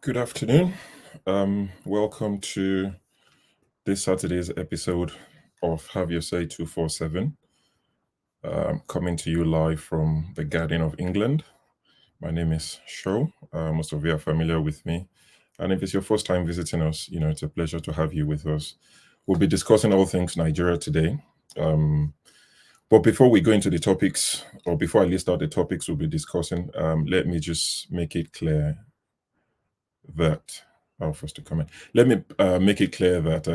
Good afternoon. Welcome to this Saturday's episode of Have Your Say 247, coming to you live from the Guardian of England. My name is Sho. Most of you are familiar with me. And if it's your first time visiting us, it's a pleasure to have you with us. We'll be discussing all things Nigeria today. But before we go into the topics, or before I list out the topics we'll be discussing, let me just make it clear that first to comment. Let me make it clear that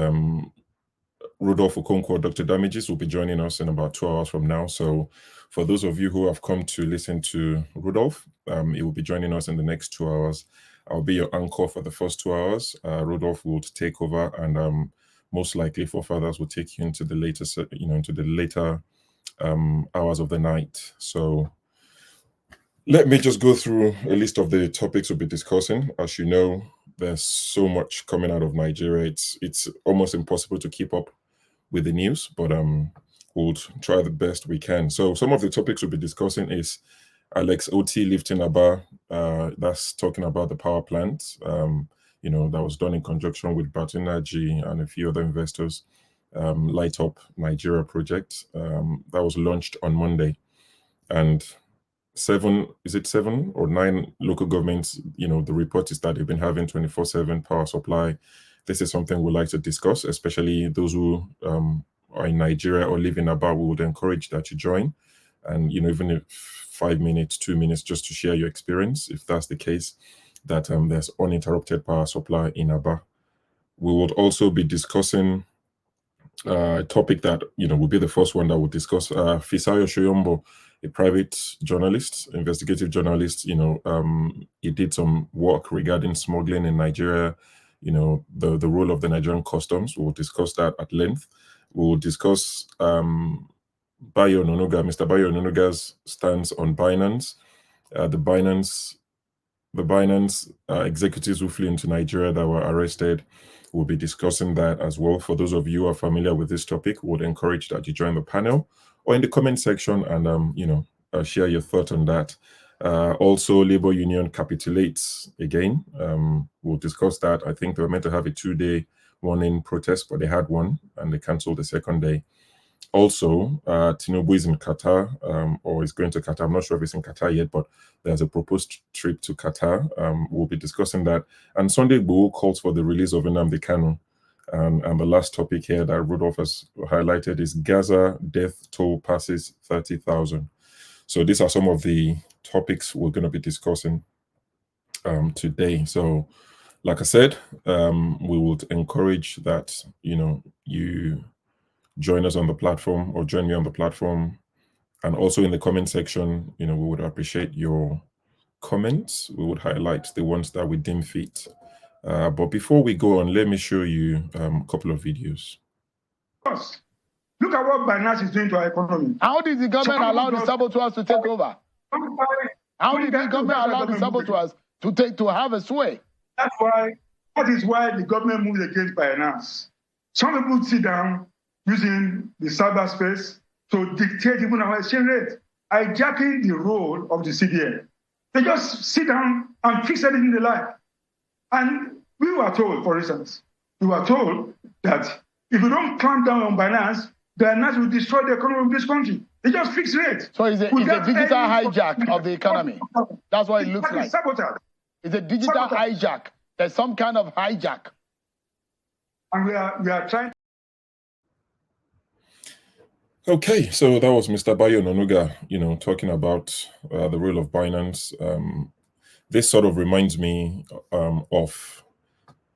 Rudolph Okonkwo, Dr. Damages, will be joining us in about 2 hours from now. So for those of you who have come to listen to Rudolph, he will be joining us in the next 2 hours. I'll be your anchor for the first 2 hours. Rudolph will take over, and most likely forefathers will take you into the later hours of the night. So let me just go through a list of the topics we'll be discussing. As you know, there's so much coming out of Nigeria. It's almost impossible to keep up with the news, but we'll try the best we can. So some of the topics we'll be discussing is Alex Otti lifting Abia. That's talking about the power plant, that was done in conjunction with Batinaji and a few other investors. Light Up Nigeria project that was launched on Monday, and 7 or 9 local governments, the report is that they've been having 24/7 power supply. This is something we'd like to discuss, especially those who are in Nigeria or live in Abia. We would encourage that you join, and even if 5 minutes, 2 minutes, just to share your experience, if that's the case, that there's uninterrupted power supply in Abia. We would also be discussing a topic that will be the first one that we'll discuss. Fisayo Shoyombo, a private journalist, investigative journalist, he did some work regarding smuggling in Nigeria, the role of the Nigerian customs. We'll discuss that at length. We'll discuss Mr. Bayo Ononuga's stance on Binance, the Binance executives who flew into Nigeria that were arrested. We'll be discussing that as well. For those of you who are familiar with this topic, would encourage that you join the panel or in the comment section and share your thought on that. Also, labor union capitulates again. We'll discuss that. I think they were meant to have a 2-day warning protest, but they had one and they cancelled the second day. Also, Tinubu is in Qatar, or is going to Qatar. I'm not sure if it's in Qatar yet, but there's a proposed trip to Qatar. We'll be discussing that. And Sunday Igboho calls for the release of Nnamdi Kanu. And the last topic here that Rudolph has highlighted is Gaza death toll passes 30,000. So these are some of the topics we're going to be discussing today. So like I said, we would encourage that, you join us on the platform or join me on the platform. And also in the comment section, we would appreciate your comments. We would highlight the ones that we deem fit. But before we go on, let me show you a couple of videos. Look at what Binance is doing to our economy. How did the government allow the saboteurs to take over? How did the government allow the saboteurs to have a sway? That is why the government moved against Binance. Some people sit down using the cyberspace to dictate even our exchange rate, hijacking the role of the CBN. They just sit down and fix anything they like. And we were told, for instance, that if you don't clamp down on Binance will destroy the economy of this country. They just fix rates. So it's a digital hijack of the economy. That's what it looks like. Sabotage. It's a digital hijack. There's some kind of hijack. And we are trying. Okay, so that was Mr. Bayo Ononuga, talking about the role of Binance. This sort of reminds me of.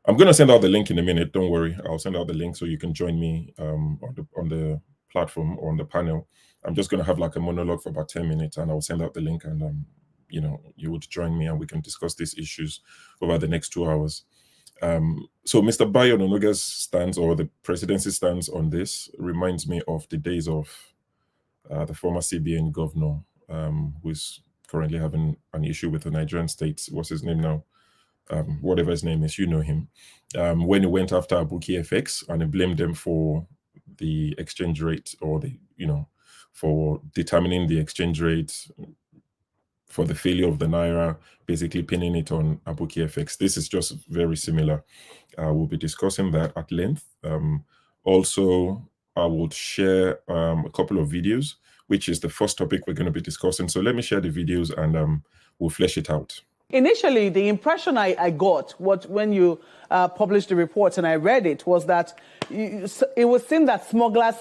I'm going to send out the link in a minute. Don't worry, I'll send out the link so you can join me on the platform or on the panel. I'm just going to have like a monologue for about 10 minutes, and I'll send out the link, and you would join me, and we can discuss these issues over the next 2 hours. So Mr. Bayo Ononuga's stance, or the presidency's stance on this, reminds me of the days of the former CBN governor, who is currently having an issue with the Nigerian state. What's his name now? Whatever his name is, you know him. When he went after Abuki FX and he blamed them for the exchange rate, or for determining the exchange rate for the failure of the Naira, basically pinning it on Abuki FX. This is just very similar. We'll be discussing that at length. Also, I would share a couple of videos, which is the first topic we're going to be discussing. So let me share the videos and we'll flesh it out. Initially, the impression I got when you published the report and I read it was that it would seem that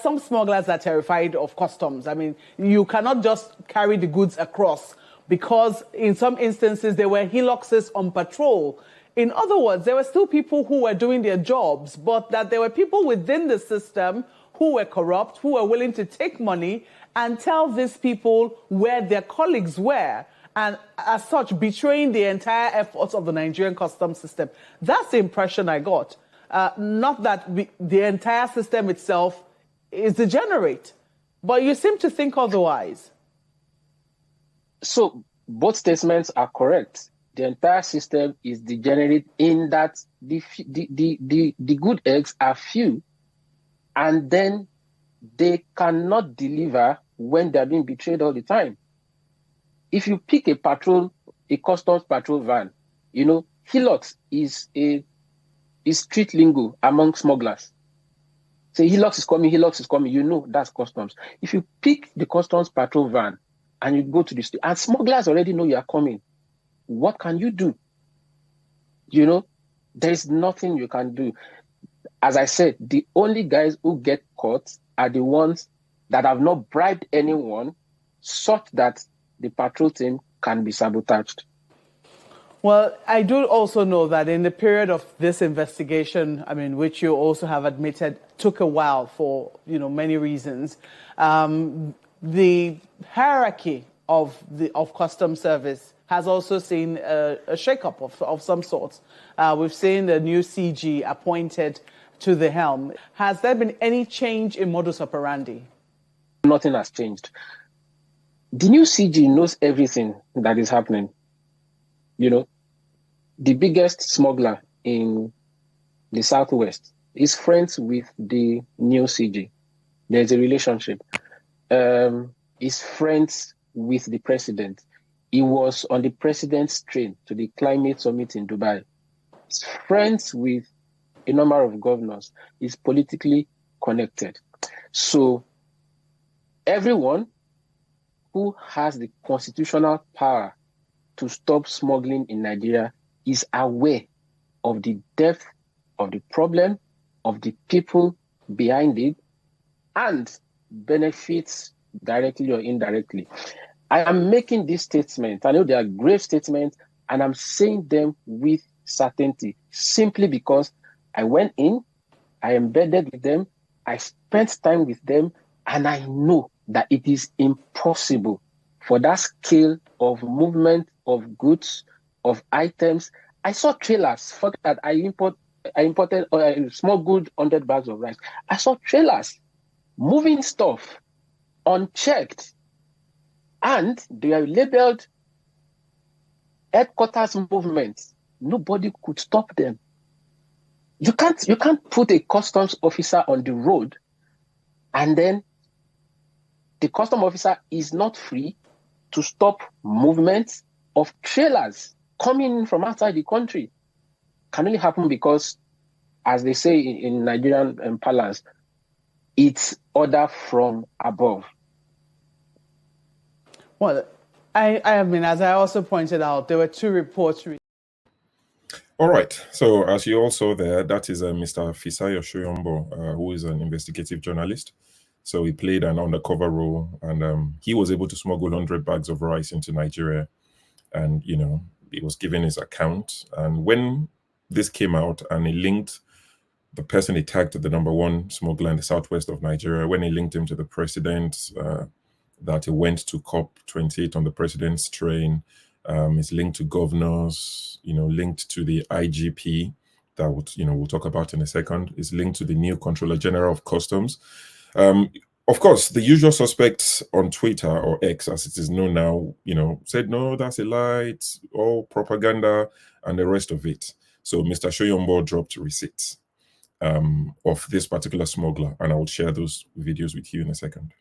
some smugglers are terrified of customs. I mean, you cannot just carry the goods across because in some instances there were hillocks on patrol. In other words, there were still people who were doing their jobs, but that there were people within the system who were corrupt, who were willing to take money and tell these people where their colleagues were, and as such, betraying the entire efforts of the Nigerian customs system. That's the impression I got. Not that the entire system itself is degenerate, but you seem to think otherwise. So both statements are correct. The entire system is degenerate in that the good eggs are few, and then they cannot deliver when they're being betrayed all the time. If you pick a customs patrol van, you know, hillocks is street lingo among smugglers. Say hillocks is coming, you know that's customs. If you pick the customs patrol van and you go to the street, and smugglers already know you are coming, what can you do? You know, there is nothing you can do. As I said, the only guys who get caught are the ones that have not bribed anyone such that the patrol team can be sabotaged. Well, I do also know that in the period of this investigation, I mean, which you also have admitted took a while for, you know, many reasons, the hierarchy of customs service has also seen a shakeup of some sorts. We've seen the new CG appointed to the helm. Has there been any change in modus operandi? Nothing has changed. The new CG knows everything that is happening. You know, the biggest smuggler in the Southwest is friends with the new CG. There's a relationship. He's friends with the president. He was on the president's train to the climate summit in Dubai. He's friends with a number of governors. He's politically connected. So everyone who has the constitutional power to stop smuggling in Nigeria is aware of the depth of the problem, of the people behind it, and benefits directly or indirectly. I am making this statement. I know they are grave statements, and I'm saying them with certainty simply because I went in, I embedded with them, I spent time with them, and I know that it is impossible for that scale of movement of goods, of items. I saw trailers. For that, I imported a small good 100 bags of rice. I saw trailers moving stuff unchecked, and they are labeled headquarters movements. Nobody could stop them. You can't put a customs officer on the road and then the customs officer is not free to stop movements of trailers coming in from outside the country. Can only happen because, as they say in Nigerian parlance, it's order from above. Well, I mean, as I also pointed out, there were two reports. All right. So as you all saw there, that is Mr. Fisayo Shoyombo, who is an investigative journalist. So he played an undercover role, and he was able to smuggle 100 bags of rice into Nigeria. And, you know, he was given his account. And when this came out and he linked the person he tagged to the #1 smuggler in the southwest of Nigeria, when he linked him to the president, that he went to COP28 on the president's train, is linked to governors, you know, linked to the IGP that would, you know, we'll talk about in a second, is linked to the new Controller General of Customs. Of course, the usual suspects on Twitter, or X as it is known now, you know, said, no, that's a lie, it's all propaganda and the rest of it. So Mr. Shoyombo dropped receipts of this particular smuggler, and I will share those videos with you in a second.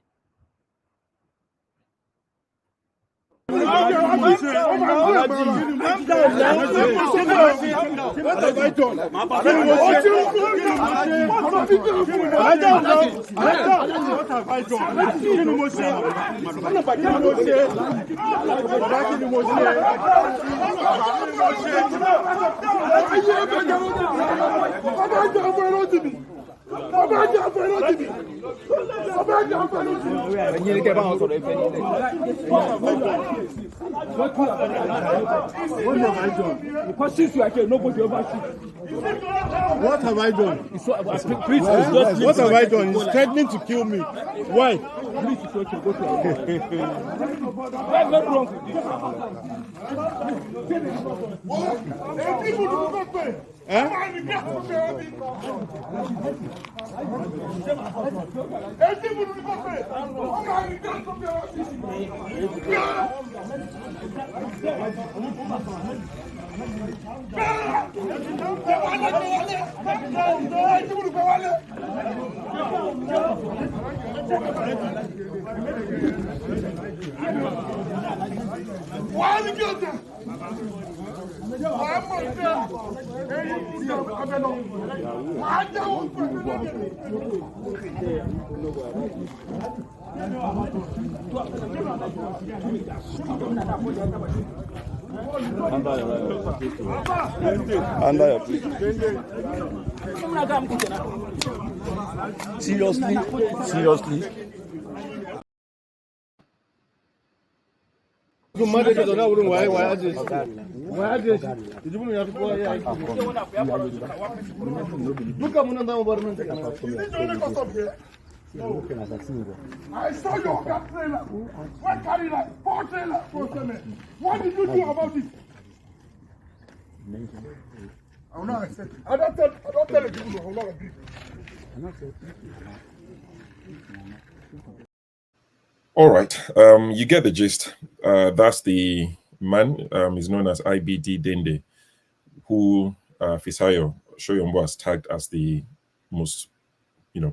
What have I done? What have I done? He's threatening to kill me. Why? Seriously. I saw your car trailer. What carry like 4 trailers? What did you do about it? I will not accept it. I don't tell the people I will not agree. All right, you get the gist. That's the man. Is known as IBD Dende, who Fisayo Shoyombo has tagged as the most,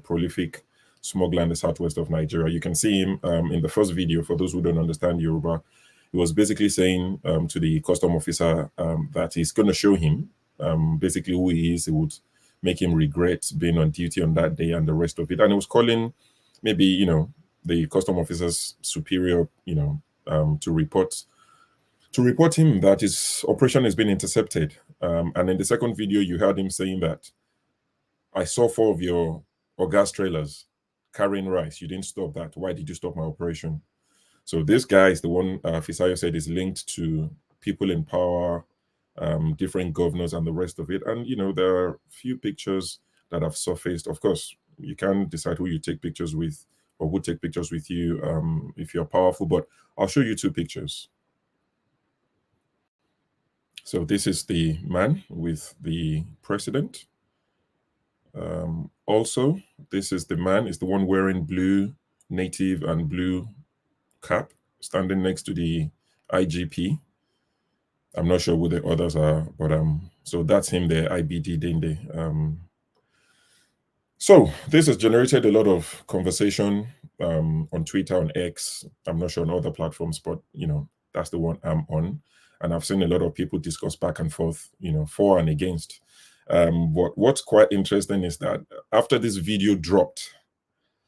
prolific smuggler in the southwest of Nigeria. You can see him in the first video. For those who don't understand Yoruba, he was basically saying to the custom officer that he's going to show him basically who he is. It would make him regret being on duty on that day and the rest of it. And he was calling maybe, the custom officer's superior, to report him that his operation has been intercepted. And in the second video, you heard him saying that I saw 4 of your gas trailers carrying rice. You didn't stop that. Why did you stop my operation? So this guy is the one Fisayo said is linked to people in power, different governors and the rest of it. And, there are a few pictures that have surfaced. Of course, you can't decide who you take pictures with or who take pictures with you if you're powerful, but I'll show you 2 pictures. So this is the man with the president. Also, this is the man, is the one wearing blue native and blue cap, standing next to the IGP. I'm not sure who the others are, but so that's him there, IBD Dende. So this has generated a lot of conversation on Twitter, on X. I'm not sure on other platforms, but that's the one I'm on. And I've seen a lot of people discuss back and forth, for and against. But what's quite interesting is that after this video dropped,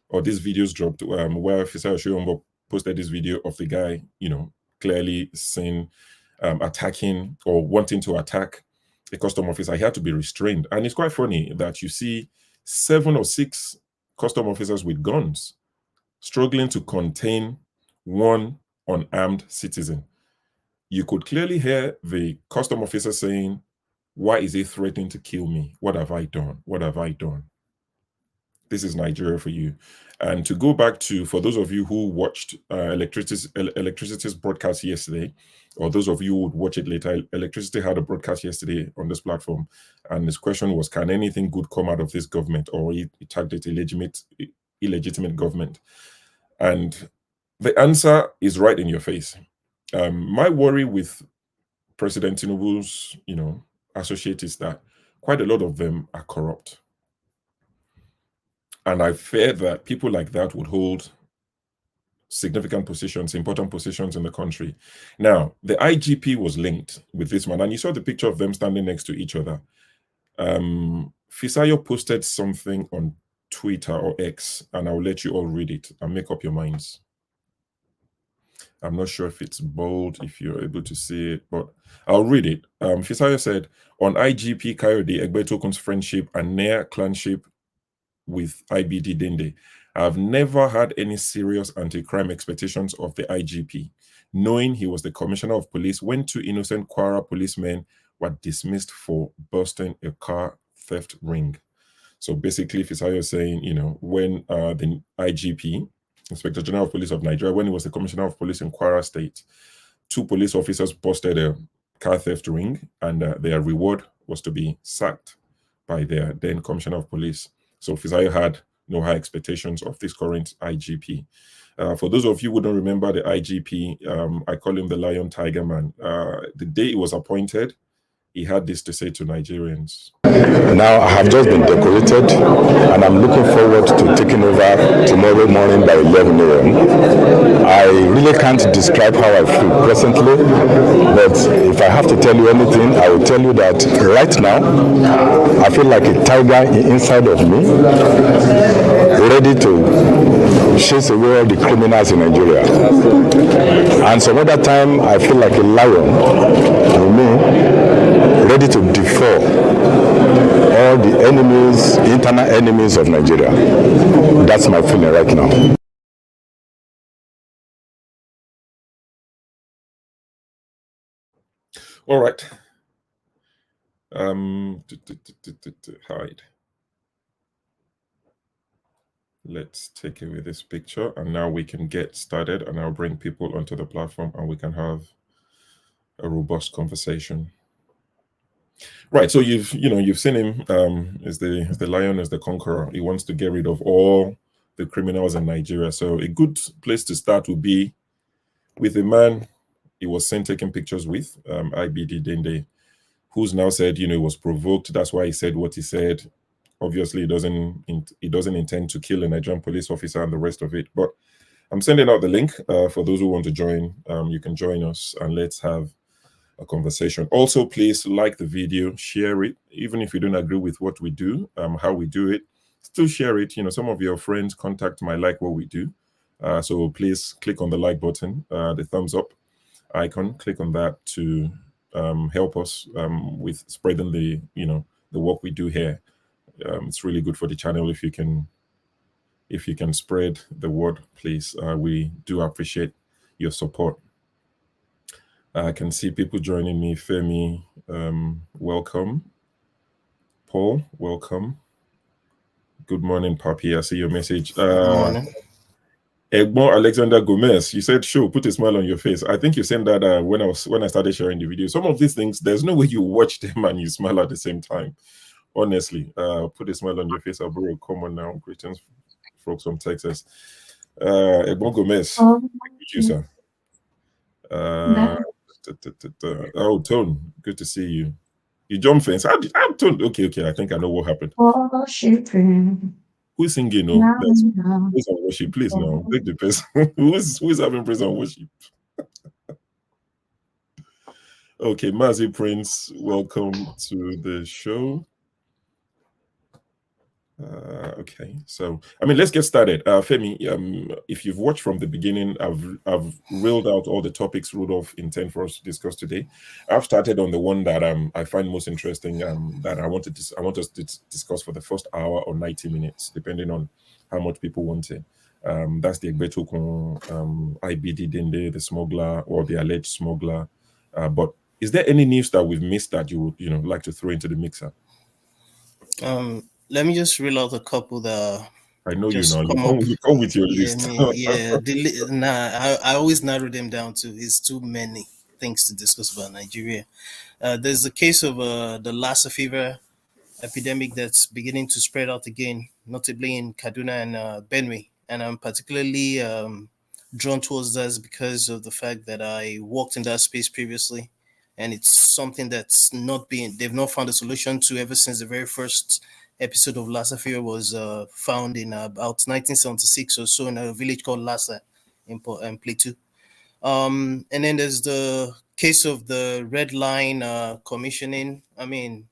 or these videos dropped, where Fisayo Shoyombo posted this video of the guy, clearly seen attacking or wanting to attack a custom officer, he had to be restrained. And it's quite funny that you see 7 or 6 custom officers with guns struggling to contain one unarmed citizen. You could clearly hear the custom officer saying, why is he threatening to kill me? What have I done? What have I done? This is Nigeria for you. And to go back to, for those of you who watched Electricity's broadcast yesterday, or those of you who would watch it later, Electricity had a broadcast yesterday on this platform. And his question was, can anything good come out of this government? Or he tagged it illegitimate government. And the answer is right in your face. My worry with President Tinubu's, associates is that quite a lot of them are corrupt. And I fear that people like that would hold significant positions, important positions in the country. Now, the IGP was linked with this man, and you saw the picture of them standing next to each other. Fisayo posted something on Twitter or X, and I'll let you all read it and make up your minds. I'm not sure if it's bold, if you're able to see it, but I'll read it. Fisayo said, on IGP Kayode Egbetokun's friendship and near clanship with IBD Dende, I've never had any serious anti-crime expectations of the IGP, knowing he was the commissioner of police when 2 innocent Kwara policemen were dismissed for busting a car theft ring. So basically, Fisayo is saying, when the IGP, Inspector General of Police of Nigeria, when he was the commissioner of police in Kwara State, 2 police officers busted a car theft ring, and their reward was to be sacked by their then commissioner of police. So Fisayo had no high expectations of this current IGP. For those of you who don't remember the IGP, I call him the Lion Tiger Man. The day he was appointed, he had this to say to Nigerians. Now I have just been decorated and I'm looking forward to taking over tomorrow morning by 11 a.m. I really can't describe how I feel presently, but if I have to tell you anything, I will tell you that right now I feel like a tiger inside of me, ready to chase away all the criminals in Nigeria. And some other time I feel like a lion in me, ready to defer all the enemies, internal enemies of Nigeria. That's my feeling right now. All right. Hide. Let's take away this picture, and now we can get started, and I'll bring people onto the platform and we can have a robust conversation. Right, so you've seen him as the lion, as the conqueror. He wants to get rid of all the criminals in Nigeria. So a good place to start would be with a man he was seen taking pictures with, IBD Dende, who's now said, he was provoked. That's why he said what he said. Obviously, he doesn't intend to kill a Nigerian police officer and the rest of it. But I'm sending out the link for those who want to join. You can join us and let's have a conversation. Also, please like the video, share it, even if you don't agree with what we do, how we do it, still share it. Some of your friends contact might like what we do. So please click on the like button, the thumbs up icon, click on that to help us with spreading the work we do here. It's really good for the channel if you can spread the word, please. We do appreciate your support. I can see people joining me. Femi, welcome. Paul, welcome. Good morning, Papi. I see your message. Good morning. Egmont Alexander Gomez, you said, "Show, put a smile on your face." I think you sent that when I started sharing the video. Some of these things, there's no way you watch them and you smile at the same time. Honestly, put a smile on your face. Bro, come on now. Greetings, folks from Texas. Egmont Gomez, thank you, sir. Oh, Tone, good to see you. You jump fence. I'm Tone. Okay. I think I know what happened. Who's singing? No, that's praise and worship. Please, now, take the person. who's having praise and worship? Okay, Mazi Prince, welcome to the show. Okay, so let's get started. Femi, if you've watched from the beginning, I've reeled out all the topics Rudolph intend for us to discuss today. I've started on the one that I find most interesting, that I want us to discuss for the first hour or 90 minutes, depending on how much people want it. That's the Egbetokun IBD Dende, the smuggler or the alleged smuggler. But is there any news that we've missed that you would like to throw into the mixer? Let me just reel out a couple that I know you know. You come with your list. I always narrow them down to it's too many things to discuss about Nigeria. There's the case of the Lassa fever epidemic that's beginning to spread out again, notably in Kaduna and Benue. And I'm particularly drawn towards that because of the fact that I worked in that space previously. And it's something that's they've not found a solution to ever since the very first episode of Lassa fever was found in about 1976 or so in a village called Lassa in Plateau. And then there's the case of the red line commissioning. I mean,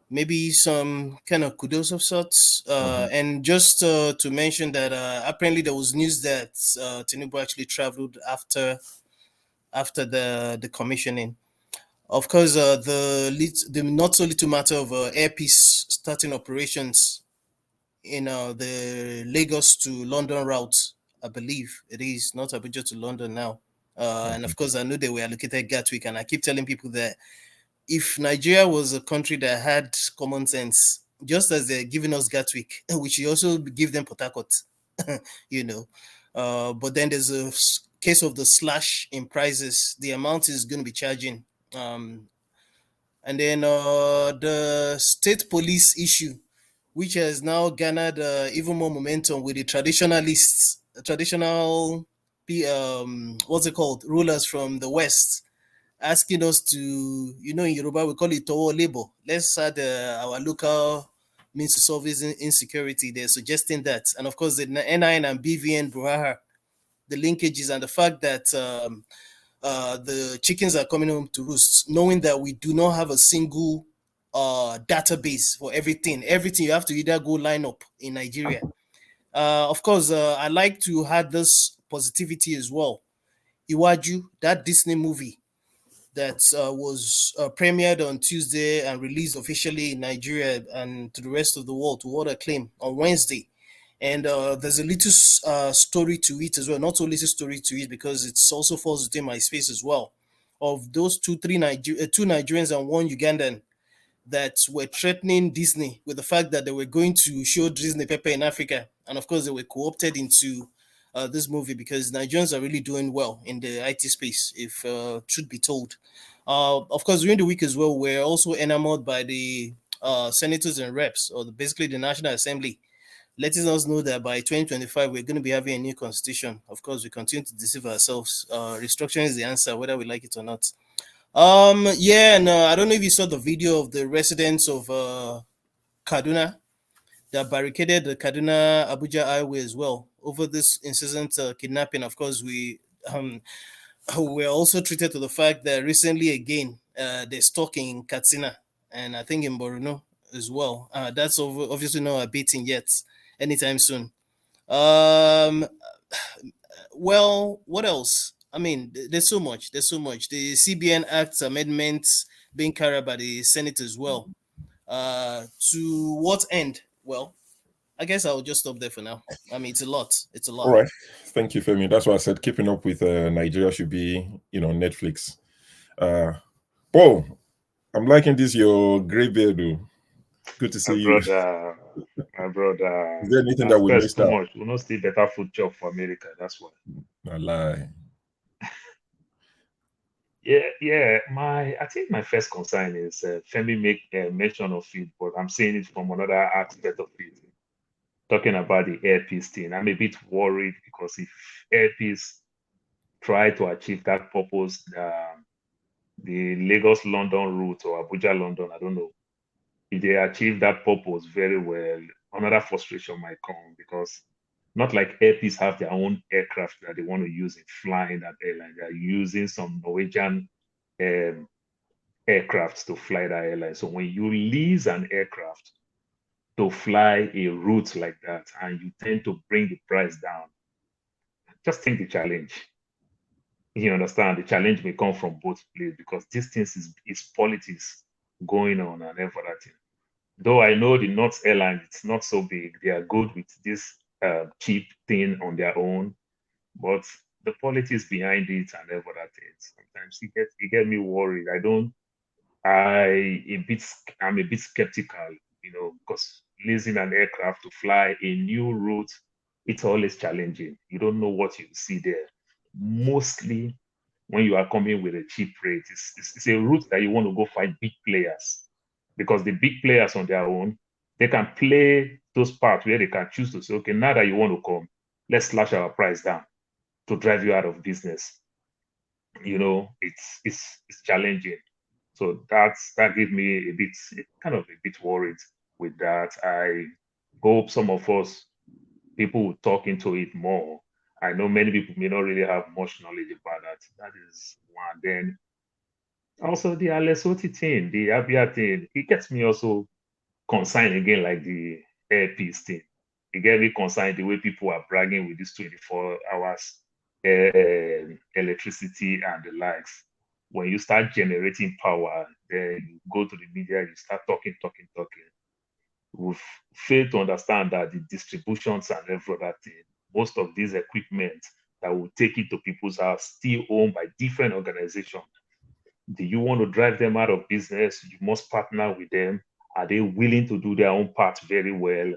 maybe some kind of kudos of sorts. And just to mention that apparently there was news that Tinubu actually traveled after the commissioning. Of course, the not so little matter of Air Peace starting operations in the Lagos to London route. I believe it is not Abuja to London now. And of course, I know they were allocated Gatwick, and I keep telling people that if Nigeria was a country that had common sense, just as they're giving us Gatwick, we should also give them Port Harcourt, you know. But then there's a case of the slash in prices, the amount is going to be charging. And then the state police issue, which has now garnered even more momentum with the traditionalists, what's it called, rulers from the West, asking us to, in Yoruba, we call it Towo labor. Let's add our local means to solve this insecurity. They're suggesting that. And of course, the NIN and BVN, Bruhaha, the linkages and the fact that the chickens are coming home to roost, knowing that we do not have a single database for everything. Everything you have to either go line up in Nigeria. Of course, I like to add this positivity as well. Iwaju, that Disney movie that was premiered on Tuesday and released officially in Nigeria and to the rest of the world to world acclaim on Wednesday. And there's a little story to it as well. Not only a story to it, because it also falls within my space as well. Of those two Nigerians and one Ugandan that were threatening Disney with the fact that they were going to show Disney Pepper in Africa. And of course, they were co-opted into this movie because Nigerians are really doing well in the IT space, if truth be told. Of course, during the week as well, we're also enamored by the senators and reps, or basically the National Assembly, letting us know that by 2025, we're going to be having a new constitution. Of course, we continue to deceive ourselves. Restructuring is the answer, whether we like it or not. Yeah, and I don't know if you saw the video of the residents of Kaduna that barricaded the Kaduna Abuja highway as well over this incessant kidnapping. Of course, we're also treated to the fact that recently again they're stalking in Katsina and I think in Borno as well. That's obviously not abating yet anytime soon. Well, what else? I mean, there's so much. The CBN Act amendments being carried by the Senate as well. To what end? Well, I guess I'll just stop there for now. I mean, it's a lot. All right. Thank you, Femi. That's why I said keeping up with Nigeria should be, Netflix. Paul, I'm liking this, your gray beard, though. Good to see you. My brother. Is there anything that we missed too out? much. We not still better food job for America. That's why. No lie. Yeah. I think my first concern is Femi make mention of it, but I'm saying it from another aspect of it. Talking about the Air Peace thing, I'm a bit worried because if Air Peace try to achieve that purpose, the Lagos-London route or Abuja-London, I don't know, if they achieve that purpose very well, another frustration might come because not like Air Peace have their own aircraft that they want to use in flying that airline. They're using some Norwegian aircraft to fly that airline. So when you lease an aircraft to fly a route like that and you tend to bring the price down, just think the challenge. You understand? The challenge may come from both places because this thing is politics going on and everything. Though I know the North Airline, it's not so big. They are good with this cheap thing on their own, but the politics behind it and everything, sometimes it get me worried. I'm a bit skeptical, because leasing an aircraft to fly a new route, it's always challenging. You don't know what you see there. Mostly when you are coming with a cheap rate, it's a route that you want to go find big players, because the big players on their own, they can play those parts where they can choose to say, okay, now that you want to come, let's slash our price down to drive you out of business. It's challenging. So that gave me a bit worried with that. I hope some of us, people will talk into it more I know many people may not really have much knowledge about that. That is one. Then also the Otti thing, the Abia thing, it gets me also concerned again, like the airpiece thing. It gets me concerned the way people are bragging with this 24 hours electricity and the likes. When you start generating power, then you go to the media, you start talking. We've failed to understand that the distributions and every other thing, most of these equipment that will take it to people's house still owned by different organizations. Do you want to drive them out of business? You must partner with them. Are they willing to do their own part very well?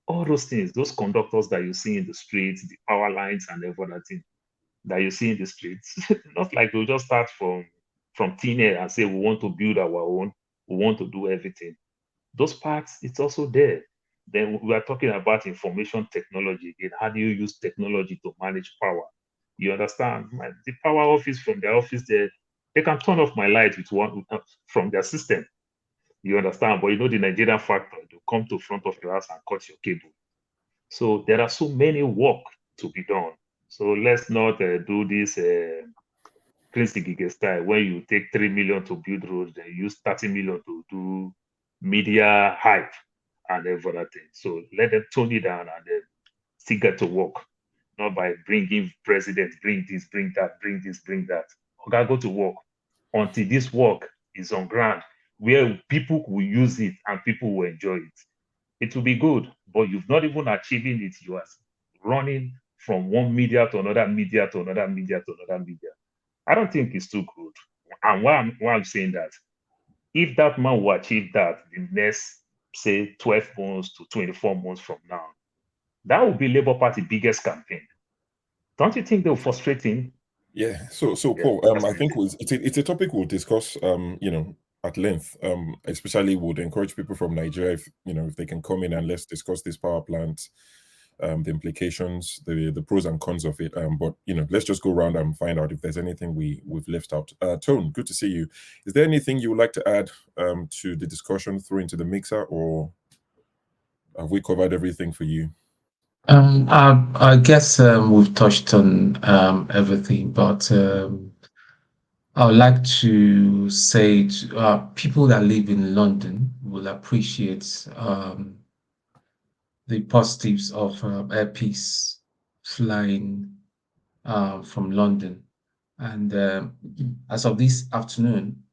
All those things, those conductors that you see in the streets, the power lines and every other thing that you see in the streets, not like they'll just start from thin air and say, we want to build our own, we want to do everything. Those parts, it's also there. Then we are talking about information technology again. How do you use technology to manage power? You understand? The power office from their office there, they can turn off my light with one from their system. You understand? But you know the Nigerian factor, they come to front of your house and cut your cable. So there are so many work to be done. So let's not do this Prince style where you take 3 million to build roads, then use 30 million to do media hype and every other thing. So let them tone it down and then still get to work. Not by bringing president, bring this, bring that, bring this, bring that. Okay, go to work until this work is on ground where people will use it and people will enjoy it. It will be good, but you've not even achieving it. You are running from one media to another media to another media to another media. I don't think it's too good. And why I'm saying that, if that man will achieve that the next, say, 12 months to 24 months from now, that will be Labour Party biggest campaign. Don't you think they'll frustrate him? Yeah. So Yeah, Paul, I think it's a topic we'll discuss, at length. Especially would encourage people from Nigeria, if they can come in and let's discuss this power plant, the implications, the pros and cons of it. But let's just go around and find out if there's anything we've left out. Tone, good to see you. Is there anything you would like to add to the discussion, throw into the mixer, or have we covered everything for you? I guess we've touched on everything, but I would like to say to people that live in London will appreciate the positives of Air Peace flying from London. And as of this afternoon,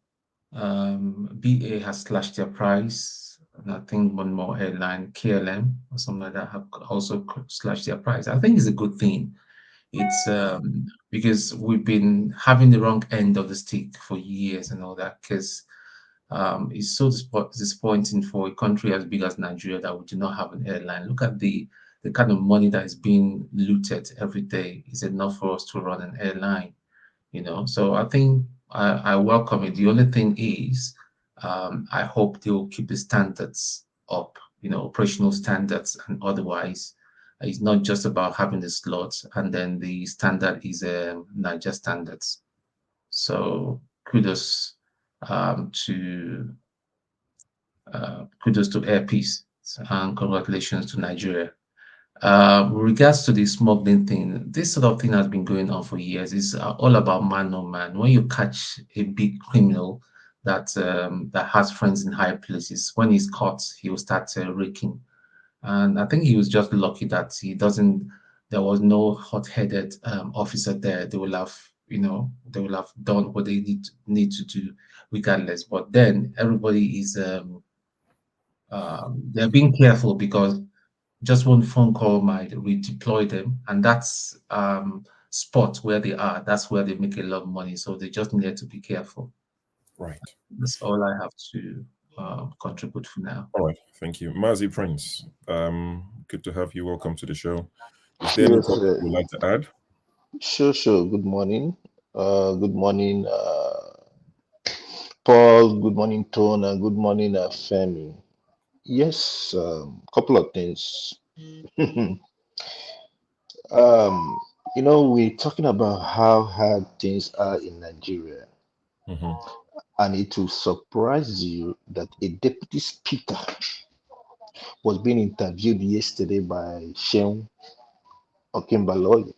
BA has slashed their price. And I think one more airline, KLM or something like that, have also slashed their price. I think it's a good thing. It's because we've been having the wrong end of the stick for years and all that, because it's so disappointing for a country as big as Nigeria that we do not have an airline. Look at the kind of money that is being looted every day. Is enough for us to run an airline? So I think I welcome it. The only thing is, I hope they will keep the standards up, operational standards and otherwise. It's not just about having the slots and then the standard is Niger standards. So kudos to Air Peace and congratulations to Nigeria. With regards to the smuggling thing, this sort of thing has been going on for years. It's all about man on man. When you catch a big criminal that has friends in high places, when he's caught, he will start raking. And I think he was just lucky that there was no hot-headed officer there. They will have done what they need to do regardless. But then everybody is they're being careful because just one phone call might redeploy them, and that's spot where they are. That's where they make a lot of money. So they just need to be careful. Right. That's all I have to contribute for now. All right. Thank you. Mazi Prince, good to have you. Welcome to the show. Is there anything you would like to add? Sure. Good morning. Good morning, Paul. Good morning, Tone, and good morning, Femi. Yes, couple of things. We're talking about how hard things are in Nigeria, and it will surprise you that a deputy speaker was being interviewed yesterday by Sheun Okimbaloye,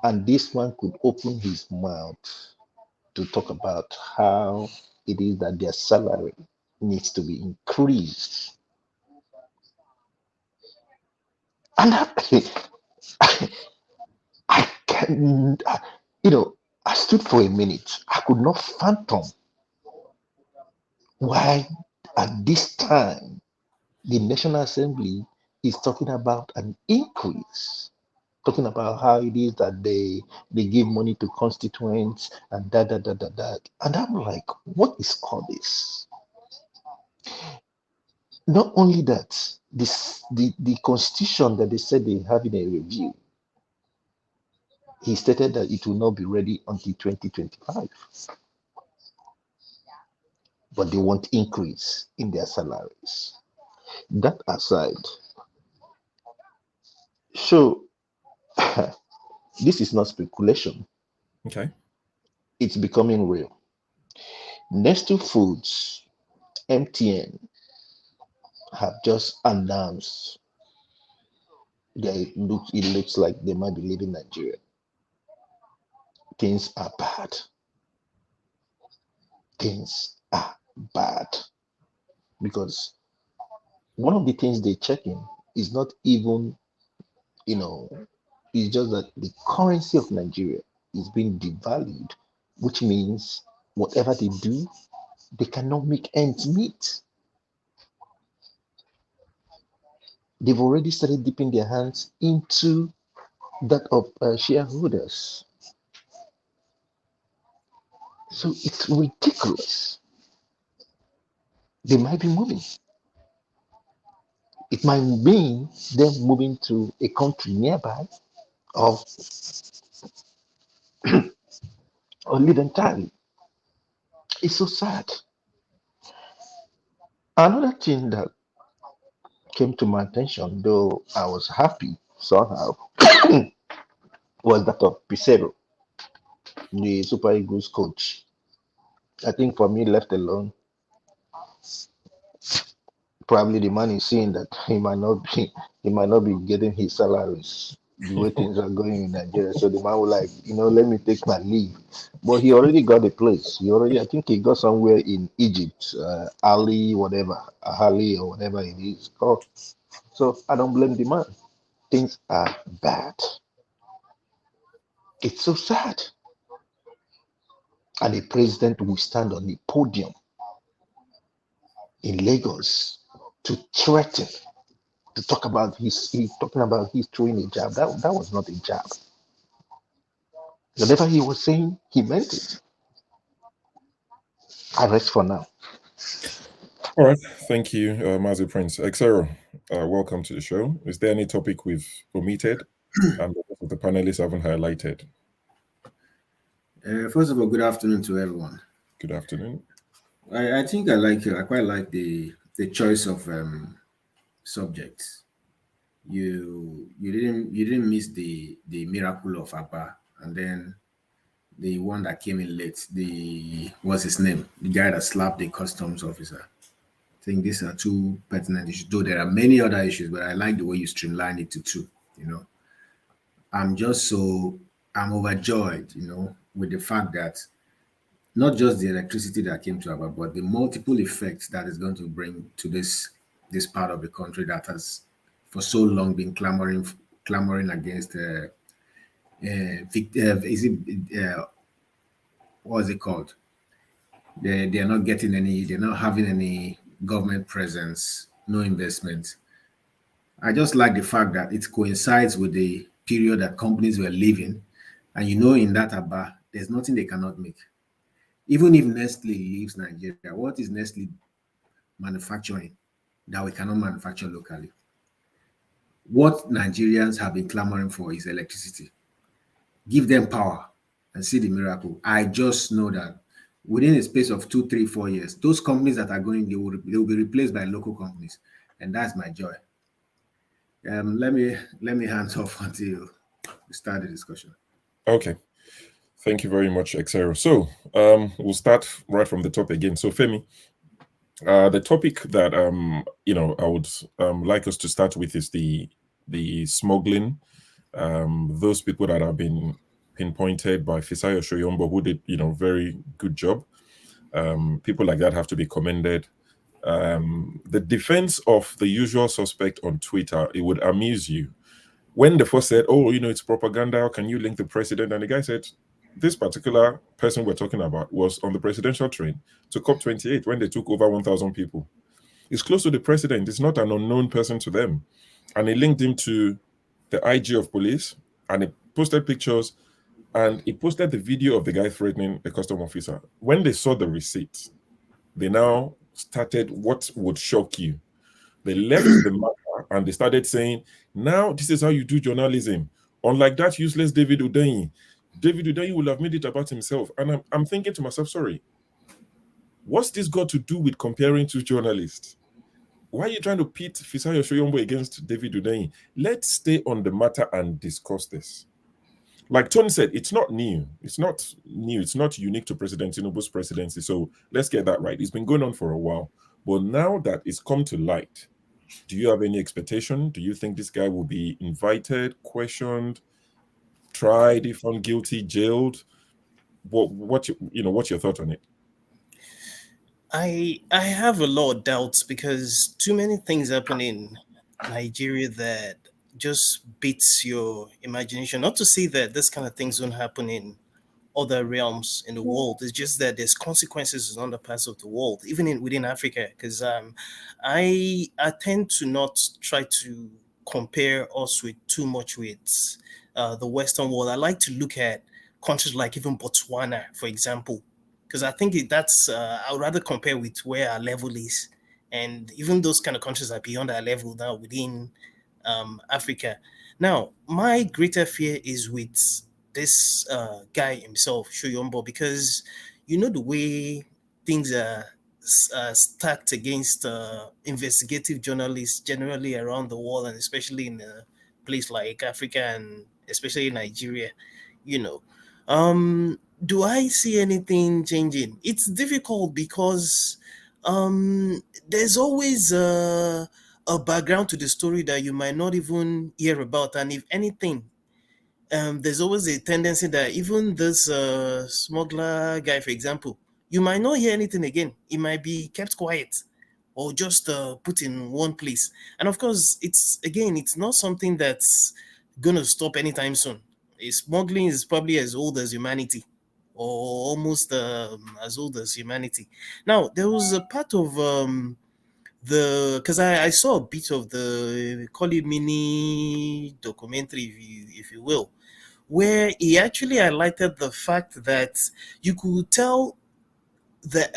And this one could open his mouth to talk about how it is that their salary needs to be increased. And I can, I stood for a minute. I could not fathom why at this time the National Assembly is talking about an increase, talking about how it is that they give money to constituents and that. And I'm like, what is all this? Not only that, the constitution that they said they have in a review, he stated that it will not be ready until 2025. But they want increase in their salaries. That aside, so this is not speculation. Okay. It's becoming real. Nestle Foods, MTN, have just announced that it looks like they might be leaving Nigeria. Things are bad. Things are bad. Because one of the things they check in is not even, it's just that the currency of Nigeria is being devalued, which means whatever they do, they cannot make ends meet. They've already started dipping their hands into that of shareholders. So it's ridiculous. They might be moving. It might mean them moving to a country nearby or live entirely. It's so sad. Another thing that came to my attention, though I was happy somehow, was that of Pizarro, the Super Eagles coach. I think for me, left alone, probably the man is seeing that he might not be getting his salaries the way things are going in Nigeria. So the man will like, let me take my leave. But he already got a place. I think he got somewhere in Egypt, Ali, Ahali or whatever it is called. So I don't blame the man. Things are bad. It's so sad. And the president will stand on the podium in Lagos to threaten, to talk about he's talking about he's throwing a jab. That was not a jab. Whatever he was saying, he meant it. I rest for now. All right. Thank you, Mazi Prince. Xero, welcome to the show. Is there any topic we've omitted and the panelists haven't highlighted? First of all, good afternoon to everyone. Good afternoon. I think I quite like the choice of subjects. You didn't miss the miracle of Abba, and then the one that came in late. What's his name? The guy that slapped the customs officer. I think these are two pertinent issues. Though there are many other issues, but I like the way you streamline it to two. I'm overjoyed, with the fact that not just the electricity that came to Abba, but the multiple effects that is going to bring to this part of the country that has for so long been clamoring against what's it called? They're not getting any, they're not having any government presence, no investment. I just like the fact that it coincides with the period that companies were living. And in that Abba, there's nothing they cannot make. Even if Nestle leaves Nigeria, what is Nestle manufacturing that we cannot manufacture locally? What Nigerians have been clamoring for is electricity. Give them power and see the miracle. I just know that within a space of 2, 3, 4 years, those companies that are going, they will be replaced by local companies. And that's my joy. Let me hands off until we start the discussion. Okay. Thank you very much, Xero. So we'll start right from the top again. So Femi, the topic that I would like us to start with is the smuggling those people that have been pinpointed by Fisayo Shoyombo, who did, very good job. People like that have to be commended. The defense of the usual suspect on Twitter, it would amuse you. When the first said, oh, it's propaganda, how can you link the president? And the guy said, this particular person we're talking about was on the presidential train to COP28 when they took over 1,000 people. He's close to the president. It's not an unknown person to them. And he linked him to the IG of police, and he posted pictures, and he posted the video of the guy threatening a custom officer. When they saw the receipt, they now started what would shock you. They left the matter and they started saying, now this is how you do journalism. Unlike that useless David Udeyi. David Udeyi will have made it about himself. And I'm thinking to myself, sorry, what's this got to do with comparing two journalists? Why are you trying to pit Fisayo Shoyombo against David Udeyi? Let's stay on the matter and discuss this. Like Tony said, it's not new. It's not new. It's not unique to President Tinubu's presidency. So let's get that right. It's been going on for a while. But now that it's come to light, do you have any expectation? Do you think this guy will be invited, questioned, tried, if found guilty, jailed? What's your thought on it? I have a lot of doubts because too many things happen in Nigeria that just beats your imagination. Not to say that this kind of things don't happen in other realms in the world. It's just that there's consequences in other parts of the world, even within Africa. Because I tend to not try to compare us with too much with the Western world. I like to look at countries like even Botswana, for example, because I think I would rather compare with where our level is, and even those kind of countries are beyond our level now within Africa. Now, my greater fear is with this guy himself, Shoyombo, because the way things are stacked against investigative journalists generally around the world, and especially in a place like Africa and especially Nigeria. Do I see anything changing? It's difficult because there's always a background to the story that you might not even hear about, and if anything, there's always a tendency that even this smuggler guy, for example, you might not hear anything again. It might be kept quiet or just put in one place. And of course, it's not something that's going to stop anytime soon. Smuggling is probably as old as humanity, or almost as old as humanity. Now, there was a part of because I saw a bit of the call it mini documentary, if you will, where he actually highlighted the fact that you could tell that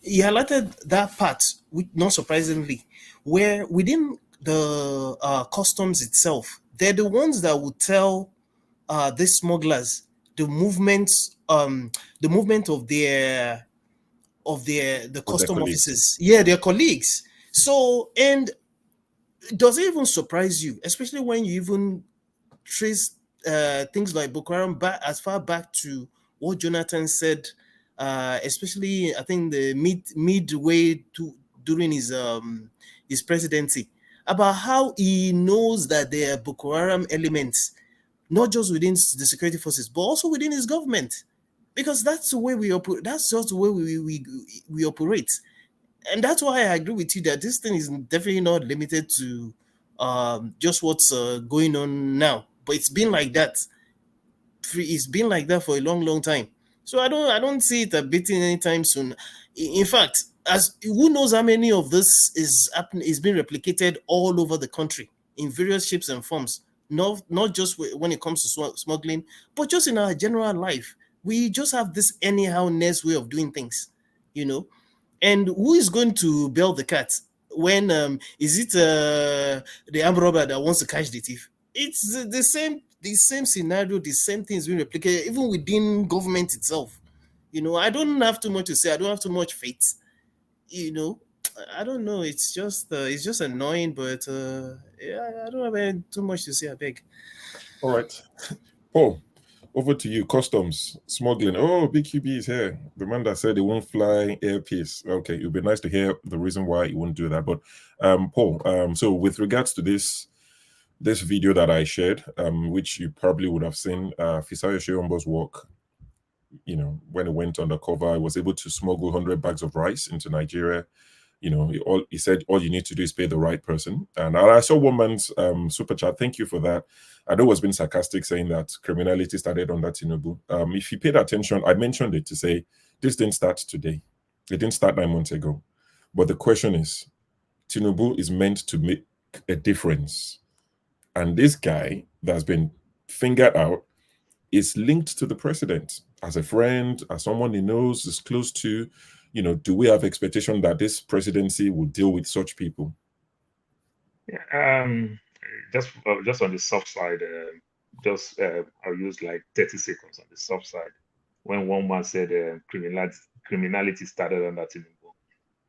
he highlighted that part, which, not surprisingly, where within the customs itself, they're the ones that would tell these smugglers the movement of the custom officers, their colleagues. So, and does it even surprise you, especially when you even trace things like Boko Haram back as far back to what Jonathan said, especially I think the midway during his presidency, about how he knows that there are Boko Haram elements not just within the security forces but also within his government, because that's the way we operate. That's just the way we operate. And that's why I agree with you that this thing is definitely not limited to just what's going on now, but it's been like that. It's been like that for a long, long time. So I don't see it abating anytime soon. In fact, as who knows how many of this is being replicated all over the country in various shapes and forms. Not just when it comes to smuggling, but just in our general life. We just have this anyhowness way of doing things, And who is going to bail the cat when is it the armed robber that wants to catch the thief? It's the same scenario, the same things being replicated even within government itself. I don't have too much to say. I don't have too much faith. I don't know. It's just annoying, but I don't have too much to say. I beg. All right, Paul, over to you. Customs, smuggling. Oh, Big QB is here. The man that said he won't fly airpiece. Okay, it would be nice to hear the reason why he won't do that. But Paul, so with regards to this this video that I shared, which you probably would have seen, Fisayo Sheyombo's work, you know, when he went undercover, he was able to smuggle 100 bags of rice into Nigeria. You know, he said all you need to do is pay the right person. And I saw one man's super chat. Thank you for that. I know was being sarcastic, saying that criminality started under Tinubu. If you paid attention, I mentioned it to say this didn't start today. It didn't start 9 months ago. But the question is, Tinubu is meant to make a difference. And this guy that's been fingered out is linked to the president as a friend, as someone he knows, is close to. You know, do we have expectation that this presidency will deal with such people? Yeah, just on the soft side, I'll use like 30 seconds on the soft side. When one man said criminality started under Tinubu,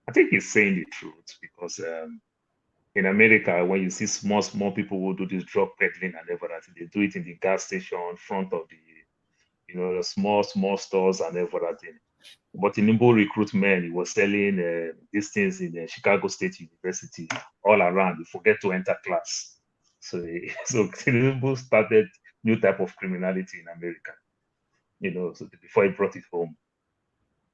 I think he's saying the truth, because in America, when you see small people who do this drug peddling and everything, they do it in the gas station, front of the, you know, the small stores and everything. But Tinubu recruit men. He was selling these things in Chicago State University all around. You forget to enter class. So Tinubu started new type of criminality in America, you know, so before he brought it home.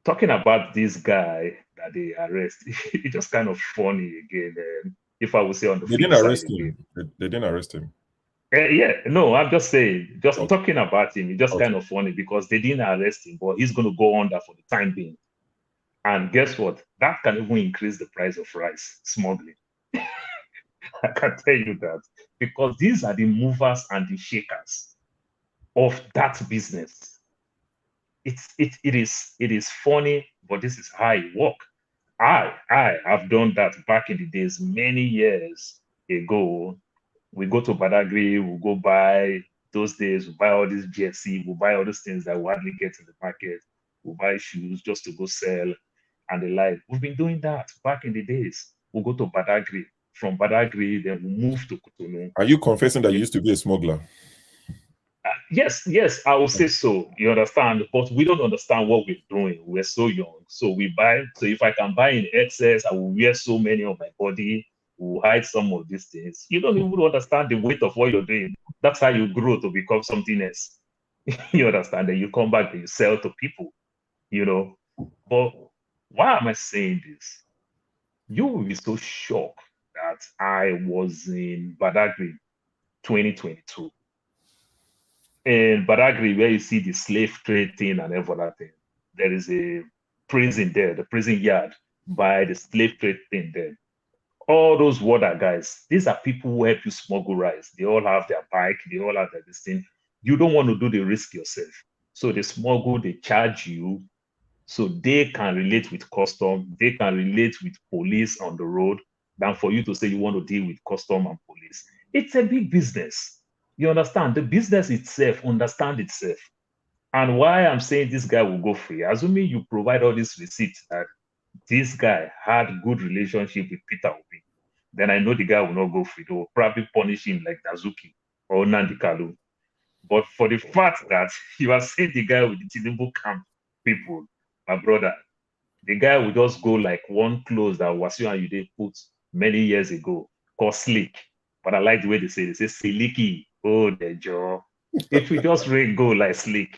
Talking about this guy that they arrest, it's just kind of funny again. If I would say on the flip side again. They didn't arrest him. Yeah, no, I'm just saying, talking about him, it's just kind of funny because they didn't arrest him, but he's going to go under for the time being. And guess what? That can even increase the price of rice smuggling. I can tell you that, because these are the movers and the shakers of that business. It is funny, but this is how it works. I have done that back in the days, many years ago. We go to Badagry, we'll go buy, those days, we'll buy all this GSC, we'll buy all these things that we hardly get in the market. We'll buy shoes just to go sell and the like. We've been doing that back in the days. We'll go to Badagry. From Badagry, then we'll move to Cotonou. Are you confessing that you used to be a smuggler? Yes, I will say so. You understand? But we don't understand what we're doing. We're so young. So we buy. So if I can buy in excess, I will wear so many on my body. We'll hide some of these things. You don't even understand the weight of what you're doing. That's how you grow to become something else. You understand? Then you come back and you sell to people, you know. But why am I saying this? You will be so shocked that I was in Badagry 2022. In Badagry, where you see the slave trade thing and everything, there is a prison there, the prison yard by the slave trade thing there. All those water guys, these are people who help you smuggle rice. They all have their bike, they all have this thing. You don't want to do the risk yourself. So they smuggle, they charge you, so they can relate with custom, they can relate with police on the road, than for you to say you want to deal with custom and police. It's a big business. You understand? The business itself understands itself. And why I'm saying this guy will go free, assuming you provide all these receipts that this guy had good relationship with Peter Obi, then I know the guy will not go free. They will probably punish him like Dazuki or Nandi Kalu. But for the fact that you are seeing the guy with the Tinubu camp people, my brother, the guy will just go like one clothes that Wasiu and Yude put many years ago called Slick. But I like the way they say Siliki. Oh, the jaw. It will just rain go like Slick.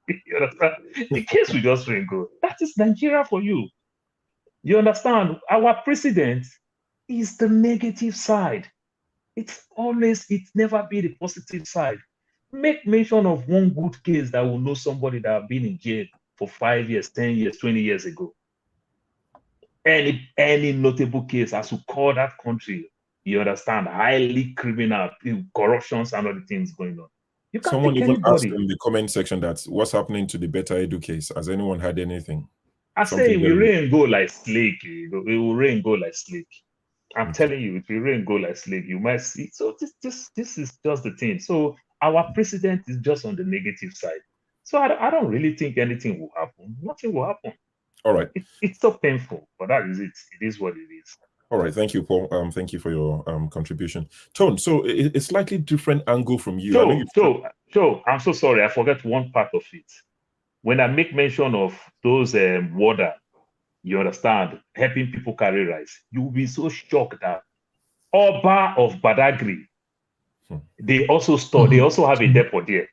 You understand? The case will just rain go. That is Nigeria for you. You understand? Our president is the negative side. It's never be the positive side. Make mention of one good case that will know somebody that have been in jail for 5 years, 10 years, 20 years ago. Any notable case as to call that country, you understand, highly criminal, corruptions and other things going on. You can't Someone take even asked anybody. in the comment section that what's happening to the Better Edu case? Has anyone had anything? I say it will rain go like slick. It will rain go like slick. I'm telling you, it will rain go like slick. You might see. So this is just the thing. So our president is just on the negative side. So I don't really think anything will happen. Nothing will happen. All right. It's so painful, but that is it. It is what it is. All right, thank you, Paul. Thank you for your contribution. Tone, so a slightly different angle from you. So I'm so sorry. I forgot one part of it. When I make mention of those water, you understand, helping people carry rice, you will be so shocked that Oba of Badagry They also store. They also have a depot there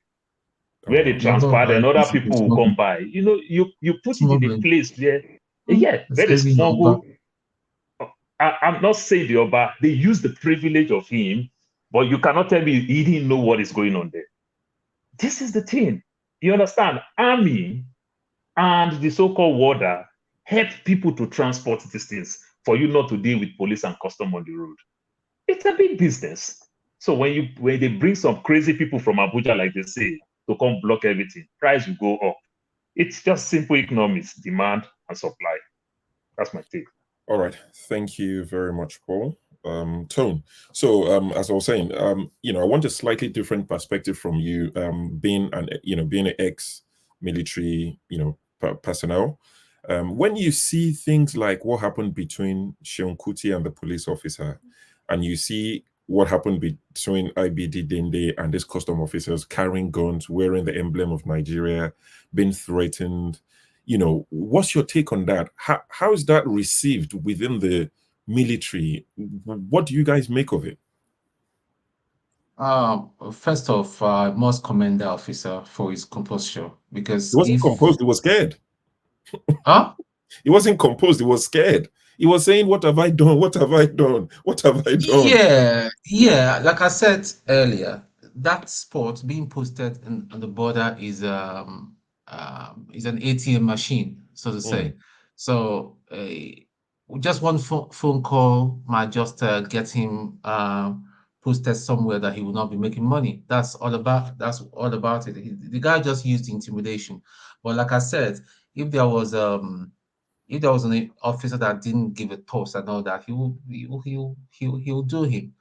where they transfer, and other people will come by. You know, you put it in a place there. Yeah, where they smuggle. I'm not saying the Oba. They use the privilege of him, but you cannot tell me he didn't know what is going on there. This is the thing. You understand? Army and the so-called warder help people to transport these things for you not to deal with police and custom on the road. It's a big business. So when they bring some crazy people from Abuja, like they say, to come block everything, price will go up. It's just simple economics, demand and supply. That's my take. All right. Thank you very much, Paul. Tone. So as I was saying, I want a slightly different perspective from you, being an ex-military, personnel. When you see things like what happened between Seun Kuti and the police officer, and you see what happened between IBD Dende and these custom officers carrying guns, wearing the emblem of Nigeria, being threatened, what's your take on that? How is that received within the military? What do you guys make of it? First off, I must commend the officer for his composure, because He wasn't composed, he was scared. Huh? He wasn't composed, he was scared. He was saying, "What have I done? What have I done? What have I done?" Yeah. Like I said earlier, that spot being posted on the border is an ATM machine, so to say. So just one phone call might just get him posted somewhere that he will not be making money. That's all about it. The guy just used intimidation. But like I said, if there was an officer that didn't give a toss and all that, he'll do him,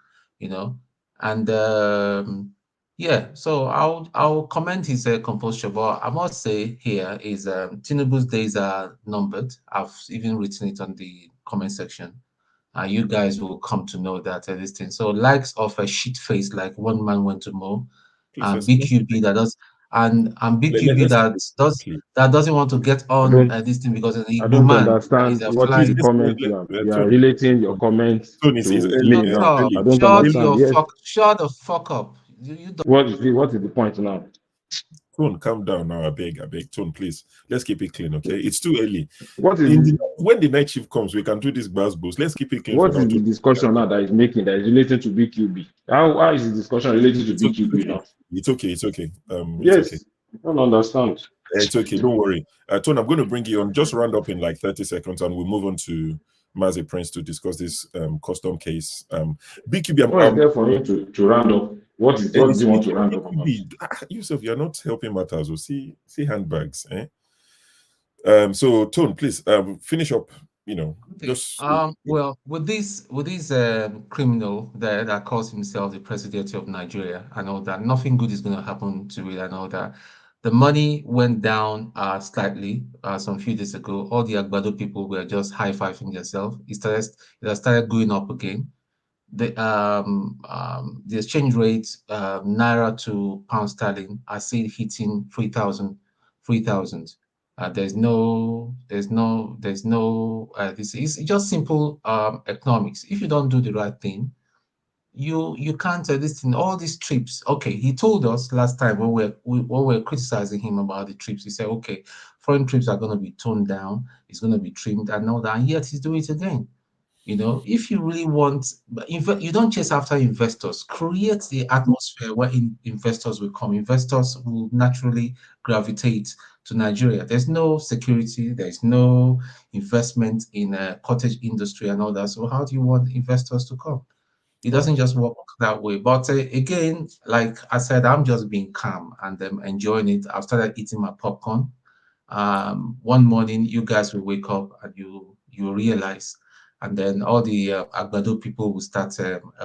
And so I'll commend his composure. But I must say here is Tinubu's days are numbered. I've even written it on the comment section. You guys will come to know that this thing. So likes of a shit face like one man went to mow, and BQB that does. And BQB that doesn't want to get on this thing because an Igbo man understand is what is the comment you are relating your comments to me now. I don't understand. Yes. Shut the fuck up. What is the point now? Tone, calm down now. I beg. Tone, please. Let's keep it clean, okay? It's too early. When the night shift comes, we can do this buzz boost. Let's keep it clean. What is the discussion now that is making that is related to BQB? How is the discussion related to BQB now? It's okay. Yes. Okay. I don't understand. It's okay. Don't worry. Tone, I'm going to bring you on. Just round up in like 30 seconds, and we'll move on to Mazi Prince to discuss this custom case. BQB. I'm there for you to round up. What do you want to round up about? Yusuf, you're not helping matters. So see handbags. So Tone, please finish up. Well, with this criminal that calls himself the president of Nigeria and all that, nothing good is going to happen to it and all that. The money went down slightly some few days ago. All the Agbado people were just high-fiving themselves. It has started going up again. The exchange rate naira to pound sterling, I see it hitting 3,000. There's no this is just simple economics. If you don't do the right thing, you can't listen. All these trips. Okay, he told us last time when we're criticizing him about the trips, he said, okay, foreign trips are going to be toned down, it's going to be trimmed and all that, and yet he's doing it again. If you really want, you don't chase after investors. Create the atmosphere where investors will come. Investors will naturally gravitate to Nigeria. There's no security. There's no investment in a cottage industry and all that. So how do you want investors to come? It doesn't just work that way. But again, like I said, I'm just being calm and enjoying it. I've started eating my popcorn. One morning, you guys will wake up and you realize. And then all the Agbado people will start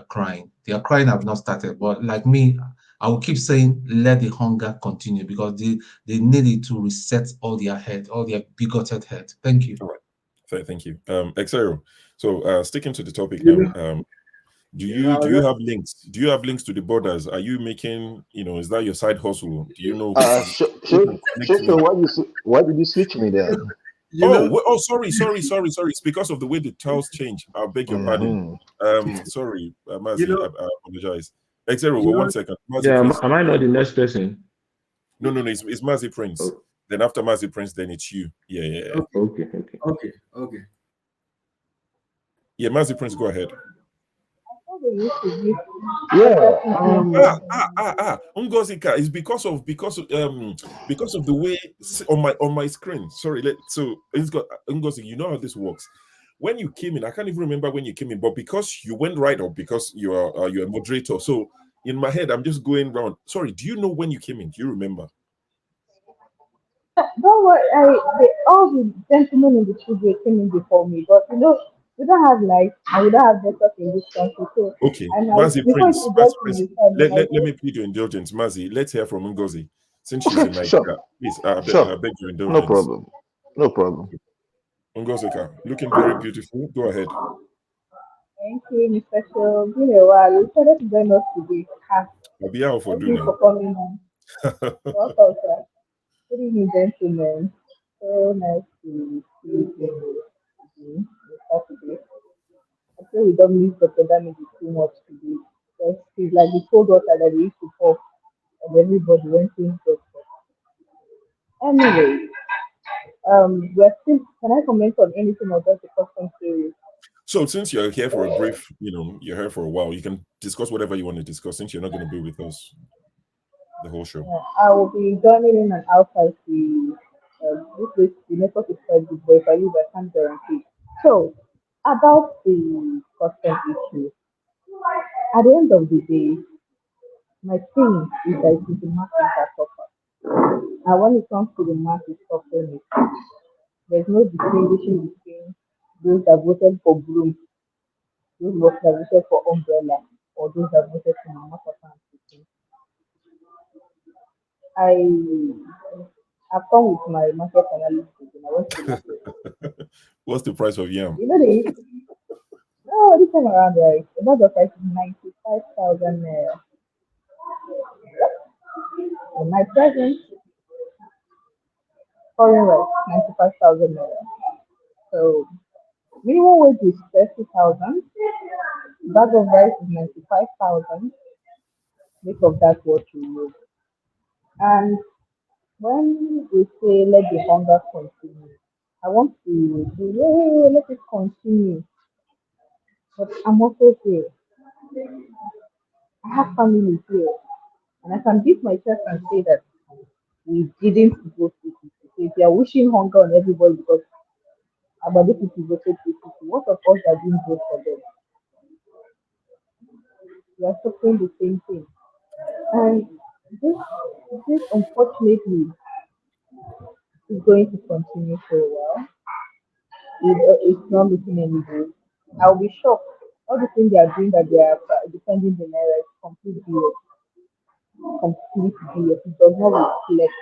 crying. Their crying have not started, but like me, I will keep saying, let the hunger continue because they needed to reset all their head, all their bigoted head. Thank you. All right. Thank you. Exero. So sticking to the topic now, do you have links? Do you have links to the borders? Are you making, is that your side hustle? Do you know? Why did you switch me there? Sorry. It's because of the way the tiles change. I beg your pardon. Sorry, Mazi, I apologize. Xero, You know, 1 second. Mazi yeah, Prince. am I not the next person? No, it's Mazi Prince. Oh. Then after Mazi Prince, then it's you. Yeah. Okay. Yeah, Mazi Prince, go ahead. Ngozika is because of the way on my screen. Sorry, so it's got Ngozi. You know how this works. When you came in, I can't even remember when you came in, but because you went right up, because you're a moderator. So in my head, I'm just going round. Sorry, do you know when you came in? Do you remember? Don't worry, all the gentlemen in the studio came in before me, but we don't have lights and we don't have network in this country. So, Okay, and Mazi before Prince, it gets to the time, let me plead your indulgence, Mazi. Let's hear from Ngozi since she's in Nigeria. Sure. Please, I Sure. beg your indulgence. No problem. No problem. Ngozika, looking very beautiful. Go ahead. Thank you, Mr. Show. Been a while. You started to join us today. Abia for Thank you dinner. for coming on. Welcome, sir. Good evening, gentlemen. So nice to see you again. Saturday. I pray we don't miss Dr. Damage too much today. Because he's like the cold water that we used to pour, and everybody went in. Anyway, we're still. Can I comment on anything or just the custom series? So since you're here for a brief, you're here for a while, you can discuss whatever you want to discuss since you're not going to be with us the whole show. Yeah, I will be joining in and out as the network is quite good, but if I leave, I can't guarantee. So, about the custom issue, at the end of the day, my thing is that it is the masses that suffer. And when it comes to the masses suffering, there's no distinguishing between those that voted for Bloom, those that voted for Umbrella, or those that voted for Mama Papa and Pikin. I've come with my market analysis and I went to the market. What's the price of yam? This time around, right? The bag of rice is 95,000 naira. And my present foreign rice, 95,000 naira. So, minimum wage is 30,000. Bag of rice is 95,000. Make of that what you will. And when we say let the hunger continue, I want to say, yeah, let it continue. But I'm also here. I have family here. And I can beat my chest and say that we didn't vote PPP. So if you are wishing hunger on everybody because about the people voted PPP, what of us that didn't vote for them? We are suffering the same thing. And this unfortunately is going to continue for a while. It's not looking any good. I'll be shocked. All the things they are doing that they are defending the naira is complete BS. Complete BS. It does not reflect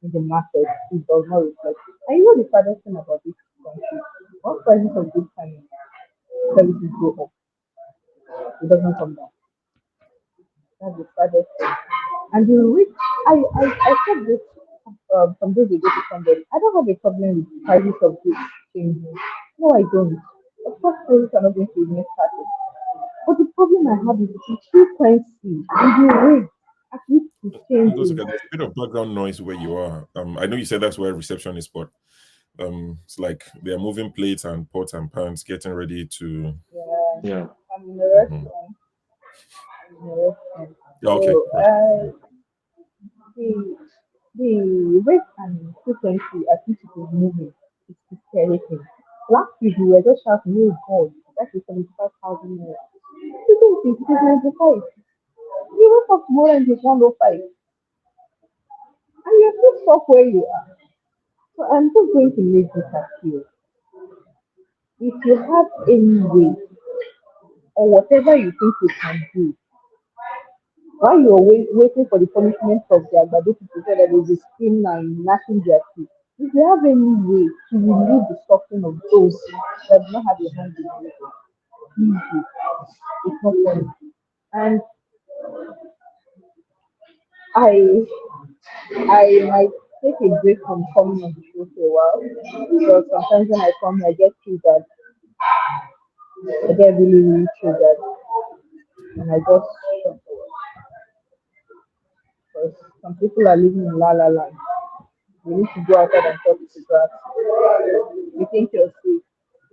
in the market. It does not reflect. And you know the saddest thing about this country? Once prices of goods and services go up, it doesn't come down. That's the saddest thing. And the rich, I said this some days ago to somebody. I don't have a problem with prices of goods changing. No, I don't. Of course, prices are not going to remain static. But the problem I have is the frequency and the rate at which it changes. There's a bit of background noise where you are. I know you said that's where reception is, but it's like they're moving plates and pots and pans, getting ready to. Yeah. I'm in the restaurant. Okay. So, the rate and frequency at which it is moving is the scary thing. Last week we were just shouting, oh God, that is 75,000 naira. Frequency it is 95. You wake up tomorrow and it's 105. And you're still stuck where you are. So I'm just going to make this appeal. If you have any way or whatever you think you can do, while you're waiting for the punishment of the Agbado people so that they will be screaming and gnashing their teeth, if you have any way to remove the suffering of those that do not have a hand in it, please do. It's not funny. And I might take a break from coming on the show for a while because sometimes when I come, I get triggered. I get really, really triggered. And I just because some people are living in la la land. You need to go outside and talk to grass. You think you're safe.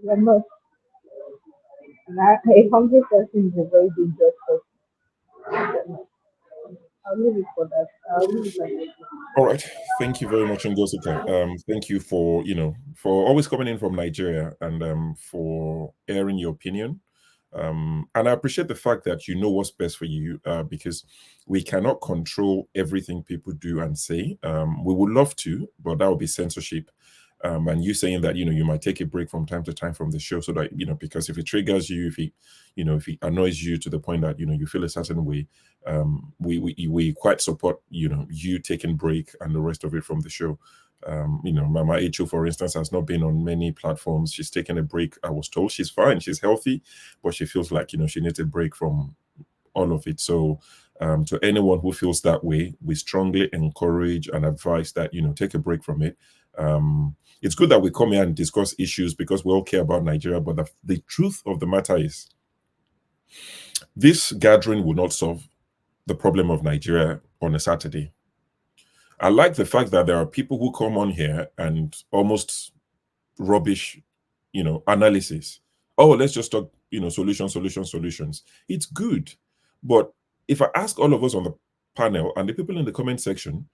You're not. And a hungry person is a very dangerous person. I'll leave it for that. I'll leave it like that. All right. Thank you very much, Ngosika. Thank you for, for always coming in from Nigeria and for airing your opinion. And I appreciate the fact that you know what's best for you, because we cannot control everything people do and say. We would love to, but that would be censorship. And you saying that, you might take a break from time to time from the show so that, because if it triggers you, if it annoys you to the point that, you feel a certain way, we quite support, you taking break and the rest of it from the show. Mama Echo, for instance, has not been on many platforms. She's taken a break. I was told she's fine, she's healthy, but she feels like, she needs a break from all of it. So to anyone who feels that way, we strongly encourage and advise that, take a break from it. It's good that we come here and discuss issues because we all care about Nigeria, but the truth of the matter is this gathering will not solve the problem of Nigeria on a Saturday. I like the fact that there are people who come on here and almost rubbish, analysis. Oh, let's just talk, solutions. It's good. But if I ask all of us on the panel and the people in the comment section,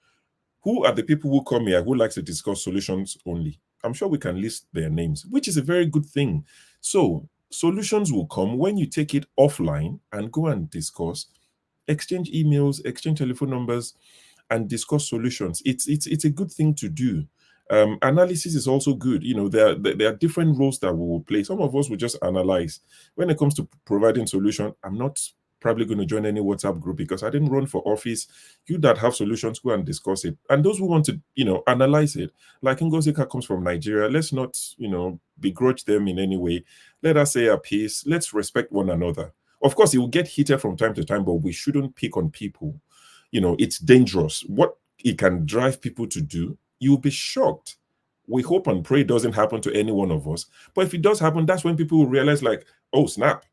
who are the people who come here who likes to discuss solutions only? I'm sure we can list their names, which is a very good thing. So solutions will come when you take it offline and go and discuss, exchange emails, exchange telephone numbers, and discuss solutions. It's a good thing to do. Analysis is also good. There are different roles that we will play. Some of us will just analyze. When it comes to providing solution, I'm not probably going to join any WhatsApp group because I didn't run for office. You that have solutions, go and discuss it. And those who want to, analyze it, like Ngozika comes from Nigeria, let's not, begrudge them in any way. Let us say a piece. Let's respect one another. Of course, it will get heated from time to time, but we shouldn't pick on people. It's dangerous. What it can drive people to do, you'll be shocked. We hope and pray it doesn't happen to any one of us. But if it does happen, that's when people will realize, like, oh, snap,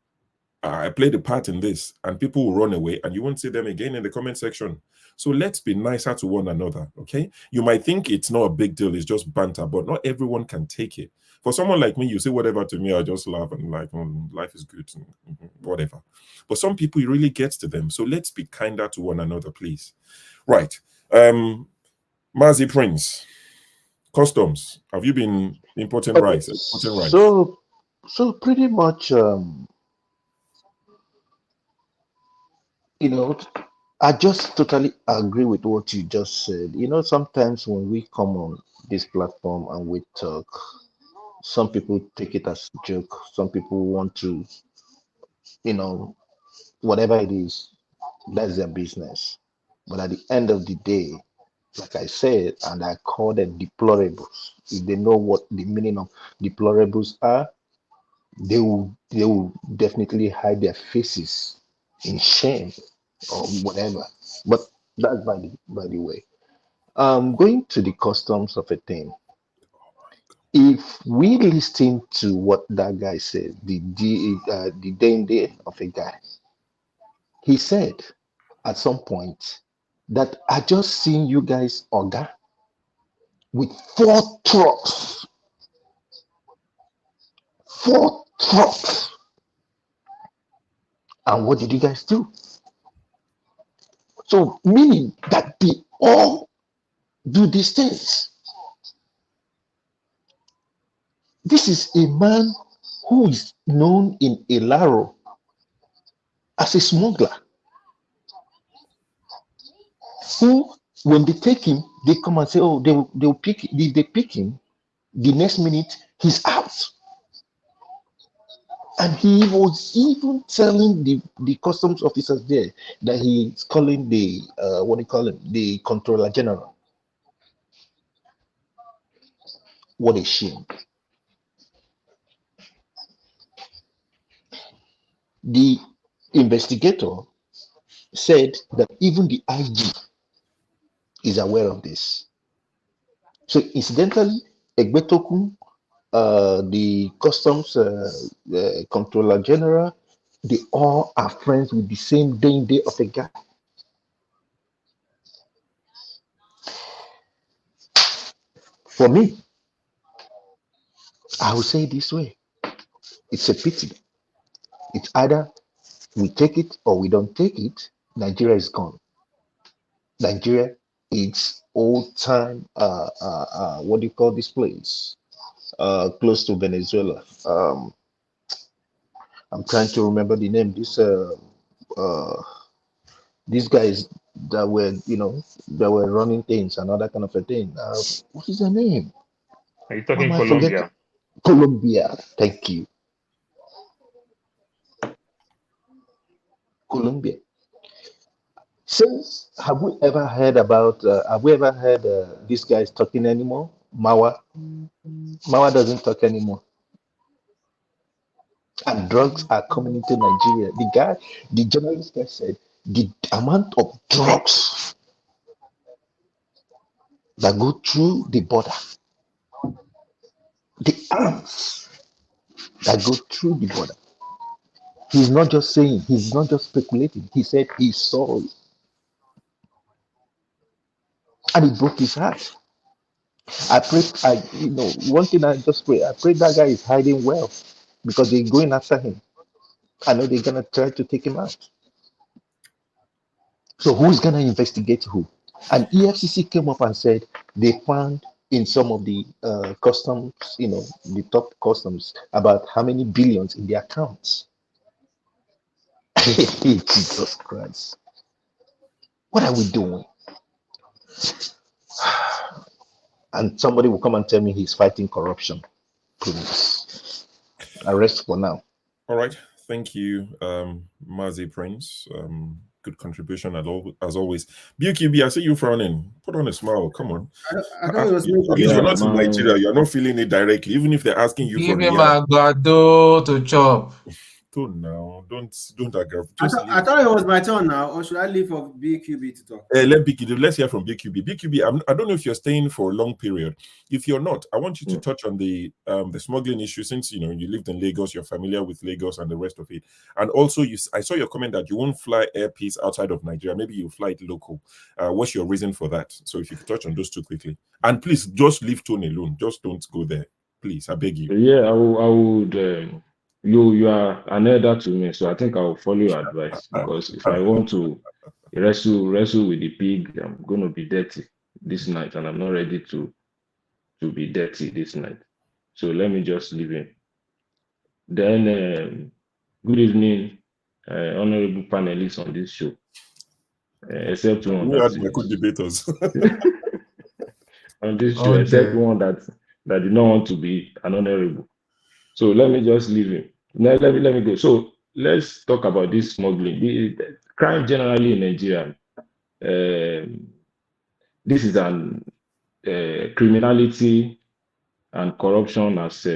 I played a part in this, and people will run away, and you won't see them again in the comment section. So let's be nicer to one another, okay? You might think it's not a big deal, it's just banter, but not everyone can take it. For someone like me, you say whatever to me, I just laugh and like, life is good, whatever. But some people, it really gets to them. So let's be kinder to one another, please. Right. Mazi Prince, customs. Have you been importing Okay, rice? Exporting rice? so pretty much, I just totally agree with what you just said. Sometimes when we come on this platform and we talk, some people take it as a joke. Some people want to, whatever it is, that's their business. But at the end of the day, like I said, and I call them deplorables. If they know what the meaning of deplorables are, they will definitely hide their faces in shame or whatever. But that's by the way. Going to the customs of a thing. If we listen to what that guy said, the day of a guy, he said at some point that I just seen you guys Oga with 4 trucks. 4 trucks. And what did you guys do? So meaning that they all do these things. This is a man who is known in Ilaro as a smuggler. Who, when they take him, they come and say, oh, they'll pick. If they pick him, the next minute he's out. And he was even telling the customs officers there that he's calling the the Controller General. What a shame. The investigator said that even the IG is aware of this. So incidentally, Egbetokun, the customs Controller General, they all are friends with the same day of a guy. For me, I will say it this way: it's a pity. It's either we take it or we don't take it. Nigeria is gone. Nigeria is old time. What do you call this place? Close to Venezuela. I'm trying to remember the name. Uh, these guys that were, that were running things and all that kind of a thing. What is their name? Are you Why talking am I forgetting? Colombia? Colombia. Thank you. Colombia. Since have we ever heard these guys talking anymore? Mawa doesn't talk anymore. And drugs are coming into Nigeria. The journalist guy said the amount of drugs that go through the border, the arms that go through the border. He's not just saying, he's not just speculating. He said he saw it and it broke his heart. I pray, one thing I just pray, I pray that guy is hiding well because they're going after him. I know they're gonna try to take him out. So who's gonna investigate who? And EFCC came up and said they found in some of the customs, the top customs, about how many billions in their accounts. Jesus Christ. What are we doing? And somebody will come and tell me he's fighting corruption. Please. Arrest for now. All right. Thank you, Mazi Prince. Good contribution as always. BQB, I see you frowning. Put on a smile. Come on. I thought it was At least you're not in Nigeria. You're not feeling it directly, even if they're asking you for Give a him year. agbado to chop. Don't now. Don't aggravate. I thought it was my turn now, or should I leave for BQB to talk? Let's hear from BQB. BQB, I don't know if you're staying for a long period. If you're not, I want you to touch on the smuggling issue, since you lived in Lagos, you're familiar with Lagos and the rest of it. And also, I saw your comment that you won't fly airpiece outside of Nigeria. Maybe you fly it local. What's your reason for that? So if you could touch on those two quickly, and please just leave Tony alone. Just don't go there, please. I beg you. Yeah, I would. You are an elder to me, so I think I will follow your advice, because if I want to wrestle with the pig, I'm going to be dirty this night, and I'm not ready to be dirty this night. So let me just leave him. Then, good evening, honorable panelists on this show. Except one We that had my co-debaters on this show, except one that did not want to be an honorable. So let me just leave him. Let me go. So let's talk about this smuggling. The crime generally in Nigeria. This is an criminality and corruption has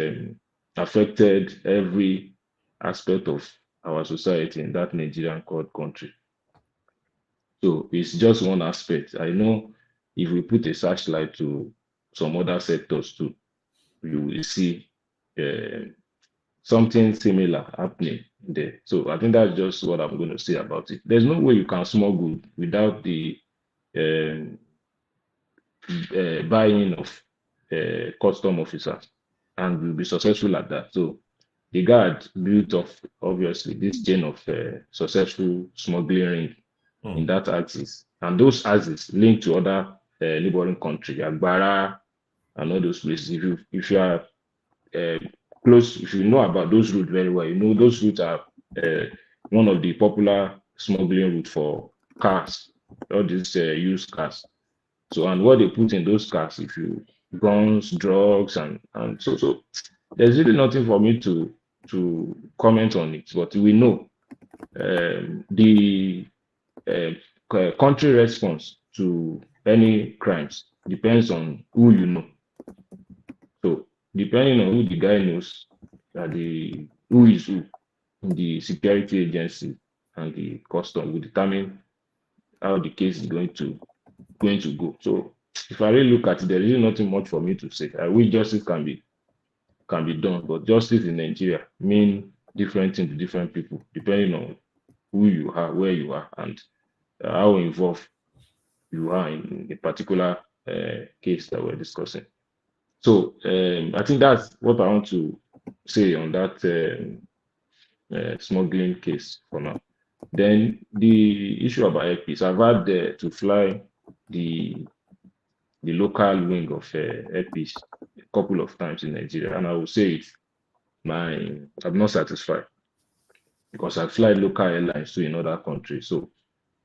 affected every aspect of our society in that Nigerian country. So it's just one aspect. I know if we put a searchlight to some other sectors too, you will see something similar happening there. So I think that's just what I'm going to say about it. There's no way you can smuggle without the buy-in of custom officers, and we'll be successful at that. So the guard built off, obviously, this chain of successful smuggling in that axis, and those axes linked to other neighboring countries, Agbara and all those places. If you are close, if you know about those routes very well, those routes are one of the popular smuggling routes for cars, all these used cars. So, and what they put in those cars, if you guns, drugs, and so there's really nothing for me to comment on it. But we know the country response to any crimes depends on who you know. So depending on who the guy knows, who is who in the security agency and the custom will determine how the case is going to go. So if I really look at it, there is nothing much for me to say. I wish justice can be done, but justice in Nigeria mean different things to different people, depending on who you are, where you are, and how involved you are in a particular case that we're discussing. So I think that's what I want to say on that smuggling case for now. Then the issue about airpiece, I've had to fly the local wing of airpiece a couple of times in Nigeria, and I will say it, I'm not satisfied because I fly local airlines to another country, so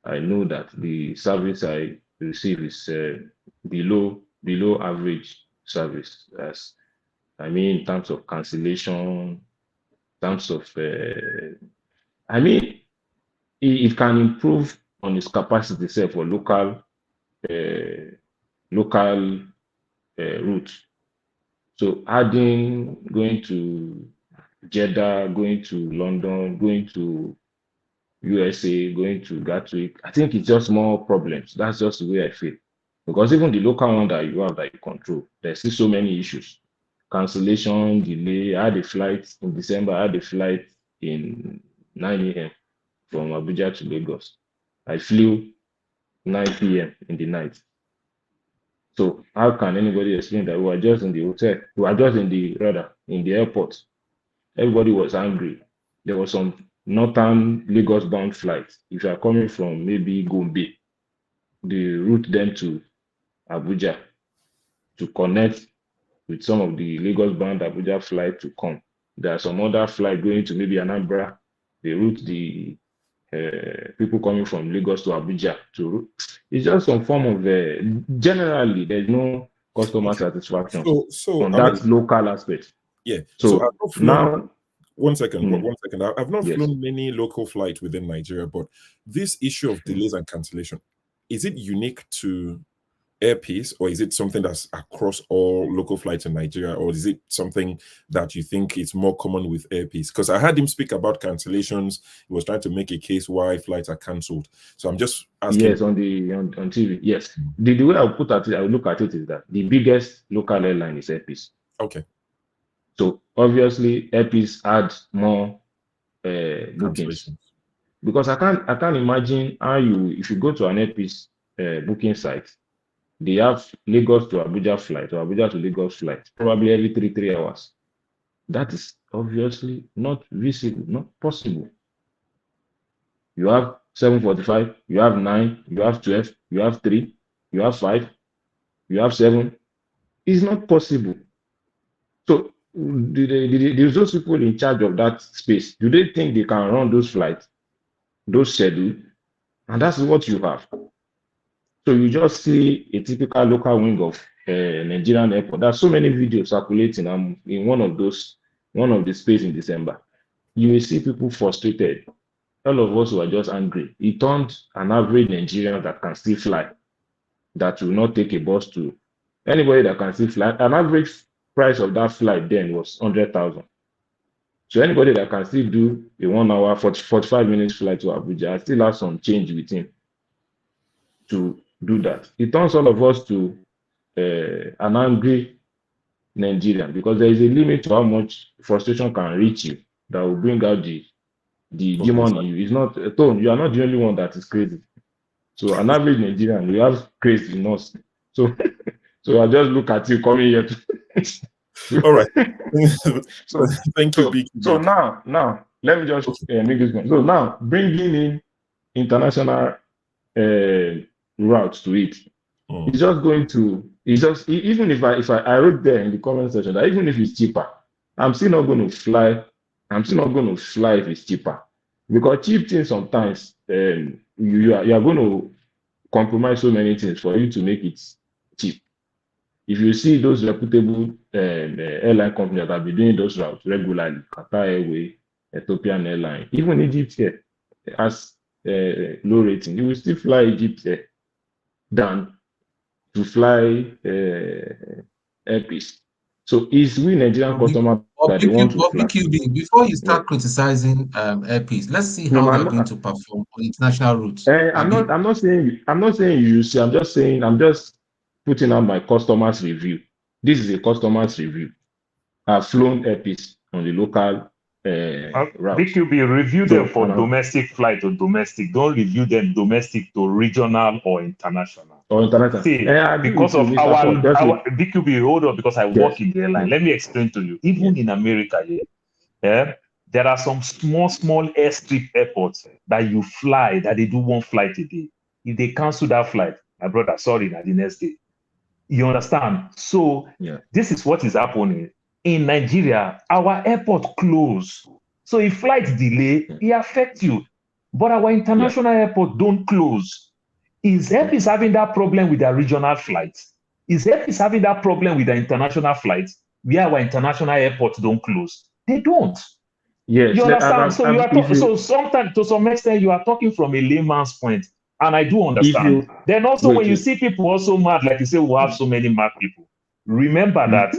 I know that the service I receive is below average service. As I mean, in terms of cancellation, in terms of I mean, it can improve on its capacity itself for local route. So adding, going to Jeddah, going to London, going to USA, going to Gatwick, I think it's just more problems. That's just the way I feel. Because even the local one that you have that you control, there's still so many issues. Cancellation, delay. I had a flight in December, I had a flight in 9 a.m. from Abuja to Lagos. I flew 9 p.m. in the night. So how can anybody explain that we were just in the hotel? We were just in the airport. Everybody was angry. There was some northern Lagos bound flights. If you are coming from maybe Gombe, they route them to Abuja to connect with some of the Lagos bound Abuja flight to come. There are some other flight going to maybe Anambra. They route the people coming from Lagos to Abuja to. It's just some form of generally there's no customer satisfaction on that local aspect. Yeah. So I've not flown, now, one second. I've not Yes. flown many local flights within Nigeria, but this issue of delays and cancellation, is it unique to airpiece, or is it something that's across all local flights in Nigeria, or is it something that you think is more common with airpiece? Because I heard him speak about cancellations. He was trying to make a case why flights are cancelled. So I'm just asking. Yes, on TV. Yes. The way I look at it is that the biggest local airline is airpiece. Okay. So obviously airpiece add more bookings. Because I can't imagine how if you go to an airpiece booking site, they have Lagos to Abuja flight or Abuja to Lagos flight, probably every 3 hours. That is obviously not visible, not possible. You have 7:45, you have 9, you have 12, you have 3, you have 5, you have 7. It's not possible. So those people in charge of that space, do they think they can run those flights, those schedules? And that's what you have. So you just see a typical local wing of Nigerian airport. There's so many videos circulating. I'm in one of the space in December. You will see people frustrated. All of us were just angry. It turned an average Nigerian that can still fly, that will not take a bus to anybody that can still fly. An average price of that flight then was 100,000. So anybody that can still do a 1 hour, 45 minutes flight to Abuja, I still have some change with him to do that. It turns all of us to an angry Nigerian, because there is a limit to how much frustration can reach you that will bring out the demon in you. It's not a tone. You are not the only one that is crazy. So an average Nigerian, we have crazy in us. So I just look at you coming here. All right. Thank you. So now let me just make this one. So now bringing in international routes to it. It's just going to. It's just, even if I wrote there in the comment section that even if it's cheaper, I'm still not going to fly. I'm still not going to fly if it's cheaper, because cheap things sometimes you are going to compromise so many things for you to make it cheap. If you see those reputable airline companies that have been doing those routes regularly, Qatar Airways, Ethiopian Airlines, even Egypt Air has low rating, you will still fly Egypt Air than to fly airpiece. So is we Nigerian customer that they want to fly? BQB, before you start criticizing airpiece, let's see how they're going to perform on international routes. I'm not saying you see. I'm just putting out my customers review. This is a customer's review. I've flown airpiece on the local route. BQB, review them for domestic flight or domestic. Don't review them domestic to regional or international. or international. See, I agree because with of you, Mr. our Ford. Definitely. BQB, hold on, because I work in the airline. Yes. Let me explain to you. Even in America, there are some small airstrip airports that you fly that they do one flight a day. If they cancel that flight, my brother, sorry, na the next day. You understand? So this is what is happening in Nigeria. Our airport close. So if flight delay, it affects you. But our international airport don't close. Is Airpeace having that problem with their regional flights? Is Airpeace having that problem with the international flights where our international airports don't close? They don't. Yes. You understand? So you are so sometimes to some extent you are talking from a layman's point, and I do understand. Then also when you see people also mad, like you say, we have so many mad people. Remember that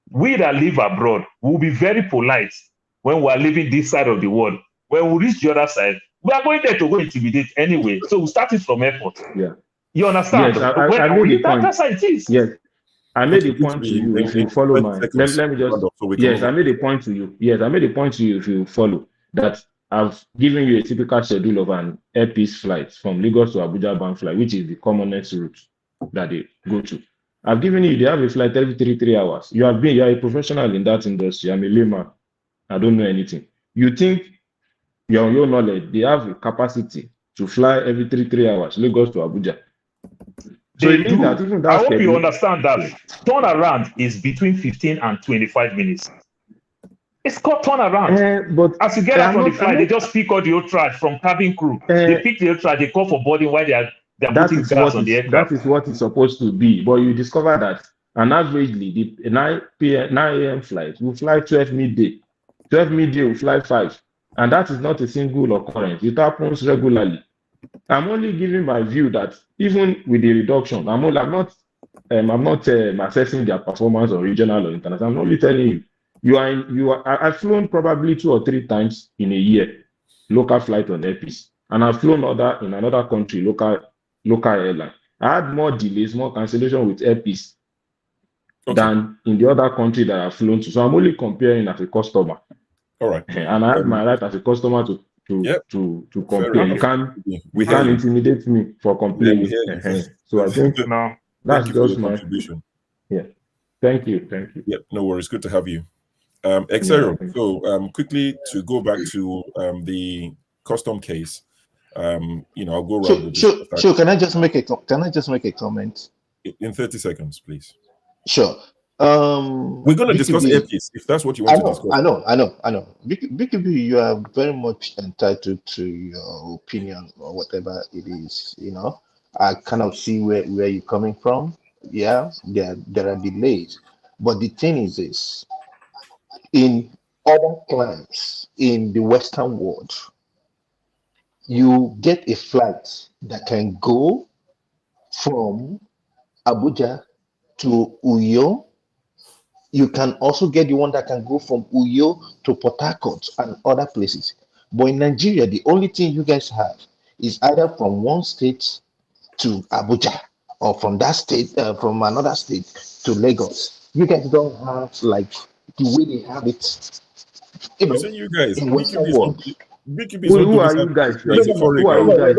we that live abroad will be very polite when we are living this side of the world. When we reach the other side, we are going there to go intimidate anyway. So we started from airport. Yeah. You understand? Yes, I made the point. That's how it is. Yes. I made a point to you if you follow my. Let me just. Yes, I made a point to you. Yes, I made a point to you if you follow that. I've given you a typical schedule of an Airpeace flight from Lagos to Abuja bound flight, which is the commonest route that they go to. I've given you, they have a flight every 3 hours. You are a professional in that industry. I'm a layman. I don't know anything. You think your knowledge, they have a capacity to fly every 3 hours, Lagos to Abuja. So they do. I hope you understand that turnaround is between 15 and 25 minutes. It's called turnaround. But as you get out from the flight, they just pick all the old trash from cabin crew. They pick the old trash, they call for boarding while they're putting gas on the aircraft. That is what it's supposed to be. But you discover that an averagely the 9 a.m. flight will fly 12 midday. 12 midday will fly 5. And that is not a single occurrence. It happens regularly. I'm only giving my view that even with the reduction, I'm not assessing their performance or regional or international. I'm only telling you, I've flown probably 2 or 3 times in a year, local flight on Airpeace, and I've flown in another country, local airline. I had more delays, more cancellation with Airpeace than in the other country that I've flown to. So I'm only comparing as a customer. All right. And I have my right as a customer to complain. You can't intimidate me for complaining. So I think that's just my contribution. Yeah. Thank you. Yeah, no worries. Good to have you. Exero. So quickly to go back to the custom case. I'll go around. Sure. Can I just make a comment? In 30 seconds, please. Sure. We're going to discuss Airpeace if that's what you want to discuss. I know. BKB, you are very much entitled to your opinion or whatever it is. I kind of see where you're coming from. Yeah, there are delays, but the thing is this: in other climes in the Western world, you get a flight that can go from Abuja to Uyo. You can also get the one that can go from Uyo to Port Harcourt and other places. But in Nigeria, the only thing you guys have is either from one state to Abuja or from that state, from another state to Lagos. You guys don't have like the way they have it. You guys, in Western world. Who are you guys? Who are you guys?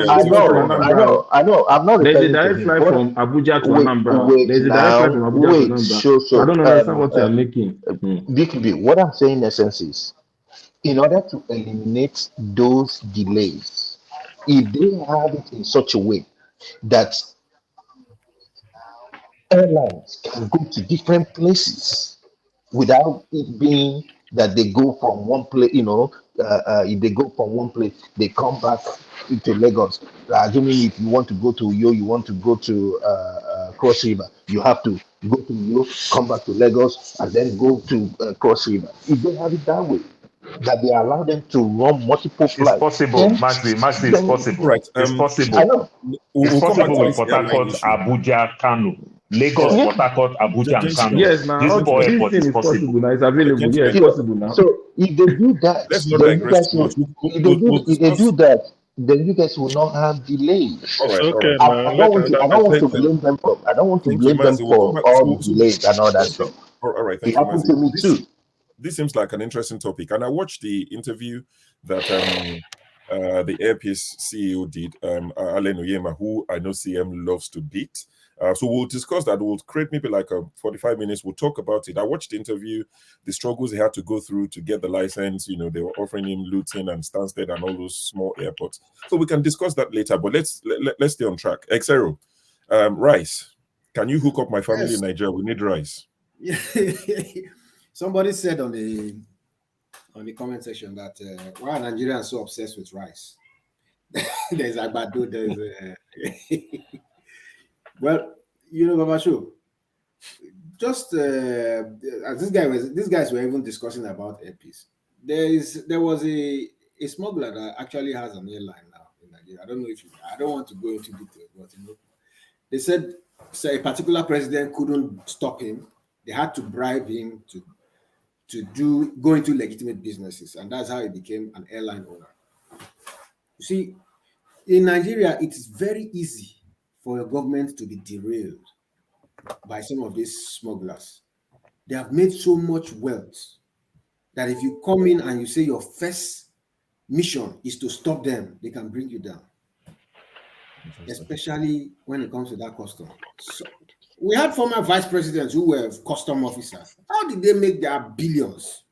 I know. I'm not. There's a direct flight from Abuja to Anambra. There's a direct flight from Abuja to Anambra. So I don't understand what you're making. BKB, what I'm saying in essence is, in order to eliminate those delays, if they have it in such a way that airlines can go to different places without it being that they go from one place, if they go from one place, they come back to Lagos. Assuming if you want to go to Uyo, you want to go to Cross River, you have to go to Uyo, come back to Lagos, and then go to Cross River. If they have it that way, that they allow them to run multiple flights. It's possible, Maxi, it's possible. Right. It's possible. I know. It's possible with Port Harcourt, Abuja, Kano. Lagos, Port Harcourt, Abuja, and Kano. Yes, now this four airports is possible. Now. It's available. Yeah, it's possible now. So if they do that, then you guys will not have delays. All right. I don't want to blame them for. I don't want to blame them for all the delays and all that stuff. All right. It happened to me too. This seems like an interesting topic, and I watched the interview that the Airpeace CEO did, Alain Oyema, who I know CM loves to beat. So we'll discuss that. We'll create maybe like a 45 minutes. We'll talk about it. I watched the interview, the struggles he had to go through to get the license. You know, they were offering him Luton and Stansted and all those small airports. So we can discuss that later. But let's stay on track. Xero, rice. Can you hook up my family in Nigeria? We need rice. Yeah. Somebody said on the comment section that why are Nigerians so obsessed with rice? There's Agbado, there's well, you know, Baba Show, just as these guys were even discussing about Airpeace. There was a smuggler that actually has an airline now in Nigeria. I don't know if I don't want to go into detail, but you know, they said a particular president couldn't stop him. They had to bribe him to go into legitimate businesses, and that's how he became an airline owner. You see, in Nigeria, it is very easy for a government to be derailed by some of these smugglers. They have made so much wealth that if you come in and you say your first mission is to stop them, they can bring you down, especially when it comes to that custom. So, we had former vice presidents who were custom officers. How did they make their billions?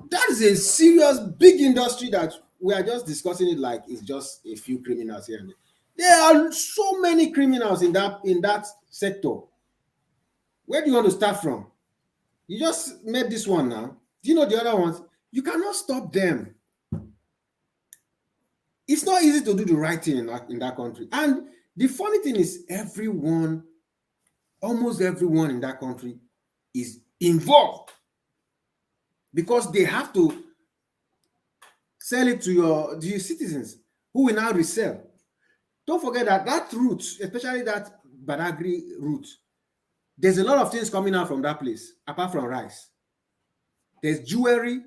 That is a serious, big industry that we are just discussing it like it's just a few criminals here and there. There are so many criminals in that sector. Where do you want to start from? You just made this one now. Do you know the other ones? You cannot stop them. It's not easy to do the right thing in that country. And the funny thing is almost everyone in that country is involved because they have to sell it to your citizens who will now resell. Don't forget that route, especially that Badagry route, there's a lot of things coming out from that place, apart from rice. There's jewelry.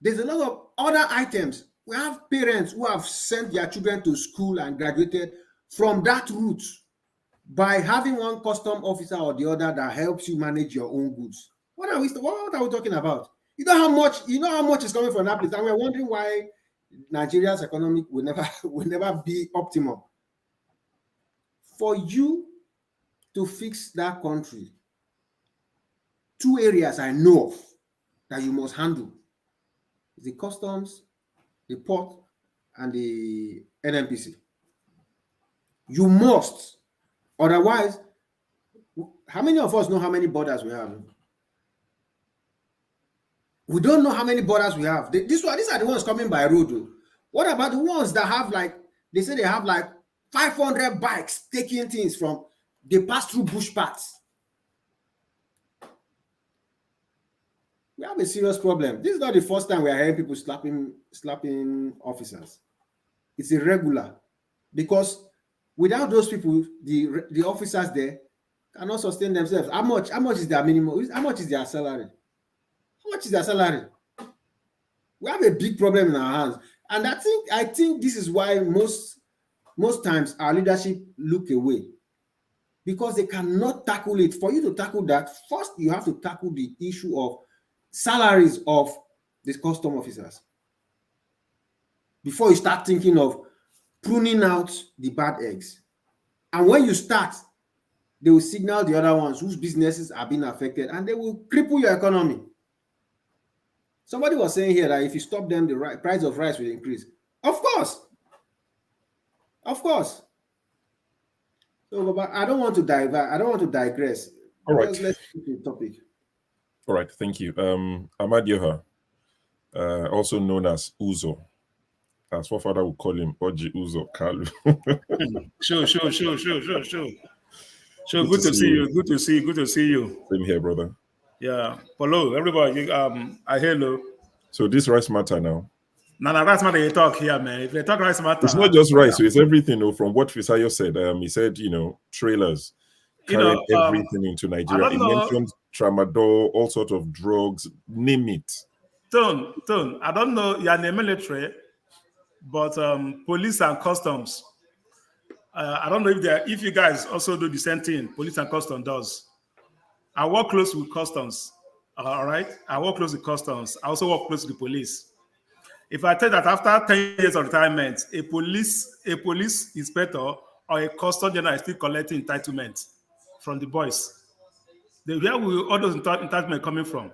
There's a lot of other items. We have parents who have sent their children to school and graduated from that route by having one custom officer or the other that helps you manage your own goods. What are we talking about? You know how much is coming from that place, and we're wondering why Nigeria's economy will never be optimal. For you to fix that country, two areas I know of that you must handle: the customs, the port, and the NNPC. You must. Otherwise, how many of us know how many borders we have? We don't know how many borders we have. These are the ones coming by road. What about the ones that have they say they have 500 bikes taking things from, they pass through bush paths. We have a serious problem. This is not the first time we are hearing people slapping officers. It's irregular because without those people, the officers there cannot sustain themselves. How much is their minimum? How much is their salary? How much is their salary? We have a big problem in our hands. And I think this is why most times our leadership look away, because they cannot tackle it. For you to tackle that, first you have to tackle the issue of salaries of these custom officers before you start thinking of pruning out the bad eggs. And when you start, they will signal the other ones whose businesses are being affected, and they will cripple your economy. Somebody was saying here that if you stop them, the price of rice will increase. Of course. Of course. So, but I don't want to divert. I don't want to digress. All right. Let's get to the topic. All right. Thank you. Ahmad Yoha, also known as Uzo. As forefather would call him, Oji Uzo Kalu. Sure. Good to see you. Good to see you. Same here, brother. Yeah. Hello, everybody. I hello. So this rice matter now. No, rice matter you talk here, man. If you talk rice matter, it's not just rice. So it's everything. From what Fisayo said, he said, trailers carried everything into Nigeria. He mentioned tramadol, all sorts of drugs, name it. Tone. I don't know you're in the military, but police and customs. I don't know if you guys also do the same thing. Police and customs does. I work close with customs. All right. I work close with customs. I also work close with the police. If I tell that after 10 years of retirement, a police inspector or a custom general is still collecting entitlement from the boys, where will all those entitlement coming from?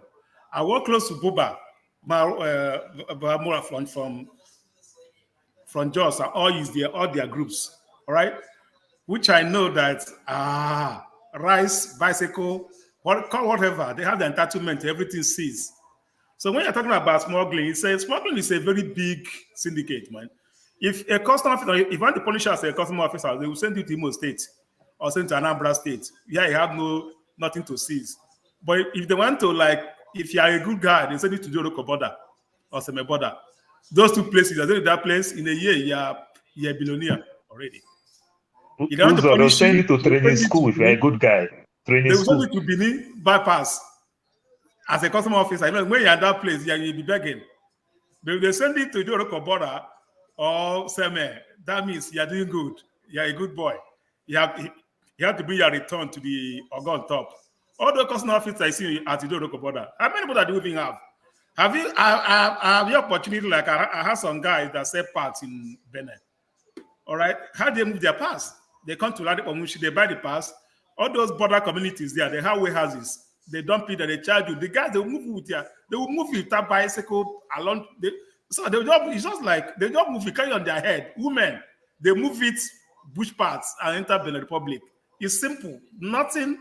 I work close to Buba, from Jos, and all their groups, all right? Which I know that rice, bicycle, whatever, they have the entitlement, everything sees. So when you're talking about smuggling, smuggling is a very big syndicate, man. If a customer officer, if you want to punish us as a customer officer, they will send you to Imo State or send to Anambra State. Yeah, you have nothing to seize. But if they want to, like, if you are a good guy, they send you to Joroko border or Seme border. Those two places, I think that place in a year, you're a billionaire already. If they want to they'll punish send you, you to training school if you're a good guy. Training they will school. send you to Benin bypass. As a customer officer, when you're at that place, you'll be begging. But if they send you to Joroko border or Seme, that means you're doing good. You're a good boy. You have to bring your return to the Ogo on top. All the customer officers I see at the Joroko border, how many people do you think have? Have you the opportunity? Like I have some guys that sell parts in Benin. All right, how do they move their pass? They come to Ladipo, they buy the pass. All those border communities there, they have warehouses. They dump it and they charge you. The guys, they will move with you. They will move with that bicycle along. It's just like they just move it, carry on their head. Women, they move it bush parts and enter Benin Republic. It's simple. Nothing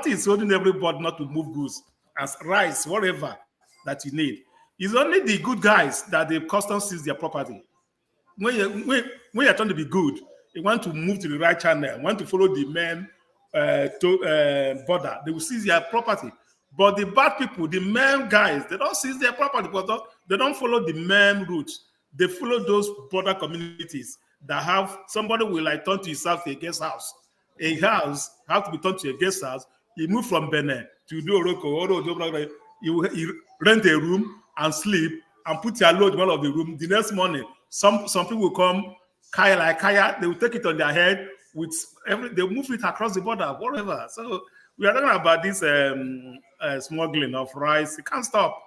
is holding everybody not to move goods as rice, whatever that you need. It's only the good guys that the customs seize their property. When you're trying to be good, you want to move to the right channel, want to follow the men border, they will seize their property. But the bad people, the men guys, they don't seize their property because they don't follow the men routes. They follow those border communities that have somebody will like turn to his house to a guest house. A house have to be turned to a guest house. You move from Benin to Oroko, you rent a room and sleep and put your load in one of the room. The next morning, some people will come, kaya, they will take it on their head they move it across the border, whatever. So we are talking about this smuggling of rice. It can't stop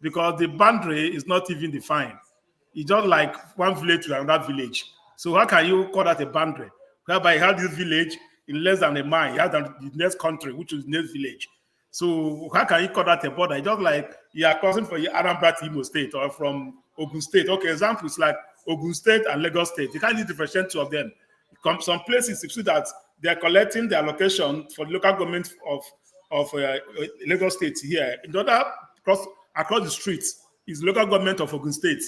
because the boundary is not even defined. It's just like one village to another village. So how can you call that a boundary? Whereby you have this village in less than a mile, you have the next country, which is the next village. So how can you call that a border? It's just like you are crossing from Anambra to Imo State or from Ogun State. Okay, example is like Ogun State and Lagos State. You can't differentiate two of them. Some places you see that they are collecting their allocation for the local government of Lagos State here. In order across the streets is local government of Ogun State.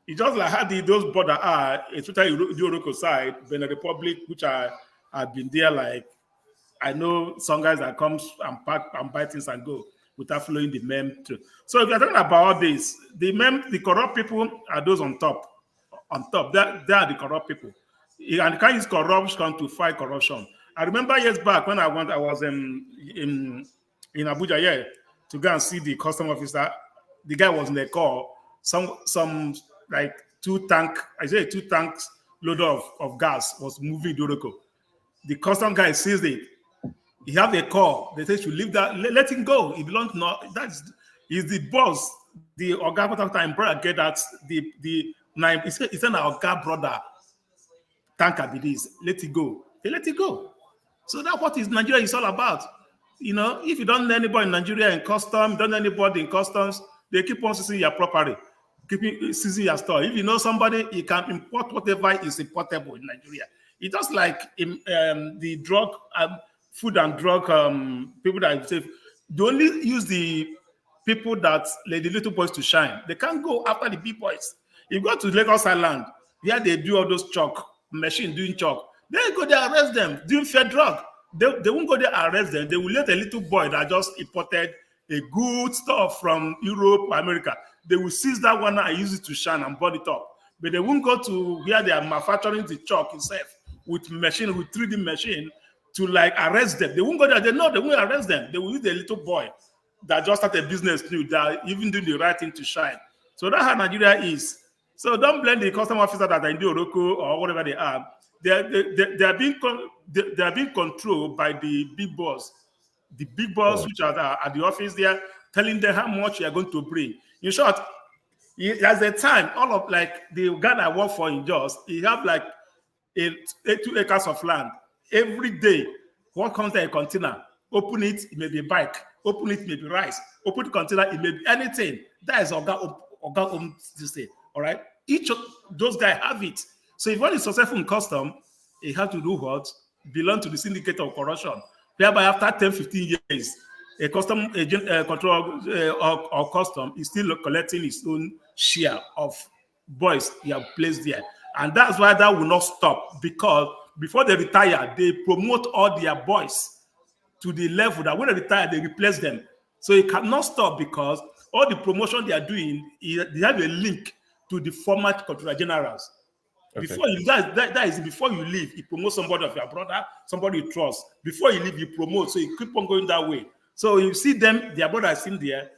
It's just like how those borders are, especially the Oroko side, Benin Republic, which I've been there. Like I know some guys that comes and pack and buy things and go without following the mem too. So if you're talking about all this, the corrupt people are those on top. On top, they are the corrupt people. And you can't use corruption to fight corruption. I remember years back when I was in Abuja, yeah, to go and see the custom officer. The guy was in the car. Some like two tanks load of gas was moving Doroko. The custom guy sees it. He have a call. They say to leave that, let him go. He belongs not. He's the boss. The Oga time brother get that the nine. It's an Oga brother. Tanker be this. Let it go. They let it go. So that's what Nigeria is all about. You know, if you don't know anybody in Nigeria in customs, don't know anybody in customs, they keep on seizing your property, seizing your store. If you know somebody, you can import whatever is importable in Nigeria. It's just like the drug, food and drug people that say they only use the people that let the little boys to shine. They can't go after the big boys. You go to Lagos Island, where they do all those chalk machine doing chalk. They go there arrest them doing fair drug. They won't go there arrest them. They will let a little boy that just imported a good stuff from Europe or America. They will seize that one and use it to shine and burn it up. But they won't go to where they are manufacturing the chalk itself with 3D machine to like arrest them. They won't go there. They know they won't arrest them. They will use the little boy that just started a business new, that even doing the right thing to shine. So that's how Nigeria is. So don't blame the custom officer that are in the Oroko or whatever they are. They are being controlled by the big boss. The big boss, which are at the office there, telling them how much you are going to bring. In short, There's a time, all of like the guy I work for in Jos, he have like 2 acres of land. Every day, what comes in a container, open it may be bike, open it may be rice, open the container, it may be anything. That is Oga this thing. All right. Each of those guys have it. So if one is successful in custom, he has to do what? Belong to the syndicate of corruption. Whereby after 10, 15 years, a custom agent control or custom is still collecting his own share of boys he have placed there. And that's why that will not stop, because before they retire, they promote all their boys to the level that when they retire, they replace them. So it cannot stop, because all the promotion they are doing, they have a link to the former controller generals. Okay. Before you that is before you leave, you promote somebody of your brother, somebody you trust. Before you leave, you promote. So you keep on going that way. So you see them, their brother is in there.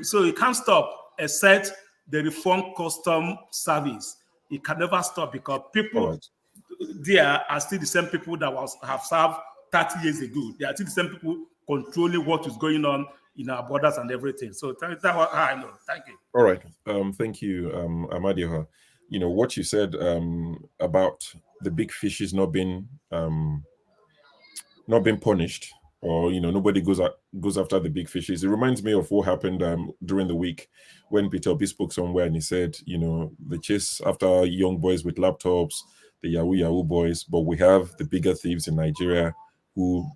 So it can't stop except the reform custom service. It can never stop, because people there are still the same people that have served 30 years ago. They are still the same people controlling what is going on in our borders and everything. So that's how I know. Thank you. All right. Thank you, Amadioha. You know what you said about the big fishes not being punished, or nobody goes after the big fishes. It reminds me of what happened during the week when Peter Obi spoke somewhere, and he said, the chase after young boys with laptops, the Yahoo boys, but we have the bigger thieves in Nigeria who,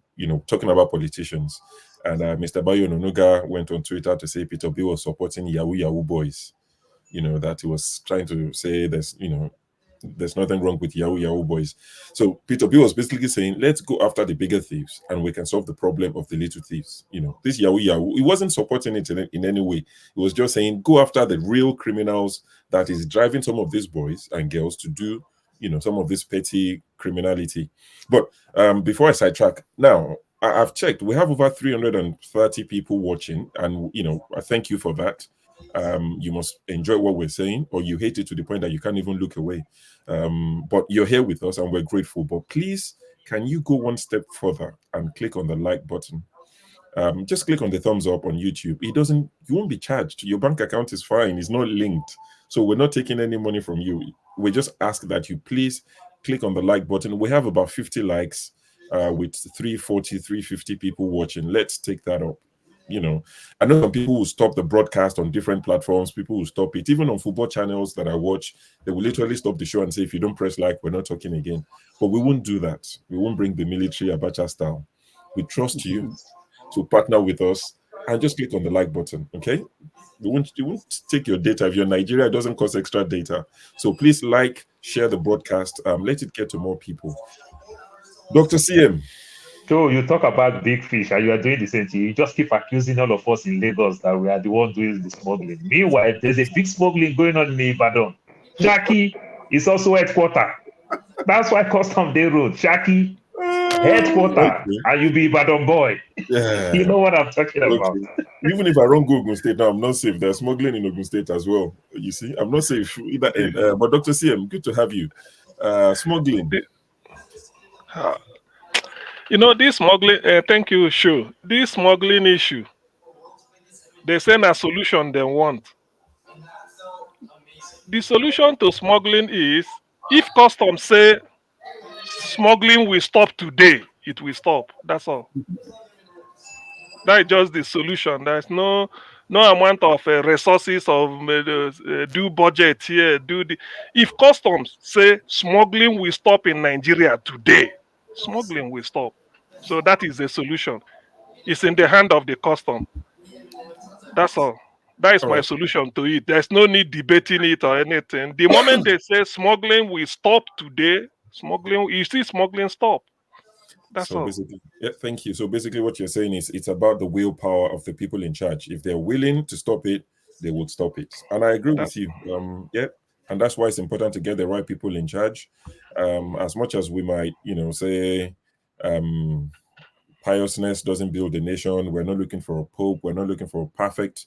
talking about politicians. And Mr. Bayo Nonuga went on Twitter to say Peter Obi was supporting Yahoo boys. That he was trying to say there's nothing wrong with Yahoo boys. So Peter Obi was basically saying, let's go after the bigger thieves and we can solve the problem of the little thieves. This Yahoo, he wasn't supporting it in any way. He was just saying, go after the real criminals that is driving some of these boys and girls to do, some of this petty criminality. But before I sidetrack, now I've checked, we have over 330 people watching, and I thank you for that. You must enjoy what we're saying, or you hate it to the point that you can't even look away. But you're here with us and we're grateful. But please, can you go one step further and click on the like button? Just click on the thumbs up on YouTube. You won't be charged. Your bank account is fine. It's not linked. So we're not taking any money from you. We just ask that you please click on the like button. We have about 50 likes with 340, 350 people watching. Let's take that up. I know some people will stop the broadcast on different platforms. People will stop it. Even on football channels that I watch, they will literally stop the show and say, if you don't press like, we're not talking again. But we won't do that. We won't bring the military Abacha style. We trust you to partner with us and just click on the like button, okay? You won't take your data. If you're in Nigeria, it doesn't cost extra data. So please like, share the broadcast. Let it get to more people. Dr. CM. So you talk about big fish and you are doing the same thing. You just keep accusing all of us in Lagos that we are the ones doing the smuggling. Meanwhile, there's a big smuggling going on in Ibadan. Shaki is also headquarter. That's why Custom Day Road, Shaki, headquarter, and you be Ibadan boy. Yeah. You know what I'm talking about. Even if I don't go Ogun State now, I'm not safe. There's smuggling in Ogun State as well. You see, I'm not safe either end. But Dr. CM, good to have you. Smuggling. This smuggling, thank you, Shu. This smuggling issue, they send a solution they want. The solution to smuggling is, if customs say smuggling will stop today, it will stop. That's all. That is just the solution. There's no amount of resources of do budget here, If customs say smuggling will stop in Nigeria today, smuggling will stop. So that is the solution. It's in the hand of the custom. That's all. That is my solution to it. There's no need debating it or anything. The moment they say smuggling will stop today, you see smuggling stop. That's all. Basically, yeah, thank you. So basically what you're saying is it's about the willpower of the people in charge. If they're willing to stop it, they would stop it. And I agree with you. Yeah. And that's why it's important to get the right people in charge. As much as we might, say piousness doesn't build a nation. We're not looking for a pope. We're not looking for a perfect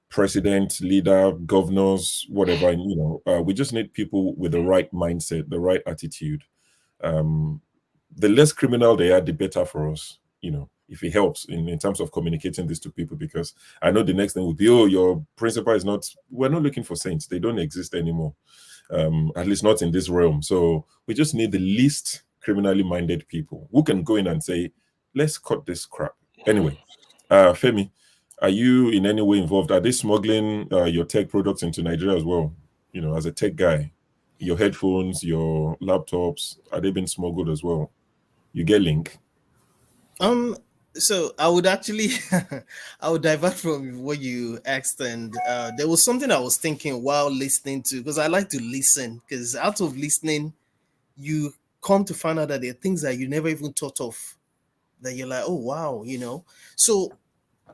president, leader, governors, whatever. We just need people with the right mindset, the right attitude. The less criminal they are, the better for us. if it helps in terms of communicating this to people, because I know the next thing will be, oh, your principal is not, we're not looking for saints. They don't exist anymore, at least not in this realm. So we just need the least criminally minded people who can go in and say, let's cut this crap. Anyway, Femi, are you in any way involved? Are they smuggling your tech products into Nigeria as well? You know, as a tech guy, your headphones, your laptops, are they being smuggled as well? You get link? So I would actually, I would divert from what you asked, and there was something I was thinking while listening to, because I like to listen, because out of listening, you come to find out that there are things that you never even thought of, that you're like, oh wow, you know. So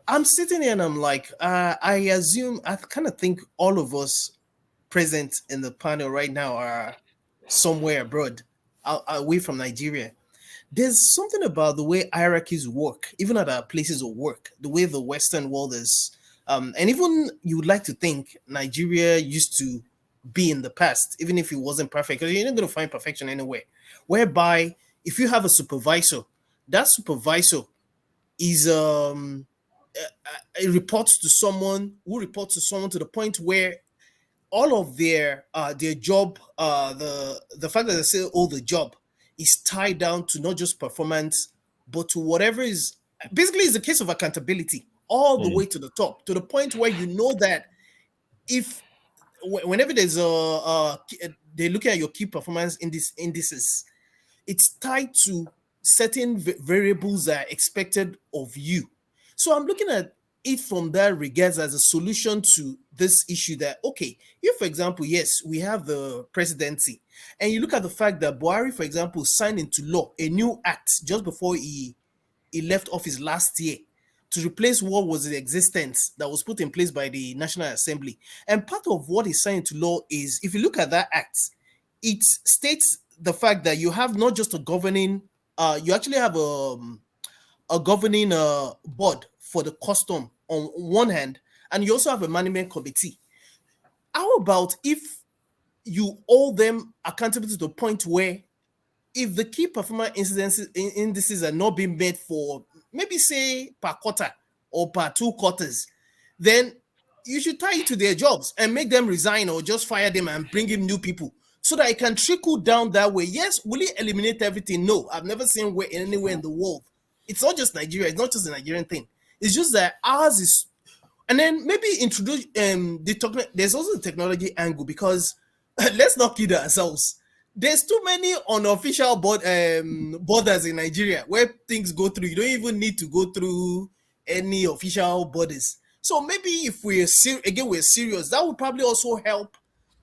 I'm sitting here and I'm like, I assume, I kind of think all of us present in the panel right now are somewhere abroad, away from Nigeria. There's something about the way hierarchies work, even at our places of work, the way the Western world is. And even you would like to think Nigeria used to be in the past, even if it wasn't perfect, because you're not going to find perfection anywhere. Whereby, if you have a supervisor, that supervisor is it reports to someone who reports to someone, to the point where all of their job, the fact that they say, oh, the job is tied down to not just performance, but to whatever is basically is the case of accountability all the way to the top, to the point where you know that if whenever there's they're looking at your key performance indices, it's tied to certain variables that are expected of you. So I'm looking at it from that regards as a solution to this issue that, okay, if, for example, yes, we have the presidency, and you look at the fact that Buhari, for example, signed into law a new act just before he left office last year to replace what was in existence that was put in place by the National Assembly. And part of what is signed into law is, if you look at that act, it states the fact that you have not just a governing, you actually have a governing board for the custom on one hand, and you also have a management committee. How about if you hold them accountable to the point where, if the key performance indices are not being made for maybe say per quarter or per 2 quarters, then you should tie it to their jobs and make them resign or just fire them and bring in new people, so that it can trickle down that way. Yes, will it eliminate everything? No, I've never seen anywhere in the world. It's not just Nigeria. It's not just a Nigerian thing. It's just that ours is, and then maybe introduce there's also the technology angle, because let's not kid ourselves. There's too many unofficial borders in Nigeria where things go through. You don't even need to go through any official borders. So maybe if we're serious, that would probably also help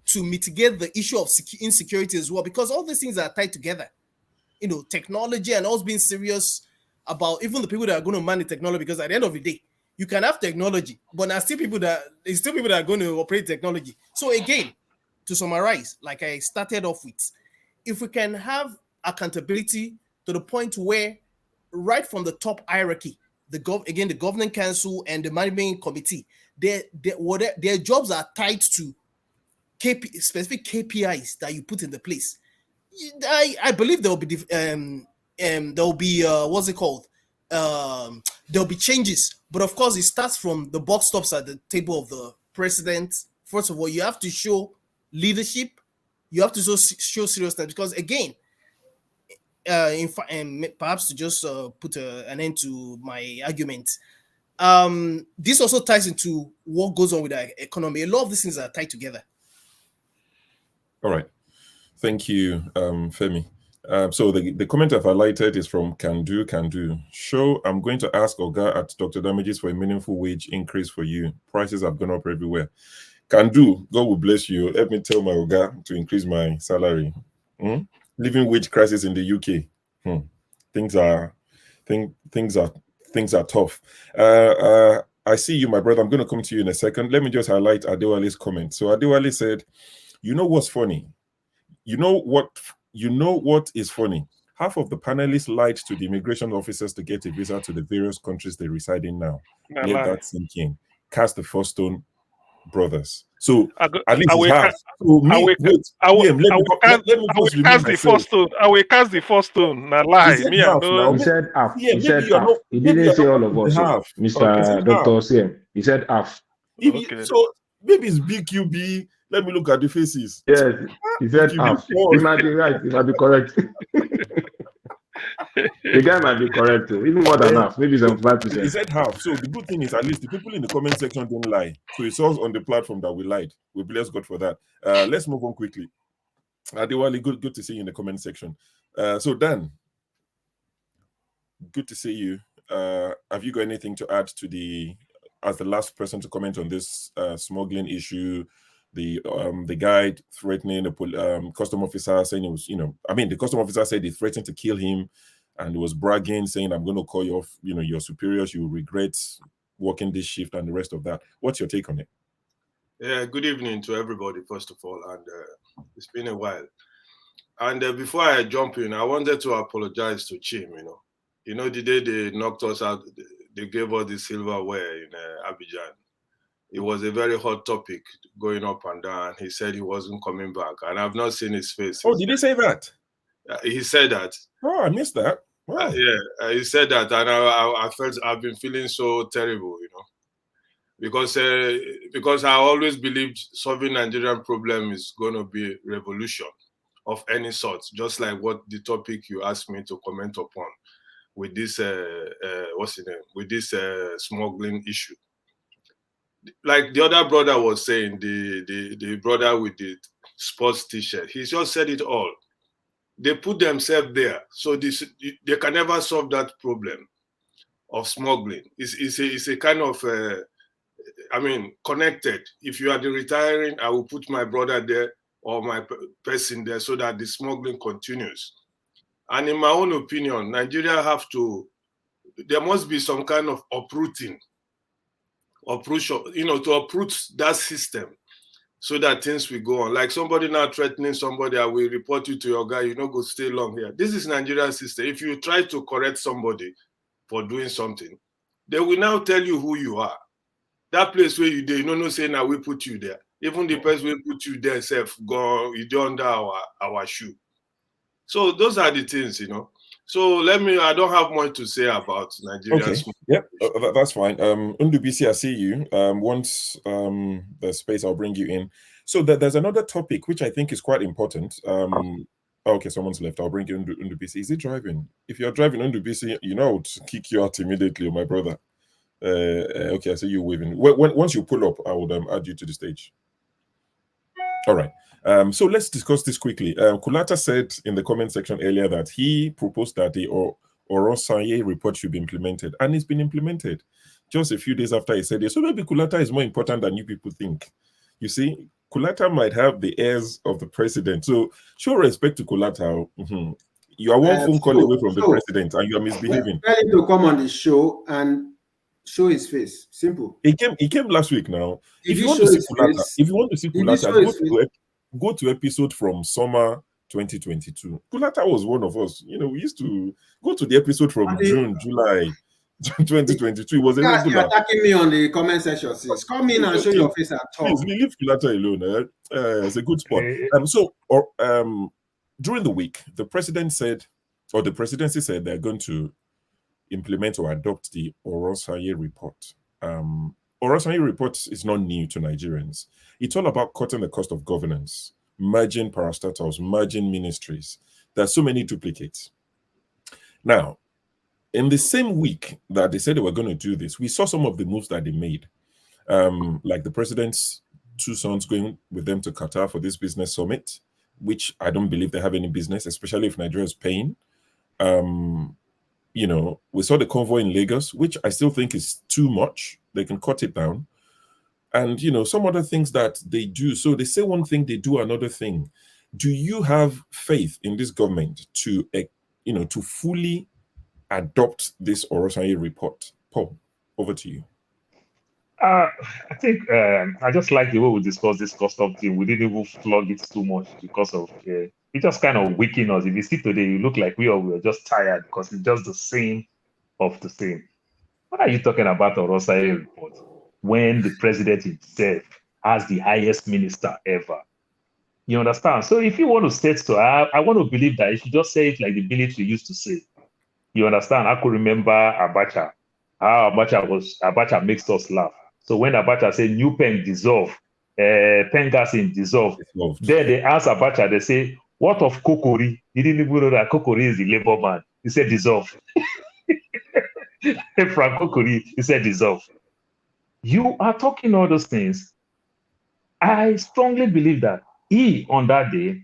to mitigate the issue of insecurity as well, because all these things are tied together. You know, technology and us being serious about even the people that are going to man the technology, because at the end of the day, you can have technology, but there's still people that are going to operate technology. So again, to summarize, like I started off with, if we can have accountability to the point where right from the top hierarchy, the governing council and the management committee, their jobs are tied to specific KPIs that you put in the place. I believe there will be what's it called? There'll be changes, but of course it starts from the box stops at the table of the president. First of all, you have to show leadership. You have to show seriousness, because again, perhaps to just put an end to my argument, this also ties into what goes on with our economy. A lot of these things are tied together. All right. Thank you, Femi. So the comment I've highlighted is from Can Do. Show, I'm going to ask Oga at Dr. Damages for a meaningful wage increase for you. Prices have gone up everywhere. Can Do, God will bless you. Let me tell my Oga to increase my salary. Living wage crisis in the UK. Things are tough. I see you, my brother. I'm going to come to you in a second. Let me just highlight Adewale's comment. So Adewale said, you know what's funny? You know what is funny? Half of the panelists lied to the immigration officers to get a visa to the various countries they reside in now. Let that sink in. Cast the first stone. brothers. So I, go, at least I it's will, half. ca- So I me, will, wait, I will, PM, let I me will, go- cast, let me I will just remove cast the myself. first stone. I will cast the first stone. Now lie. He said Me, I half now. know. He said half. Yeah, He maybe said you're half. not. He Maybe didn't you're say not all up of with the us. So, half. He Mr. said half. Dr. CM, he said half. Okay. So maybe it's BQB. Let me look at the faces. Yes, he said BQB half. Paul. He might be right. He might be correct. The guy might be correct too. Even more than half. Maybe So he 75%. said half. So the good thing is at least the people in the comment section don't lie. So it's us on the platform that we lied. We bless God for that. Let's move on quickly. Adewale, good to see you in the comment section. So Dan, good to see you. Have you got anything to add to as the last person to comment on this smuggling issue? The guy threatening the custom officer, saying it was, the custom officer said he threatened to kill him, and he was bragging, saying, "I'm going to call you off, your superiors. You will regret working this shift," and the rest of that. What's your take on it? Yeah, good evening to everybody, first of all, and it's been a while. And before I jump in, I wanted to apologize to Chim. The day they knocked us out, they gave us the silverware in Abidjan. It was a very hot topic going up and down. He said he wasn't coming back, and I've not seen his face. Oh, did he say that? He said that. Oh, I missed that. Wow. He said that, and I felt I've been feeling so terrible, because I always believed solving Nigerian problem is going to be revolution of any sort, just like what the topic you asked me to comment upon with this with this smuggling issue. Like the other brother was saying, the brother with the sports t-shirt, he just said it all. They put themselves there, so they can never solve that problem of smuggling. It's a kind of connected. If you are the retiring, I will put my brother there or my person there so that the smuggling continues. And in my own opinion, Nigeria there must be some kind of uprooting, to uproot that system so that things will go on. Like somebody now threatening somebody, I will report you to your guy, you go stay long here. This is Nigerian system. If you try to correct somebody for doing something, they will now tell you who you are. That place where you there, no say now we put you there. Even the person we put you there self go, you do under our shoe. So those are the things, So I don't have much to say about Nigeria. Okay, yep, that's fine. Undubisi, I see you. Once the space, I'll bring you in. So there's another topic which I think is quite important. Okay, someone's left. I'll bring you Undubisi. Is he driving? If you're driving Undubisi, I'll kick you out immediately, my brother. Okay, I see you waving. Once you pull up, I would add you to the stage. All right. So let's discuss this quickly. Kulata said in the comment section earlier that he proposed that the Orosanye report should be implemented, and it's been implemented just a few days after he said it. So maybe Kulata is more important than you people think. You see, Kulata might have the heirs of the president. So show respect to Kulata. Mm-hmm. You are one phone call away from the president, and you are misbehaving. Tell him to come on the show and show his face. Simple. He came last week now. If you want to see Kulata, go to episode from summer 2022. Kulata was one of us. We used to go to the episode from June, July 2022. It was a regular. You're attacking me on the comment section, sis. Come in and show your face and talk. Please leave Kulata alone. It's a good spot. During the week, the president said, or the presidency said, they're going to implement or adopt the Orosanye report. Orosanye report is not new to Nigerians. It's all about cutting the cost of governance, merging parastatals, merging ministries. There's so many duplicates. Now, in the same week that they said they were going to do this, we saw some of the moves that they made. Like the president's two sons going with them to Qatar for this business summit, which I don't believe they have any business, especially if Nigeria is paying. We saw the convoy in Lagos, which I still think is too much. They can cut it down. And, some other things that they do. So they say one thing, they do another thing. Do you have faith in this government to fully adopt this Orosanye report? Paul, over to you. I think I just like the way we discussed this custom thing. We didn't even flog it too much because of it just kind of weakened us. If you see today, you look like we were just tired because it's just the same of the same. What are you talking about, Orosanye report? When the president himself as the highest minister ever. You understand? So if you want to say so, I want to believe that you should just say it like the military used to say. You understand? I could remember Abacha, how Abacha makes us laugh. So when Abacha said new pen dissolve, pen gas in dissolve, then they ask Abacha, they say, what of Kokori? He didn't even know that Kokori is the labor man. He said dissolve. Frank Kokori, he said dissolve. You are talking all those things. I strongly believe that he, on that day,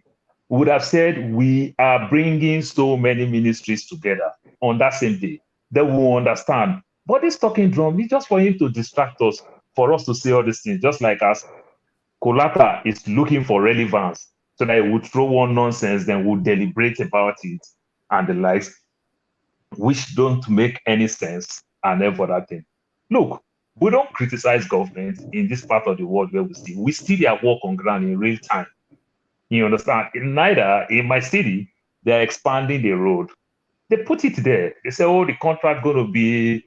would have said, we are bringing so many ministries together on that same day. They will understand. But this talking drum is just for him to distract us, for us to say all these things, just like as Kolata is looking for relevance, so that he would throw one nonsense, then we'll deliberate about it and the likes, which don't make any sense and every other thing. Look, we don't criticize government in this part of the world where we see their work on ground in real time. You understand? Neither in my city, they're expanding the road. They put it there. They say, oh, the contract going to be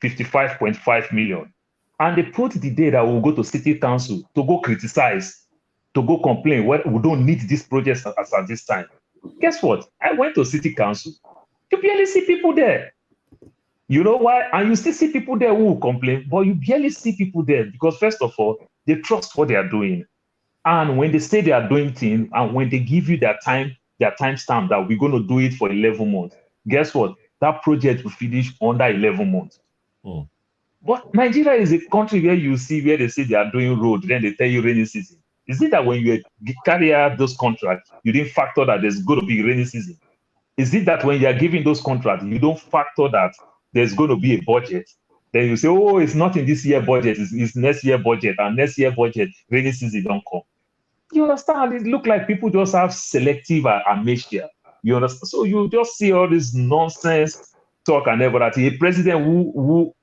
55.5 million. And they put the day that we'll go to city council to go criticize, to go complain, well, we don't need this project as at this time. Guess what? I went to city council. You barely see people there. You know why? And you still see people there who will complain, but you barely see people there because, first of all, they trust what they are doing. And when they say they are doing things, and when they give you their time stamp that we're going to do it for 11 months, guess what? That project will finish under 11 months. But Nigeria is a country where you see where they say they are doing road, then they tell you rainy season. Is it that when you carry out those contracts, you didn't factor that there's going to be rainy season? Is it that when you are giving those contracts, you don't factor that there's going to be a budget? Then you say, oh, it's not in this year budget, it's next year budget, and next year budget, rainy season don't come. You understand? It look like people just have selective amnesia. You understand? So you just see all this nonsense talk and everything. A president who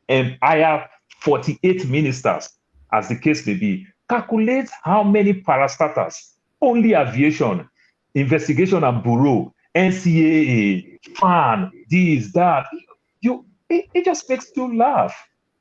hire 48 ministers, as the case may be, calculate how many parastatals, only aviation, investigation and bureau, NCAA, FAN, this, that. It just makes you laugh.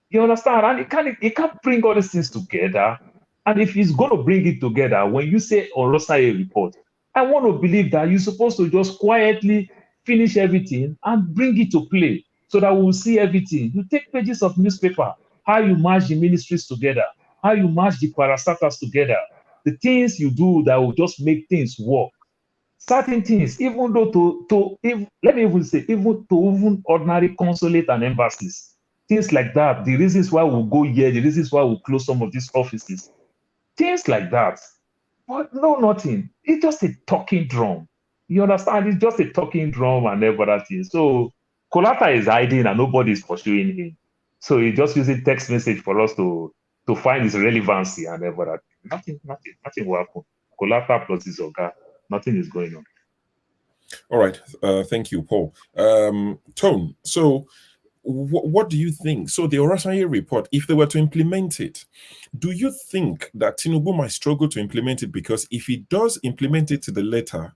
You understand? And it can't bring all these things together. And if he's going to bring it together, when you say Orosai report, I want to believe that you're supposed to just quietly finish everything and bring it to play so that we'll see everything. You take pages of newspaper, how you match the ministries together, how you match the parastatals together, the things you do that will just make things work. Certain things, even though let me even say, even ordinary consulate and embassies, things like that, the reasons why we'll go here, the reasons why we'll close some of these offices, things like that. But no, nothing. It's just a talking drum. You understand? It's just a talking drum and everything. So Kolata is hiding and nobody is pursuing him. So he's just using text message for us to find his relevancy and everything. Nothing will happen. Kolata plus his Oga, nothing is going on. All right. Thank you, Paul. Tone, so what do you think? So the Orasanye report, if they were to implement it, do you think that Tinubu might struggle to implement it? Because if he does implement it to the letter,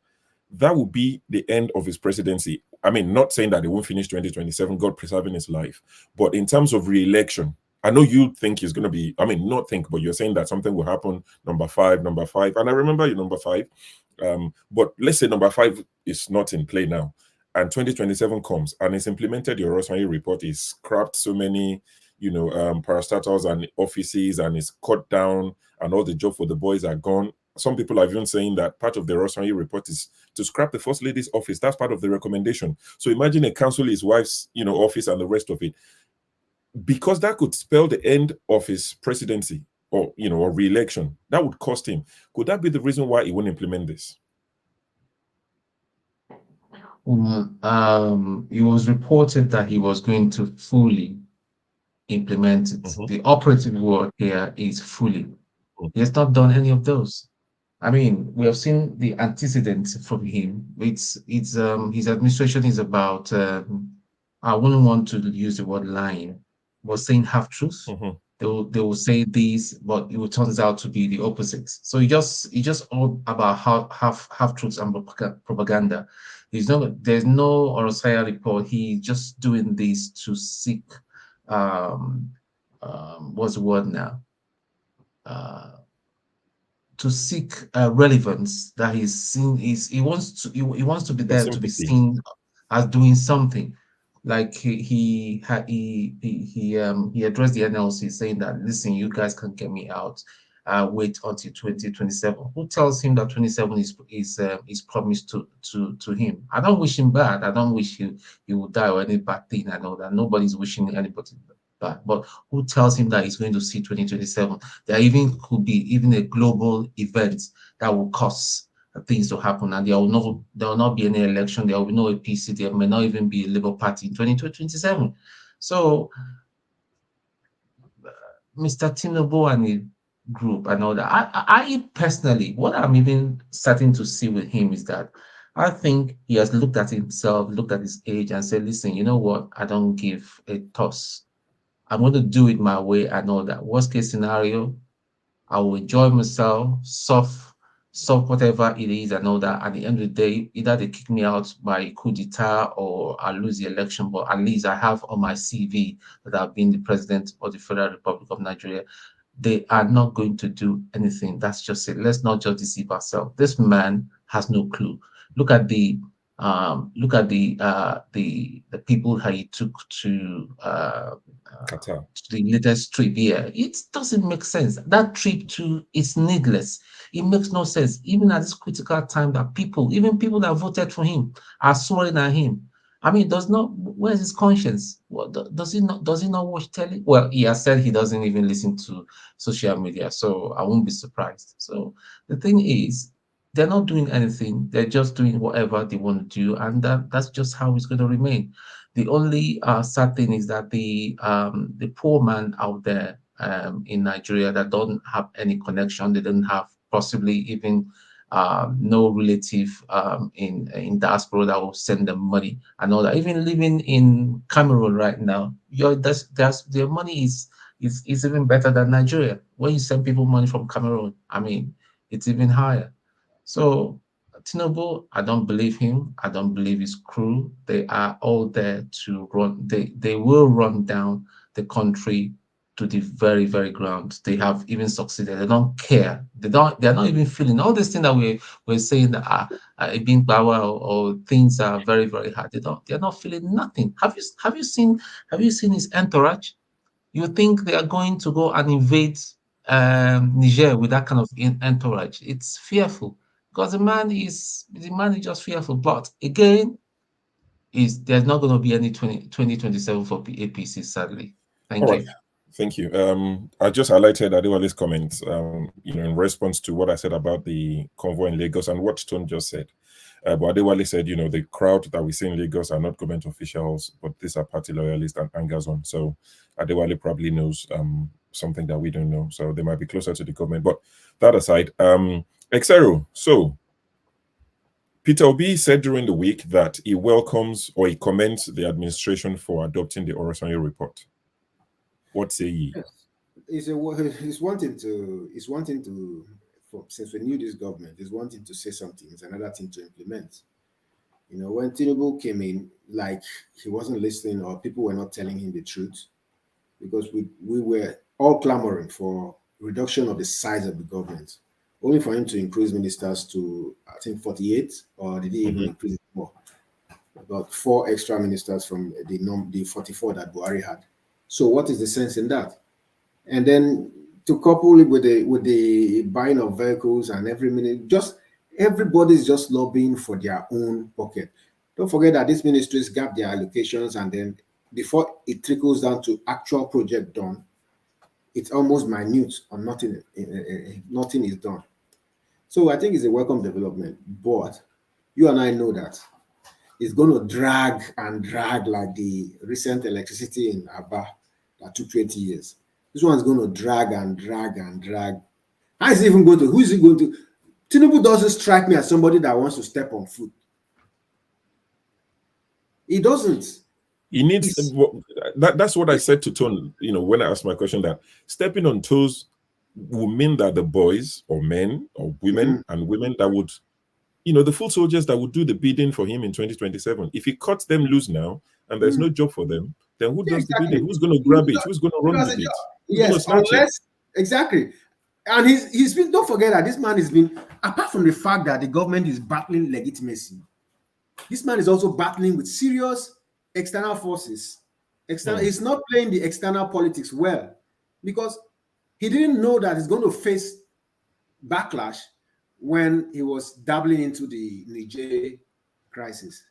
that will be the end of his presidency. I mean, not saying that he won't finish 2027, God preserving his life, but in terms of re-election, I know you think he's going to be, I mean, not think, but you're saying that something will happen, number five, and I remember your number 5. But let's say number 5 is not in play now, and 2027 comes and it's implemented. Your Orasanye report is scrapped so many, parastatals and offices, and it's cut down, and all the job for the boys are gone. Some people are even saying that part of the Orasanye report is to scrap the first lady's office. That's part of the recommendation. So imagine a council, his wife's, office and the rest of it, because that could spell the end of his presidency or re-election. That would cost him. Could that be the reason why he won't implement this? It was reported that he was going to fully implement it. The operative word here is fully. He has not done any of those. I mean, we have seen the antecedents from him. It's his administration is about, I wouldn't want to use the word lying, but saying half truth. They will say this, but it turns out to be the opposite. So it's just all about half truths and propaganda. There's no Orosaya report. He's just doing this to seek what's the word now? to seek relevance, that he's seen, he wants to be there, to be seen as doing something. Like he addressed the NLC saying that, listen, you guys can get me out. Wait until 2027. Who tells him that 27 is promised to him? I don't wish him bad. I don't wish he would die or any bad thing. I know that nobody's wishing anybody bad. But who tells him that he's going to see 2027? There even could be even a global event that will cause things to happen, and there will not be any election. There will be no APC. There may not even be a Labour Party in 2027. So Mr. Tinubu and the group and all that. I personally, what I'm even starting to see with him is that I think he has looked at himself, looked at his age, and said, listen, you know what? I don't give a toss. I'm going to do it my way and all that. Worst case scenario, I will enjoy myself, solve whatever it is and all that. At the end of the day, either they kick me out by coup d'etat or I lose the election, but at least I have on my CV that I've been the president of the Federal Republic of Nigeria. They are not going to do anything. That's just it. Let's not just deceive ourselves. This man has no clue. Look at the people that he took to Qatar. the latest trip here. It doesn't make sense. That trip too is needless. It makes no sense. Even at this critical time that even people that voted for him are swearing at him. I mean, where's his conscience? Does he not watch telly? Well, he has said he doesn't even listen to social media, so I won't be surprised. So the thing is, they're not doing anything. They're just doing whatever they want to do, and that's just how it's going to remain. The only sad thing is that the poor man out there in Nigeria that don't have any connection, they don't have possibly even no relative in diaspora that will send them money and all that. Even living in Cameroon right now, their money is even better than Nigeria. When you send people money from Cameroon, I mean, it's even higher. So Tinubu, I don't believe him. I don't believe his crew. They are all there to run. They will run down the country to the very, very ground. They have even succeeded. They don't care. They're not even feeling all this thing that we're saying that are being power or things are very, very hard. They're not feeling nothing. Have you seen his entourage? You think they are going to go and invade Niger with that kind of entourage? It's fearful because the man is just fearful. But again, there's not going to be any 2027 for APC, sadly. Thank you. Thank you. I just highlighted Adewale's comments, in response to what I said about the convoy in Lagos and what Stone just said. But Adewale said, the crowd that we see in Lagos are not government officials, but these are party loyalists and hangers on. So Adewale probably knows something that we don't know. So they might be closer to the government. But that aside, Exero, so Peter Obi said during the week that he welcomes or he commends the administration for adopting the Orosanye report. What say ye? He's wanting to, since we knew this government, he's wanting to say something. It's another thing to implement. When Tinubu came in, like he wasn't listening or people were not telling him the truth, because we were all clamoring for reduction of the size of the government, only for him to increase ministers to, I think, 48, or did he even increase it more? About 4 extra ministers from the 44 that Buhari had. So what is the sense in that? And then to couple it with the buying of vehicles and every minute, everybody's just lobbying for their own pocket. Don't forget that these ministries gap their allocations, and then before it trickles down to actual project done, it's almost minute or nothing is done. So I think it's a welcome development, but you and I know that it's going to drag and drag like the recent electricity in Abia that took 20 years. This one's going to drag and drag and drag. How is it even going to? Who is it going to? Tinubu doesn't strike me as somebody that wants to step on foot. He doesn't. He needs. That's what I said to Tone. When I asked my question, that stepping on toes will mean that the boys or men or women and women that would, the full soldiers that would do the bidding for him in 2027. If he cuts them loose now and there's no job for them, then who does the bidding? Who's going to grab it? Who's going to run with it? Who's going to snatch it? Exactly. And he's been, don't forget that this man has been, apart from the fact that the government is battling legitimacy, this man is also battling with serious external forces. He's not playing the external politics well because he didn't know that he's going to face backlash when he was dabbling into the Niger crisis,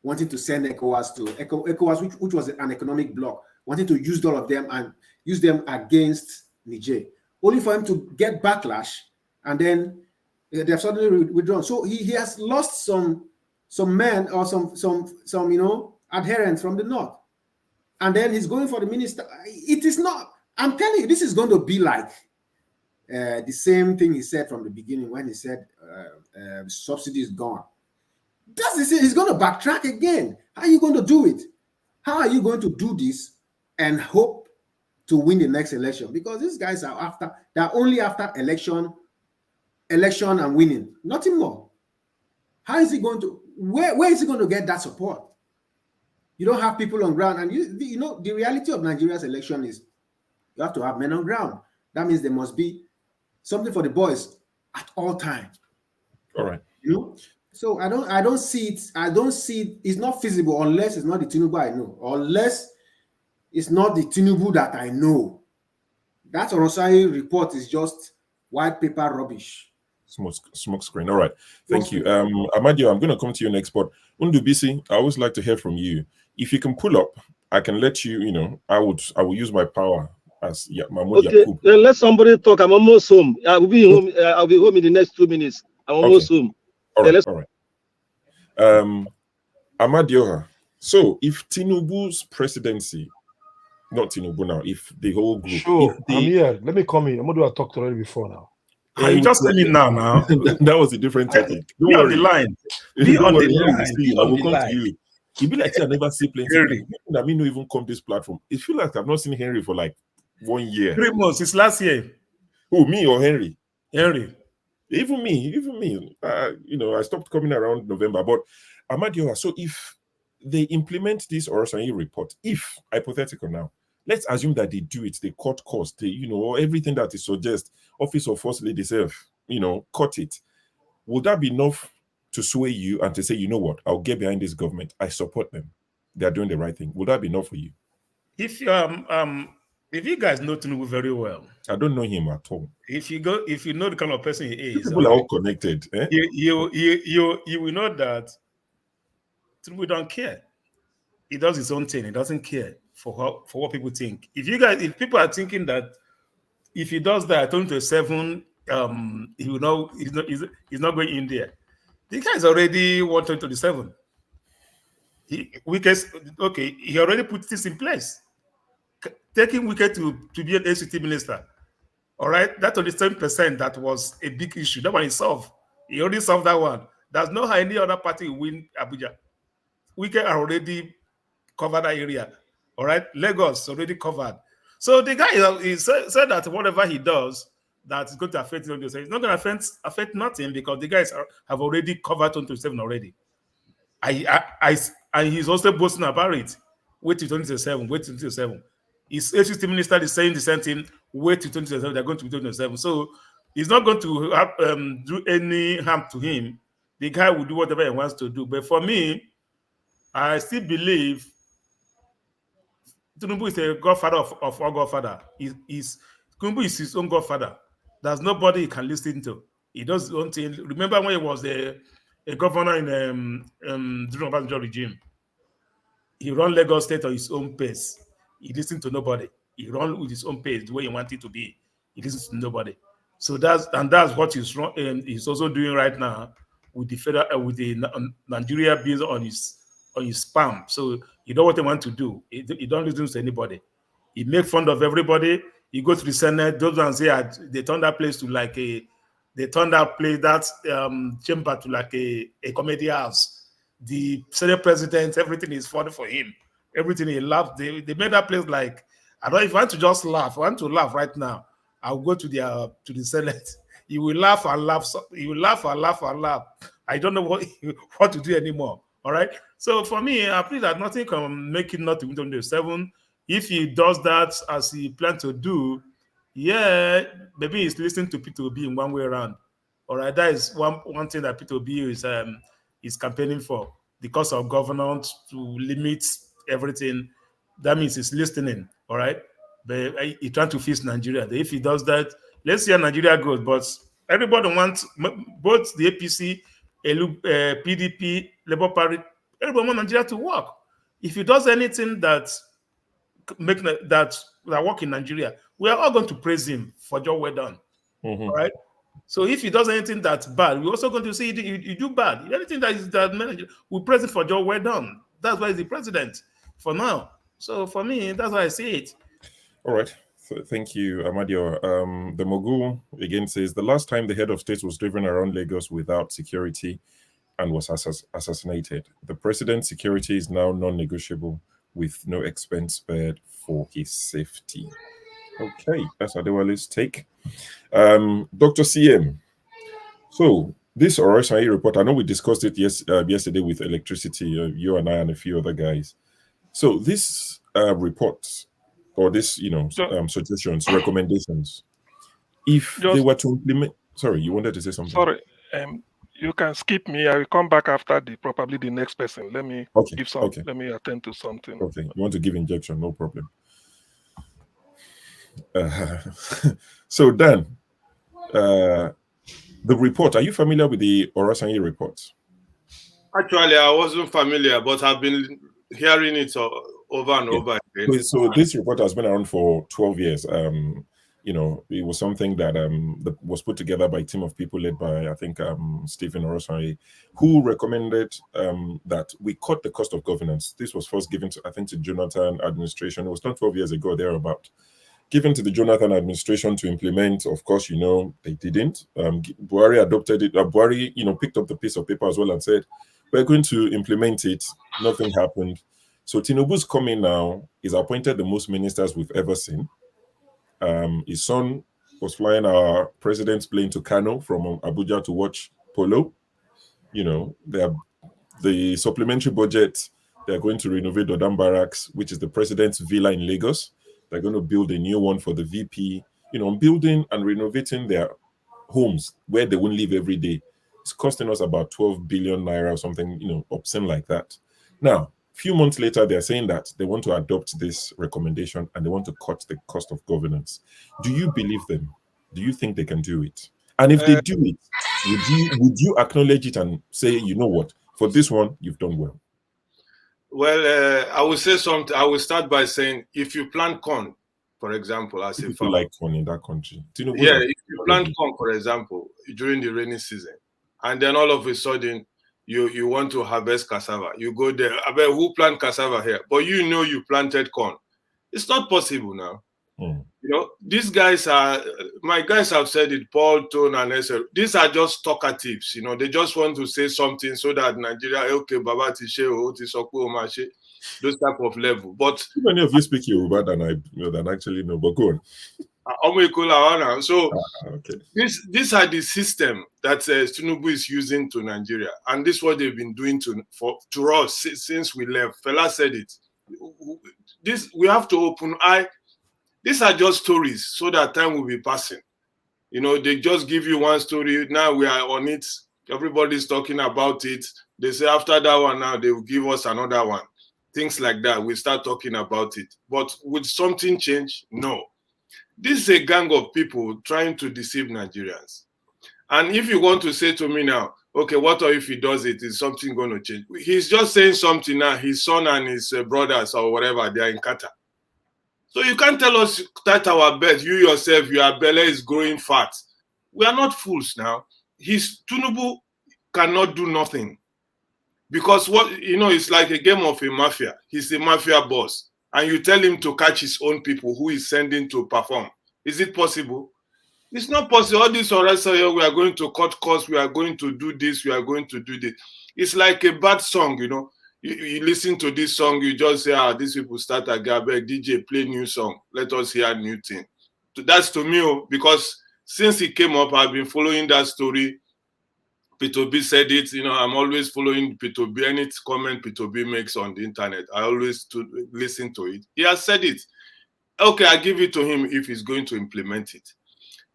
wanting to send ECOWAS to ECOWAS, which was an economic bloc, wanting to use all of them and use them against Niger, only for him to get backlash, and then they have suddenly withdrawn. So he has lost some men or some adherents from the north, and then he's going for the minister. It is not. I'm telling you, this is going to be like the same thing he said from the beginning when he said subsidy is gone. That's the same. He's going to backtrack again. How are you going to do it? How are you going to do this and hope to win the next election? Because these guys they're only after election and winning, nothing more. How is he going to, where is he going to get that support? You don't have people on ground. And the reality of Nigeria's election is you have to have men on ground. That means there must be something for the boys at all times. All right. So I don't see it. I don't see it. It's not feasible unless it's not the Tinubu I know, unless it's not the Tinubu that I know. That Orosai report is just white paper rubbish. Smoke screen. All right. Thank you. Amadio, I'm going to come to you next, but Undubisi, I always like to hear from you. If you can pull up, I can let you, I will use my power as Mahmoud Yakub. Let somebody talk. I'm almost home. I will be home. I'll be home in the next 2 minutes. I'm almost home. All right. Amadioha. So if Tinubu's presidency, not Tinubu now, if the whole group. Sure, I'm here. Let me come in. Amadioha talked already before now. You just came in now. That was a different topic. Be on the line. Be on the line. I will come to you. It be like I never see plenty. I mean, no even come this platform. It feels like I've not seen Henry for like 1 year. 3 months. It's last year. Who, me or Henry? Henry. Even me. I stopped coming around November. But Amadioha, so if they implement this Orosanye report, if hypothetical now, let's assume that they do it, they cut costs, they, everything that is suggest Office of First Lady self, cut it. Would that be enough to sway you and to say, you know what, I'll get behind this government, I support them, they're doing the right thing? Would that be enough for you? If you guys know Tinubu very well, I don't know him at all. If you know the kind of person he is, people are all connected. You will know that Tinubu don't care. He does his own thing. He doesn't care for what people think. If people are thinking that if he does that 2027, he will know he's not going in there. The guy is already 2027. He already put this in place. Taking Wike to be an ACT minister. All right, that's only 10% that was a big issue. That one is solved. He already solved that one. There's no how any other party will win Abuja. Wike are already covered that area. All right, Lagos already covered. So the guy he said that whatever he does, that's going to affect him. It's not going to affect nothing because the guys have already covered 2027 already. And he's also boasting about it. Wait till 2027. Wait till 2027. His HST minister is saying the same thing. Wait till 2027. They're going to be 2027. So he's not going to do any harm to him. The guy will do whatever he wants to do. But for me, I still believe Tinubu is a godfather of our godfather. Tinubu is his own godfather. There's nobody he can listen to. He does his own thing. Remember when he was a governor in during Obasanjo regime? He ran Lagos State on his own pace. He listened to nobody. He ran with his own pace, the way he wanted to be. He listens to nobody. So that's what he's also doing right now with the Nigeria based on his spam. So you know what they want to do. He don't listen to anybody. He make fun of everybody. He goes to the Senate. Those ones say they turn that place to like chamber to like a comedy house. The Senate president, everything is funny for him. Everything he laughs. They made that place like, I don't know if I want to just laugh. I want to laugh right now. I'll go to the Senate. You will laugh and laugh. You will laugh and laugh and laugh. I don't know what to do anymore. All right. So for me, I feel that nothing can make it not to win 2027. If he does that as he plans to do, yeah, maybe he's listening to P2B in one way around. All right, that is one thing that P2B is campaigning for, the cost of governance to limit everything. That means he's listening. All right, but he's trying to fix Nigeria. If he does that, let's see how Nigeria goes. But everybody wants both the APC, PDP, Labour Party. Everybody wants Nigeria to work. If he does anything that work in Nigeria, we are all going to praise him for job well done. All right. So if he does anything that's bad, we're also going to say you do bad. If anything that is that, we praise him for job well done. That's why he's the president for now. So for me, that's how I see it. All right. Thank you, Amadio. The Mogul again says the last time the head of state was driven around Lagos without security and was assassinated. The president's security is now non-negotiable with no expense spared for his safety. Okay, that's Adewale's take. Dr. CM. So this Orosai report, I know we discussed it yesterday with electricity, you and I and a few other guys. So this report or this, suggestions, recommendations, if they were to implement, sorry, you wanted to say something? Sorry, you can skip me. I will come back after probably the next person. Let me give some. Okay. Let me attend to something. Okay, you want to give injection? No problem. So Dan, the report. Are you familiar with the Orosanye report? Actually, I wasn't familiar, but I've been hearing it over and over again. So this report has been around for 12 years. It was something that was put together by a team of people led by, I think, Stephen Orosanye, who recommended that we cut the cost of governance. This was first given to, I think, to Jonathan administration. It was not 12 years ago, thereabout. Given to the Jonathan administration to implement. Of course, they didn't. Buhari adopted it. Buhari, picked up the piece of paper as well and said, we're going to implement it. Nothing happened. So Tinubu's coming now. He's appointed the most ministers we've ever seen. His son was flying our president's plane to Kano from Abuja to watch polo. The supplementary budget, they're going to renovate Dodam Barracks, which is the president's villa in Lagos. They're going to build a new one for the VP. Building and renovating their homes where they won't live every day. It's costing us about 12 billion naira or something, obscene like that. Now, a few months later, they're saying that they want to adopt this recommendation and they want to cut the cost of governance. Do you believe them? Do you think they can do it? And if they do it, would you acknowledge it and say, you know what, for this one, you've done well? Well, I will say something. I will start by saying, if you plant corn, for example, as a farmer, like corn in that country. If you plant corn, for example, during the rainy season, and then all of a sudden you want to harvest cassava, you go there. I bet who plant cassava here? But you planted corn. It's not possible now. These guys my guys have said it, Paul, Tone, and Esel. These are just talkatives. They just want to say something so that Nigeria, okay, Baba Tishe, Otisoku, Omashe, those type of level. But too many of you speak Yoruba than actually know, but go on. So these are the system that Tinubu is using to Nigeria, and this is what they've been doing to us since we left. Fela said it. We have to open eye. These are just stories so that time will be passing. They just give you one story. Now we are on it. Everybody's talking about it. They say after that one, now they will give us another one. Things like that. We start talking about it. But would something change? No. This is a gang of people trying to deceive Nigerians. And if you want to say to me now, okay, what if he does it? Is something going to change? He's just saying something now. His son and his brothers or whatever, they are in Qatar. So you can't tell us that our bed, you yourself, your belly is growing fat. We are not fools now. Tinubu cannot do nothing. Because it's like a game of a mafia. He's a mafia boss. And you tell him to catch his own people who he's sending to perform. Is it possible? It's not possible. All this we are going to cut costs, we are going to do this, we are going to do this. It's like a bad song, You listen to this song, you just say, these people start a garbage, DJ, play new song. Let us hear a new thing. So that's to me, because since it came up, I've been following that story. P2B said it, I'm always following P2B. Any comment P2B makes on the internet, I always listen to it. He has said it. Okay, I give it to him if he's going to implement it.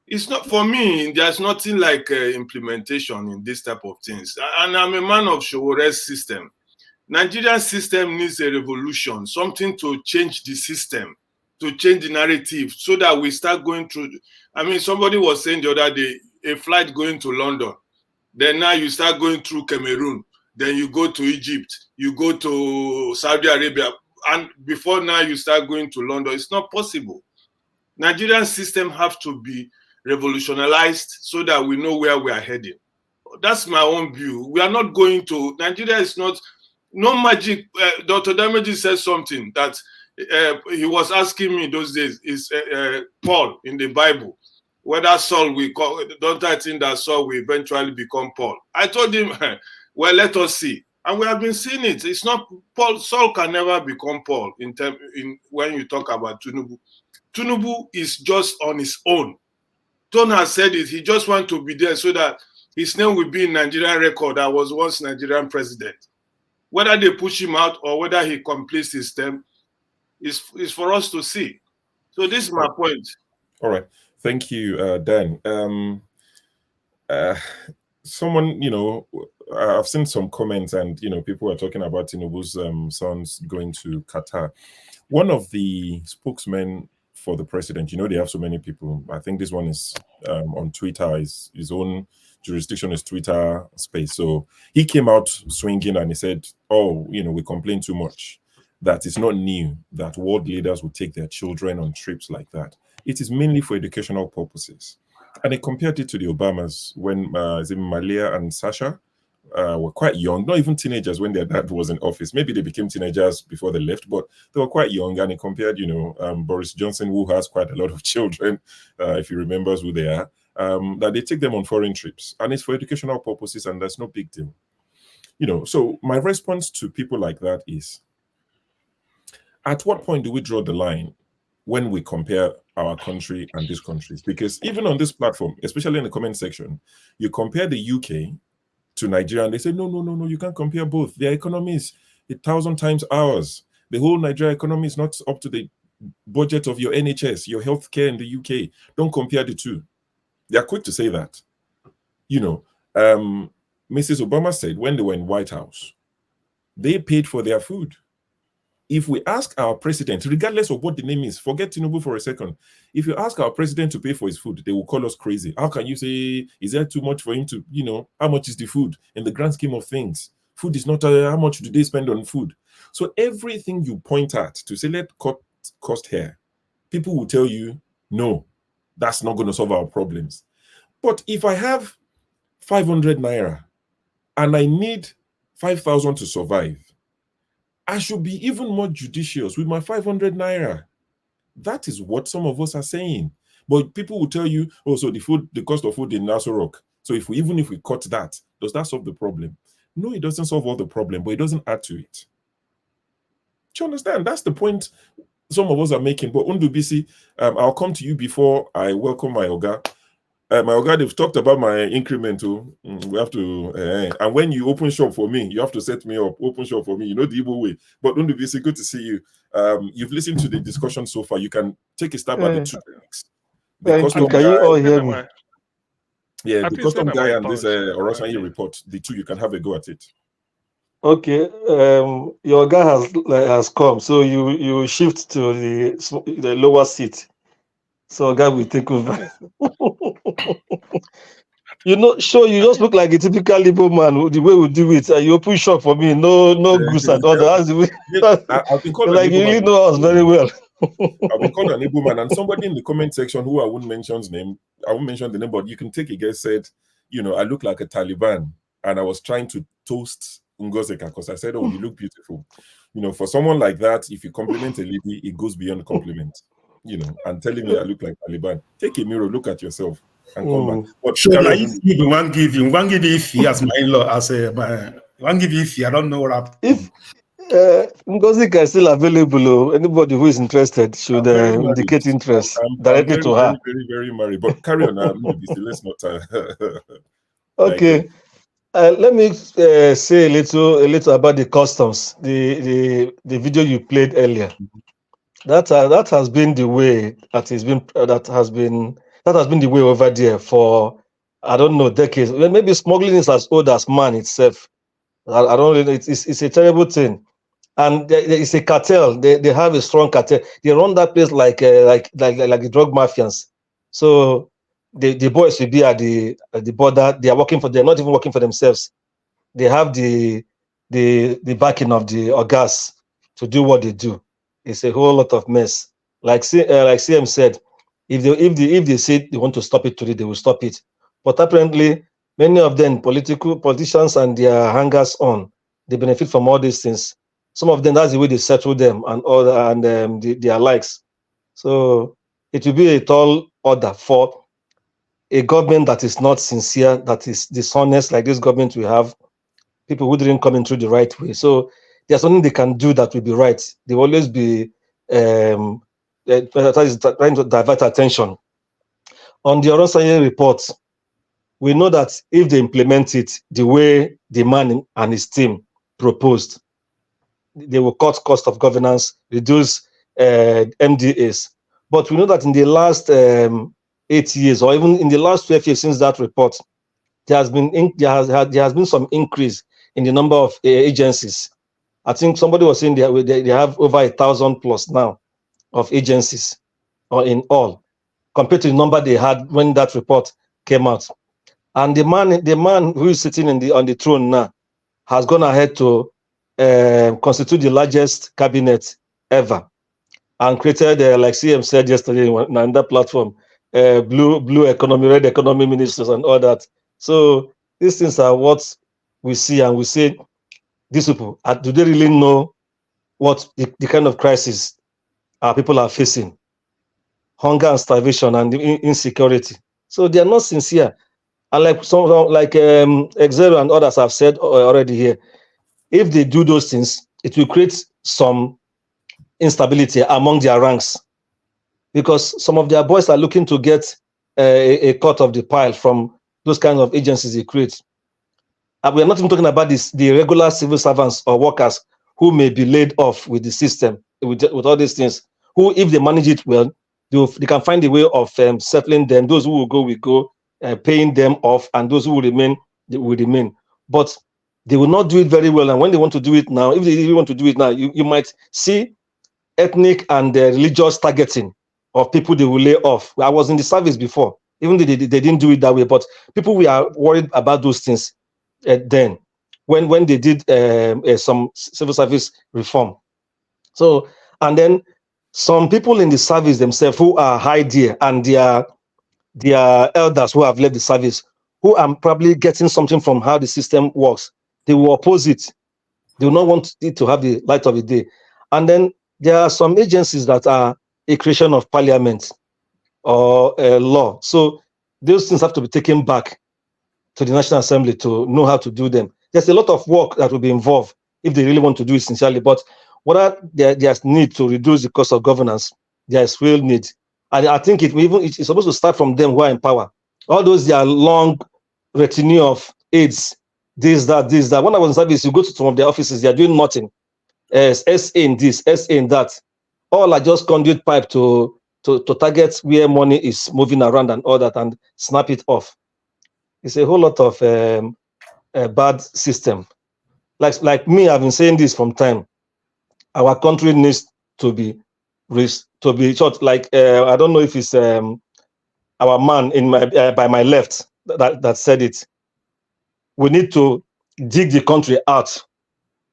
It's not, for me, there's nothing like implementation in this type of things. And I'm a man of Showore's system. Nigerian system needs a revolution, something to change the system, to change the narrative, so that we start going through. I mean, somebody was saying the other day, a flight going to London, then now you start going through Cameroon, then you go to Egypt, you go to Saudi Arabia, and before now you start going to London. It's not possible. Nigerian system have to be revolutionized so that we know where we are heading. That's my own view. We are not going to, Nigeria is not, no magic. Dr. Damaji said something that he was asking me those days, is Paul in the Bible, whether Saul will call, don't I think that Saul will eventually become Paul? I told him, well, let us see. And we have been seeing it. It's not Paul. Saul can never become Paul when you talk about Tinubu. Tinubu is just on his own. Ton has said it. He just wants to be there so that his name will be in Nigerian record that was once Nigerian president. Whether they push him out or whether he completes his term is for us to see. So this is my point. All right. Thank you, Dan. Someone, I've seen some comments and, people are talking about Tinubu's sons going to Qatar. One of the spokesmen for the president, they have so many people. I think this one is on Twitter. His own jurisdiction is Twitter space. So he came out swinging and he said, we complain too much. That it's not new that world leaders would take their children on trips like that. It is mainly for educational purposes. And he compared it to the Obamas when Malia and Sasha were quite young, not even teenagers when their dad was in office. Maybe they became teenagers before they left, but they were quite young. And he compared, Boris Johnson, who has quite a lot of children, if he remembers who they are, that they take them on foreign trips. And it's for educational purposes, and that's no big deal. So my response to people like that is, at what point do we draw the line when we compare our country and these countries? Because even on this platform, especially in the comment section, you compare the UK to Nigeria, and they say, no, you can't compare both. Their economy is 1,000 times ours. The whole Nigeria economy is not up to the budget of your NHS, your healthcare in the UK. Don't compare the two. They are quick to say that. Mrs. Obama said when they were in White House, they paid for their food. If we ask our president, regardless of what the name is, forget Tinubu for a second. If you ask our president to pay for his food, they will call us crazy. How can you say, is there too much for him to, how much is the food in the grand scheme of things? Food is not, how much do they spend on food? So everything you point at to say, let's cut cost here, people will tell you, no, that's not going to solve our problems. But if I have 500 naira and I need 5,000 to survive, I should be even more judicious with my 500 naira. That is what some of us are saying. But people will tell you, so the cost of food in Nassau Rock. So even if we cut that, does that solve the problem? No, it doesn't solve all the problem, but it doesn't add to it. Do you understand? That's the point some of us are making. But Undubisi, I'll come to you before I welcome my Oga. My Oga, they've talked about my increment too. We have to, and when you open shop for me, you have to set me up, open shop for me, the Igbo way. But Undubisi, good to see you. You've listened to the discussion so far. You can take a stab at the two topics. Thank you. Can you all hear me? Yeah, the custom guy and this Orosanyi report, the two, you can have a go at it. Okay, your guy has come, so you shift to the lower seat. So guy will take over. You just look like a typical Igbo man. The way we do it, you open shop for me, no goose and all that. That's the way. I've been called like you really know us very well. I've been called an Igbo man, and somebody in the comment section who I won't mention the name, but you can take a guess, said, I look like a Taliban, and I was trying to toast Ngozeka because I said, oh, you look beautiful. For someone like that, if you compliment a lady, it goes beyond compliment. And telling me I look like Taliban. Take a mirror, look at yourself, and come back. But sure, if one give you if as my in-law, one give you if I don't know what happened. If Ngozika is still available, anybody who is interested should indicate interest directly to her. Very, very married. But carry on. Let's not. Okay. Let me say a little about the customs. The video you played earlier. That has been the way that has been the way over there for, I don't know, decades. Well, maybe smuggling is as old as man itself. I don't really. It's a terrible thing, and it's a cartel. They have a strong cartel. They run that place like the drug mafians. So the boys will be at the border. They are working for. They're not even working for themselves. They have the backing of the orgas to do what they do. It's a whole lot of mess. Like CM said, if they say they want to stop it today, they will stop it. But apparently, many of them politicians and their hangers on, they benefit from all these things. Some of them, that's the way they settle them and all and their likes. So it will be a tall order for a government that is not sincere, that is dishonest, like this government we have, people who didn't come in through the right way. So there's something they can do that will be right. They will always be trying to divert attention. On the Oronsanye report, we know that if they implement it the way the man and his team proposed, they will cut cost of governance, reduce MDAs. But we know that in the last 8 years, or even in the last 12 years since that report, there has been some increase in the number of agencies. I think somebody was saying they have over 1,000 plus now of agencies, or in all, compared to the number they had when that report came out. And the man who is sitting on the throne now has gone ahead to constitute the largest cabinet ever, and created, like CM said yesterday on that platform, blue economy, red economy ministers, and all that. So these things are what we see, and we say, these people, do they really know what the kind of crisis our people are facing? Hunger and starvation and insecurity. So they are not sincere. And like Exero and others have said already here, if they do those things, it will create some instability among their ranks, because some of their boys are looking to get a cut of the pile from those kinds of agencies they create. And we are not even talking about the regular civil servants or workers who may be laid off with the system, with all these things, who, if they manage it well, they can find a way of settling them. Those who will go, paying them off, and those who will remain, they will remain. But they will not do it very well. And when they want to do it now, if they really want to do it now, you might see ethnic and religious targeting of people they will lay off. I was in the service before, even though they didn't do it that way, but people, we are worried about those things then when they did some civil service reform. So, and then some people in the service themselves who are high there, and their elders who have left the service, who are probably getting something from how the system works, they will oppose it. They will not want it to have the light of the day. And then there are some agencies that are a creation of parliament or law. So those things have to be taken back to the National Assembly to know how to do them. There's a lot of work that will be involved if they really want to do it sincerely. But whether there's need to reduce the cost of governance, there is real need. And I think it's supposed to start from them who are in power. All those, their long retinue of aides, this, that. When I was in service, you go to some of their offices, they are doing nothing. SA in this, SA in that. All are just conduit pipe to target where money is moving around and all that, and snap it off. It's a whole lot of bad system. Like me, I've been saying this from time. Our country needs to be short. Like I don't know if it's our man in by my left that said it. We need to dig the country out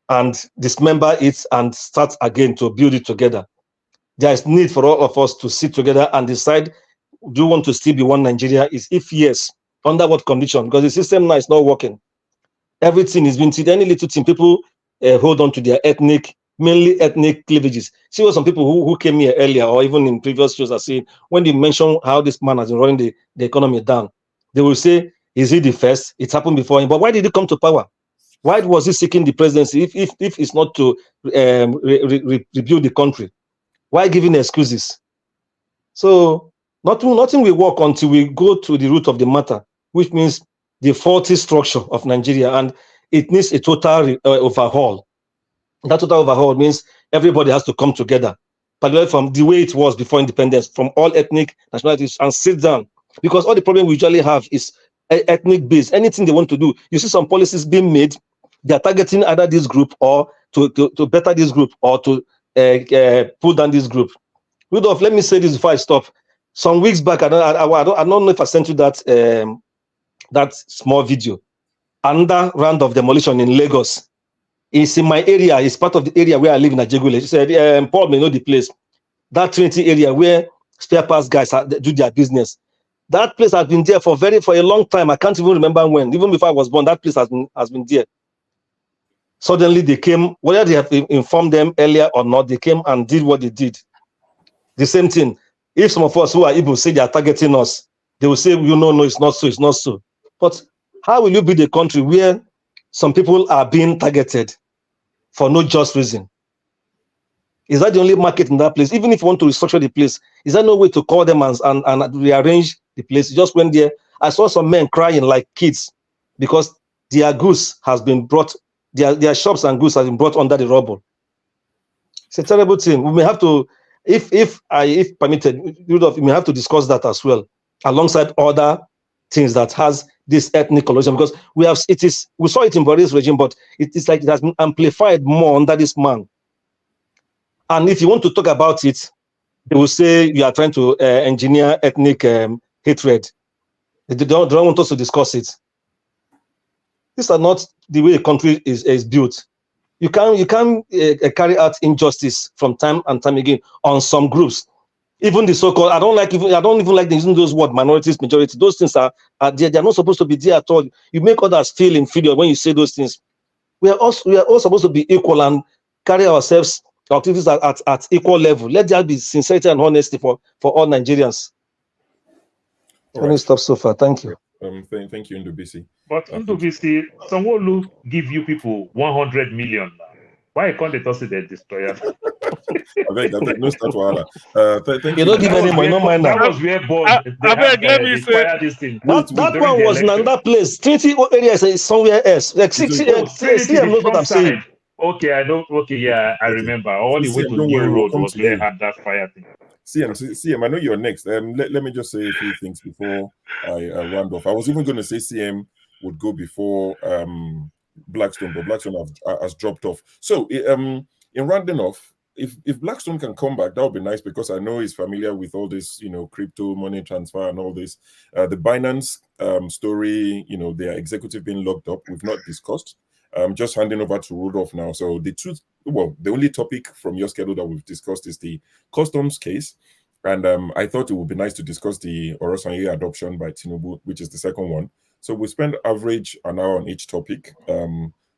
and dismember it and start again to build it together. There is need for all of us to sit together and decide, do you want to still be one Nigeria? If yes, under what condition? Because the system now is not working. Everything is being treated. Any little thing, people hold on to their mainly ethnic cleavages. See what some people who came here earlier, or even in previous shows, are saying, when they mention how this man has been running the economy down, they will say, is he the first? It's happened before him. But why did he come to power? Why was he seeking the presidency if it's not to rebuild the country? Why giving excuses? So nothing will work until we go to the root of the matter, which means the faulty structure of Nigeria, and it needs a total overhaul. That total overhaul means everybody has to come together. particularly from the way it was before independence, from all ethnic nationalities, and sit down. Because all the problem we usually have is ethnic based. Anything they want to do, you see some policies being made, they are targeting either this group or to better this group or to pull down this group. Rudolph, let me say this before I stop. Some weeks back, I don't know if I sent you that that small video. Another round of demolition in Lagos. It's in my area. It's part of the area where I live in Ajegule. She said, Paul may know the place. That Trinity area where spare parts guys do their business. That place has been there for a long time. I can't even remember when. Even before I was born, that place has been there. Suddenly they came, whether they have informed them earlier or not, they came and did what they did. The same thing. If some of us who are Igbo say they are targeting us, they will say, no, it's not so, it's not so. But how will you build a country where some people are being targeted for no just reason? Is that the only market in that place? Even if you want to restructure the place, is there no way to call them and rearrange the place? You just went there. I saw some men crying like kids because their goods has been brought, their shops and goods has been brought under the rubble. It's a terrible thing. We may have to, if permitted, we may have to discuss that as well, alongside other things that has this ethnic coloration, because we saw it in Buhari's regime, but it is like it has been amplified more under this man. And if you want to talk about it, they will say you are trying to engineer ethnic hatred. They don't want us to discuss it. These are not the way a country is built. You can carry out injustice from time and time again on some groups. Even the so-called, I don't even like using those words, minorities, majority. Those things are there. They're not supposed to be there at all. You make others feel inferior when you say those things. We are all supposed to be equal and carry ourselves, our activities at equal level. Let there be sincerity and honesty for all Nigerians. Let me stop so far. Thank you. Thank you, Ndubisi. But Ndubisi, Sanwo-Olu give you people 100 million now. Why can't they toss it at destroyer? I beg, no start wahala. Thank you. Don't give any money, no mind now. That was where born. They fire this thing. That one was in another place. Trinity area is somewhere else. Like CM knows what I'm saying. Okay, I don't. Okay, yeah, I remember. All the way to New Road was where I had that fire thing. CM, I know you're next. Let me just say a few things before I round off. I was even going to say CM would go before Blackstone, but Blackstone has dropped off. So in rounding off, if Blackstone can come back, that would be nice, because I know he's familiar with all this, crypto money transfer and all this. The Binance story, their executive being locked up, we've not discussed. Just handing over to Rudolph now. So the only topic from your schedule that we've discussed is the customs case. And I thought it would be nice to discuss the Orosanye adoption by Tinubu, which is the second one. So we spend average an hour on each topic,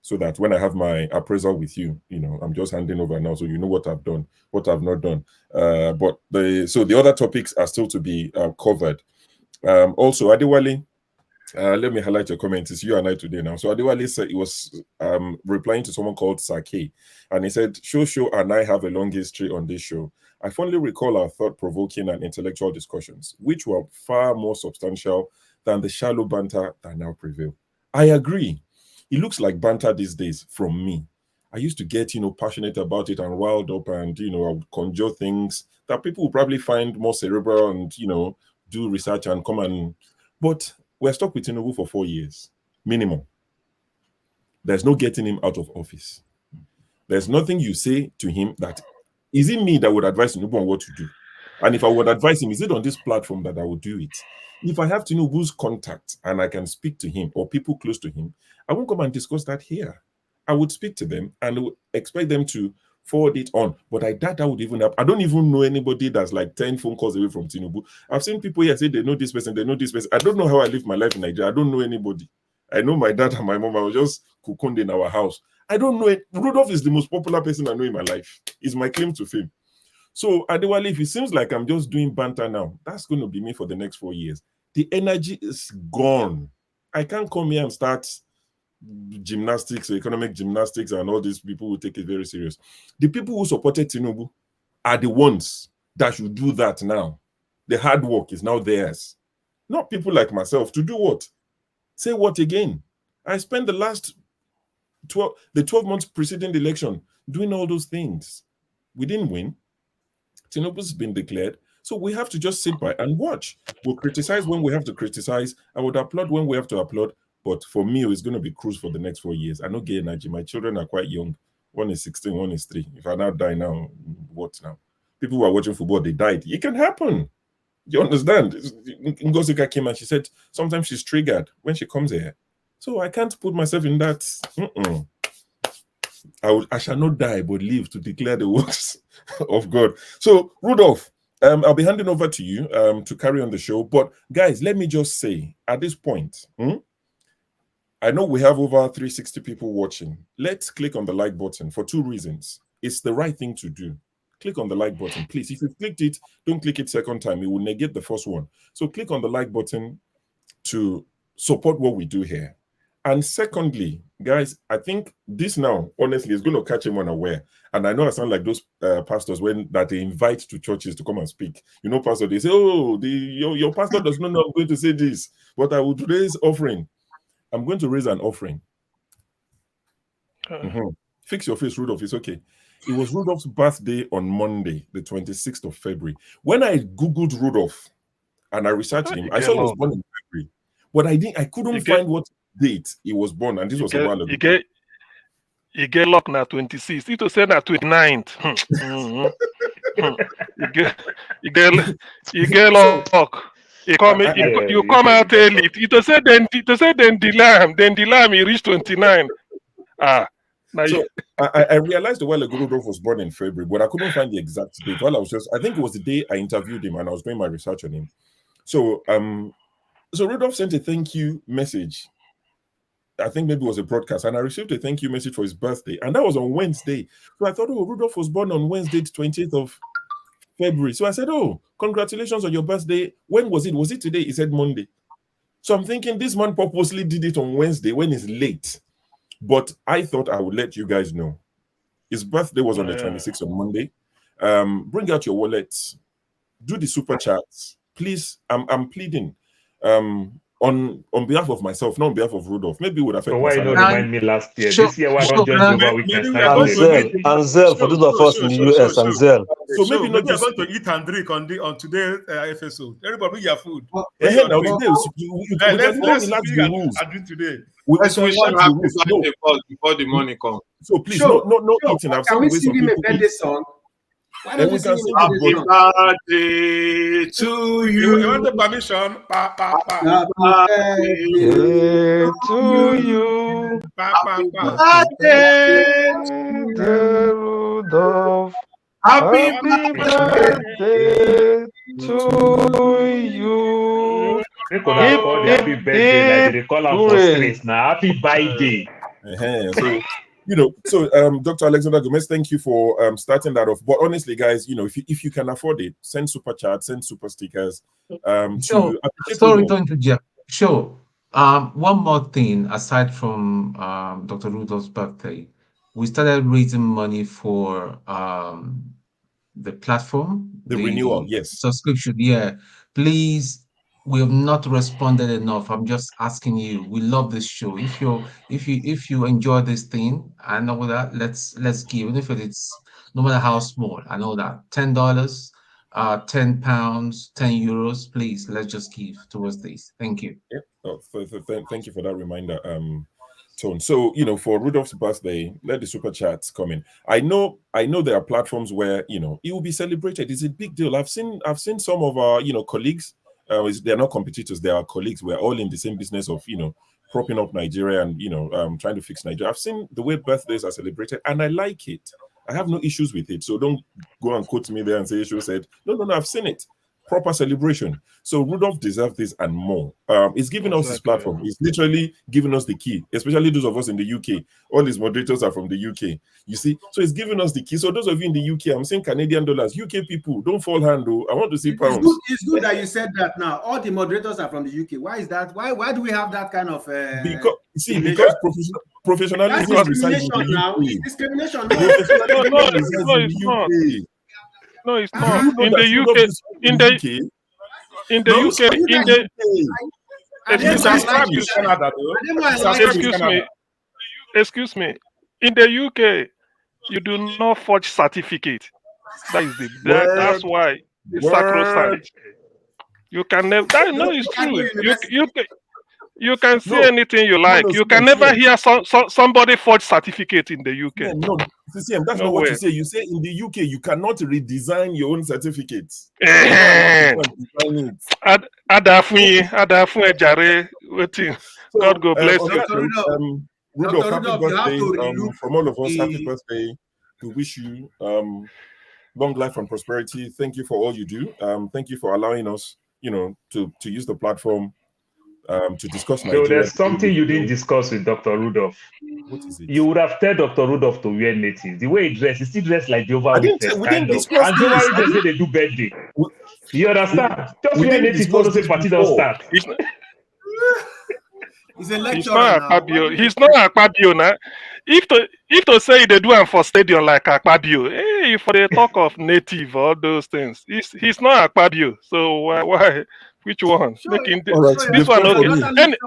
so that when I have my appraisal with you, I'm just handing over now, so you know what I've done, what I've not done. But the other topics are still to be covered. Also, Adewale, let me highlight your comments. It's you and I today now. So Adewale said he was replying to someone called Sake, and he said, Shosho and I have a long history on this show. I fondly recall our thought-provoking and intellectual discussions, which were far more substantial than the shallow banter that now prevail. I agree. It looks like banter these days from me. I used to get, passionate about it and riled up, and, I would conjure things that people would probably find more cerebral and, do research and come and... But we're stuck with Tinubu for 4 years, minimum. There's no getting him out of office. There's nothing you say to him that... Is it me that would advise Tinubu on what to do? And if I would advise him, is it on this platform that I would do it? If I have Tinubu's contact and I can speak to him or people close to him, I won't come and discuss that here. I would speak to them and would expect them to forward it on. But I doubt that would even happen. I don't even know anybody that's like 10 phone calls away from Tinubu. I've seen people here say they know this person, they know this person. I don't know how I live my life in Nigeria. I don't know anybody. I know my dad and my mom. I was just cocooned in our house. I don't know it. Rudolph is the most popular person I know in my life. It's my claim to fame. So, Adewale, if it seems like I'm just doing banter now, that's going to be me for the next 4 years. The energy is gone. I can't come here and start gymnastics, economic gymnastics, and all these people who take it very serious. The people who supported Tinubu are the ones that should do that now. The hard work is now theirs. Not people like myself to do what? Say what again? I spent the last 12 months preceding the election doing all those things. We didn't win. Tinubu's been declared. So we have to just sit by and watch. We'll criticize when we have to criticize. I would applaud when we have to applaud. But for me, it's going to be cruise for the next 4 years. I know gay energy. My children are quite young. One is 16, one is 3. If I now die now, what now? People who are watching football, they died. It can happen. You understand? Ngozika came and she said sometimes she's triggered when she comes here. So I can't put myself in that. I shall not die, but live to declare the works of God. So, Rudolph, I'll be handing over to you to carry on the show. But guys, let me just say at this point, I know we have over 360 people watching. Let's click on the like button for 2 reasons. It's the right thing to do. Click on the like button, please. If you've clicked it, don't click it second time. It will negate the first one. So click on the like button to support what we do here. And secondly, guys, I think this now, honestly, is going to catch him unaware. And I know I sound like those pastors that they invite to churches to come and speak. You know, pastor, they say, oh, your pastor does not know I'm going to say this, but I would raise offering. I'm going to raise an offering. Fix your face, Rudolph. It's okay. It was Rudolph's birthday on Monday, the 26th of February. When I Googled Rudolph and I researched him, I saw he was born in February. But I couldn't find what date he was born, and this was a while ago. You get luck now 26. It was said that 29th. You get luck. You come out early. It said then the lamb he reached 29. So I realized a while ago Rudolph was born in February, but I couldn't find the exact date. While I think it was the day I interviewed him and I was doing my research on him. So Rudolph sent a thank you message. I think maybe it was a broadcast, and I received a thank you message for his birthday, and that was on Wednesday. So I thought, oh, Rudolph was born on Wednesday, the 20th of February. So I said, oh, congratulations on your birthday. When was it? Was it today? He said Monday. So I'm thinking this man purposely did it on Wednesday when it's late. But I thought I would let you guys know. His birthday was on the 26th on Monday. Bring out your wallets. Do the super chats. Please, I'm pleading. On behalf of myself, not on behalf of Rudolph. Maybe it would affect why you don't remind me last year? This year, why don't join over weekend? Anzel for those of us in the US, Anzel. So maybe not you're just going to eat and drink on today's episode. Everybody bring your food. We can go relax the rules. Today. We Let's can wish relax him the happy rules. birthday first before the money comes. So please, no eating. I've Can seen we the way sing some him a people birthday eat. song? Why And don't we you sing can him sing a it, birthday but song? Birthday to You want you. the permission? Happy Birthday to you, Happy birthday, birthday. Rudolph. Happy Happy birthday birthday to you. They could have called the happy birthday like they call out for streets now. Happy birthday. So Dr. Alexander Gomez, thank you for starting that off. But honestly, guys, if you can afford it, send super chats, send super stickers. Sorry to interject. Sure. One more thing aside from Dr. Rudolph's birthday, we started raising money for the platform, the renewal, yes, subscription. Yeah, please. We have not responded enough. I'm just asking you. We love this show. If you enjoy this thing, I know that let's give, even if it's no matter how small. I know that $10, £10, €10. Please, let's just give towards this. Thank you. Yep. Thank you for that reminder, Tone. So for Rudolph's birthday, let the super chats come in. I know there are platforms where it will be celebrated. It's a big deal. I've seen some of our colleagues. They're not competitors, they are colleagues. We're all in the same business of propping up Nigeria and trying to fix Nigeria. I've seen the way birthdays are celebrated, and I like it. I have no issues with it. So don't go and quote me there and say Ishu said no. I've seen it. Proper celebration. So Rudolph deserves this and more. It's giving us his platform. It's literally giving us the key, especially those of us in the UK. All these moderators are from the UK. You see, so it's giving us the key. So those of you in the UK, I'm saying Canadian dollars. UK people, don't fall hand though. I want to see pounds. It's good that you said that. Now all the moderators are from the UK. Why is that? Why do we have that kind of? Because professionalism That's resides in discrimination the now. UK. It's discrimination. No, it's not. In the UK, excuse me. In the UK, you do not forge certificate. That is the that's Word, why it's word. sacrosanct. You can never. That no, it's true. You can see No, anything you no, like. You can CM, never hear somebody forge certificate in the UK. No, CM, that's not what you Nowhere. say. You say in the UK you cannot redesign your own certificates. You're not allowed to go and design it. Adafun Ejare, wetin. So, God go bless on you that too. note, Rudolph, Dr. happy Rudolph, you have birthday. to relook From all of us, happy the birthday. We wish you long life and prosperity. Thank you for all you do. Thank you for allowing us, to use the platform to discuss Though Nigeria. there's something you didn't discuss with Dr. Rudolph. What is it? You would have told Dr. Rudolph to wear native. The way he dressed, he still dressed like Jehovah We Witness, didn't kind of. discuss And this. Jehovah Witness say they do birthday. You understand? Just We wear didn't native for discuss those say this party don't before. start. He's a He's lecturer not now. Akpabio. He's not Akpabio now. If to say they do am for stadium like Akpabio, hey, for the talk of native all those things, he's not Akpabio. So why which one? Sure, All right, This they've one come for okay. me.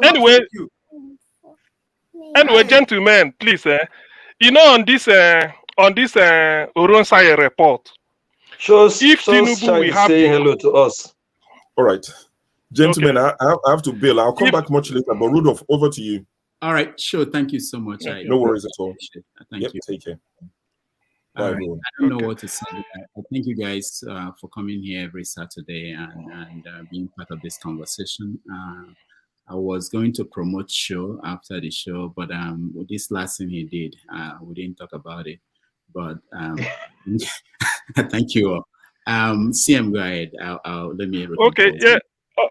Anyway, Hey. gentlemen, please, on this Oronsai report, Shows if Tinubu Shine will have saying the hello to us. All right, gentlemen, okay. I have to bail. I'll come back much later. But Rudolph, over to you. All right, sure. Thank you so much. I No worries at all. Thank you. Take care. Bye, All right. everyone. I don't know what to say. I thank you guys for coming here every Saturday and being part of this conversation. I was going to promote show after the show, but with this last thing he did, we didn't talk about it. But thank you all. CM, go ahead. Let me. Okay, yeah.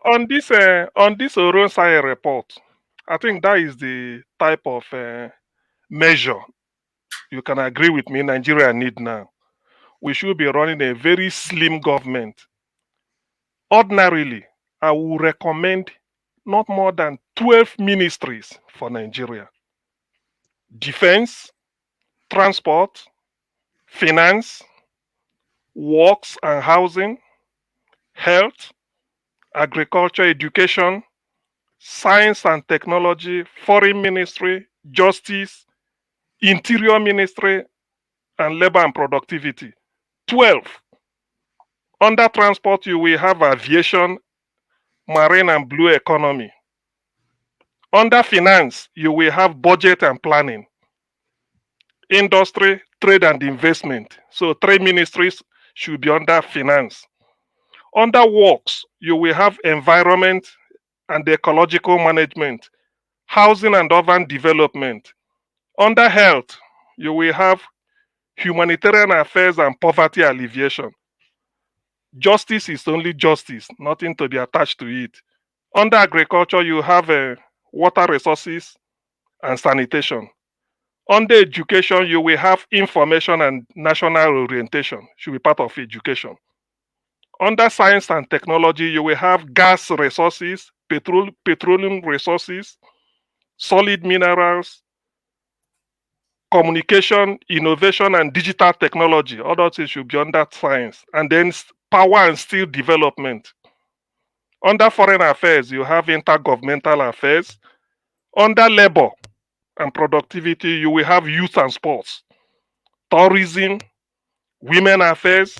On this Oronsai report, I think that is the type of measure you can agree with me Nigeria need now. We should be running a very slim government. Ordinarily, I would recommend not more than 12 ministries for Nigeria. Defense, transport, finance, works and housing, health, agriculture, education, science and technology, foreign ministry, justice, interior ministry, and labor and productivity. 12. Under transport, you will have aviation, marine and blue economy. Under finance, you will have budget and planning. Industry, trade and investment. So 3 ministries should be under finance. Under works, you will have environment and ecological management, housing and urban development. Under health, you will have humanitarian affairs and poverty alleviation. Justice is only justice, nothing to be attached to it. Under agriculture, you have water resources and sanitation. Under education, you will have information and national orientation, should be part of education. Under science and technology, you will have gas resources, petroleum resources, solid minerals, communication, innovation, and digital technology. All those things should be under science. And then power and steel development. Under foreign affairs, you have intergovernmental affairs. Under labor and productivity, you will have youth and sports, tourism, women affairs,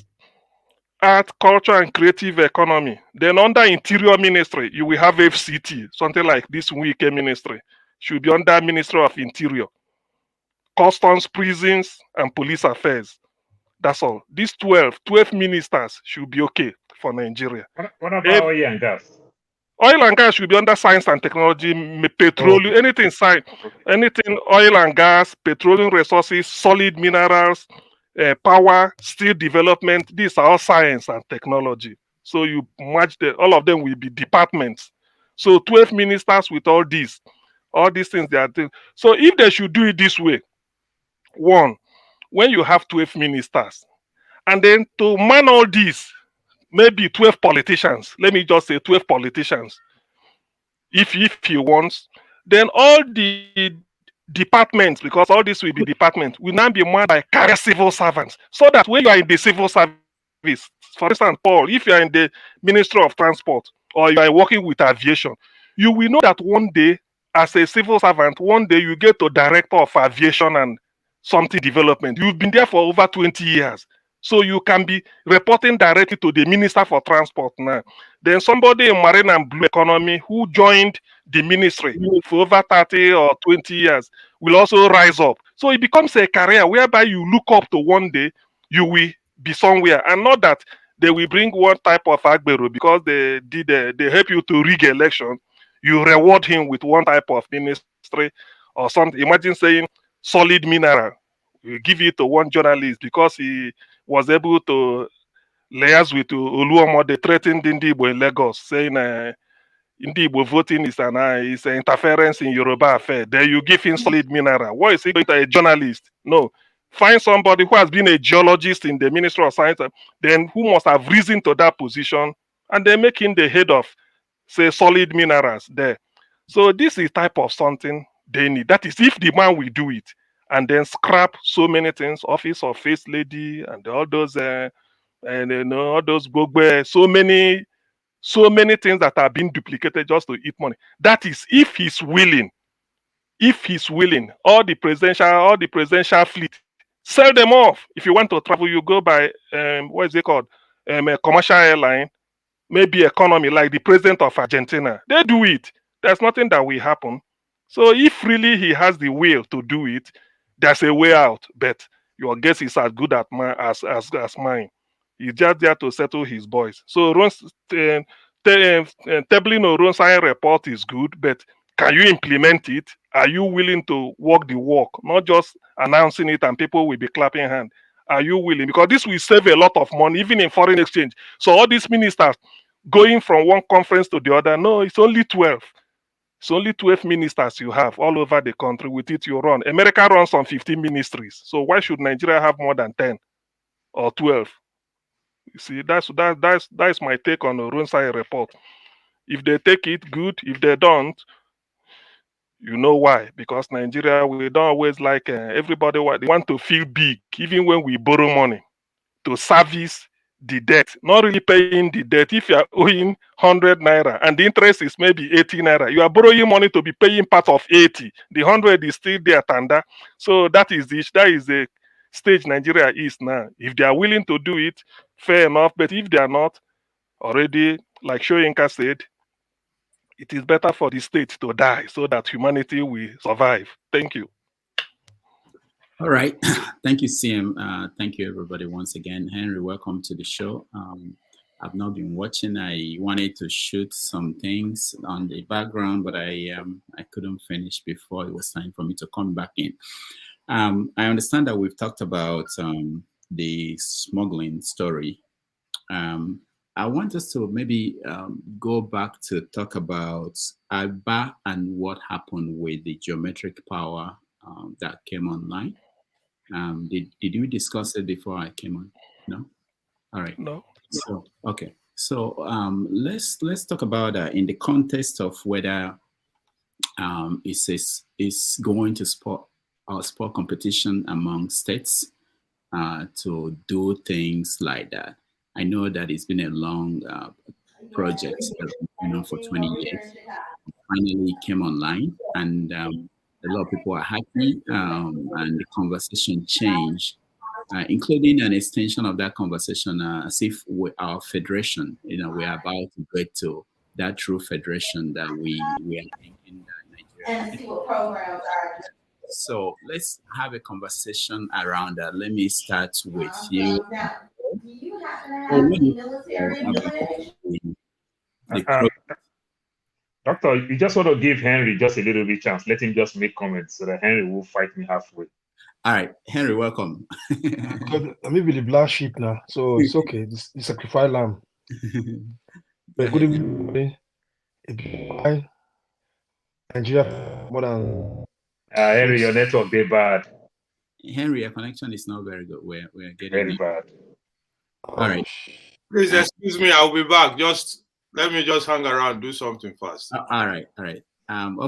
art, culture, and creative economy. Then under interior ministry, you will have FCT, something like this Wike ministry. Should be under Ministry of Interior. Customs, prisons, and police affairs. That's all. These 12 ministers should be okay for Nigeria. What about oil and gas? Oil and gas should be under science and technology, petroleum, anything science, anything oil and gas, petroleum resources, solid minerals, power, steel development. These are all science and technology. So you match all of them will be departments. So 12 ministers with all these things they are doing. So if they should do it this way, one, when you have 12 ministers, and then to man all these, maybe 12 politicians, let me just say 12 politicians, if he wants, then all the departments, because all this will be departments, will now be manned by career civil servants. So that when you are in the civil service, for instance, Paul, if you are in the Ministry of Transport or you are working with aviation, you will know that one day, as a civil servant, one day you get to director of aviation and something development. You've been there for over 20 years. So you can be reporting directly to the Minister for Transport now. Then somebody in Marine and Blue Economy who joined the ministry for over 30 or 20 years will also rise up. So it becomes a career whereby you look up to one day, you will be somewhere. And not that they will bring one type of Agbero because they help you to rig election. You reward him with one type of ministry or something. Imagine saying solid mineral. You give it to one journalist because he was able to liaise with Oluomo, they threatened Ndi Igbo in Lagos, saying Ndi Igbo voting is an interference in Yoruba affair. Then you give him solid mineral. What is he going to a journalist? No. Find somebody who has been a geologist in the Ministry of Science, then who must have risen to that position, and they make him the head of, say, solid minerals there. So this is type of something they need. That is if the man will do it and then scrap so many things, office of face lady and all those and all those gbogbo, so many things that are being duplicated just to eat money. That is if he's willing. If he's willing, all the presidential fleet, sell them off. If you want to travel, you go by what is it called? A commercial airline, maybe economy, like the president of Argentina. They do it. There's nothing that will happen. So if really he has the will to do it, there's a way out. But your guess is as good at as mine. He's just there to settle his boys. So tabling or Ron's report is good, but can you implement it? Are you willing to walk the walk, not just announcing it and people will be clapping hands? Are you willing? Because this will save a lot of money, even in foreign exchange. So all these ministers going from one conference to the other, no, it's only 12. It's only 12 ministers you have all over the country. With it, you run. America runs on 15 ministries. So why should Nigeria have more than 10 or 12? You see, that's my take on the Ronsai report. If they take it, good. If they don't, you know why? Because Nigeria, we don't always like everybody. They want to feel big, even when we borrow money to service the debt, not really paying the debt. If you are owing 100 naira and the interest is maybe 80 naira, you are borrowing money to be paying part of 80. The 100 is still there, Tanda. So that is the stage Nigeria is now. If they are willing to do it, fair enough. But if they are not, already, like Shoyinka said, it is better for the state to die so that humanity will survive. Thank you. All right. Thank you, CM. Thank you, everybody, once again. Henry, welcome to the show. I've not been watching. I wanted to shoot some things on the background, but I couldn't finish before it was time for me to come back in. I understand that we've talked about the smuggling story. I want us to maybe go back to talk about Abia and what happened with the geometric power that came online. Did you discuss it before I came on? No? All right. No. So, okay. So let's talk about in the context of whether it's going to spur competition among states to do things like that. I know that it's been a long project that's been going on for 20 years. It finally came online, and a lot of people are happy, and the conversation changed, including an extension of that conversation as if our federation, we're about to get to that true federation that we are thinking that Nigeria. So let's have a conversation around that. Let me start with you. Doctor, you just want to give Henry just a little bit chance. Let him just make comments so that Henry will fight me halfway. All right, Henry, welcome. Maybe the black sheep now, so it's okay. The sacrifice lamb. Good evening, everybody. Nigeria more than. Henry, your network they bad. Henry, your connection is not very good. We're getting very bad. All right. Please excuse me. I'll be back. Let me just hang around, do something fast. All right. Okay.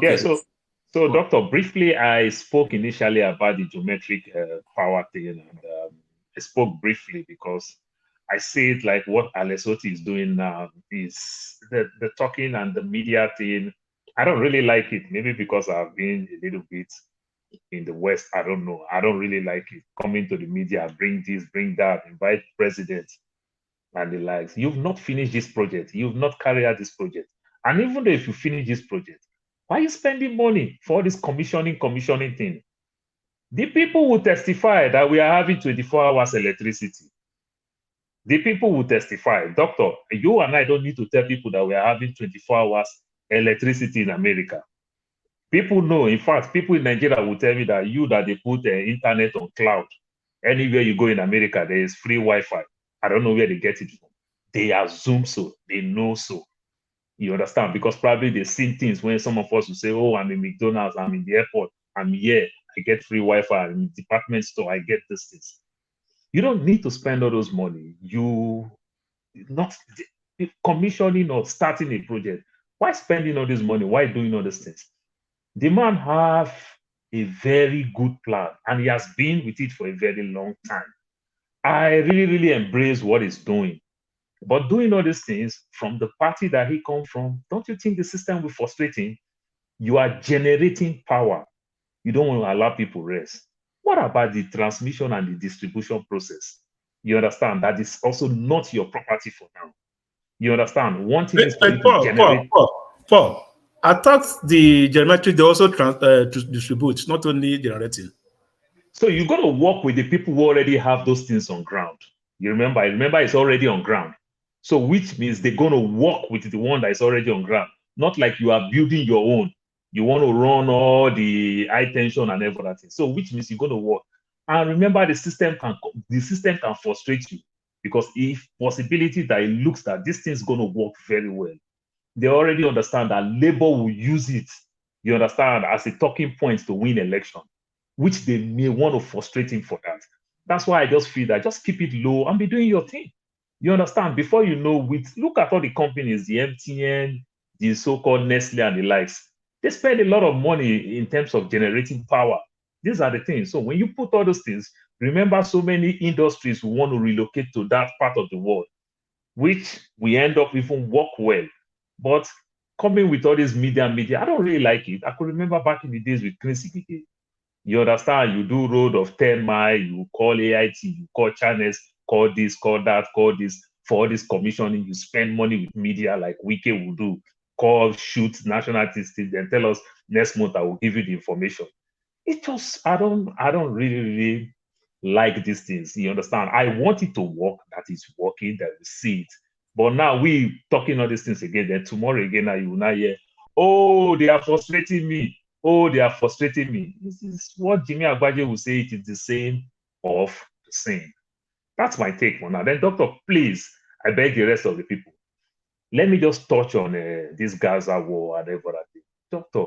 Yeah, so Doctor, briefly, I spoke initially about the geometric power thing, and I spoke briefly because I see it like what Alex Otti is doing now is the talking and the media thing. I don't really like it, maybe because I've been a little bit in the West. I don't know. I don't really like it. Coming to the media, bring this, bring that, invite presidents and the likes. You've not finished this project. You've not carried out this project. And even though if you finish this project, why are you spending money for this commissioning thing? The people will testify that we are having 24 hours electricity. The people will testify. Doctor, you and I don't need to tell people that we are having 24 hours electricity in America. People know. In fact, people in Nigeria will tell me that they put internet on cloud. Anywhere you go in America, there is free Wi-Fi. I don't know where they get it from. They assume so. They know so. You understand? Because probably they've seen things when some of us will say, oh, I'm in McDonald's, I'm in the airport, I'm here, I get free Wi-Fi, I'm in the department store, I get these things. You don't need to spend all those money. You not commissioning or starting a project. Why spending all this money? Why doing all these things? The man have a very good plan, and he has been with it for a very long time. I really, really embrace what he's doing. But doing all these things from the party that he comes from, don't you think the system will frustrate him? You are generating power. You don't want to allow people rest. What about the transmission and the distribution process? You understand that is also not your property for now. You understand? One thing is for you to generate. Paul, I thought the geometry they also distribute, not only generating. So you're going to work with the people who already have those things on ground. You remember? It's already on ground. So which means they're going to work with the one that is already on ground. Not like you are building your own. You want to run all the high tension and everything. So which means you're going to work. And remember, the system can frustrate you, because if possibility that it looks that this thing is going to work very well, they already understand that labor will use it, you understand, as a talking point to win election, which they may want to frustrate him for that. That's why I just feel that just keep it low and be doing your thing. You understand? Before you know, look at all the companies, the MTN, the so-called Nestle and the likes. They spend a lot of money in terms of generating power. These are the things. So when you put all those things, remember so many industries who want to relocate to that part of the world, which we end up even work well. But coming with all this media, I don't really like it. I could remember back in the days with Chris. You understand? You do road of 10 mile, you call AIT, you call channels, call this, call that, call this. For all this commissioning, you spend money with media like Wike will do. Call, shoot, national statistics, then tell us next month I will give you the information. It just, I don't really like these things. You understand? I want it to work, that is working, that we see it. But now we talking all these things again, then tomorrow again, now you will not hear, oh, they are frustrating me. Oh, they are frustrating me. This is what Jimmy Agbaje will say. It is the same of the same. That's my take for now. Then, Doctor, please, I beg the rest of the people, let me just touch on this Gaza war and everything. Doctor,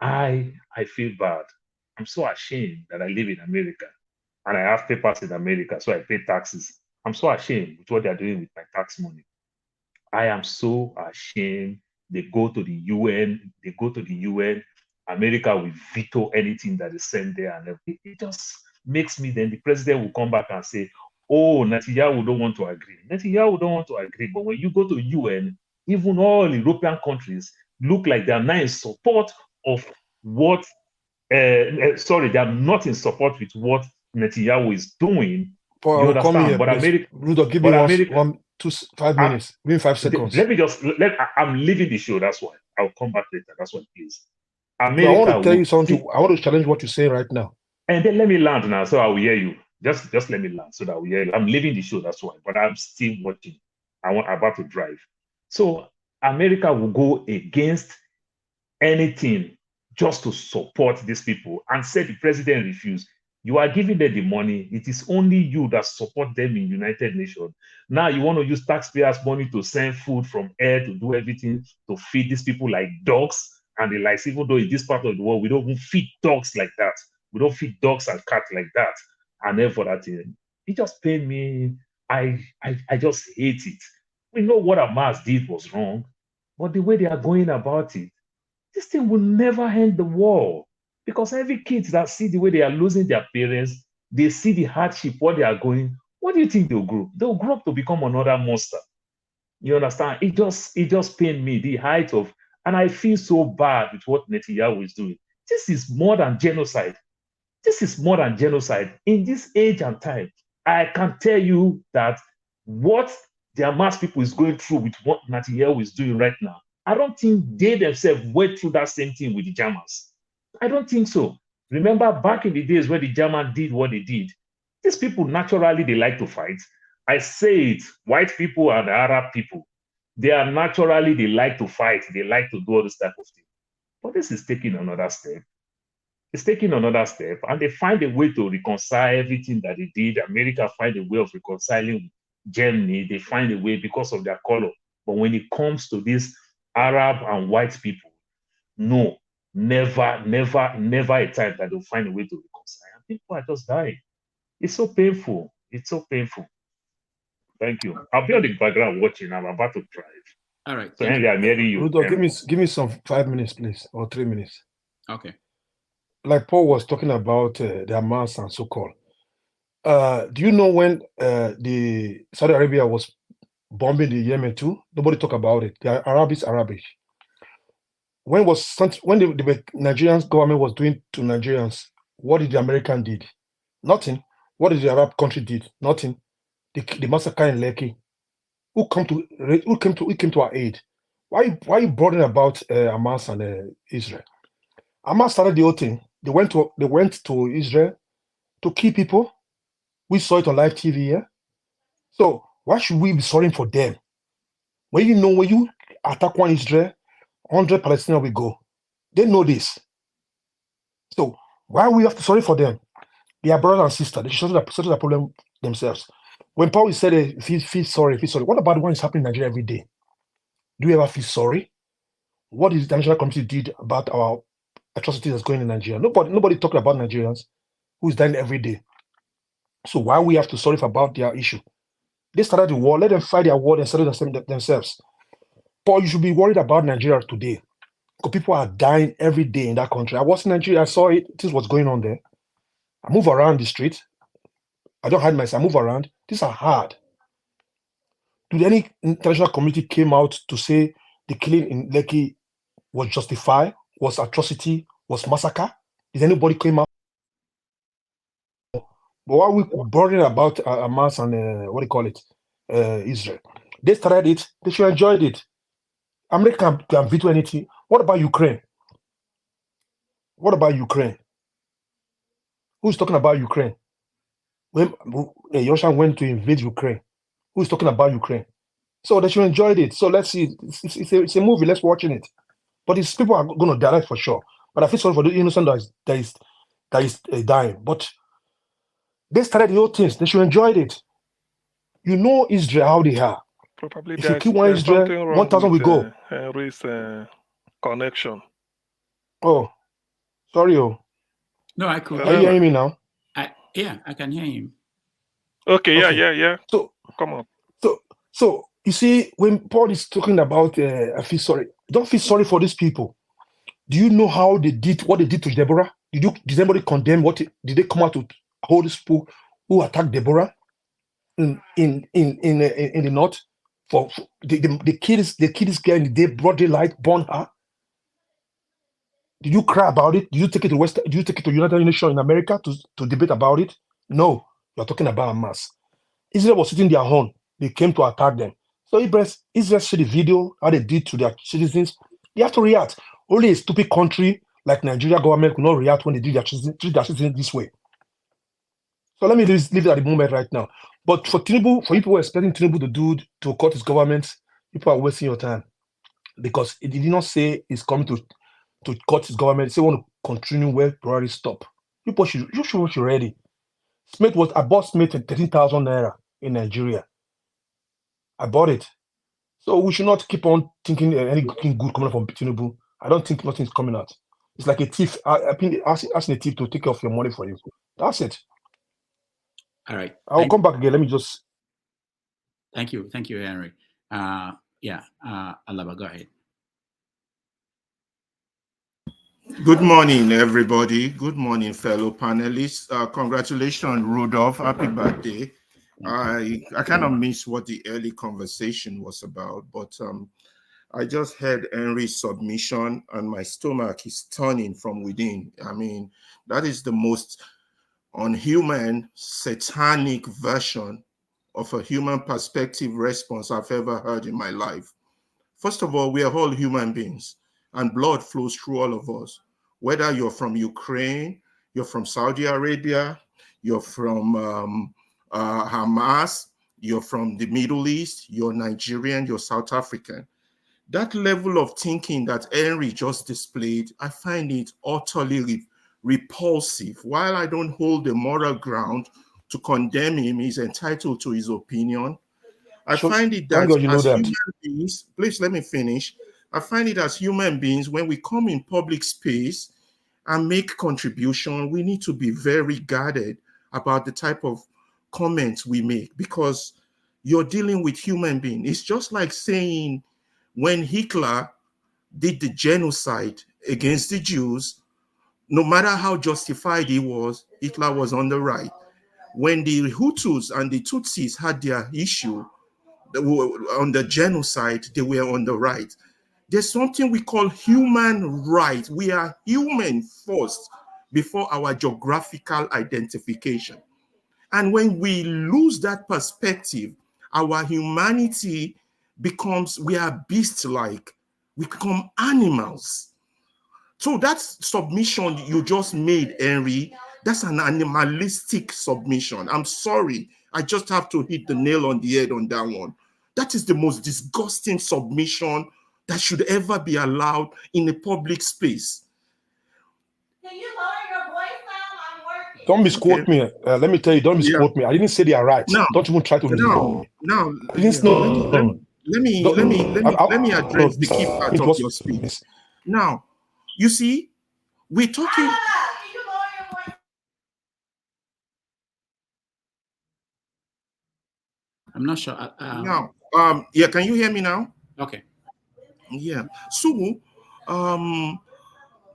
I feel bad. I'm so ashamed that I live in America and I have papers in America, so I pay taxes. I'm so ashamed with what they're doing with my tax money. I am so ashamed. They go to the UN. America will veto anything that is sent there, and it just makes me. Then the president will come back and say, "Oh, Netanyahu don't want to agree. Netanyahu don't want to agree." But when you go to UN, even all European countries look like they are not in support of what. They are not in support with what Netanyahu is doing. Paul, You I will come understand? here, But please. America, Rudolph, give me 5 minutes. Give me 5 seconds. let me just I'm leaving the show. That's why I'll come back later. That's why, please. So I want to tell you something. I want to challenge what you're saying right now. And then let me land now, so I will hear you. Just let me land so that I will hear you. I'm leaving the show. That's why, but I'm still watching. I'm about to drive. So America will go against anything just to support these people, and said the president refused. You are giving them the money. It is only you that support them in United Nations. Now you want to use taxpayers' money to send food from air, to do everything, to feed these people like dogs and the likes. Even though in this part of the world, we don't even feed dogs like that. We don't feed dogs and cats like that. And then for that, it just pained me. I just hate it. We know what Hamas did was wrong, but the way they are going about it, this thing will never end the war. Because every kid that see the way they are losing their parents, they see the hardship, what they are going, what do you think they'll grow? They'll grow up to become another monster. You understand? It just pained me, the height of, and I feel so bad with what Netanyahu is doing. This is more than genocide. This is more than genocide. In this age and time, I can tell you that what the Hamas people is going through with what Netanyahu is doing right now, I don't think they themselves went through that same thing with the Germans. I don't think so. Remember back in the days when the Germans did what they did, these people naturally, they like to fight. I say it, white people and Arab people, they are naturally, they like to fight. They like to do all this type of thing. But this is taking another step. It's taking another step, and they find a way to reconcile everything that they did. America find a way of reconciling Germany. They find a way because of their color. But when it comes to this Arab and white people, no, never, never, never a time that they'll find a way to reconcile. And people are just dying. It's so painful. It's so painful. Thank you. I'll be on the background watching. I'm about to drive. All right. So Henry, I'm hearing you. Rudolph, give me some 5 minutes, please, or 3 minutes. Okay. Like Paul was talking about the Hamas and so-called. Do you know when the Saudi Arabia was bombing the Yemen too? Nobody talk about it. The Arabic. When the Nigerian government was doing to Nigerians, what did the American did? Nothing. What did the Arab country did? Nothing. The massacre in Lekki. Who came to our aid? Why you bothering about Hamas and Israel? Hamas started the whole thing. They went to Israel to kill people. We saw it on live TV here. So why should we be sorry for them? When you attack one Israel, 100 Palestinians will go. They know this. So why we have to sorry for them? They are brothers and sisters. They should settle the problem themselves. When Paul said, feel sorry. What about what is happening in Nigeria every day? Do you ever feel sorry? What is the international community did about our atrocities that's going in Nigeria? Nobody talking about Nigerians who is dying every day. So why we have to sorry about their issue? They started the war. Let them fight their war and settle themselves. Paul, you should be worried about Nigeria today because people are dying every day in that country. I was in Nigeria. I saw it. This is what's going on there. I move around the street. I don't hide myself. I move around. These are hard. Did any international community came out to say the killing in Lekki was justified, was atrocity, was massacre? Did anybody come out? But why are we bothering about Hamas and Israel? They started it. They should enjoy it. America can veto anything. What about Ukraine? What about Ukraine? Who's talking about Ukraine? When Russia went to invade Ukraine, who's talking about Ukraine? So they should enjoy it. So let's see. It's a movie. Let's watch it. But these people are going to die for sure. But I feel sorry for the innocent that is dying. But they started the whole things. They should enjoy it. You know Israel, how they are. Probably If you kill one Israel, 1,000 will go. Henry's connection. Oh, sorry. No, I could. Are you hearing me now? Yeah, I can hear him. Okay, yeah. So come on. So you see, when Paul is talking about, I feel sorry. Don't feel sorry for these people. Do you know how they did what they did to Deborah? Did anybody condemn did they come out to hold these people who attacked Deborah in the north? For the kids girl in the day, broad daylight, born her. Did you cry about it? Did you take it to Did you take it to United Nations in America to debate about it? No, you're talking about Hamas. Israel was sitting their own. They came to attack them. So Israel see the video, how they did to their citizens. They have to react. Only a stupid country like Nigeria government could not react when they treat their citizens this way. So let me leave it at the moment right now. But for Tinubu, for people who are expecting Tinubu to cut his government, people are wasting your time. Because he did not say he's coming to cut his government. He said want to continue where Buhari stop. You should be ready. I bought Smith at 13,000 naira in Nigeria. I bought it. So we should not keep on thinking anything good coming from Tinubu. I don't think nothing's coming out. It's like a thief. I've been asking a thief to take off your money for you. That's it. All right. I'll come back again. Let me just. Thank you, Henry. Alaba, go ahead. Good morning, everybody. Good morning, fellow panelists. Congratulations, Rudolph. Happy birthday. I kind of missed what the early conversation was about, but I just heard Henry's submission and my stomach is turning from within. I mean, that is the most unhuman, satanic version of a human perspective response I've ever heard in my life. First of all, we are all human beings and blood flows through all of us. Whether you're from Ukraine, you're from Saudi Arabia, you're from Hamas, you're from the Middle East, you're Nigerian, you're South African. That level of thinking that Henry just displayed, I find it utterly repulsive. While I don't hold the moral ground to condemn him, he's entitled to his opinion. I find it that as human beings, please let me finish. I find it as human beings, when we come in public space and make contribution, we need to be very guarded about the type of comments we make, because you're dealing with human beings. It's just like saying when Hitler did the genocide against the Jews, no matter how justified he was, Hitler was on the right. When the Hutus and the Tutsis had their issue on the genocide, they were on the right. There's something we call human rights. We are human first before our geographical identification. And when we lose that perspective, our humanity becomes, we are beast-like. We become animals. So that submission you just made, Henry, that's an animalistic submission. I'm sorry. I just have to hit the nail on the head on that one. That is the most disgusting submission that should ever be allowed in a public space. Can you lower your voice down? I'm working. Don't misquote me. Let me tell you, don't misquote me. I didn't say they are right. No, don't even try to misquote me. No, I didn't know. Let me address the key part of your speech. Now, you see, we're talking. I'm not sure. Now, yeah, can you hear me now? Okay. Yeah. So,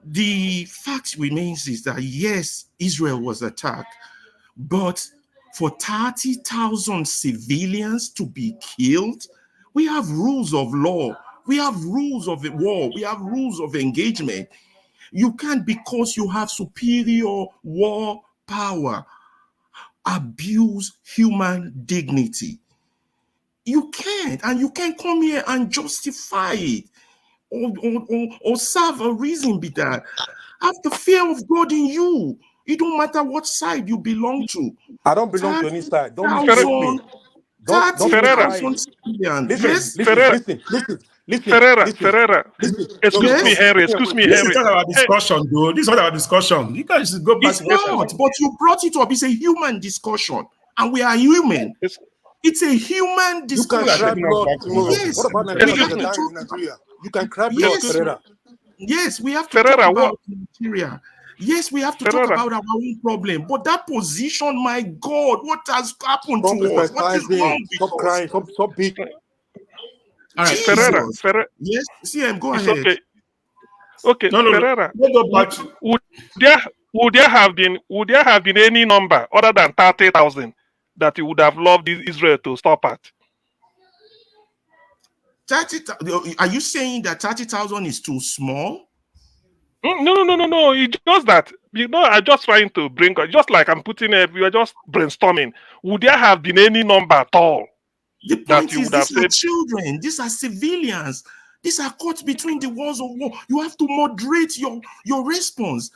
the fact remains is that yes, Israel was attacked, but for 30,000 civilians to be killed, we have rules of law. We have rules of war. We have rules of engagement. You can't, because you have superior war power, abuse human dignity. You can't, and you can't come here and justify it or serve a reason be that. Have the fear of God in you. It don't matter what side you belong to. I don't belong to any side. Don't misquote me. Don't Ferreira. Excuse me, Henry. This is not our discussion, though. This is not our discussion. You guys go back. It's not, but you brought it up. It's a human discussion, and we are human. It's a human discussion. You can cry blood tomorrow. Yes. What about Nigeria? You can cry blood, Ferreira. Yes, we have to talk about Nigeria. Yes, we have to talk about our own problem. But that position, my God, what has happened to us? What is wrong with Stop crying. Stop beating. All right, Ferreira. Yes, CM, go ahead. Okay. Okay, no, Ferreira. No. Would there have been any number other than 30,000 that you would have loved Israel to stop at? 30,000. Are you saying that 30,000 is too small? No. It's just that, I'm just trying to bring, just like I'm putting we are just brainstorming. Would there have been any number at all? The point is, these are children, these are civilians, these are caught between the walls of war. You have to moderate your response.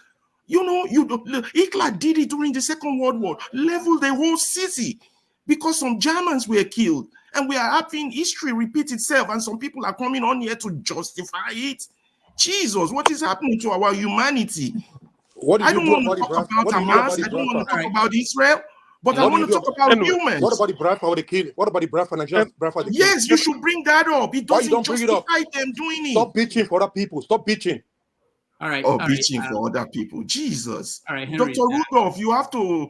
Hitler did it during the Second World War, leveled the whole city because some Germans were killed, and we are having history repeat itself, and some people are coming on here to justify it. Jesus, what is happening to our humanity? I don't want to talk about Hamas. I don't want to talk about Israel, but I want to talk about humans. What about the Biafra or the kill? What about the Biafra Nigerians? Yes, you should bring that up. It doesn't justify them doing it. Stop bitching for other people. Stop bitching. All right. Bitching for other people. Jesus. All right, Henry, Dr. Rudolph, you have to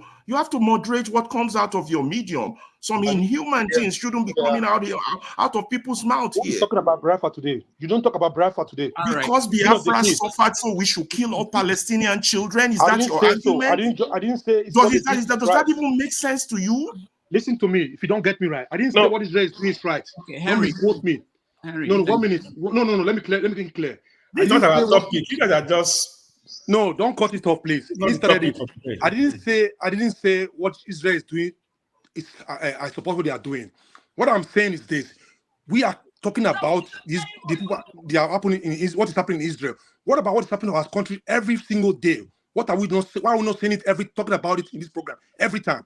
moderate what comes out of your medium. Some inhuman things shouldn't be coming out of people's mouths here. We're talking about Biafra today. You don't talk about Biafra today. Because Biafra suffered, so we should kill all Palestinian children. Is that your argument? I didn't say. Does that even make sense to you? Listen to me. If you don't get me right, I didn't say what Israel is doing is right. Okay, Henry, don't quote me. Henry, No, thank 1 minute. No. Let me think clear. This is not our topic. You guys are just No, don't cut it off, please. not He the started topic it. for today. I didn't say what Israel is doing. I support what they are doing. What I'm saying is this: we are talking about these the people they are happening what is happening in Israel. What about what is happening in our country every single day? What are we not? Why are we not saying it talking about it in this program every time?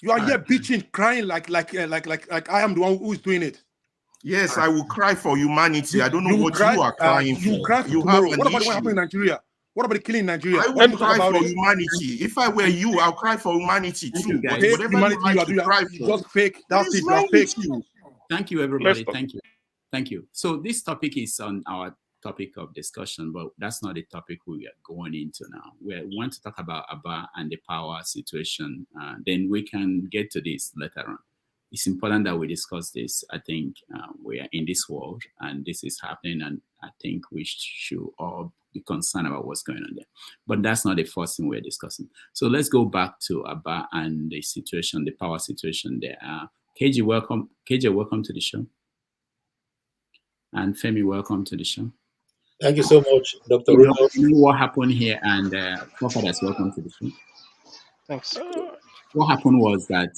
You are here bitching, crying like I am the one who is doing it. Yes, I will cry for humanity. I don't know You what cry. you are crying You for. cry for You have tomorrow. an What about what happened issue. in Nigeria? What about the killing in Nigeria? I Why will don't you talk cry about for it? humanity. If I were you, I'll cry for humanity too. But Fake whatever you humanity like you are to doing, cry you for, just fake. what That's is it. You are wrong fake. with you? Thank you, everybody. Thank you. So this topic is on our topic of discussion, but that's not the topic we are going into now. We want to talk about Abba and the power situation. Then we can get to this later on. It's important that we discuss this. I think we are in this world and this is happening, and I think we should all be concerned about what's going on there. But that's not the first thing we're discussing. So let's go back to Abba and the situation, the power situation there. KJ, welcome. KJ, welcome to the show. And Femi, welcome to the show. Thank you so much, Dr. You know Rudolph. what happened here, and Profadas, welcome to the show. Thanks. What happened was that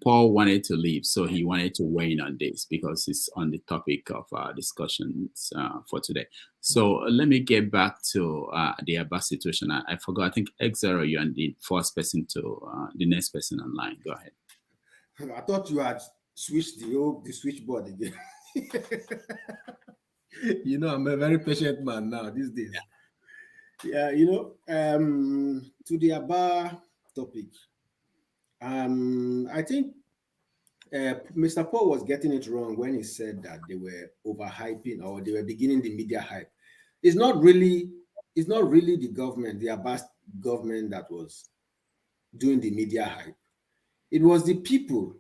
Paul wanted to leave, so he wanted to weigh in on this because it's on the topic of our discussions for today. So let me get back to the Abba situation. I forgot. I think X0, you're the first person to the next person online. Go ahead. I thought you had switched the switchboard again. You know, I'm a very patient man now these days. Yeah, you know, to the Abba topic, I think Mr. Paul was getting it wrong when he said that they were overhyping or they were beginning the media hype. It's not really the government, the Abbas government, that was doing the media hype. It was the people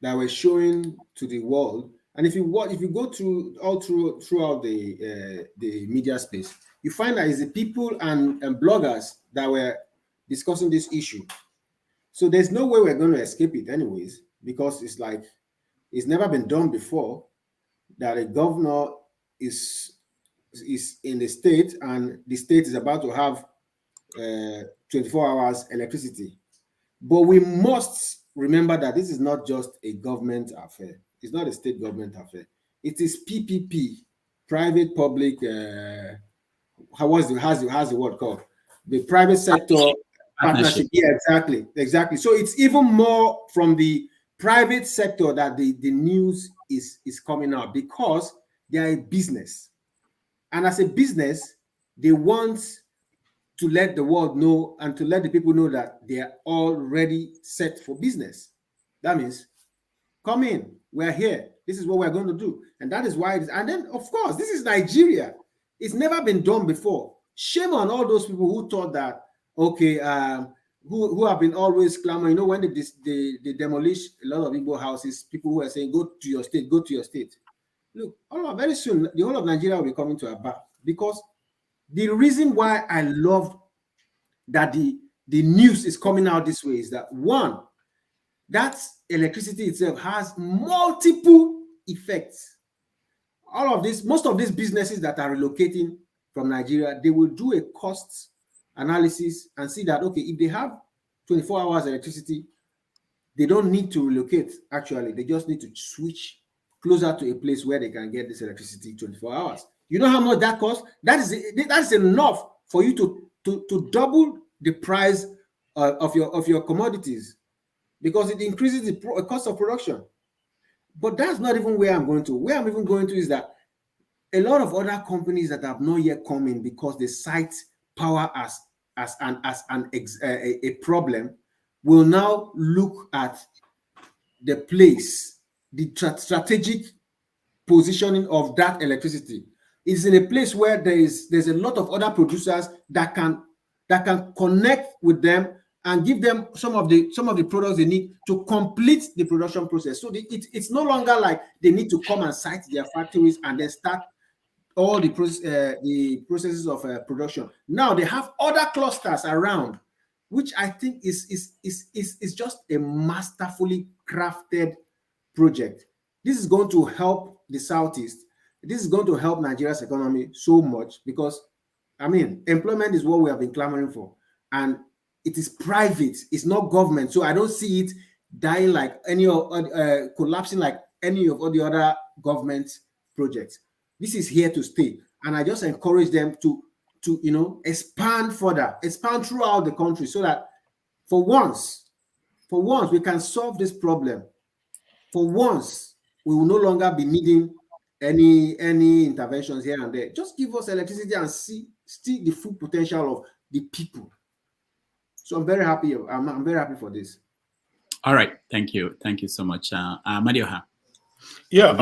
that were showing to the world. And if you go throughout the media space, you find that it's the people and bloggers that were discussing this issue. So there's no way we're going to escape it anyways, because it's like it's never been done before that a governor is in the state and the state is about to have 24 hours electricity. But we must remember that this is not just a government affair. It's not a state government affair. It is PPP, private public. How's the word called? The private sector partnership. Yeah, exactly. So it's even more from the private sector that the news is coming out, because they are a business, and as a business, they want to let the world know and to let the people know that they are already set for business. That means, come in, we're here. This is what we're going to do. And that is why it is. And then, of course, this is Nigeria. It's never been done before. Shame on all those people who thought that, okay, who have been always clamoring. You know, when they demolish a lot of Igbo houses, people who are saying, go to your state, go to your state. Look, very soon, the whole of Nigeria will be coming to Abba, because the reason why I love that the news is coming out this way is that, one, that electricity itself has multiple effects. All of this, most of these businesses that are relocating from Nigeria, they will do a cost analysis and see that, okay, if they have 24 hours electricity, they don't need to relocate. Actually, they just need to switch closer to a place where they can get this electricity 24 hours. You know how much that costs? That's enough for you to double the price of your commodities, because it increases the cost of production. But that's not even where I'm going to. Where I'm even going to is that a lot of other companies that have not yet come in because they cite power as a problem will now look at the place, the strategic positioning of that electricity. It's in a place where there's a lot of other producers that can connect with them and give them some of the products they need to complete the production process. So it's no longer like they need to come and site their factories and then start all the processes of production. Now they have other clusters around, which I think is just a masterfully crafted project. This is going to help the Southeast, this is going to help Nigeria's economy so much because, I mean, employment is what we have been clamoring for. And it is private, it's not government. So I don't see it dying like any of, collapsing like any of all the other government projects. This is here to stay. And I just encourage them to expand further, expand throughout the country so that for once, we can solve this problem. For once, we will no longer be needing any interventions here and there. Just give us electricity and see the full potential of the people. So I'm very happy. I'm very happy for this. All right, thank you so much, Madioha. Yeah,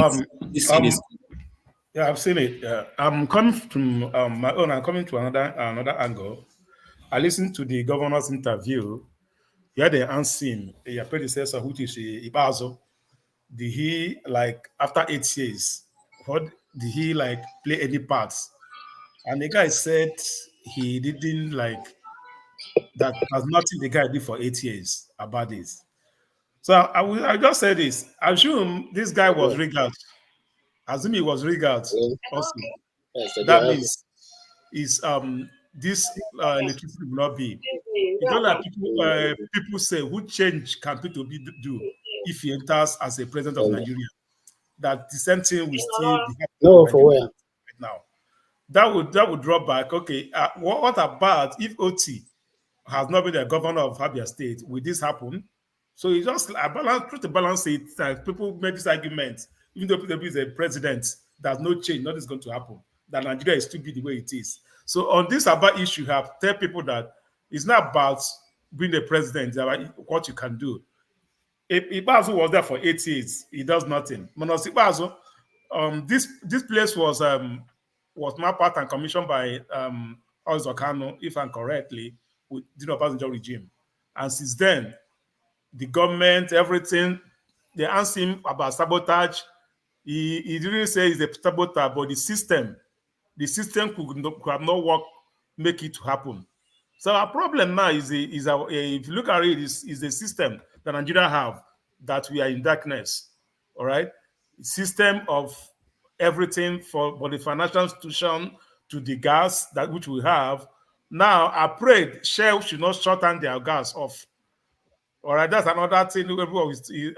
Yeah, I've seen it. I'm coming from my own. I'm coming to another angle. I listened to the governor's interview. Yeah, they asked him, your predecessor, which is Ibazo, did he, like, after 8 years, what did he, like, play any parts? And the guy said he didn't, like, that there's nothing the guy did for 8 years about this. So I just say this. Assume this guy was regal. Assume he was regal also. That means this electricity will not be. It's not like people say, who change can people do if he enters as a president of Nigeria? That the same thing will still be happening right now. That would drop back. Okay, what about if Otti has not been the governor of Abia State? Will this happen? So it's just try to balance it. People make this argument, even though Tinubu is a president, there's no change, nothing's going to happen. That Nigeria is still be the way it is. So on this about issue, you have tell people that it's not about being the president, it's about what you can do. If Ibazu was there for 8 years, he does nothing. Manos Ibazu, this place was mapped out and commissioned by Ozokano, if I'm correctly, with the Obasanjo regime. And since then, the government, everything, they asked him about sabotage. He didn't say he's a saboteur, but the system could have not worked, make it happen. So our problem now is if you look at it, is the system that Nigeria have, that we are in darkness. All right, system of everything for the financial institution to the gas that which we have. Now I prayed Shell should not shut down their gas off. All right, that's another thing.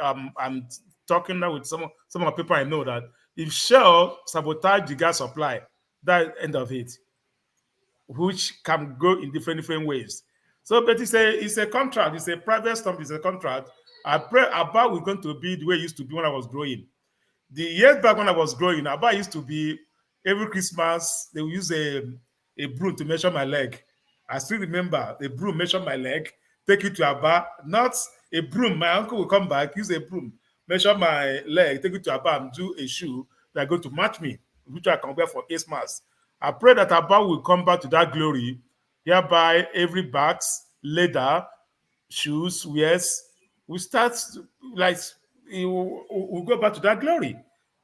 I'm talking now with some of the people I know that if Shell sabotage the gas supply, that's the end of it, which can go in different ways. So, but it's a contract. It's a private stuff. It's a contract. I pray Abba was going to be the way it used to be when I was growing. The years back when I was growing, Abba used to be every Christmas they will use a broom to measure my leg. I still remember the broom measure my leg, take it to Abba, not a broom. My uncle will come back, use a broom, measure my leg, take it to Abba and do a shoe that are going to match me, which I can wear for Christmas. I pray that Abba will come back to that glory, hereby every bags, leather, shoes, wears, we start like we'll go back to that glory.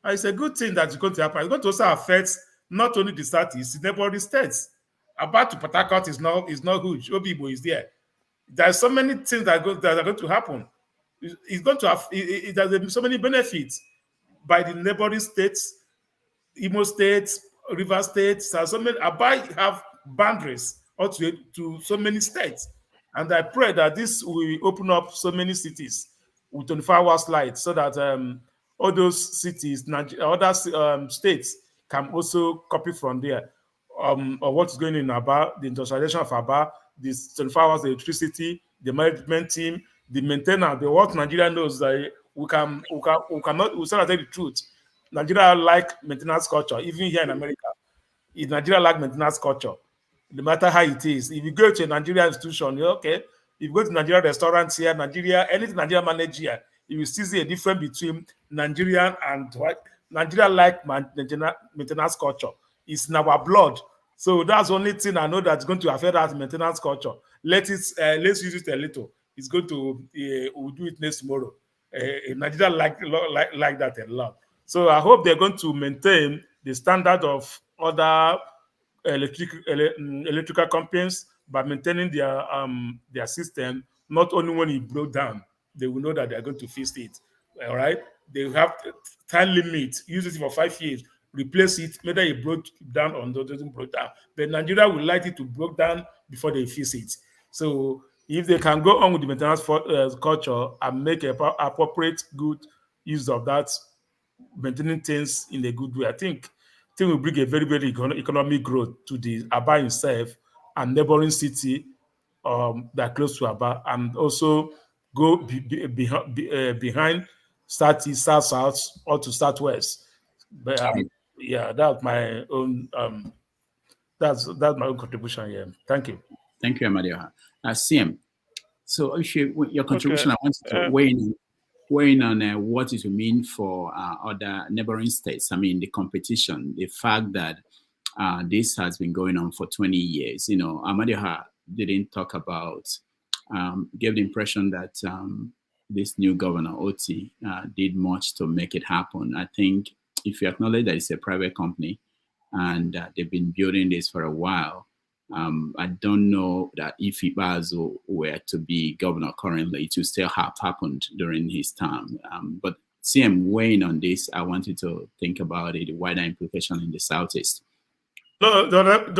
And it's a good thing that's going to happen. It's going to also affect not only the Southeast, the neighboring states. About to Port Harcourt is not huge. Obibo is there. There's so many things that are going to happen. It's going to have there's so many benefits by the neighboring states, Imo states, River states. So many Abai have boundaries to so many states. And I pray that this will open up so many cities with 24 hours light so that all those cities, other states can also copy from there. Or what's going on in Aba, the industrialization of Aba, this 24 hours electricity, the management team, the maintenance, what Nigeria knows that we cannot tell the truth. Nigeria like maintenance culture, even here in America. Nigeria like maintenance culture, no matter how it is. If you go to a Nigerian institution, you're okay. If you go to Nigerian restaurants here, Nigeria, anything Nigeria manage here, you will see a difference between Nigerian and what Nigeria like maintenance culture. It's in our blood. So that's the only thing I know that's going to affect that maintenance culture. Let's use it a little. It's going to we'll do it next tomorrow. Nigeria like that a lot. So I hope they're going to maintain the standard of other electrical companies by maintaining their system. Not only when it broke down, they will know that they are going to fix it. All right. they have time limit, use it for 5 years, replace it, whether it broke down or doesn't break down. But Nigeria would like it to break down before they fix it. So if they can go on with the maintenance culture and make appropriate good use of that, maintaining things in a good way, I think will bring a very, very economic growth to the Aba itself and neighboring city that are close to Aba, and also go behind southeast, south, or to southwest. But yeah, that's my own that's my own contribution here. Thank you. Thank you, Amadioha. CM, so if your contribution, I want you to weigh in on what it will mean for other neighboring states. I mean, the competition, the fact that this has been going on for 20 years. You know, Amadioha didn't talk about, gave the impression that this new governor, Otti, did much to make it happen. I think if you acknowledge that it's a private company and they've been building this for a while, I don't know that if Ibazo were to be governor currently, it would still have happened during his term. But CM, weighing on this, I want you to think about it, the wider implication in the Southeast. No,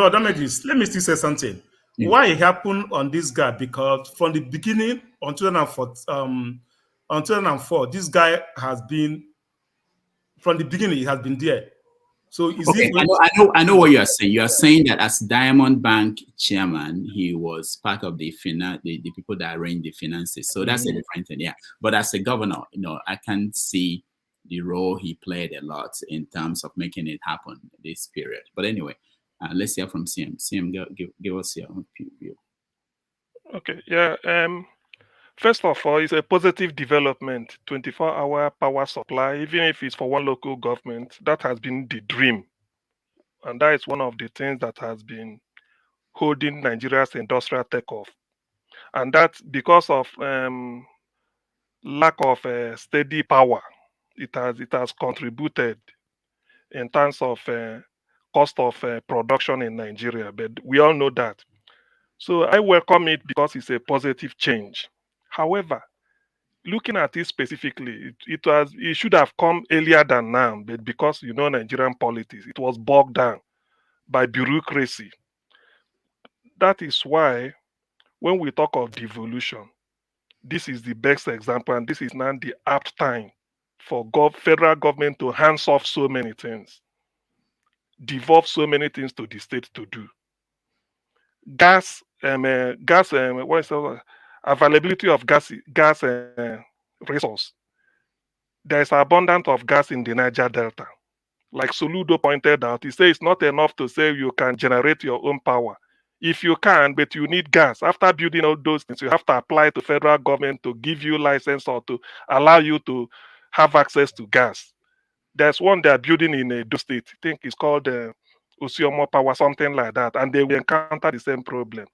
damages. Let me still say something. Yeah. Why it happened on this guy? Because from the beginning, on 2004, this guy has been, from the beginning, he has been there. So is okay, I know what you are saying. You are saying that as Diamond Bank chairman, he was part of the people that arrange the finances. So that's a different thing, yeah. But as a governor, you know, I can see the role he played a lot in terms of making it happen this period. But anyway, let's hear from CM. CM, give us your own view. Okay, yeah. First of all, it's a positive development, 24-hour power supply, even if it's for one local government. That has been the dream. And that is one of the things that has been holding Nigeria's industrial takeoff. And that's because of lack of steady power. It has contributed in terms of cost of production in Nigeria. But we all know that. So I welcome it because it's a positive change. However, looking at it specifically, it should have come earlier than now, but because you know Nigerian politics, it was bogged down by bureaucracy. That is why when we talk of devolution, this is the best example, and this is now the apt time for federal government to hands off so many things, devolve so many things to the state to do. Availability of gas resource. There is abundance of gas in the Niger Delta. Like Soludo pointed out, he says it's not enough to say you can generate your own power. If you can, but you need gas. After building all those things, you have to apply to federal government to give you license or to allow you to have access to gas. There's one they're building in Edo State. I think it's called Osiomo Power, something like that. And they will encounter the same problem.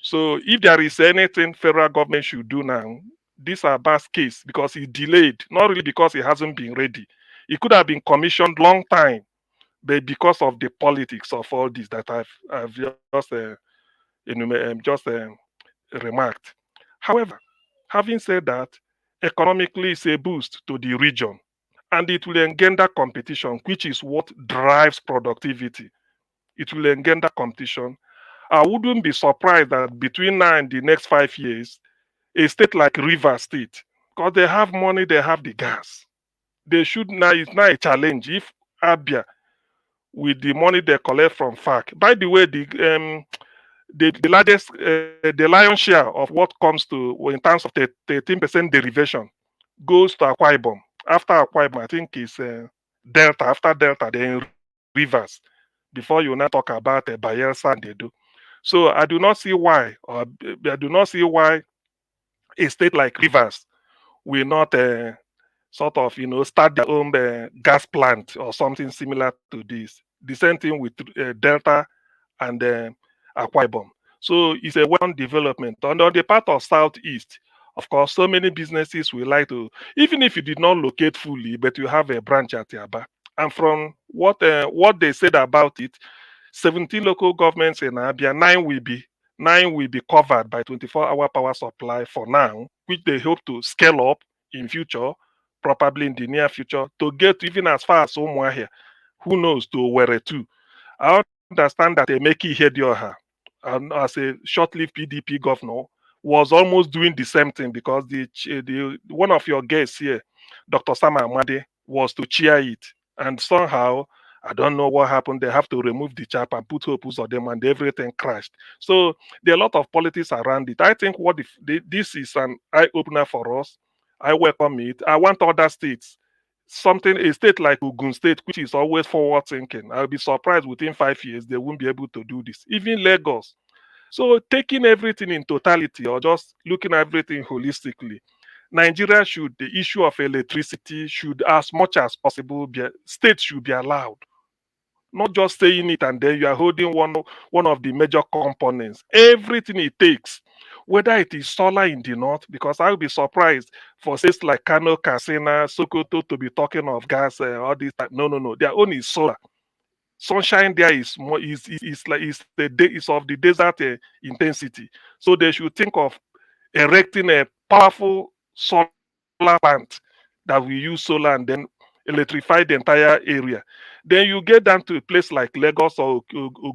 So if there is anything federal government should do now, these are bad case because it delayed, not really because it hasn't been ready. It could have been commissioned long time, but because of the politics of all this that I've just remarked. However, having said that, economically it's a boost to the region, and it will engender competition, which is what drives productivity. It will engender competition. I wouldn't be surprised that between now and the next 5 years, a state like Rivers State, because they have money, they have the gas. They should now, it's not a challenge if Abia, with the money they collect from FARC. By the way, the largest, the lion's share of what comes to, in terms of 13% derivation, goes to Akwa Ibom. After Akwa Ibom, I think it's Delta. After Delta, then Rivers. Before you now talk about Bayelsa and they do. So I do not see why, or I do not see why a state like Rivers will not sort of, start their own gas plant or something similar to this. The same thing with Delta and Akwa Ibom. So it's a welcome development. And on the part of Southeast, of course, so many businesses will like to, even if you did not locate fully, but you have a branch at Yaba. And from what they said about it, 17 local governments in Abia, 9 will be covered by 24-hour power supply for now, which they hope to scale up in future probably in the near future, to get even as far as Umuahia, who knows, to Were too. I understand that Emeki Hedioha, as a short-lived PDP governor, was almost doing the same thing because the one of your guests here, Dr. Sama Amade, was to chair it. And somehow, I don't know what happened. They have to remove the chap and put hopes on them, and everything crashed. So there are a lot of politics around it. I think what if this is an eye opener for us. I welcome it. I want other states, something a state like Ogun State, which is always forward thinking. I'll be surprised within 5 years they won't be able to do this. Even Lagos. So taking everything in totality or just looking at everything holistically, Nigeria should, the issue of electricity should, as much as possible, states should be allowed. Not just saying it and then you are holding one of the major components. Everything it takes, whether it is solar in the north, because I'll be surprised for states like Kano, Katsina, Sokoto to be talking of gas, all this. No, no, no. Their own is solar. Sunshine there is more is of the desert intensity. So they should think of erecting a powerful solar plant that will use solar and then electrify the entire area. Then you get down to a place like Lagos or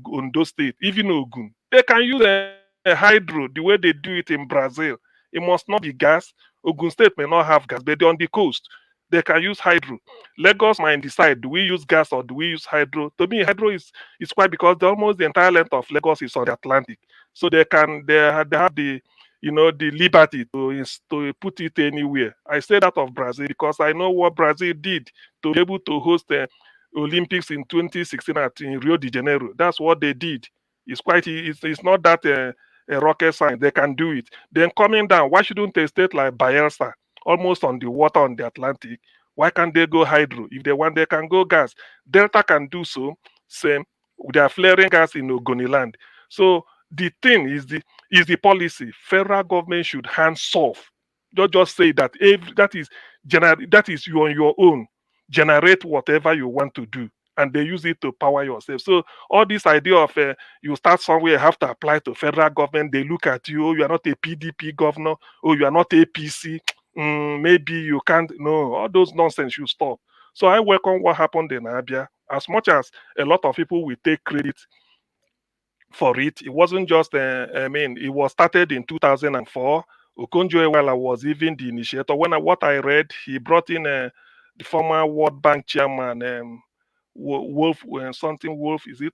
Ondo State, even Ogun. They can use a hydro the way they do it in Brazil. It must not be gas. Ogun State may not have gas, but they're on the coast. They can use hydro. Lagos might decide, do we use gas or do we use hydro? To me, hydro is quite because almost the entire length of Lagos is on the Atlantic. So they have the the liberty to put it anywhere. I say that of Brazil because I know what Brazil did to be able to host the Olympics in 2016 in Rio de Janeiro. That's what they did. It's not that a rocket science. They can do it. Then coming down, why shouldn't a state like Bayelsa, almost on the water on the Atlantic, why can't they go hydro? If they want, they can go gas. Delta can do so. Same. They are flaring gas in Ogoniland. So the thing is the policy. Federal government should hands off. Don't just say that that is you on your own. Generate whatever you want to do, and they use it to power yourself. So all this idea of you start somewhere, have to apply to federal government. They look at you. Oh, you are not a PDP governor. Oh, you are not APC. Maybe you can't. No, all those nonsense you stop. So I welcome what happened in Abia. As much as a lot of people will take credit for it. It wasn't just, it was started in 2004. Okonjo-Iweala was even the initiator. What I read, he brought in the former World Bank chairman, Wolf, something Wolf, is it?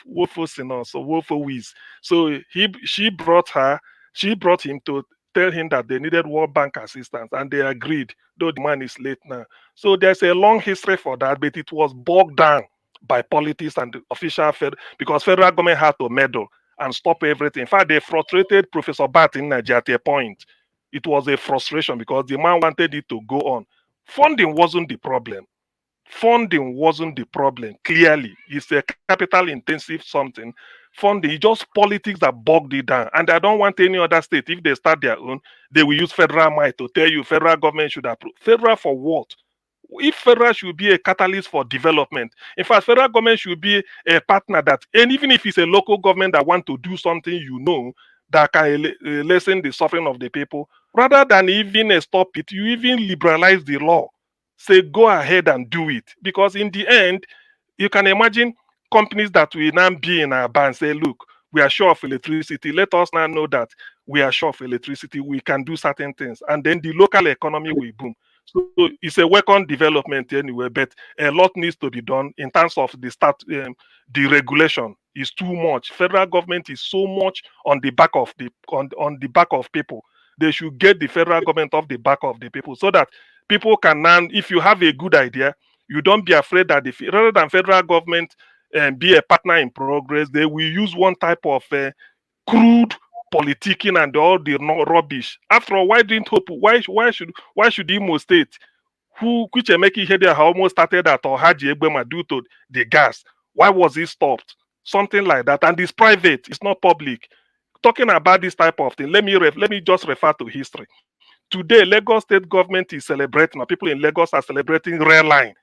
Wolfosin or so Wolfowitz. So she brought him to tell him that they needed World Bank assistance, and they agreed, though the man is late now. So there's a long history for that, but it was bogged down by politics and the official because federal government had to meddle and stop everything. In fact, they frustrated Professor Bat in Nigeria at a point. It was a frustration because the man wanted it to go on. Funding wasn't the problem. Funding wasn't the problem. Clearly, it's a capital intensive something. Funding is just politics that bogged it down. And I don't want any other state, if they start their own, they will use federal might to tell you federal government should approve. Federal for what? If federal should be a catalyst for development, in fact, federal government should be a partner that, and even if it's a local government that want to do something, that can lessen the suffering of the people, rather than even stop it, you even liberalize the law. Say, go ahead and do it. Because in the end, you can imagine companies that will now be in our band say, look, we are sure of electricity. Let us now know that we are sure of electricity. We can do certain things. And then the local economy will boom. So it's a welcome development anyway, but a lot needs to be done in terms of the regulation is too much. Federal government is so much on the back of on the back of people. They should get the federal government off the back of the people so that people can now, if you have a good idea, you don't be afraid that rather than federal government be a partner in progress, they will use one type of crude politicking and all the rubbish. After all, why didn't hope? Why should Imo State, which Emeki Hedia almost started at or Haji Egbema due to the gas? Why was it stopped? Something like that. And it's private, it's not public. Talking about this type of thing, let me just refer to history. Today, Lagos State government is celebrating, people in Lagos are celebrating Rare Line.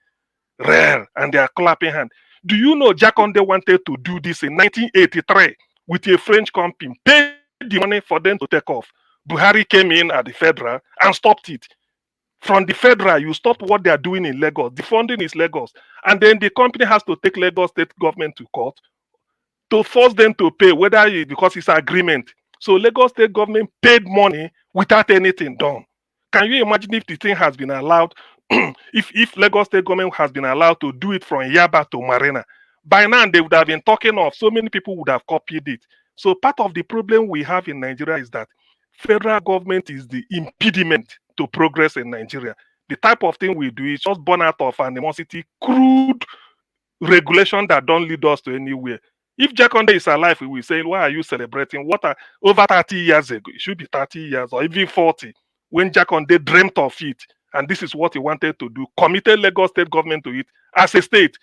Rare, and they are clapping hands. Do you know Jakonde wanted to do this in 1983 with a French company, paid the money for them to take off. Buhari came in at the federal and stopped it. From the federal, you stop what they are doing in Lagos. The funding is Lagos. And then the company has to take Lagos state government to court to force them to pay, because it's agreement. So Lagos state government paid money without anything done. Can you imagine if the thing has been allowed, if Lagos state government has been allowed to do it from Yaba to Marina? By now, they would have been talking of, so many people would have copied it. So part of the problem we have in Nigeria is that federal government is the impediment to progress in Nigeria. The type of thing we do is just born out of animosity, crude regulation that don't lead us to anywhere. If Jaconde is alive, we will say, why are you celebrating? What are over 30 years ago? It should be 30 years or even 40 when Jaconde dreamt of it. And this is what he wanted to do. Committed Lagos state government to it as a state.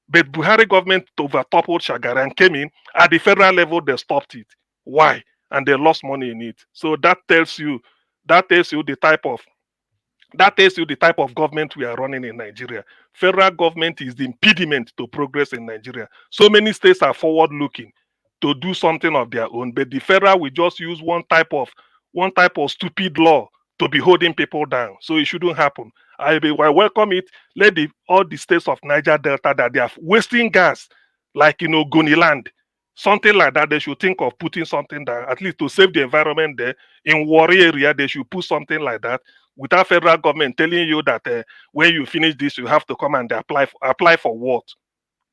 But Buhari government overtoppled Shagari and came in. At the federal level, they stopped it. Why? And they lost money in it. So that tells you the type of government we are running in Nigeria. Federal government is the impediment to progress in Nigeria. So many states are forward looking to do something of their own, but the federal will just use one type of stupid law to be holding people down. So it shouldn't happen. I welcome it. Let all the states of Niger Delta that they are wasting gas, like Goniland, something like that. They should think of putting something there, at least to save the environment there. In Warri area, they should put something like that without federal government telling you that when you finish this, you have to come and apply for what?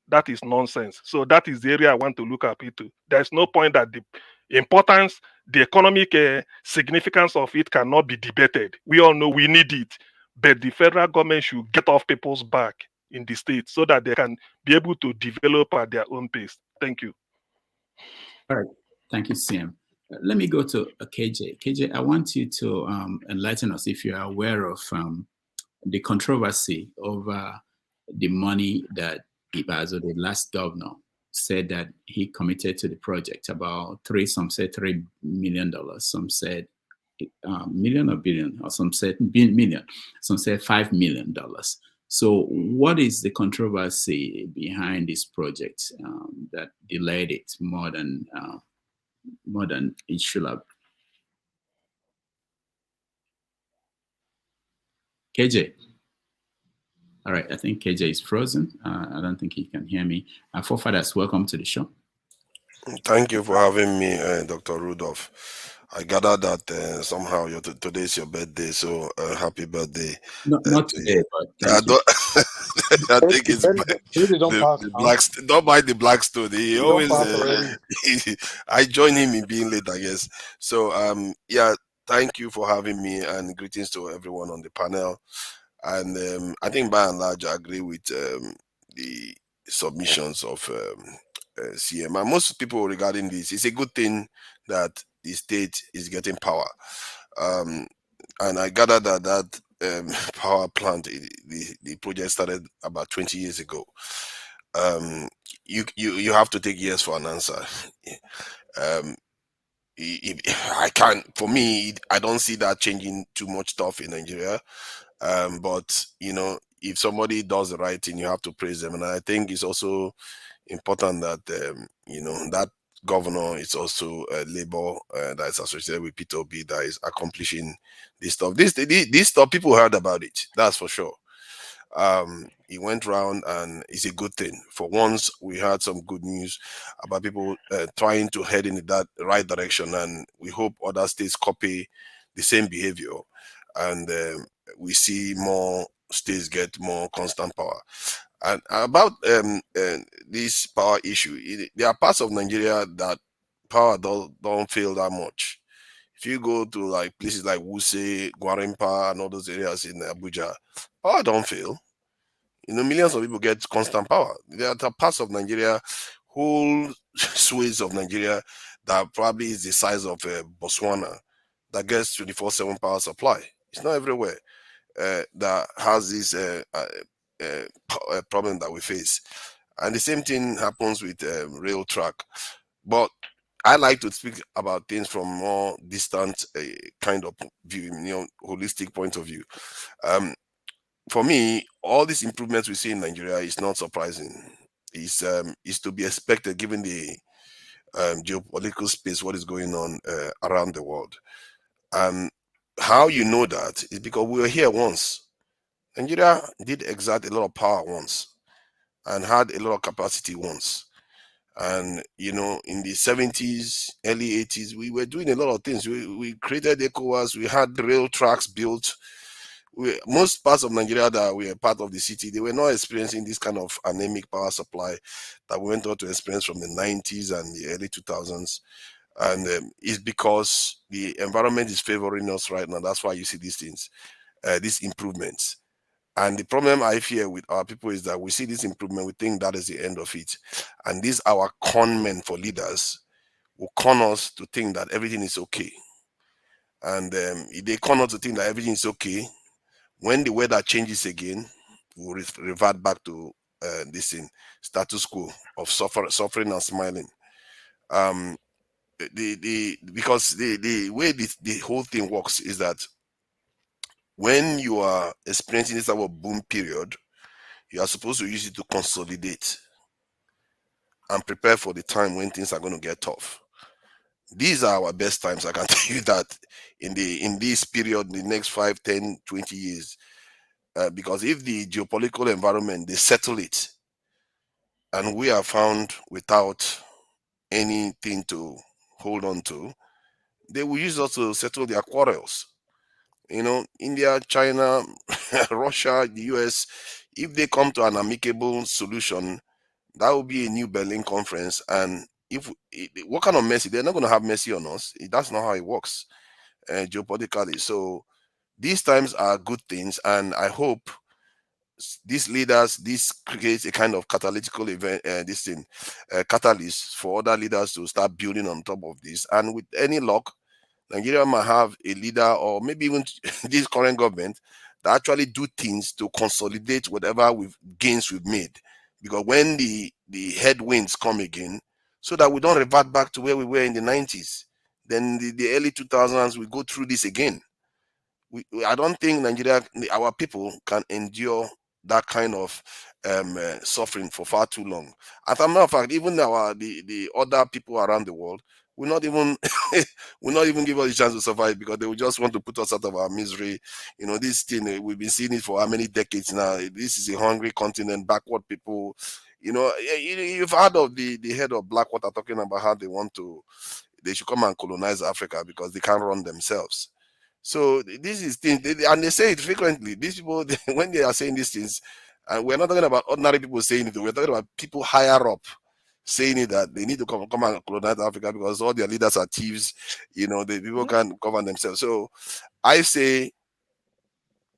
That is nonsense. So that is the area I want to look at it to. There's no point that the importance, the economic significance of it cannot be debated. We all know we need it, but the federal government should get off people's back in the state so that they can be able to develop at their own pace. Thank you. All right. Thank you, Sam. Let me go to KJ. KJ, I want you to enlighten us if you are aware of the controversy over the money that Ibazo, the last governor, said that he committed to the project, about some said $3 million, some said million or billion, or some said million, some said $5 million. So what is the controversy behind this project that delayed it more than it should have? KJ. All right, I think KJ is frozen. I don't think he can hear me. Forefathers, welcome to the show. Thank you for having me, Dr. Rudolph. I gather that somehow today is your birthday, so happy birthday. Not today, but thank you. I think it's the black. Don't mind the Blackstone. He always. I join him in being late, I guess. So yeah, thank you for having me, and greetings to everyone on the panel. And I think by and large, I agree with the submissions of CM. And most people regarding this, it's a good thing that the state is getting power. And I gather that power plant, the project started about 20 years ago. You have to take years for an answer. I can't. For me, I don't see that changing too much stuff in Nigeria. But if somebody does the right thing, you have to praise them. And I think it's also important that that governor is also a labor that is associated with P2B that is accomplishing this stuff. This stuff, people heard about it. That's for sure. He went around, and it's a good thing. For once, we had some good news about people trying to head in that right direction, and we hope other states copy the same behavior, and we see more states get more constant power. And about this power issue, there are parts of Nigeria that power don't feel that much. If you go to like places like Wuse, Gwarimpa, and all those areas in Abuja, power don't fail. Millions of people get constant power. There are parts of Nigeria, whole swathes of Nigeria, that probably is the size of Botswana, that gets 24/7 power supply. It's not everywhere that has this problem that we face. And the same thing happens with rail track. But I like to speak about things from more distant kind of view, holistic point of view. For me, all these improvements we see in Nigeria is not surprising. It's to be expected given the geopolitical space, what is going on around the world. And how you know that is because we were here once. Nigeria did exert a lot of power once and had a lot of capacity once. And in the 70s, early 80s, we were doing a lot of things. We created ECOWAS, we had rail tracks built. Most parts of Nigeria that were part of the city, they were not experiencing this kind of anemic power supply that we went on to experience from the 90s and the early 2000s. And it's because the environment is favoring us right now. That's why you see these things, these improvements. And the problem I fear with our people is that we see this improvement, we think that is the end of it. And these our con men for leaders will con us to think that everything is okay. And if they con us to think that everything is okay, when the weather changes again, we'll revert back to this thing, status quo of suffering and smiling. Because the way the whole thing works is that when you are experiencing this type of boom period, you are supposed to use it to consolidate and prepare for the time when things are going to get tough. These are our best times. I can tell you that in this period, the next 5, 10, 20 years, because if the geopolitical environment, they settle it, and we are found without anything to hold on to, they will use us to settle their quarrels. India, China, Russia, the US, if they come to an amicable solution, that will be a new Berlin conference. And what kind of mercy? They're not going to have mercy on us. That's not how it works geopolitically. So these times are good things, and I hope these leaders, this creates a kind of catalytical event, catalyst for other leaders to start building on top of this. And with any luck, Nigeria might have a leader, or maybe even this current government, that actually do things to consolidate whatever gains we've made. Because when the headwinds come again, so that we don't revert back to where we were in the 90s, then the early 2000s, we go through this again. I don't think Nigeria, our people, can endure that kind of suffering for far too long. As a matter of fact, even the other people around the world will not even will not even give us a chance to survive, because they will just want to put us out of our misery. This thing, we've been seeing it for how many decades now. This is a hungry continent, backward people. You've heard of the head of Blackwater talking about how they should come and colonize Africa because they can't run themselves. So this is things, and they say it frequently. These people, when they are saying these things, and we're not talking about ordinary people saying it, we're talking about people higher up saying it, that they need to come and colonize Africa because all their leaders are thieves. The people can't govern themselves. So I say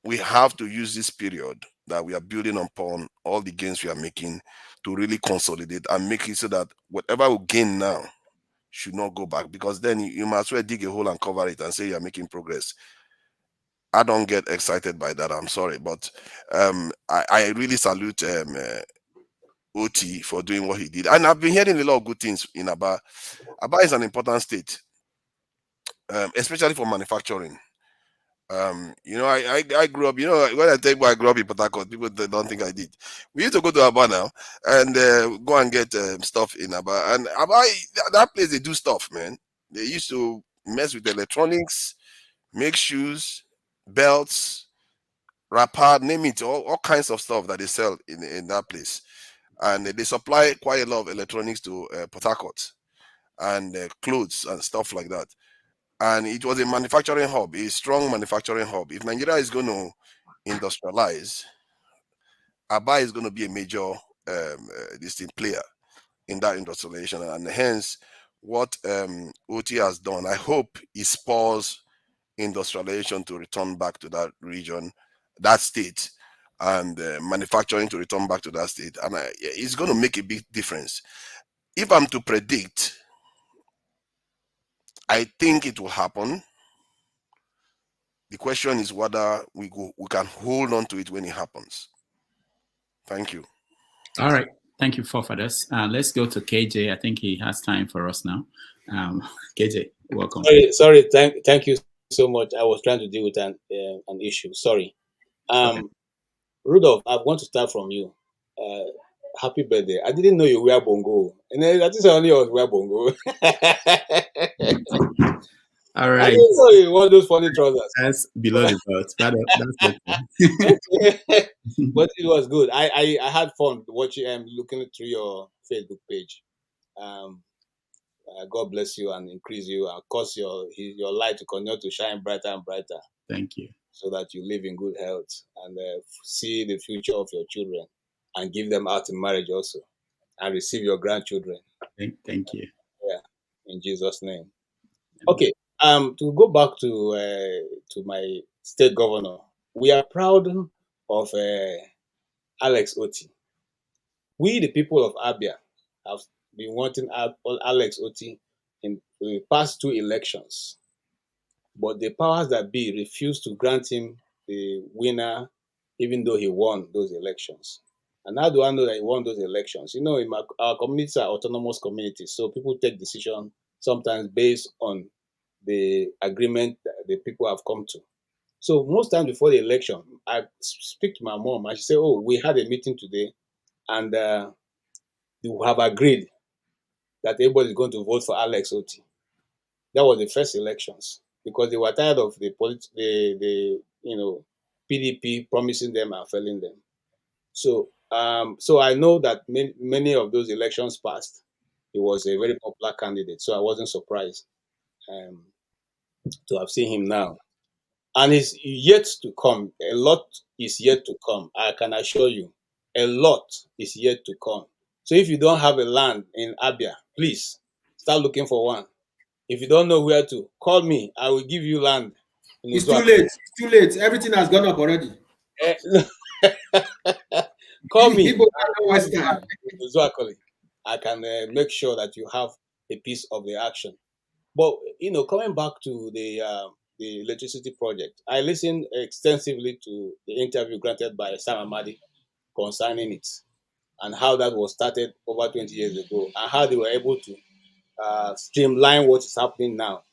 we have to use this period that we are building upon all the gains we are making to really consolidate and make it so that whatever we gain now should not go back, because then you might as well dig a hole and cover it and say you're making progress. I don't get excited by that. I'm sorry, but I really salute Otti for doing what he did, and I've been hearing a lot of good things in Abia. Abia is an important state, especially for manufacturing. I grew up. When I tell you I grew up in Port Harcourt, people don't think I did. We used to go to Abia now and go and get stuff in Abia, and Abia, that place, they do stuff, man. They used to mess with electronics, make shoes, belts, wrapper, name it, all kinds of stuff that they sell in that place. And they supply quite a lot of electronics to Port Harcourt, and clothes and stuff like that. And it was a manufacturing hub, a strong manufacturing hub. If Nigeria is going to industrialize, Abia is going to be a major distinct player in that industrialization. And hence, what Otti has done, I hope it spurs industrialization to return back to that region, that state, and manufacturing to return back to that state. And it's going to make a big difference. If I'm to predict, I think it will happen. The question is whether we can hold on to it when it happens. Thank you. All right. Thank you, forefathers. Let's go to KJ. I think he has time for us now. KJ, welcome. Sorry. Thank you so much. I was trying to deal with an issue. Sorry. Rudolph, I want to start from you. Happy birthday. I didn't know you wear bongo. And I just only was wear bongo. All I right. didn't know you want those funny trousers. That's below the belt. That's okay. Okay. But it was good. I had fun watching looking through your Facebook page. Um, God bless you and increase you and cause your light to continue to shine brighter and brighter, Thank you. so that you live in good health and see the future of your children and give them out in marriage also and receive your grandchildren. Thank you. Yeah, in Jesus' name. Okay. To go back to my state governor, we are proud of Alex Otti. We, the people of Abia, have been wanting Alex Otti in the past two elections, but the powers that be refused to grant him the winner, even though he won those elections. And how do I know that he won those elections? You know, our communities are autonomous communities, so people take decisions sometimes based on the agreement that the people have come to. So most times before the election, I speak to my mom and she say, "Oh, we had a meeting today, and we have agreed that everybody is going to vote for Alex Otti." That was the first elections because they were tired of the PDP promising them and failing them. So I know that many of those elections passed. He was a very popular candidate, so I wasn't surprised um, to have seen him now. And it's yet to come. A lot is yet to come. I can assure you, a lot is yet to come. So if you don't have a land in Abia, please start looking for one. If you don't know where to, call me. I will give you land in It's too Uzuak. late. It's too late. Everything has gone up already. Call me. Igbo I don't will waste give you time. land in Uzuakoli. I can make sure that you have a piece of the action. But coming back to the electricity project, I listened extensively to the interview granted by Sam Amadi concerning it and how that was started over 20 years ago and how they were able to streamline what is happening now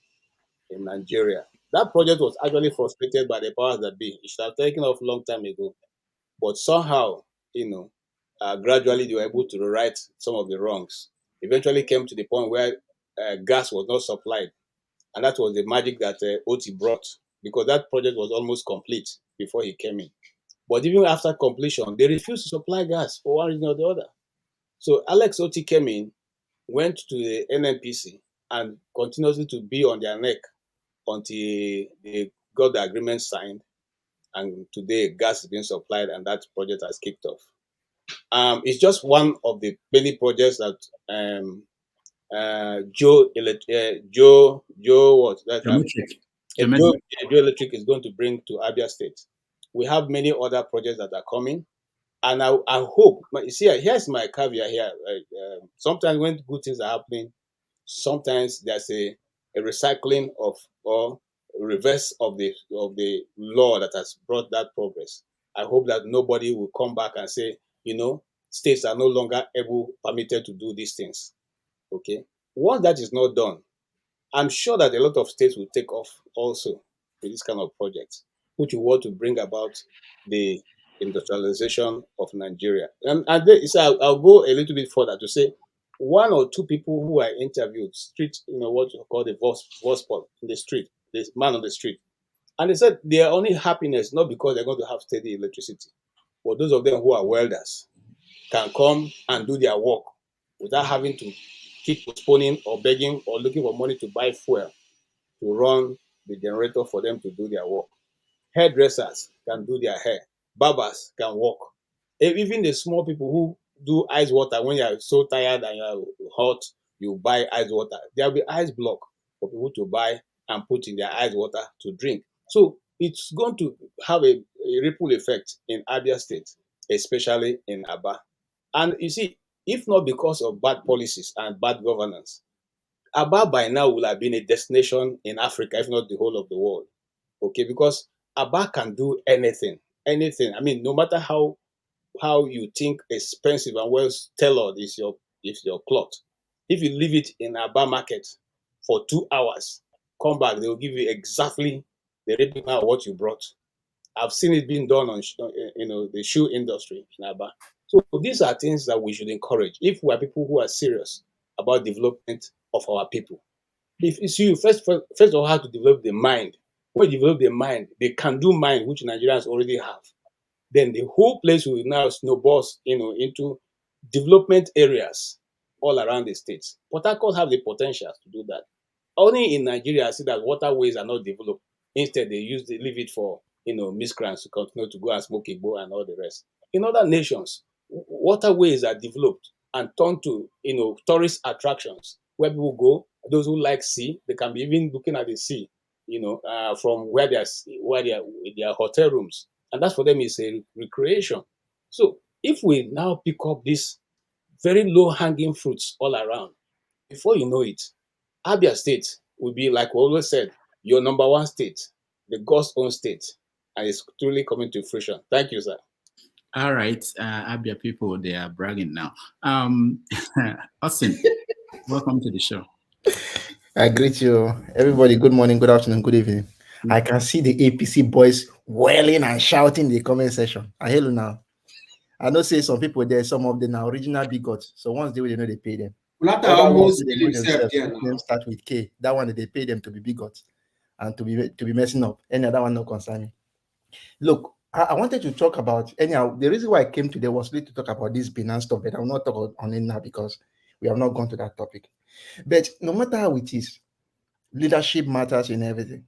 in Nigeria. That project was actually frustrated by the powers that be. It should have taken off a long time ago. But somehow, gradually they were able to rewrite some of the wrongs. Eventually came to the point where gas was not supplied. And that was the magic that Otti brought because that project was almost complete before he came in. But even after completion, they refused to supply gas for one reason or the other. So Alex Otti came in, went to the NNPC, and continuously to be on their neck until they got the agreement signed. And today, gas is being supplied, and that project has kicked off. It's just one of the many projects that Joe what that Geometric. Joe Electric is going to bring to Abia State. We have many other projects that are coming, and I hope. You see, here's my caveat here. Sometimes when good things are happening, sometimes there's a recycling of or reverse of the law that has brought that progress. I hope that nobody will come back and say, states are no longer able permitted to do these things. Okay, once that is not done, I'm sure that a lot of states will take off also with this kind of projects, which will want to bring about the industrialization of Nigeria. So I'll go a little bit further to say one or two people who I interviewed, street, what you call the voice spot in the street, this man on the street, and they said their only happiness not because they're going to have steady electricity, but those of them who are welders can come and do their work without having to keep postponing or begging or looking for money to buy fuel to run the generator for them to do their work. Hairdressers can do their hair. Barbers can work. Even the small people who do ice water when you are so tired and you are hot, you buy ice water. There will be ice block for people to buy and put in their ice water to drink. So it's going to have a ripple effect in Abia State, especially in Aba. And you see, if not because of bad policies and bad governance, Aba by now will have been a destination in Africa, if not the whole of the world. Okay, because Aba can do anything, anything. I mean, no matter how you think expensive and well tailored is your cloth, if you leave it in Aba market for 2 hours, come back, they will give you exactly the replica of what you brought. I've seen it being done on the shoe industry in Aba. So these are things that we should encourage if we are people who are serious about development of our people. If you see, first of all, how to develop the mind. When you develop the mind, the can-do mind, which Nigerians already have, then the whole place will now snowball, into development areas all around the states. Port Harcourt have the potential to do that. Only in Nigeria, I see that waterways are not developed. Instead, they leave it for miscreants to continue to go and smoke igbo and all the rest. In other nations, waterways are developed and turned to tourist attractions where people go. Those who like sea, they can be even looking at the sea, from where they are their hotel rooms, and that for them is a recreation. So if we now pick up these very low hanging fruits all around, before you know it, Abia State will be, like we always said, your number one state, the God's own state, and it's truly coming to fruition. Thank you, sir. All right, Abia people, they are bragging now. Austin, welcome to the show. I greet you, everybody. Good morning, good afternoon, good evening. I can see the APC boys wailing and shouting in the comment section. I hear you now. I know say some people there, some of them are original bigots. So once they know they pay them. Ulata Other ones almost they kill know himself themselves. there Let now. them start with K. That one they pay them to be bigots and to be messing up. Any other one no concern me. Look, I wanted to talk about anyhow. The reason why I came today was really to talk about this Binance stuff, but I will not talk on it now because we have not gone to that topic. But no matter how it is, leadership matters in everything.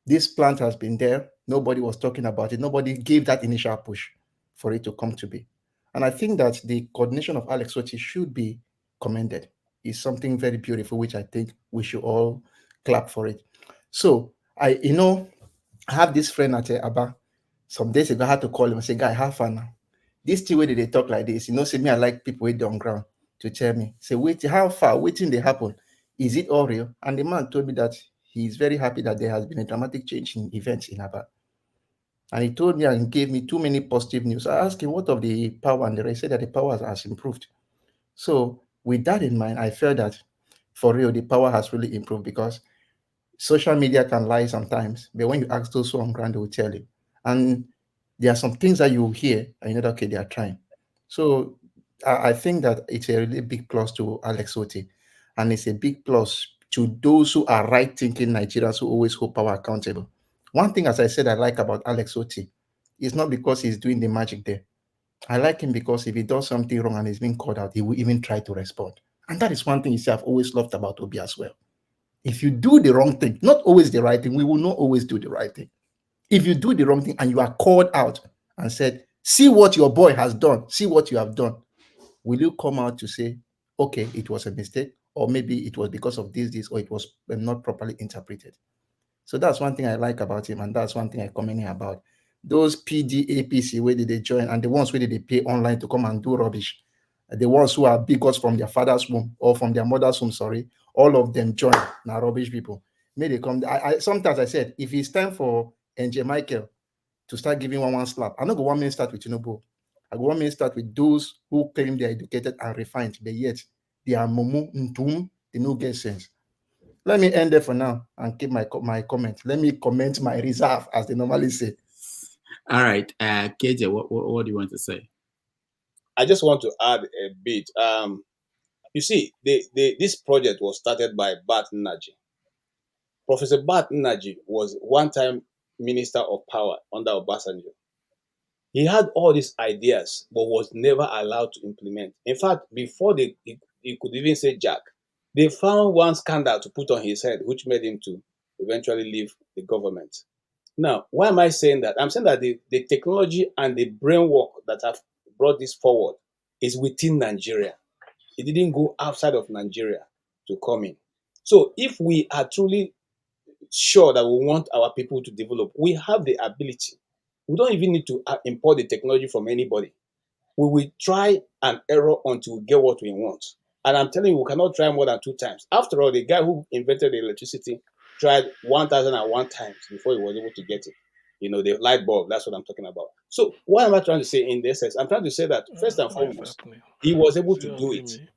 This plant has been there. Nobody was talking about it. Nobody gave that initial push for it to come to be. And I think that the coordination of Alex Otti should be commended. It's something very beautiful, which I think we should all clap for it. So I have this friend at Abba. Some days ago, I had to call him and say, "Guy, how far now? This the way that they talk like this, say me, I like people wait on ground to tell me. Say, wait, how far? Waiting they happen. Is it all real?" And the man told me that he's very happy that there has been a dramatic change in events in Abba. And he told me and gave me too many positive news. I asked him what of the power, and the rest said that the power has improved. So with that in mind, I felt that for real, the power has really improved because social media can lie sometimes, but when you ask those who are on ground, they will tell you. And there are some things that you hear and you know that, okay, they are trying. So I think that it's a really big plus to Alex Otti, and it's a big plus to those who are right-thinking Nigerians who always hold power accountable. One thing, as I said, I like about Alex Otti is not because he's doing the magic there. I like him because if he does something wrong and he's being called out, he will even try to respond. And that is one thing you see I've always loved about Obi as well. If you do the wrong thing, not always the right thing, we will not always do the right thing. If you do the wrong thing and you are called out and said, "See what your boy has done, see what you have done," will you come out to say, "Okay, it was a mistake," or maybe it was because of this, or it was not properly interpreted? So that's one thing I like about him, and that's one thing I comment here about. Those PDAPC, where did they join, and the ones where did they pay online to come and do rubbish, the ones who are bigots from their father's womb or from their mother's womb, sorry, all of them join now rubbish people. May they come. Sometimes I said, if it's time for NJ Michael to start giving one slap, I'm not going 1 minute start with Tinubu. I go 1 minute start with those who claim they're educated and refined, but yet they are mumu ntum, they no get sense. Let me end there for now and keep my comment. Let me comment my reserve, as they normally say. All right, KJ, what do you want to say? I just want to add a bit. You see, this project was started by Bat Naji. Professor Bat Naji was one-time Minister of Power under Obasanjo. He had all these ideas, but was never allowed to implement. In fact, before he could even say Jack, they found one scandal to put on his head, which made him to eventually leave the government. Now, why am I saying that? I'm saying that the technology and the brain work that have brought this forward is within Nigeria. It didn't go outside of Nigeria to come in. So if we are truly sure that we want our people to develop, we have the ability. We don't even need to import the technology from anybody. We will try and error until we get what we want. And I'm telling you, we cannot try more than 2 times. After all, the guy who invented the electricity tried 1,001 times before he was able to get it. The light bulb, that's what I'm talking about. So what am I trying to say in this sense? I'm trying to say that first and What is foremost, happening? he was able Is to it do only it. me?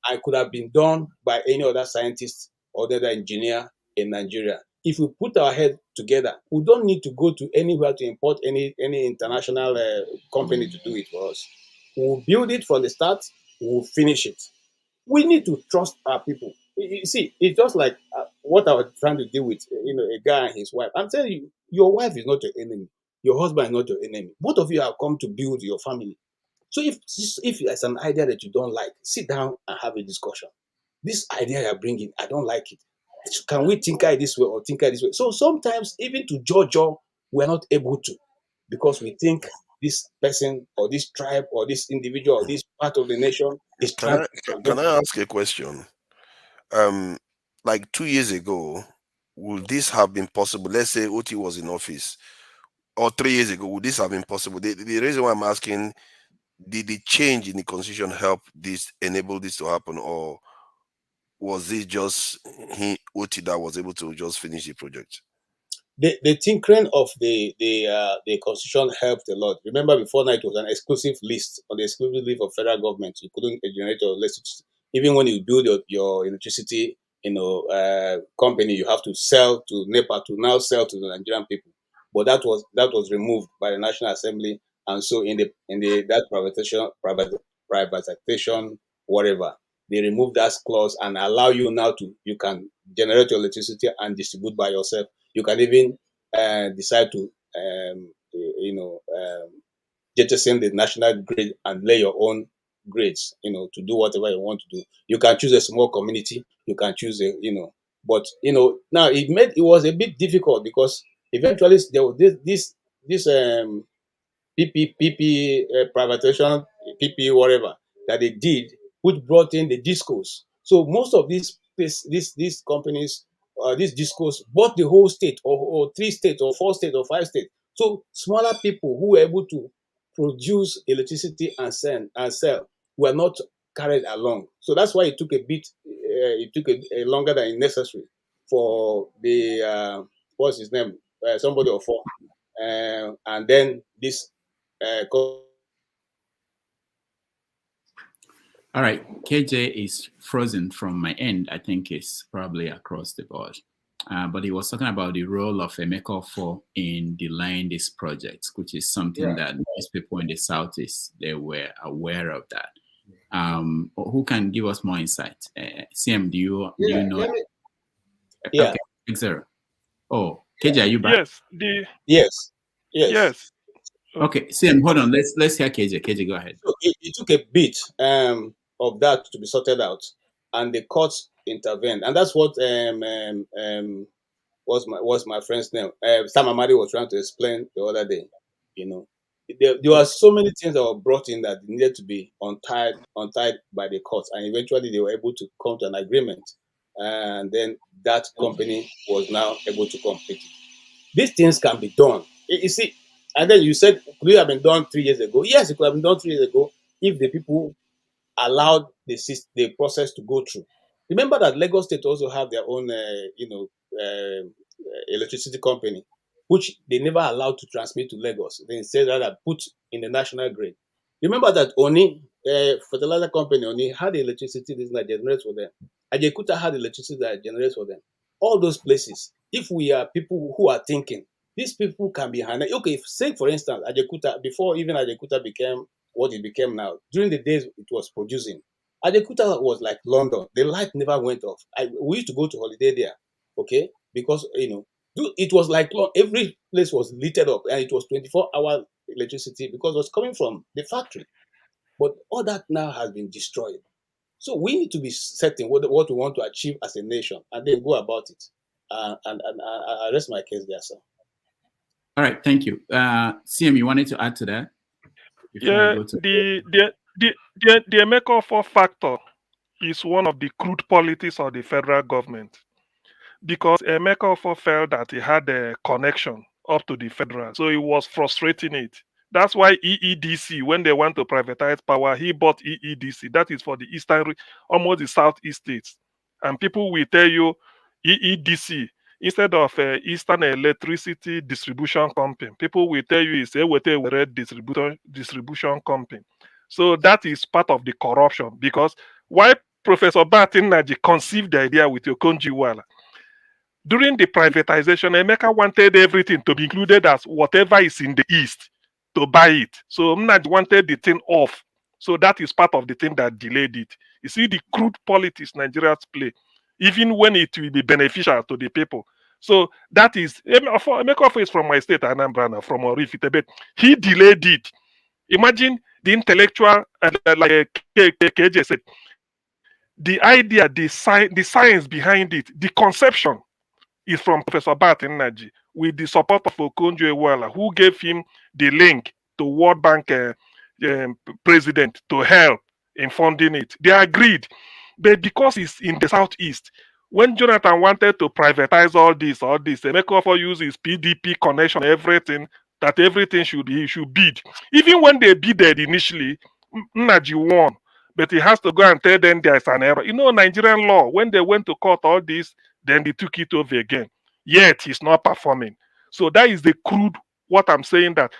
And could have been done by any other scientist or other engineer in Nigeria. If we put our head together, we don't need to go to anywhere to import any international company to do it for us. We'll build it from the start, we'll finish it. We need to trust our people. You see, it's just like what I was trying to deal with, a guy and his wife. I'm telling you, your wife is not your enemy. Your husband is not your enemy. Both of you have come to build your family. So if there's an idea that you don't like, sit down and have a discussion. This idea you're bringing, I don't like it. Can we tinker it this way or tinker it this way? So sometimes even to judge, we're not able to, because we think this person or this tribe or this individual or this part of the nation is Can trying I to. can I ask a question? Like 2 years ago, would this have been possible? Let's say Otti was in office, or 3 years ago, would this have been possible? The reason why I'm asking, did the change in the constitution help this, enable this to happen, or was it just Otti that was able to just finish the project? The tinkering of the constitution helped a lot. Remember, before now it was an exclusive list, on the exclusive list of federal government. You couldn't generate your electricity. Even when you build your electricity, company, you have to sell to NEPA to now sell to the Nigerian people. But that was removed by the National Assembly, and so in the that privatization, whatever, they removed that clause and allow you now to, you can generate your electricity and distribute by yourself. You can even decide to jettison the national grid and lay your own grids, to do whatever you want to do. You can choose a small community. You can choose but now it was a bit difficult, because eventually there was this PP privatization, PP whatever that they did, which brought in the discos. So most of these companies, these discos bought the whole state, or 3 states or 4 states or 5 states. So smaller people who were able to produce electricity and sell were not carried along. So that's why it took a bit, it took a longer than necessary for the what's his name, somebody or four, and then this uh, All right, KJ is frozen from my end. I think it's probably across the board. But he was talking about the role of Emeka for in delaying this project, which is something that most people in the Southeast, they were aware of that. Who can give us more insight? CM, do you know? Yeah. Okay, Xero. Oh, KJ, are you back? Yes. Yes. Okay, CM, hold on. Let's hear KJ. KJ, go ahead. So it took a bit of that to be sorted out, and the courts intervened, and that's what what's my friend's name? Sam Amadi was trying to explain the other day. There were so many things that were brought in that needed to be untied by the courts, and eventually they were able to come to an agreement, and then that company was now able to complete it. These things can be done. You see, and then you said, could it have been done 3 years ago? Yes, it could have been done 3 years ago if the people allowed the process to go through. Remember that Lagos State also have their own, electricity company, which they never allowed to transmit to Lagos. They instead rather put in the national grid. Remember that Oni, fertilizer company Oni, had electricity that generates for them. Ajekuta had electricity that generates for them. All those places, if we are people who are thinking, these people can be handled. Okay, say for instance, Ajekuta, before even Ajekuta became what it became now, during the days it was producing, Ajekuta was like London. The light never went off. We used to go to holiday there, okay, because it was like every place was lit up, and it was 24-hour electricity because it was coming from the factory. But all that now has been destroyed. So we need to be certain what we want to achieve as a nation, and then go about it. And I rest my case there, sir. All right, thank you. CM, you wanted to add to that? Yeah, the Emeka for factor is one of the crude policies of the federal government, because Emeka for felt that he had a connection up to the federal, so he was frustrating it. That's why EEDC, when they want to privatize power, he bought EEDC. That is for the almost the southeast states. And people will tell you EEDC instead of Eastern Electricity Distribution Company. People will tell you it's a distribution company. So that is part of the corruption, because why Professor Batin Naji conceived the idea with Okonjo-Iweala. During the privatization, Emeka wanted everything to be included as whatever is in the East to buy it. So Mnaj wanted the thing off. So that is part of the thing that delayed it. You see the crude politics Nigerians play. even when it will be beneficial to the people. So that is Emeka is from my state, Anambra, now, from Orifite, but he delayed it. Imagine the intellectual, like KJ said, the idea, the science behind it, the conception is from Professor Bart Naji with the support of Okonjo-Iweala, who gave him the link to World Bank president to help in funding it. They agreed, but because it's in the southeast, when Jonathan wanted to privatize all this, Emeka also used his PDP connection, everything that everything he should bid. Even when they bidded initially, Naji won. But he has to go and tell them there's an error. You know, Nigerian law, when they went to court, all this, then they took it over again. Yet he's not performing. So that is the crude what I'm saying, that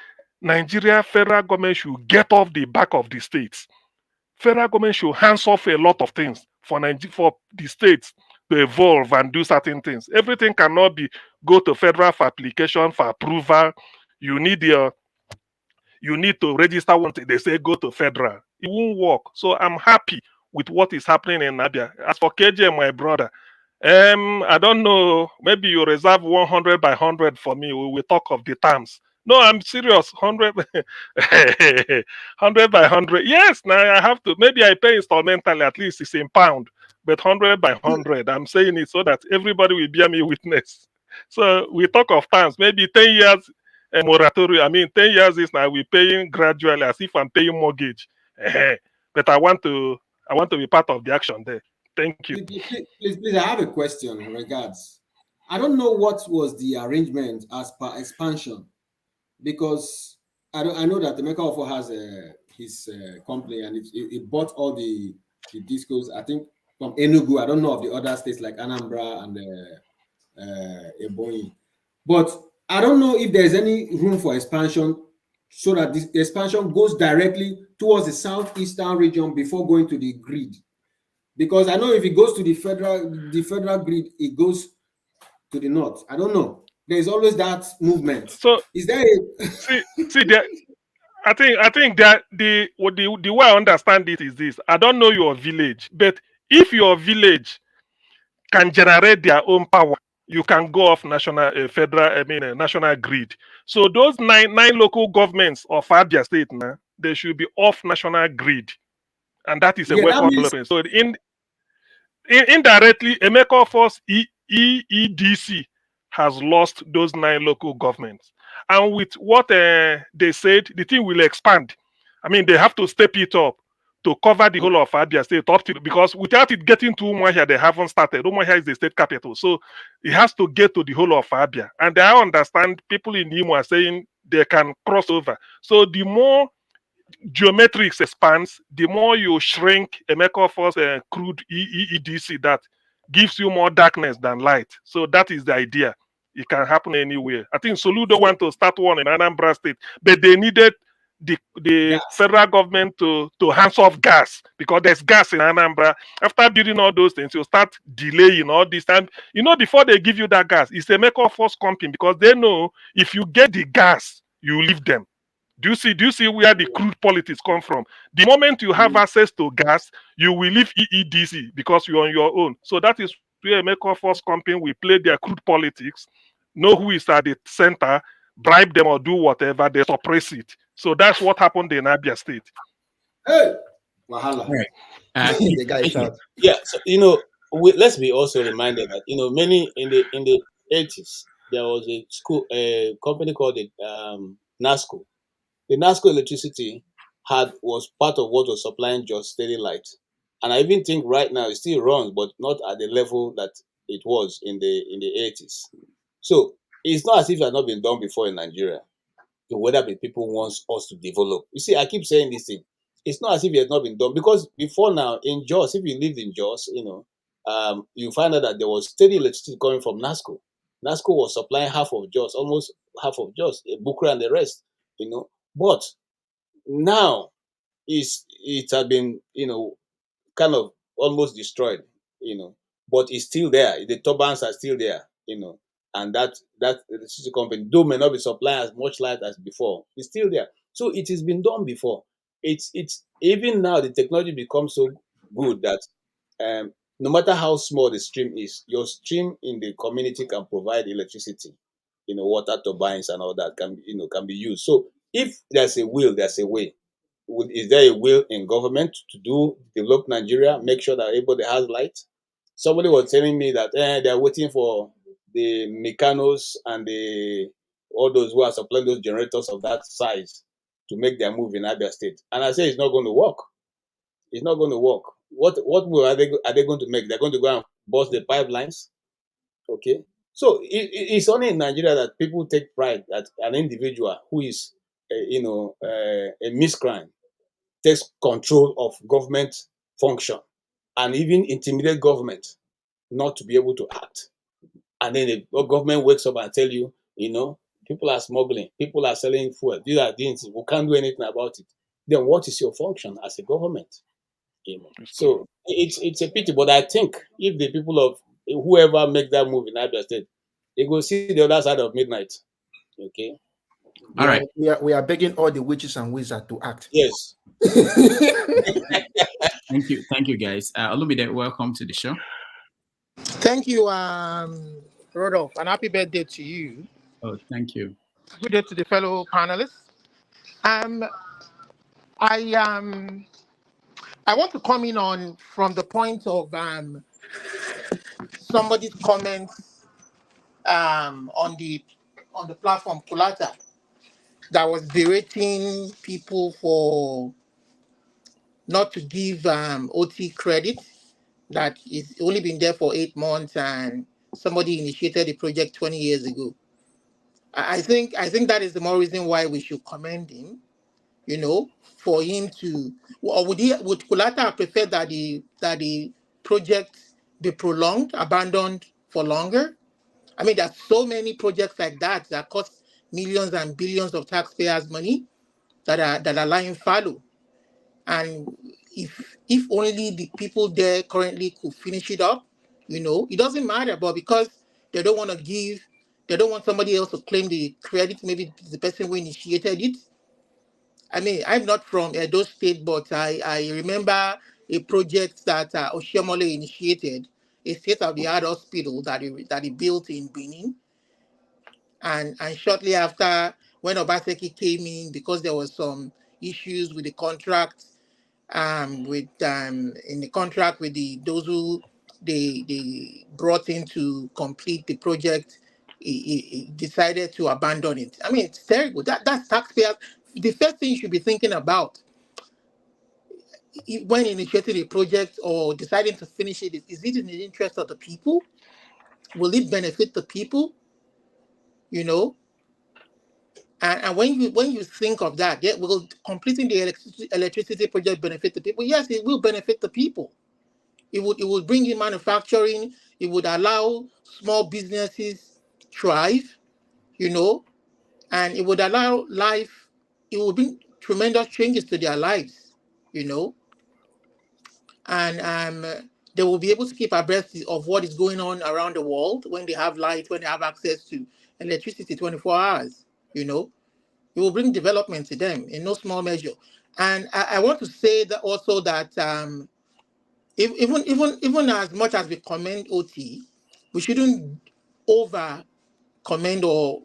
Nigeria federal government should get off the back of the states. Federal government should hands off a lot of things for the states to evolve and do certain things. Everything cannot be go to federal for application for approval. You need to register one thing. They say go to federal. It won't work. So I'm happy with what is happening in Abia. As for KJ, my brother, I don't know. Maybe you reserve 100 by 100 for me. We will talk of the terms. No, I'm serious. 100, 100 by 100. Yes, now I have to. Maybe I pay instrumentally. At least it's in pound. But 100 by 100. I'm saying it so that everybody will bear me witness. So we talk of terms. Maybe 10 years moratorium. I mean, 10 years is now we're paying gradually as if I'm paying mortgage. But I want to be part of the action there. Thank you. Please, I have a question in regards. I don't know what was the arrangement as per expansion, because I know that Emeka Ofo has his company, and it bought all the discos, I think, from Enugu. I don't know of the other states like Anambra and Ebonyi. But I don't know if there's any room for expansion so that the expansion goes directly towards the southeastern region before going to the grid. Because I know if it goes to the federal grid, it goes to the north. I don't know. There's always that movement. So is there see there? I think that the way I understand it is this. I don't know your village, but if your village can generate their own power, you can go off national grid. So those nine local governments of Abia State now, they should be off national grid, and that is a welcome development. So indirectly, Emeka Force EEDC has lost those 9 local governments. And with what they said, the thing will expand. I mean, they have to step it up to cover the whole of Abia State up to, because without it getting to Umuahia, they haven't started. Umuahia is the state capital. So it has to get to the whole of Abia. And I understand people in Imo are saying they can cross over. So the more geometrics expands, the more you shrink Emeka Force crude EEDC, that gives you more darkness than light. So that is the idea. It can happen anywhere. I think Soludo want to start one in Anambra State, but they needed the federal government to hands off gas, because there's gas in Anambra. After building all those things, you start delaying all this time. You know, before they give you that gas, it's a Emeka Force company, because they know if you get the gas, you leave them. Do you see where the crude politics come from? The moment you have access to gas, you will leave EEDC because you're on your own. So that is where Emeka Force company will play their crude politics, know who is at the center, bribe them or do whatever, they suppress it. So that's what happened in Abia State. Hey, Wahala. The guy shout. Yeah, so let's be also reminded that many in the 80s there was a company called the NASCO. The NASCO electricity was part of what was supplying just steady light, and I even think right now it still runs, but not at the level that it was in the 80s. So it's not as if it had not been done before in Nigeria. Whether the people want us to develop. You see, I keep saying this thing. It's not as if it has not been done, because before now in Jos, if you lived in Jos, you find out that there was steady electricity coming from NASCO. NASCO was supplying almost half of Jos, Bukra and the rest. But now it has been kind of almost destroyed, but it's still there. The turbines are still there, and that electricity company, though may not be supplying as much light as before, it's still there. So it has been done before. It's even now the technology becomes so good that no matter how small the stream is, your stream in the community can provide electricity, water turbines and all that can be used. So if there's a will, there's a way. Is there a will in government to develop Nigeria, make sure that everybody has light? Somebody was telling me that they're waiting for the mechanos and all those who are supplying those generators of that size to make their move in Abia State. And I say it's not going to work. It's not going to work. What will are they going to make? They're going to go and bust the pipelines. Okay. So it's only in Nigeria that people take pride that an individual who is a miscreant takes control of government function and even intimidate government not to be able to act. And then the government wakes up and tell you, people are smuggling, people are selling fuel, these are things, we can't do anything about it. Then what is your function as a government? So it's a pity, but I think if the people of whoever make that move in Abia State, they go see the other side of midnight. Okay. All right. We are begging all the witches and wizards to act. Yes. Thank you, guys. Olumide, welcome to the show. Thank you, Rodolph, and happy birthday to you. Oh, thank you. Good day to the fellow panelists. I want to come in on from the point of somebody's comments on the platform Kulata that was berating people for not to give Otti credit, that it's only been there for 8 months and somebody initiated the project 20 years ago. I think that is the more reason why we should commend him, for him to, or would Kulata prefer that the project be prolonged, abandoned for longer? I mean, there's so many projects like that cost millions and billions of taxpayers' money that are lying fallow. And if only the people there currently could finish it up, it doesn't matter. But because they don't want somebody else to claim the credit, maybe the person who initiated it. I mean, I'm not from Edo State, but I remember a project that Oshiomhole initiated, a state-of-the-art hospital that he built in Benin. And shortly after, when Obaseki came in, because there was some issues with the contract, in the contract with those who they brought in to complete the project, he decided to abandon it. I mean, it's terrible. That's taxpayers. The first thing you should be thinking about when initiating a project or deciding to finish it is it in the interest of the people? Will it benefit the people? And when you think of that, will completing the electricity project benefit the people? Yes, it will benefit the people. It would bring in manufacturing. It would allow small businesses thrive, and it would allow life. It would bring tremendous changes to their lives, and they will be able to keep abreast of what is going on around the world when they have light, when they have access to electricity 24 hours, It will bring development to them in no small measure. And I want to say that also that even as much as we commend Otti, we shouldn't over commend or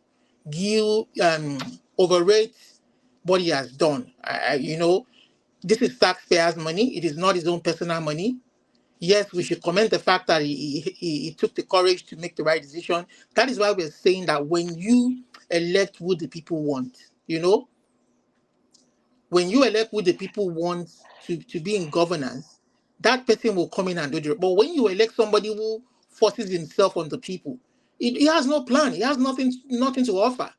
overrate what he has done. This is taxpayers' money. It is not his own personal money. Yes, we should commend the fact that he took the courage to make the right decision. That is why we're saying that when you elect who the people want, when you elect who the people want to be in governance, that person will come in and do it. But when you elect somebody who forces himself on the people, he has no plan. He has nothing to offer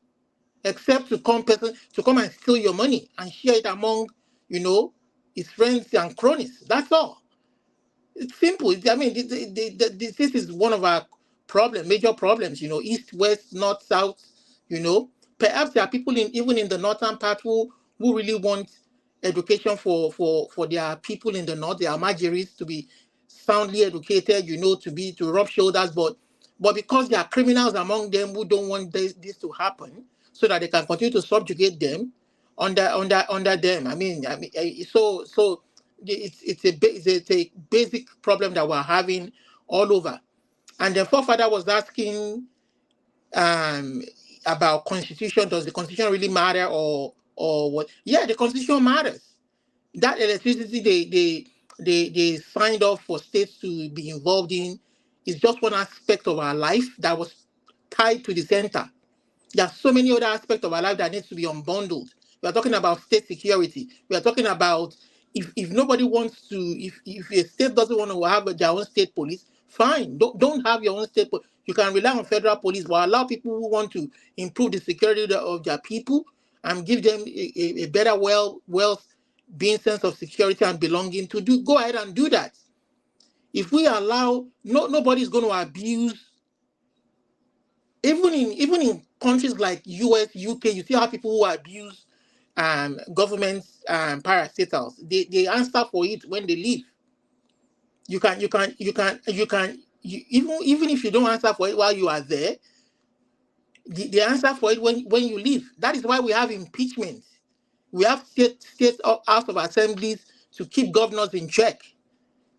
except to come and steal your money and share it among, his friends and cronies. That's all. It's simple. I mean, this is one of our major problems. East, west, north, south. Perhaps there are people even in the northern part who really want education for their people in the north, their Amajiris, to be soundly educated. To rub shoulders, but because there are criminals among them who don't want this to happen, so that they can continue to subjugate them under them. So It's a basic problem that we're having all over. And the forefather was asking about constitution. Does the constitution really matter, or what? Yeah, the constitution matters. That electricity they signed off for states to be involved in is just one aspect of our life that was tied to the center. There are so many other aspects of our life that needs to be unbundled. We are talking about state security. We are talking about if nobody wants to, if a state doesn't want to have their own state police, fine. Don't have your own state police. You can rely on federal police, but allow people who want to improve the security of their people and give them a better well-being sense of security and belonging to go ahead and do that. If we allow, nobody's going to abuse. Even in countries like US, UK, you see how people who abuse government parastatals, they answer for it when they leave. Even if you don't answer for it while you are there, they answer for it when you leave. That is why we have impeachment. We have state House of Assemblies to keep governors in check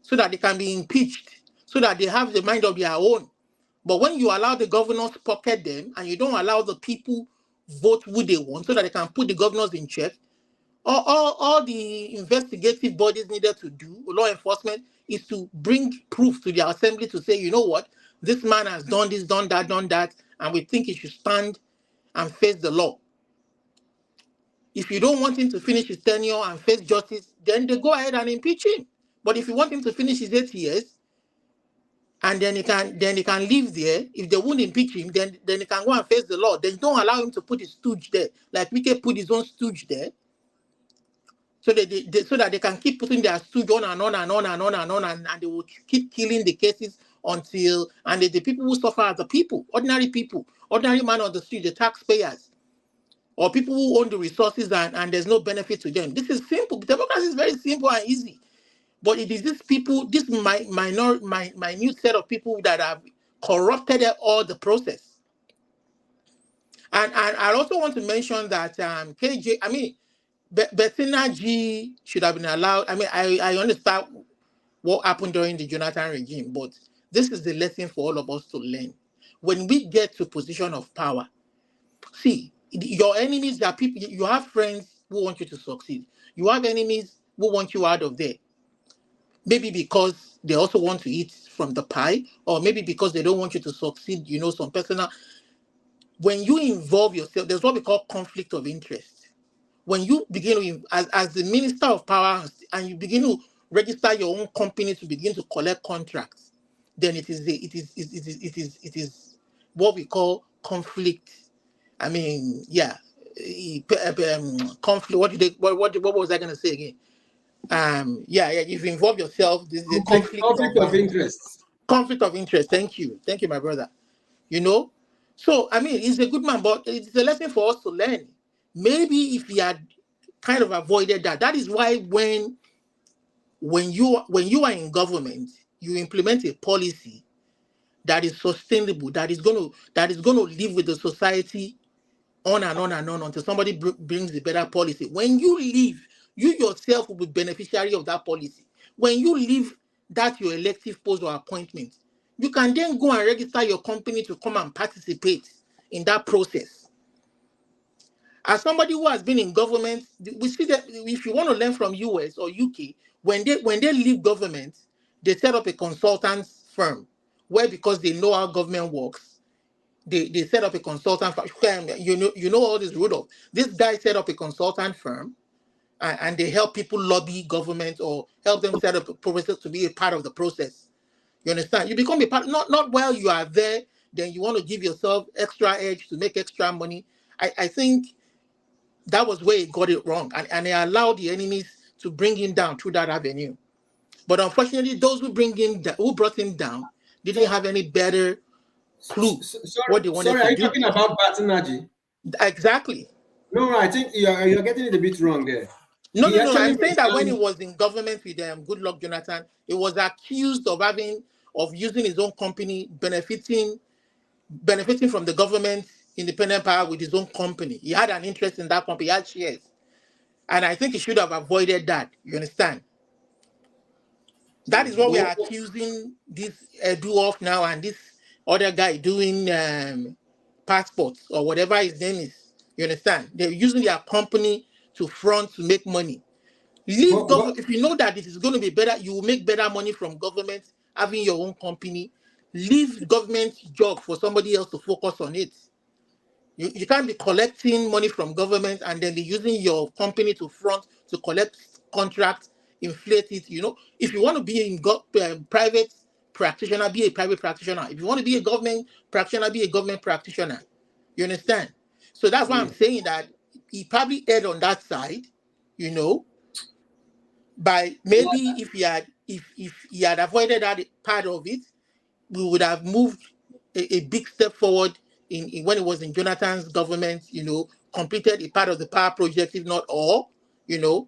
so that they can be impeached, so that they have the mind of their own. But when you allow the governors pocket them and you don't allow the people vote who they want so that they can put the governors in check, all the investigative bodies needed to do, law enforcement, is to bring proof to the assembly to say, you know what, this man has done this, done that, and we think he should stand and face the law. If you don't want him to finish his tenure and face justice, then they go ahead and impeach him. But if you want him to finish his 8 years, and then he can live there, if they won't impeach him, then he can go and face the law. Then don't allow him to put his stooge there, like Wike put his own stooge there, so that they can keep putting their stooge on and on and on and on and on, and they will keep killing the cases until, and the people who suffer are the people, ordinary man on the street, the taxpayers, or people who own the resources and there's no benefit to them. This is simple. Democracy is very simple and easy. But it is these people, this minute set of people that have corrupted all the process. And I also want to mention that Bettina G should have been allowed. I mean, I understand what happened during the Jonathan regime, but this is the lesson for all of us to learn. When we get to position of power, see, your enemies are people. You have friends who want you to succeed. You have enemies who want you out of there. Maybe because they also want to eat from the pie, or maybe because they don't want you to succeed, some personal. When you involve yourself, there's what we call conflict of interest. When you begin to, as the minister of power, and you begin to register your own company to begin to collect contracts, then it is what we call conflict. I mean, yeah, conflict. What was I going to say again? If you involve yourself, this is a conflict of interest. Conflict of interest. Thank you, my brother. So I mean, he's a good man, but it's a lesson for us to learn. Maybe if he had kind of avoided that. That is why when you are in government, you implement a policy that is sustainable, that is going to live with the society on and on and on until somebody brings a better policy. When you leave, you yourself will be beneficiary of that policy. When you leave that your elective post or appointment, you can then go and register your company to come and participate in that process. As somebody who has been in government, we see that if you want to learn from US or UK, when they leave government, they set up a consultant firm where, because they know how government works, they set up a consultant firm. You know all this, Rudolph. This guy set up a consultant firm, and they help people lobby government or help them set up a process to be a part of the process. You understand? You become a part, not while you are there, then you want to give yourself extra edge to make extra money. I think that was where he got it wrong, and he allowed the enemies to bring him down through that avenue. But unfortunately, those who brought him down didn't have any better clue what they wanted to do. Sorry, are you talking about Batinaji? Exactly. No, I think you're getting it a bit wrong there. No. I'm saying that when he was in government with Goodluck Jonathan, he was accused of using his own company, benefiting from the government independent power with his own company. He had an interest in that company. He had shares, and I think he should have avoided that. You understand? That is what we are accusing this Edu of now, and this other guy doing passports or whatever his name is. You understand? They're using their company to front to make money. Leave government. If you know that it is going to be better, you will make better money from government having your own company. Leave government job for somebody else to focus on it. You can't be collecting money from government and then be using your company to front to collect contracts, inflate it. You know, if you want to be in private practitioner, be a private practitioner. If you want to be a government practitioner, be a government practitioner. You understand? So that's why I'm saying that he probably erred on that side, you know, by maybe if he had avoided that part of it, we would have moved a big step forward in when it was in Jonathan's government, you know, completed a part of the power project, if not all, you know.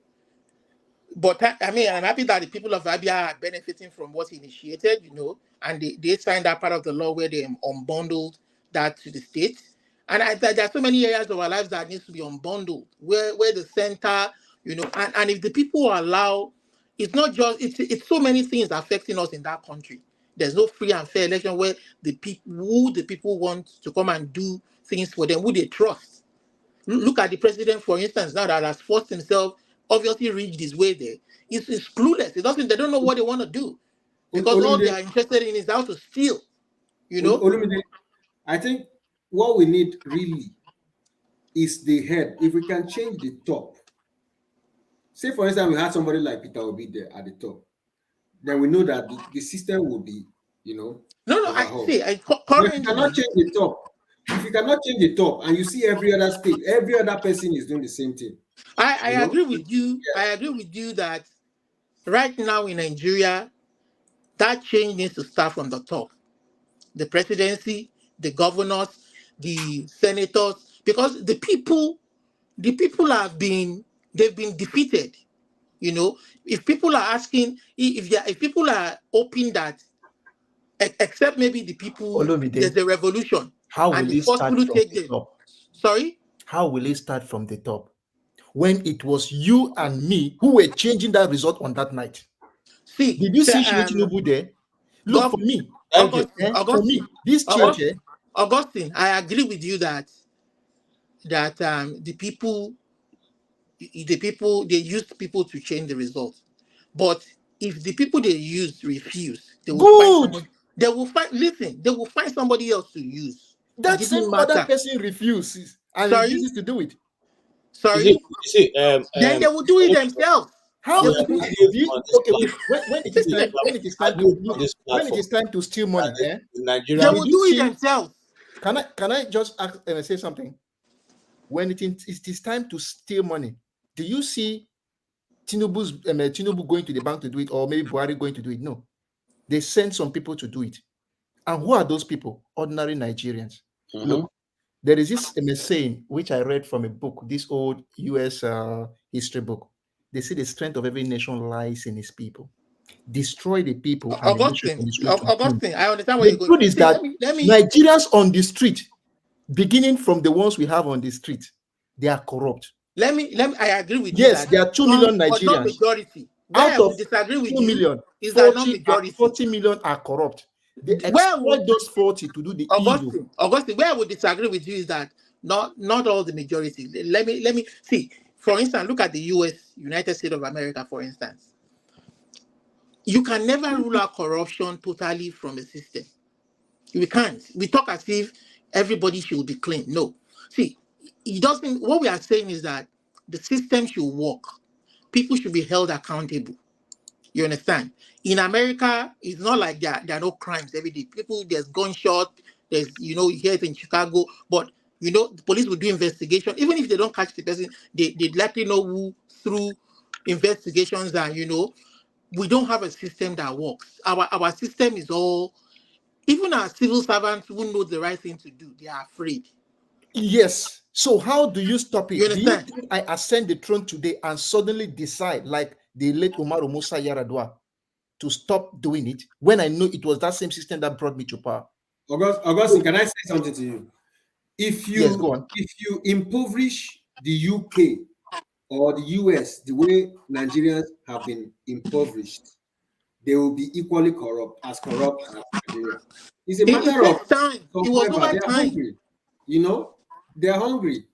But I mean, I'm happy that the people of Abia are benefiting from what he initiated, you know, and they signed that part of the law where they unbundled that to the states. And there are so many areas of our lives that needs to be unbundled, where the center, you know, and if the people allow, it's not just, it's so many things affecting us in that country. There's no free and fair election where the people want to come and do things for them, who they trust. Look at the president, for instance, now that has forced himself, obviously reached his way there. It's clueless. They don't know what they want to do. Because all they are interested in is how to steal. You know? I think what we need really is the head. If we can change the top, say for instance, we had somebody like Peter Obi there at the top, then we know that the system will be, you know. No, currently. I If you cannot change the top, if you cannot change the top, and you see every other state, every other person is doing the same thing. I agree with you. Yeah. I agree with you that right now in Nigeria, that change needs to start from the top. The presidency, the governors, the senators, because the people they've been defeated. You know, if people are asking, if people are hoping that, except maybe the people, there's a revolution. How will it start from the top? Sorry? How will it start from the top? When it was you and me who were changing that result on that night. See, did you see Tinubu there? Look, for me, for me, this church. Augustine, I agree with you that the people they used people to change the result. But if the people they use refuse, they will find somebody. They will find somebody else to use. That same other person refuses and refuses to do it. Sorry. You see, then they will do it themselves. How? When it is time to steal money, they will do it themselves. Can I just say something? When it is time to steal money, do you see Tinubu going to the bank to do it, or maybe Buhari going to do it? No, they send some people to do it. And who are those people? Ordinary Nigerians. Mm-hmm. Look, there is this saying which I read from a book, this old US history book. They say the strength of every nation lies in its people. Destroy the people. Augustine, I understand what you're going. The truth is that Nigerians on the street, beginning from the ones we have on the street, they are corrupt. Let me. I agree with you. Yes, there are 2 million Nigerians. But not majority. Out of disagree with 2 million, is that not majority? 40 million are corrupt. They exploit those 40 to do the evil. Augustine, where I would disagree with you is that not all the majority. Let me see. For instance, look at the US, United States of America, for instance. You can never rule out corruption totally from a system. We can't. We talk as if everybody should be clean. No. See, it doesn't. What we are saying is that the system should work. People should be held accountable. You understand? In America, it's not like there are no crimes every day. There's gunshot. There's, you hear it in Chicago, but the police will do investigation. Even if they don't catch the person, they likely know who through investigations. And we don't have a system that works. Our system is all. Even our civil servants who know the right thing to do, they are afraid. Yes. So how do you stop it? Do you think I ascend the throne today and suddenly decide, like the late Umaru Musa Yar'Adua, to stop doing it when I know it was that same system that brought me to power? Augustine, can I say something to you? If you impoverish the UK or the US the way Nigerians have been impoverished, they will be equally corrupt as Nigeria. It's a It matter of takes time. It was over they're time. hungry. You know, they're hungry.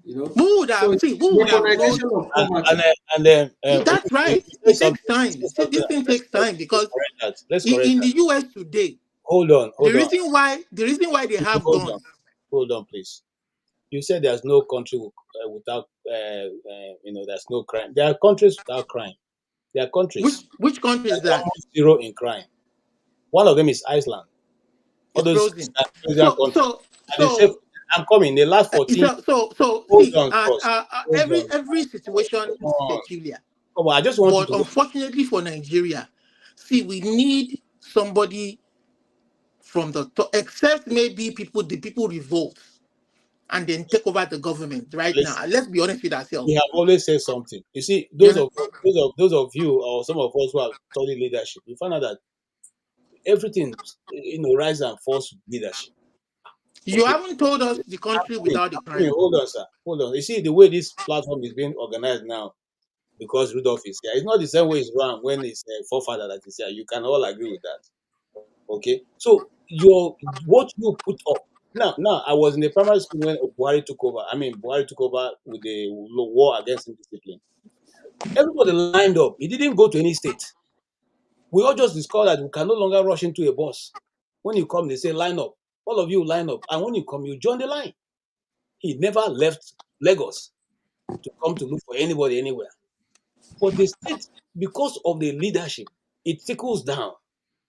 You know, Who would so have it's who would have known? weaponization of poverty. That's right. It takes time. This thing takes time because in the US today, Hold on. the reason why they have Hold on. guns. Hold on, please. You said there's no country without, there's no crime. There are countries without crime. There are countries. Which country is There's that? almost zero in crime. One of them is Iceland. All It's those frozen. I'm coming. The last 14. See, On, Cross. every situation is peculiar. Come on, I just want you But to. unfortunately for Nigeria, see, we need somebody from the top, except maybe the people revolt and then take over the government right now. Let's be honest with ourselves. We have always said something. You see, those of you or some of us who have studied leadership, you find out that everything, rise and falls with leadership. You haven't told us the country without the crime. Hold on, sir. Hold on. You see, the way this platform is being organized now, because Rudolph is here, it's not the same way it's run when it's a forefather that is here. You can all agree with that. Okay? So, what you put up. Now, I was in the primary school when Buhari took over. Buhari took over with the war against indiscipline. Everybody lined up. He didn't go to any state. We all just discovered that we can no longer rush into a bus. When you come, they say line up. All of you line up. And when you come, you join the line. He never left Lagos to come to look for anybody anywhere. But the state, because of the leadership, it trickles down.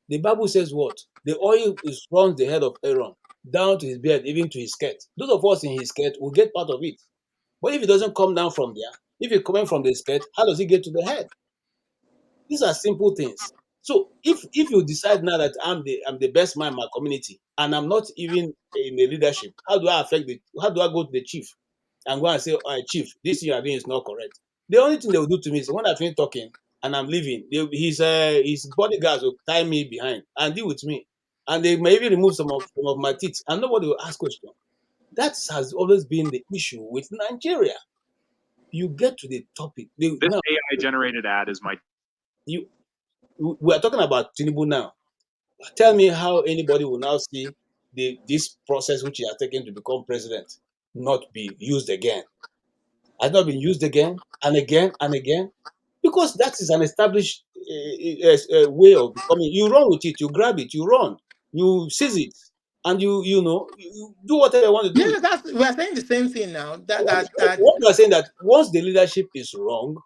The Bible says what? The oil runs the head of Aaron down to his beard, even to his skirt. Those of us in his skirt will get part of it. But if it doesn't come down from there, if it's coming from the skirt, how does it get to the head? These are simple things. So if you decide now that I'm the best man in my community and I'm not even in the leadership, how do I go to the chief and go and say, all right, chief, this thing you are doing is not correct? The only thing they will do to me is when I finish talking and I'm leaving, his bodyguards will tie me behind and deal with me. And they may even remove some of my teeth and nobody will ask questions. That has always been the issue with Nigeria. You get to the topic. This AI generated ad is my. We are talking about Tinubu now. Tell me how anybody will now see this process which he has taken to become president not be used again. Has not been used again and again and again because that is an established way of becoming. You run with it, you grab it, you run, you seize it, and you do whatever you want to do. Yeah, we are saying the same thing now. What we are saying that once the leadership is wrong,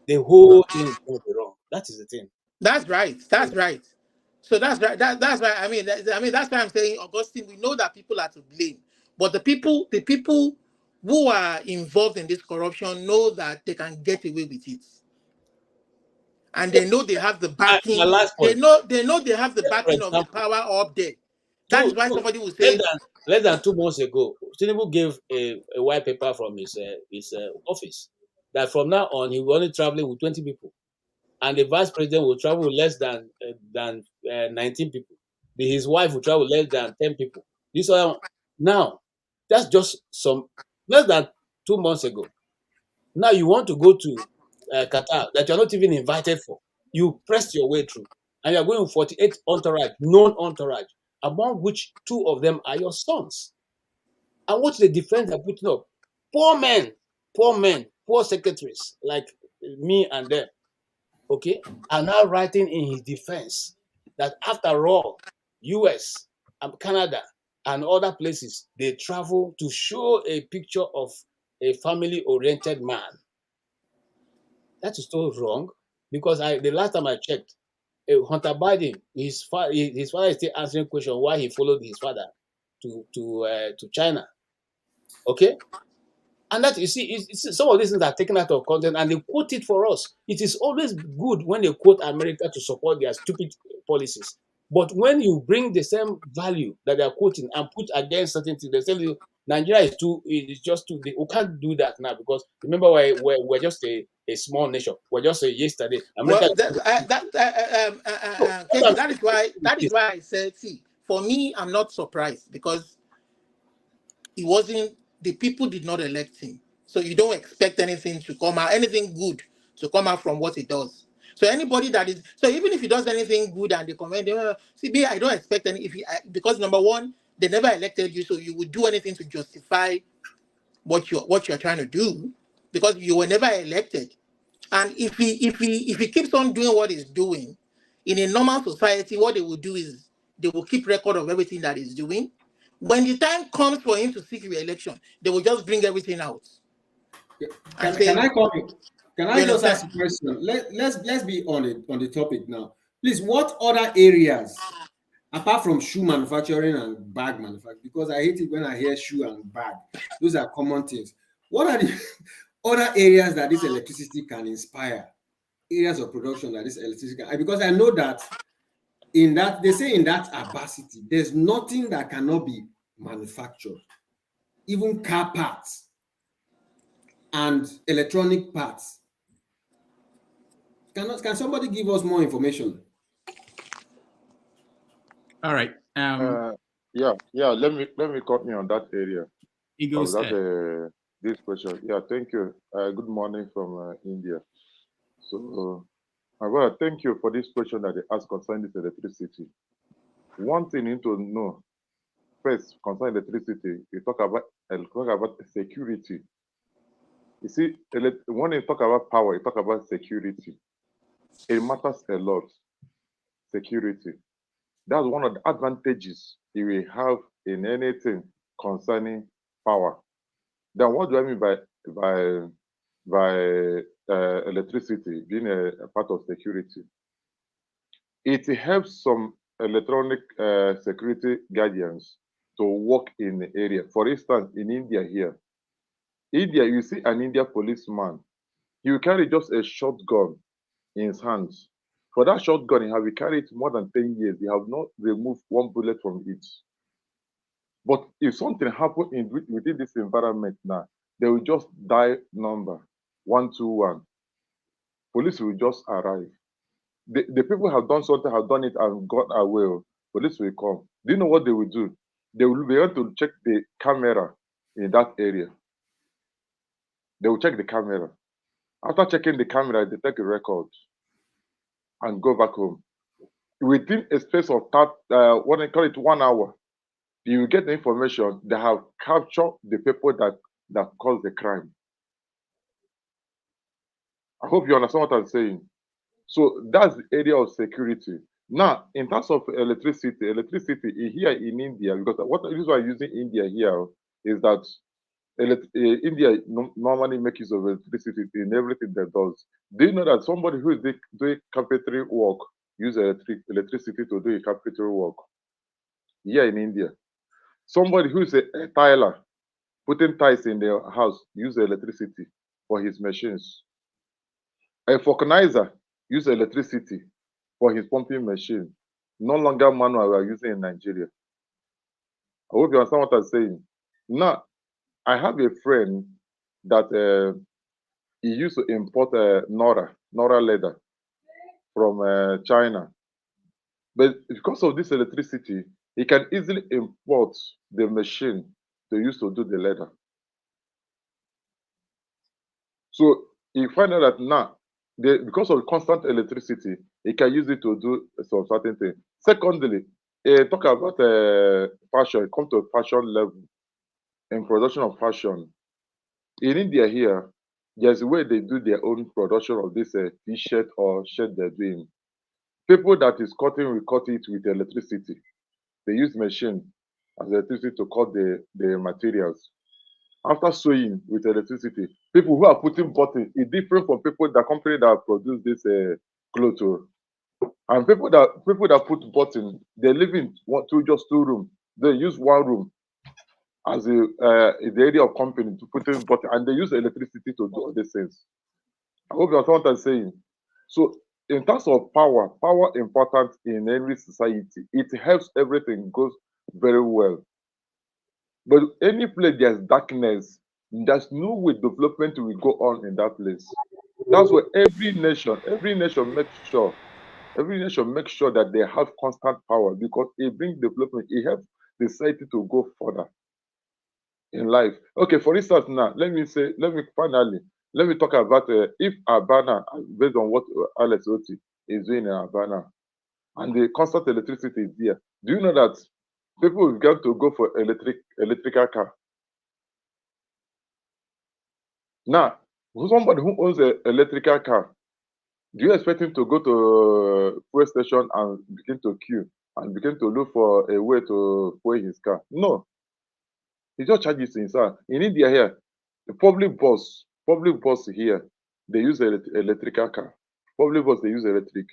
the whole thing is going to be wrong. That is the thing. That's right. That's right. So that's right. That's right. That's why I'm saying, Augustine, we know that people are to blame, but the people who are involved in this corruption know that they can get away with it, and they know they have the backing. They know they have the backing of the power up there. That is why somebody will say. Less than 2 months ago, Tinubu gave a white paper from his office that from now on he will only traveling with 20 people. And the vice president will travel with less than 19 people. His wife will travel less than 10 people. This one now, that's just less than 2 months ago. Now you want to go to Qatar that you're not even invited for. You pressed your way through, and you're going with 48 entourage, known entourage, among which 2 of them are your sons. And what the defense are putting up? Poor men, poor secretaries like me and them. Okay, are now writing in his defense that after all, US and Canada and other places, they travel to show a picture of a family-oriented man. That is so wrong because the last time I checked, Hunter Biden, his father is still answering question why he followed his father to China. Okay, and that you see, some of these things are taken out of context and they quote it for us. It is always good when they quote America to support their stupid policies. But when you bring the same value that they are quoting and put against certain things, they tell you Nigeria is just too. We can't do that now because remember we're just a small nation. We're just yesterday. America. Well, that is why I said, see, for me, I'm not surprised because the people did not elect him. So you don't expect anything to come out, anything good to come out from what he does. So anybody that is, so even if he does anything good and they commend him, see, me, I don't expect any, because number one, they never elected you, so you would do anything to justify what you're trying to do, because you were never elected. And if he keeps on doing what he's doing, in a normal society, what they will do is they will keep record of everything that he's doing. When the time comes for him to seek re-election, they will just bring everything out. Can I come in? Can I just ask a understand? question? Let's be on the topic now. Please, what other areas, apart from shoe manufacturing and bag manufacturing, because I hate it when I hear shoe and bag. Those are common things. What are the other areas that this electricity can inspire? Areas of production that this electricity can, because I know that in that, they say in that Abacity, there's nothing that cannot be manufactured, even car parts and electronic parts. Can somebody give us more information? All right. Yeah. Let me cut me on that area Eagles, of that this question. Yeah, thank you. Good morning from India. So, my brother, thank you for this question that they asked concerning this electricity. One thing you need to know first concerning electricity, you talk about security. You see, when you talk about power, you talk about security. It matters a lot. Security. That's one of the advantages you will have in anything concerning power. Then what do I mean by electricity being a part of security? It helps some electronic security guardians to work in the area. For instance, in India here, you see an Indian policeman, he will carry just a shotgun in his hands. For that shotgun, he have carried it more than 10 years. He have not removed one bullet from it. But if something happen within this environment now, they will just die number 121. Police will just arrive. The people have done something, have done it and got away. Police will come. Do you know what they will do? They will be able to check the camera in that area. They will check the camera. After checking the camera, they take a record and go back home. Within a space of what they call it 1 hour, you will get the information. They have captured the people that caused the crime. I hope you understand what I'm saying. So that's the area of security. Now, in terms of electricity here in India, because what the reason why I'm using India here is that India normally makes use of electricity in everything that does. Do you know that somebody who is doing carpentry work use electricity to do a carpentry work here in India? Somebody who is a tiler putting tiles in their house use electricity for his machines. A vulcanizer use electricity for his pumping machine. No longer manual we are using in Nigeria. I hope you understand what I'm saying. Now, I have a friend that he used to import Nora leather from China. But because of this electricity, he can easily import the machine they used to do the leather. So you find out that now, because of constant electricity, he can use it to do some certain thing. Secondly, talk about fashion, come to fashion level, in production of fashion. In India here, there's a way they do their own production of this t-shirt or shirt they're doing. People that is cutting will cut it with electricity. They use machine as electricity to cut the materials. After sewing with electricity, people who are putting button is different from the company that produce this clothes. And people that put button, they live in just two rooms. They use one room as the area of company to put in button, and they use electricity to do all these things. I hope you understand what I'm saying. So in terms of power important in every society. It helps everything goes very well. But any place there's darkness, there's no way development will go on in that place. That's why every nation makes sure that they have constant power, because it brings development. It helps the society to go further in life. Okay, for instance, now let me finally Let me talk about if Abana, based on what Alex Otti is doing in Abana, and the constant electricity is there. Do you know that people will get to go for electrical car? Now, somebody who owns an electrical car, do you expect him to go to a fuel station and begin to queue and begin to look for a way to fuel his car? No, he just charges himself. In India here, the public bus here, they use electrical car. Public bus, they use electric.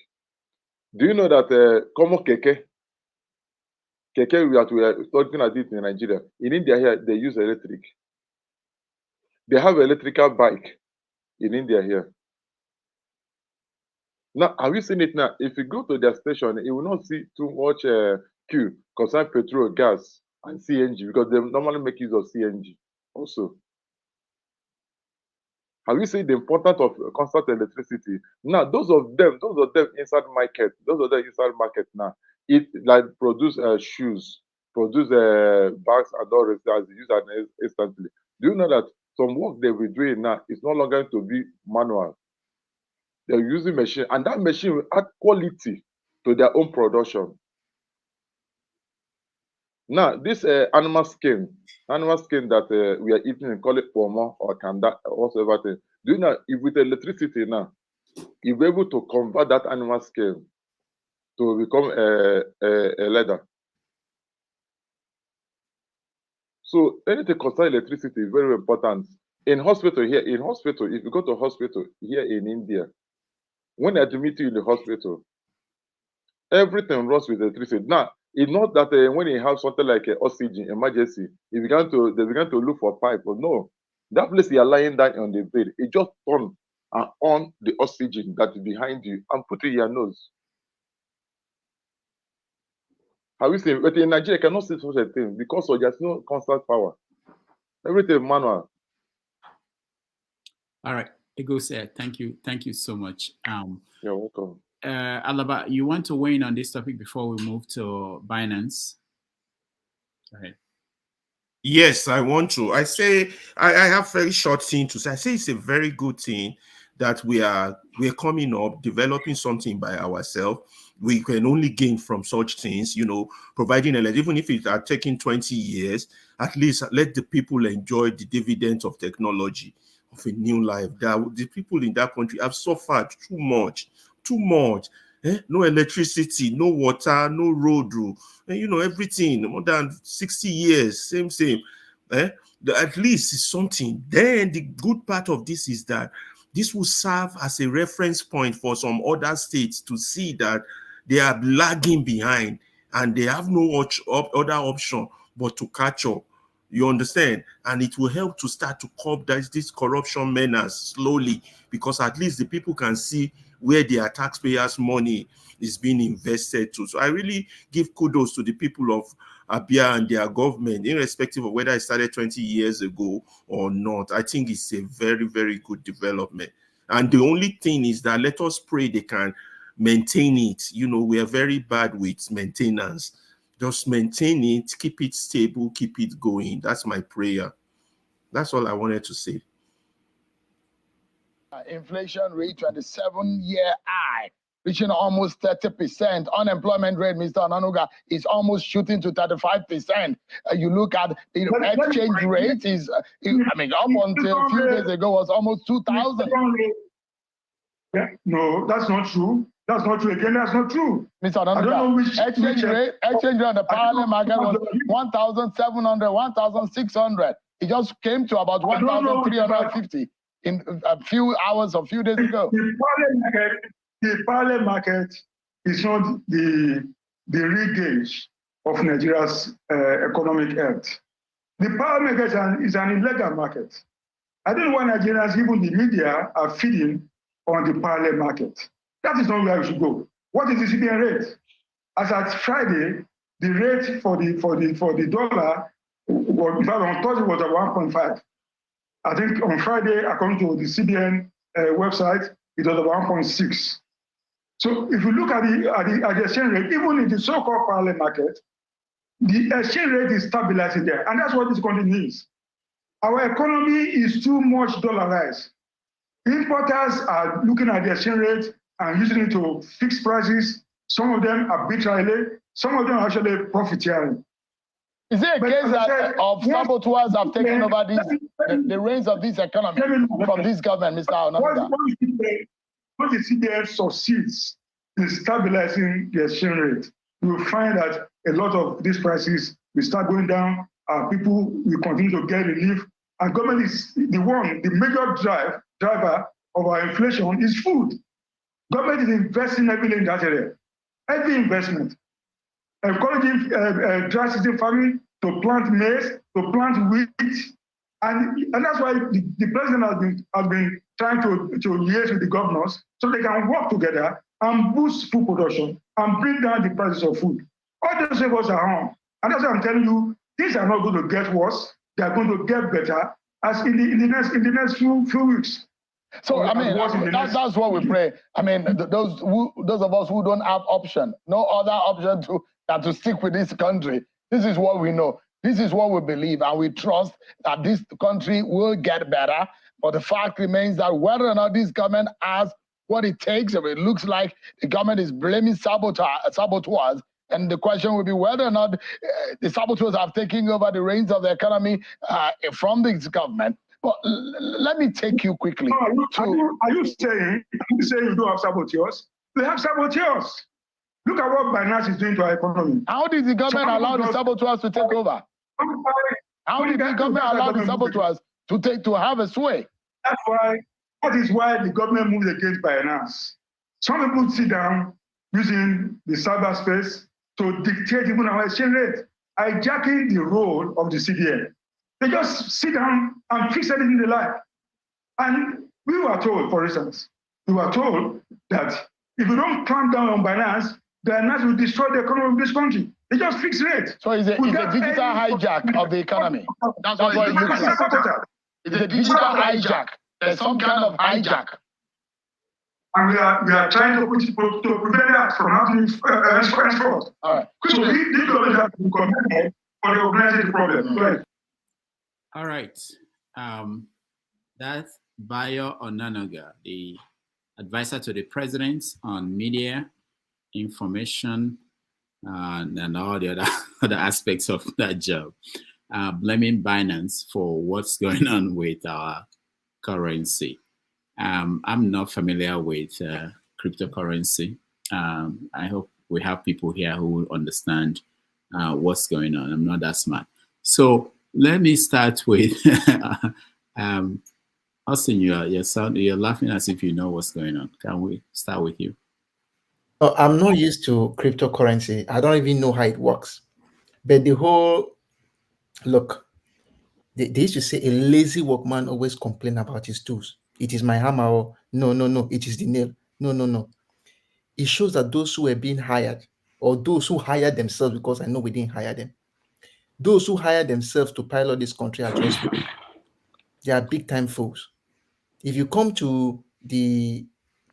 Do you know that common keke that we are talking about it in Nigeria, in India here, they use electric. They have electrical bike in India here. Now, have you seen it now? If you go to their station, you will not see too much queue concerning petrol, gas, and CNG because they normally make use of CNG also. Have you seen the importance of constant electricity? Now, those of them inside market now, it like produce shoes, produce bags and all that use instantly. Do you know that some work they will be doing now is no longer going to be manual? They're using machine, and that machine will add quality to their own production. Now, this animal skin that we are eating and call it pomo or kanda or whatever thing. Do you know if with electricity now, if we're able to convert that animal skin to become a leather? So anything concerning electricity is very important. In hospital, if you go to hospital here in India, when they admit you in the hospital, everything runs with electricity. Now, it's not that when you have something like oxygen emergency, they began to look for pipe. But no, that place you are lying down on the bed, it just turn and on the oxygen that is behind you and put it in your nose. Have you seen? But in Nigeria, you cannot see such a thing because there's no constant power. Everything manual. All right, Ego said, thank you so much. You're welcome. Alaba, you want to weigh in on this topic before we move to Binance? Go ahead. Yes, I want to. I say I have very short thing to say. I say it's a very good thing that we're coming up, developing something by ourselves. We can only gain from such things, providing even if it are taking 20 years, at least let the people enjoy the dividends of technology, of a new life. The people in that country have suffered too much. No electricity, no water, no road, everything. More than 60 years, same. At least it's something. Then the good part of this is that this will serve as a reference point for some other states to see that they are lagging behind and they have no other option but to catch up. You understand? And it will help to start to curb this corruption menace slowly, because at least the people can see where their taxpayers' money is being invested to. So I really give kudos to the people of Abia and their government, irrespective of whether it started 20 years ago or not. I think it's a very, very good development. And the only thing is that let us pray they can maintain it. We are very bad with maintenance. Just maintain it, keep it stable, keep it going. That's my prayer. That's all I wanted to say. Inflation rate 27-year high, reaching almost 30%. Unemployment rate, Mr. Ananuga, is almost shooting to 35%. You look at the exchange rate is, up until a few days ago was almost 2,000. Yeah, no, that's not true. That's not true. Again, that's not true. Mr. Ananuga, exchange rate on the parallel market was 1,700, 1,600. It just came to about 1,350 in a few hours, a few days ago. The parallel market is not the real gauge of Nigeria's economic health. The parallel market is an illegal market. I don't know why Nigerians, even the media, are feeding on the parallel market. That is not where we should go. What is the CBN rate? As at Friday, the rate for the dollar, on Thursday was at 1.5. I think on Friday, according to the CBN website, it was about 1.6. So if you look at the exchange rate, even in the so-called parallel market, the exchange rate is stabilizing there, and that's what this country needs. Our economy is too much dollarized. Importers are looking at the exchange rate and using it to fix prices. Some of them arbitrarily, some of them are actually profiteering. Is it a case of saboteurs have taken over the reins of this economy from this government, Mr. Onanuga? Once the CBN succeeds in stabilizing the exchange rate, you will find that a lot of these prices will start going down. People will continue to get relief. And government is the major driver of our inflation is food. Government is investing heavily in that area. Heavy investment. Encouraging dry season farming, to plant maize, to plant wheat. And that's why the president has been trying to liaise with the governors so they can work together and boost food production and bring down the prices of food. All those efforts are on. And that's why I'm telling you, things are not going to get worse. They are going to get better as in the next few weeks. So I mean, that's what we pray. I mean, those of us who don't have option, no other option than to stick with this country. This is what we know. This is what we believe, and we trust that this country will get better. But the fact remains that whether or not this government has what it takes, if it looks like the government is blaming saboteurs, and the question will be whether or not the saboteurs have taken over the reins of the economy from this government. But let me take you quickly. Are you saying you don't have saboteurs? They have saboteurs. Look at what Binance is doing to our economy. How did the government allow the saboteurs to take over? How did the government allow the saboteurs to have a sway? That is why the government moved against Binance. Some people sit down using the cyberspace to dictate even our exchange rate, hijacking the role of the CBN. They just sit down and fix anything they like. And we were told, for instance, that if you don't clamp down on Binance, Binance will destroy the economy of this country. They just fix rate. So it's a digital hijack of the economy. That's what it looks like. It's a digital hijack. There's some kind of hijack. And we are trying to prevent that from happening henceforth. All right. So this government has to commit for the organizing the problem. Right. All right. That's Bayo Onanuga, the advisor to the president on media, information, and all the other aspects of that job, blaming Binance for what's going on with our currency. I'm not familiar with cryptocurrency. I hope we have people here who will understand what's going on. I'm not that smart. So let me start with Austin. You're laughing as if you know what's going on. Can we start with you? I'm not used to cryptocurrency. I don't even know how it works. But the whole look, they used to say a lazy workman always complain about his tools. It is my hammer. No. It is the nail. No. It shows that those who are being hired, or those who hired themselves, because I know we didn't hire them, those who hired themselves to pilot this country are just they are big time fools. If you come to the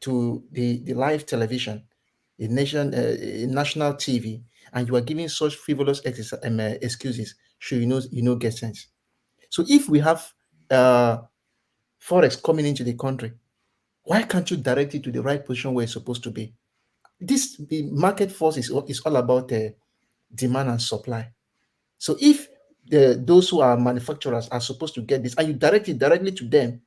live television, a national TV, and you are giving such frivolous excuses, sure you know get sense. So if we have forex coming into the country, why can't you direct it to the right position where it's supposed to be? The market force is all about demand and supply. So if those who are manufacturers are supposed to get this, and you direct it directly to them,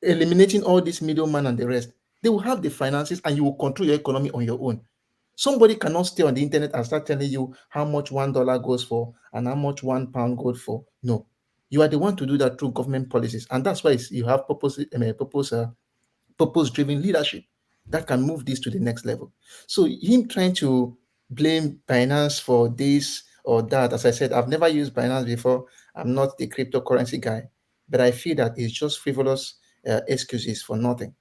eliminating all this middleman and the rest, they will have the finances and you will control your economy on your own. Somebody cannot stay on the internet and start telling you how much $1 goes for and how much £1 goes for. No, you are the one to do that through government policies, and that's why you have purpose-driven leadership that can move this to the next level. So him trying to blame Binance for this or that, as I said, I've never used Binance before. I'm not the cryptocurrency guy, but I feel that it's just frivolous excuses for nothing.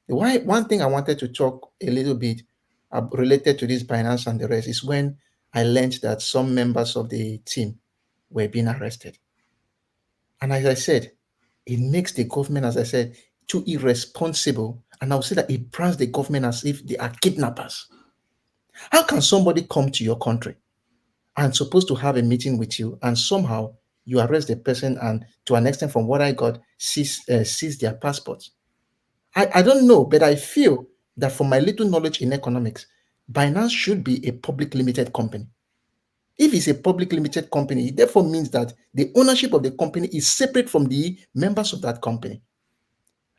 One thing I wanted to talk a little bit related to this Binance and the rest is when I learned that some members of the team were being arrested. And as I said, it makes the government, as I said, too irresponsible. And I would say that it brands the government as if they are kidnappers. How can somebody come to your country and supposed to have a meeting with you, and somehow you arrest the person and, to an extent, from what I got, seize their passports? I don't know, but I feel that from my little knowledge in economics, Binance should be a public limited company. If it's a public limited company, it therefore means that the ownership of the company is separate from the members of that company.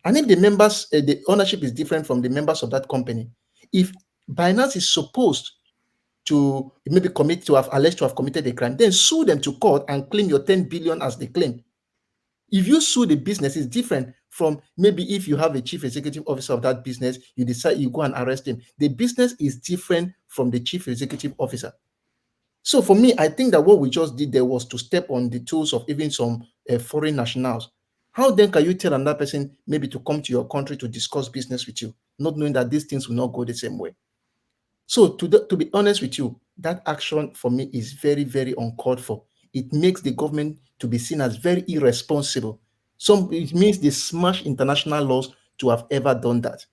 And if the members, the ownership is different from the members of that company, if Binance is supposed to maybe commit to have alleged to have committed a crime, then sue them to court and claim your 10 billion as they claim. If you sue the business, it's different from maybe if you have a chief executive officer of that business, you decide you go and arrest him. The business is different from the chief executive officer. So for me, I think that what we just did there was to step on the toes of even some foreign nationals. How then can you tell another person maybe to come to your country to discuss business with you, not knowing that these things will not go the same way? So to be honest with you, that action for me is very, very uncalled for. It makes the government to be seen as very irresponsible. It means they smash international laws to have ever done that.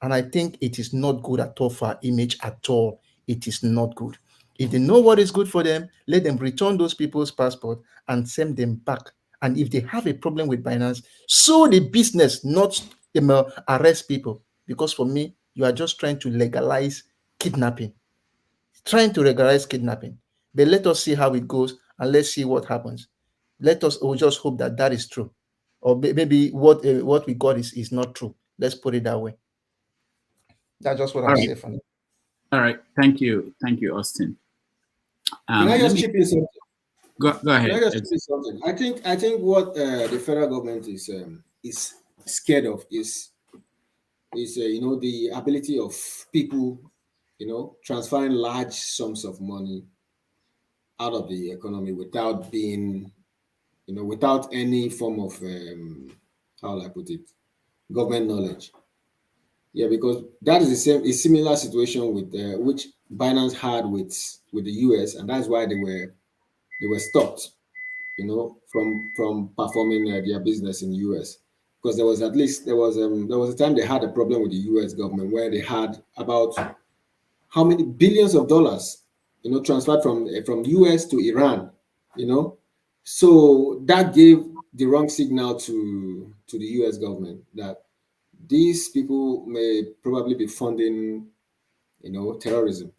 And I think it is not good at all for our image at all. It is not good. If they know what is good for them, let them return those people's passport and send them back. And if they have a problem with Binance, sue the business, not arrest people. Because for me, you are just trying to legalize kidnapping. Trying to legalize kidnapping. But let us see how it goes and let's see what happens. We'll just hope that that is true. Or maybe what we got is not true. Let's put it that way. That's just what All I'll right. say for now. All right. Thank you, Austin. Can I just chip in something? Go ahead. Can I just chip in something? I think what the federal government is scared of is the ability of people, transferring large sums of money out of the economy without being, without any form of how will I put it, government knowledge. Yeah, because that is a similar situation with which Binance had with the US, and that's why they were stopped, from performing their business in the US. Because there was a time they had a problem with the US government where they had about how many billions of dollars, transferred from US to Iran, so that gave the wrong signal to the US government that these people may probably be funding, terrorism.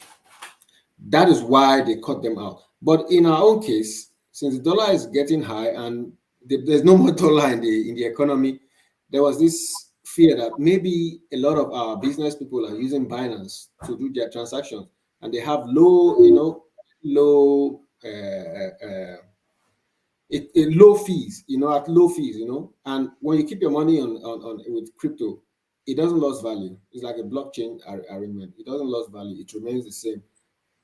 That is why they cut them out. But in our own case, since the dollar is getting high and there's no more dollar in the economy, there was this fear that maybe a lot of our business people are using Binance to do their transactions, and they have low fees, at low fees, and when you keep your money on with crypto, it doesn't lose value. It's like a blockchain arrangement. It doesn't lose value. It remains the same.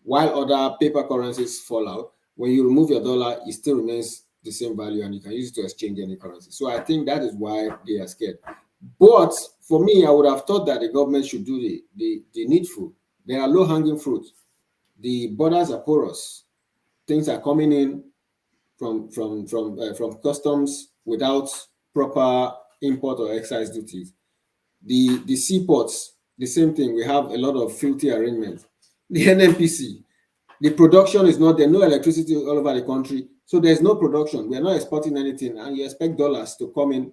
While other paper currencies fall out, when you remove your dollar, it still remains the same value and you can use it to exchange any currency. So I think that is why they are scared. But for me, I would have thought that the government should do the needful. There are low-hanging fruits. The borders are porous. Things are coming in from customs without proper import or excise duties. The seaports, the same thing. We have a lot of filthy arrangements. The NNPC, the production is not there, no electricity all over the country, so there's no production. We are not exporting anything, and you expect dollars to come in,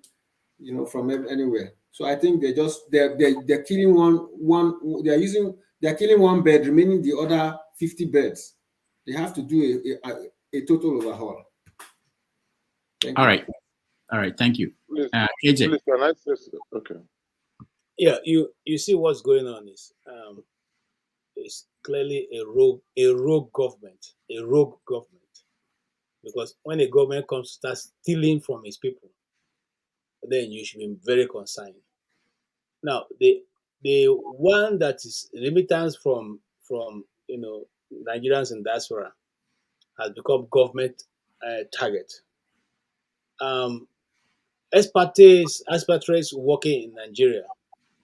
from anywhere. So I think they're killing they're killing one bird, remaining the other 50 birds. They have to do a total overhaul. All right. Thank you. Please, KJ. please, can I say so? Okay. Yeah, you see what's going on is it's clearly a rogue government, because when a government comes to start stealing from its people, then you should be very concerned. Now, the one that is remittance from Nigerians in diaspora has become government target. Expatriates working in Nigeria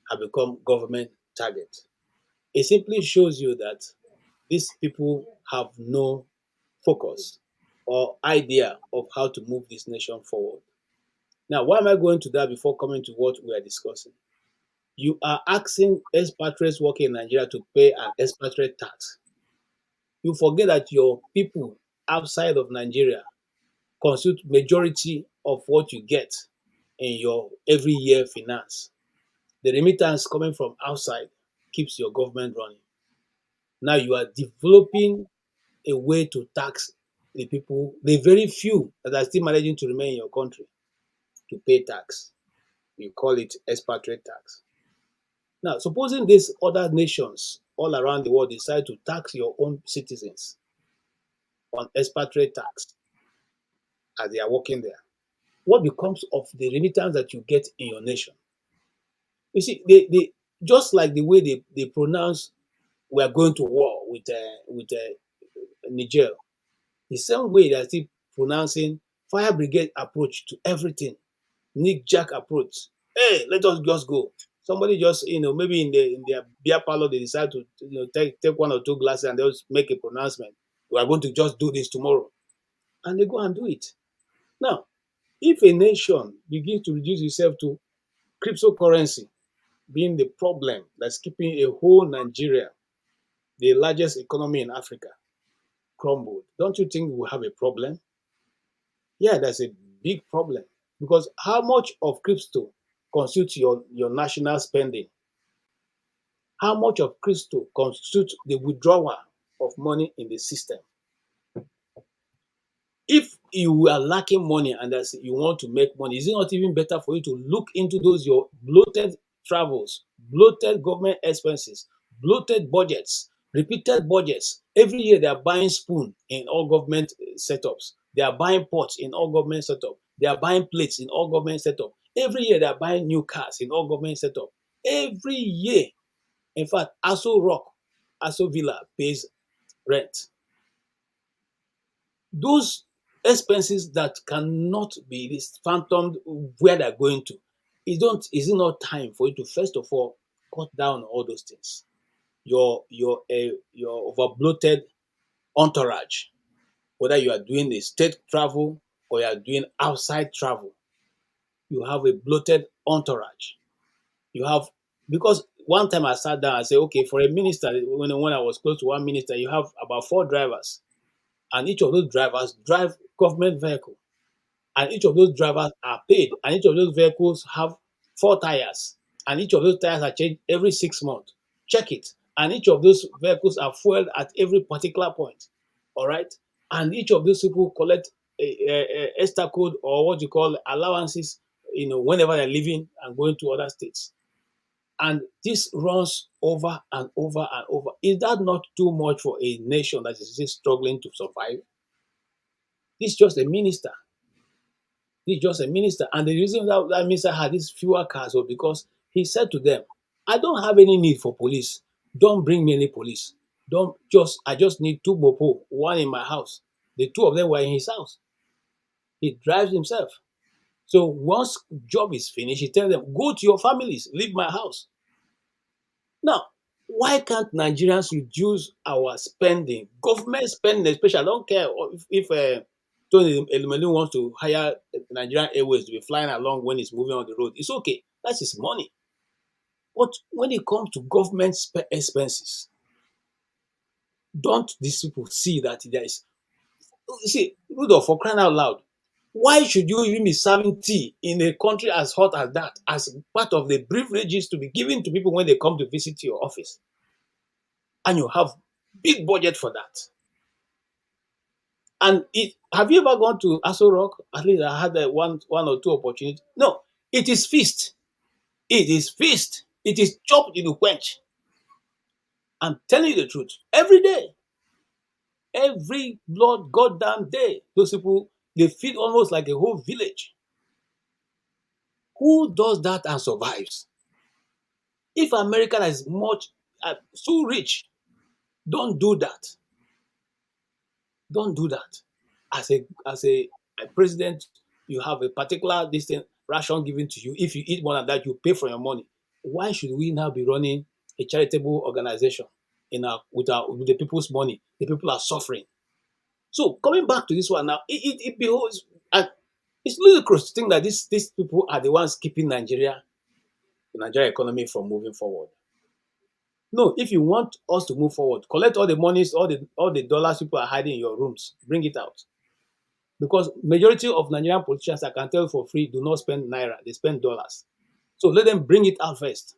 have become government target. It simply shows you that these people have no focus or idea of how to move this nation forward. Now, why am I going to that before coming to what we are discussing? You are asking expatriates working in Nigeria to pay an expatriate tax. You forget that your people outside of Nigeria constitute majority of what you get in your every year finance. The remittance coming from outside keeps your government running. Now you are developing a way to tax the people, the very few that are still managing to remain in your country, to pay tax. You call it expatriate tax. Now, supposing these other nations all around the world decide to tax your own citizens on expatriate tax as they are working there, what becomes of the remittance that you get in your nation? You see, they just like the way they pronounce we are going to war with Niger, the same way they are still pronouncing fire brigade approach to everything, Nick Jack approach. Hey, let us just go. Somebody just, maybe in their beer parlor, they decide to, take one or two glasses and they'll make a pronouncement. We are going to just do this tomorrow. And they go and do it. Now, if a nation begins to reduce itself to cryptocurrency being the problem that's keeping a whole Nigeria, the largest economy in Africa, crumbled, don't you think we'll have a problem? Yeah, that's a big problem. Because how much of crypto constitutes your national spending? How much of crypto constitutes the withdrawal of money in the system? If you are lacking money and you want to make money, is it not even better for you to look into those your bloated travels, bloated government expenses, bloated budgets, repeated budgets? Every year they are buying spoon in all government setups. They are buying pots in all government setup. They are buying plates in all government setup. Every year they are buying new cars in all government setup. Every year. In fact, Aso Rock, Aso Villa pays rent. Those expenses that cannot be phantomed where they're going to, is it not time for you to first of all cut down on all those things? Your over bloated entourage, whether you are doing a state travel or you are doing outside travel, you have a bloated entourage. You have, because one time I sat down and said, okay, for a minister, when I was close to one minister, you have about 4 drivers, and each of those drivers drive government vehicle, and each of those drivers are paid, and each of those vehicles have 4 tires, and each of those tires are changed every 6 months. Check it. And each of those vehicles are fueled at every particular point. All right. And each of those people collect a ESTA code, or what you call allowances, whenever they're leaving and going to other states. And this runs over and over and over. Is that not too much for a nation that is still struggling to survive? This is just a minister. This is just a minister. And the reason that minister had these fewer cars was because he said to them, I don't have any need for police. Don't bring me any police. I just need 2 mopo, one in my house. The 2 of them were in his house. He drives himself. So once job is finished, he tells them, go to your families, leave my house. Now, why can't Nigerians reduce our spending, government spending especially? I don't care if Tony Elumelu wants to hire Nigerian Airways to be flying along when he's moving on the road. It's okay. That's his money. But when it comes to government expenses, don't these people see that there is... You see, Rudolph, for crying out loud, why should you even be serving tea in a country as hot as that as part of the privileges to be given to people when they come to visit your office? And you have big budget for that. And have you ever gone to Aso Rock? At least I had one or two opportunities. No, it is feast. It is feast. It is chopped in the quench. I'm telling you the truth. Every day, every blood goddamn day, those people, they feed almost like a whole village. Who does that and survives? If America is so rich, don't do that. Don't do that. As a president, you have a particular distant ration given to you. If you eat more than that, you pay for your money. Why should we now be running a charitable organization with the people's money? The people are suffering. So coming back to this one now, it beholds, and it's ludicrous to think that these people are the ones keeping the Nigeria economy from moving forward. No, if you want us to move forward, collect all the monies, all the dollars people are hiding in your rooms, bring it out. Because majority of Nigerian politicians, I can tell for free, do not spend naira, they spend dollars. So let them bring it out first.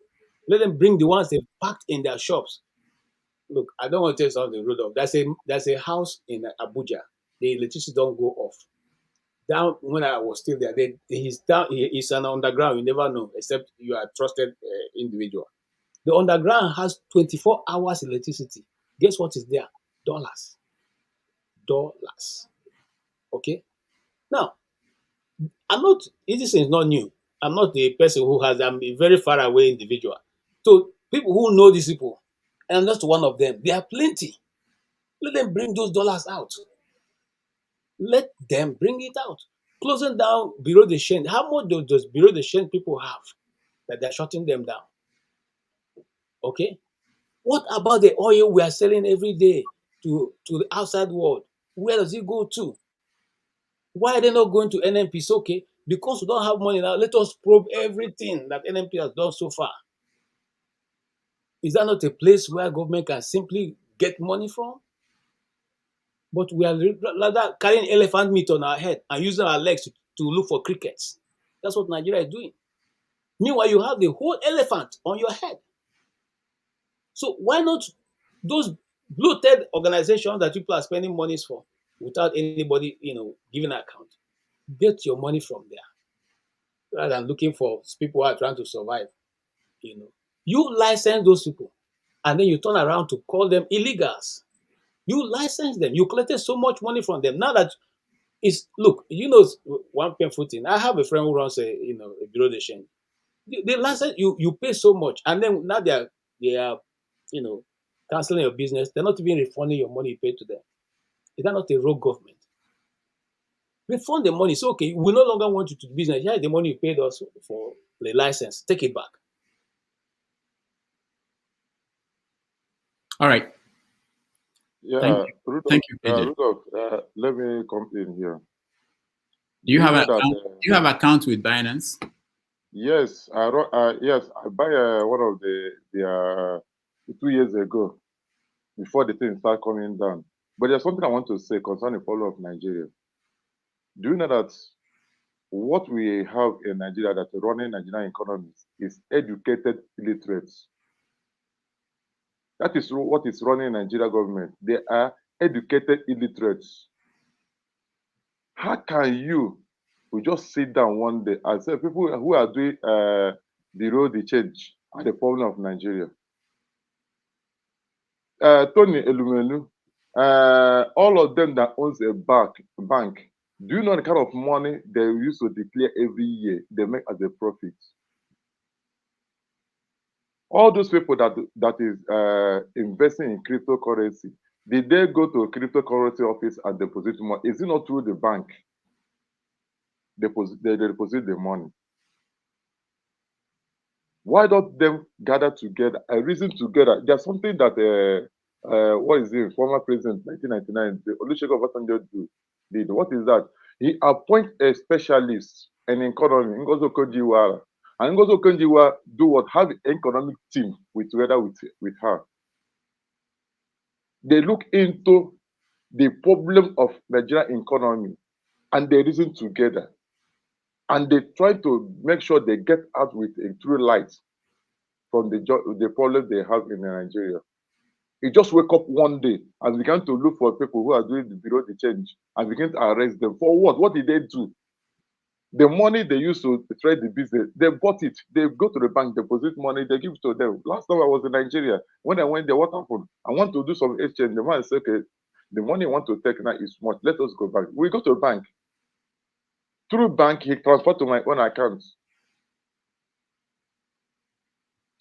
Let them bring the ones they packed in their shops. Look, I don't want to tell you something rude of. There's a house in Abuja. The electricity don't go off. Down when I was still there, he's down. He's an underground. You never know, except you are a trusted individual. The underground has 24 hours electricity. Guess what is there? Dollars. Dollars. Okay. Now, I'm not. This is not new. I'm not the person who has. I'm a very far away individual. So people who know these people, and I'm just one of them. There are plenty. Let them bring those dollars out. Let them bring it out. Closing down Bureau de Change. How much does Bureau de Change people have that they're shutting them down? Okay. What about the oil we are selling every day to the outside world? Where does it go to? Why are they not going to NMP? Okay, because we don't have money now. Let us probe everything that NMP has done so far. Is that not a place where government can simply get money from? But we are rather carrying elephant meat on our head and using our legs to look for crickets. That's what Nigeria is doing. Meanwhile, you have the whole elephant on your head. So why not those bloated organizations that people are spending monies for without anybody, giving an account? Get your money from there rather than looking for people who are trying to survive. You license those people and then you turn around to call them illegals. You license them. You collected so much money from them. Now that look, one painful thing. I have a friend who runs a bureau de change. The license you pay so much, and then now they are canceling your business. They're not even refunding your money you paid to them. Is that not a rogue government? Refund the money. So okay, we no longer want you to do business. Here is the money you paid us for the license. Take it back. All right. Yeah, Thank you, PJ. Rudolph, let me come in here. Do you have know an that, account? Do you have account with Binance? Yes, I buy one of their 2 years ago before the thing start coming down. But there's something I want to say concerning the follow of Nigeria. Do you know that what we have in Nigeria that running Nigerian economies is educated illiterates? That is what is running Nigeria government. They are educated illiterates. How can you just sit down one day and say people who are doing the road, the change are the problem of Nigeria? Tony Elumelu, all of them that owns a bank, do you know the kind of money they used to declare every year they make as a profit? All those people that is investing in cryptocurrency, did they go to a cryptocurrency office and deposit money? Is it not through the bank? They deposit the money. Why don't them gather together and reason together? There's something that what is it? Former president 1999, the Olusegun Obasanjo did. What is that? He appointed a specialist in economy, Ngozi Okonjo-Iweala, and Ngozi Okonjo-Iweala do what? Have an economic team together with her. They look into the problem of Nigerian economy and they reason together. And they try to make sure they get out with a true light from the problem they have in Nigeria. He just wake up one day and began to look for people who are doing the bureau de change and begin to arrest them. For what? What did they do? The money they used to trade the business, they bought it. They go to the bank, deposit money, they give it to them. Last time I was in Nigeria, when I went there, what happened? I want to do some exchange. The man said, okay, the money I want to take now is much. Let us go back. We go to the bank. Through bank, he transferred to my own account.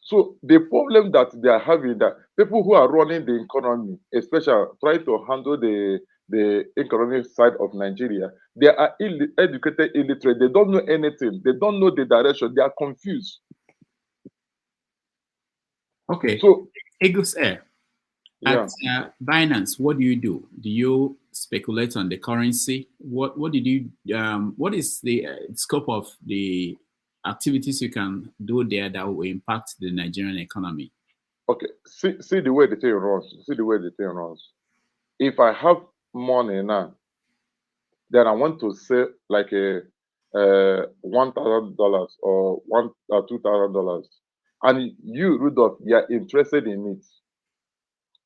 So the problem that they are having, that people who are running the economy, especially trying to handle the economic side of Nigeria, they are educated illiterate. They don't know anything. They don't know the direction. They are confused. Okay. So, Eagles Air. Yeah. At Binance, what do? Do you speculate on the currency? What did you? What is the scope of the activities you can do there that will impact the Nigerian economy? Okay, see the way the thing runs. See the way the thing runs. If I have money now, then I want to sell like $1,000 or $2,000, and you, Rudolph, you are interested in it.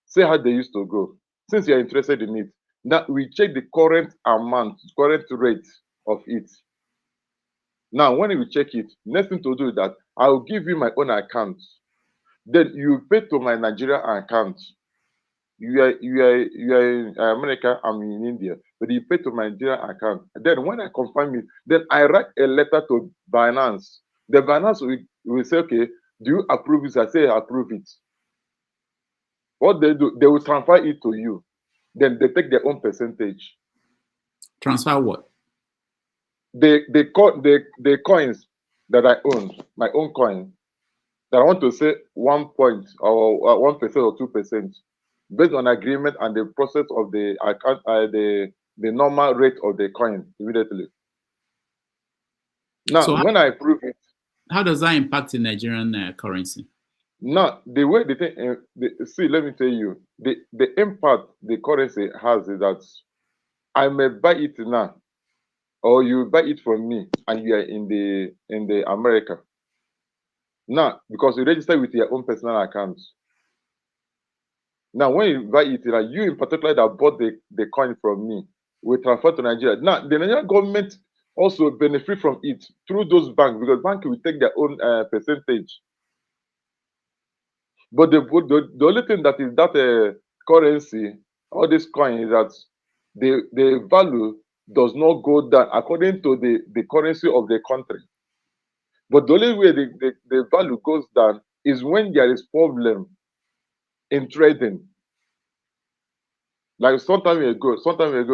See how they used to go. Since you are interested in it, now we check the current amount, current rate of it. Now, when we check it, next thing to do is that I will give you my own account. Then you pay to my Nigeria account. You are in America, I'm in India, but you pay to my Nigeria account. Then when I confirm it, then I write a letter to Binance. The Binance will say, okay, do you approve it? I say I approve it. What they do, they will transfer it to you. Then they take their own percentage. Transfer what? The coins that I own, my own coin, that I want to say 1 point or 1% or 2%, based on agreement and the process of the account, the normal rate of the coin immediately. Now, So when I prove it, how does that impact the Nigerian currency? now the way the thing, see, let me tell you, the impact the currency has is that I may buy it now, or you buy it from me, and you are in the America. Now, because you register with your own personal account. Now, when you buy it, you in particular that bought the coin from me, will transfer to Nigeria. Now, the Nigerian government also benefit from it through those banks, because banks will take their own percentage. But the only thing that is that currency, all this coin, is that the value does not go down according to the currency of the country. But the only way the value goes down is when there is problem in trading. Like some time ago,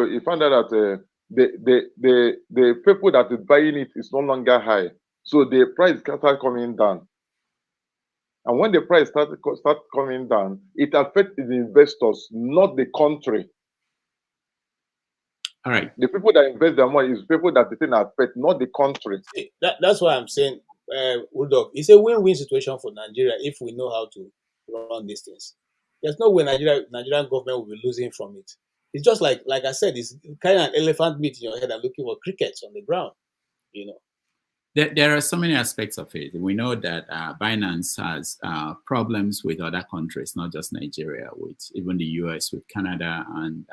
you found out that the people that is buying it is no longer high, so the price started coming down. And when the price start coming down, it affects the investors, not the country. All right. The people that invest their money is people that the thing affect, not the country. That's why I'm saying, Rudolph, it's a win-win situation for Nigeria if we know how to run these things. There's no way Nigerian government will be losing from it. It's just like I said, it's kind of an elephant meat in your head and looking for crickets on the ground, you know. There are so many aspects of it. We know that Binance has problems with other countries, not just Nigeria, with even the US, with Canada, and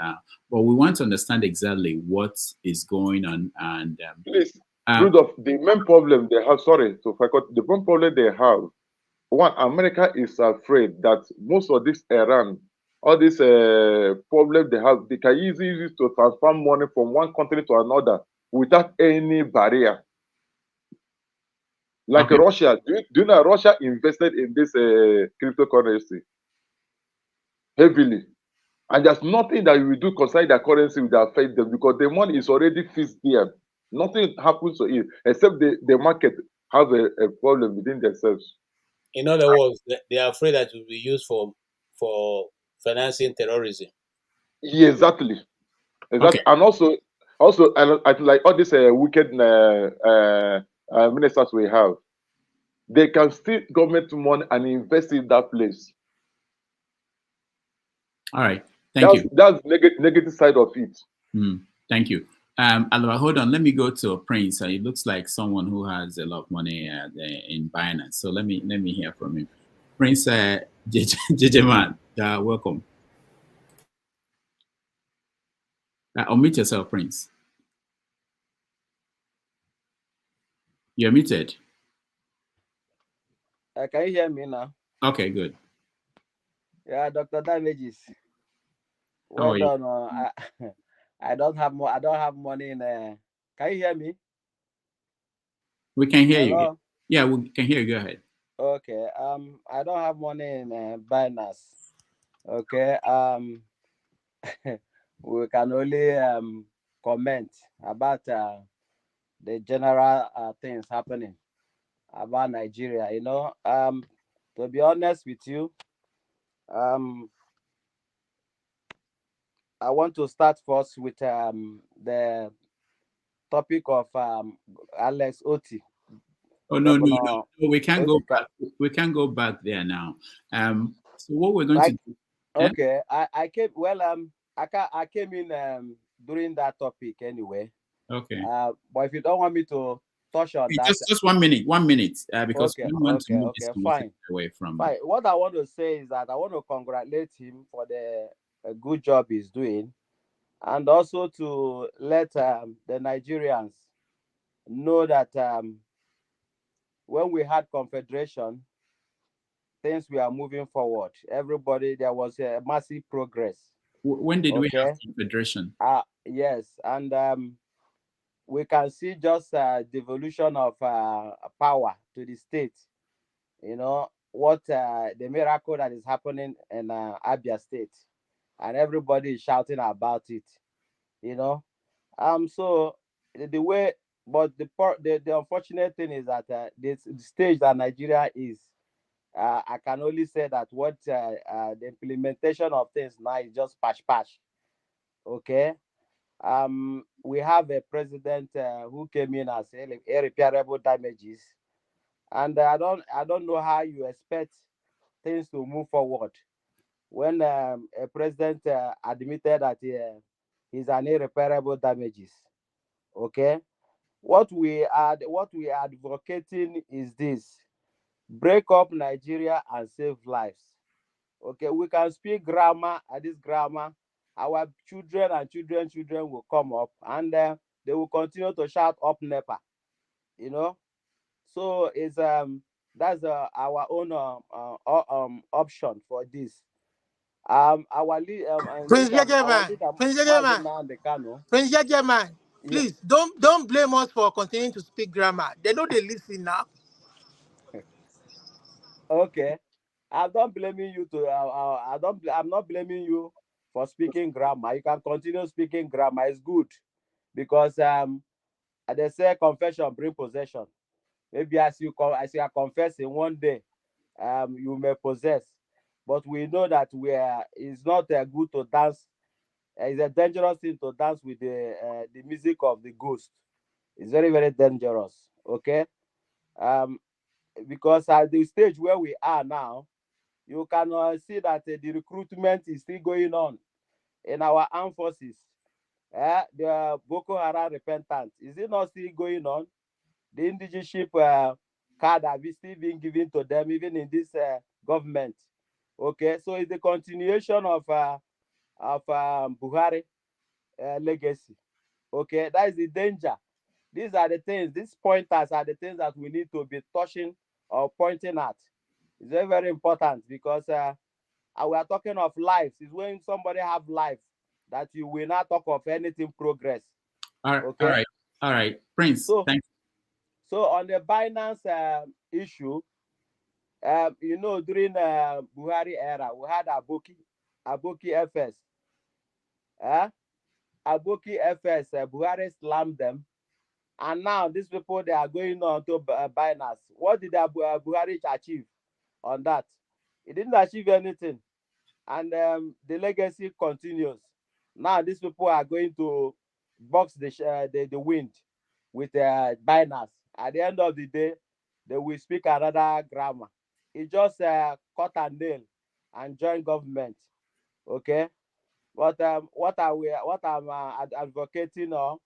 but we want to understand exactly what is going on. And please, Rudolph, the main problem they have, the main problem they have, one, America is afraid that most of this Iran, all this problem they have, they can easily use to transfer money from one country to another without any barrier. Like Russia, do you know Russia invested in this cryptocurrency heavily? And there's nothing that you will do concerning the currency will affect them, because the money is already fixed there. Nothing happens to it, except the market have a problem within themselves. In other words, they are afraid that it will be used for financing terrorism. Yeah, exactly. Okay. And also, like all these wicked ministers we have, they can steal government money and invest in that place. All right. Thank you. That's negative side of it. Thank you. Alva, hold on. Let me go to Prince. It looks like someone who has a lot of money in Binance. So let me hear from him. Prince, JJ Man, welcome. Unmute yourself, Prince. You're muted. Can you hear me now? Okay, good. Yeah, Dr. Damages. How are you? Done. I don't have more. I don't have money in. Can you hear me? We can hear Hello? you. Yeah, we can hear you. Go ahead. Okay. I don't have money in Binance. Okay. We can only comment about the general things happening about Nigeria. You know, to be honest with you, I want to start first with the topic of Alex Otti. Oh no. We can't go back. We can't go back there now. So what we're going to do? Okay, I came. Well, I came in during that topic anyway. Okay. But if you don't want me to touch on that, just 1 minute, because okay, we don't want to okay, move okay, this fine. conversation away from. Fine. What I want to say is that I want to congratulate him for the good job he's doing, and also to let the Nigerians know that when we had confederation, things were moving forward. Everybody, there was a massive progress. When did we have confederation? Yes, and we can see just devolution of power to the state. You know what the miracle that is happening in Abia State, and everybody is shouting about it. You know, so the way, but the unfortunate thing is that the stage that Nigeria is, I can only say that what the implementation of things now is just patch. Okay. We have a president who came in as irreparable damages, and I don't know how you expect things to move forward when a president admitted that he's an irreparable damages. Okay, what we are advocating is this: break up Nigeria and save lives. Okay, we can speak grammar at this grammar. Our children and children will come up, and they will continue to shout up NEPA. You know, so it's that's our own option for this. Our Prince leader, Gentleman, Prince Gentleman, Nnamdi Kanu. Prince Gentleman, Yeah. please don't blame us for continuing to speak grammar. They know they listen now. Okay, I'm not blaming you to. I'm not blaming you for speaking grammar. You can continue speaking grammar. It's good because they say confession bring possession. Maybe as you are confessing one day, you may possess. But we know that it's not good to dance. It's a dangerous thing to dance with the music of the ghost. It's very, very dangerous. Okay. Because at the stage where we are now, you can see that the recruitment is still going on in our armed forces. The Boko Haram repentance, is it not still going on? The indigenship card have still been given to them, even in this government. Okay, so it's the continuation of Buhari legacy. Okay, that is the danger. These are the things, these pointers are the things that we need to be touching or pointing at. It's very, very important because we are talking of lives. It's when somebody have life that you will not talk of anything progress. Okay? All right, Prince. So, thank you. So on the Binance issue, during Buhari era, we had Aboki FS. Aboki FS, Buhari slammed them. And now these people, they are going on to Binance. What did Buhari achieve on that? He didn't achieve anything. And the legacy continues. Now these people are going to box the wind with Binance. At the end of the day, they will speak another grammar. It just cut a nail and join government. Okay, but what I'm advocating or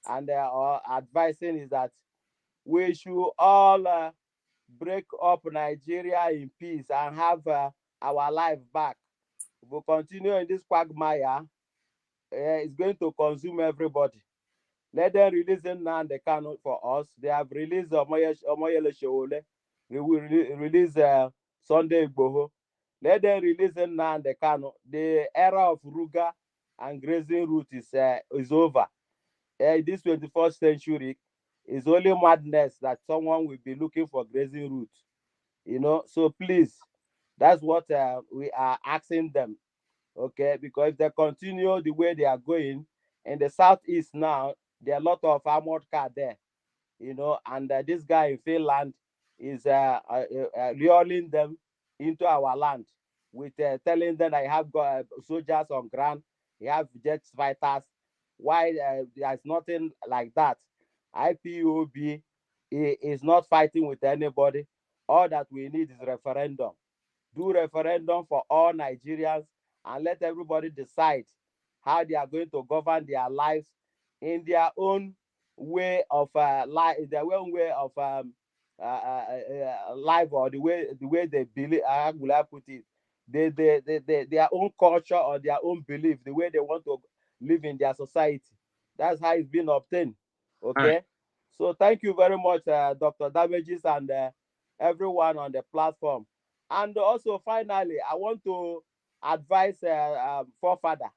advising is that we should all break up Nigeria in peace and have our life back. If we continue in this quagmire, it's going to consume everybody. Let them release Nnamdi Kanu for us. They have released Omoyele Sowore. They will release Sunday Igboho. Let them release Nnamdi Kanu. The era of Ruga and grazing route is over. This 21st century is only madness that someone will be looking for grazing route. So please, that's what we are asking them. Okay, because if they continue the way they are going in the southeast now, there are a lot of armored car there, and this guy in Finland is luring them into our land with telling them I have got soldiers on ground, he have jet fighters. Why there's nothing like that? IPOB is not fighting with anybody. All that we need is referendum. Do referendum for all Nigerians and let everybody decide how they are going to govern their lives in their own way of life, their own way of life, or the way they believe. How will I put it? Their own culture or their own belief, the way they want to live in their society. That's how it's been obtained. Okay. So thank you very much, Dr. Damages, and everyone on the platform. And also, finally, I want to advise forefather.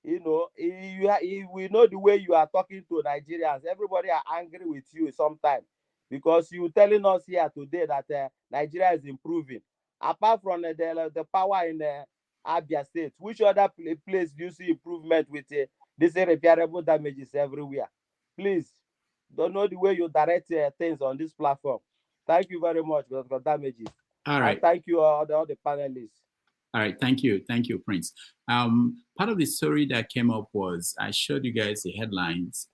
We know the way you are talking to Nigerians. Everybody are angry with you sometimes because you telling us here today that Nigeria is improving. Apart from the power in Abia State, which other place do you see improvement with this irreparable damages everywhere? Please, don't know the way you direct things on this platform. Thank you very much, Dr. Damages. All right. And thank you all the panelists. All right, thank you, Prince. Part of the story that came up was I showed you guys the headlines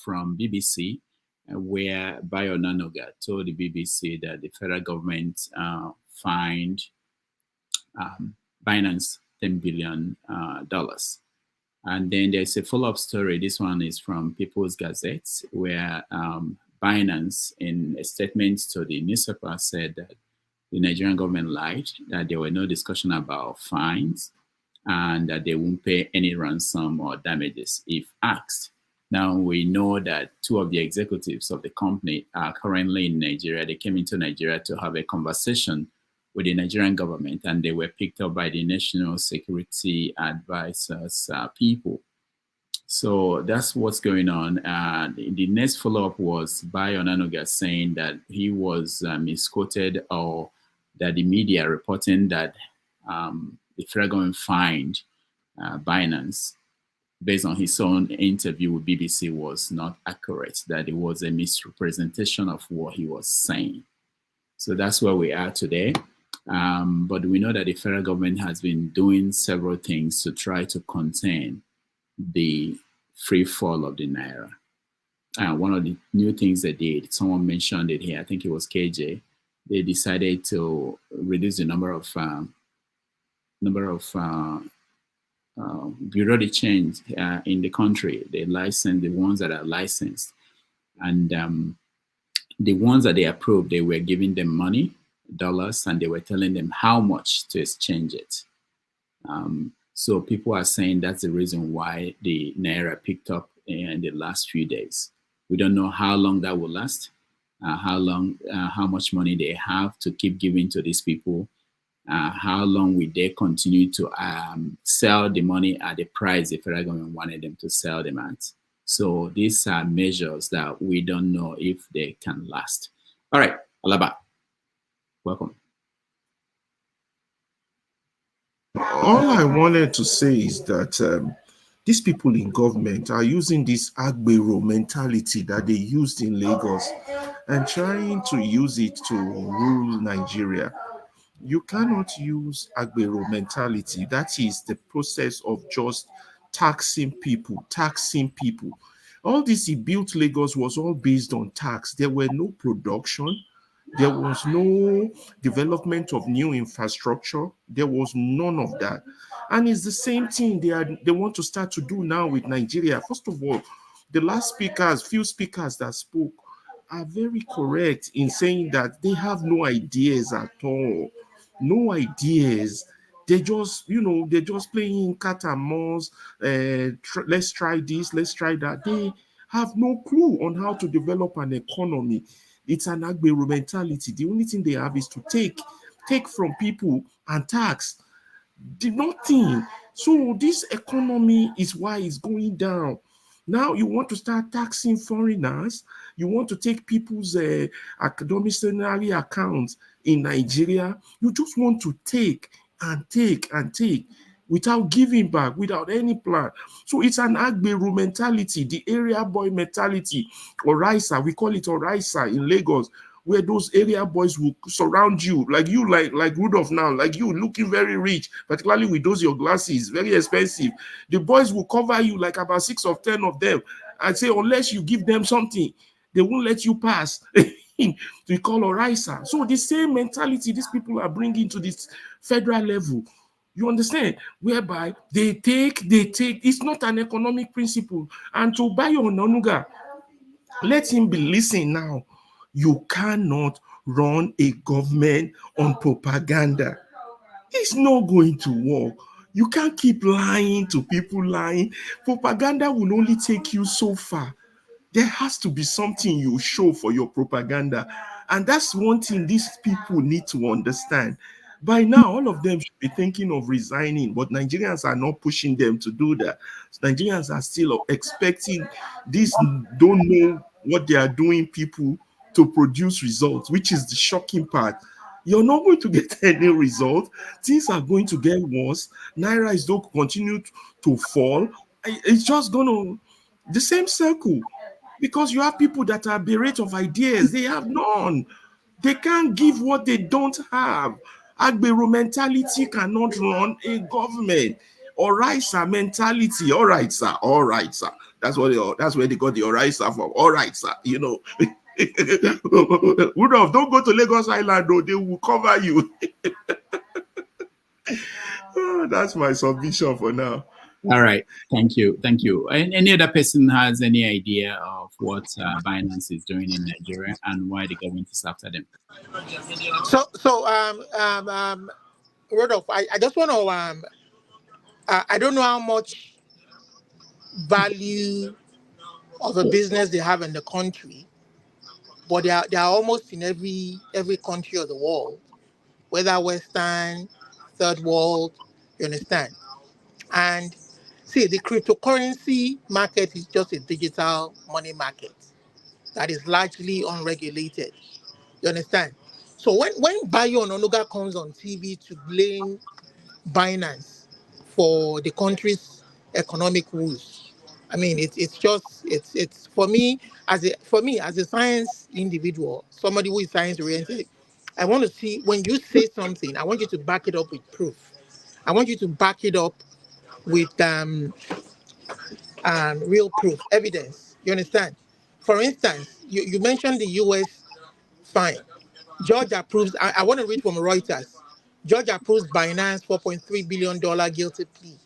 from BBC, where Bayo Nanoga told the BBC that the federal government fined Binance $10 billion. And then there's a follow-up story. This one is from People's Gazette, where Binance, in a statement to the newspaper, said that the Nigerian government lied, that there were no discussion about fines, and that they won't pay any ransom or damages if asked. Now, we know that two of the executives of the company are currently in Nigeria. They came into Nigeria to have a conversation with the Nigerian government, and they were picked up by the National Security Advisors people. So that's what's going on. The next follow-up was Bayo Nanoga saying that he was misquoted, or that the media reporting that the federal government fined Binance based on his own interview with BBC was not accurate, that it was a misrepresentation of what he was saying. So that's where we are today. But we know that the federal government has been doing several things to try to contain the free fall of the Naira. One of the new things they did, someone mentioned it here, I think it was KJ, they decided to reduce the number of bureau de change in the country. They licensed the ones that are licensed, and the ones that they approved, they were giving them money, dollars, and they were telling them how much to exchange it. So people are saying that's the reason why the Naira picked up in the last few days. We don't know how long that will last, how much money they have to keep giving to these people, how long will they continue to sell the money at the price the federal government wanted them to sell them at. So these are measures that we don't know if they can last. All right, Alaba, welcome. All I wanted to say is that these people in government are using this Agbero mentality that they used in Lagos and trying to use it to rule Nigeria. You cannot use Agbero mentality. That is the process of just taxing people. All this he built Lagos was all based on tax. There were no production. There was no development of new infrastructure. There was none of that. And it's the same thing they want to start to do now with Nigeria. First of all, the few speakers that spoke are very correct in saying that they have no ideas at all. No ideas. They just, they're just playing cat and mouse. Let's try this, let's try that. They have no clue on how to develop an economy. It's an Agbero mentality. The only thing they have is to take from people and tax. Nothing. So this economy is why it's going down. Now you want to start taxing foreigners. You want to take people's domiciliary accounts in Nigeria. You just want to take and take and take without giving back, without any plan. So it's an Agbero mentality, the area boy mentality, Oraisa. We call it Oraisa in Lagos, where those area boys will surround you, like Rudolph now, like you looking very rich, particularly with those your glasses, very expensive. The boys will cover you, like about 6 or 10 of them, and say, unless you give them something, they won't let you pass. We call Oraisa. So the same mentality these people are bringing to this federal level. You understand? Whereby they take. It's not an economic principle. And to Bayo Onanuga, Let him be listening now. You cannot run a government on propaganda. It's not going to work. You can't keep lying to people, lying. Propaganda will only take you so far. There has to be something you show for your propaganda. And that's one thing these people need to understand. By now, all of them should be thinking of resigning, but Nigerians are not pushing them to do that. Nigerians are still expecting these don't know what they are doing people to produce results, which is the shocking part. You're not going to get any result. Things are going to get worse. Naira is going to continue to fall. It's just going to the same circle because you have people that are bereft of ideas. They have none. They can't give what they don't have. Agbero mentality cannot run a government. All right, sir. Mentality. All right, sir. All right, sir. That's where they got the all right, sir from. All right, sir. You know. Rudolph, don't go to Lagos Island, though. They will cover you. Oh, that's my submission for now. All right. Thank you. Thank you. Any other person has any idea of what Binance is doing in Nigeria and why the government is after them? Rodolph, I just want to I don't know how much value of a business they have in the country, but they are almost in every country of the world, whether Western, Third World, you understand? And see, the cryptocurrency market is just a digital money market that is largely unregulated. You understand? So when Bayo Ononuga comes on TV to blame Binance for the country's economic woes, I mean it's for me as a science individual, somebody who is science oriented. I want to see when you say something, I want you to back it up with proof. I want you to back it up with real proof, evidence. You understand? For instance, you mentioned the US fine. George approves, I want to read from Reuters. George approves Binance $4.3 billion guilty plea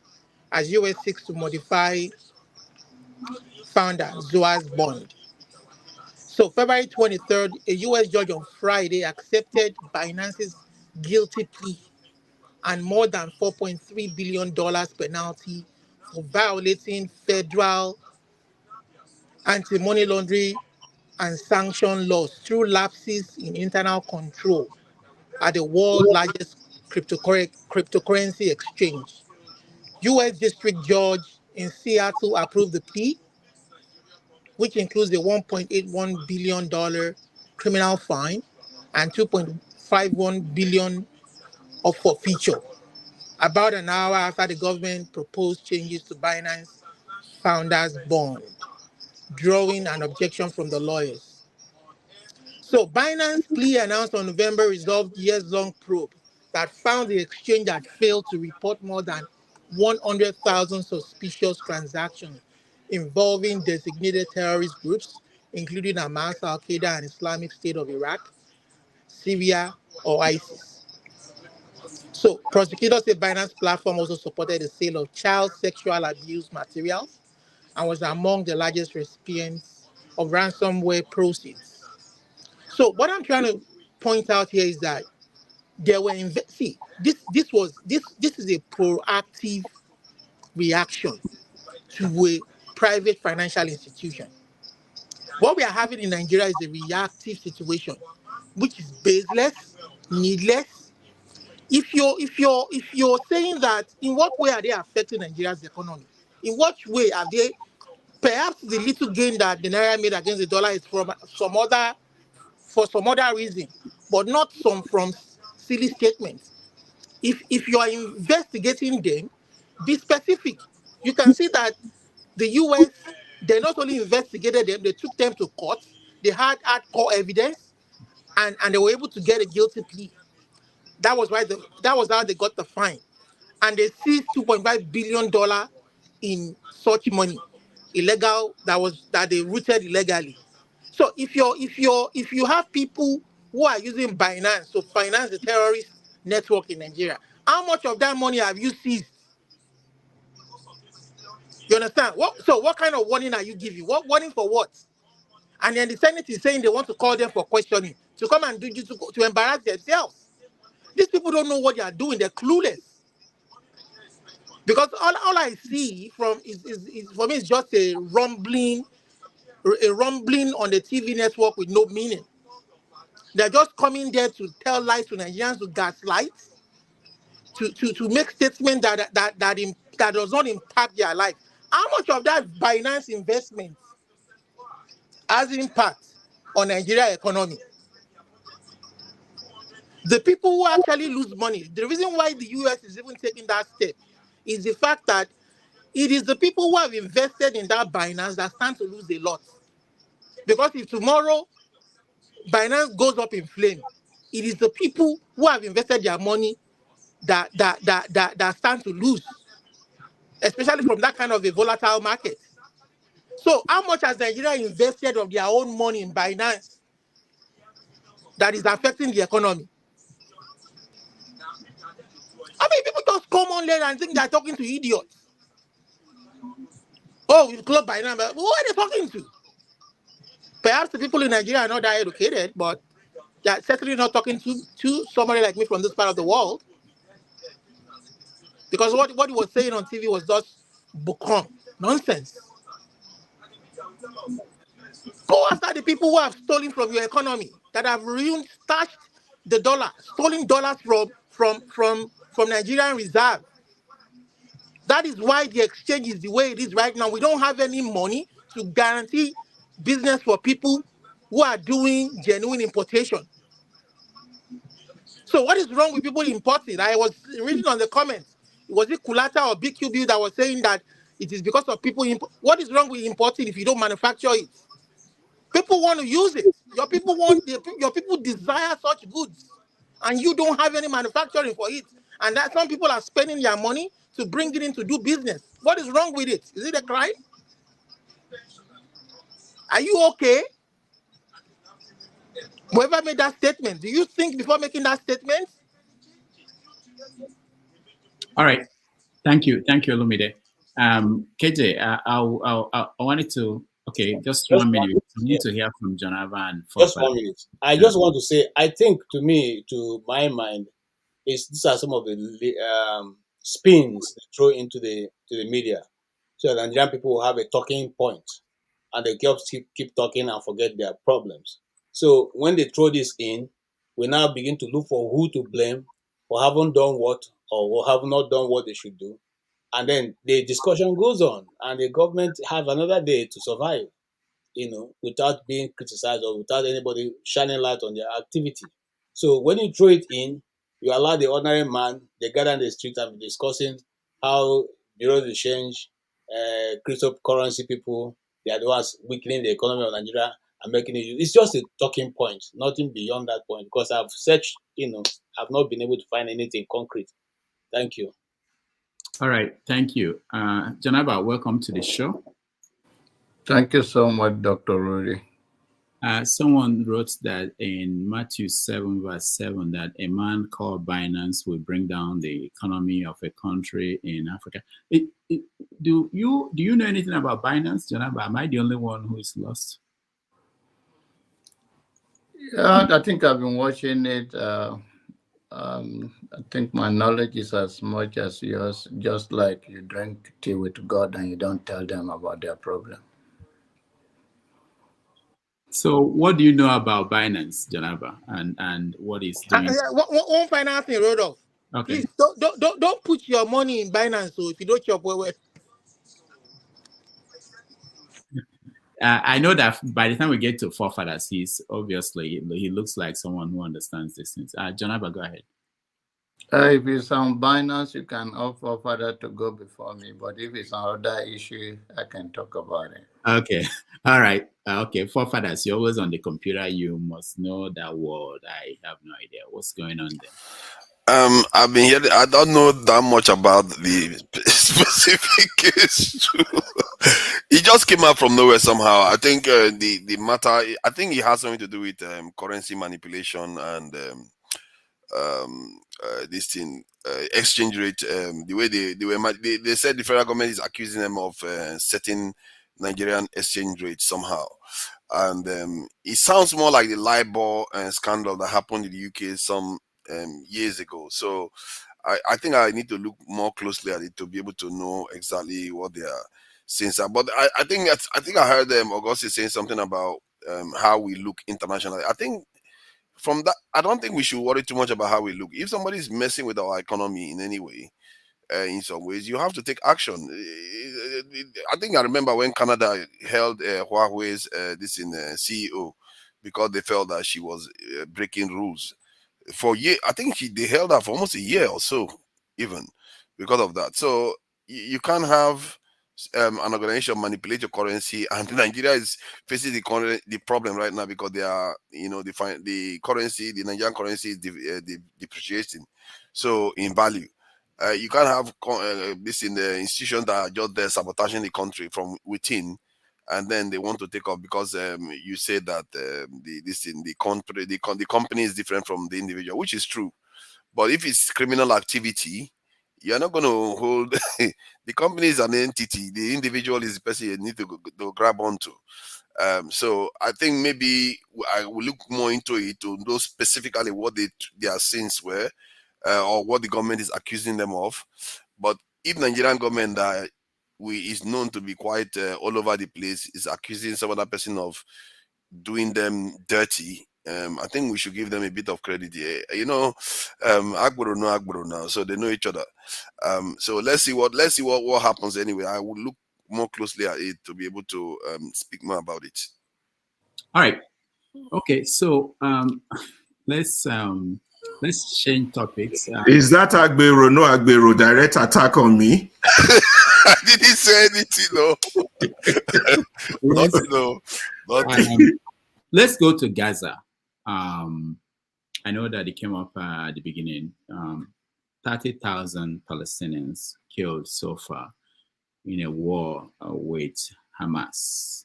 as US seeks to modify founder Zoa's bond. So February 23rd, a US judge on Friday accepted Binance's guilty plea and more than $4.3 billion penalty for violating federal anti-money laundering and sanction laws through lapses in internal control at the world's largest cryptocurrency exchange. U.S. District Judge in Seattle approved the plea, which includes a $1.81 billion criminal fine and $2.51 billion of forfeiture. About an hour after the government proposed changes to Binance founders' bond, drawing an objection from the lawyers. So Binance plea announced on November resolved years-long probe that found the exchange had failed to report more than 100,000 suspicious transactions involving designated terrorist groups, including Hamas, Al-Qaeda, and Islamic State of Iraq, Syria, or ISIS. So prosecutors say Binance platform also supported the sale of child sexual abuse materials and was among the largest recipients of ransomware proceeds. So what I'm trying to point out here is that there were this is a proactive reaction to a private financial institution. What we are having in Nigeria is a reactive situation, which is baseless, needless. If you're saying that, in what way are they affecting Nigeria's economy? In what way are they? Perhaps the little gain that the naira made against the dollar is from for some other reason, but not from silly statements. If you are investigating them, be specific. You can see that the US, they not only investigated them, they took them to court. They had hardcore evidence, and they were able to get a guilty plea. That was how they got the fine, and they seized $2.5 billion in such money, illegal that they rooted illegally. So if you have people who are using Binance to finance the terrorist network in Nigeria, how much of that money have you seized? You understand? What kind of warning are you giving? What warning for what? And then the Senate is saying they want to call them for questioning, to come and do to embarrass themselves. These people don't know what they are doing. They're clueless. Because all I see from is for me is just a rumbling on the TV network with no meaning. They're just coming there to tell lies to Nigerians, to gaslight, to make statements that does not impact their life. How much of that Binance investment has impact on Nigeria economy? The people who actually lose money, the reason why the US is even taking that step is the fact that it is the people who have invested in that Binance that stand to lose a lot. Because if tomorrow Binance goes up in flame, it is the people who have invested their money that stand to lose, especially from that kind of a volatile market. So how much has Nigeria invested of their own money in Binance that is affecting the economy? I mean, people just come on there and think they're talking to idiots. Oh, we club Binance, but who are they talking to? Perhaps the people in Nigeria are not that educated, but they're certainly not talking to somebody like me from this part of the world. Because what he was saying on TV was just bukom, nonsense. Go after the people who have stolen from your economy, that have ruined, stashed the dollar, stolen dollars from Nigerian reserve. That is why the exchange is the way it is right now. We don't have any money to guarantee business for people who are doing genuine importation. So what is wrong with people importing? I was reading on the comments. Was it Kulata or BQB that was saying that it is because of people what is wrong with importing if you don't manufacture it? People want to use it. Your people desire such goods, and you don't have any manufacturing for it. And that some people are spending their money to bring it in to do business. What is wrong with it? Is it a crime? Are you okay? Whoever made that statement, do you think before making that statement? All right. Thank you, Olumide. KJ, I wanted to. Okay, just 1 minute. I need to hear from Jonava and Just Fofana. 1 minute. I just want to say, I think to my mind, these are some of the spins they throw into the media, so that Nigerian people will have a talking point, and they keep talking and forget their problems. So when they throw this in, we now begin to look for who to blame for haven't done what, or who have not done what they should do, and then the discussion goes on, and the government have another day to survive, without being criticized or without anybody shining light on their activity. So when you throw it in, you allow the ordinary man, they gather in the street and be discussing how Bureau de Change, cryptocurrency people, they are the ones weakening the economy of Nigeria and making it. It's just a talking point, nothing beyond that point. Because I've searched, I've not been able to find anything concrete. Thank you. All right, thank you. Janaba, welcome to the show. Thank you so much, Dr. Rudy. Someone wrote that in Matthew 7, verse 7, that a man called Binance will bring down the economy of a country in Africa. Do you know anything about Binance, Janaba? Am I the only one who is lost? Yeah, I think I've been watching it. I think my knowledge is as much as yours, just like you drink tea with God and you don't tell them about their problem. So what do you know about Binance, Janaba, and what is doing? One final thing, Rodolph. Okay. Please don't put your money in Binance. So if you don't chop well. I know that by the time we get to forefathers, he looks like someone who understands these things. Janaba, go ahead. If it's on Binance, you can offer further to go before me. But if it's another issue, I can talk about it. Okay. All right. Okay. Forefathers, you're always on the computer. You must know that word. I have no idea what's going on there. I've been here. I don't know that much about the specific case. It just came out from nowhere somehow. I think the matter. I think it has something to do with currency manipulation and this thing, exchange rate. The way they said the federal government is accusing them of setting Nigerian exchange rate somehow. And it sounds more like the LIBOR scandal that happened in the UK some years ago. So I think I need to look more closely at it to be able to know exactly what they are saying. But I think I heard Augustus saying something about how we look internationally. I think from that, I don't think we should worry too much about how we look. If somebody is messing with our economy in any way, in some ways, you have to take action. I think I remember when Canada held Huawei's CEO because they felt that she was breaking rules for year. I think they held her for almost a year or so, even because of that. So you can't have an organization manipulate your currency, and Nigeria is facing the problem right now because they are, the currency, the Nigerian currency is depreciating, so in value. You can't have this in the institutions that are just there sabotaging the country from within, and then they want to take off because you say that the company is different from the individual, which is true. But if it's criminal activity, you're not going to hold the company is an entity. The individual is the person you need to grab onto. So I think maybe I will look more into it to know specifically what their sins were, or what the government is accusing them of. But if Nigerian government is known to be quite all over the place, is accusing some other person of doing them dirty, I think we should give them a bit of credit here. Agboro know Agboro now, so they know each other. So let's see what happens anyway. I will look more closely at it to be able to speak more about it. All right. Okay. So let's change topics. Is that Agbero? No Agbero. Direct attack on me. I didn't say anything, no. Nothing. Let's go to Gaza. I know that it came up at the beginning. 30,000 Palestinians killed so far in a war with Hamas.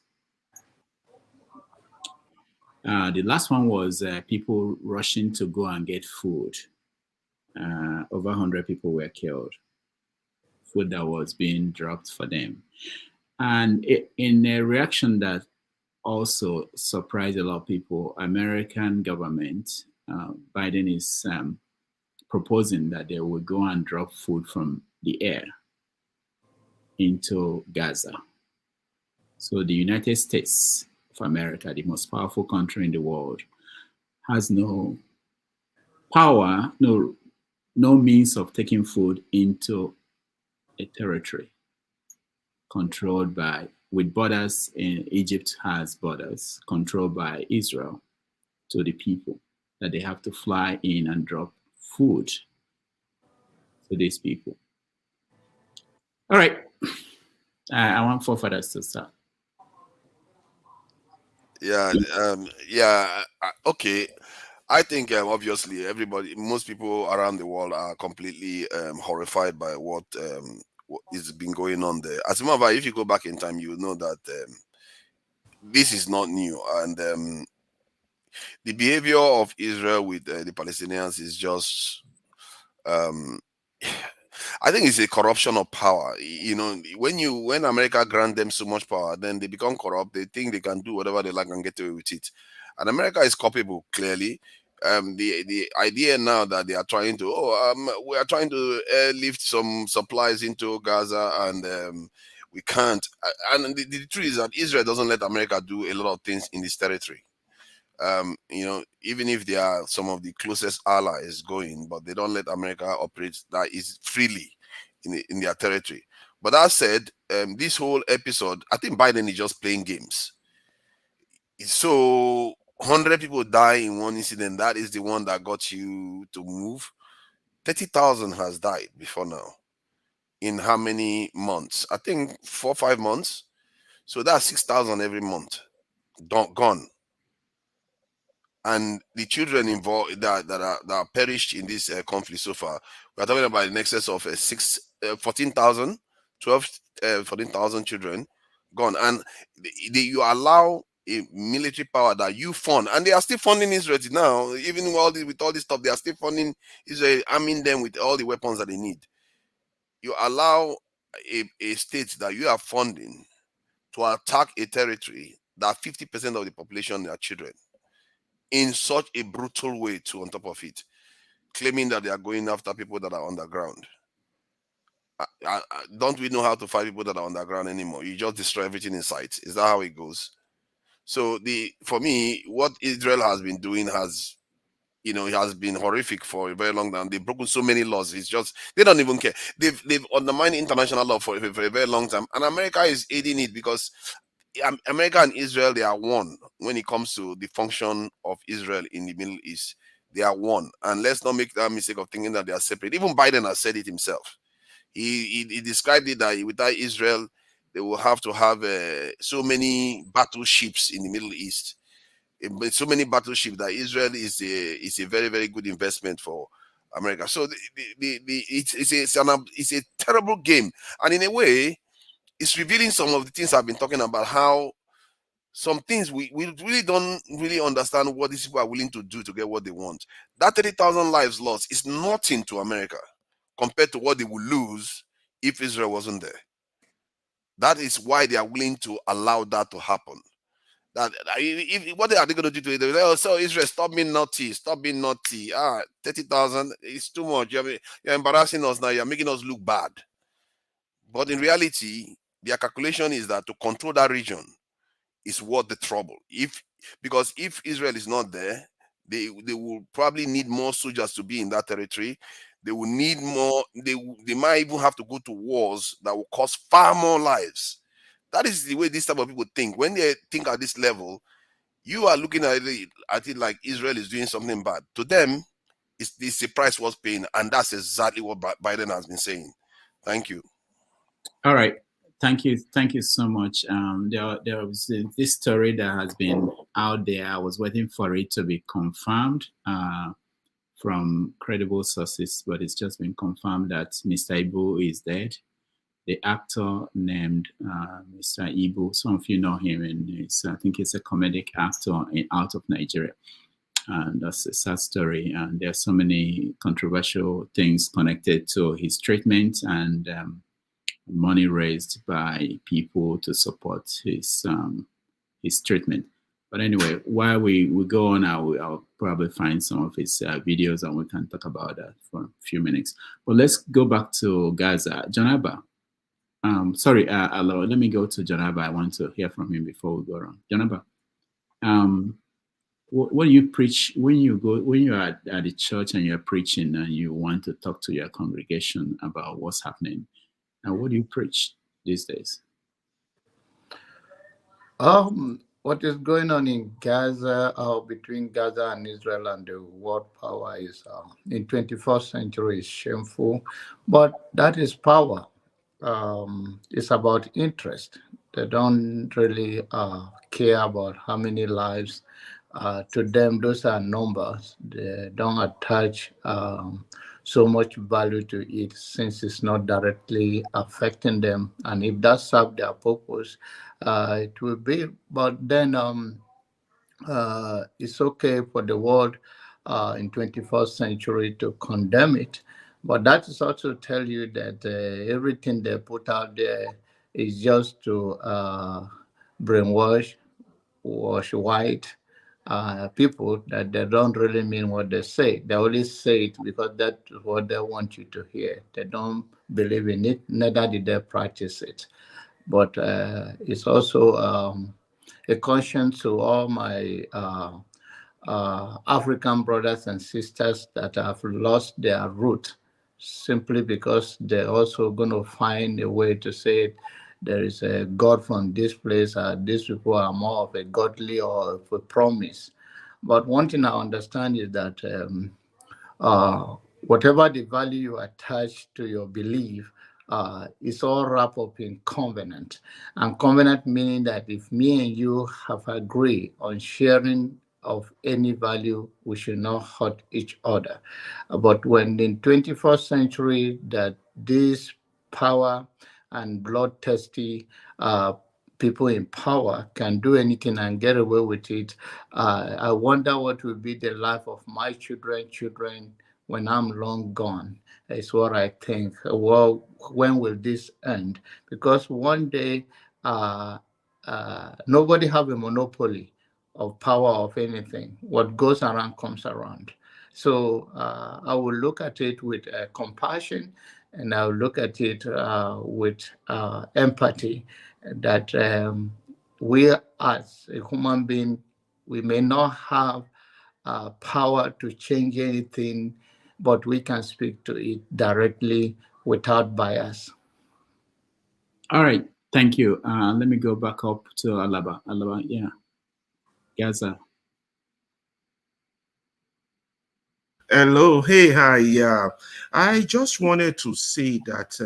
The last one was people rushing to go and get food. Over 100 people were killed. Food that was being dropped for them. And in a reaction that also surprised a lot of people, American government, Biden is proposing that they will go and drop food from the air into Gaza. So the United States of America, the most powerful country in the world, has no power, no means of taking food into a territory controlled by, with borders, in Egypt has borders controlled by Israel, to the people that they have to fly in and drop food to these people. All right. I want forefathers to start. Yeah. Okay. I think obviously most people around the world are completely horrified by what is been going on there. As a matter of fact, if you go back in time, you know that this is not new, and the behavior of Israel with the Palestinians is just I think it's a corruption of power. When America grant them so much power, then they become corrupt. They think they can do whatever they like and get away with it. And America is culpable, clearly. The idea now that they are trying to, we are trying to lift some supplies into Gaza, and we can't. And the truth is that Israel doesn't let America do a lot of things in this territory. Even if they are some of the closest allies going, but they don't let America operate that is freely in their territory. But that said, this whole episode, I think Biden is just playing games. So 100 people die in one incident. That is the one that got you to move. 30,000 has died before now. In how many months? I think 4 or 5 months. So that's 6,000 every month. Gone. And the children involved that are perished in this conflict so far, we're talking about in excess of 14,000, 14,000 children gone. And you allow a military power that you fund, and they are still funding Israel now, even with all this stuff, they are still funding Israel, arming them with all the weapons that they need. You allow a state that you are funding to attack a territory that 50% of the population are children, in such a brutal way too, on top of it, claiming that they are going after people that are underground. Don't we know how to fight people that are underground anymore? You just destroy everything in sight. Is that how it goes? So for me, what Israel has been doing has, it has been horrific for a very long time. They've broken so many laws. It's just they don't even care. They've undermined international law for a very long time, and America is aiding it because America and Israel, they are one when it comes to the function of Israel in the Middle East. They are one, and let's not make that mistake of thinking that they are separate. Even Biden has said it himself. He described it that without Israel, they will have to have so many battleships in the Middle East. So many battleships that Israel is a very, very good investment for America. So it's a terrible game, and in a way, it's revealing some of the things I've been talking about. How some things we really don't really understand what these people are willing to do to get what they want. That 30,000 lives lost is nothing to America compared to what they would lose if Israel wasn't there. That is why they are willing to allow that to happen. That what are they going to do to it? Oh, so Israel, stop being naughty, stop being naughty. 30,000 is too much. You're embarrassing us now. You're making us look bad. But in reality, their calculation is that to control that region is worth the trouble. Because if Israel is not there, they will probably need more soldiers to be in that territory. They will need more. They might even have to go to wars that will cost far more lives. That is the way this type of people think. When they think at this level, you are looking at it like Israel is doing something bad. To them, it's the price was paying, and that's exactly what Biden has been saying. Thank you. All right. Thank you so much. There was this story that has been out there. I was waiting for it to be confirmed from credible sources, but it's just been confirmed that Mr. Ibu is dead. The actor named Mr. Ibu, some of you know him, and I think he's a comedic actor out of Nigeria. And that's a sad story. And there are so many controversial things connected to his treatment and money raised by people to support his treatment. But anyway, while we go on, I'll probably find some of his videos and we can talk about that for a few minutes. But let's go back to Gaza. Janaba. Sorry, let me go to Janaba. I want to hear from him before we go on. Janaba, what do you preach when you're at the church and you're preaching and you want to talk to your congregation about what's happening? And what do you preach these days? What is going on in Gaza, between Gaza and Israel and the world power is in 21st century is shameful, but that is power. It's about interest. They don't really care about how many lives. To them, those are numbers. They don't attach so much value to it since it's not directly affecting them. And if that serves their purpose, it will be. But then it's okay for the world in 21st century to condemn it. But that is also tell you that everything they put out there is just to brainwash, wash white people, that they don't really mean what they say. They only say it because that's what they want you to hear. They don't believe in it, neither did they practice it. But it's also a caution to all my African brothers and sisters that have lost their root simply because they're also going to find a way to say there is a God from this place, these people are more of a godly or of a promise. But one thing I understand is that whatever the value you attach to your belief, it's all wrapped up in covenant. And covenant meaning that if me and you have agreed on sharing of any value, we should not hurt each other. But when in 21st century that this power and bloodthirsty people in power can do anything and get away with it, I wonder what will be the life of my children when I'm long gone. Is what I think. Well, when will this end? Because one day nobody have a monopoly of power of anything. What goes around comes around. So I will look at it with compassion, and I'll look at it with empathy that we as a human being, we may not have power to change anything, but we can speak to it directly without bias. All right, thank you. Let me go back up to Alaba. Alaba, yeah. Gaza. Hello, hey, hi. Yeah, I just wanted to say that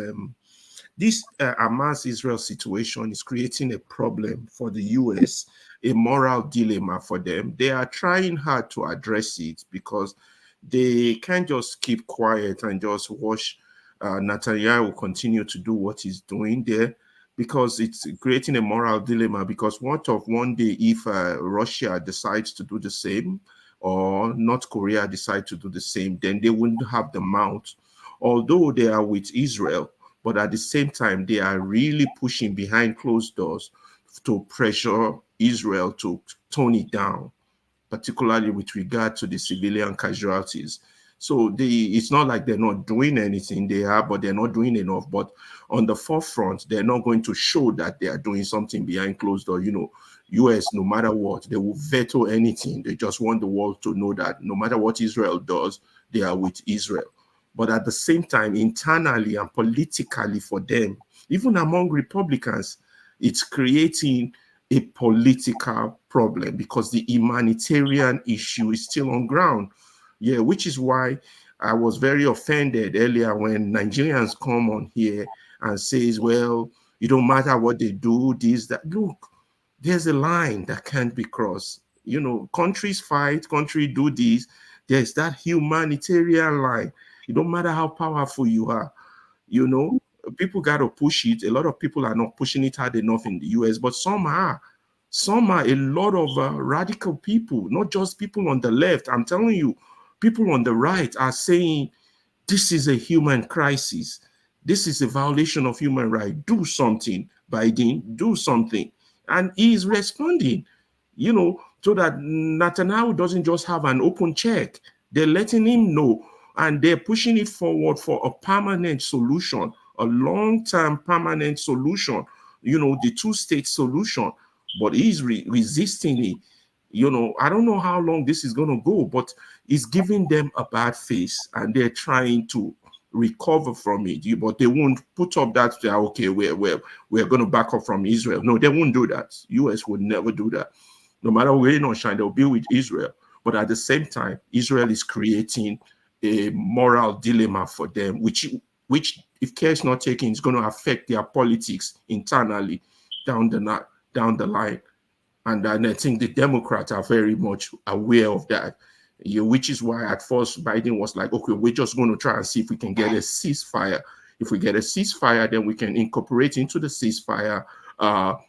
this Hamas-Israel situation is creating a problem for the U.S., a moral dilemma for them. They are trying hard to address it because they can't just keep quiet and just watch Netanyahu continue to do what he's doing there, because it's creating a moral dilemma. Because what of one day if Russia decides to do the same, or North Korea decide to do the same, then they wouldn't have the mouth, although they are with Israel, but at the same time, they are really pushing behind closed doors to pressure Israel to tone it down, particularly with regard to the civilian casualties. So it's not like they're not doing anything. They are, but they're not doing enough. But on the forefront, they're not going to show that they are doing something behind closed doors. You know, US, no matter what, they will veto anything. They just want the world to know that no matter what Israel does, they are with Israel. But at the same time, internally and politically for them, even among Republicans, it's creating a political problem because the humanitarian issue is still on ground. Yeah, which is why I was very offended earlier when Nigerians come on here and says, well, it don't matter what they do, this, that. Look, there's a line that can't be crossed. You know, countries fight, countries do this. There's that humanitarian line. It don't matter how powerful you are, you know, people got to push it. A lot of people are not pushing it hard enough in the US, but some are. Some are a lot of radical people, not just people on the left. I'm telling you, people on the right are saying, this is a human crisis. This is a violation of human rights. Do something, Biden, do something. And he is responding, you know, so that Netanyahu doesn't just have an open check. They're letting him know, and they're pushing it forward for a permanent solution, a long-term permanent solution, you know, the two-state solution. But he's resisting it. You know, I don't know how long this is going to go, but it's giving them a bad face, and they're trying to recover from it. But they won't put up that, okay, we're going to back up from Israel. No, they won't do that. US would never do that. No matter rain or shine, they'll be with Israel. But at the same time, Israel is creating a moral dilemma for them, which if care is not taken, is going to affect their politics internally down the line. And I think the Democrats are very much aware of that, which is why at first Biden was like, okay, we're just going to try and see if we can get a ceasefire. If we get a ceasefire, then we can incorporate into the ceasefire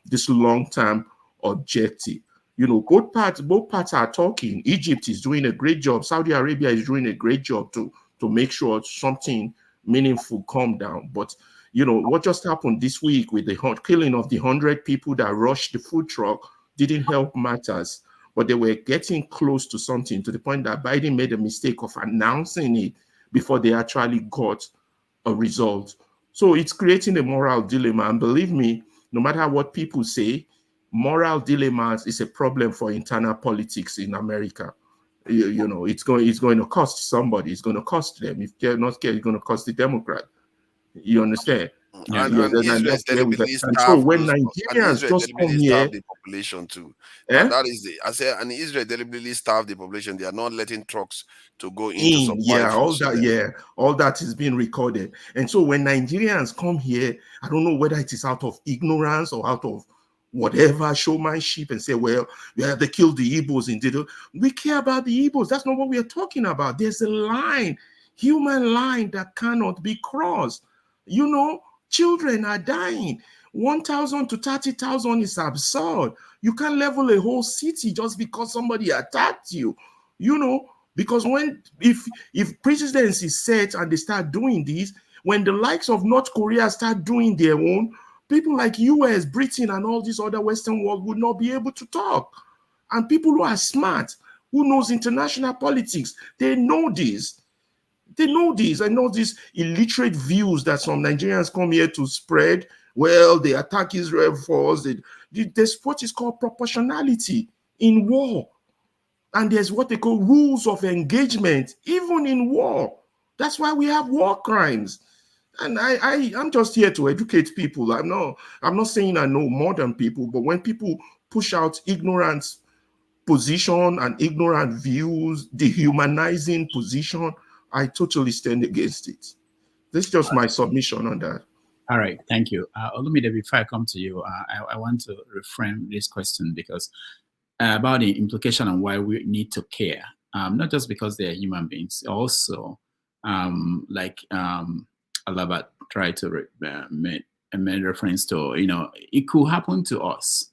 this long-term objective. You know, both parts are talking. Egypt is doing a great job. Saudi Arabia is doing a great job to make sure something meaningful come down. But you know, what just happened this week with the killing of the 100 people that rushed the food truck didn't help matters, but they were getting close to something, to the point that Biden made a mistake of announcing it before they actually got a result. So it's creating a moral dilemma. And believe me, no matter what people say, moral dilemmas is a problem for internal politics in America. You know, it's going to cost somebody. It's going to cost them. If they're not scared, it's going to cost the Democrat. You understand? Yeah, and Israel deliberately so starved when those, and Nigerians Israel just come deliberately here, starved the population too. That is the, I say, and Israel deliberately starved the population. They are not letting trucks to go in to supply food to them. all that is being recorded. And so when Nigerians come here, I don't know whether it is out of ignorance or out of whatever showmanship, and say, well, yeah, they killed the Igbos indeed. We care about the Igbos. That's not what we are talking about. There's a line, human line, that cannot be crossed. You know, children are dying. 1,000 to 30,000 is absurd. You can't level a whole city just because somebody attacked you. You know, because if presidency is set and they start doing this, when the likes of North Korea start doing their own, People like US, Britain, and all this other Western world would not be able to talk. And people who are smart, who knows international politics, they know this. They know this. I know these illiterate views that some Nigerians come here to spread. Well, they attack Israel first. There's what is called proportionality in war. And there's what they call rules of engagement, even in war. That's why we have war crimes. And I'm just here to educate people. I'm not saying I know more than people, but when people push out ignorant position and ignorant views, dehumanizing position, I totally stand against it. This is just my submission on that. All right, thank you. Olumide, before I come to you, I want to reframe this question because about the implication on why we need to care, not just because they're human beings, also like Alabat tried to make reference to, it could happen to us.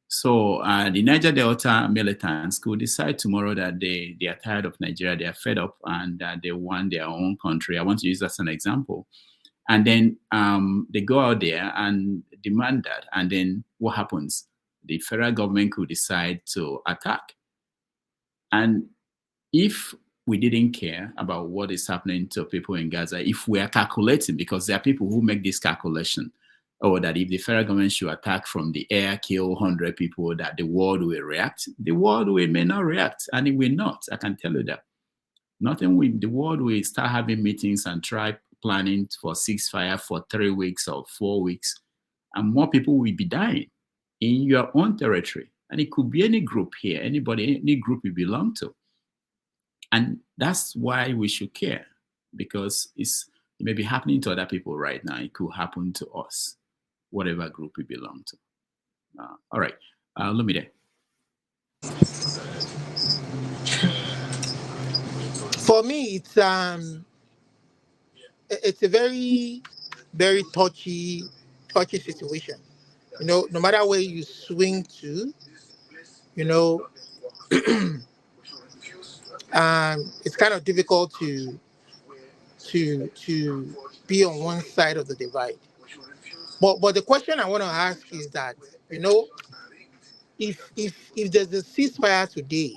So the Niger Delta militants could decide tomorrow that they are tired of Nigeria, they are fed up, and they want their own country. I want to use that as an example. And then they go out there and demand that. And then what happens? The federal government could decide to attack. And if we didn't care about what is happening to people in Gaza, if we are calculating, because there are people who make this calculation, or that if the federal government should attack from the air, kill 100 people, that the world will react. The world may not react, and it will not. I can tell you that. The world will start having meetings and try planning for ceasefire for 3 weeks or 4 weeks, and more people will be dying in your own territory. And it could be any group here, anybody, any group you belong to. And that's why we should care, because it may be happening to other people right now. It could happen to us, whatever group we belong to. All right, Lumide. For me, it's a very, very touchy situation. No matter where you swing to, it's kind of difficult to be on one side of the divide. But the question I want to ask is that, if there's a ceasefire today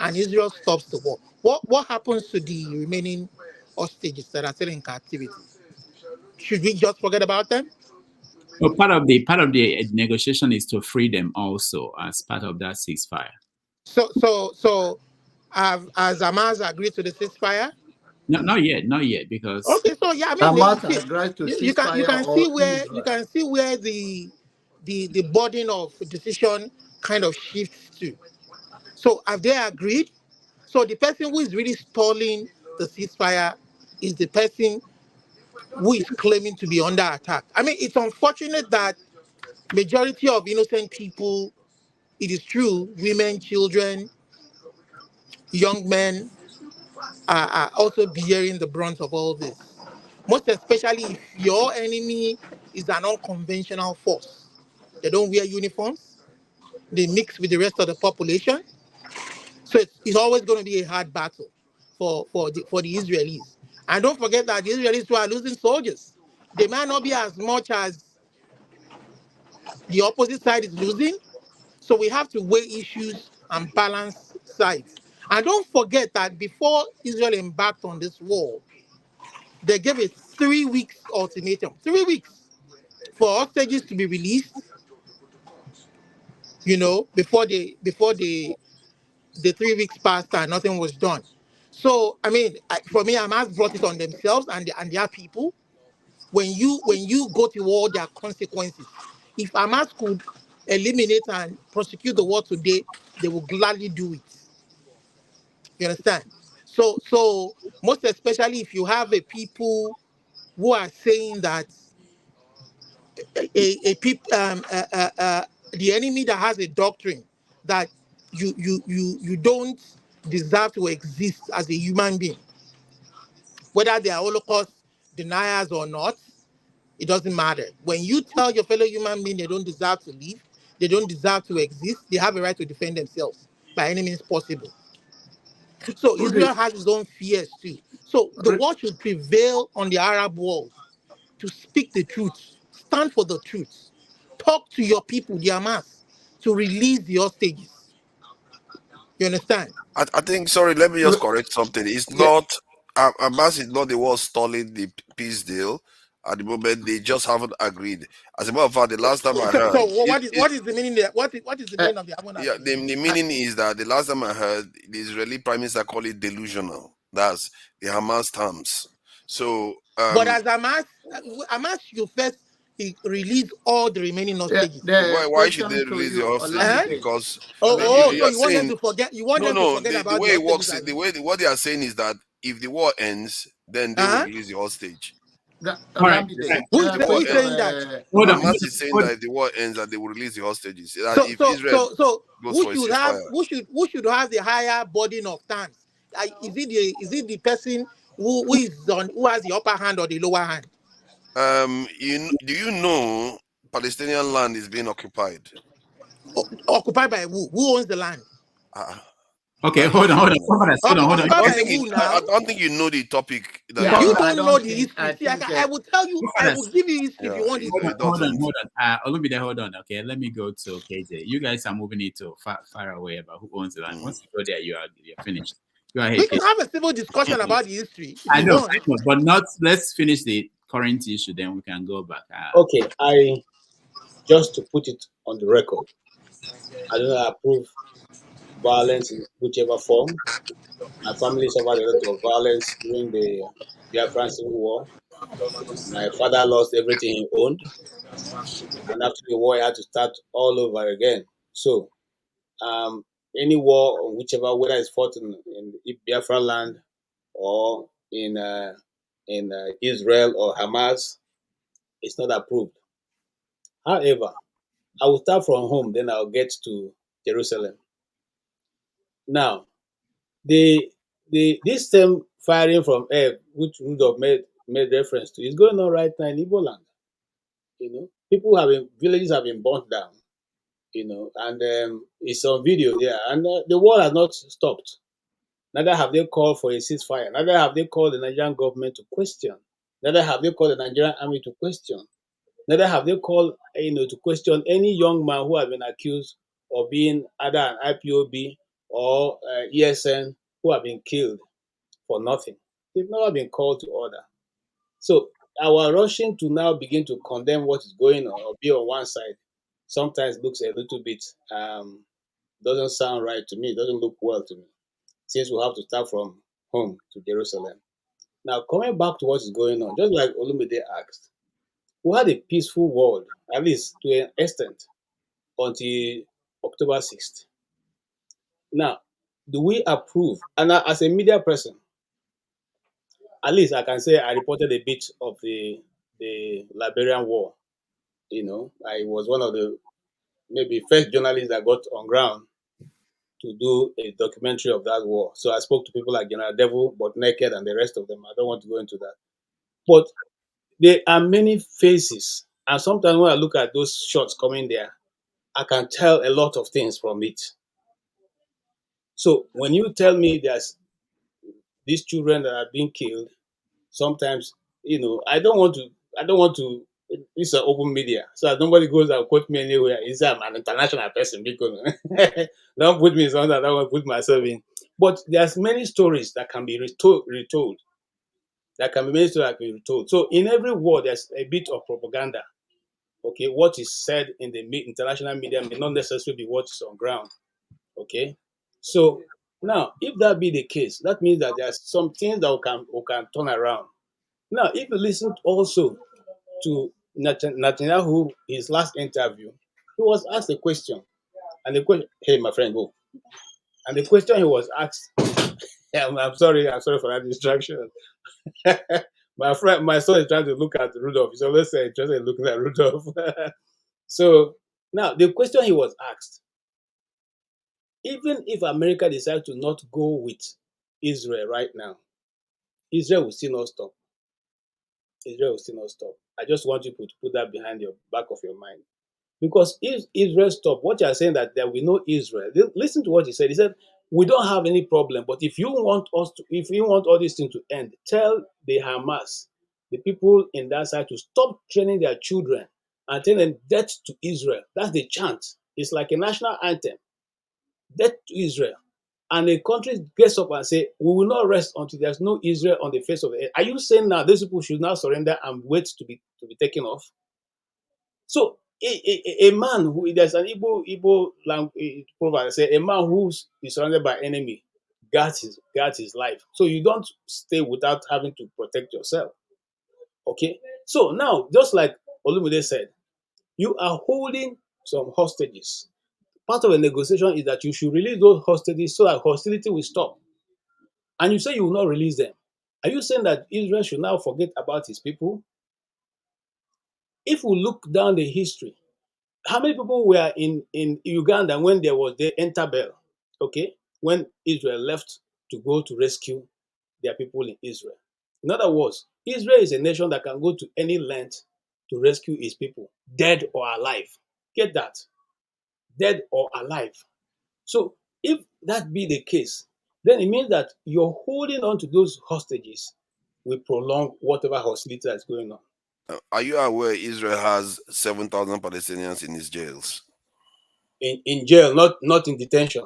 and Israel stops the war, what happens to the remaining hostages that are still in captivity? Should we just forget about them? Well, part of the negotiation is to free them also as part of that ceasefire. So has Hamas agreed to the ceasefire? No, not yet, because okay. So yeah, I mean, you can see where the burden of decision kind of shifts to. So have they agreed? So the person who is really stalling the ceasefire is the person who is claiming to be under attack. I mean, it's unfortunate that majority of innocent people, it is true, women, children, young men are also bearing the brunt of all this. Most especially if your enemy is an unconventional force. They don't wear uniforms. They mix with the rest of the population. So it's always going to be a hard battle for the Israelis. And don't forget that the Israelis who are losing soldiers, they might not be as much as the opposite side is losing. So we have to weigh issues and balance sides. And don't forget that before Israel embarked on this war, they gave a 3 weeks ultimatum. 3 weeks for hostages to be released, before the 3 weeks passed and nothing was done. So, I mean, for me, Hamas brought it on themselves and their people. When you go to war, there are consequences. If Hamas could eliminate and prosecute the war today, they will gladly do it. You understand? So most especially if you have a people who are saying that the enemy that has a doctrine that you don't deserve to exist as a human being, whether they are Holocaust deniers or not, it doesn't matter. When you tell your fellow human being they don't deserve to live, they don't deserve to exist, they have a right to defend themselves by any means possible. So Israel has its own fears too. So the war should prevail on the Arab world to speak the truth. stand for the truth. Talk to your people, the Hamas, to release the hostages. You understand? I think, sorry, let me just correct something. It's Yeah. not, Hamas is not the one stalling the peace deal. At the moment, they just haven't agreed. As a matter of fact, the last time I So, heard, so what is the meaning there? What is the meaning of the haven't yeah, agreed? the meaning is that the last time I heard, the Israeli Prime Minister called it delusional. That's the Hamas terms. So, But as Hamas should first release all the remaining Yeah, hostages. the why should question they to release the you, hostages? Uh-huh. Olamide. Because So Olamide. you want them to forget? You want them to forget the about way the it hostages? works, what they are saying is that if the war ends, then they will Uh-huh. release the hostage. All right. Olamide. If the war Who's ends, saying that? Hold on. Hamas is saying that if the war ends, that they will release the hostages. That So if so Israel so so goes for a ceasefire. who should have the higher burden of terms? Is it the person who has the upper hand or the lower hand? Do you know Palestinian land is being occupied? Occupied by who? Who owns the land? Okay, Now you hold on, should hold on. know. Hold on, hold on. Occupied by who now? I don't think you know the topic that Yeah, you You are. I don't know don't the think. history. I See, think. I will tell you. I will give you history if you want He history. doesn't. Hold on. Olumide, hold on. Okay, let me go to KJ. You guys are moving it to far away about who owns the land. Once you go there, you're finished. Go ahead, We KJ. can have a civil discussion about the history if I you know, want. but not. Let's finish the current issue, then we can go back. Okay, I just to put it on the record, I do not approve violence in whichever form. My family suffered a lot of violence during the Biafran Civil War. My father lost everything he owned, and after the war, he had to start all over again. So, any war, on whichever, whether it's fought in Biafra land or in Israel or Hamas, it's not approved. However, I will start from home, then I'll get to Jerusalem. Now, this same firing from air, which Rudolph made reference to, is going on right now in Igbo land. Villages have been burnt down. And it's on video there, and the war has not stopped. Neither have they called for a ceasefire. Neither have they called the Nigerian government to question. Neither have they called the Nigerian army to question. Neither have they called, to question any young man who has been accused of being either an IPOB or ESN who have been killed for nothing. They've never been called to order. So our rushing to now begin to condemn what is going on or be on one side sometimes looks a little bit doesn't sound right to me. It doesn't look well to me. Since we have to start from home to Jerusalem. Now coming back to what is going on, just like Olumide asked, we had a peaceful world, at least to an extent, until October 6th. Now, do we approve? And as a media person, at least I can say I reported a bit of the Liberian war. I was one of the maybe first journalists that got on ground to do a documentary of that war. So I spoke to people like General Devil, but Naked, and the rest of them. I don't want to go into that. But there are many faces, and sometimes when I look at those shots coming there, I can tell a lot of things from it. So when you tell me there's these children that are being killed, sometimes I don't want to. It's an open media, so as nobody goes and quote me anywhere. I'm an international person because don't put me in something I don't want to put myself in. But there's many stories that can be retold. There can be many stories that can be retold. So in every war, there's a bit of propaganda. Okay, what is said in the international media may not necessarily be what is on ground. Okay, so now if that be the case, that means that there's some things that we can turn around. Now, if you listen also to Netanyahu, his last interview, he was asked a question, and the question, hey, my friend, go. And the question he was asked, I'm sorry for that distraction. My son is trying to look at Rudolph. He's always interested in looking at Rudolph. So now the question he was asked, even if America decides to not go with Israel right now, Israel will still not stop. Israel will still not stop. I just want you to put that behind your back of your mind. Because if Israel stop, what you are saying that there will be no Israel. Listen to what he said. He said, we don't have any problem, but if you want all these things to end, tell the Hamas, the people in that side, to stop training their children and tell them death to Israel. That's the chant. It's like a national anthem. Death to Israel. And a country gets up and say, we will not rest until there's no Israel on the face of the earth. Are you saying now these people should now surrender and wait to be taken off? So a man who, there's an Igbo language proverb that say, a man who is surrounded by enemy guards his life. So you don't stay without having to protect yourself. Okay. So now, just like Olumide said, you are holding some hostages. Part of the negotiation is that you should release those hostages so that hostility will stop. And you say you will not release them. Are you saying that Israel should now forget about his people? If we look down the history, how many people were in Uganda when there was the Entabel? Okay, when Israel left to go to rescue their people in Israel. In other words, Israel is a nation that can go to any length to rescue its people, dead or alive. Get that? Dead or alive. So if that be the case, then it means that you're holding on to those hostages will prolong whatever hostility that's going on. Are you aware Israel has 7,000 Palestinians in its jails? In jail, not in detention,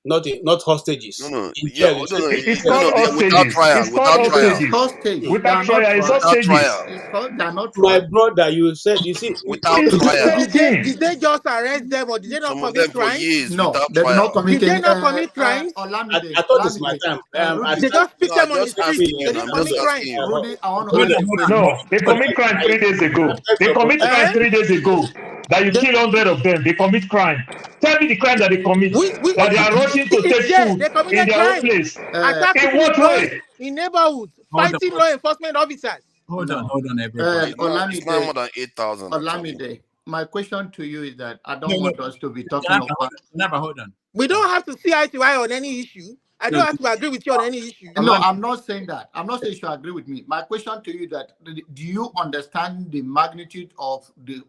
not hostages. No. In Yeah, jail, you said It's called without hostages. trial. It's called Without trial. hostages. Hostage. Without They are not trial, it's tried. Without hostages. trial. They are not my tried. brother, you said, you see, Without It's trial. part of the game. Did they just arrest them or did they not Some of them commit for crimes? years No, without they did not trial. commit Did they any. not commit crimes? Olamide, I thought it's my time. Rudy, They just pick No, I'm them on the just street. asking They you. didn't I'm just commit crimes. asking you. Rudy, I want to Hold ask on, you a question. No, they commit crime 3 days ago. They commit crime Eh? 3 days ago. That you They, kill 100 of them. They commit crime. Tell me the crime that they commit. That they are rushing to take yeah, food they in committed their own crimes. place. Attack In people with what guns way? in neighborhoods, Hold on, fighting law enforcement officers. hold on, No. hold on, everybody. It's not more than 8,000 actually. Olamide, my question to you is that I No, don't no. want us to be talking about. Never hold on. We don't have to see eye to eye on any issue. I don't have to agree with you on any issue. No, I'm not saying that. I'm not saying you should agree with me. My question to you is that do you understand the magnitude of the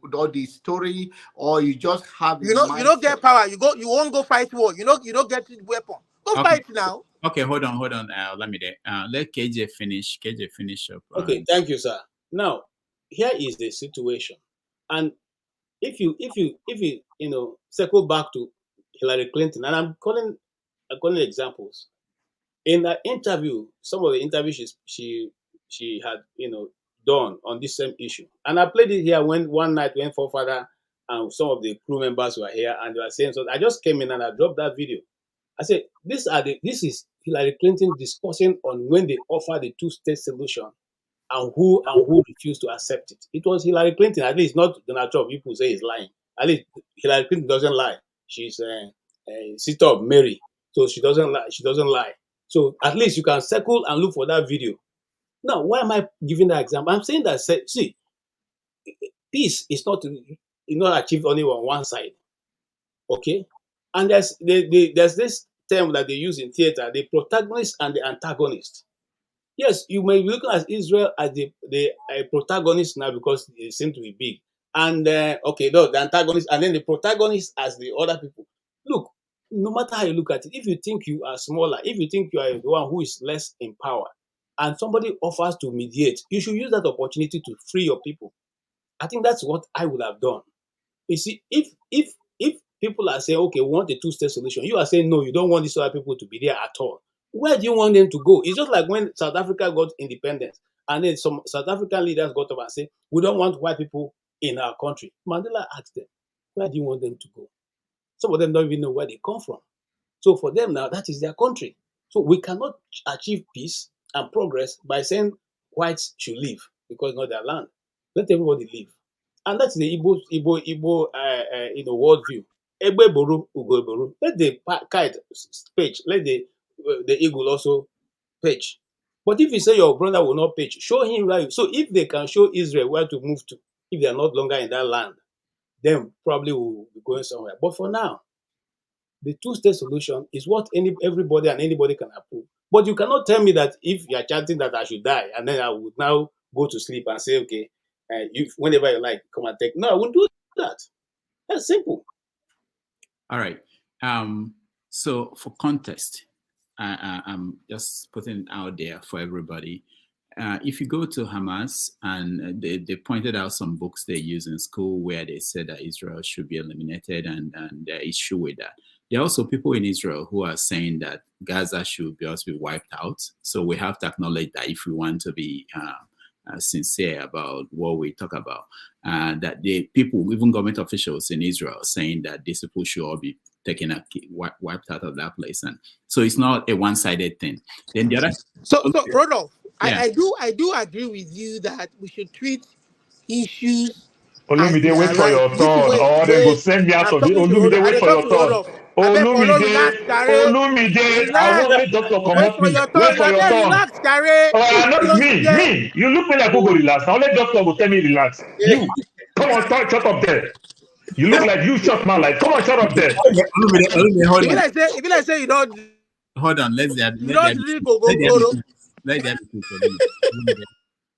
story, or you just have a You don't get power. You won't go fight war. You don't get weapon. Go Okay. fight now. Okay, hold on. Let me let KJ finish. KJ finish up. Okay, thank you, sir. Now, here is the situation, and if you circle back to Hillary Clinton, and I'm calling examples. In that interview, some of the interviews she had done on this same issue, and I played it here when one night when forefather and some of the crew members were here and they were saying so. I just came in and I dropped that video. I said this is Hillary Clinton discussing on when they offer the two-state solution and who refused to accept it. It was Hillary Clinton, at least not Donald Trump. People say he's lying. At least Hillary Clinton doesn't lie. She's a sister of Mary, so she doesn't lie. She doesn't lie. So at least you can circle and look for that video. Now, why am I giving that example? I'm saying that see, peace is not achieved only on one side. Okay, and there's this term that they use in theater: the protagonist and the antagonist. Yes, you may be looking at Israel as the protagonist now because they seem to be big, and the antagonist, and then the protagonist as the other people. Look, no matter how you look at it, if you think you are smaller, if you think you are the one who is less in power, and somebody offers to mediate, you should use that opportunity to free your people. I think that's what I would have done. You see, if people are saying, okay, we want a two-state solution, you are saying no, you don't want these other people to be there at all. Where do you want them to go? It's just like when South Africa got independence, and then some South African leaders got up and said, we don't want white people in our country. Mandela asked them, where do you want them to go? Some of them don't even know where they come from. So for them now, that is their country. So we cannot achieve peace and progress by saying whites should leave because it's not their land. Let everybody leave. And that's the Igbo worldview. Egbe boru, ugo boru. Let the kite pitch. Let the eagle also pitch. But if you say your brother will not pitch, show him where. So if they can show Israel where to move to, if they are not longer in that land, then probably will be going somewhere. But for now, the two-state solution is what everybody and anybody can approve. But you cannot tell me that if you are chanting that I should die, and then I would now go to sleep and say, okay, whenever you like, come and take. No, I wouldn't do that. That's simple. All right. So for context, I'm just putting it out there for everybody. if you go to Hamas, and they pointed out some books they use in school where they said that Israel should be eliminated, and their issue with that. There are also people in Israel who are saying that Gaza should also be wiped out. So we have to acknowledge that if we want to be sincere about what we talk about, that the people, even government officials in Israel, saying that these people should all be taken out, wiped out of that place. And so it's not a one-sided thing. Then the other. So Rodolph, Yeah. I do agree with you that we should treat issues. Olumide, wait for your turn, or they go send me out of it. Olumide, wait for your turn. Olumide, I want me doctor comot me. Wait for your turn. Not me. You look me like who go relax. Now let doctor go tell me relax. You, come on, shut up there. You look like you shut man like. Come on, shut up there. Olumide, hold on. If you say you don't. Hold on. Let that.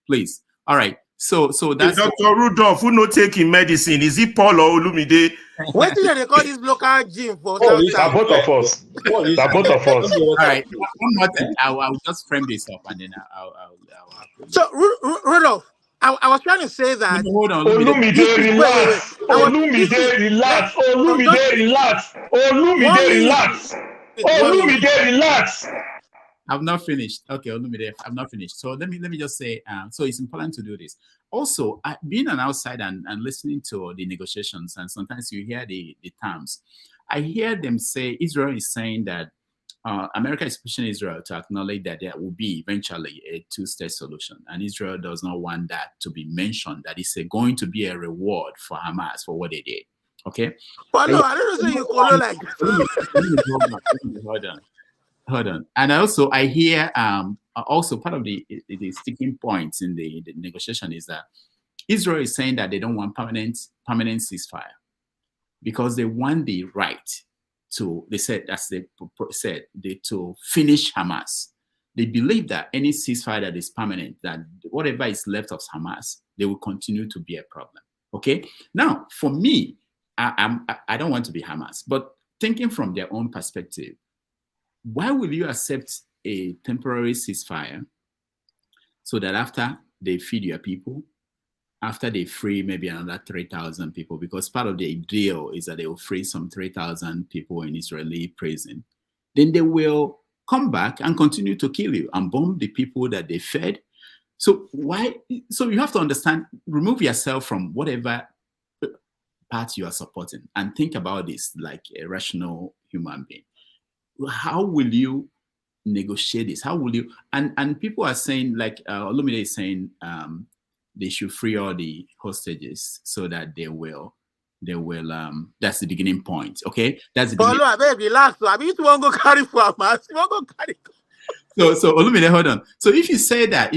Please. All right. So that's Dr. Rudolph, who not taking medicine? Is he Paul or Olumide? What do they call this local gym for? Both of us. Both of us. All right. I'll just frame this up and then I'll So Rudolph, I was trying to say that. Hold on. Olumide, relax. Olumide, relax. Olumide, relax. Olumide, relax. Olumide, relax. I've not finished. Okay, Olumide, I've not finished. So let me just say, so it's important to do this. Also, being an outsider and listening to the negotiations, and sometimes you hear the terms, I hear them say, Israel is saying that America is pushing Israel to acknowledge that there will be eventually a two-state solution. And Israel does not want that to be mentioned, that it's going to be a reward for Hamas for what they did. Okay? But no, I don't know you call like Hold on. And also, I hear also part of the sticking points in the negotiation is that Israel is saying that they don't want permanent ceasefire because they want the right to, they said, as they said, to finish Hamas. They believe that any ceasefire that is permanent, that whatever is left of Hamas, they will continue to be a problem. Okay? Now, for me, I don't want to be Hamas, but thinking from their own perspective, why will you accept a temporary ceasefire so that after they feed your people, after they free maybe another 3,000 people, because part of the deal is that they will free some 3,000 people in Israeli prison, then they will come back and continue to kill you and bomb the people that they fed. So why? So you have to understand, remove yourself from whatever part you are supporting and think about this like a rational human being. How will you negotiate this? How will you? And people are saying, like Olumide is saying, they should free all the hostages so that they will. That's the beginning point. Okay, that's the beginning. Oh no, baby, relax. I mean, you won't go carry for Hamas. You won't go carry. So Olumide, hold on. So if you say that,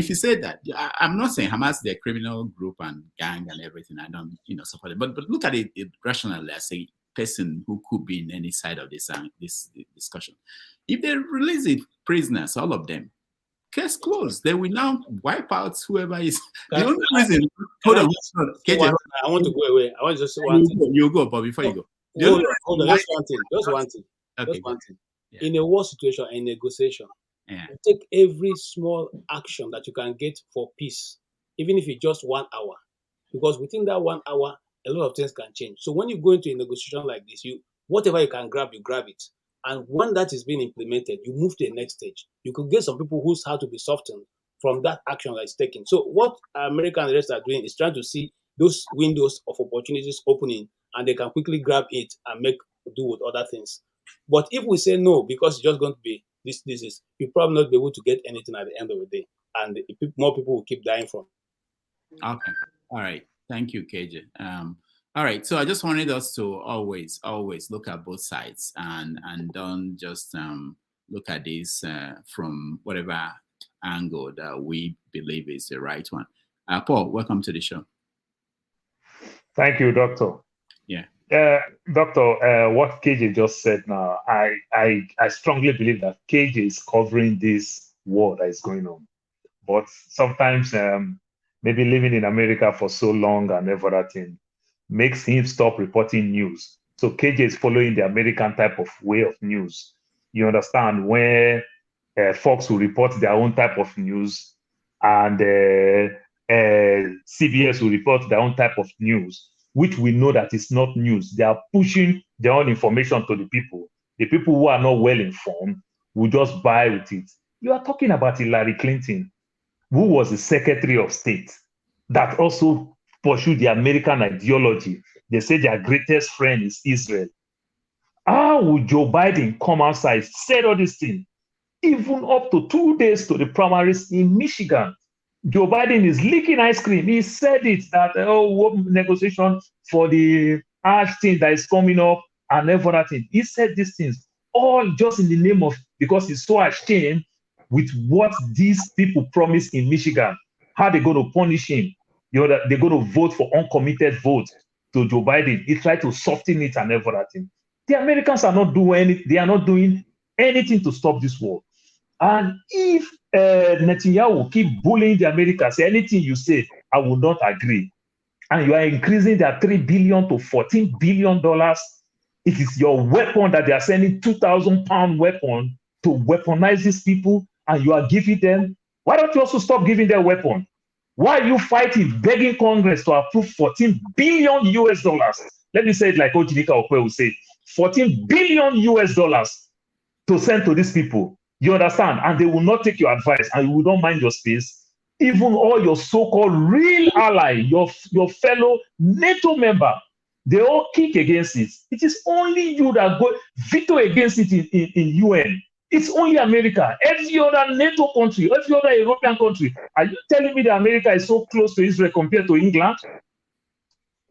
I'm not saying Hamas, they're a criminal group and gang and everything. I don't, support it. But look at it rationally as a person who could be in any side of this discussion. If they release the prisoners, all of them, case closed. They will now wipe out whoever is. The only reason. Hold on. I want to go away. I want to just say one thing. You go, but before you go. Hold on. Just one thing. Okay. Yeah. In a war situation, in negotiation, take every small action that you can get for peace, even if it's just 1 hour. Because within that 1 hour, a lot of things can change. So when you go into a negotiation like this, whatever you can grab, you grab it. And when that is being implemented, you move to the next stage. You could get some people whose heart to be softened from that action that is taken. So what America and the rest are doing is trying to see those windows of opportunities opening, and they can quickly grab it and do with other things. But if we say no, because it's just going to be this is, you'll probably not be able to get anything at the end of the day. And more people will keep dying from it. Okay. All right. Thank you, KJ. All right. So I just wanted us to always look at both sides and don't just look at this from whatever angle that we believe is the right one. Paul, welcome to the show. Thank you, Doctor. Yeah. Doctor, what KJ just said now, I strongly believe that KJ is covering this war that is going on. But sometimes maybe living in America for so long and everything makes him stop reporting news. So KJ is following the American type of way of news. You understand, where folks will report their own type of news and CBS will report their own type of news, which we know that is not news. They are pushing their own information to the people. The people who are not well informed will just buy with it. You are talking about Hillary Clinton, who was the Secretary of State, that also pursued the American ideology. They say their greatest friend is Israel. How would Joe Biden come outside, said all these things, even up to 2 days to the primaries in Michigan? Joe Biden is licking ice cream. He said it that negotiation for the Ash thing that is coming up and everything. He said these things all just in the name of, because he's so ashamed with what these people promised in Michigan. How they're going to punish him? You know, that they're going to vote for uncommitted votes to Joe Biden. He tried to soften it and everything. The Americans are not doing anything. They are not doing anything to stop this war. And if Netanyahu keep bullying the Americans, anything you say, I will not agree. And you are increasing their $3 billion to $14 billion. It is your weapon that they are sending 2,000 pound weapon to weaponize these people, and you are giving them. Why don't you also stop giving them weapon? Why are you fighting, begging Congress to approve $14 billion US dollars? Let me say it like Ojinika Okwe will say, $14 billion US dollars to send to these people. You understand? And they will not take your advice, and you will not mind your space. Even all your so-called real ally, your fellow NATO member, they all kick against it. It is only you that go veto against it in UN. It's only America. Every other NATO country, every other European country. Are you telling me that America is so close to Israel compared to England?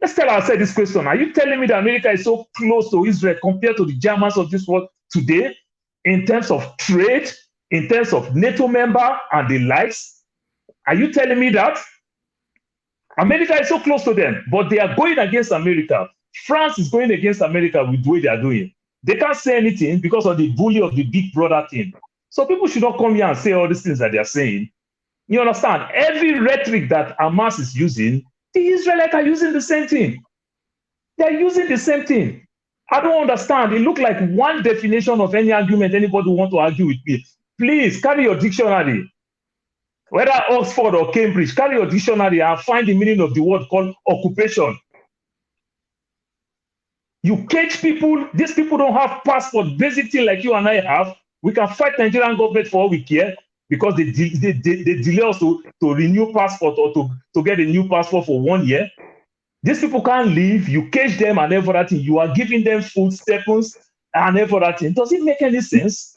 Let's tell ourselves this question. Are you telling me that America is so close to Israel compared to the Germans of this world today? In terms of trade, in terms of NATO member and the likes? Are you telling me that? America is so close to them, but they are going against America. France is going against America with the way they are doing. They can't say anything because of the bully of the big brother thing. So people should not come here and say all these things that they are saying. You understand? Every rhetoric that Hamas is using, the Israelites are using the same thing. They are using the same thing. I don't understand. It looks like one definition of any argument anybody want to argue with me. Please carry your dictionary. Whether Oxford or Cambridge, carry your dictionary and find the meaning of the word called occupation. You cage people. These people don't have passport, basic thing like you and I have. We can fight Nigerian government for all we care because they delay us to renew passport or to get a new passport for 1 year. These people can't leave. You cage them and everything. You are giving them food staples and everything. Does it make any sense?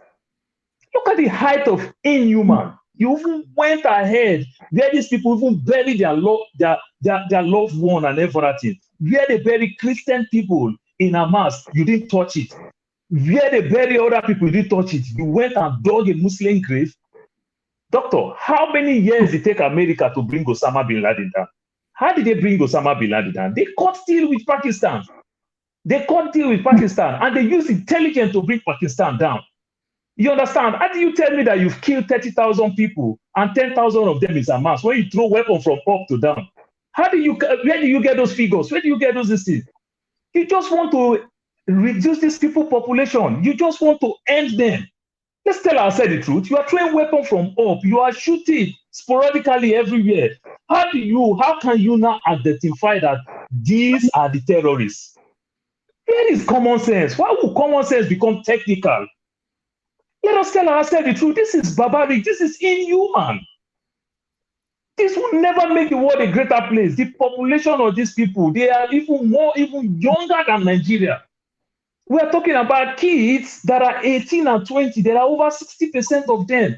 Look at the height of inhuman. You even went ahead where these people even bury their loved one and everything. Where they bury Christian people in Hamas, you didn't touch it. Where they bury other people, you didn't touch it. You went and dug a Muslim grave. Doctor, how many years did it take America to bring Osama bin Laden down? How did they bring Osama bin Laden down? They cut deal with Pakistan. They cut deal with Pakistan and they use intelligence to bring Pakistan down. You understand? How do you tell me that you've killed 30,000 people and 10,000 of them is Hamas when you throw weapons from up to down? Where do you get those figures? Where do you get those things? You just want to reduce these people population. You just want to end them. Let's tell ourselves the truth. You are throwing weapons from up. You are shooting sporadically everywhere. How can you now identify that these are the terrorists? Where is common sense? Why would common sense become technical? Let us tell ourselves the truth. This is barbaric. This is inhuman. This will never make the world a greater place. The population of these people, they are even younger than Nigeria. We are talking about kids that are 18 and 20. There are over 60% of them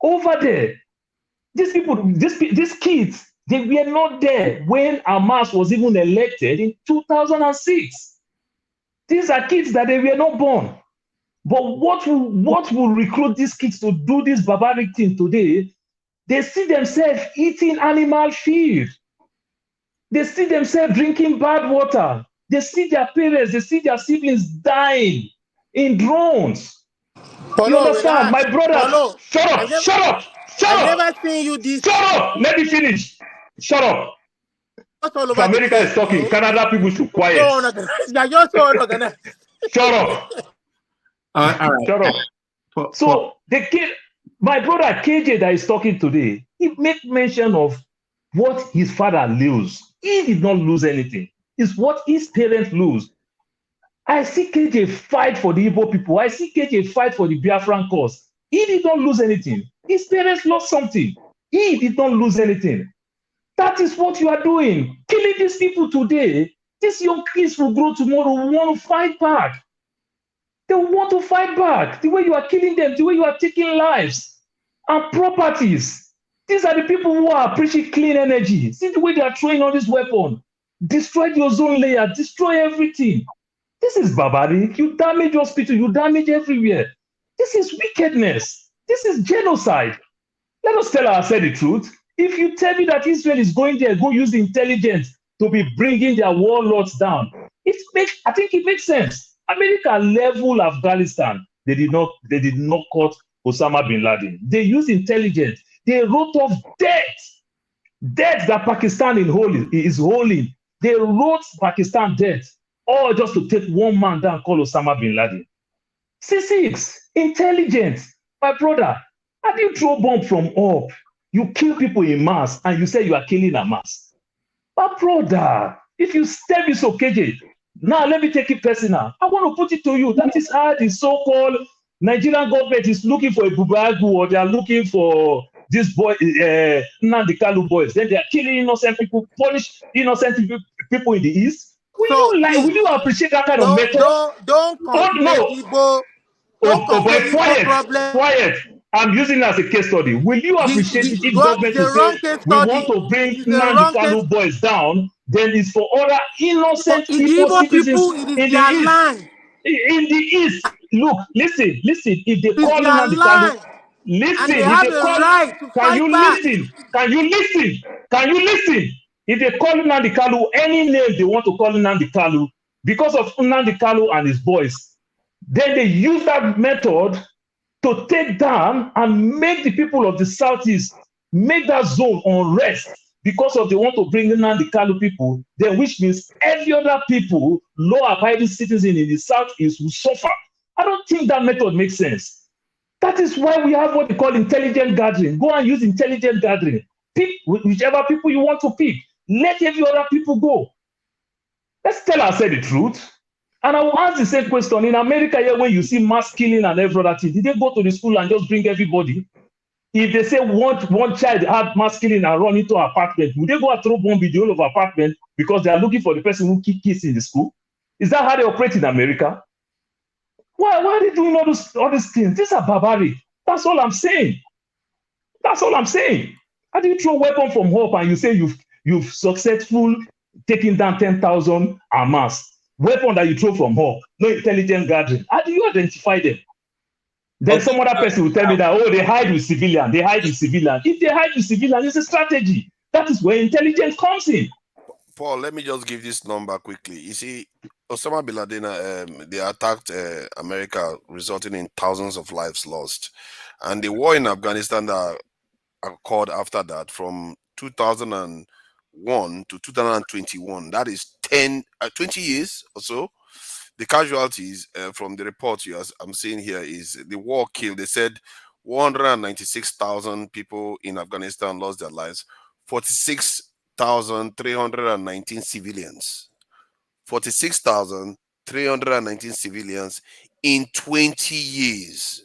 over there. These people, these kids, they were not there when Hamas was even elected in 2006. These are kids that they were not born. But what will recruit these kids to do this barbaric thing today? They see themselves eating animal feed. They see themselves drinking bad water. They see their parents, they see their siblings dying in drones. You understand? My brother, shut up. I've never seen you this. Shut up. Let me finish. Shut up. If America is talking, Canada people should quiet. You're so unorganized. Shut up. All right. Shut up. So the kid, my brother KJ that is talking today, he make mention of what his father lose. He did not lose anything. It's what his parents lose. I see KJ fight for the Igbo people. I see KJ fight for the Biafran cause. He did not lose anything. His parents lost something. He did not lose anything. That is what you are doing. Killing these people today. These young kids will grow tomorrow, will want to fight back. They want to fight back. The way you are killing them, the way you are taking lives and properties. These are the people who are preaching clean energy. See the way they are throwing all this weapon. Destroy the ozone layer, destroy everything. This is barbaric. You damage hospital, you damage everywhere. This is wickedness. This is genocide. Let us tell ourselves the truth. If you tell me that Israel is going there, go use the intelligence to be bringing their warlords down, I think it makes sense. America level Afghanistan. They did not cut Osama bin Laden. They used intelligence. They wrote off debt that Pakistan is holding. They wrote Pakistan debt, all just to take one man down called Osama bin Laden. C6, intelligence. My brother, how do you throw bomb from up? You kill people in mass and you say you are killing a mass. My brother, if you step this KJ, now let me take it personal. I want to put it to you. That is how the so-called Nigerian government is looking for a Bubagu, or they are looking for this boy, Nnamdi Kanu boys. Then they are killing innocent people, punish innocent people in the East. Will you appreciate that kind of method? Don't conflate Igbo. Quiet. I'm using it as a case study. Will you appreciate it if government will say we want to bring Nnamdi Kanu boys down? Then it's for other innocent people, citizens in the East. In the East, look, listen. If they call Nnamdi Kanu, listen. If they call, can you listen? If they call Nnamdi Kanu any name they want to call Nnamdi Kanu because of Nnamdi Kanu and his boys, then they use that method to take down and make the people of the Southeast make that zone unrest because of they want to bring in the Kanu people, then which means every other people, law-abiding citizen in the Southeast will suffer. I don't think that method makes sense. That is why we have what we call intelligent gathering. Go and use intelligent gathering. Pick whichever people you want to pick. Let every other people go. Let's tell ourselves the truth. And I will ask the same question. In America, here, when you see mass killing and every other thing, did they go to the school and just bring everybody? If they say one child had mass killing and run into an apartment, would they go and throw bomb in the whole of apartment because they are looking for the person who kicked kids in the school? Is that how they operate in America? Why are they doing all these things? These are barbaric. That's all I'm saying. How do you throw a weapon from hope and you say you've successful taking down 10,000 en masse? Weapon that you throw from hope, no intelligent gathering. How do you identify them? Then some other person will tell me that, they hide with civilians. If they hide with civilians, it's a strategy. That is where intelligence comes in. Paul, let me just give this number quickly. You see, Osama bin Laden, they attacked America, resulting in thousands of lives lost. And the war in Afghanistan that occurred after that, from 2001 to 2021, that is 20 years or so. The casualties from the report I'm seeing here is the war killed. They said 196,000 people in Afghanistan lost their lives. 46,319 civilians. 46,319 civilians in 20 years.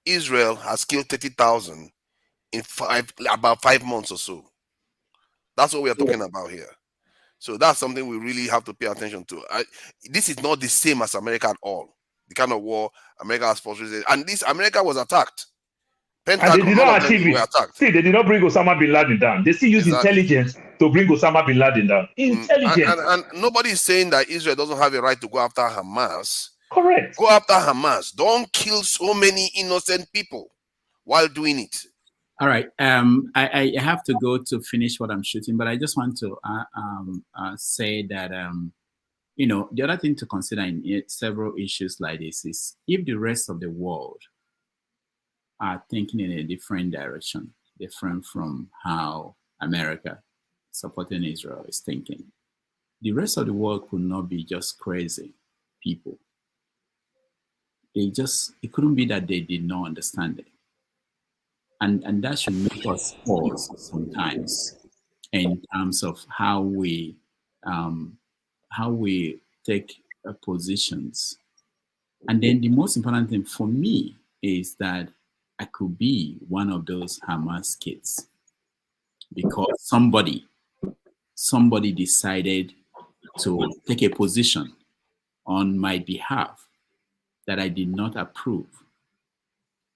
Israel has killed 30,000 in about 5 months or so. That's what we are talking about here. So that's something we really have to pay attention to. This is not the same as America at all. The kind of war America has fought, and this America was attacked. Pentagon, and they did not achieve it. See, they did not bring Osama bin Laden down. They still use intelligence to bring Osama bin Laden down. Intelligence. And nobody is saying that Israel doesn't have a right to go after Hamas. Correct. Go after Hamas. Don't kill so many innocent people while doing it. All right. I have to go to finish what I'm shooting, but I just want to say that, the other thing to consider in several issues like this is if the rest of the world are thinking in a different direction, different from how America supporting Israel is thinking, the rest of the world could not be just crazy people. It couldn't be that they did not understand it. and that should make us pause sometimes in terms of how we take positions. And then the most important thing for me is that I could be one of those Hamas kids because somebody decided to take a position on my behalf that I did not approve,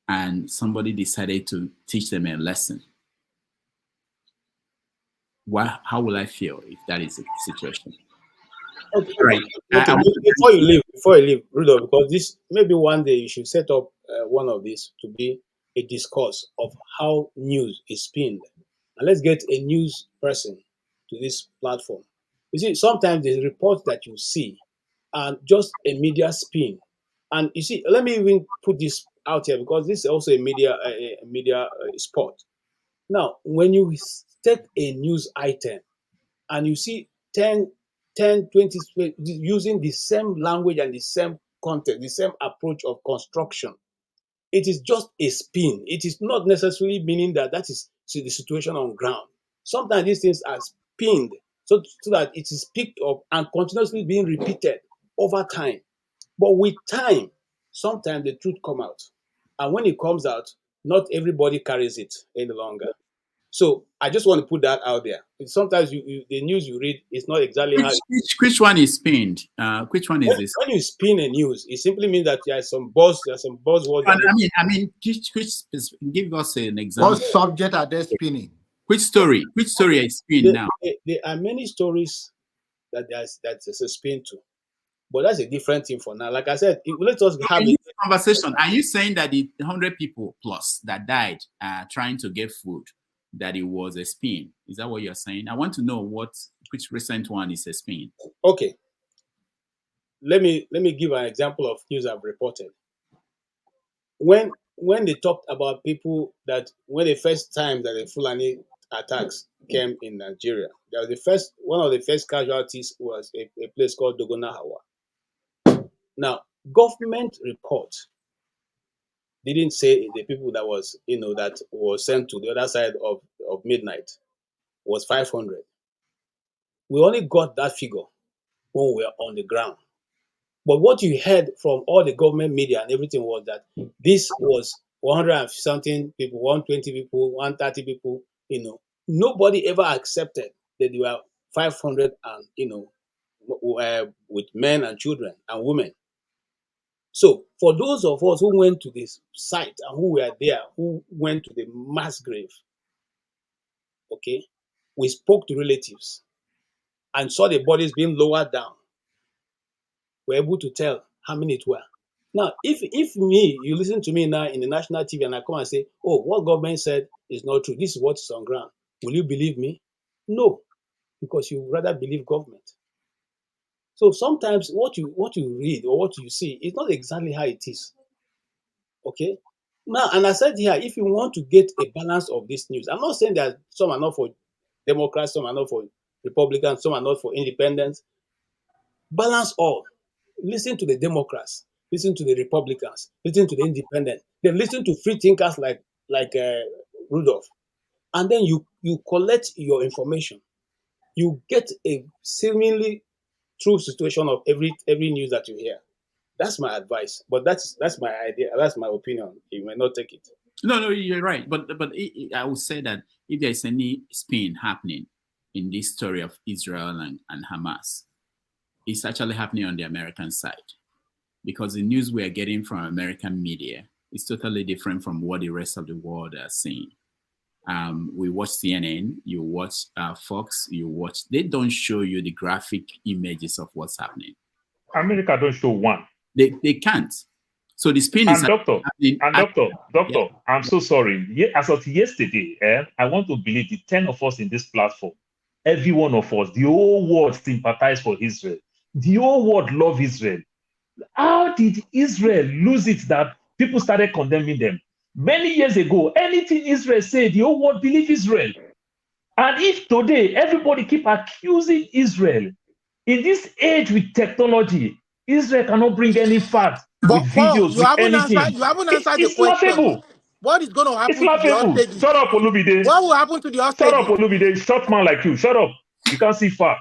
and somebody decided to teach them a lesson. How will I feel if that is the situation? Okay, Right. okay. Before you leave, Rudolph, because this maybe one day you should set up one of these to be a discourse of how news is spinned, and let's get a news person to this platform. You see, sometimes the reports that you see are just a media spin, and you see, let me even put this out here because this is also a media sport. Now, when you take a news item and you see 10, 20 using the same language and the same content, the same approach of construction, it is just a spin. It is not necessarily meaning that that is the situation on ground. Sometimes these things are spinned so that it is picked up and continuously being repeated over time. But with time, sometimes the truth come out. And when it comes out, not everybody carries it any longer. So I just want to put that out there. Sometimes the news you read is not exactly how. Which one is spinned? Which one is this? When you spin a news, it simply means that there's some buzzwords. I mean, give us an example. What subject are they spinning? Which story? Which story is spin now? There are many stories that there's a spin to, but that's a different thing for now. Like I said, let us have a conversation. Are you saying that the 100 people plus that died trying to get food, that it was a spin? Is that what you're saying? I want to know which recent one is a spin. Okay. Let me give an example of news I've reported. When they talked about people that when the first time that the Fulani attacks came in Nigeria, there was one of the first casualties was a place called Dogonahawa. Now, government report didn't say the people that was that was sent to the other side of midnight was 500. We only got that figure when we were on the ground. But what you heard from all the government media and everything was that this was 100 and something people, 120 people, 130 people. Nobody ever accepted that there were 500 and with men and children and women. So for those of us who went to this site and who were there, who went to the mass grave, okay, we spoke to relatives and saw the bodies being lowered down. We're able to tell how many it were. Now, if you listen to me now in the national TV and I come and say, oh, what government said is not true, this is what is on ground, will you believe me? No, because you rather believe government. So sometimes what you read or what you see is not exactly how it is. Okay? Now, and I said here, if you want to get a balance of this news, I'm not saying that some are not for Democrats, some are not for Republicans, some are not for independents. Balance all. Listen to the Democrats, listen to the Republicans, listen to the independent, then listen to free thinkers like Rudolph, and then you collect your information. You get a seemingly true situation of every news that you hear. That's my advice, but that's my idea. That's my opinion. You may not take it. No, you're right. But I would say that if there's any spin happening in this story of Israel and Hamas, it's actually happening on the American side, because the news we are getting from American media is totally different from what the rest of the world are seeing. We watch CNN, you watch Fox, they don't show you the graphic images of what's happening. America don't show one. They can't. So the spin is doctor, I'm so sorry. As of yesterday, I want to believe the 10 of us in this platform, every one of us, the whole world sympathize for Israel. The whole world love Israel. How did Israel lose it that people started condemning them? Many years ago, anything Israel said, the whole world believe Israel. And if today everybody keep accusing Israel, in this age with technology, Israel cannot bring any fact with videos, with anything. You haven't answered the It's question. laughable. What is going to happen It's to the laughable. hostages? Shut up, Olubide. What will happen to the hostages? Shut up, Olubide. Short man like you. Shut up. You can't see far.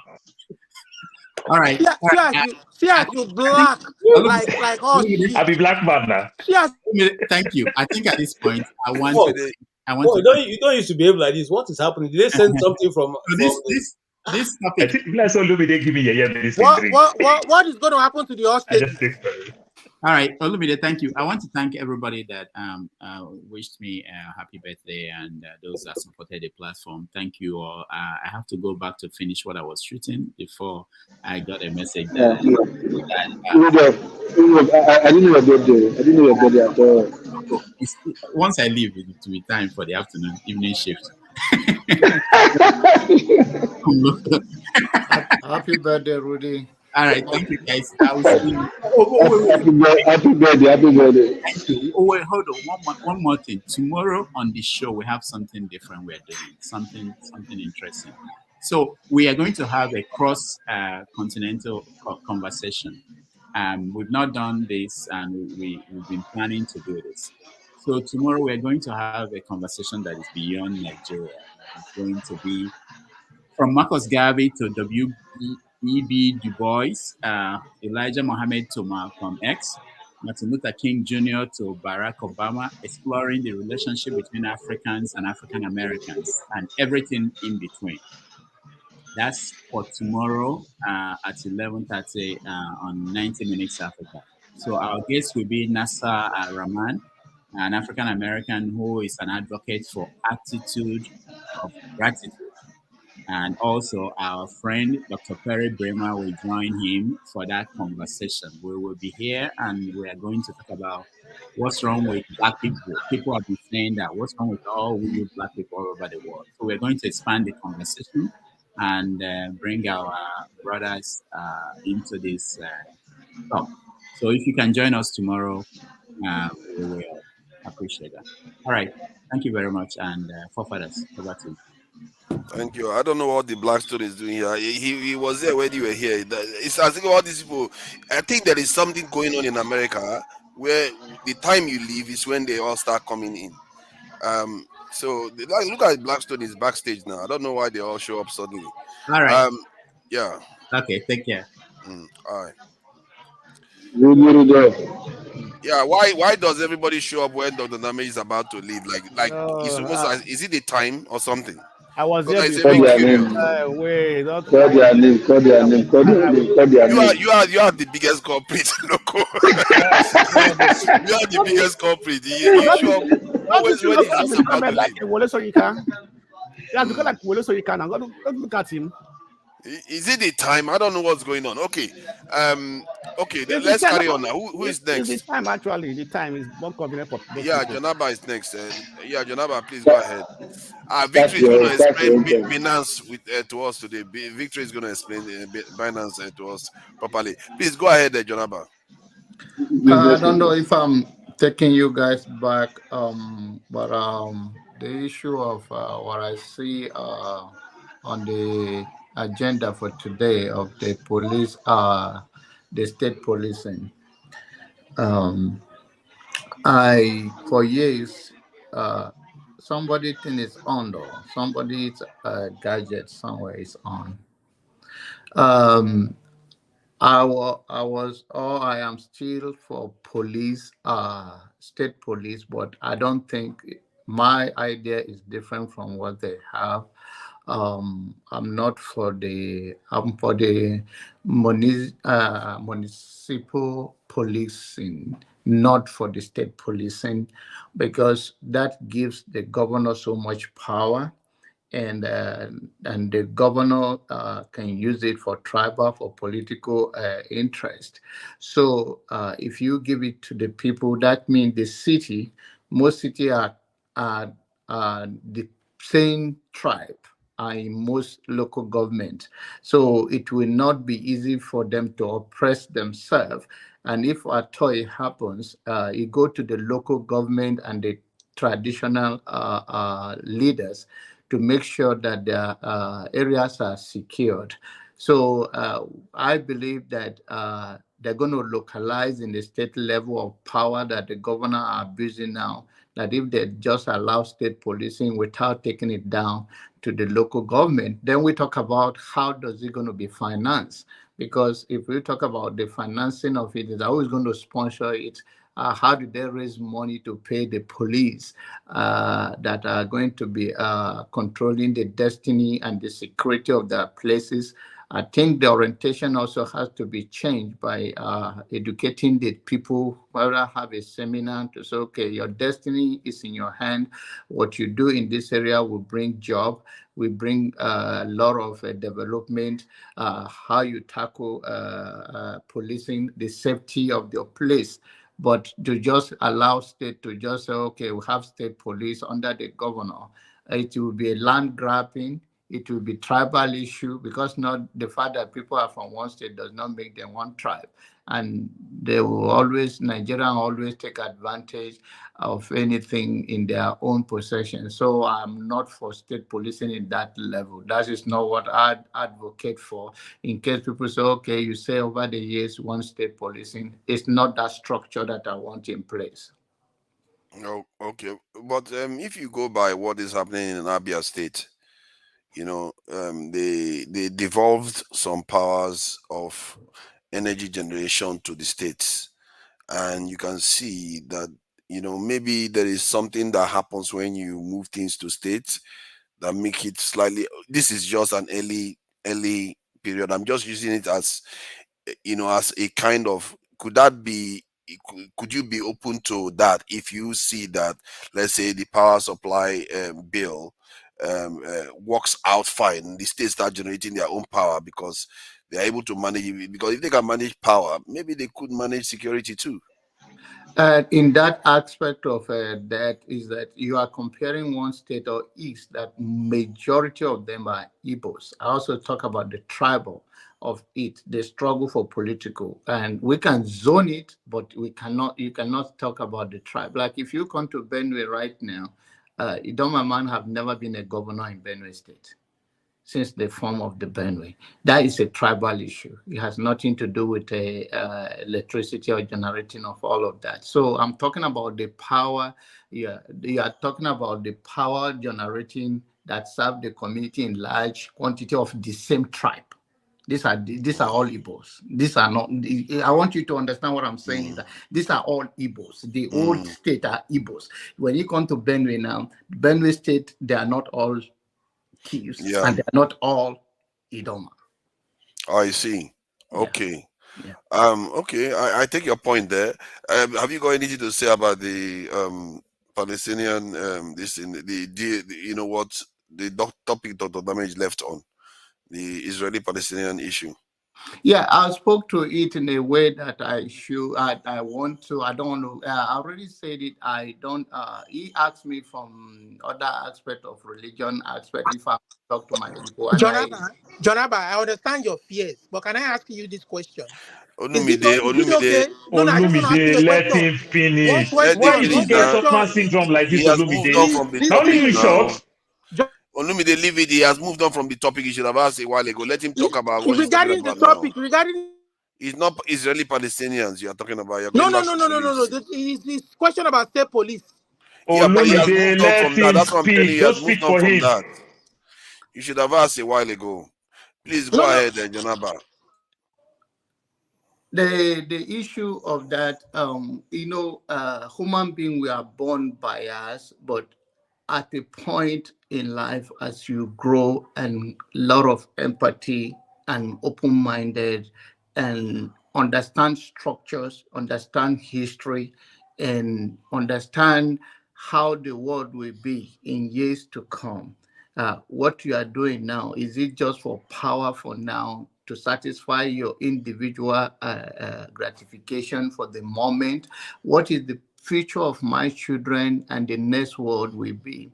All right. See as you black like oh shit. I be black man now. Thank you. I think at this point I want Boy, to. you don't used to behave like this. What is happening? Did they send something from this I topic? think let's Olubide give me a medicine drink. What is going to happen to the I hostages? just take sorry. All right, Olumide, thank you. I want to thank everybody that wished me a happy birthday and those that supported the platform. Thank you all. I have to go back to finish what I was shooting before I got a message that. I didn't know your birthday. I didn't know your birthday at all. Once I leave, it will be time for the afternoon, evening shift. Happy birthday, Rudy. All right, thank you guys. I will see you. Happy birthday. Thank you. Oh, wait, hold on. One more thing. Tomorrow on the show, we have something different we're doing, something interesting. So we are going to have a cross-continental conversation. We've not done this, and we've been planning to do this. So tomorrow we're going to have a conversation that is beyond Nigeria. It's going to be from Marcus Garvey to W.E.B. Du Bois, Elijah Muhammad to Malcolm X, Martin Luther King Jr. to Barack Obama, exploring the relationship between Africans and African Americans and everything in between. That's for tomorrow at 11:30 on 90 Minutes Africa. So our guest will be Nasser Rahman, an African American who is an advocate for attitude of gratitude. And also our friend Dr. Perry Bremer will join him for that conversation. We will be here and we are going to talk about what's wrong with Black people. People have been saying that what's wrong with all we Black people all over the world. So we're going to expand the conversation and bring our brothers into this talk. So if you can join us tomorrow, we will appreciate that. All right. Thank you very much. And forefathers, over to you. Thank you. I don't know what the Black Stone is doing here. He was there when you were here. It's as if all these people. I think there is something going on in America where the time you leave is when they all start coming in. So look at Blackstone is backstage now. I don't know why they all show up suddenly. All right. Yeah. Okay. Take care. All right. Good. Yeah. Why does everybody show up when Dr. Name is about to leave? Like it's almost like, is it the time or something? I was there before. Call their name. Wait, Call their name. Call their name. Call their name. Call their name. You are the biggest culprit, loco. You are the biggest culprit. You show up always when he's just about to leave. So you can. Yeah, because like Wole so you can. Look at him. Is it the time? I don't know what's going on. Okay. Okay, then let's carry on now. Who is next? It's the time, actually. The time is more convenient for Yeah, Jonaba is next. Yeah, Jonaba, please go ahead. Victory is going to explain Binance to us today. Victory is going to explain Binance to us properly. Please go ahead, Jonaba. I don't know if I'm taking you guys back, but the issue of what I see on the agenda for today of the police, the state policing. For years, somebody thing is on though. Somebody's gadget somewhere is on. I am still for police, state police, but I don't think my idea is different from what they have. I'm for the municipal policing, not for the state policing, because that gives the governor so much power. And the governor can use it for tribal, for political interest. So if you give it to the people, that means the city, most cities are the same tribe in most local governments. So it will not be easy for them to oppress themselves. And if at all it happens, you go to the local government and the traditional leaders to make sure that their areas are secured. So I believe that they're going to localize in the state level of power that the governor are abusing now, that if they just allow state policing without taking it down to the local government, then we talk about how does it going to be financed? Because if we talk about the financing of it, is always going to sponsor it. How do they raise money to pay the police that are going to be controlling the destiny and the security of their places? I think the orientation also has to be changed by educating the people, whether have a seminar to say, okay, your destiny is in your hand. What you do in this area will bring job, will bring a lot of development, how you tackle policing, the safety of your place. But to just allow state to just say, okay, we have state police under the governor, it will be a land grabbing. It will be tribal issue, because not the fact that people are from one state does not make them one tribe. And they will always, Nigerians always take advantage of anything in their own possession. So I'm not for state policing in that level. That is not what I advocate for. In case people say, okay, you say over the years, one state policing, it's not that structure that I want in place. No, okay. But if you go by what is happening in Abia State, they devolved some powers of energy generation to the states, and you can see that maybe there is something that happens when you move things to states that make it slightly. This is just an early period. I'm just using it as as a kind of, could that be, could you be open to that if you see that, let's say, the power supply bill works out fine, the states start generating their own power because they are able to manage it? Because if they can manage power, maybe they could manage security too. In that aspect of that is that you are comparing one state or east that majority of them are Igbos. I also talk about the tribal of it, the struggle for political, and we can zone it, but we cannot. You cannot talk about the tribe. Like if you come to Benue right now, Idoma man have never been a governor in Benue State since the form of the Benue. That is a tribal issue. It has nothing to do with electricity or generating of all of that. So I'm talking about the power. You are talking about the power generating that serve the community in large quantity of the same tribe. These are all Igbos. These are not. I want you to understand what I'm saying is that these are all Igbos. The old state are Igbos. When you come to Benue now, Benue State, they are not all Chiefs, and they're not all Idoma. I see. Okay. Yeah. Okay, I take your point there. Have you got anything to say about the Palestinian this in the you know what the topic Dr. Damage left on, the Israeli-Palestinian issue? Yeah, I spoke to it in a way that I want to. I don't know. I already said it. I don't. He asked me from other aspect of religion aspect if I talk to my people, and Jonaba, I understand your fears, but can I ask you this question? Is it Olumide, okay? No, I just want to ask you a let question. him finish. One Why you question. get Topman syndrome like he this, has moved on from the Olumide? Now topic you now. short. Olumide, leave it. He has moved on from the topic. He should have asked a while ago. Let him talk about what he's talking regarding the about topic, now. regarding It's not Israeli Palestinians you are talking about. You're no, going back to police. It's question about state police. Yeah, but he has Olumide, moved on let from that. him That's what I'm telling you. speak. He has Just speak moved on for from him. that. You should have asked a while ago. Please go ahead, Jonaba. The issue of that, human being, we are born biased, but at a point in life, as you grow, and a lot of empathy and open-minded, and understand structures, understand history, and understand how the world will be in years to come. What you are doing now, is it just for power for now, to satisfy your individual gratification for the moment? What is the future of my children and the next world will be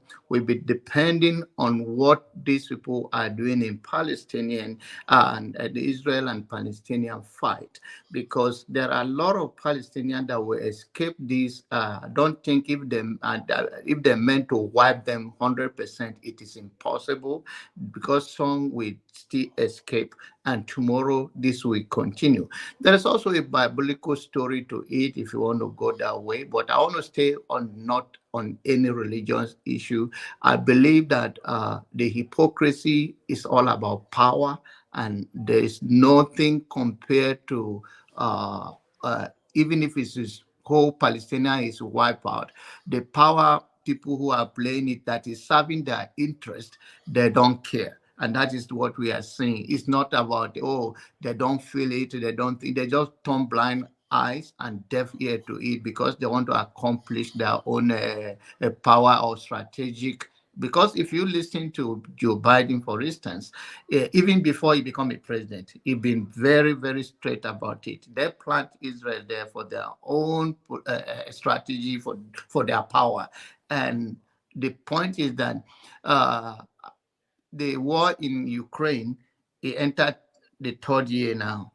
depending on what these people are doing in Palestinian and the Israel and Palestinian fight, because there are a lot of Palestinians that will escape this. Don't think if they're meant to wipe them 100%, it is impossible, because some will still escape. and tomorrow this will continue. There is also a biblical story to it if you want to go that way, but I want to stay on not on any religious issue. I believe that the hypocrisy is all about power, and there is nothing compared to even if it's this whole Palestinian is wiped out, the power people who are playing it that is serving their interest, they don't care. And that is what we are seeing. It's not about, oh, they don't feel it, they don't think, they just turn blind eyes and deaf ear to it because they want to accomplish their own power or strategic. Because if you listen to Joe Biden, for instance, even before he became a president, he been very, very straight about it. They plant Israel there for their own strategy, for their power. And the point is that the war in Ukraine, it entered the third year now.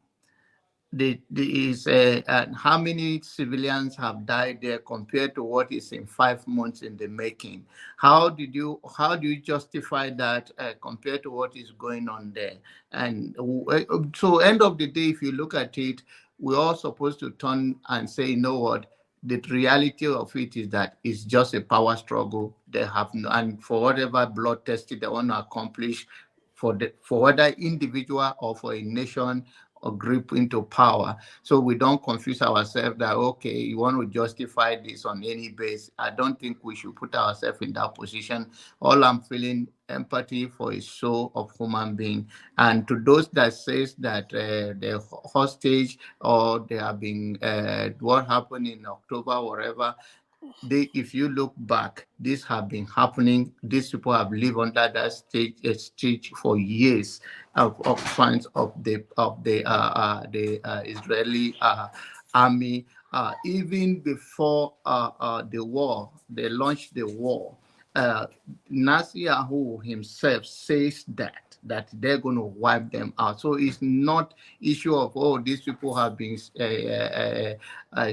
How many civilians have died there compared to what is in 5 months in the making? How do you justify that compared to what is going on there? And so, end of the day, if you look at it, we're all supposed to turn and say, you know what? The reality of it is that it's just a power struggle. They have no, and for whatever blood testing they want to accomplish, for whether individual or for a nation or grip into power. So we don't confuse ourselves that, okay, you want to justify this on any base. I don't think we should put ourselves in that position. All I'm feeling empathy for a soul of human being. And to those that says that they're hostage or they have been, what happened in October, whatever, if you look back, this have been happening. These people have lived under that stage for years of signs of the Israeli army. Even before the war, they launched the war. Netanyahu himself says that they're going to wipe them out. So it's not issue of, oh, these people have been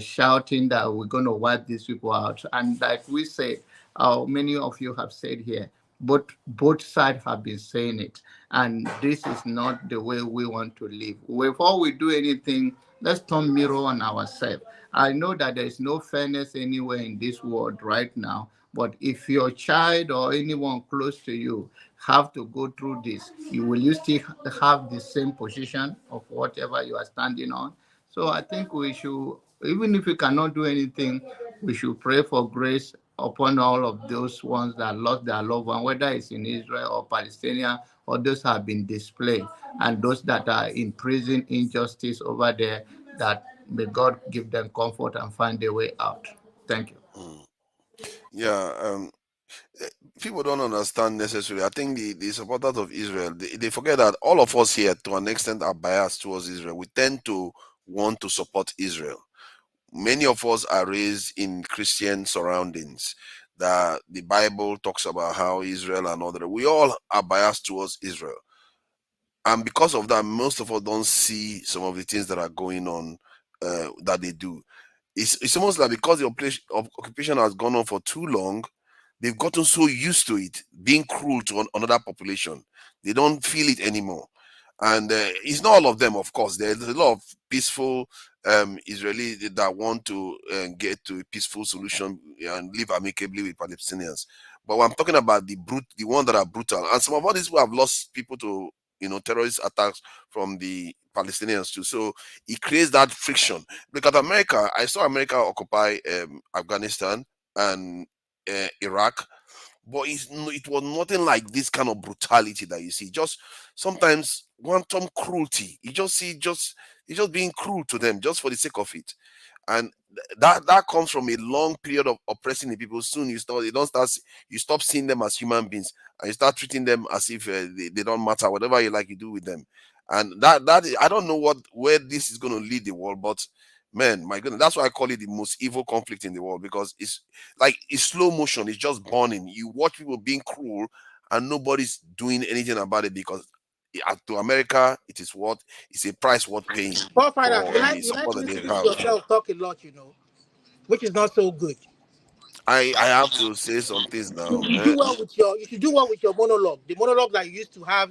shouting that we're going to wipe these people out. And like we said, many of you have said here, both sides have been saying it. And this is not the way we want to live. Before we do anything, let's turn mirror on ourselves. I know that there is no fairness anywhere in this world right now. But if your child or anyone close to you have to go through this, will you still have the same position of whatever you are standing on? So I think we should, even if we cannot do anything, we should pray for grace upon all of those ones that lost their loved one, whether it's in Israel or Palestinian, or those have been displaced, and those that are in prison, injustice over there, that may God give them comfort and find a way out. Thank you. Yeah, people don't understand necessarily. I think the supporters of Israel, they forget that all of us here, to an extent, are biased towards Israel. We tend to want to support Israel. Many of us are raised in Christian surroundings. That the Bible talks about how Israel and other. We all are biased towards Israel, and because of that, most of us don't see some of the things that are going on that they do. It's almost like because the occupation has gone on for too long, they've gotten so used to it being cruel to another population. They don't feel it anymore. And it's not all of them, of course. There's a lot of peaceful Israelis that want to get to a peaceful solution and live amicably with Palestinians. But when I'm talking about the ones that are brutal, and some of all these people have lost people to terrorist attacks from the Palestinians too. So it creates that friction. Look at America. I saw America occupy Afghanistan and Iraq, but it was nothing like this kind of brutality that you see. Just sometimes quantum cruelty. You just see it's just being cruel to them just for the sake of it. And that comes from a long period of oppressing the people. Soon you stop seeing them as human beings, and you start treating them as if they don't matter. Whatever you like, you do with them. And that I don't know where this is going to lead the world, but man, my goodness, that's why I call it the most evil conflict in the world, because it's like it's slow motion. It's just burning. You watch people being cruel, and nobody's doing anything about it, because to America, it's a price worth paying Paul Father, for the you like support that they listening to have. yourself talk a lot, which is not so good. I have to say some things now. You should do well with your monologue. The monologue that you used to have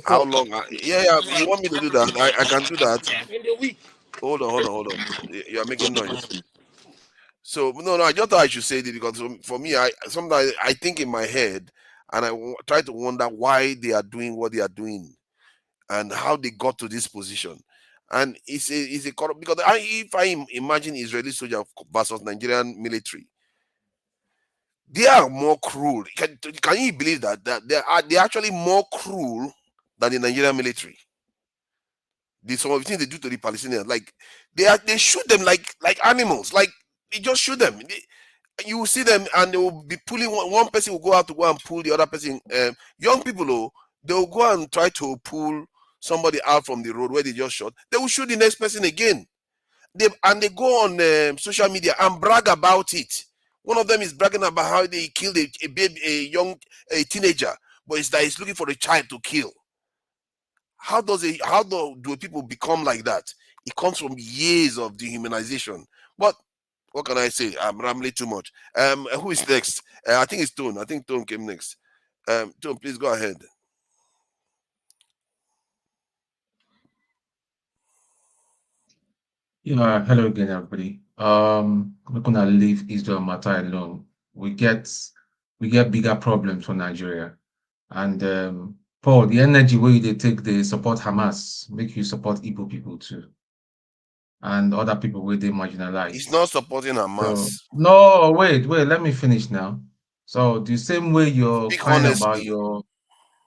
How before long? Yeah, you want me to do that? I can do that. in the week. Hold on. You are making noise. So no, I just thought I should say this because for me, I sometimes I think in my head and try to wonder why they are doing what they are doing and how they got to this position. And it's a because if I imagine Israeli soldier versus Nigerian military, they are more cruel. Can you believe that they're actually more cruel than the Nigerian military? Some of the things they do to the Palestinians, like they shoot them like animals, like they just shoot them. You will see them and they will be pulling one person will go out to go and pull the other person. Young people, they will go and try to pull somebody out from the road where they just shot. They will shoot the next person again. They go on social media and brag about it. One of them is bragging about how they killed a baby, a teenager, but it's that he's looking for a child to kill. How do people become like that? It comes from years of dehumanization. But what can I say? I'm rambling too much. Who is next? I think it's Tone. I think Tone came next. Tone, please go ahead. Yeah, hello again, everybody. We're gonna leave Israel matter alone. We get bigger problems for Nigeria. And Paul, the energy where they take the support Hamas, make you support Igbo people too. And other people where they marginalize. He's not supporting Hamas. So, no, wait, let me finish now. So the same way you're Speak crying honestly. about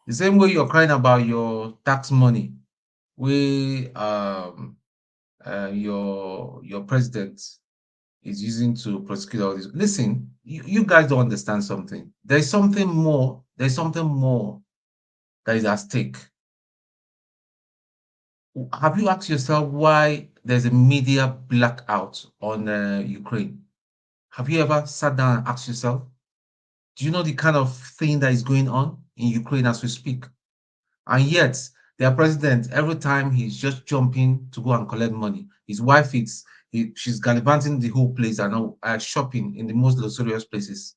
the same way you're crying about your tax money, your president is using to prosecute all this. Listen, you guys don't understand something. There's something more that is at stake. Have you asked yourself why there's a media blackout on Ukraine? Have you ever sat down and asked yourself, do you know the kind of thing that is going on in Ukraine as we speak? And yet, their president, every time he's just jumping to go and collect money, his wife she's gallivanting the whole place and shopping in the most luxurious places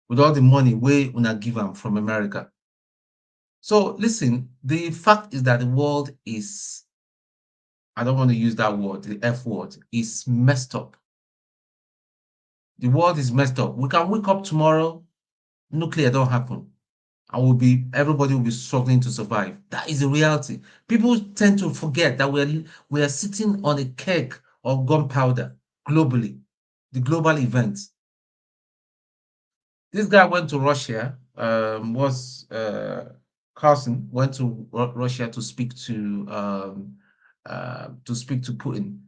with all the money we una give them from America. So listen, the fact is that the world is, I don't want to use that word, the F word, is messed up. The world is messed up. We can wake up tomorrow, nuclear don't happen. And everybody will be struggling to survive. That is the reality. People tend to forget that we are sitting on a keg of gunpowder globally, the global event. This guy went to Russia. Carson went to Russia to speak to Putin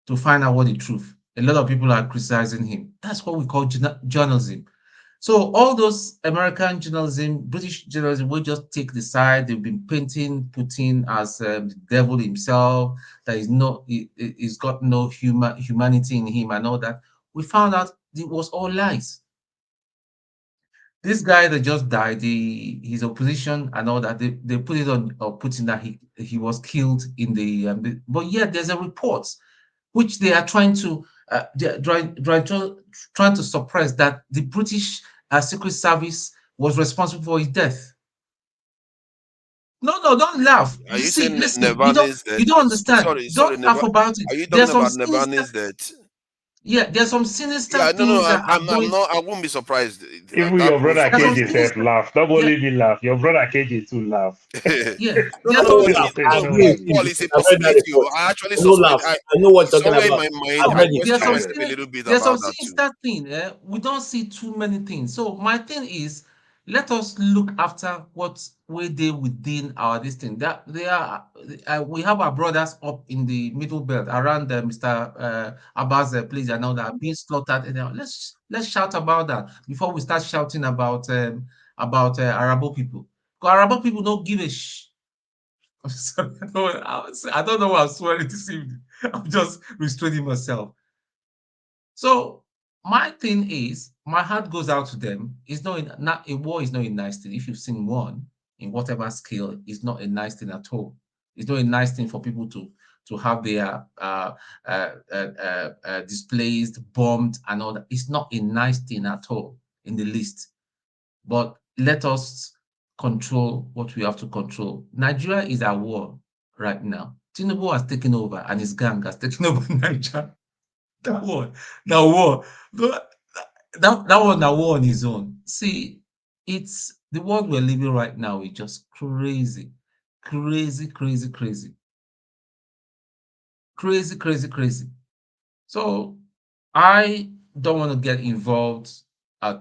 to find out what the truth. A lot of people are criticizing him. That's what we call journalism. So all those American journalism, British journalism, will just take the side. They've been painting Putin as the devil himself. That he's got no humanity in him and all that. We found out it was all lies. This guy that just died, his opposition and all that, they put it on Putin that he was killed in but yet there's a report which they are trying to trying to suppress, that the British Secret Service was responsible for his death. No, don't laugh. Are you See, saying listen, Nevani's death? you don't understand. Sorry, Don't laugh about it. Are you There's talking some about Nevani's death? Yeah, there's some sinister Yeah, things that are I'm going. not. I won't be surprised. Even That your won't brother surprise KJ me. self laugh. Don't leave me laugh. Your brother KJ too laugh. Yeah, No, there's no, some laugh. I No agree with worry. him Paul, it's a because I've read that possibility. report. I actually No suspect. laugh. I know what you're talking Somewhere in about. my mind, I've I read it. question myself a little bit there's some about that too. sinister thing. We don't see too many things. So my thing is, let us look after what we do within our distance. That we have our brothers up in the middle belt around Mr. Abbas place and all that are being slaughtered. And let's shout about that before we start shouting about Arabo people. Because Arabo people don't give a I'm sorry, I don't know why I'm swearing this evening. I'm just restraining myself. So my thing is, my heart goes out to them. It's not a war is not a nice thing. If you've seen one in whatever scale, it's not a nice thing at all. It's not a nice thing for people to have their displaced, bombed, and all that. It's not a nice thing at all in the least. But let us control what we have to control. Nigeria is at war right now. Tinubu has taken over and his gang has taken over Nigeria. That war, that one, that war on his own. See, it's the world we're living right now is just crazy, crazy, crazy, crazy, crazy, crazy, crazy. So I don't want to get involved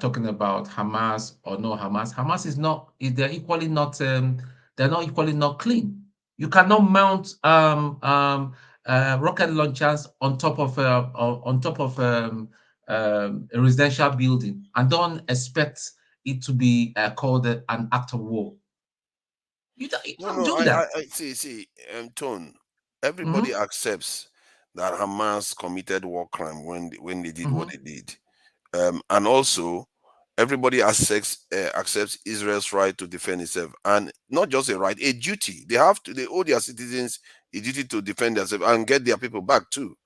talking about Hamas or no Hamas. Hamas is not. They're equally not. They're not equally not clean. You cannot mount rocket launchers on top of a residential building and don't expect it to be called an act of war. You don't do that. I see, Tone, everybody accepts that Hamas committed war crime when they did what they did. And also everybody accepts Israel's right to defend itself, and not just a right, a duty. They owe their citizens a duty to defend themselves and get their people back too.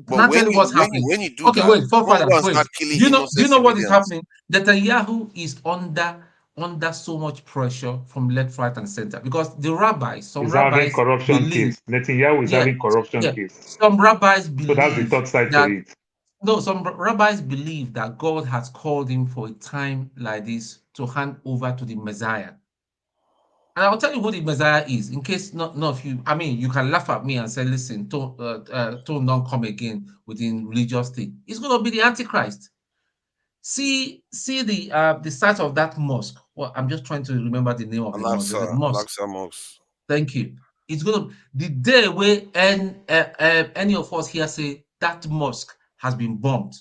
But Can I tell you what's happening? when you do Okay, that, wait, don't go forefathers, and wait. start killing Do you innocent know what is civilians. happening? Netanyahu is under so much pressure from left, right, and center because the rabbis, some He's having rabbis corruption believe, case. Netanyahu is yeah, having corruption yeah, case. some rabbis So that's the believe third side to that it. no, some rabbis believe that God has called him for a time like this to hand over to the Messiah. And I'll tell you who the Messiah is, in case not of you. I mean, you can laugh at me and say, "Listen, don't come again within religious thing." It's going to be the Antichrist. See the site of that mosque. Well, I'm just trying to remember the name of the mosque. There's a mosque. Al-Aqsa Mosque. Thank you. It's going to the day where any of us here say that mosque has been bombed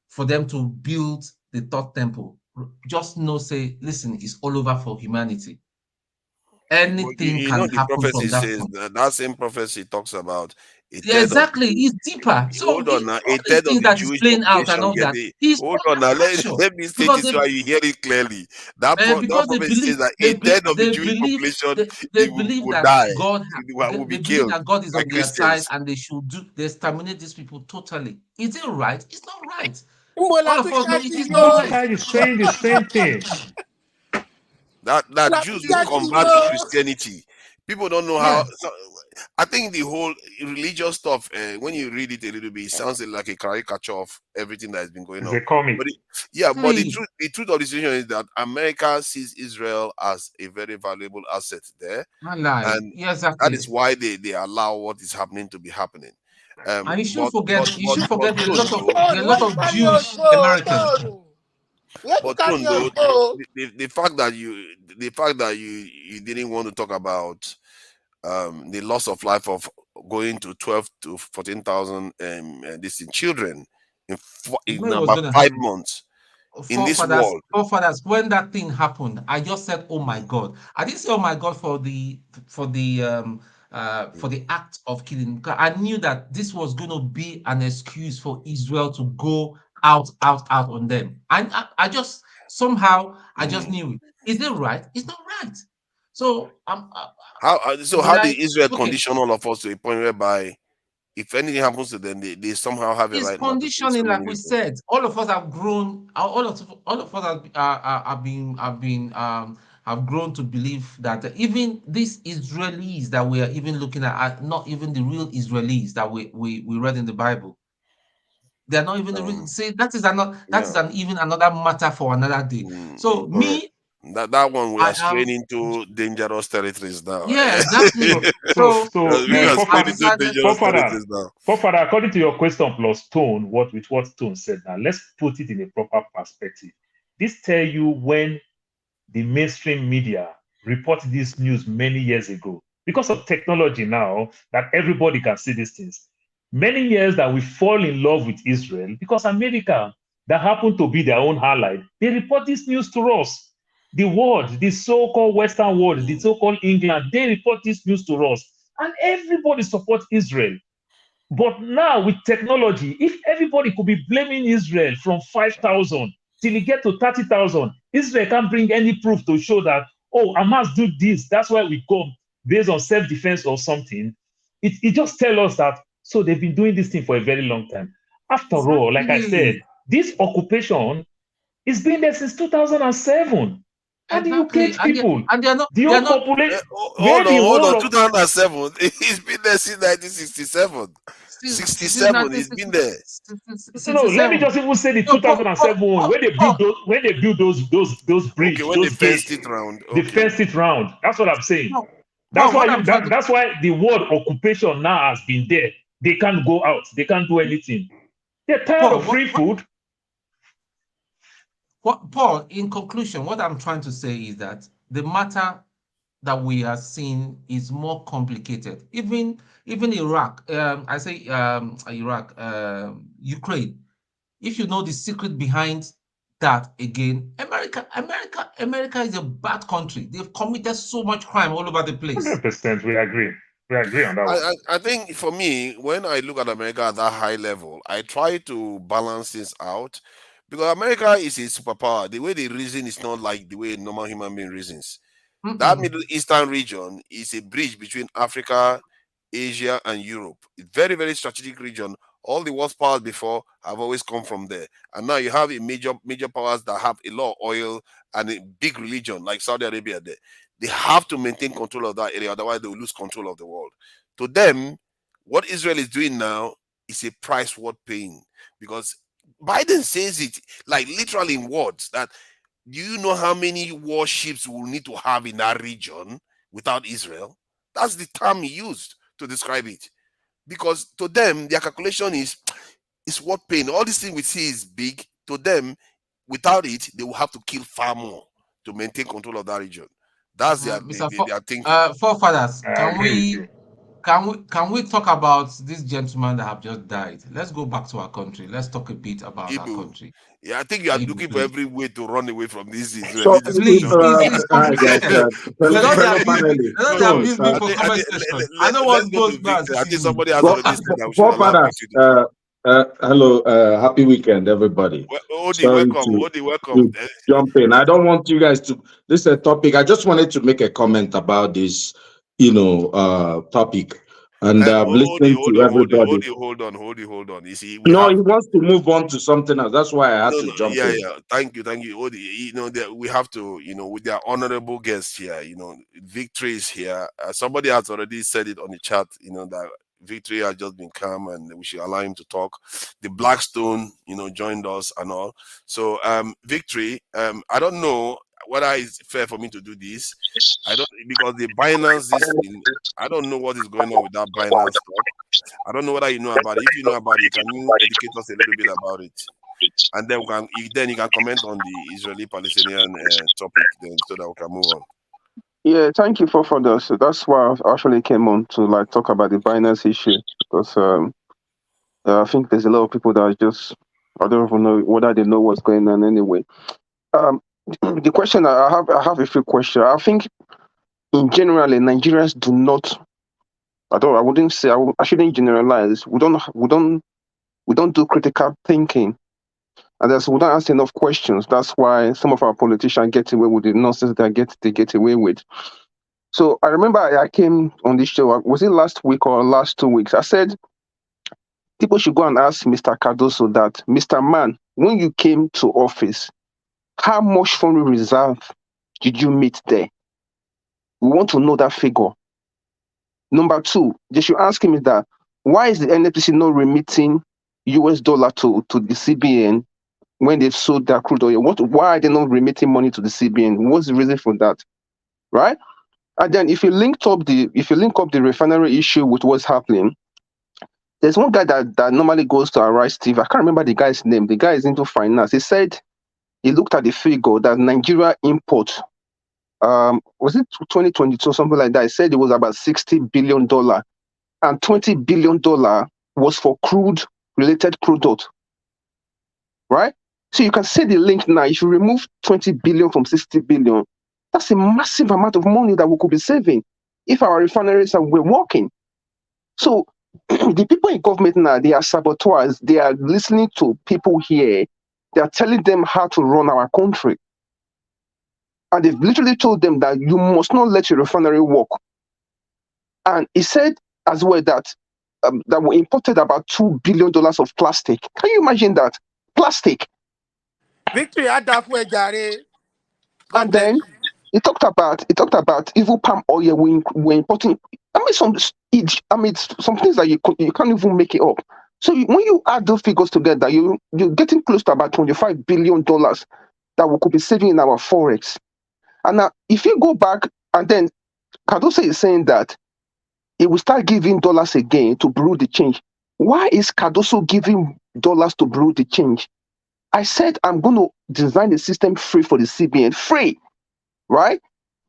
for them to build the third temple. Just know, say, listen, it's all over for humanity. But Anything you can know the happen prophecy from that says point. that same prophecy talks about a Yeah, third of exactly. It's deeper. So hold on now, all a these third of things the that is Jewish playing out and population all get that, it. he's Hold on now, under pressure let me state because it so you hear it clearly. That because they prophecy believe says that a third of the they Jewish believe population they believe will that die, will they be believe killed that God is by on their side Christians. and they exterminate these people totally. Is it right? It's not right. Mbola All of to us know shut it you, is not Both right. sides is saying the same thing. That Na to Jews will shut you, convert to Christianity. People don't know how. Yeah. So, I think the whole religious stuff, when you read it a little bit, it sounds like a caricature of everything that has been going It's on. a comic. But but Hey, the truth of the situation is that America sees Israel as a very valuable asset there, not lie. and Yeah, that is exactly. why they allow what is happening to be happening. And you But should forget there are a Tone lot of though, there are a Where lot you of carry us Jewish go? Americans. Where you but carry Tone us though, go? the fact that you didn't want to talk about the loss of life of going to 12 to 14,000 this in children You know in it was about going to 5 happen. months in this world. Forefathers, when that thing happened, I just said, "Oh my God!" I didn't say, "Oh my God" for the act of killing. Because I knew that this was going to be an excuse for Israel to go out on them. I just somehow I just knew it. Is it right? It's not right. So How did Israel condition all of us to a point whereby if anything happens to them, they somehow have a It's right not to kill conditioning, so like many we people? said. All of us have grown. All of us have grown to believe that even these Israelis that we are even looking at are not even the real Israelis that we read in the Bible. They are not even the real. See, that is Yeah. even another matter for another day. So Correct. me, That one we I are am. straying into dangerous territories now. Yeah, exactly. So, So We are I straying into decided. dangerous territories now. Forefather, according to your question plus Tone, what Tone said now, let's put it in a proper perspective. This tell you when the mainstream media reported this news many years ago. Because of technology now, that everybody can see these things. Many years that we fall in love with Israel because America, that happened to be their own ally, they report this news to us. The world, the so-called Western world, the so-called England, they report this news to us. And everybody supports Israel. But now with technology, if everybody could be blaming Israel from 5,000 till it get to 30,000, Israel can't bring any proof to show that, oh, Hamas do this. That's why we go based on self-defense or something. It just tells us that, so they've been doing this thing for a very long time. After all, like I Exactly. said, this occupation is been there since 2007. And you Exactly. get people. And they're not The they're whole not population, where Hold on, the hold whole on. of 2007. He's been there since 1967. since 67. He's been there. no, let me 1967. just even say the No, 2007 one when they built those Okay, bridge, when they those fenced gates, it round. they Okay. fenced it round. That's what I'm saying. Paul, what I'm trying to That's why the word occupation now has been there. They can't go out. They can't do anything. They're tired Paul, of free food. Paul, in conclusion, what I'm trying to say is that the matter that we are seeing is more complicated. Even Iraq, Iraq, Ukraine. If you know the secret behind that, again, America is a bad country. They've committed so much crime all over the place. 100%, we agree. We agree on that one. I think for me, when I look at America at that high level, I try to balance things out because America is a superpower. The way they reason is not like the way a normal human being reasons. That Middle Eastern region is a bridge between Africa, Asia, and Europe. It's very, very strategic region. All the world powers before have always come from there. And now you have a major powers that have a lot of oil and a big religion like Saudi Arabia there. They have to maintain control of that area, otherwise they will lose control of the world. To them, what Israel is doing now is a price worth paying because Biden says it like literally in words that do you know how many warships we'll need to have in that region without Israel? That's the term he used to describe it. Because to them, their calculation is worth paying. All this thing we see is big. To them, without it, they will have to kill far more to maintain control of that region. That's their thinking. Forefathers, I agree with you. can we talk about this gentleman that have just died? Let's go back to our country. Let's talk a bit about our country. Yeah, I think you are Ibu, looking for please. every way to run away from this So, Israeli discussion. Please, it's hi guys, complicated. fellow panelists. They don't abuse me for comment section. I know Let's what go goes to now. Victor. I think somebody has already said that we should allow Forefathers, Victor to talk. hello, happy weekend, everybody. Odi, welcome. Odi, welcome. To jump in. I don't want you guys to. This is a topic. I just wanted to make a comment about this, topic, and listening to everybody. Hold on. You see, No, he wants to move on to something else. That's why I had to jump in. Yeah. Thank you, Odi. You know that we have to, with their honorable guests here. Victory is here. Somebody has already said it on the chat. That Victory has just been calm, and we should allow him to talk. The Blackstone, joined us and all. So, Victory. I don't know whether it's fair for me to do this. I don't because the Binance this thing. I don't know what is going on with that Binance stuff. I don't know whether you know about it. If you know about it, can you educate us a little bit about it? And then you can comment on the Israeli-Palestinian topic, then so that we can move on. Yeah, thank you for that. So that's why I actually came on to talk about the Binance issue because I think there's a lot of people that are just I don't even know whether they know what's going on anyway. The question I have a few questions. I think in general, Nigerians do not. I wouldn't say I shouldn't generalize. We don't do critical thinking, and we don't ask enough questions. That's why some of our politicians get away with the nonsense they get away with. So I remember I came on this show. Was it last week or last 2 weeks? I said people should go and ask Mr. Cardoso that, Mr. Man, when you came to office, how much foreign reserve did you meet there? We want to know that figure. Number two, they should ask him that why is the NFTC not remitting US dollar to the CBN when they've sold their crude oil? Why are they not remitting money to the CBN? What's the reason for that? Right? And then if you link up the refinery issue with what's happening, there's one guy that normally goes to Arise TV. I can't remember the guy's name. The guy is into finance. He said he looked at the figure that Nigeria import. Was it 2022 or something like that? He said it was about $60 billion, and $20 billion was for related crude oil. Right? So you can see the link now. If you remove 20 billion from 60 billion, that's a massive amount of money that we could be saving if our refineries were working. So the people in government now, they are saboteurs. They are listening to people here. They are telling them how to run our country. And they've literally told them that you must not let your refinery work. And he said as well that we imported about $2 billion of plastic. Can you imagine that? Plastic. Victory at that way, Gary. And then He talked about even palm oil we're importing. I mean, some things that you can't even make it up. So when you add those figures together, you're getting close to about $25 billion that we could be saving in our forex. And now, if you go back and then Cardoso is saying that he will start giving dollars again to brew the change. Why is Cardoso giving dollars to brew the change? I said I'm going to design the system free for the CBN, free, right?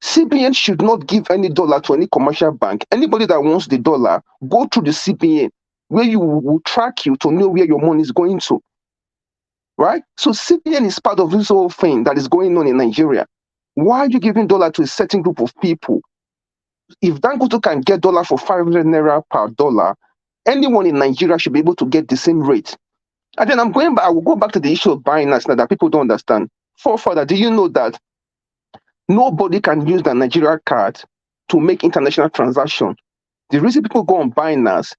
CBN should not give any dollar to any commercial bank. Anybody that wants the dollar, go through the CBN, where you will track you to know where your money is going to, right? So CBN is part of this whole thing that is going on in Nigeria. Why are you giving dollar to a certain group of people? If Dangote can get dollar for 500 naira per dollar, anyone in Nigeria should be able to get the same rate. And then I will go back to the issue of Binance now that people don't understand. Further, do you know that nobody can use the Nigeria card to make international transactions? The reason people go on Binance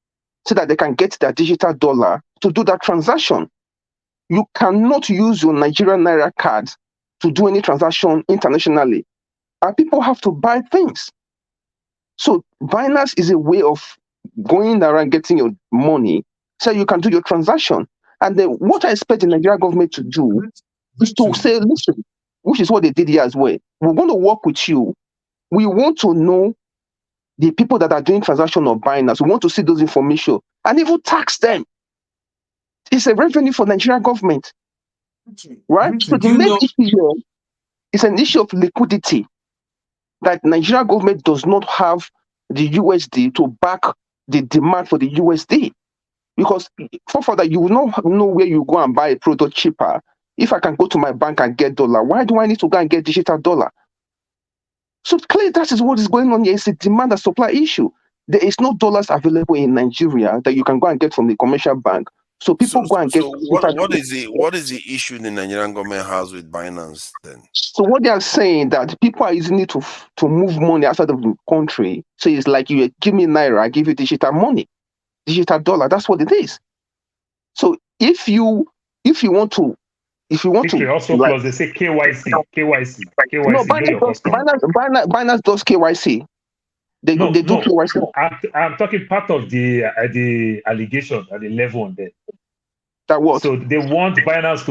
so that they can get their digital dollar to do that transaction. You cannot use your Nigerian Naira card to do any transaction internationally. And people have to buy things. So Binance is a way of going around getting your money so you can do your transaction. And then what I expect the Nigerian government to do is to say, listen, which is what they did here as well. We're going to work with you. We want to know the people that are doing transaction on Binance. We want to see those information and even tax them. It's a revenue for Nigerian government, right? So the main issue here is an issue of liquidity, that Nigerian government does not have the USD to back the demand for the USD. Because for that, you will not know where you go and buy a product cheaper. If I can go to my bank and get dollar, why do I need to go and get digital dollar? So clearly, that is what is going on here. It's a demand and supply issue. There is no dollars available in Nigeria that you can go and get from the commercial bank. So people go and get. So what is the issue the Nigerian government has with Binance then? So what they are saying that people are using it to move money outside of the country. So it's like you give me naira, I give you digital money, digital dollar. That's what it is. So if you want to also like, plus they say KYC. No, Binance does KYC. They do KYC. I'm talking part of the allegation at the level on there. That what? So they want Binance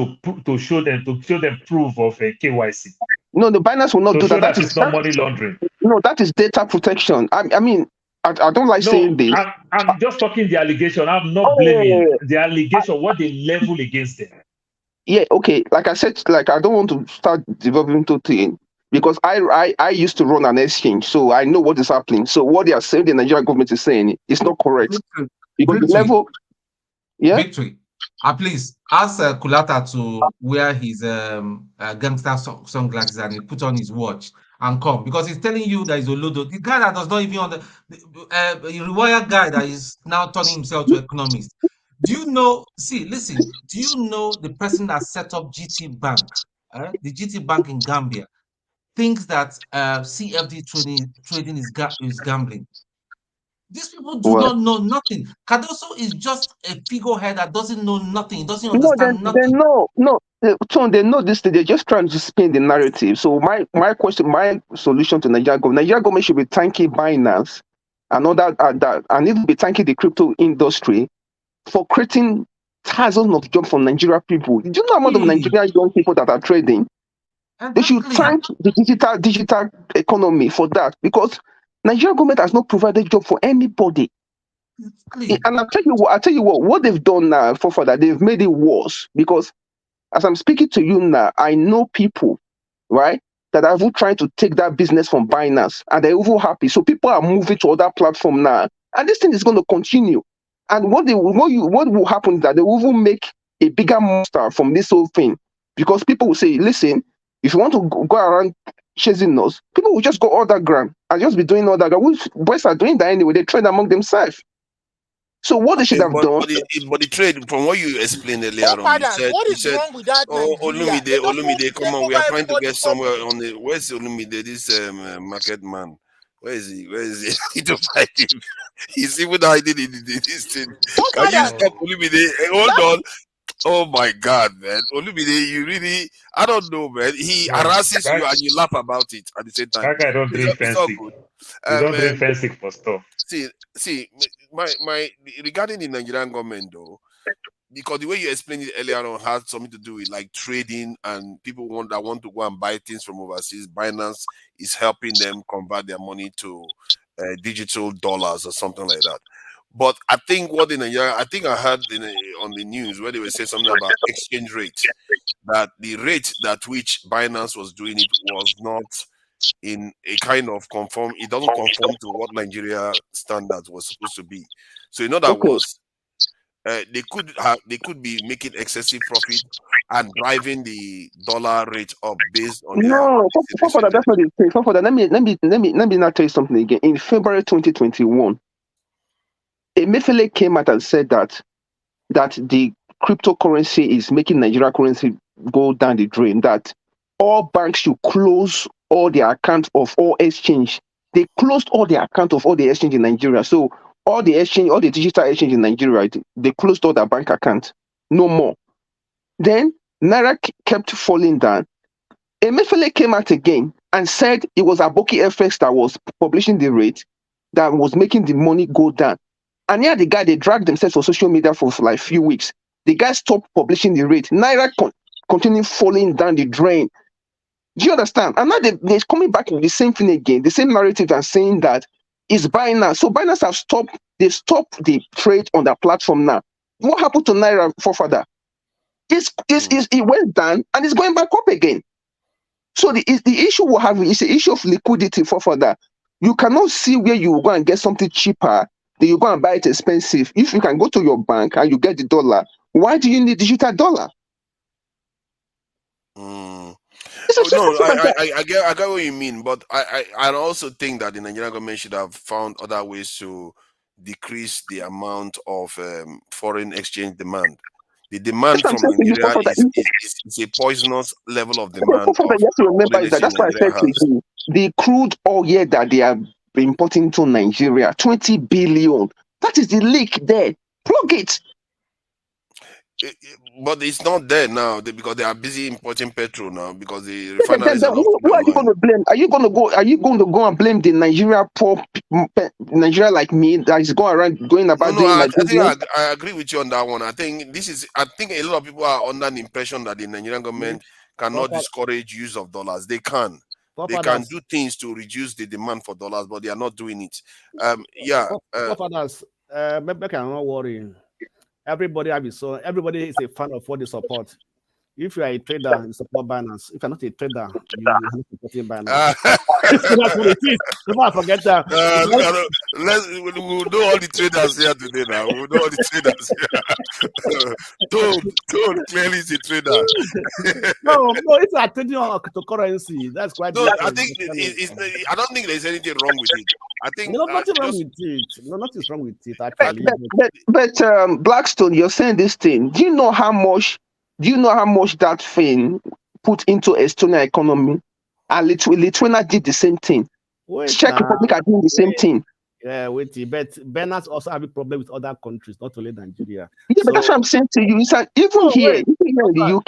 to show them proof of a KYC. No, the Binance will not do that. That is not money laundering. No, that is data protection. I mean, I don't like saying this. I'm just talking the allegation. I'm not blaming the allegation. What they level against them. Yeah, okay. Like I said, like I don't want to start developing into thing because I used to run an exchange, so I know what is happening. So what they are saying, the Nigerian government is saying, is not correct. Because the level, Victory. Please ask Kulata to wear his gangster sunglasses and he put on his watch and come, because he's telling you that he's Olodo. The guy that does not even the rewire guy that is now turning himself to economist. Do you know? Listen. Do you know the person that set up GT Bank, the GT Bank in Gambia, thinks that CFD trading is gambling? These people do not know nothing. Cardoso is just a figurehead that doesn't know nothing. He doesn't understand nothing. They know this thing. They're just trying to spin the narrative. So my question, my solution to Nigerian government should be thanking Binance and all that, and even be thanking the crypto industry for creating thousands of jobs for Nigerian people. Do you know how much of Nigerian young people that are trading? They should thank the digital economy for that, because Nigerian government has not provided job for anybody. And I'll tell you what they've done now for that, they've made it worse, because as I'm speaking to you now, I know people, right, that are even trying to take that business from Binance, and they're even happy. So people are moving to other platform now, and this thing is going to continue. And what will happen is that they will even make a bigger monster from this whole thing, because people will say, listen, if you want to go around chasing us, people will just go underground and just be doing underground. Which boys are doing that anyway. They trade among themselves. So what they should have done. But the trade, from what you explained earlier on, you said, wrong with that? Olumide, come on, we are trying to get somewhere on the. Where's Olumide? This market man. Where is he? I need to find him. He's even hiding in this thing. Can you stop Olumide? Hold on. Oh my God, man. Olumide, you really, I don't know, man. He No, harasses you that and you laugh about it at the same time. that guy don't drink It's all fancy. good. He don't drink Um, fancy for stuff. see, my regarding the Nigerian government though, because the way you explained it earlier on had something to do with like trading and people want to go and buy things from overseas. Binance is helping them convert their money to digital dollars or something like that. But I think what in Nigeria, I think I heard on the news where they were saying something about exchange rate, that the rate that which Binance was doing it was not in a kind of conform. It doesn't conform to what Nigeria standards was supposed to be. So in other Okay. words, they could be making excessive profit and driving the dollar rate up based on their No, for that, exchange rate. that's not the thing. For that, let me not tell you something again. In February 2021, Emefiele came out and said that the cryptocurrency is making Nigeria currency go down the drain. That all banks should close all their accounts of all exchange. They closed all the account of all the exchange in Nigeria. So all the exchange, all the digital exchange in Nigeria, they closed all their bank accounts. No more. Then Naira kept falling down. Emefiele came out again and said it was Aboki FX that was publishing the rate that was making the money go down. And yeah, the guy, they dragged themselves for social media for like a few weeks. The guy stopped publishing the rate. Naira continued falling down the drain. Do you understand? And now they're coming back with the same thing again, the same narrative and saying that it's Binance. So Binance have stopped the trade on their platform now. What happened to Naira for further? It went down and it's going back up again. So the issue we're having is the issue of liquidity for further. You cannot see where you go and get something cheaper, then you go and buy it expensive. If you can go to your bank and you get the dollar, why do you need digital dollar? I get what you mean, but I also think that the Nigerian government should have found other ways to decrease the amount of foreign exchange demand. The demand from Nigeria is a poisonous level of demand. You have to remember is that's why I said to you, the crude oil that they are importing to Nigeria, 20 billion. That is the leak there. Plug it. But it's not there now because they are busy importing petrol now because the refineries are not. Who are you going to blame? Are you going to go and blame the Nigeria like me that is going around going about doing my business? I agree with you on that one. I think a lot of people are under the impression that the Nigerian government cannot discourage use of dollars. They can. They can do things to reduce the demand for dollars, but they are not doing it. Maybe I'm not worrying. Everybody everybody is a fan of what they support. If you are a trader, you support Binance. If you're not a trader, you are not supporting Binance. That's what it is. Don't forget that. We'll do all the traders here today now. We'll do all the traders here. Don't clearly is a trader. no, it's a trading on cryptocurrency. That's quite different. I think I don't think there's anything wrong with it. I think nothing wrong with it. No, nothing's wrong with it, actually. But Blackstone, you're saying this thing. Do you know how much that thing put into Estonia economy? And Lithuania did the same thing. Czech Republic are doing the same thing. Yeah, but Binance also have a problem with other countries, not only Nigeria. Yeah, but that's what I'm saying to you. Even here in the UK,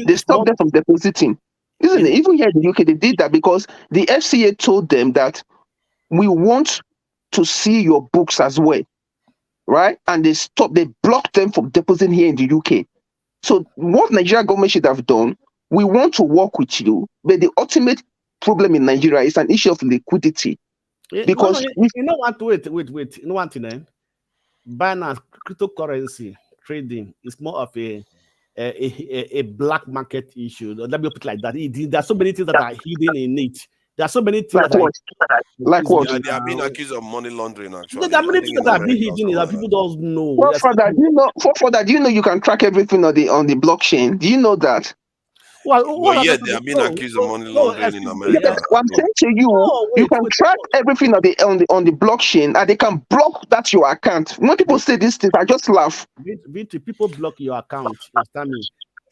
they stopped them from depositing. Isn't it? Even here in the UK, they did that because the FCA told them that we want to see your books as well, right? And they blocked them from depositing here in the UK. So what Nigerian government should have done, we want to work with you, but the ultimate problem in Nigeria is an issue of liquidity. Because you know what? Wait. You know one thing, then? Binance cryptocurrency trading is more of a black market issue. Let me put it like that. There are so many things that are hidden in it. There are so many things like what? They are being accused of money laundering. Actually, there are many things that are being hidden that people don't know. Do you know you can track everything on the blockchain? Do you know that? Well, yeah, they are being accused of money laundering in America. Yeah, what I'm saying to you, you can track everything on the blockchain, and they can block that your account. When people say these things, I just laugh. People block your account.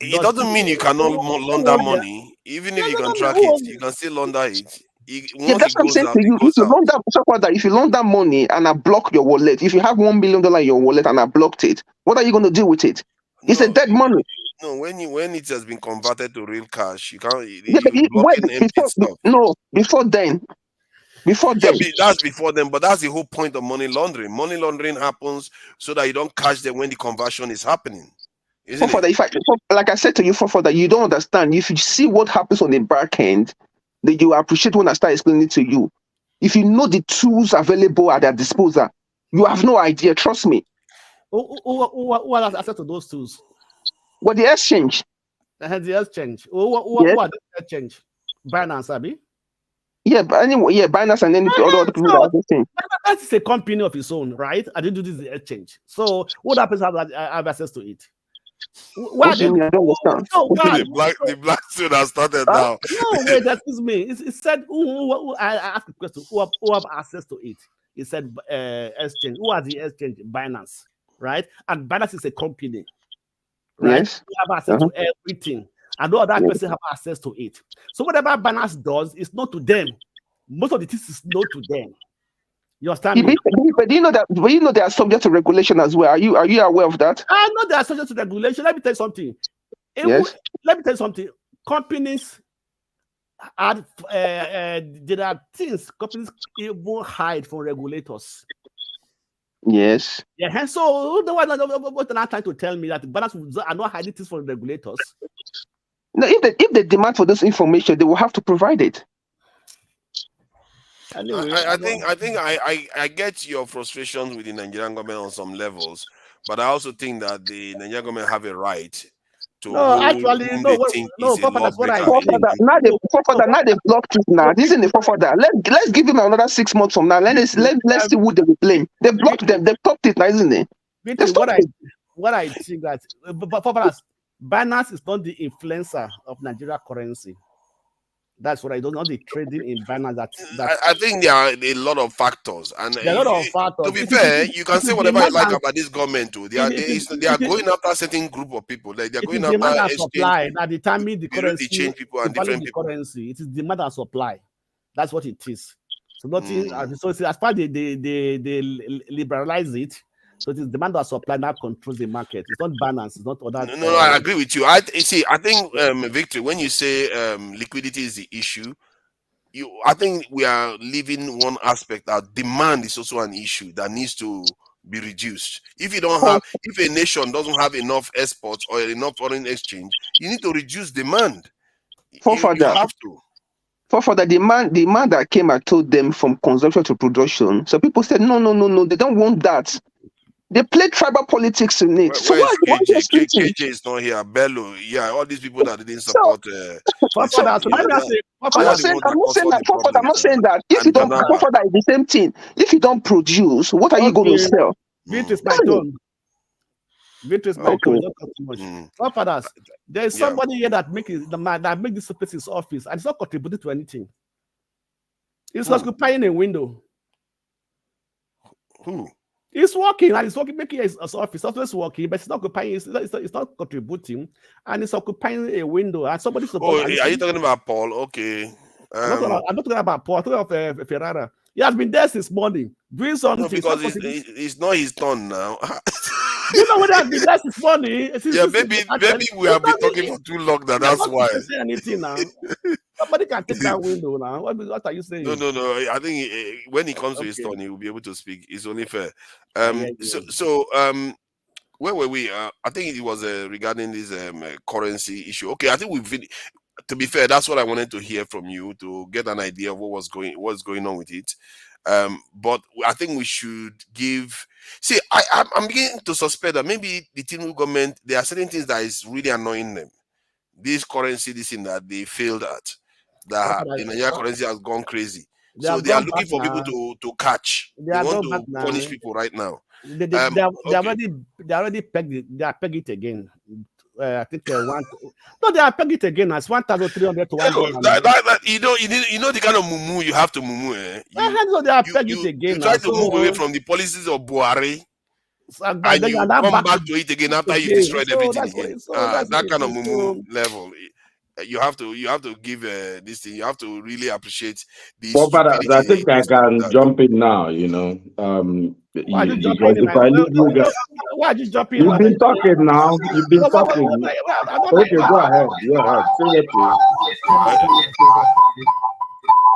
It doesn't mean you cannot launder money. Even if you can track it, you can still launder it. Yeah, that's what I'm saying to you. If you loan that, if you loan that money and I block your wallet, if you have $1 million in your wallet and I blocked it, what are you going to do with it? It's a dead money. No, when it has been converted to real cash, you can't. Yeah, but You're blocking empty stuff. No, before then. Before Yeah, then. that's before them, but that's the whole point of money laundering. Money laundering happens so that you don't catch them when the conversion is happening, isn't it? Like I said to you, that you don't understand. If you see what happens on the back end, then you appreciate when I start explaining to you. If you know the tools available at their disposal, you have no idea. Trust me. Who has access to those tools? What the exchange? The exchange. Who are the exchange? Binance, Abi? Yeah, but anyway, yeah, Binance and then other people that are the same. That's a company of its own, right? I didn't do this exchange. So what happens have access to it? Why did I don't understand. The black suit has started now. No, wait, excuse me. It said I asked a question. Who have access to it? It said exchange. Who are the exchange? Binance, right? And Binance is a company, right? Yes. You have access to everything. And no other person have access to it. So whatever Binance does is not to them. Most of the things is not to them. You understand me? But do you know that? But you know they are subject to regulation as well. Are you aware of that? I know they are subject to regulation. Let me tell you something. Yes. Let me tell you something. Companies are there are things companies even hide from regulators. Yes. Yeah. So what are trying to tell me that Binance are not hiding things from regulators? No, if they demand for this information, they will have to provide it. Anyway, I think I get your frustrations with the Nigerian government on some levels, but I also think that the Nigerian government have a right to hold whom they think is a lawbreaker. Now they blocked it now. This isn't the forefather. Let's give him another 6 months from now. Let's see who they will blame. They blocked them. They stopped it now, isn't it? What I think that Binance is not the influencer of Nigeria currency. That's what I don't know. The trading in Binance. I think there are a lot of factors, and there are a lot of factors. To be fair, you can say whatever you like about this government too. They are going after a certain group of people. Like they are going after demand and supply that determine the currency. Change people and different people. Currency. It is demand and supply. That's what it is. So nothing. So as far as they liberalize it. So it is demand and supply that controls the market. It's not balance. It's not other. No, I agree with you. I think Victory, when you say liquidity is the issue, I think we are leaving one aspect that demand is also an issue that needs to be reduced. If a nation doesn't have enough exports or enough foreign exchange, you need to reduce demand. You have to. For the demand that came, I told them from consumption to production. So people said, no, they don't want that. They play tribal politics in it. So why KJ is not here. Bello, yeah, all these people that didn't support. I'm not saying that. If you don't, is the same thing. If you don't produce, what are you going to sell? Victory is my turn. Victory is my turn. Forefathers, there is somebody here that make this place his office, and it's not contributing to anything. It's occupying a window. Who? It's working and it's working, making his office. Office working, but it's not occupying. It's not contributing, and it's occupying a window. And somebody's supposed. Are you talking about Paul? Okay. I'm not talking about Paul. I'm talking about Ferrara. He has been there since morning doing something. No, because it's not his turn now. You know what has been there since morning? Maybe we have been talking for too long. That's why. Say anything now. Somebody can take that window now. What are you saying? No. I think when he comes to his turn, he will be able to speak. It's only fair. Where were we? I think it was regarding this currency issue. Okay, I think we've. To be fair, that's what I wanted to hear from you to get an idea of what's going on with it. But I think we should give. See, I'm beginning to suspect that maybe the Tinubu government, there are certain things that is really annoying them. This currency, this thing that they failed at, that the Nigerian currency has gone crazy. So they are looking for people to catch. They want to punish people right now. They already pegged it. They are pegged it again. I think they are pegged it again as 1,300 to 1,000. You know the kind of mumu you have to mumu. They are pegged it again. You try to move away from the policies of Buhari. And you come back to it again after you destroyed everything again. That kind of mumu level. You have to give this thing. You have to really appreciate the Well, but I stupidity think I is like can that. jump in now. Why are you Because jumping in? if I leave you guys, Why are you jumping in? you've been talking now. You've been talking. I don't like Okay, go ahead. Go ahead. Say what you. Uh,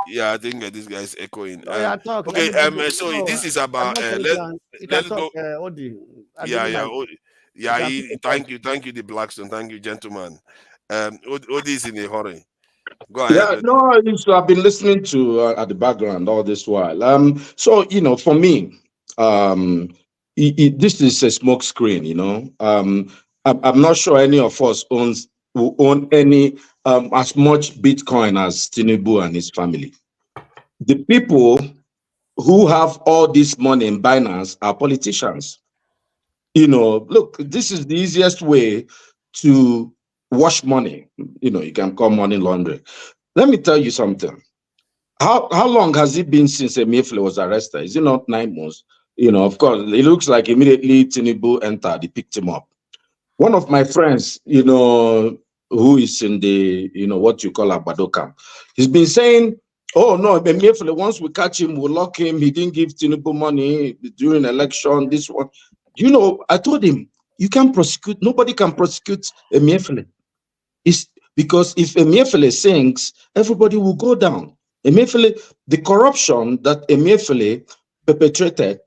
yeah, I think this guy is echoing. No, yeah, talk. Let Okay. me do this. So No, this is I'm about not politician. You can let's talk, go. Odi. I Yeah, didn't yeah, like. You yeah. can pick a point. Thank you, the Blackstone. Thank you, gentlemen. Odi is in a hurry. Go ahead, Yeah, Odi. no, I've been listening to at the background all this while. So for me, this is a smoke screen. I'm not sure any of us who own any as much Bitcoin as Tinubu and his family. The people who have all this money in Binance are politicians. Look, this is the easiest way to wash money. You can call money laundering. Let me tell you something. How long has it been since Emefiele was arrested? Is it not 9 months? Of course, it looks like immediately Tinubu entered, he picked him up. One of my friends, who is in the, what you call Agbado camp, he's been saying, oh no, Emefiele, once we catch him, we'll lock him. He didn't give Tinubu money during election, this one. I told him, you can't prosecute, nobody can prosecute Emefiele. It's because if Emefiele sinks, everybody will go down. Emefiele, the corruption that Emefiele perpetrated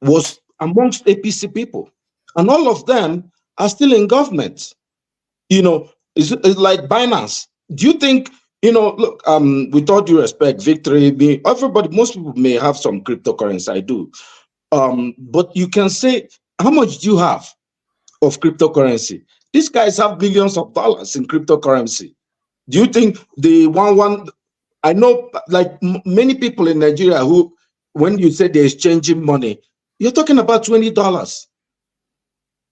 was amongst APC people. And all of them are still in government. It's like Binance. Do you think, look, with all due respect, Victory, most people may have some cryptocurrency, I do. But you can say, how much do you have of cryptocurrency? These guys have billions of dollars in cryptocurrency. Do you think I know, like many people in Nigeria who, when you say they're exchanging money, you're talking about $20,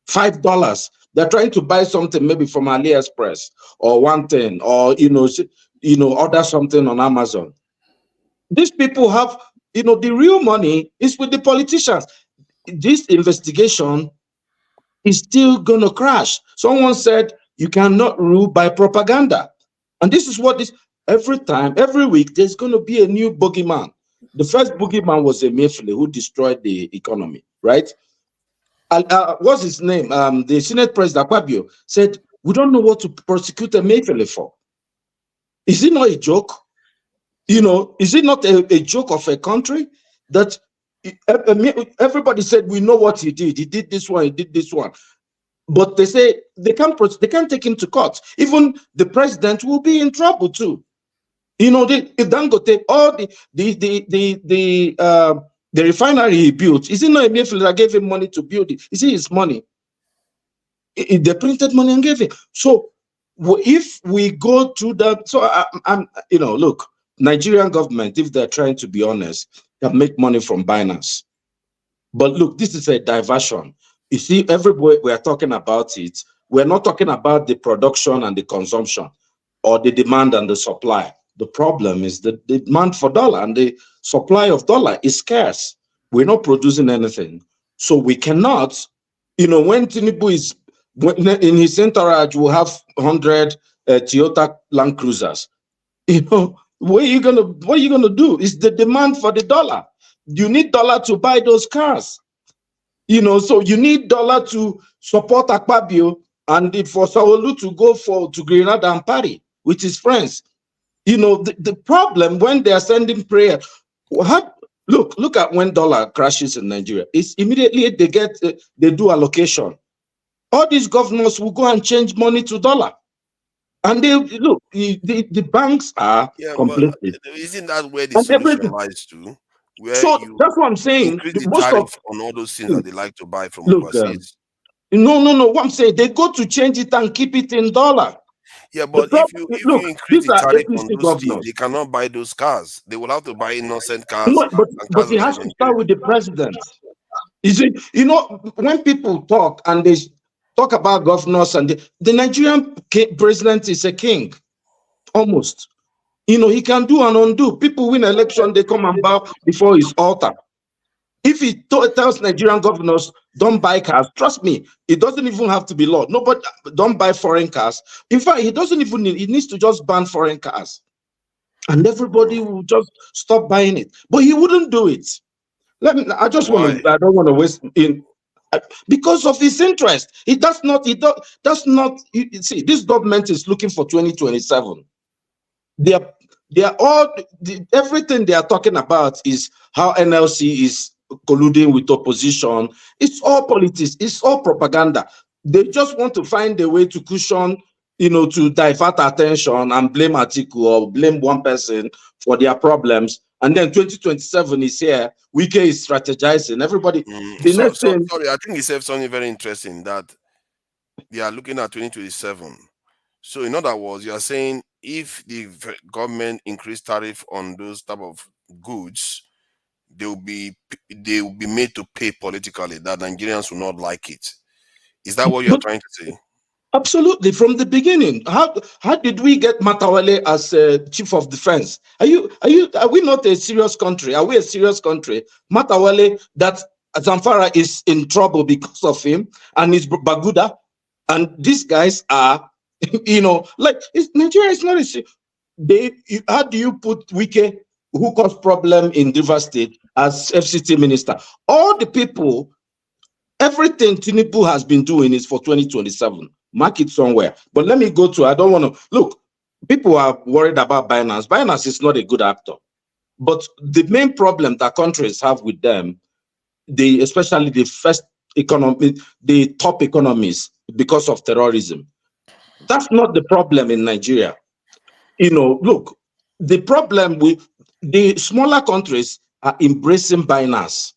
$5. They're trying to buy something maybe from AliExpress or one thing, or order something on Amazon. These people have, the real money is with the politicians. This investigation is still gonna crash. Someone said you cannot rule by propaganda. And this is what every week, there's going to be a new boogeyman. The first boogeyman was Emefiele, who destroyed the economy, right? What's his name? The Senate President Akpabio said, we don't know what to prosecute Emefiele for. Is it not a joke? Is it not a joke of a country that everybody said, we know what he did. He did this one, he did this one. But they say they can't take him to court. Even the president will be in trouble too. If Dangote, all the refinery he built, is it not Emefiele that gave him money to build it? Is it his money? They printed money and gave it. So if we go through that, so look, Nigerian government, if they're trying to be honest, can make money from Binance. But look, this is a diversion. You see, everywhere we are talking about it, we're not talking about the production and the consumption or the demand and the supply. The problem is the demand for dollar and the supply of dollar is scarce. We're not producing anything. So we cannot, when Tinubu is in his entourage, we'll have 100 Toyota Land Cruisers. What are you gonna do? It's the demand for the dollar. You need dollar to buy those cars. So you need dollar to support Akpabio and for Sanwo-Olu to go to Grenada and party with his friends. The problem when they are sending prayer, look at when dollar crashes in Nigeria. It's immediately they do allocation. All these governors will go and change money to dollar. And the banks are complicit. But isn't that where the And solution everything. lies to? Where So you that's what I'm saying. increase the Most of tariff on all those things that they like to buy from look, overseas. no. What I'm saying, they go to change it and keep it in dollar. Yeah, but if you increase These the are tariff on APC those things, governors. they cannot buy those cars. They will have to buy innocent cars No, and but cars it made has in to start Nigeria. with the president. Is it when people talk and they talk about governors and the Nigerian president is a king, almost. He can do and undo. People win election, they come and bow before his altar. If he tells Nigerian governors don't buy cars, trust me, it doesn't even have to be law. Nobody don't buy foreign cars. In fact, he doesn't even need. He needs to just ban foreign cars, and everybody will just stop buying it. But he wouldn't do it. I just want to. I don't want to waste in. Because of his interest. It does not. See, this government is looking for 2027. They are all everything they are talking about is how NLC is colluding with opposition. It's all politics. It's all propaganda. They just want to find a way to cushion, to divert attention and blame Atiku or blame one person for their problems. And then 2027 is here. Wike is strategizing. Everybody. Sorry, I think he said something very interesting that they are looking at 2027. So, in other words, you are saying if the government increase tariff on those type of goods, they will be made to pay politically. That Nigerians will not like it. Is that what you are trying to say? Absolutely, from the beginning. How did we get Matawale as chief of defense? Are we not a serious country? Are we a serious country? Matawale, that Zamfara is in trouble because of him and his Baguda, and these guys are, Nigeria is not a. How do you put Wike, who caused problem in River State, as FCT minister? All the people. Everything Tinubu has been doing is for 2027. Mark it somewhere. But let me go to, I don't want to, look, people are worried about Binance. Binance is not a good actor. But the main problem that countries have with them, especially the first economy, the top economies, because of terrorism. That's not the problem in Nigeria. Look, the problem with the smaller countries are embracing Binance.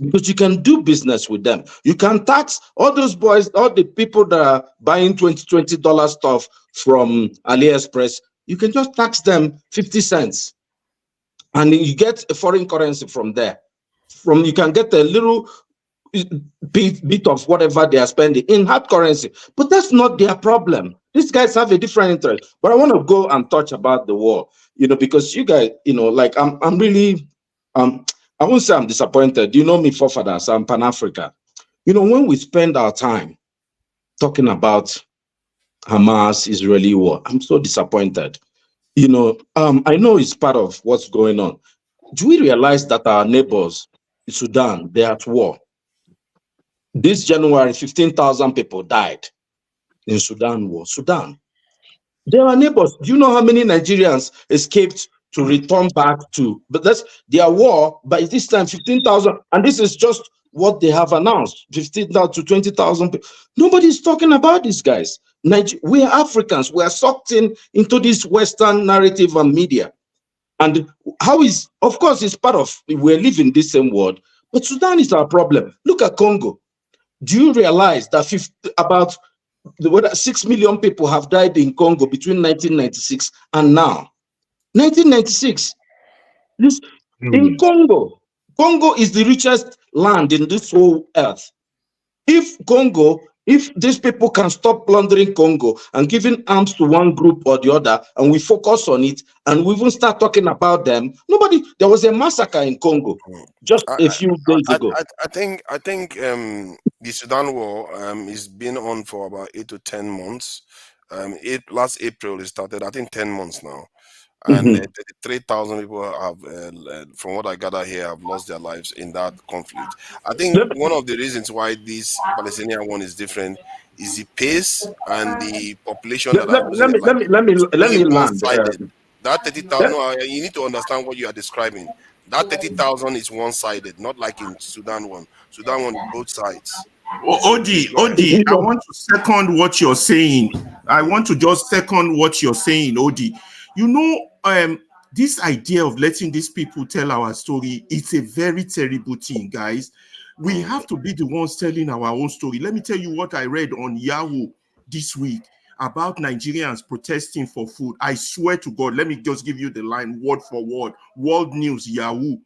Because you can do business with them. You can tax all those boys, all the people that are buying $20 stuff from AliExpress. You can just tax them 50 cents. And you get a foreign currency from there. You can get a little bit of whatever they are spending in hard currency. But that's not their problem. These guys have a different interest. But I want to go and touch about the war, because you guys, I'm really, I won't say I'm disappointed. You know me, forefathers, I'm Pan-Africa. When we spend our time talking about Hamas, Israeli war, I'm so disappointed. I know it's part of what's going on. Do we realize that our neighbors, Sudan, they're at war? This January, 15,000 people died in Sudan war. Sudan. They are neighbors. Do you know how many Nigerians escaped to return back to? But that's their war. By this time, 15,000. And this is just what they have announced, 15,000 to 20,000 people. Nobody's talking about these guys. We are Africans. We are sucked into this Western narrative and media. And of course, it's part of, we're living this same world. But Sudan is our problem. Look at Congo. Do you realize that about 6 million people have died in Congo between 1996 and now? 1996. In Congo is the richest land in this whole earth. If these people can stop plundering Congo and giving arms to one group or the other, and we focus on it, and we even start talking about them, there was a massacre in Congo just a few days ago. I think the Sudan war is been on for about 8 to 10 months. Last April it started, I think 10 months now. And 33,000 people have, from what I gather here, have lost their lives in that conflict. I think one of the reasons why this Palestinian one is different is the pace and the population that are losing their lives. Let me land. That 30,000, no, you need to understand what you are describing. That 30,000 is one-sided, not like in Sudan one. Sudan one, both sides. Odi, I want to second what you're saying. I want to just second what you're saying, Odi. This idea of letting these people tell our story, it's a very terrible thing, guys. We have to be the ones telling our own story. Let me tell you what I read on Yahoo this week about Nigerians protesting for food. I swear to God, let me just give you the line word for word. World News, Yahoo.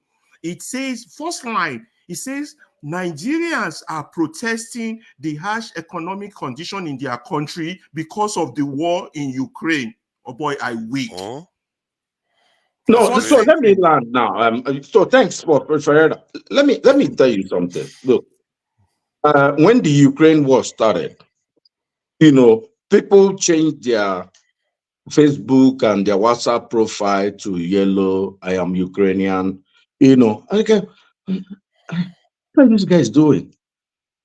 It says, first line, it says, Nigerians are protesting the harsh economic condition in their country because of the war in Ukraine. Oh boy, I weep. No, so let me land now. So thanks for Let me tell you something. Look, when the Ukraine war started, people changed their Facebook and their WhatsApp profile to yellow. I am Ukrainian. Okay, what are these guys doing?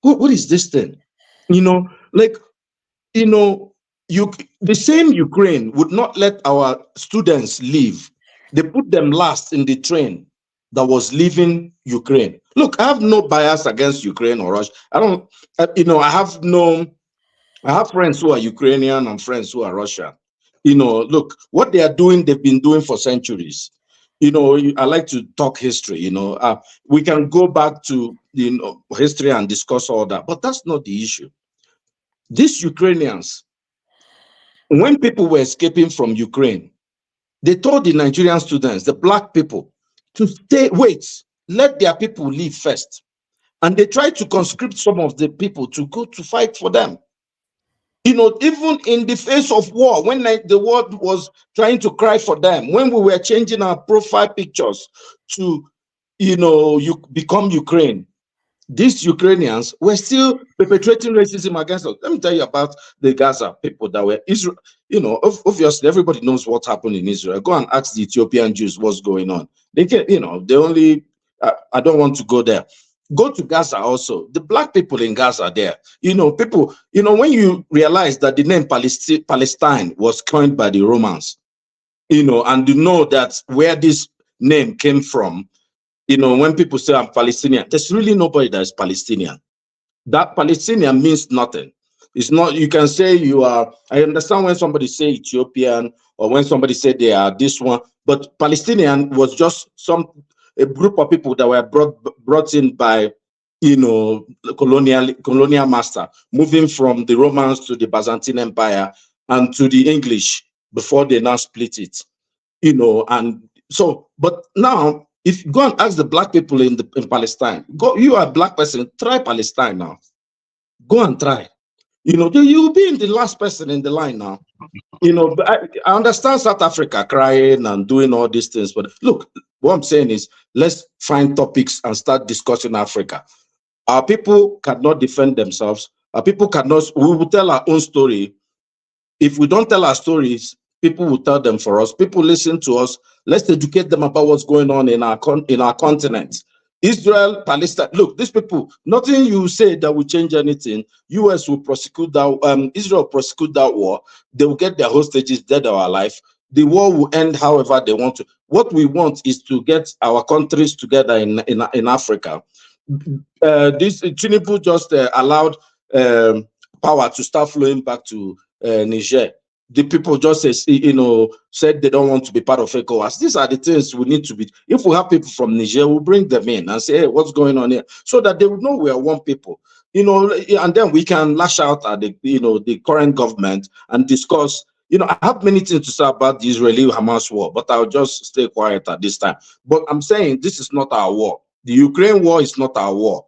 What is this thing? Like, the same Ukraine would not let our students leave. They put them last in the train that was leaving Ukraine. Look, I have no bias against Ukraine or Russia. I have friends who are Ukrainian and friends who are Russian. Look, what they are doing, they've been doing for centuries. I like to talk history. We can go back to history and discuss all that, but that's not the issue. These Ukrainians, when people were escaping from Ukraine, they told the Nigerian students, the black people, to let their people leave first. And they tried to conscript some of the people to go to fight for them. Even in the face of war, when the world was trying to cry for them, when we were changing our profile pictures to, you become Ukraine, these Ukrainians were still perpetrating racism against us. Let me tell you about the Gaza people that were Israel. Obviously, everybody knows what happened in Israel. Go and ask the Ethiopian Jews what's going on. They can, they only. I don't want to go there. Go to Gaza also. The black people in Gaza there. People. When you realize that the name Palestine was coined by the Romans, and you know that where this name came from. When people say I'm Palestinian, there's really nobody that is Palestinian. That Palestinian means nothing. It's not, you can say you are, I understand when somebody say Ethiopian or when somebody say they are this one, but Palestinian was just a group of people that were brought in by, colonial master, moving from the Romans to the Byzantine Empire and to the English before they now split it, and so, but now, if you go and ask the black people in Palestine, you are a black person, try Palestine now. Go and try. You'll be in the last person in the line now. But I understand South Africa crying and doing all these things, but look, what I'm saying is let's find topics and start discussing Africa. Our people cannot defend themselves. Our people cannot, we will tell our own story. If we don't tell our stories, people will tell them for us. People listen to us. Let's educate them about what's going on in our continent. Israel, Palestine. Look, these people, nothing you say that will change anything. US will prosecute that, Israel prosecute that war. They will get their hostages dead or alive. The war will end however they want to. What we want is to get our countries together in Africa. This Tinubu just allowed power to start flowing back to Niger. The people just said they don't want to be part of ECOWAS. These are the things we need to be. If we have people from Niger, we'll bring them in and say, hey, what's going on here? So that they will know we are one people. And then we can lash out at the current government and discuss. I have many things to say about the Israeli-Hamas war, but I'll just stay quiet at this time. But I'm saying this is not our war. The Ukraine war is not our war.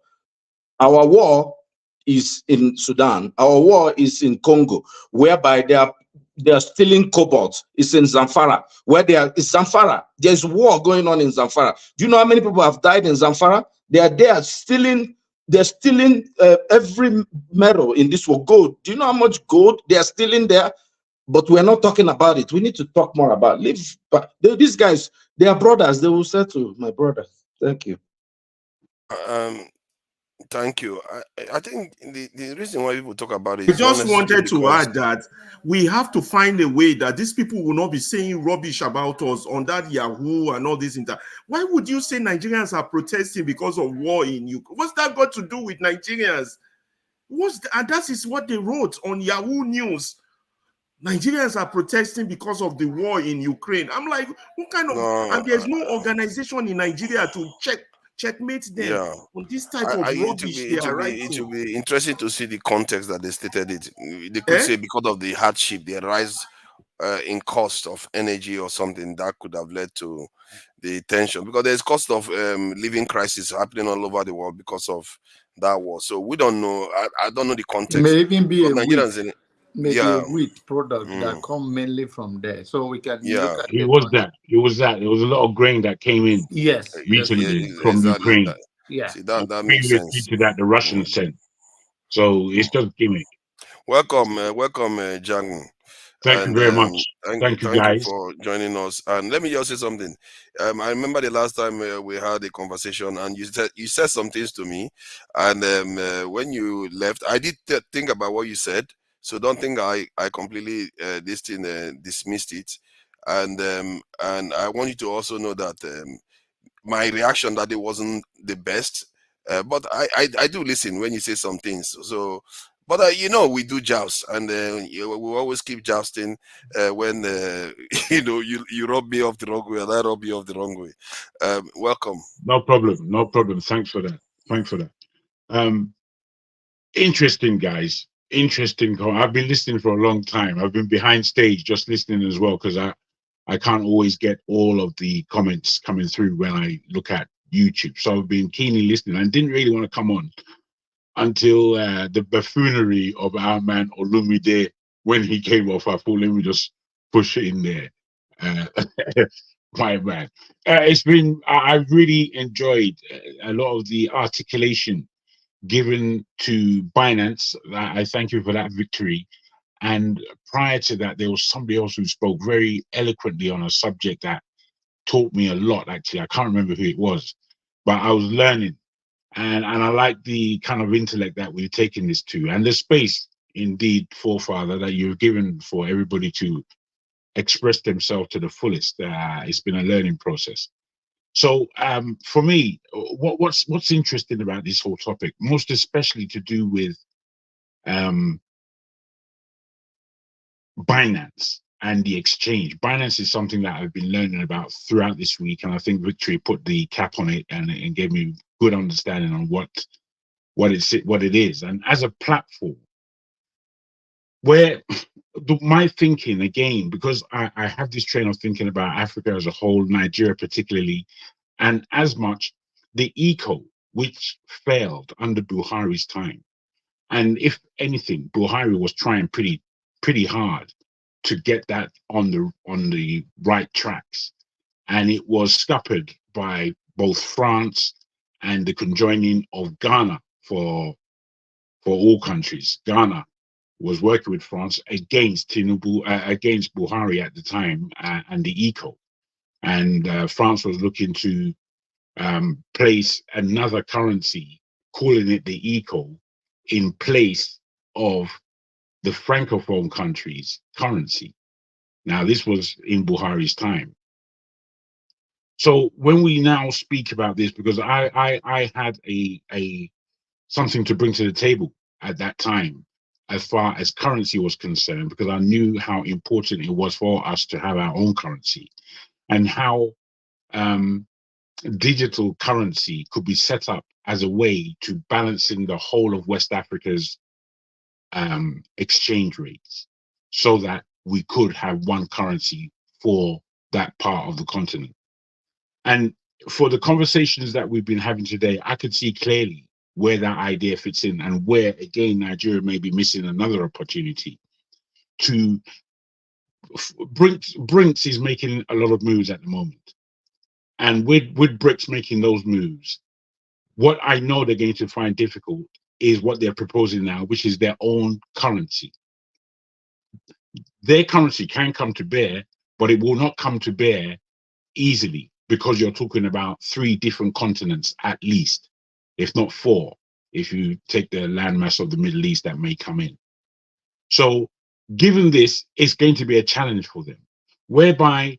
Our war is in Sudan. Our war is in Congo, whereby they are stealing cobalt. It's in Zamfara, it's Zamfara. There's war going on in Zamfara. Do you know how many people have died in Zamfara? They are there stealing. They're stealing every metal in this world. Gold. Do you know how much gold they are stealing there? But we're not talking about it. We need to talk more about it. These guys, they are brothers. They will settle, my brother. Thank you. Thank you. I think the reason why people talk about it I is not just wanted to because add that we have to find a way that these people will not be saying rubbish about us on that Yahoo and all this. Why would you say Nigerians are protesting because of war in Ukraine? What's that got to do with Nigerians? And that is what they wrote on Yahoo News. Nigerians are protesting because of the war in Ukraine. I'm like, what kind of... and there's no organization in Nigeria to checkmate them on this type of rubbish they are writing. It will be interesting to see the context that they stated it. They could say because of the hardship, the rise in cost of energy or something that could have led to the tension, because there's cost of living crisis happening all over the world because of that war. So we don't know. I don't know the context. It may even be a Nigerians week. maybe Yeah. wheat products that Mm. come mainly from there. So we can Yeah. look at It the was that. It was that. There was a lot of grain that came in Yes, that's Yeah, true. recently from exactly. Ukraine, Yeah. See, and that makes previously sense. to that, the Russians sent. So it's just gimmick. Welcome, Jang. Thank you And very much. Thank you, thank you guys. for joining us. And let me just say something. I remember the last time we had a conversation, and you said some things to me, and when you left, I did think about what you said. So don't think I completely dismissed it. And I want you to also know that my reaction that it wasn't the best, but I do listen when you say some things. So, but we do joust, and we always keep jousting when you rub me off the wrong way and I rub you off the wrong way. Welcome. No problem. No problem. Thanks for that. Thanks for that. Um, interesting, guys. Interesting. I've been listening for a long time. I've been behind stage just listening as well because I can't always get all of the comments coming through when I look at YouTube. So I've been keenly listening and didn't really want to come on until the buffoonery of our man Olumide when he came off. I thought, let me just push it in there. Uh, my man. I've really enjoyed a lot of the articulation given to Binance. I thank you for that victory. And prior to that, there was somebody else who spoke very eloquently on a subject that taught me a lot, actually. I can't remember who it was, but I was learning. And I like the kind of intellect that we've taken this to, and the space, indeed, forefather, that you've given for everybody to express themselves to the fullest. It's been a learning process. So for me, what's interesting about this whole topic, most especially to do with Binance and the exchange. Binance is something that I've been learning about throughout this week, and I think Victory put the cap on it and gave me good understanding on what it is. And as a platform, where my thinking again, because I have this train of thinking about Africa as a whole, Nigeria particularly, and as much the eco which failed under Buhari's time. And if anything, Buhari was trying pretty hard to get that on the right tracks, and it was scuppered by both France and the conjoining of Ghana for all countries. Ghana was working with France against Tinubu, against Buhari at the time, and the eco, and France was looking to place another currency, calling it the eco, in place of the francophone countries' currency. Now, this was in Buhari's time. So when we now speak about this, because I had a something to bring to the table at that time, as far as currency was concerned, because I knew how important it was for us to have our own currency, and how digital currency could be set up as a way to balancing the whole of West Africa's exchange rates, so that we could have one currency for that part of the continent. And for the conversations that we've been having today, I could see clearly where that idea fits in, and where, again, Nigeria may be missing another opportunity to. Brinks is making a lot of moves at the moment. And with BRICS making those moves, what I know they're going to find difficult is what they're proposing now, which is their own currency. Their currency can come to bear, but it will not come to bear easily, because you're talking about 3 different continents at least, if not 4, if you take the landmass of the Middle East that may come in. So given this, it's going to be a challenge for them, whereby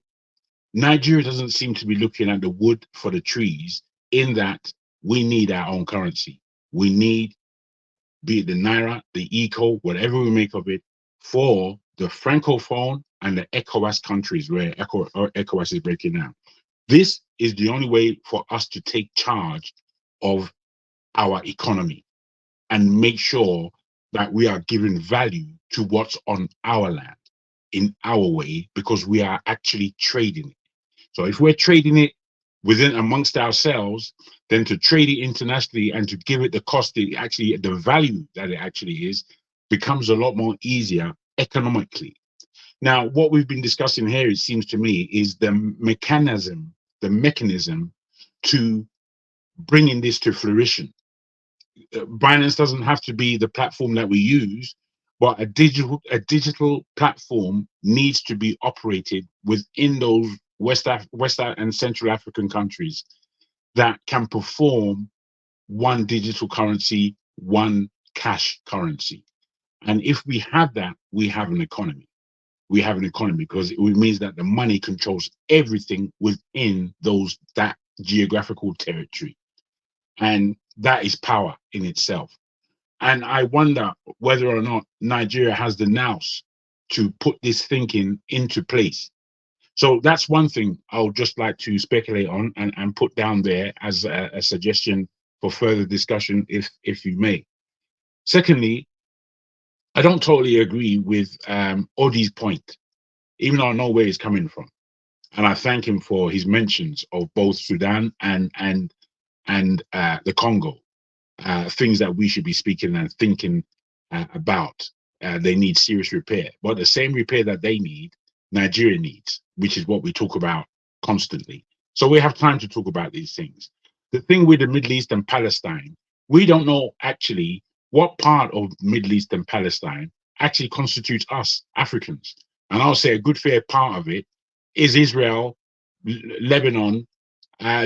Nigeria doesn't seem to be looking at the wood for the trees, in that we need our own currency. We need, be it the Naira, the ECO, whatever we make of it, for the Francophone and the ECOWAS countries where ECOWAS is breaking down. This is the only way for us to take charge of our economy and make sure that we are giving value to what's on our land in our way, because we are actually trading it. So if we're trading it within amongst ourselves, then to trade it internationally and to give it the cost, the value that it actually is, becomes a lot more easier economically. Now, what we've been discussing here, it seems to me, is the mechanism to bringing this to fruition. Binance doesn't have to be the platform that we use, but a digital platform needs to be operated within those West and Central African countries that can perform one digital currency, one cash currency. And if we have that, we have an economy. We have an economy because it means that the money controls everything within that geographical territory. And that is power in itself. And I wonder whether or not Nigeria has the nous to put this thinking into place. So that's one thing I would just like to speculate on and put down there as a suggestion for further discussion, if you may. Secondly, I don't totally agree with Oddi's point, even though I know where he's coming from. And I thank him for his mentions of both Sudan and the Congo. Things that we should be speaking and thinking about. They need serious repair, but the same repair that they need, Nigeria needs, which is what we talk about constantly. So we have time to talk about these things. The thing with the Middle East and Palestine, we don't know actually what part of Middle East and Palestine actually constitutes us Africans. And I'll say a good fair part of it is Israel, Lebanon,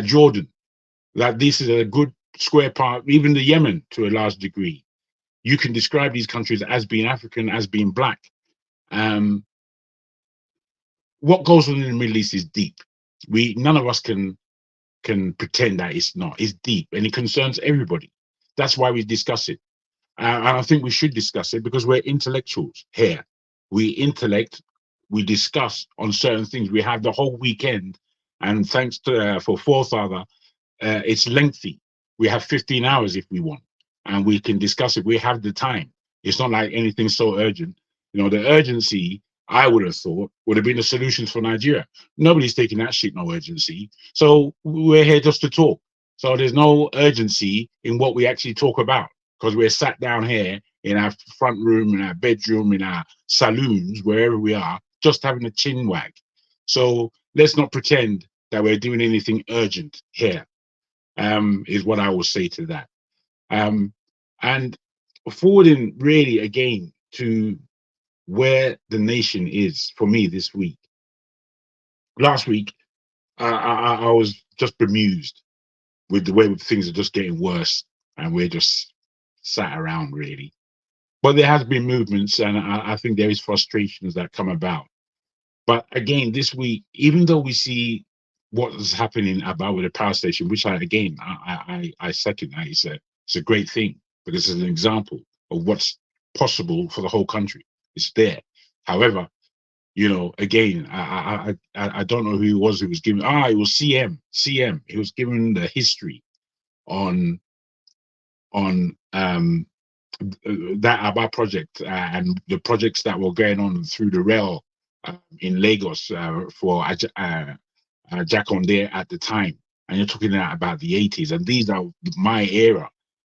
Jordan. That this is a good square part, even the Yemen to a large degree. You can describe these countries as being African, as being black. What goes on in the Middle East is deep. None of us can pretend that it's not. It's deep and it concerns everybody. That's why we discuss it. And I think we should discuss it because we're intellectuals here. We intellect, we discuss on certain things. We have the whole weekend, and thanks to for Forefather, it's lengthy. We have 15 hours if we want, and we can discuss it. We have the time. It's not like anything so urgent. You know, the urgency, I would have thought, would have been the solutions for Nigeria. Nobody's taking that shit, no urgency. So we're here just to talk. So there's no urgency in what we actually talk about because we're sat down here in our front room, in our bedroom, in our saloons, wherever we are, just having a chin wag. So let's not pretend that we're doing anything urgent here. Is what I will say to that. And forwarding really again to where the nation is for me this week. Last week, I was just bemused with the way things are just getting worse and we're just sat around really. But there has been movements and I think there is frustrations that come about. But again, this week, even though we see what is happening about with the power station, which I second that. It's a great thing because it's an example of what's possible for the whole country. It's there. However, you know, again, I don't know who it was giving. It was CM. He was giving the history on that Abia project and the projects that were going on through the rail in Lagos for Jakonde at the time. And you're talking about the 80s, and these are my era,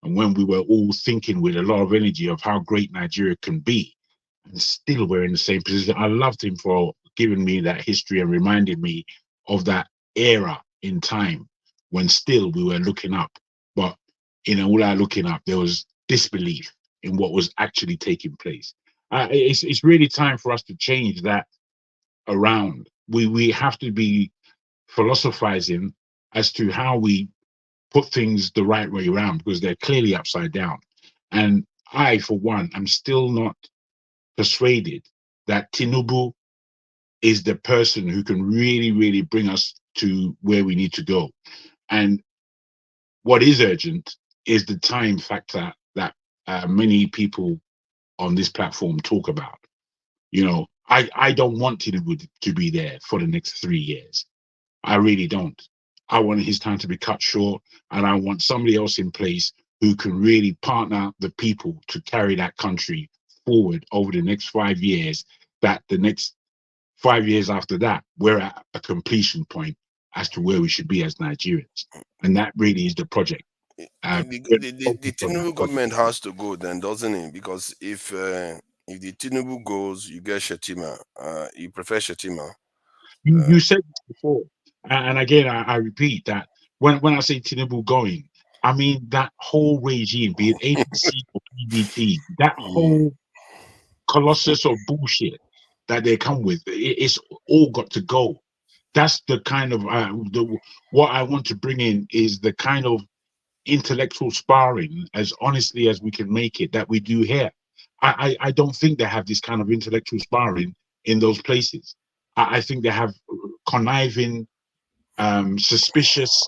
and when we were all thinking with a lot of energy of how great Nigeria can be, and still we're in the same position. I loved him for giving me that history and reminding me of that era in time when still we were looking up. But in all our looking up, there was disbelief in what was actually taking place. It's really time for us to change that around. We have to be philosophizing as to how we put things the right way around because they're clearly upside down. And I, for one, am still not persuaded that Tinubu is the person who can really, really bring us to where we need to go. And what is urgent is the time factor that many people on this platform talk about. You know, I don't want Tinubu to be there for the next 3 years. I really don't. I want his time to be cut short, and I want somebody else in place who can really partner the people to carry that country forward over the next 5 years, that the next 5 years after that, we're at a completion point as to where we should be as Nigerians. And that really is the project. The Tinubu government has to go then, doesn't it? Because if If the Tinubu goes, you get Shetima. You prefer Shetima. You said this before, and again, I repeat that when I say Tinubu going, I mean that whole regime, be it APC or PDP, that whole colossus of bullshit that they come with, it's all got to go. That's the kind of what I want to bring in is the kind of intellectual sparring, as honestly as we can make it, that we do here. I don't think they have this kind of intellectual sparring in those places. I think they have conniving, suspicious,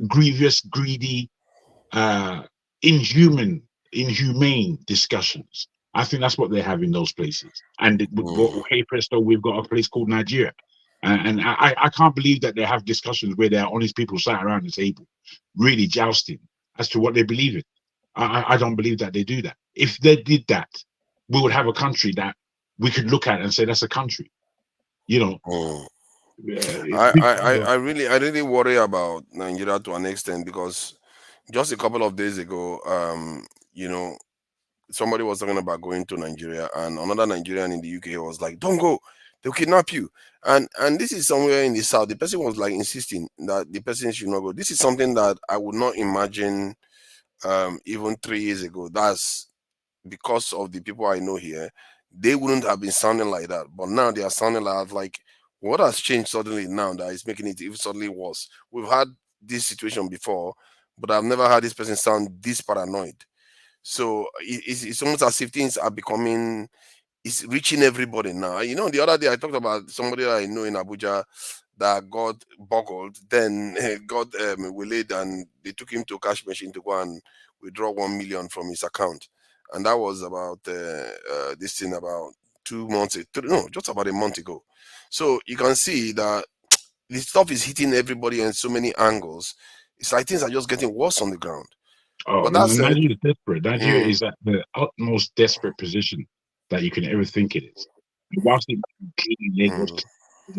grievous, greedy, inhumane discussions. I think that's what they have in those places. And hey presto, we've got a place called Nigeria. And I can't believe that they have discussions where there are honest people sat around the table, really jousting as to what they believe in. I don't believe that they do that. If they did that, we would have a country that we could look at and say that's a country. You know, I really worry about Nigeria to an extent, because just a couple of days ago, you know, somebody was talking about going to Nigeria, and another Nigerian in the UK was like, "Don't go, they'll kidnap you." And this is somewhere in the south. The person was like insisting that the person should not go. This is something that I would not imagine even 3 years ago. That's because of the people I know here. They wouldn't have been sounding like that, but now they are sounding like what has changed suddenly now that is making it even suddenly worse. We've had this situation before, but I've never had this person sound this paranoid. So it's almost as if things are becoming, it's reaching everybody now. You know, the other day I talked about somebody that I know in Abuja that got boggled, then got waylaid, and they took him to a cash machine to go and withdraw 1 million from his account. And that was about this thing about 2 months, no, just about a month ago. So you can see that this stuff is hitting everybody in so many angles. It's like things are just getting worse on the ground. Oh, But that said, Nigeria is desperate. Nigeria is at the utmost desperate position that you can ever think it is. Whilst it clearly Lagos,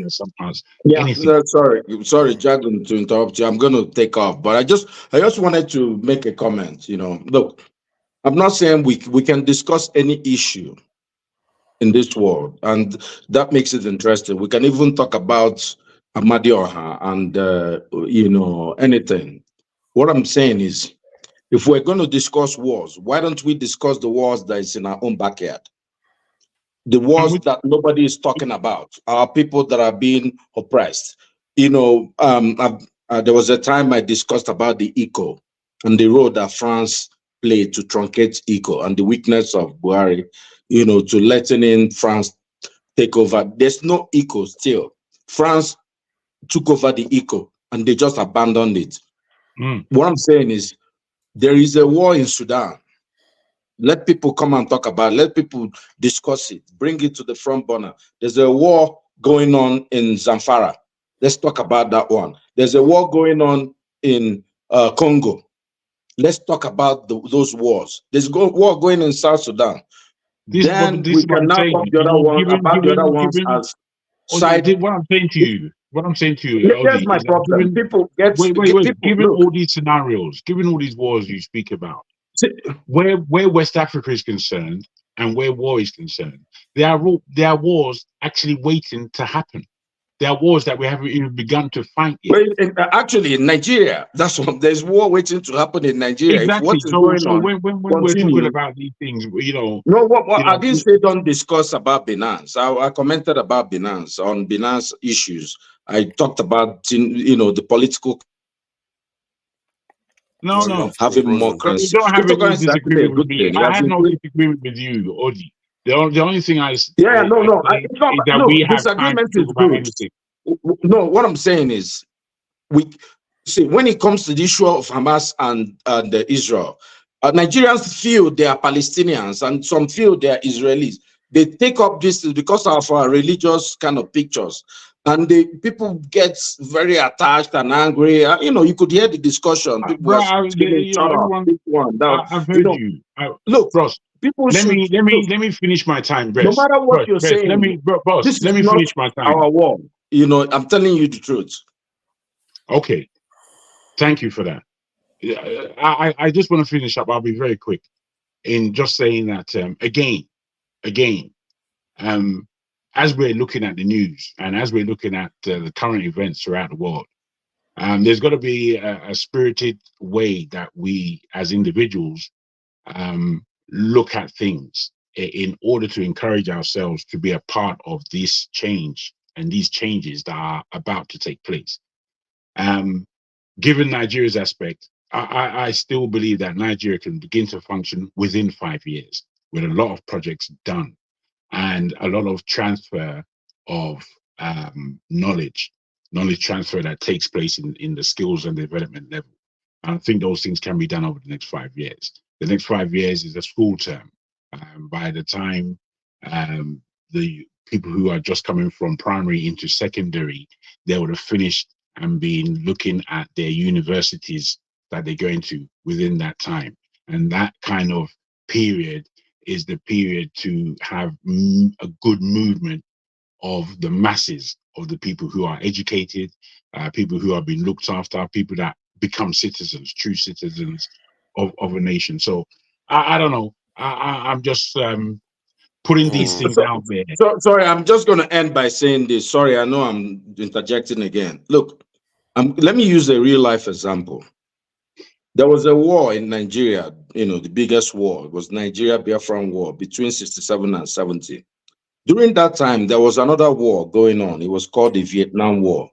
sometimes Yeah, anything. no, sorry, Jagan, to interrupt you. I'm going to take off, but I just wanted to make a comment. You know, look, I'm not saying we can discuss any issue in this world, and that makes it interesting. We can even talk about Amadioha and you know, anything. What I'm saying is, if we're going to discuss wars, why don't we discuss the wars that is in our own backyard? The wars that nobody is talking about, our people that are being oppressed. You know, there was a time I discussed about the eco and the role that France played to truncate eco and the weakness of Buhari, you know, to letting in France take over. There's no eco still. France took over the eco and they just abandoned it. What I'm saying is there is a war in Sudan. Let people come and talk about it. Let people discuss it. Bring it to the front burner. There's a war going on in Zamfara. Let's talk about that one. There's a war going on in Congo. Let's talk about those wars. There's war going in South Sudan. Then This we is what can I'm now saying. talk the You other know, one about the other ones as side. what I'm saying to you, Here's Otti, my is that problem. People get wait. people Given look. all these scenarios, given all these wars you speak about, where West Africa is concerned and where war is concerned, there are wars actually waiting to happen. There are wars that we haven't even begun to fight yet. Well, actually, in Nigeria, that's what there's war waiting to happen in Nigeria. If what Exactly. is So going on when we're talking continue. about these things, you know, No, what I didn't say don't discuss about Binance. I commented about Binance on Binance issues. I talked about you know the political. No. Having more You currency. don't have any Cryptocurrency is actually a disagreement with good me. thing. It I has have no increased. disagreement with you, Oji. The only thing I say No. is that Look, we have time disagreement to is talk about good. anything. No, what I'm saying is we see when it comes to the issue of Hamas and Israel, Nigerians feel they are Palestinians and some feel they are Israelis. They take up this because of our religious kind of pictures, and people get very attached and angry. You know, you could hear the discussion. People were screaming, "Shut up!" Everyone, This one, that. I've You heard know, you. look, Bros, people let should look. me finish my time, No Bros. matter what you're saying, Boss, this let is me not finish my time. our war. You know, I'm telling you the truth. Okay, thank you for that. I just want to finish up. I'll be very quick in just saying that again, again, as we're looking at the news and as we're looking at the current events throughout the world, there's got to be a spirited way that we as individuals look at things in order to encourage ourselves to be a part of this change and these changes that are about to take place. Given Nigeria's aspect, I still believe that Nigeria can begin to function within 5 years with a lot of projects done and a lot of transfer of knowledge transfer that takes place in the skills and development level. I think those things can be done over the next 5 years. The next 5 years is a school term. By the time the people who are just coming from primary into secondary, they would have finished and been looking at their universities that they're going to within that time. And that kind of period is the period to have a good movement of the masses of the people who are educated, people who have been looked after, people that become citizens, true citizens of a nation. So I don't know. I'm just putting these things out there. So sorry, I'm just going to end by saying this. Sorry, I know I'm interjecting again. Look, let me use a real life example. There was a war in Nigeria, the biggest war. It was Nigeria-Biafran War between 67 and 70. During that time, there was another war going on. It was called the Vietnam War.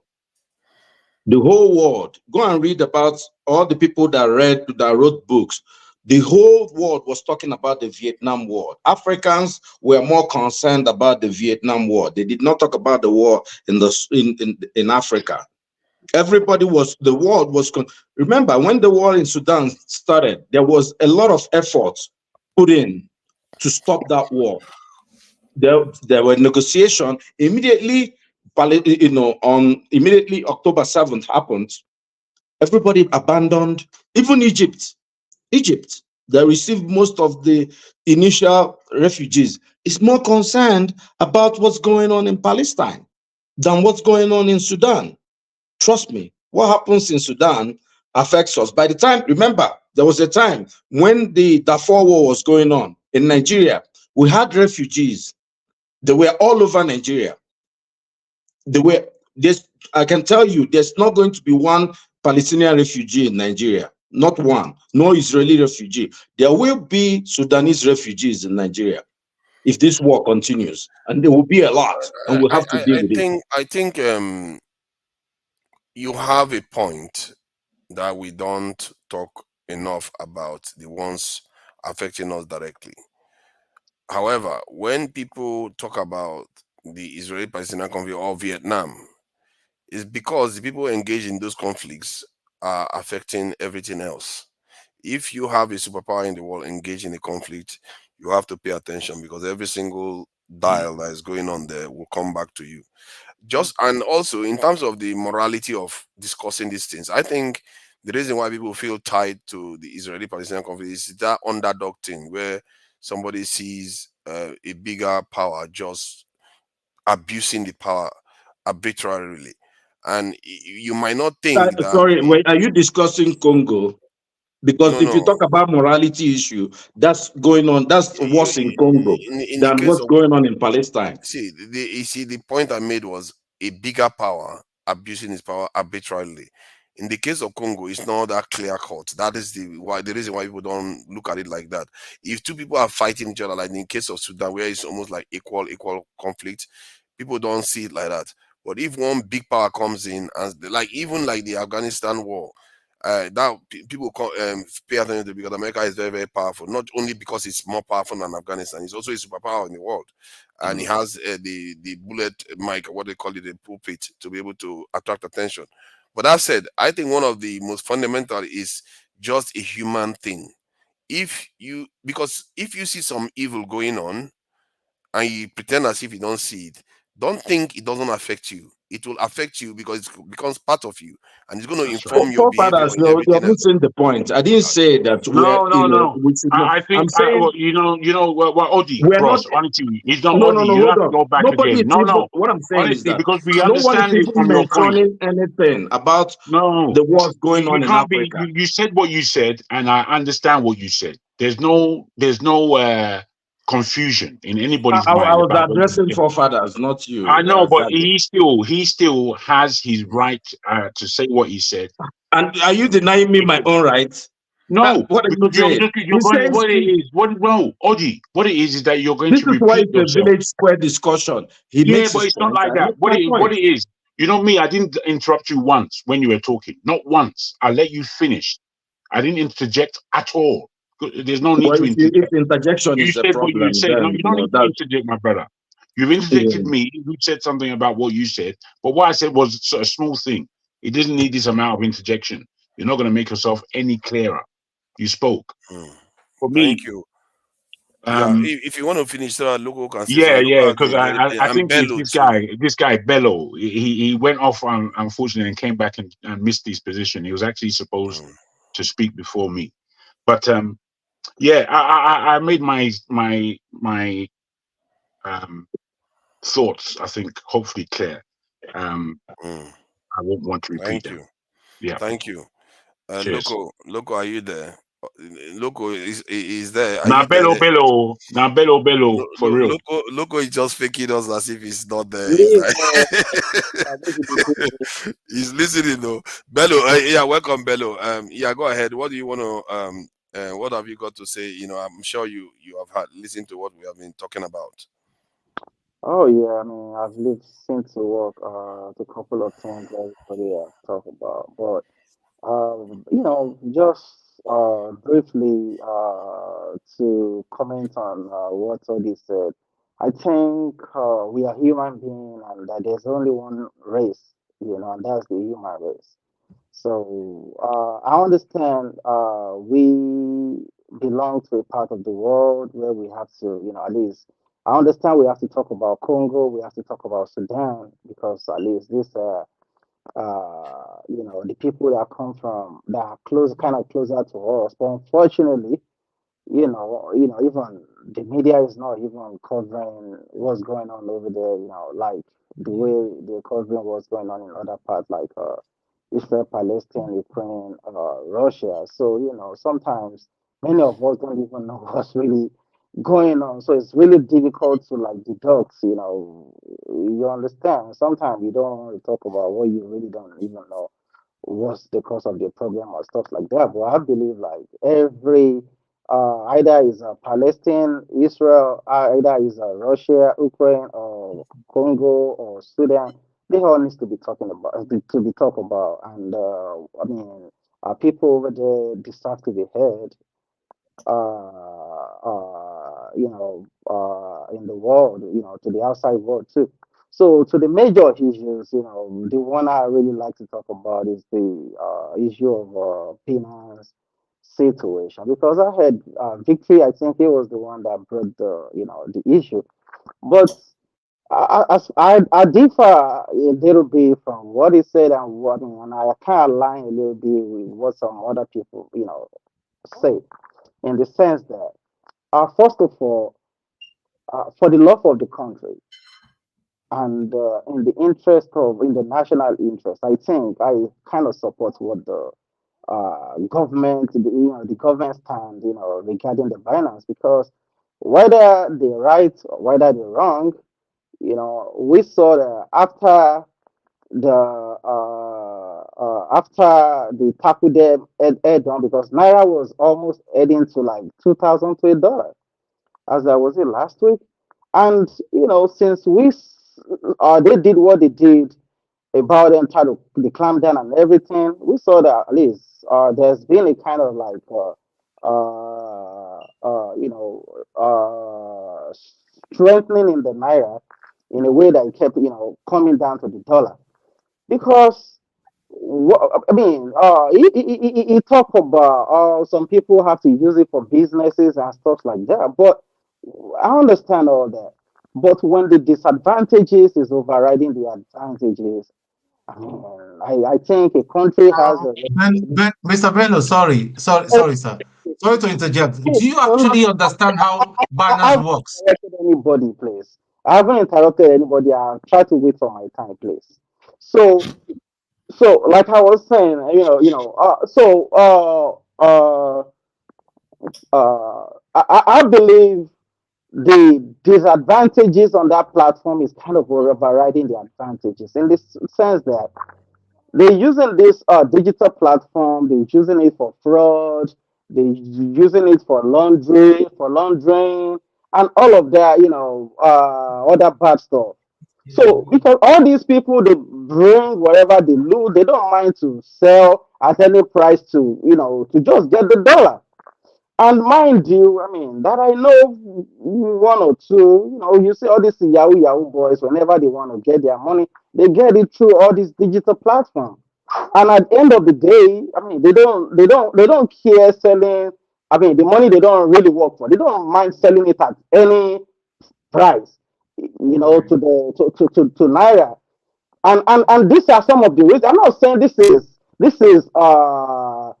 The whole world, go and read about all the people that wrote books. The whole world was talking about the Vietnam War. Africans were more concerned about the Vietnam War. They did not talk about the war in Africa. Everybody the world was, remember when the war in Sudan started, there was a lot of effort put in to stop that war. There were negotiations immediately, immediately October 7th happened. Everybody abandoned, even Egypt, that received most of the initial refugees, is more concerned about what's going on in Palestine than what's going on in Sudan. Trust me, what happens in Sudan affects us. By the time, remember, there was a time when the Darfur War was going on in Nigeria, we had refugees. They were all over Nigeria. I can tell you, there's not going to be one Palestinian refugee in Nigeria. Not one. No Israeli refugee. There will be Sudanese refugees in Nigeria if this war continues. And there will be a lot. And we'll have to deal with it. I think you have a point that we don't talk enough about the ones affecting us directly. However, when people talk about the Israeli-Palestinian conflict or Vietnam, it's because the people engaged in those conflicts are affecting everything else. If you have a superpower in the world engaged in a conflict, you have to pay attention because every single dial that is going on there will come back to you. And also in terms of the morality of discussing these things, I think the reason why people feel tied to the Israeli-Palestinian conflict is that underdog thing where somebody sees a bigger power just abusing the power arbitrarily, and you might not think that. Sorry, wait, are you discussing Congo? Because if you talk about morality issue, that's going on. That's worse in Congo than what's going on in Palestine. The point I made was a bigger power abusing its power arbitrarily. In the case of Congo, it's not that clear cut. That is the reason why people don't look at it like that. If two people are fighting each other, like in the case of Sudan, where it's almost like equal conflict, people don't see it like that. But if one big power comes in, and even like the Afghanistan war, that people pay attention to because America is very, very powerful. Not only because it's more powerful than Afghanistan, it's also a superpower in the world, and it has the bullet mic, what they call it, the pulpit, to be able to attract attention. But that said, I think one of the most fundamental is just a human thing. Because if you see some evil going on and you pretend as if you don't see it, don't think it doesn't affect you. It will affect you because it becomes part of you and it's going to inform your behavior in everything else. You're missing the point. I didn't say that. No. I think, what Otti, bros, honestly, it's not Otti. You have to go back again. No. What I'm saying is that because we understand it from your point. Anything about the wars going on in Africa. You said what you said, and I understand what you said. There's no confusion in I, anybody's I mind was about what you addressing said. forefathers, not I you, know, but Gandhi. he still has his right to say what he said. And are you denying me my own rights? No, What are you because saying? you're He going. says What it is? No, Oji. What it is that you're going this to is why repeat it's a yourself. village square discussion. He Yeah, makes but his it's not point. like I that. make my What point. it is? You know me. I didn't interrupt you once when you were talking. Not once. I let you finish. I didn't interject at all. There's no need Well, to if interject. interjection You is a said what you problem, said. No, then you don't need to that interject, my brother. You've interjected yeah. me. You said something about what you said, but what I said was a small thing. It doesn't need this amount of interjection. You're not going to make yourself any clearer. You spoke. For Thank me, you. Yeah, um, if you want to finish, so Loco can say so. yeah, Loco yeah, has because been very I and think it's Bello too. this guy Bello. He went off unfortunately and came back and missed his position. He was actually supposed to speak before me, but yeah, I made my thoughts. I think hopefully clear. I won't want to repeat Thank them. you. Yeah. Thank you. Cheers. Loco, are you there? Loco is there. Are Now you there? Bello, for real. Loco is just faking us as if he's not there. He's Leave, like he's listening though. Bello, yeah, welcome, Bello. Yeah, go ahead. What do you want to what have you got to say? You know, I'm sure you have had listened to what we have been talking about. oh yeah, I mean, I've listened to work, the couple of things everybody has talked about, but just briefly to comment on what Odi said. I think we are human beings and that there's only one race, and that's the human race. So I understand we belong to a part of the world where we have to, at least I understand we have to talk about Congo, we have to talk about Sudan because at least this the people that come from that are close, kind of closer to us. But unfortunately, even the media is not even covering what's going on over there. Like the way they're covering what's going on in other parts, like Israel, Palestine, Ukraine, Russia. So sometimes many of us don't even know what's really going on. So it's really difficult to like deduct. You understand. Sometimes you don't want to talk about what you really don't even know what's the cause of the problem or stuff like that. But I believe like every either is Palestine, Israel, either is Russia, Ukraine, or Congo or Sudan. They all needs to be talking about to be talked about, and I mean, people over there deserve to be heard. In the world, to the outside world too. So to the major issues, the one I really like to talk about is the issue of Binance situation because I had Victory. I think he was the one that brought the issue, but I differ a little bit from what he said and what and I kind of line a little bit with what some other people say in the sense that first of all, for the love of the country and in the in the national interest, I think I kind of support what the government, the government stand, regarding the Binance because whether they're right or whether they're wrong, we saw that after the tackle them head on because Naira was almost heading to like 2,000 to $1 as I was it last week. And since they did what they did about them try to the clamp down and everything, we saw that at least there's been a kind of like strengthening in the naira in a way that it kept coming down to the dollar because I mean, he talk about some people have to use it for businesses and stuff like that. But I understand all that. But when the disadvantages is overriding the advantages, I mean, I think a country has a. Mr. Bello, sorry, sir. Sorry to interject. Do you actually understand how I Binance haven't works? interrupted anybody, please. I haven't interrupted anybody. I try to wait for my time, please. So, like I was saying, I believe the disadvantages on that platform is kind of overriding the advantages in this sense that they're using this digital platform, they're using it for fraud, they're using it for laundering, and all of that, other bad stuff. So because all these people they bring whatever they lose, they don't mind to sell at any price to to just get the dollar. And mind you, I mean, that I know one or two, you see all these Yahoo boys, whenever they want to get their money, they get it through all these digital platforms. And at the end of the day, I mean, they don't care selling. I mean, the money they don't really work for. They don't mind selling it at any price, to naira. And these are some of the reasons. I'm not saying this is the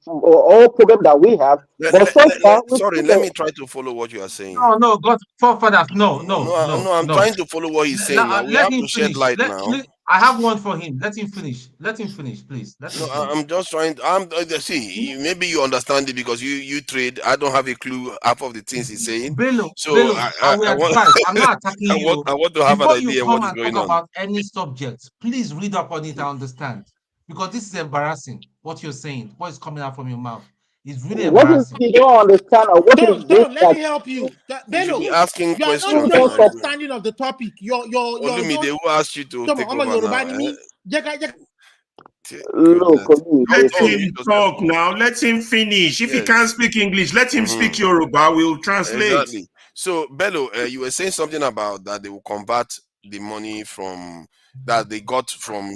all problem that we have, but so far we Sorry, see let that me try to follow what you are saying. No, no, God, forefathers, no, No, no, no, I'm no. trying to follow what he's saying now. We Let have him to shed finish. light now. I have one for him. Let him finish. Let him finish, please. Let No, him finish. I'm just trying. See. Maybe you understand it because you trade. I don't have a clue half of the things he's saying. So Bello, I will I want advise. I'm not attacking you. I want to have an Before you idea come what is and talk going on. about any subject, please read up on it and understand. Because this is embarrassing, what you're saying, what is coming out from your mouth. It's really what is embarrassing. you don't understand or what is this Let that me help you. You should be Bello, asking you are not questions showing just now. understanding of the topic. You're Olumide, just who asked you to come on, take I'm a over now? Yoruba ni me. look, Goodness. Let Oh, him you just talk now. Let him finish. If he can't yes. speak English, let him speak Mhm. Yoruba. We'll translate. Exactly. So, Bello, you were saying something about that they will convert the money from that they got from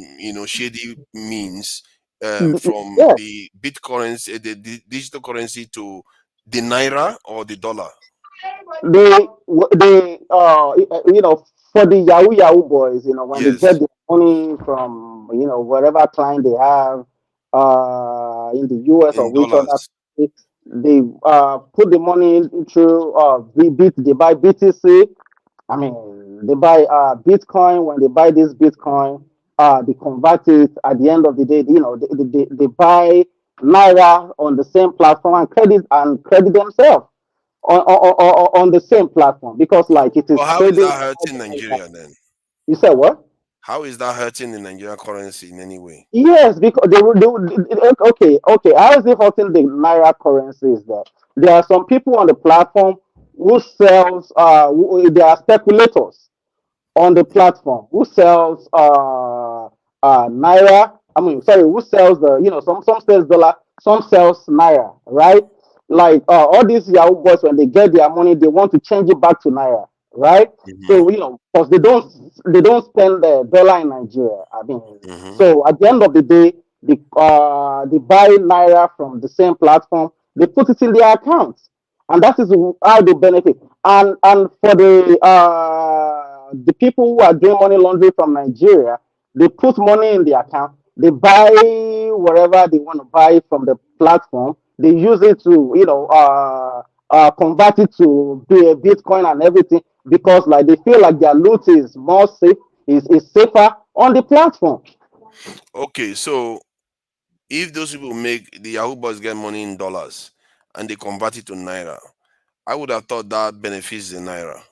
shady means from yes, the Bitcoin, the digital currency to the naira or the dollar. they for the Yahoo boys, when they get Yes, the money from whatever client they have in the US or in which other dollars. country, they put the money through they buy BTC. I mean, they buy Bitcoin. When they buy this Bitcoin, they convert it. At the end of the day, they buy Naira on the same platform and credit themselves on the same platform because like it is But how is trading. that hurting Nigeria then? You said what? How is that hurting the Nigerian currency in any way? Yes, because okay. How is it hurting the naira currency? Is that there are some people on the platform who sells they are speculators on the platform who sells naira. I mean, sorry, who sells some sells dollar, some sells naira, right? Like all these Yahoo boys, when they get their money, they want to change it back to naira, right? Mm-hmm. So because they don't spend the dollar in Nigeria. I mean, Mm-hmm. so at the end of the day, they buy naira from the same platform, they put it in their accounts, and that is how they benefit. And for the people who are doing money laundering from Nigeria, they put money in the account, they buy whatever they want to buy from the platform, they use it to convert it to be a Bitcoin and everything because like they feel like their loot is more safe, is safer on the platform. Okay, so if those people make the Yahoo boys get money in dollars and they convert it to naira, I would have thought that benefits the naira. It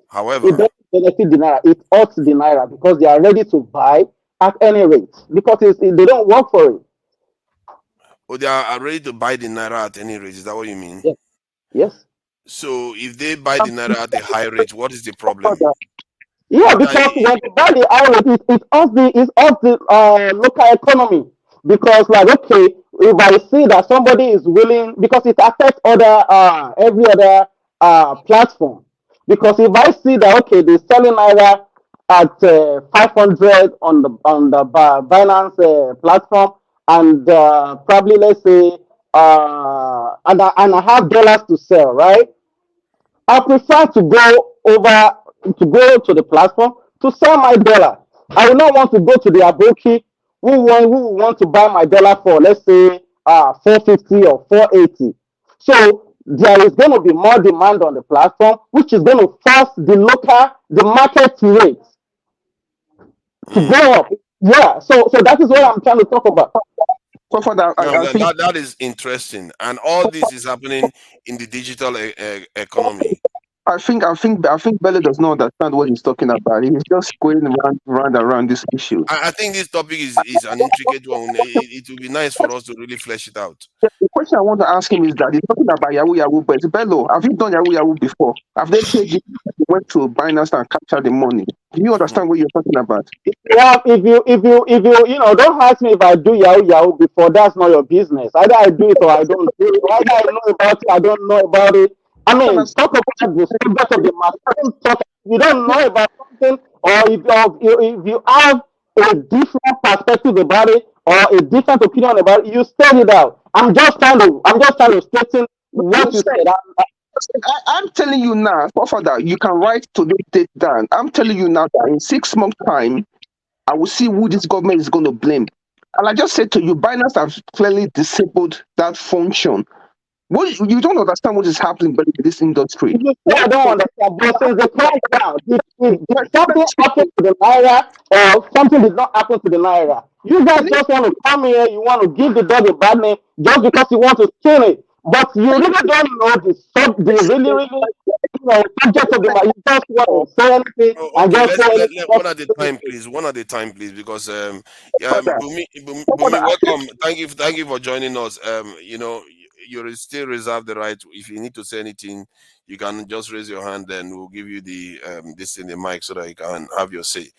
However, doesn't benefit the naira, it hurts the naira because they are ready to buy at any rate because they don't work for it. they are ready to buy the naira at any rate. Is that what you mean? Yes, yes. So if they buy the naira at a high rate, what is the problem? Yeah, Yeah, because when they buy the island, it's of the local economy. Because like okay, if I see that somebody is willing, because it affects other every other platform. Because if I see that okay, they're selling either at 500 on the Binance platform, and probably let's say and I have dollars to sell, right? I prefer to go to the platform to sell my dollar. I will not want to go to the aboki who want to buy my dollar for let's say 450 or 480. So there is going to be more demand on the platform, which is going to force the market rate to go up. Yeah. So that is what I'm trying to talk about. Further, Now I think that is interesting, and all this is happening in the digital economy. I think Bello does not understand what he's talking about. He's just going round and round this issue. I think this topic is an intricate one. It will be nice for us to really flesh it out. The question I want to ask him is that he's talking about Yahoo Yahoo, but Bello, have you done Yahoo Yahoo before? Have they paid you? You went to Binance and captured the money. Do you understand what you're talking about? Yeah, if you don't ask me if I do Yahoo Yahoo before. That's not your business. Either I do it or I don't do it. Either I know about it, I don't know about it. I mean, talk about the subject of the matter. You don't know about something, or if you have a different perspective about it or a different opinion about it, you state it out. I'm just trying to straighten what you said. I'm telling you now, further, you can write today's date down. I'm telling you now that in 6 months' time, I will see who this government is going to blame. And I just said to you, Binance has clearly disabled that function. What you don't understand what is happening in this industry. I don't understand. But since the price down, if something happened to the naira or something did not happen to the naira, you guys just want to come here, you want to give the dog a bad name just because you want to kill it. But you really don't know the really subject of the matter. You just want to say anything and Okay, just say anything. one at a time, please. One at a time, please, because Bumi, welcome. Thank you for joining us. You still reserve the right. If you need to say anything, you can just raise your hand, and we'll give you the this in the mic so that you can have your say.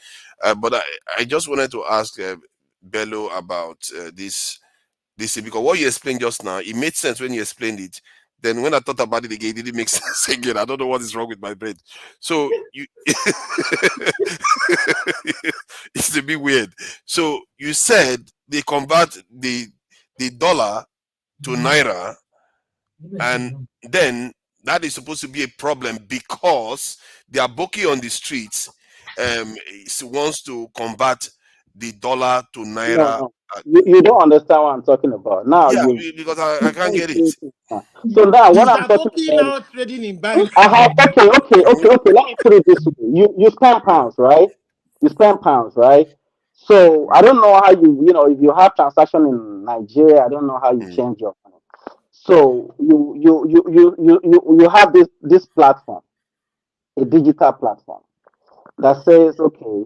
But I just wanted to ask Bello about this because what you explained just now, it made sense when you explained it. Then when I thought about it again, it didn't make sense again. I don't know what is wrong with my brain. So you it's a bit weird. So you said they convert the dollar to naira, and then that is supposed to be a problem because the aboki on the streets wants to convert the dollar to naira. No. You don't understand what I'm talking about. Now Yeah, because I can't get it. So now what Is I'm talking Aboki about. now trading in Binance? Okay. Let me put it this way. You spend pounds, right? You spend pounds, right? So I don't know how if you have transaction in Nigeria, I don't know how you change your money. So you have this platform, a digital platform that says, okay,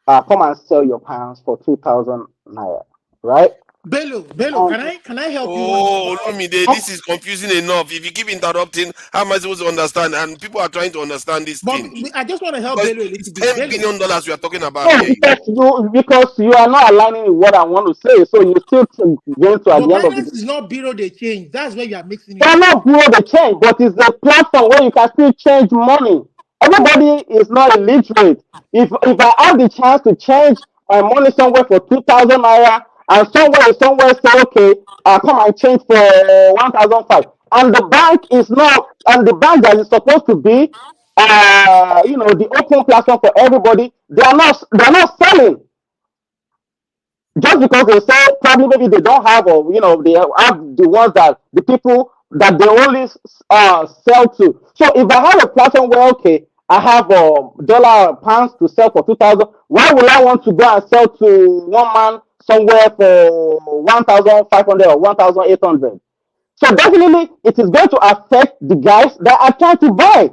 come and sell your pounds for 2,000 naira, right? Bello, can I help you on Oh, this is confusing enough. If you keep interrupting, how am I supposed to understand? And people are trying to understand this But thing. I just want to help Because Bello a it's little bit. $10 billion we are talking about No, here. because you are not aligning with what I want to say, so you still going to at But the end of the Binance day. is not bureau de change. That's where you are mixing They it are up. not bureau de change, but it's a platform where you can still change money. Everybody is not illiterate. If I have the chance to change my money somewhere for 2,000 naira, and somewhere say, okay, come and change for 1,005, and the bank is not, and the bank that is supposed to be, the open platform for everybody, they're not selling. Just because they say probably maybe they don't have, or they have the ones that the people that they only sell to. So if I have a platform where, okay, I have dollar or pounds to sell for 2,000, why would I want to go and sell to one man somewhere for 1,500 or 1,800? So definitely it is going to affect the guys that are trying to buy,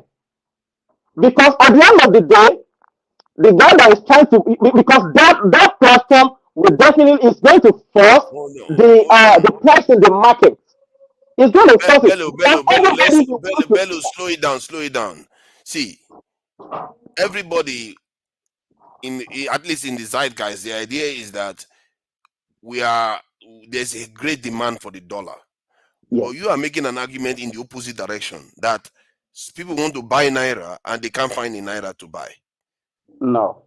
because at the end of the day, the guy that is trying to, because that platform will definitely is going to force the price in the market. It's going to force it. Bello, slow it down. See, everybody at least in the zeitgeist, the idea is that there's a great demand for the dollar. Yes. But you are making an argument in the opposite direction, that people want to buy naira and they can't find a naira to buy. No.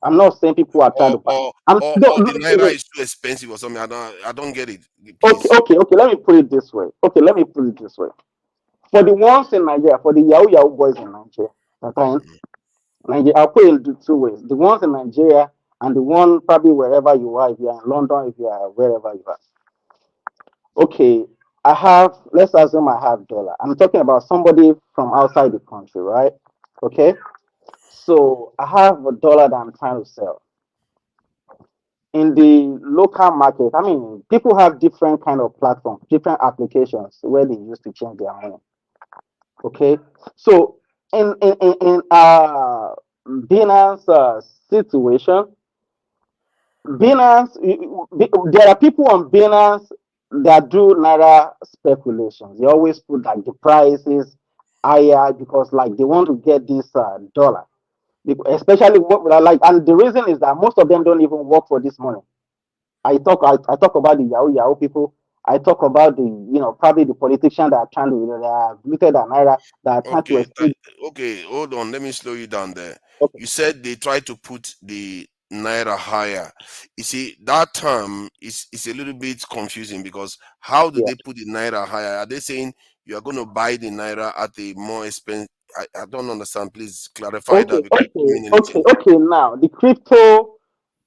I'm not saying people are trying to buy. Or the naira is too expensive or something. I don't get it. Please. Okay. Let me put it this way. For the ones in Nigeria, for the Yahoo boys in Nigeria, I'll put it two ways. The ones in Nigeria and the one probably wherever you are, if you are in London, if you are wherever you are. Okay, let's assume I have dollar. I'm talking about somebody from outside the country, right? Okay. So I have a dollar that I'm trying to sell. in the local market, I mean, people have different kind of platforms, different applications where they use to change their money. Okay, so in Binance situation, Binance, there are people on Binance that do naira speculations. They always put like the prices higher because like they want to get this dollar. Especially like, and the reason is that most of them don't even work for this money. I talk about the Yahoo people. I talk about the probably the politicians that are trying to that are looted at naira that are trying to Okay, escape. okay, hold on. Let me slow you down there. Okay. You said they try to put the naira higher. You see, that term is a little bit confusing because how do Yeah. they put the naira higher? Are they saying you are going to buy the naira at a more expensive? I don't understand. Please clarify that Okay. because it doesn't mean anything. Okay. Now the crypto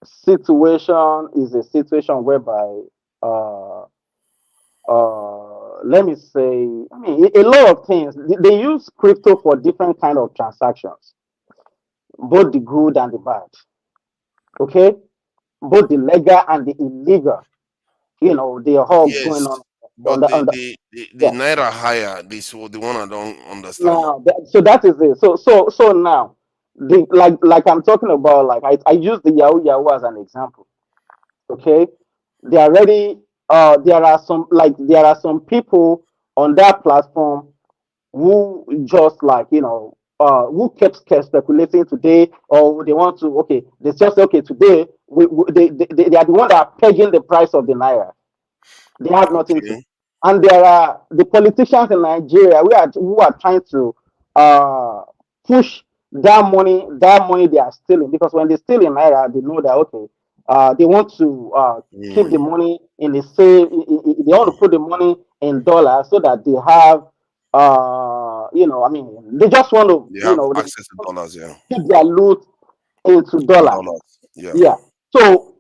situation is a situation whereby uh let me say, I mean, a lot of things they use crypto for different kind of transactions, both the good and the bad. Okay, both the legal and the illegal. They are all going Yes, on but the yeah. naira higher. This is the one I don't understand. Now, so that is it. So now, the like I'm talking about, like I use the Yahoo as an example. Okay, they are ready. There are some people on that platform who just like who kept speculating today, or they want to, okay, they just say, okay, today they are the one that are pegging the price of the naira. They have nothing to. Okay. And there are the politicians in Nigeria who are trying to uh, push that money they are stealing, because when they steal in naira, they know that, okay, they want to keep the Mm. money in the same. They want to put the money in dollars so that they have, I mean, they just want to, They have they access to dollars, yeah. keep their loot into In dollars. dollars. Yeah. Yeah. So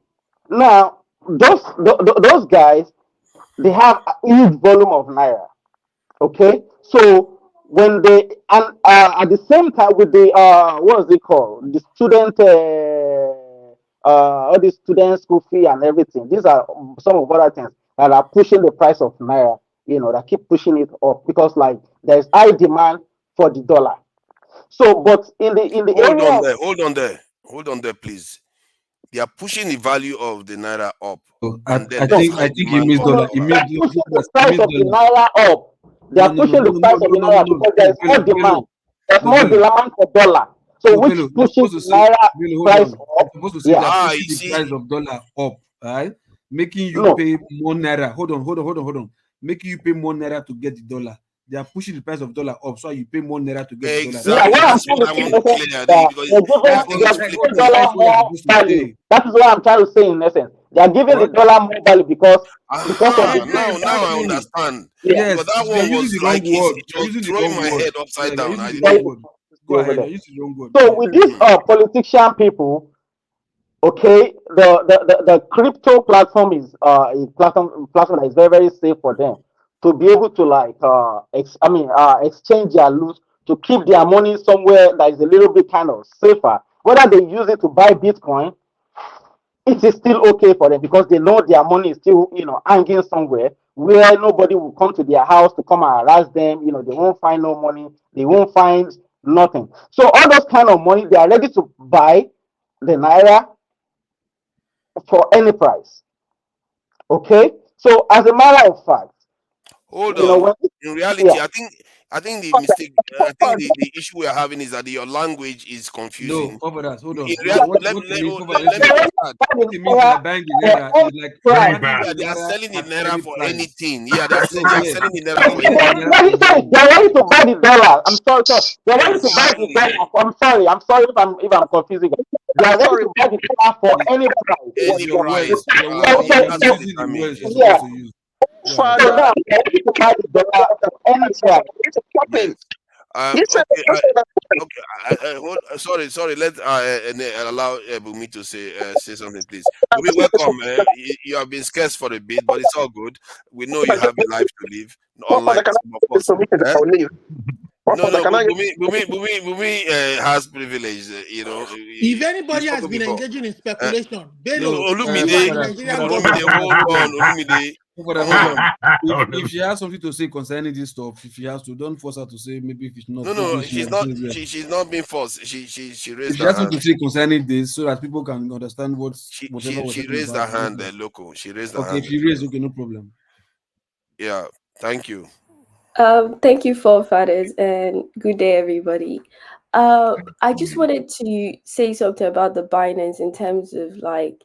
now those guys, they have a huge volume of naira. Okay, so when they, and at the same time with the what is it called, the student all the student school fee and everything, these are some of other things that are pushing the price of naira, that keep pushing it up because like there's high demand for the dollar. So but in the Hold area on of there. Hold on there. Hold on there, please. They are pushing the value of the naira up, Oh, and then I there's no, think high I think he demand missed of the dollar. no, He dollar. they missed are pushing the he price missed of the dollar. naira up. They No, are no, no, pushing no, the no, price no, of no, the no, no, naira no. because there is more Bello, demand. There's no, more Bello, demand for dollar, so no, which Bello. You're pushes supposed the to say, naira Bello, hold price on. up. You're supposed to say Yeah. they're pushing You the see, price of dollar up, right? Making you No. pay more naira. Hold on. Making you pay more naira to get the dollar. They are pushing the price of dollar up, so you pay more naira to get the dollar. That's Yeah, what exactly. what you're I'm That's trying saying. what to I say want in to essence clear is there that because they're this That, thing giving is that, they're hold splitting giving on. the. dollar That's what you're more supposed to value. say. That is what I'm trying to say in essence. They are giving the What? dollar more value because of Aha! the Now I Exactly. understand yeah. because Yes, that you're one using was the wrong like word. it You're was using the throwing wrong my word. head Yeah, upside you're down. using I the didn't. wrong Sorry, word. Go over ahead. there. You're using the wrong word. So Yeah. with these politician people, okay, the crypto platform is a platform that is very, very safe for them to be able to like exchange their loot to keep their money somewhere that is a little bit kind of safer. Whether they use it to buy Bitcoin, it is still okay for them because they know their money is still, hanging somewhere where nobody will come to their house to come and harass them. They won't find no money, they won't find nothing. So all those kind of money, they are ready to buy the naira for any price. Okay. So as a matter of fact, Hold you know, on. when In yeah, reality, I think the mistake. I think the issue we are having is that your language is No, confusing. Papa, hold In on. real, What it means, Papa, listen. let me start. What it means by buying the for naira any is like price. Very having bad. the Yeah, they are naira selling the at naira any for price. anything. Yeah, No, they are yes, selling the naira they're for selling the They're naira anything. for ready, sorry, anything. they're ready to buy the dollar. I'm sorry, sorry. They're ready to buy the Exactly. dollar. I'm sorry if I'm confusing you. They are ready Sorry, to buy the dollar for It- any price. It's Any your So, words. price. Your words. so, You're That's what so, it using the means. words you're Yeah. yeah. supposed to use. Go ahead. So Father, now they're ready to buy the dollar for any price. Yes. this is Okay. Okay. Sorry. Let allow Bumi to say something, please. Bumi, welcome. You have been scarce for a bit, but it's all good. We know you have a life to live, unlike some of us. permission Eh? I'll leave. No, no, Bumi has privilege. You know, If he's anybody has spoken been before. engaging in Uh, speculation, No, Bello, you and Olumide, the Nigerian Olumide, government. hold on, Olumide. Hold on. If she has something to say concerning this stuff, if she has to, don't force her to say maybe if it's not. No, no, Maybe she she's might not. say yes. She's not being forced. She If raised she her has something hand. to say concerning this, so that people can understand whatever we're She talking raised about. her hand, loco. She raised her Okay, if hand. she raised, okay, no problem. Yeah, thank you. Thank you, forefathers, and good day, everybody. I just wanted to say something about the Binance in terms of like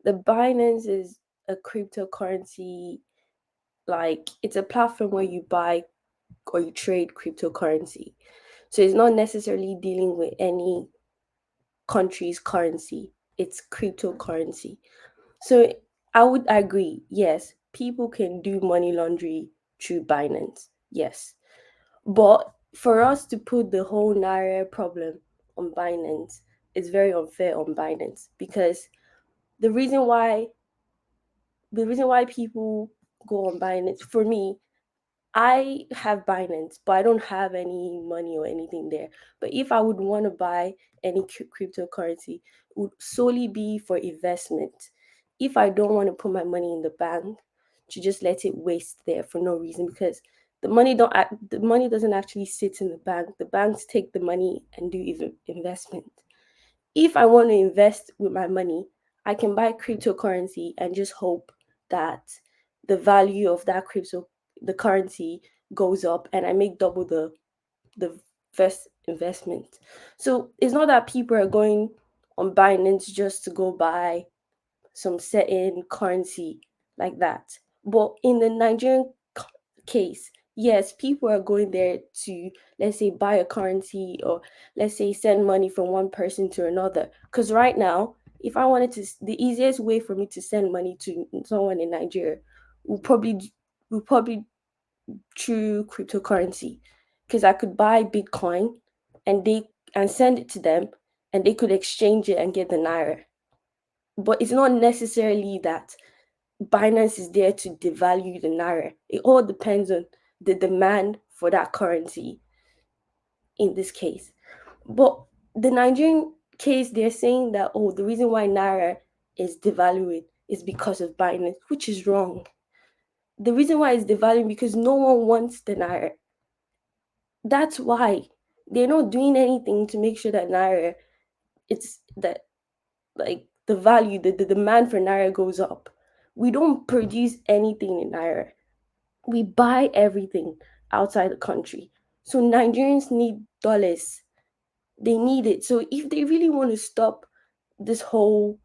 the Binance is a cryptocurrency, like it's a platform where you buy or you trade cryptocurrency. So it's not necessarily dealing with any country's currency, it's cryptocurrency. So I would agree, yes, people can do money laundering through Binance. Yes. But for us to put the whole Naira problem on Binance is very unfair on Binance because the reason why people go on Binance, for me, I have Binance, but I don't have any money or anything there. But if I would want to buy any cryptocurrency, it would solely be for investment. If I don't want to put my money in the bank, to just let it waste there for no reason because the money doesn't actually sit in the bank. The banks take the money and do investment. If I want to invest with my money, I can buy cryptocurrency and just hope that the value of the currency goes up and I make double the first investment. So it's not that people are going on Binance just to go buy some certain currency like that. But in the Nigerian case, yes, people are going there to, let's say, buy a currency or let's say send money from one person to another. Because right now, if I wanted to, the easiest way for me to send money to someone in Nigeria will probably through cryptocurrency because I could buy Bitcoin and send it to them and they could exchange it and get the naira. But it's not necessarily that Binance is there to devalue the naira. It all depends on the demand for that currency in this case. But the Nigerian case, they're saying that, oh, the reason why naira is devaluing is because of Binance, which is wrong. The reason why it's devaluing because no one wants the naira. That's why they're not doing anything to make sure that naira, it's that like the value, the demand for naira goes up. We don't produce anything in naira. We buy everything outside the country. So Nigerians need dollars. They need it. So if they really want to stop this whole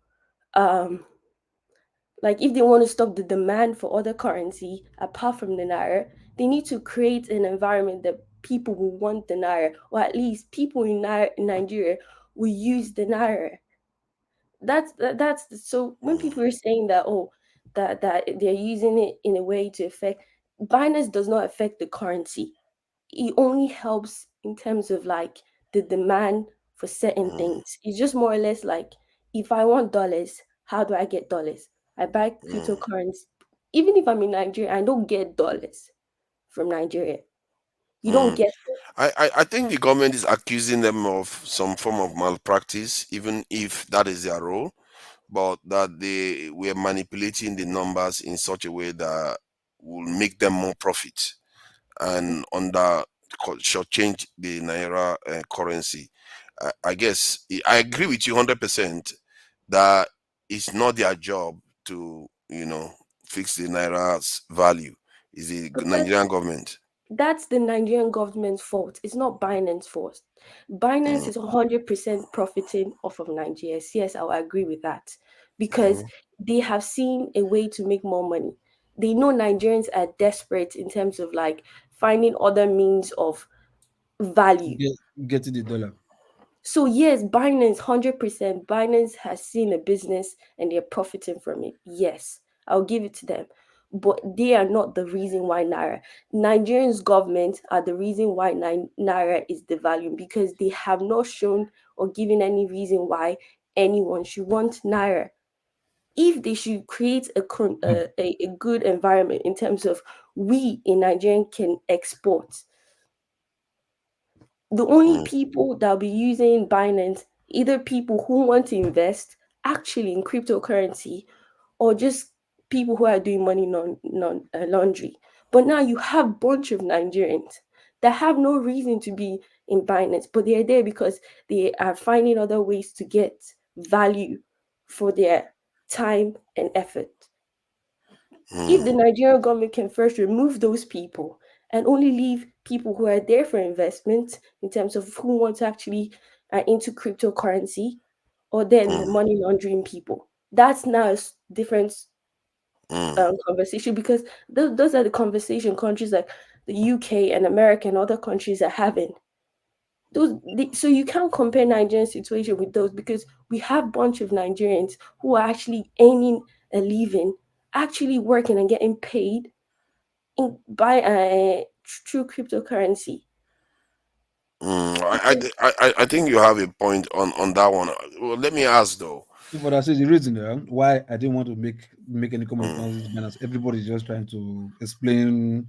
like if they want to stop the demand for other currency apart from the naira, they need to create an environment that people will want the naira, or at least people in Nigeria will use the naira. So when people are saying that, oh, that they're using it in a way to affect, Binance does not affect the currency. It only helps in terms of like the demand for certain things. It's just more or less like if I want dollars, how do I get dollars? I buy cryptocurrency. Even if I'm in Nigeria, I don't get dollars from Nigeria. You don't get it. I think the government is accusing them of some form of malpractice, even if that is their role, but that they were manipulating the numbers in such a way that will make them more profit and shortchange the naira currency. I guess I agree with you 100% that it's not their job to fix the naira's value. Is the But Nigerian government. that's the Nigerian government's fault. It's not Binance's fault. Binance Mm, is 100% profiting off of Nigeria. Yes, I'll agree with that because mhm, they have seen a way to make more money. They know Nigerians are desperate in terms of like finding other means of value. Getting the dollar. So yes, Binance 100%. Binance has seen a business and they're profiting from it. Yes, I'll give it to them. But they are not the reason why Naira. Nigerians government are the reason why Naira is devaluing because they have not shown or given any reason why anyone should want Naira. If they should create a good environment in terms of we in Nigerian can export, The only people that'll be using Binance, either people who want to invest actually in cryptocurrency, or just people who are doing money laundry. But now you have a bunch of Nigerians that have no reason to be in Binance, but they're there because they are finding other ways to get value for their time and effort. If the Nigerian government can first remove those people and only leave people who are there for investment, in terms of who want to actually are into cryptocurrency, or then the money laundering people, that's now a different conversation, because those are the conversation countries like the UK and America and other countries are having. So you can't compare Nigerian situation with those, because we have a bunch of Nigerians who are actually earning a living, actually working and getting paid through cryptocurrency. I think you have a point on that one. Well, let me ask though. But that's the reason why I didn't want to make any comment on this Binance. Everybody's just trying to explain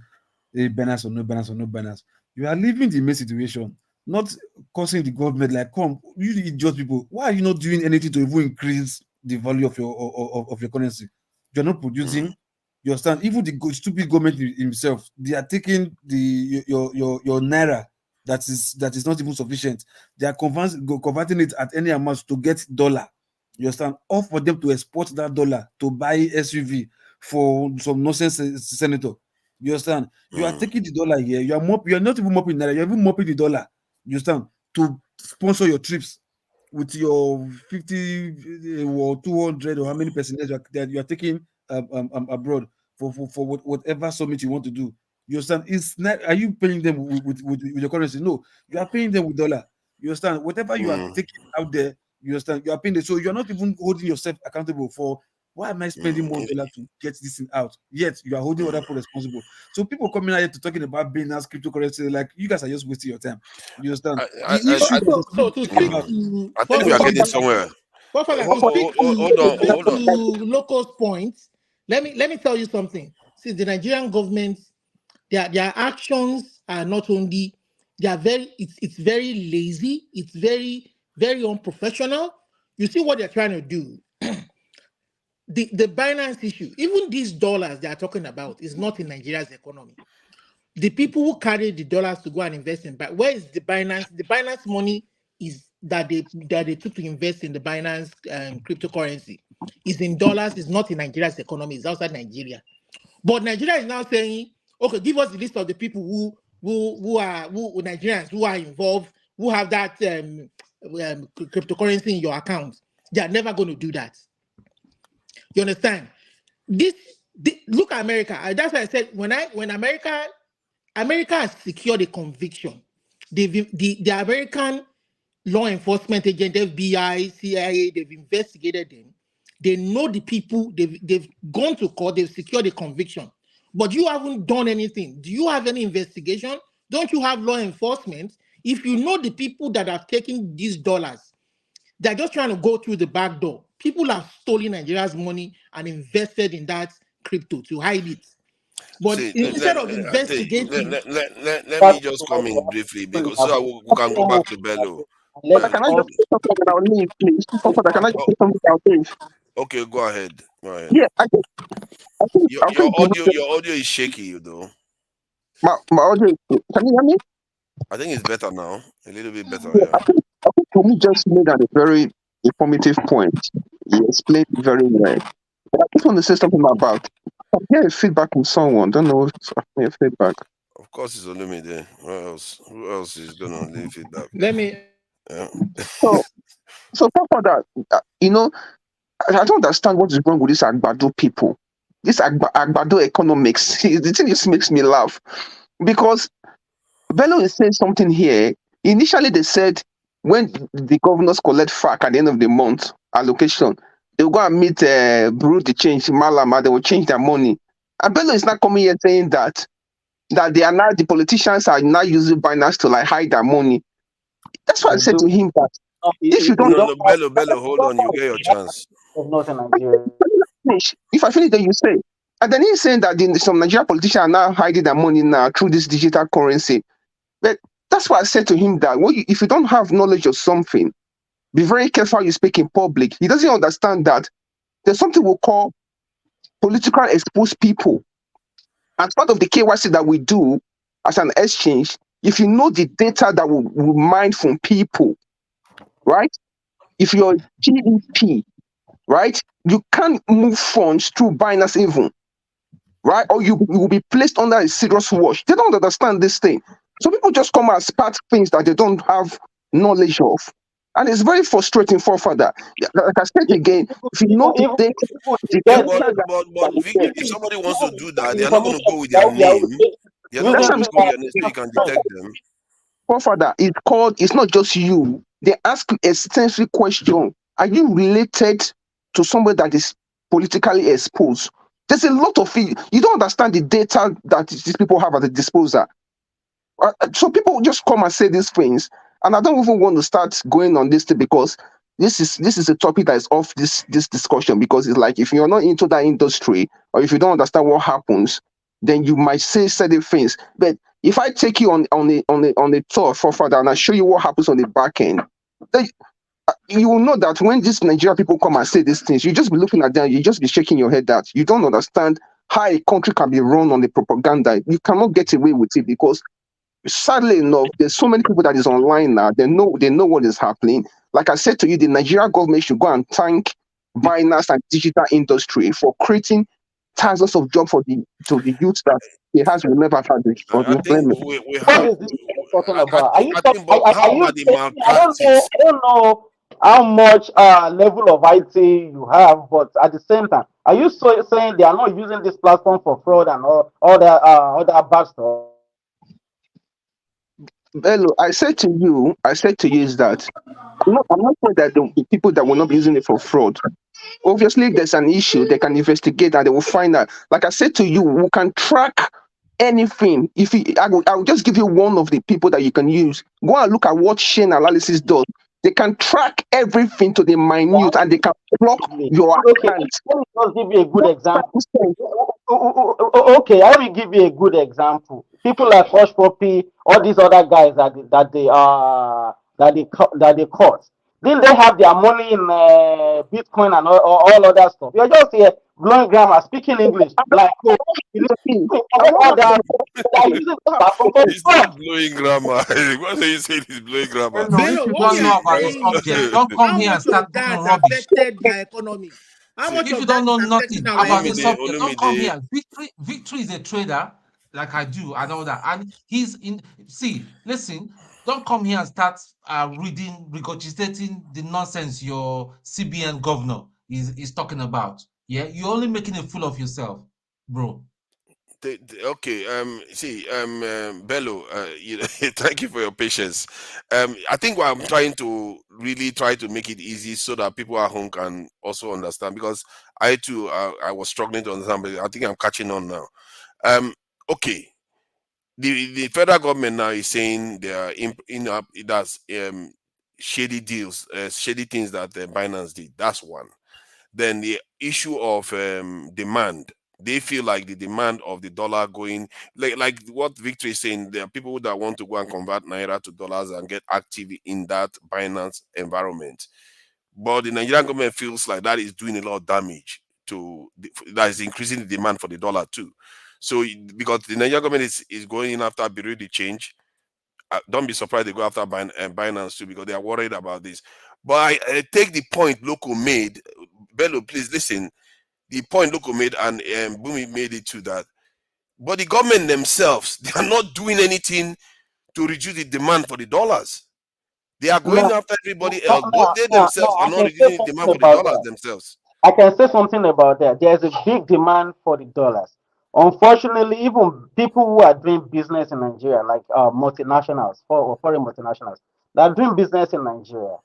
a Binance or no Binance or no Binance. You are leaving the main situation, not causing the government like, come, you just people. Why are you not doing anything to even increase the value of your currency? You're not producing. You understand? Even the stupid government himself, they are taking your naira that is not even sufficient. They are converting it at any amount to get dollar. You understand? Or for them to export that dollar to buy SUV for some nonsense senator. You understand? You are taking the dollar here. You are not even mopping naira. You're even mopping the dollar. You understand? To sponsor your trips with your 50 or 200 or how many percentage that you are taking abroad for whatever summit you want to do. You understand? It's not. Are you paying them with your currency? No, you are paying them with dollar. You understand? Whatever you are taking out there, you understand? You are paying them. So you are not even holding yourself accountable for, why am I spending more dollar to get this thing out? Yet you are holding other people responsible. So people coming out here to talking about Binance cryptocurrency, like, you guys are just wasting your time. You understand? I think we are getting somewhere. Hold on. To Loco's point, let me tell you something. See, the Nigerian government, their actions are not only, they are it's very lazy, it's very, very unprofessional. You see what they're trying to do. The Binance issue, even these dollars they are talking about, is not in Nigeria's economy. The people who carry the dollars to go and invest in, but where is the Binance? The Binance money is that they took to invest in the Binance cryptocurrency is in dollars. Is not in Nigeria's economy. It's outside Nigeria. But Nigeria is now saying, okay, give us the list of the people who are Nigerians who are involved, who have that cryptocurrency in your account. They are never going to do that. You understand? Look at America. That's why I said when America has secured a conviction, the American law enforcement agent, FBI, CIA, they've investigated them. They know the people. They've gone to court. They've secured a conviction. But you haven't done anything. Do you have any investigation? Don't you have law enforcement? If you know the people that are taking these dollars, they're just trying to go through the back door. People have stolen Nigeria's money and invested in that crypto to hide it. But instead of investigating, let me just come in briefly, because so we can go back to Bello. Can I just say something about leave, please? Can I just say something about leave? Okay, go ahead. Yeah, I think your audio is shaky, though. My audio. Can you hear me? I think it's better now. A little bit better. Yeah. I think Tommy just made a very informative point. He explained it very well. But I just want to say something about. I'm hearing feedback from someone. Don't know if I'm hearing feedback. Of course, it's only me there. Who else is gonna leave feedback? Let me. Yeah. So for that, I don't understand what is wrong with this Agbado people. This Agbado economics. The thing just makes me laugh, because Bello is saying something here. Initially, they said when the governors collect FAC at the end of the month allocation, they will go and meet Bureau de Change, Malama, they will change their money. And Bello is not coming here saying that they are now, the politicians are now using Binance to hide their money. That's why I said to him that if you don't... Bello, hold on, you get your chance. If I finish, then you say. And then he's saying that some Nigerian politicians are now hiding their money now through this digital currency. But That's why I said to him that if you don't have knowledge of something, be very careful how you speak in public. He doesn't understand that there's something we call political exposed people. As part of the KYC that we do as an exchange, if you know the data that we mine from people, right? If you're GDP, right, you can't move funds through Binance even, right? Or you will be placed under a serious watch. They don't understand this thing. So people just come and spark things that they don't have knowledge of. And it's very frustrating for further. Like I said again, if you know the data, the Yeah, data but that Victor, if somebody wants to do that, they are not going to go with their information name. They are not that's going what I'm to go with their saying. name so you can detect them. Father, it's not just you. They ask you extensive question. Are you related to somebody that is politically exposed? There's a lot of it. You don't understand the data that these people have at the disposal. So people just come and say these things, and I don't even want to start going on this thing because this is a topic that is off this discussion, because it's like if you're not into that industry or if you don't understand what happens, then you might say certain things. But if I take you on a tour for further and I show you what happens on the back end, then you will know that when these Nigerian people come and say these things, you just be looking at them, you just be shaking your head that you don't understand how a country can be run on the propaganda. You cannot get away with it because sadly enough, there's so many people that is online now. They know what is happening. Like I said to you, the Nigerian government should go and thank Binance and digital industry for creating thousands of jobs for the youth that it has never had for the I think employment. we What have. is this talking about? I think, but Are how you about the saying, malpractice? I don't know how much level of IT you have, but at the same time, are you saying they are not using this platform for fraud and all that other bad stuff? Hello, I said to you is that I'm not saying that the people that will not be using it for fraud. Obviously, if there's an issue, they can investigate and they will find out. Like I said to you, we can track anything. I will just give you one of the people that you can use. Go and look at what chain analysis does. They can track everything to the minute and they can block your Okay, account. let me just give you a good example. Okay, let me give you a good example. People like Hush Puppy, all these other guys that they caught. Didn't they have their money in Bitcoin and all other stuff? You're just here blowing grammar, speaking English, like oh, you need to forget all that. They are using the platform for He's fraud. not blowing grammar. What are you saying? He's blowing grammar. Bello, if Bello, you what don't we know are about the saying is subject, that don't come how here and much start of talking that rubbish. affected their economics? How See, much If you of don't that know is nothing affecting our about the economy? subject, don't come Olumide, here. Victory is a trader, like I do, and all that. And he's in. See, listen, don't come here and start reading, regurgitating the nonsense your CBN governor is talking about. Yeah, you're only making a fool of yourself, bro. Okay. See. Bello. Thank you for your patience. I think what I'm trying to really try to make it easy so that people at home can also understand, because I too I was struggling to understand, but I think I'm catching on now. Okay. The federal government now is saying they are it does shady deals, shady things that Binance did. That's one. Then the issue of demand. They feel like the demand of the dollar going, like what Victor is saying. There are people that want to go and convert naira to dollars and get active in that Binance environment. But the Nigerian government feels like that is doing a lot of damage that is increasing the demand for the dollar too. So because the Nigerian government is going in after Bureau de change, don't be surprised they go after Binance too, because they are worried about this. But I take the point Loco made. Bello, please listen. The point Loco made and Bumi made it to that. But the government themselves, they are not doing anything to reduce the demand for the dollars. They are going No, after everybody else, but they no, themselves are I not can say reducing the demand something for the about dollars that. themselves. I can say something about that. There's a big demand for the dollars. Unfortunately, even people who are doing business in Nigeria, like multinationals, foreign multinationals, that are doing business in Nigeria,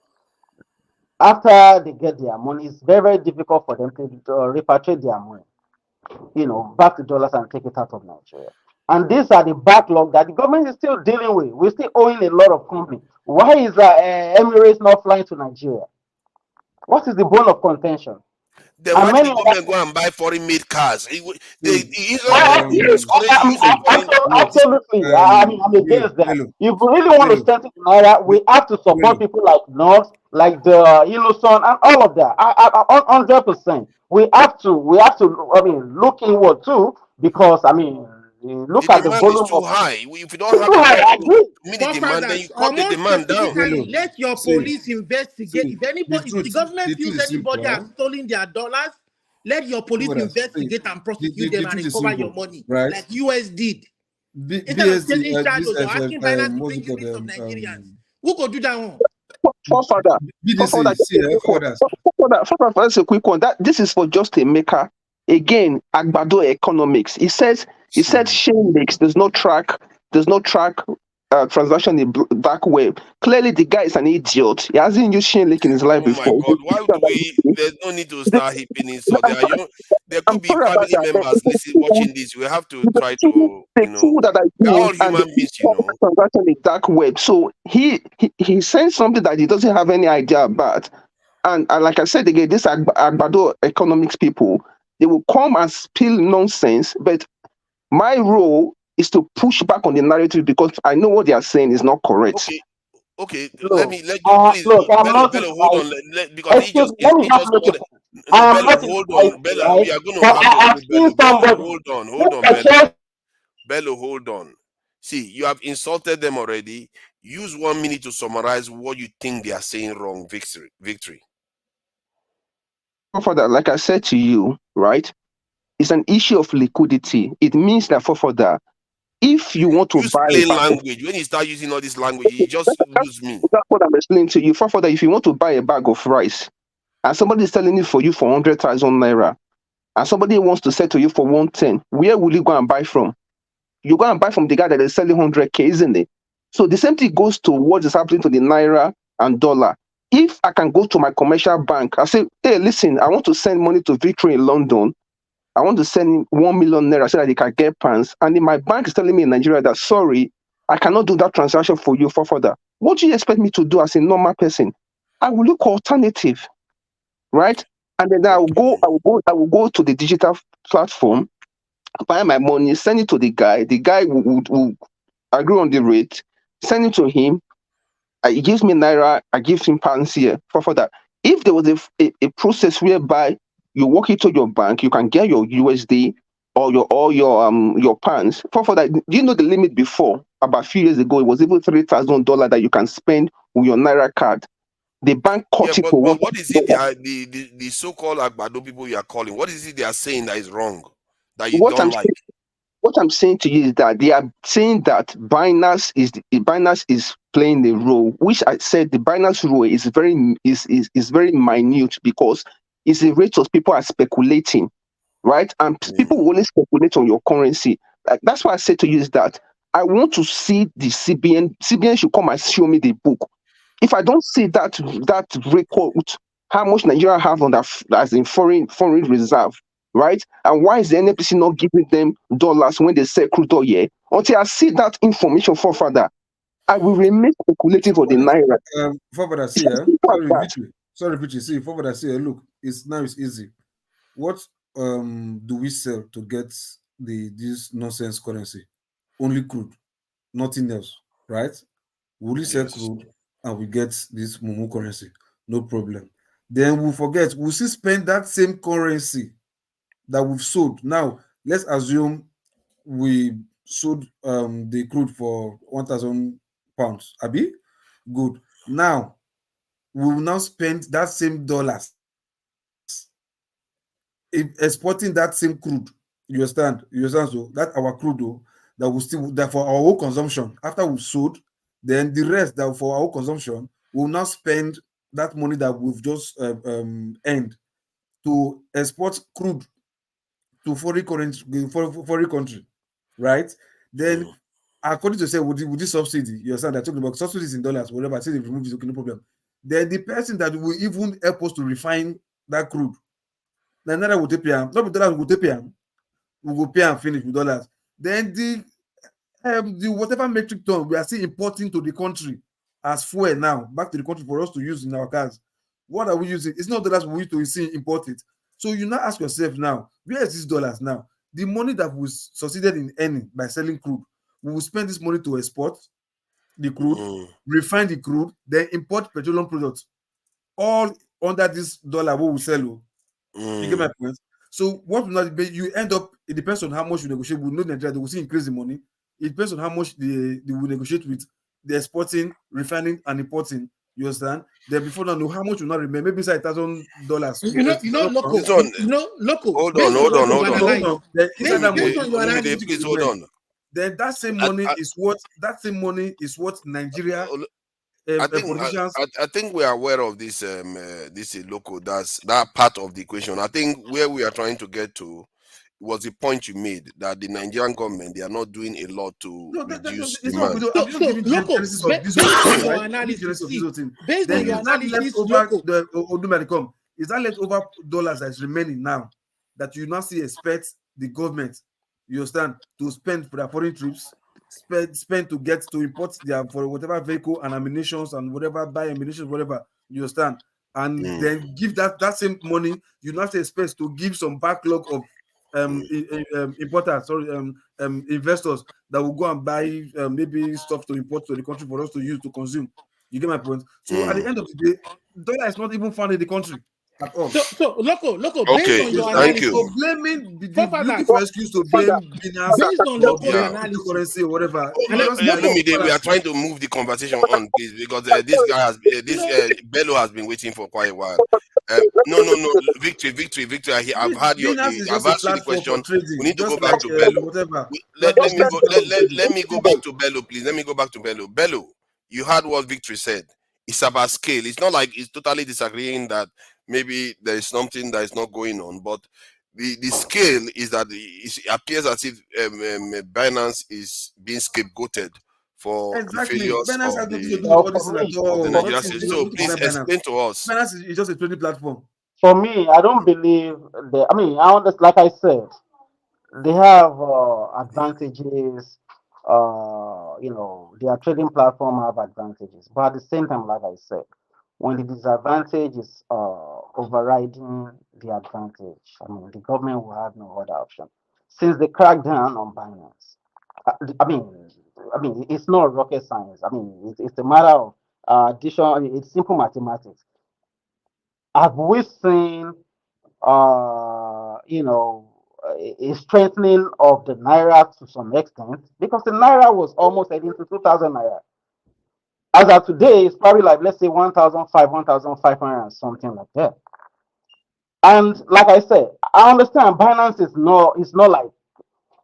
after they get their money, it's very, very difficult for them to repatriate their money, back to dollars and take it out of Nigeria. And these are the backlog that the government is still dealing with. We're still owing a lot of company. Why is Emirates not flying to Nigeria? What is the bone of contention? Then And why did many the other government go and buy foreign-made cars? The See, Israel yes, discourage use of foreign. wait, absolutely. I mean, I'm Bello, against that. Bello, If we really want to Bello, strengthen the naira, we have to support Bello. people like North, like the Illuson, and all of that. 100%. We have to. I mean, look inward too, because I mean, you The look at the demand is volume too of. high. If you don't It's have too high. enough I to agree. meet the demand, then you Forefathers, cut the almost demand down. specifically, Bello. let your See, police investigate. see, If anybody, if the the government truth feels is anybody has simple. stolen their dollars, let your police Brothers, see, investigate and prosecute the them and truth is recover your simple, money, right? like US did. Instead of BSC, chasing shadows or asking Binance to what's bring it you called? list of Nigerians, who could do that one? Forefather, BDC, see, fathers. forefather, that's a quick one. That this is for just a maker. Again, Agbado economics. He said Chainlinks does not track transaction in dark web. Clearly, the guy is an idiot. He hasn't used Chainlink in his life Oh my before. God! Why do we? There's no need to start heaping insult. There are young. There I'm could be sorry about family members listening, that. watching this. We have to try to, The tool that I we're all use and human beings, the transaction in dark web. So he sends something that he doesn't have any idea about. And like I said again, these Agbado economics people, they will come and spill nonsense. But my role is to push back on the narrative because I know what they are saying is not correct. Okay. Look, Let you please, look, I'm Bello. not Bello, hold like. on. Because he Excuse just me, let me he just just make called it. it. No, I am Bello, not in hold fight, on. Bello, right? we are going to But have to I have hold seen Bello. Bello, somebody hold on. who Hold on, Bello. purchased. Bello, hold on. See, you have insulted them already. Use 1 minute to summarize what you think they are saying wrong. Victory. For that, like I said to you, right, it's an issue of liquidity. It means that for that, if you want to Use buy a plain bag of language. When you start using all this language, you just lose me. that's what I'm explaining to you. For that, if you want to buy a bag of rice and somebody is selling it for you for 100,000 naira, and somebody wants to sell to you for 110, where will you go and buy from? You go and buy from the guy that is selling 100K, isn't it? So the same thing goes to what is happening to the naira and dollar. If I can go to my commercial bank, I say, hey, listen, I want to send money to Victory in London. I want to send him 1 million naira so that he can get pants. And then my bank is telling me in Nigeria that, sorry, I cannot do that transaction for you for further. What do you expect me to do as a normal person? I will look alternative, right? And then I will go to the digital platform, buy my money, send it to the guy. The guy will agree on the rate, send it to him. He gives me naira, I give him pounds here for that. If there was a process whereby you walk into your bank, you can get your USD or your pounds for that. Do you know the limit before? About a few years ago, it was even $3,000 that you can spend with your naira card. The bank Yeah, cut it but to what is it $1,000. the so-called Agbado people you are calling? What is it they are saying that is wrong, that you What don't I'm like? What I'm saying to you is that they are saying that Binance is playing the role, which I said the Binance role is very minute because it's a rate of people are speculating, right? And people will only speculate on your currency. That's why I said to you is that I want to see the CBN. CBN should come and show me the book. If I don't see that record, how much Nigeria have on that as in foreign reserve, right? And why is the NFPC not giving them dollars when they sell crude oil here? Until I see that information for further, I will remain speculating for the naira. For what I see, Simple as that. sorry, Victory. See, for what I see, look, it's easy. What do we sell to get this nonsense currency? Only crude, nothing else, right? We only sell crude and we get this Momo currency, no problem. Then we'll forget, we'll still spend that same currency that we've sold. Now, let's assume we sold the crude for 1,000 pounds. Abi? Good. Now, we will now spend that same dollars exporting that same crude. You understand? So that our crude though, that will still that for our own consumption. After we've sold, then the rest that for our own consumption, we'll now spend that money that we've just earned to export crude to foreign country, right? Then, according to say with this subsidy, you understand? They're talking about subsidies in dollars, whatever. I say they remove it, okay, no problem. Then the person that will even help us to refine that crude, then another will pay him. Not with dollars, we will pay him. We will pay and finish with dollars. Then the whatever metric ton we are still importing to the country as fuel now back to the country for us to use in our cars. What are we using? It's not dollars we need to see import it. So you now ask yourself now, where is these dollars now? The money that was succeeded in earning by selling crude, we will spend this money to export the crude, refine the crude, then import petroleum products, all under this dollar what we sell. You get my point? So what will not be, you end up, it depends on how much you negotiate. We know Nigeria, they will see increase the money. It depends on how much they will negotiate with the exporting, refining, and importing. You understand? Then before now, know how much will not remain. Maybe it's $1,000. Loco. Loco. Hold Based on what you've on. analyzed, Inside that money, Olumide, please hold on. Then that same money is what Nigeria politicians. I think we are aware of this this local. That's that part of the equation. I think where we are trying to get to was the point you made that the Nigerian government, they are not doing a lot to reduce demand. Based on your analysis, is that leftover dollars that is remaining now that you now see expect the government, you understand, to spend for their foreign trips, spend to get to import their for whatever vehicle and ammunitions and whatever, buy ammunition, whatever, you understand, and then give that same money, you now expect to give some backlog of importers, investors that will go and buy maybe stuff to import to the country for us to use to consume. You get my point? So at the end of the day, dollar is not even found in the country at all. So local. Okay, based on your thank analysis, you. So blaming looking for excuse to blame Binance based on local analysis, currency or whatever. We are trying to move the conversation on, please, because this guy has Bello has been waiting for quite a while. No, victory. I've had you the question. We need to go back to Bello. Let me go back to Bello, please. Let me go back to Bello. Bello, you heard what Victory said. It's about scale. It's not like it's totally disagreeing that maybe there is something that is not going on, but the scale is that it appears as if Binance is being scapegoated for the failures of the Nigerian state. So please explain to us. Binance is just a trading platform. For me, I don't believe that. I mean, I understand, like I said, they have advantages. Their trading platform have advantages, but at the same time, like I said, when the disadvantage is overriding the advantage, I mean, the government will have no other option. Since they cracked down on Binance, I mean, it's not rocket science. I mean, it's a matter of addition. I mean, it's simple mathematics. Have we seen, a strengthening of the naira to some extent? Because the naira was almost heading to 2,000 naira. As of today, it's probably like, let's say 1,500 and something like that. And like I said, I understand Binance is not like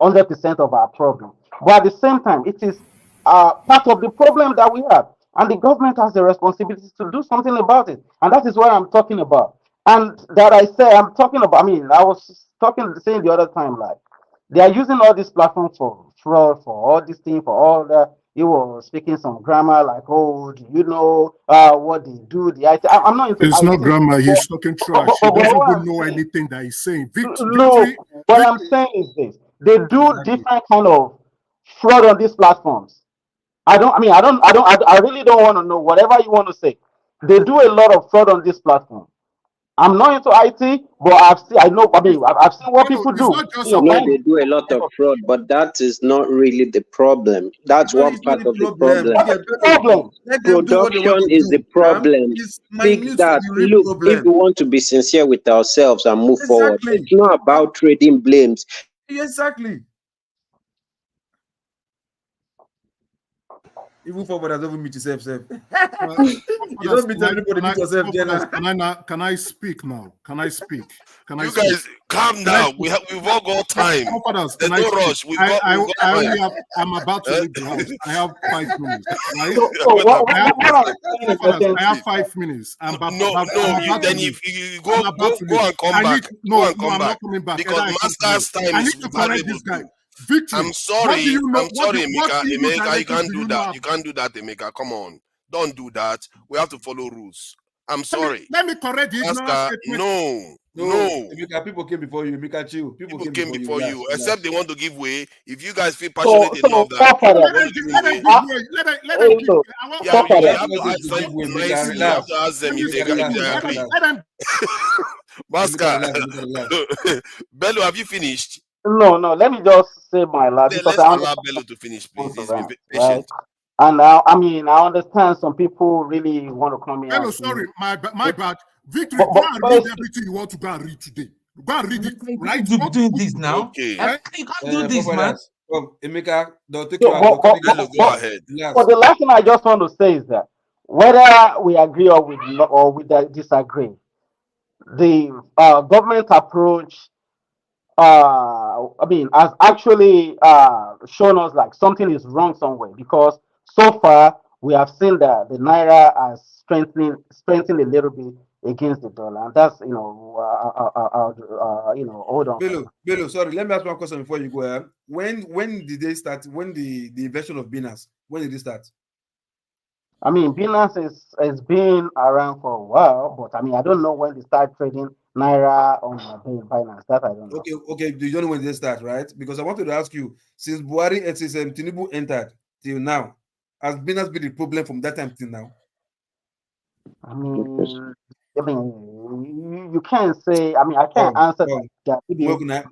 100% of our problem, but at the same time, it is part of the problem that we have, and the government has the responsibility to do something about it, and that is what I'm talking about. And that I say I'm talking about. I mean, I was saying the other time, like they are using all these platforms for fraud, for all these things, for all that. You were speaking some grammar, like, oh, do you know what they do? The IT. I'm not into It's IT, not grammar. He's talking trash. He doesn't even know anything that he's saying. What I'm saying is this: they do different kind of fraud on these platforms. I really don't want to know whatever you want to say. They do a lot of fraud on this platform. I'm not into IT, but I've seen what people do. They do a lot of fraud, but that is not really the problem. That's one part of the problem. Production is the problem. Fix that. Look, if we want to be sincere with ourselves and move forward, it's not about trading blames. Exactly. Even forward doesn't even meet yourself. You don't meet everybody, meet yourself. Can I speak now? Can I speak? You guys calm down. We've all got time. There's no rush. We've got time. I'm about to leave the house. I have 5 minutes. Right? I have 5 minutes. Then if you go and come back. I'm not coming back. Because master's time is valuable. Victory. I'm sorry, Emeka. You can't do that. You can't do that, Emeka. Come on. Don't do that. We have to follow rules. I'm sorry. Let me correct you. No. Emeka, people came before you. Emeka, chill. People came before you. Except they want to give way. If you guys feel passionate enough that you have to ask them if they agree. Masca, Bello, have you finished? No, let me just say my last because Let's I allow understand Bello to finish, please. both He's of been them, right? patient. And I mean, I understand some people really want to come here Hello, and say, sorry, my bad. Victory, but, go but and read first, everything you want to go and read today. Go and read it, You right? can't be doing this now. Okay. You can't do this, man. Emeka, they'll take you so, out. They'll carry you Bello, to go court. ahead. but the last thing I just want to say is that whether we agree or we disagree, the government approach, I mean, has actually shown us like something is wrong somewhere because so far we have seen that the naira has strengthened a little bit against the dollar, and that's hold on. Bello, sorry, let me ask one question before you go. When did they start? When the invention of Binance? When did it start? I mean, Binance has been around for a while, but I mean, I don't know when they start trading naira on Binance. That I don't know. Okay. You don't know when they start, right? Because I wanted to ask you, since Buhari and since Tinubu entered till now, has Binance been the problem from that time till now? I mean, you can't say. I mean, I can't answer that. But people have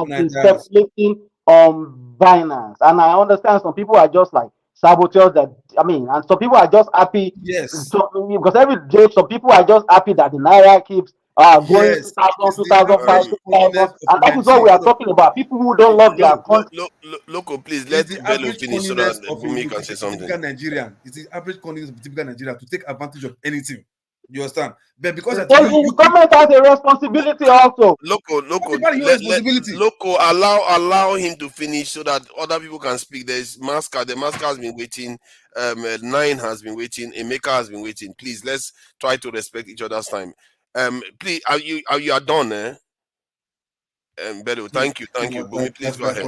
been speculating on Binance, and I understand some people are just like saboteurs. That I mean, and some people are just happy. Yes. Because every day, some people are just happy that the naira keeps going 2,000, 2,005, 2,000, and that is what we are talking about. People who don't love their country. Loco, please It's let the Bello average finish so cunningness that of Bumi can say something. typical Nigerian. It's the average cunningness of typical Nigerian to take advantage of anything. You understand? But because The government has a responsibility also. Loco, allow him to finish so that other people can speak. There's Masca. The Masca has been waiting. Nine has been waiting. Emeka has been waiting. Please, let's try to respect each other's time. Please, are you done, eh? Bello, thank you. Bumi, please go ahead.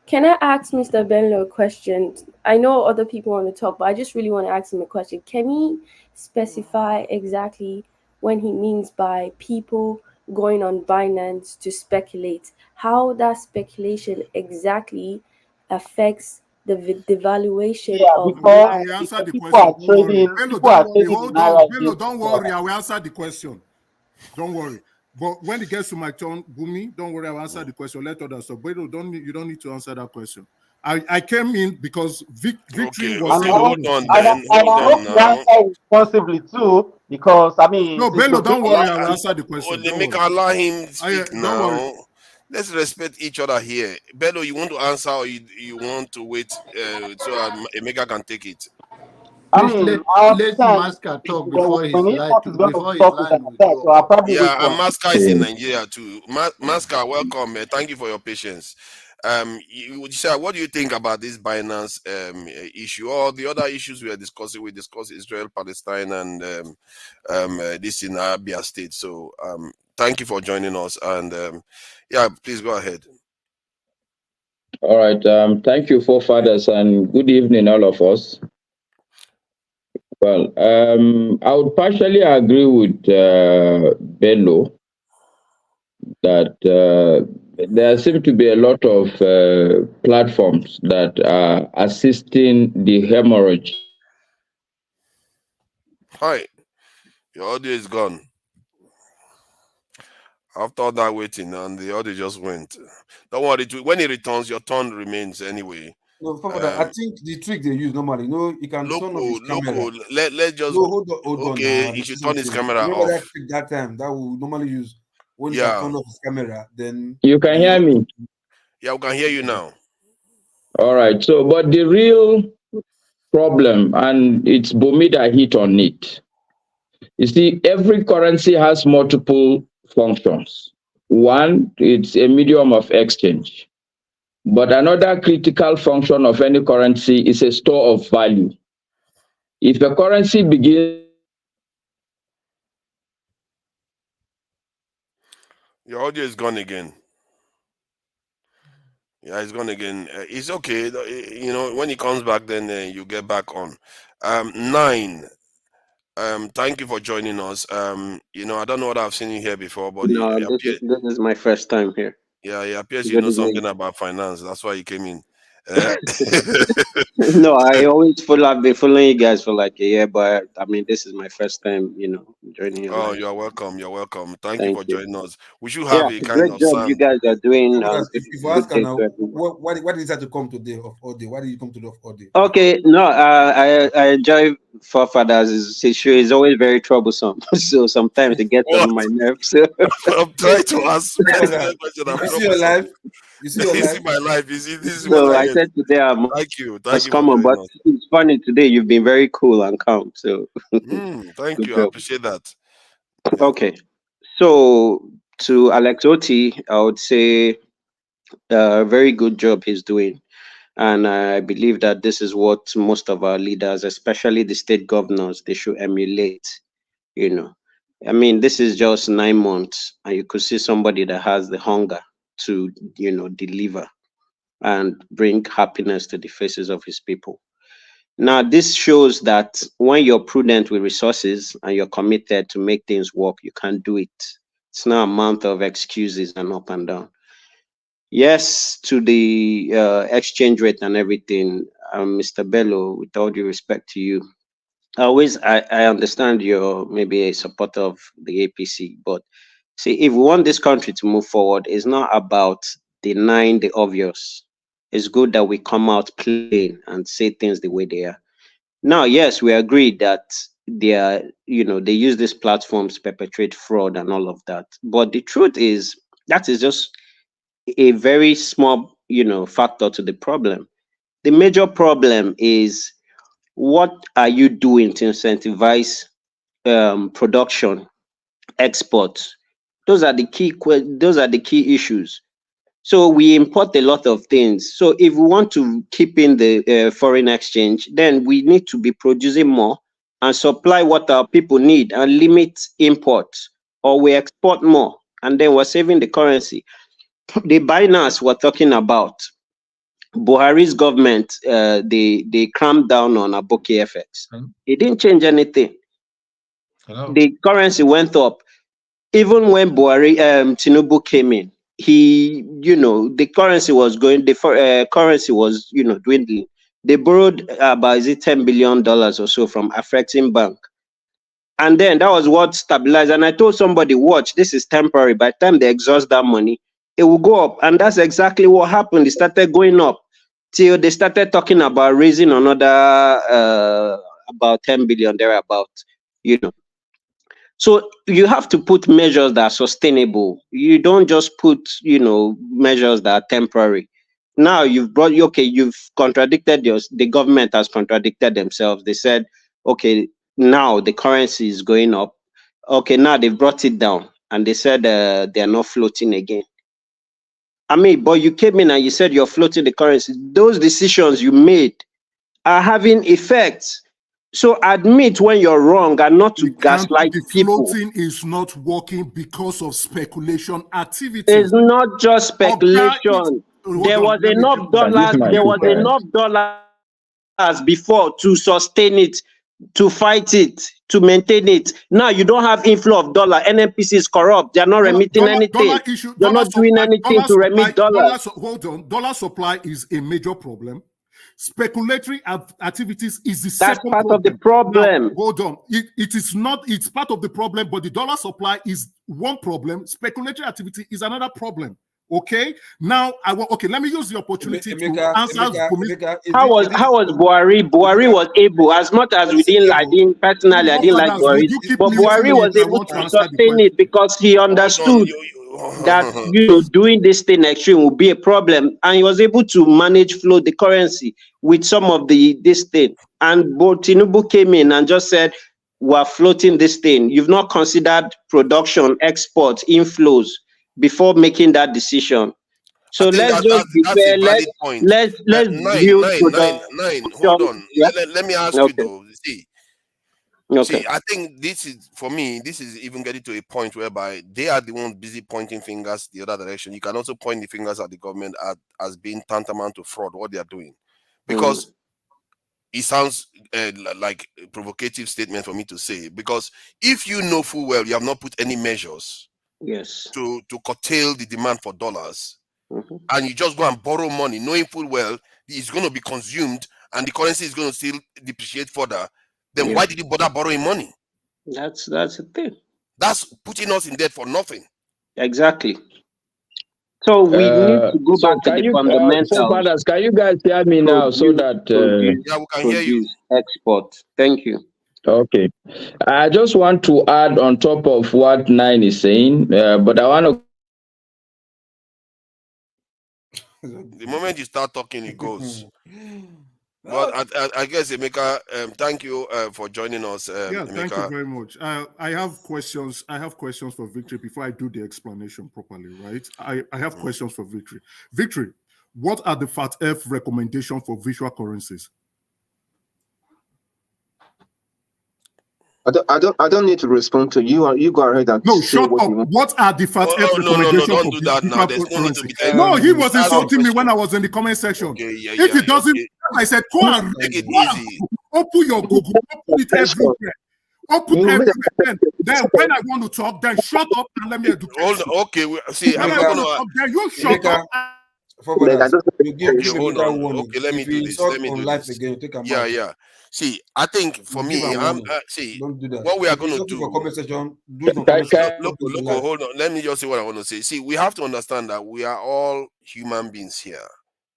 Can I ask Mr. Benlo a question? I know other people want to talk, but I just really want to ask him a question. Can he specify exactly when he means by people going on Binance to speculate, how that speculation exactly affects the devaluation of Because naira? answer the People question. are trading. People are trading. Hold on, Bello, don't worry. I will answer the question. Don't worry. But when it gets to my turn, Bumi, don't worry. I'll answer the question. Let others. So, Bello, you don't need to answer that question. I came in because victory was. And I hope you answer responsibly too, because I mean, no, Bello, don't worry. I will answer the question. Allow him speak Don't now. worry. Let's respect each other here. Bello, you want to answer or you want to wait so Emeka can take it? I mean, let Masca talk before his line. Before his line will go. So I'll probably wait and for Masca is in Nigeria too. Masca, welcome. Thank you for your patience. What do you think about this Binance issue or the other issues we are discussing? We discussed Israel, Palestine, and this in Abia state. So thank you for joining us, and please go ahead. All right. Thank you, forefathers, and good evening, all of us. Well, I would partially agree with Bello that there seem to be a lot of platforms that are assisting the hemorrhage. Hi, your audio is gone. After that waiting, and the audio just went. Don't worry, when it returns, your turn remains anyway. No, I think the trick they use normally, you can turn off his camera. Let's just hold on. Okay, Now. he should turn his camera Remember off. that time that we normally use when you can turn off his camera, then you can hear me. Yeah, we can hear you now. All right. So, but the real problem, and it's Bomida hit on it. You see, every currency has multiple functions. One, it's a medium of exchange. But another critical function of any currency is a store of value. If a currency begins... Your audio is gone again. Yeah, it's gone again. It's okay. When he comes back, then you get back on. 9. Thank you for joining us. I don't know what I've seen you here before, but No, this is my first time here. yeah, it appears you Good know evening. something about finance. That's why you came in. No, I always follow. I've been following you guys for like a year, but I mean, this is my first time, joining your Oh, live. you're welcome. You're welcome. Thank you Thank for you. joining us. We should Yeah, have a kind great of job you sand. guys are doing. Brothers, Good, if you ask good her day now, to everyone. why did you decide to come today of all day? Why did you come today of all day? Okay, no, I enjoy forefathers. His show is always very troublesome, so sometimes it gets What? on my nerves. So. I'm trying to ask Forefather, questions. I'm you see your troublesome. life? You see your You see life? my life. You see, this is what So I I get. said today I Thank you. Thank must you for come on, joining but us. it's funny today. You've been very cool and calm. So Thank good you. I job. appreciate that. Yeah. Okay, so to Alex Otti, I would say very good job he's doing. And I believe that this is what most of our leaders, especially the state governors, they should emulate. You know, I mean, this is just 9 months, and you could see somebody that has the hunger to, deliver and bring happiness to the faces of his people. Now, this shows that when you're prudent with resources and you're committed to make things work, you can do it. It's not a month of excuses and up and down. Yes, to the exchange rate and everything, Mr. Bello, with all due respect to you, I understand you're maybe a supporter of the APC, but see, if we want this country to move forward, it's not about denying the obvious. It's good that we come out plain and say things the way they are. Now, yes, we agree that they use these platforms to perpetrate fraud and all of that. But the truth is, that is just a very small, factor to the problem. The major problem is, what are you doing to incentivize production, export? Those are the key issues. So we import a lot of things. So if we want to keep in the foreign exchange, then we need to be producing more and supply what our people need and limit imports, or we export more and then we're saving the currency. The Binance we're talking about, Buhari's government, they cramped down on Aboki FX. It didn't change anything. Hello. The currency went up. Even when Tinubu came in, the currency was currency was, dwindling. They borrowed about, is it $10 billion or so from Affecting Bank. And then that was what stabilized. And I told somebody, watch, this is temporary. By the time they exhaust that money, it will go up. And that's exactly what happened. It started going up till they started talking about raising another about 10 billion thereabout, So you have to put measures that are sustainable. You don't just put, measures that are temporary. Now you've contradicted the government has contradicted themselves. They said, okay, now the currency is going up. Okay, now they've brought it down and they said they're not floating again. I mean, but you came in and you said you're floating the currency. Those decisions you made are having effects. So admit when you're wrong and not to gaslight The people. floating is not working because of speculation activity. It's not just speculation. There was enough dollars. There was enough dollars before to sustain it, to fight it, to maintain it. Now you don't have inflow of dollar. NNPC is corrupt. They're not remitting anything. They're not doing anything to remit dollars. Hold on. Dollar supply is a major problem. Speculatory activities is the That's second part problem. of the problem. Now, hold on. It is not, it's part of the problem, but the dollar supply is one problem. Speculatory activity is another problem. Okay. Now, let me use the opportunity to answer. How was Buhari? Buhari was able, as much as I didn't like Buhari, but Buhari was able to sustain it because he understood that doing this thing extreme will be a problem, and he was able to manage flow the currency with some of this thing. And both Tinubu came in and just said, we're floating this thing. You've not considered production, export, inflows before making that decision. So let's just be fair. Let's build nine. Hold on. Yeah? Let me ask you though. See, I think this is, for me, this is even getting to a point whereby they are the ones busy pointing fingers the other direction. You can also point the fingers at the government as being tantamount to fraud, what they are doing. Because it sounds like a provocative statement for me to say. Because if you know full well you have not put any measures to curtail the demand for dollars, and you just go and borrow money, knowing full well is going to be consumed and the currency is going to still depreciate further, then why did you bother borrowing money? That's the thing. That's putting us in debt for nothing. Exactly. So we need to go So back to can the you, fundamentals. forefathers, can you guys hear me now so that? Yeah, we can hear you. Export. Thank you. Okay, I just want to add on top of what Nine is saying, but I want to. The moment you start talking, it goes. But I guess Emeka, thank you for joining us. Yeah, Emeka. thank you very much. I have questions. I have questions for Victory before I do the explanation properly, right? I have questions for Victory. Victory, what are the FATF recommendations for virtual currencies? I don't need to respond to you. You go ahead and say shut what up. you want. What are the FATF recommendations don't for do that now. There's no need to currency? be telling No, me. he was Ask the insulting me when question. I was in the comment section. Okay, yeah, if it doesn't, okay. I said, go and Take it go and easy. open your Google, open it everywhere. Open everywhere. Then when I want to talk, then shut up and let me educate you. Okay, see, I'm not When I going want to to. talk, then you shut up. You give Okay, hold Emeka on. warning. Okay, let me If do he this. insult Let me on do live this. again, you take him Yeah, out. yeah. See, I think for You give me, him I'm warning. see Don't do that. what we are If he's going to looking do. for comment section, do it on comment section. Look, hold on. Let me just say what I want to say. See, we have to understand that we are all human beings here.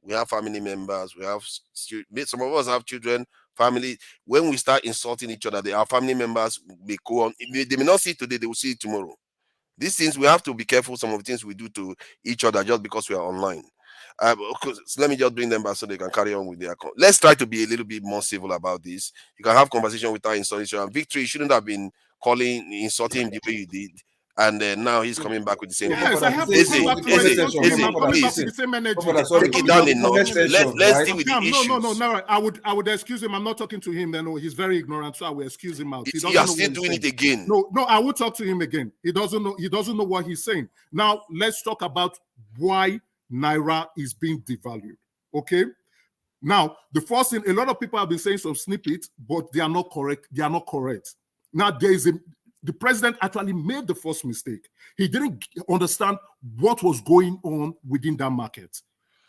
We have family members. We have some of us have children, family. When we start insulting each other, our family members may go on. They may not see it today. They will see it tomorrow. These things, we have to be careful. Some of the things we do to each other just because we are online. So let me just bring them back so they can carry on with their. Let's try to be a little bit more civil about this. You can have conversation without insulting. And Victory shouldn't have been insulting him the way you did. And now he's coming back with the same. Yes, I have to come back to respond to him. I'm coming back with the same energy. Take it down a notch. Let's deal with the issues. No. I would excuse him. I'm not talking to him. No, he's very ignorant, so I will excuse him out. You are still doing it again. No, I will talk to him again. He doesn't know. He doesn't know what he's saying. Now let's talk about why Naira is being devalued. Okay. Now the first thing, a lot of people have been saying some snippets, but they are not correct. They are not correct. Now the president actually made the first mistake. He didn't understand what was going on within that market.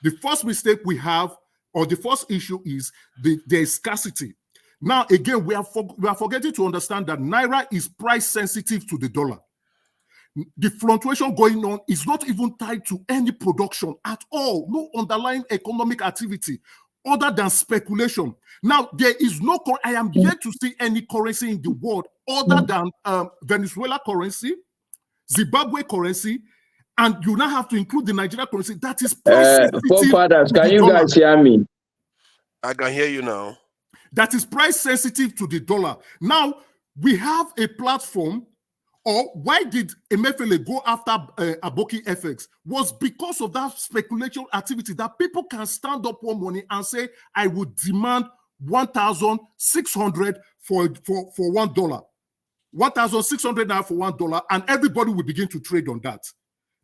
The first mistake we have, or the first issue, is there is scarcity. Now, again, we are forgetting to understand that Naira is price sensitive to the dollar. The fluctuation going on is not even tied to any production at all, no underlying economic activity other than speculation. Now, there is no, I am yet to see any currency in the world other than Venezuela currency, Zimbabwe currency, and you now have to include the Nigeria currency that is price sensitive. Forefathers, can you guys hear me? I can hear you now. That is price sensitive to the dollar. Now, we have a platform. Or why did Emefiele go after Aboki FX? Was because of that speculation activity that people can stand up one morning and say, I would demand 1,600 for $1. 1,600 for $1, and everybody will begin to trade on that.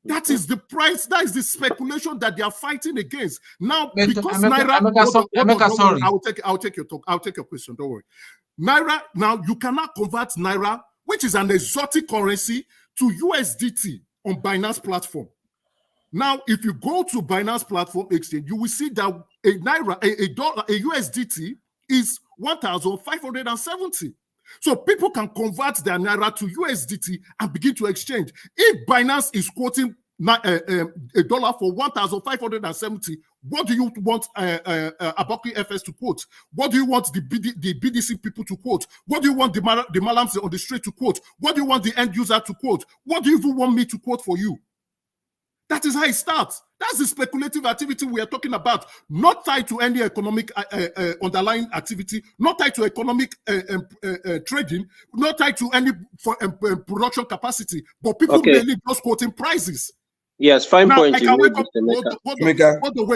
That is the price. That is the speculation that they are fighting against. Now, because Naira, sorry. I'll take your talk. I'll take your question. Don't worry. Naira, now you cannot convert Naira, which is an exotic currency, to USDT on Binance platform. Now, if you go to Binance platform exchange, you will see that a Naira, a USDT is 1,570. So people can convert their Naira to USDT and begin to exchange. If Binance is quoting a dollar for 1,570, what do you want Aboki FS to quote? What do you want the BDC people to quote? What do you want the Malams on the street to quote? What do you want the end user to quote? What do you even want me to quote for you? That is how it starts. That's the speculative activity we are talking about, not tied to any economic underlying activity, not tied to economic trading, not tied to any production capacity, but people mainly just quoting prices. Yes, fine now, point. I can wake up.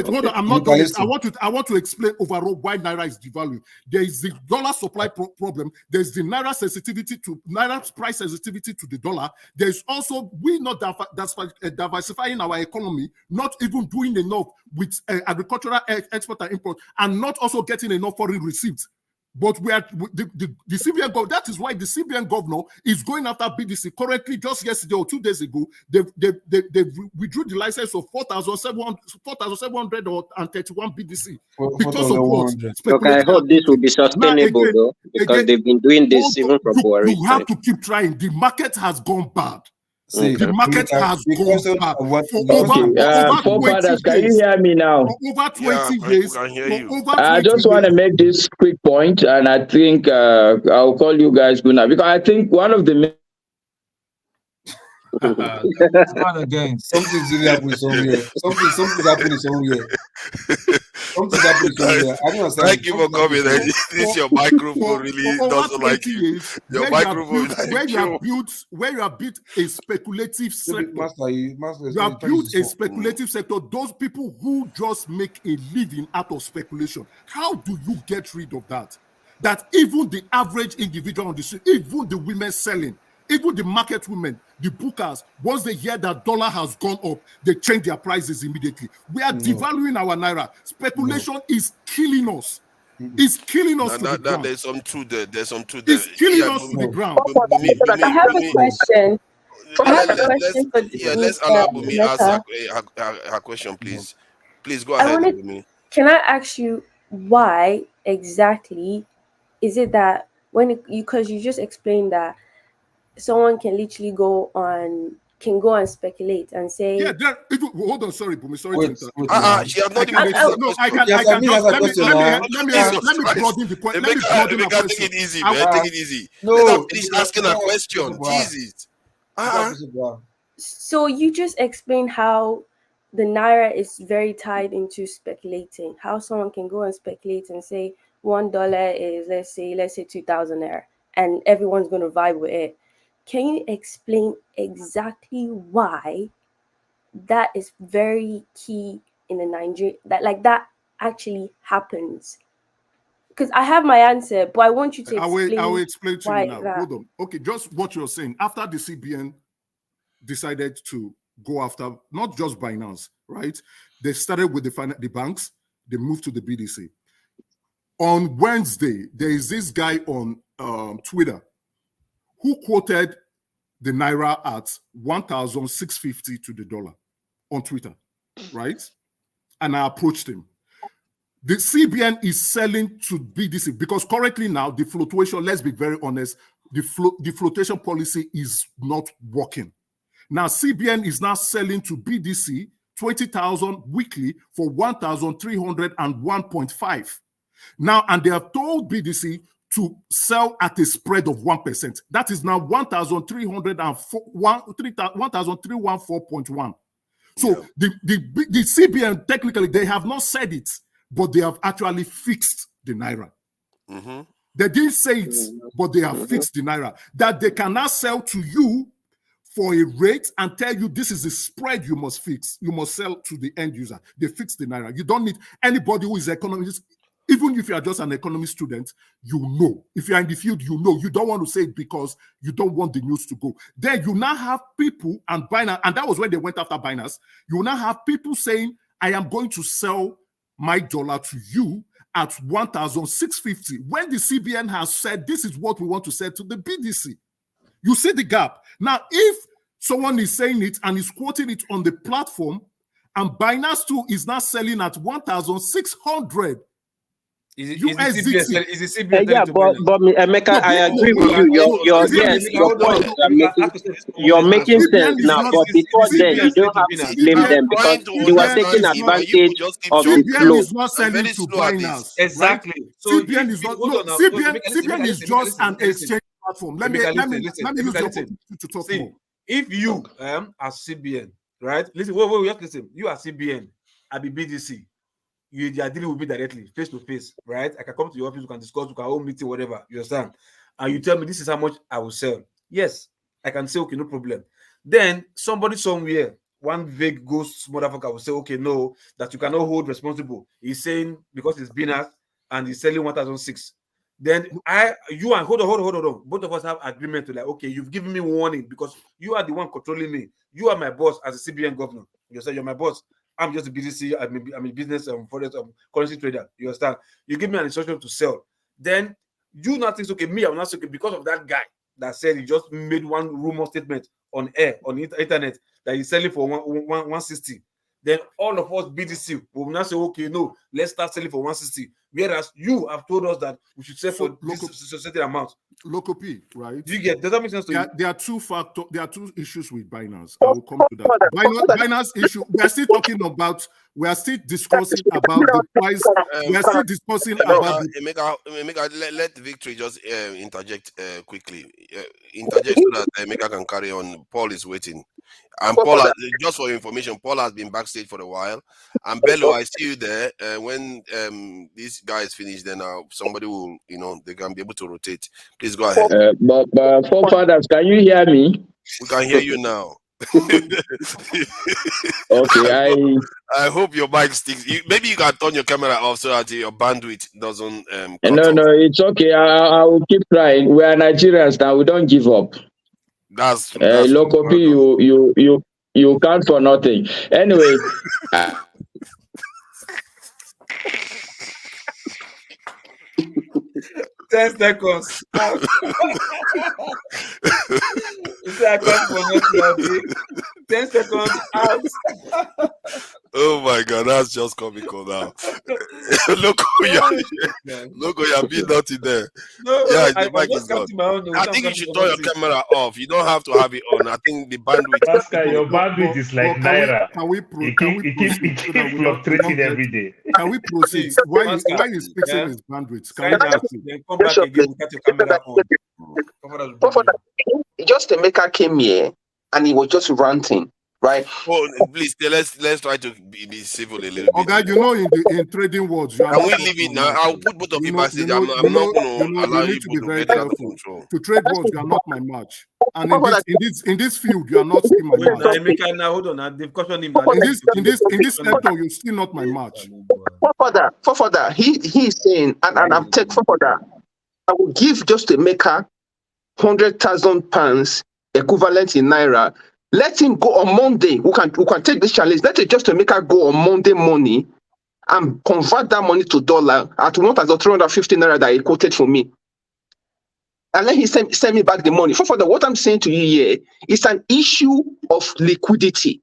Hold on. I'm not doing this. I want to explain overall why Naira is devaluing. There is the dollar supply problem. There's the Naira sensitivity to Naira's price sensitivity to the dollar. There's also we not diversifying our economy, not even doing enough with agricultural export and import, and not also getting enough foreign receipts. But we are the CBN governor. That is why the CBN governor is going after BDC. Currently, just yesterday or 2 days ago, they withdrew the license of 4,731 BDC because of what? Okay, I hope this will be sustainable though, because they've been doing this even from Buhari's you have time. to keep trying. The market has gone bad. See, the market has gone bad for fathers, can you hear me now? For over 20 years. Can hear you. I just want to make this quick point, and I think I'll call you guys good now, because I think one of the again. Something's really happening somewhere. Something's happening somewhere. Something's happening somewhere. I don't understand. Thank you for coming. This your microphone really doesn't like you. Your microphone where you have built a speculative sector. You have built a speculative sector. Those people who just make a living out of speculation. How do you get rid of that? That even the average individual on the street, even the women selling, even the market women, the bookers, once they hear that dollar has gone up, they change their prices immediately. We are devaluing our naira. Speculation is killing us. It's killing us to the ground. There's some truth there. There's some truth there. It's killing us to the ground. I have a question. Let's allow Bumi ask her question, please. Please go ahead, Bumi. Can I ask you why exactly is it that because you just explained that someone can literally go and speculate and say, hold on, sorry, Bumi, sorry to interrupt. She has not even let me broaden the question. Let me broaden the question. Take it easy, man. Take it easy. Let her finish asking her question. Jesus. So you just explained how the naira is very tied into speculating. How someone can go and speculate and say $1 is let's say 2,000 naira, and everyone's going to vibe with it. Can you explain exactly why that is very key in the Nigeria, that actually happens? Because I have my answer, but I want you to explain. I will explain to you now. That. Hold on. Okay, just what you're saying. After the CBN decided to go after not just Binance, right? They started with the banks. They moved to the BDC. On Wednesday, there is this guy on Twitter who quoted the naira at 1,650 to the dollar on Twitter, right? And I approached him. The CBN is selling to BDC because currently now the flotation, let's be very honest, the flotation policy is not working. Now CBN is now selling to BDC 20,000 weekly for 1,301.5. Now, and they have told BDC to sell at a spread of 1%. That is now 1,314.1. So the CBN, technically, they have not said it, but they have actually fixed the naira. They didn't say it, but they have fixed the naira. That they can now sell to you for a rate and tell you this is the spread you must fix. You must sell to the end user. They fix the naira. You don't need anybody who is an economist. Even if you are just an economy student, you know. If you are in the field, you know. You don't want to say it because you don't want the news to go. Then you now have people and Binance, and that was when they went after Binance. You now have people saying, I am going to sell my dollar to you at 1,650. When the CBN has said, this is what we want to sell to the BDC. You see the gap. Now, if someone is saying it and is quoting it on the platform, and Binance too is now selling at 1,600, Is it CBN? Yeah, but Emeka, I agree with you. Your point. You're making sense now, but before then, you don't have to blame them because you were taking advantage of the flow. CBN is not selling to Binance. Exactly. Right? So CBN is not. CBN is just an exchange platform. Let me use the opportunity to talk more. If you as CBN, right? Listen, wait, listen. You are CBN, I be BDC. You are dealing with me directly, face to face, right? I can come to your office, we can discuss, we can hold meeting, whatever. You understand? And you tell me this is how much I will sell. Yes, I can say okay, no problem. Then somebody somewhere, one vague ghost motherfucker will say, okay, no, that you cannot hold responsible. He's saying because it's Binance and he's selling 1,006. Then hold on. Both of us have agreement to like, okay, you've given me warning because you are the one controlling me. You are my boss as a CBN governor. You say you're my boss. I'm just a BDC. I'm a business forex currency trader. You understand? You give me an instruction to sell. Then You not think okay, me, I'm not okay because of that guy that said he just made one rumor statement on air on internet that he's selling for 160. Then all of us BDC will now say, okay, no, let's start selling for 160. Whereas you have told us that we should sell for this certain amount. Local P, right? Do you get? Does that make sense to you? There are two factors. There are two issues with Binance. I will come to that. Binance issue. We are still talking about. We are still discussing about the price. We are still discussing about. Let Victory just interject quickly. Interject so that Emeka can carry on. Paul is waiting. And Paul, just for your information, Paul has been backstage for a while. And Bello, I see you there. When this guy is finished, then somebody will, they can be able to rotate. Please go ahead. But forefathers, can you hear me? We can hear you now. Okay, I hope your mic sticks. Maybe you can turn your camera off so that your bandwidth doesn't. No, it's okay. I will keep trying. We are Nigerians now. We don't give up. That's Local P, you count for nothing. Anyway. 10 seconds. It's a for 10 seconds out. Oh my God, that's just comical now. Look, you're being naughty there. No, yeah, the mic is gone. I think you should turn your camera off. You don't have to have it on. I think the bandwidth. Pascal, your bandwidth is like Naira. Can we keep fluctuating every day. Can we proceed? Why is fixing his bandwidth? Can we proceed? Then come back again. Cut your camera on. Just Emeka came here and he was just ranting, right? Oh, please, let's try to be civil a little bit. Okay, in trading words, can we leave it now? I'll put both of you backstage. I'm not going to allow you to be very careful. To trade words, you are not my match. And in this field, you are not still my match. Emeka, now hold on. They've questioned him. In this sector, you're still not my match. For he's saying, and I'm taking for I will give just Emeka £100,000 equivalent in Naira. Let him go on Monday. We can take this challenge. Let it just Emeka go on Monday morning and convert that money to dollar at 1,350 Naira that he quoted for me. And let him send me back the money. For what I'm saying to you here is an issue of liquidity,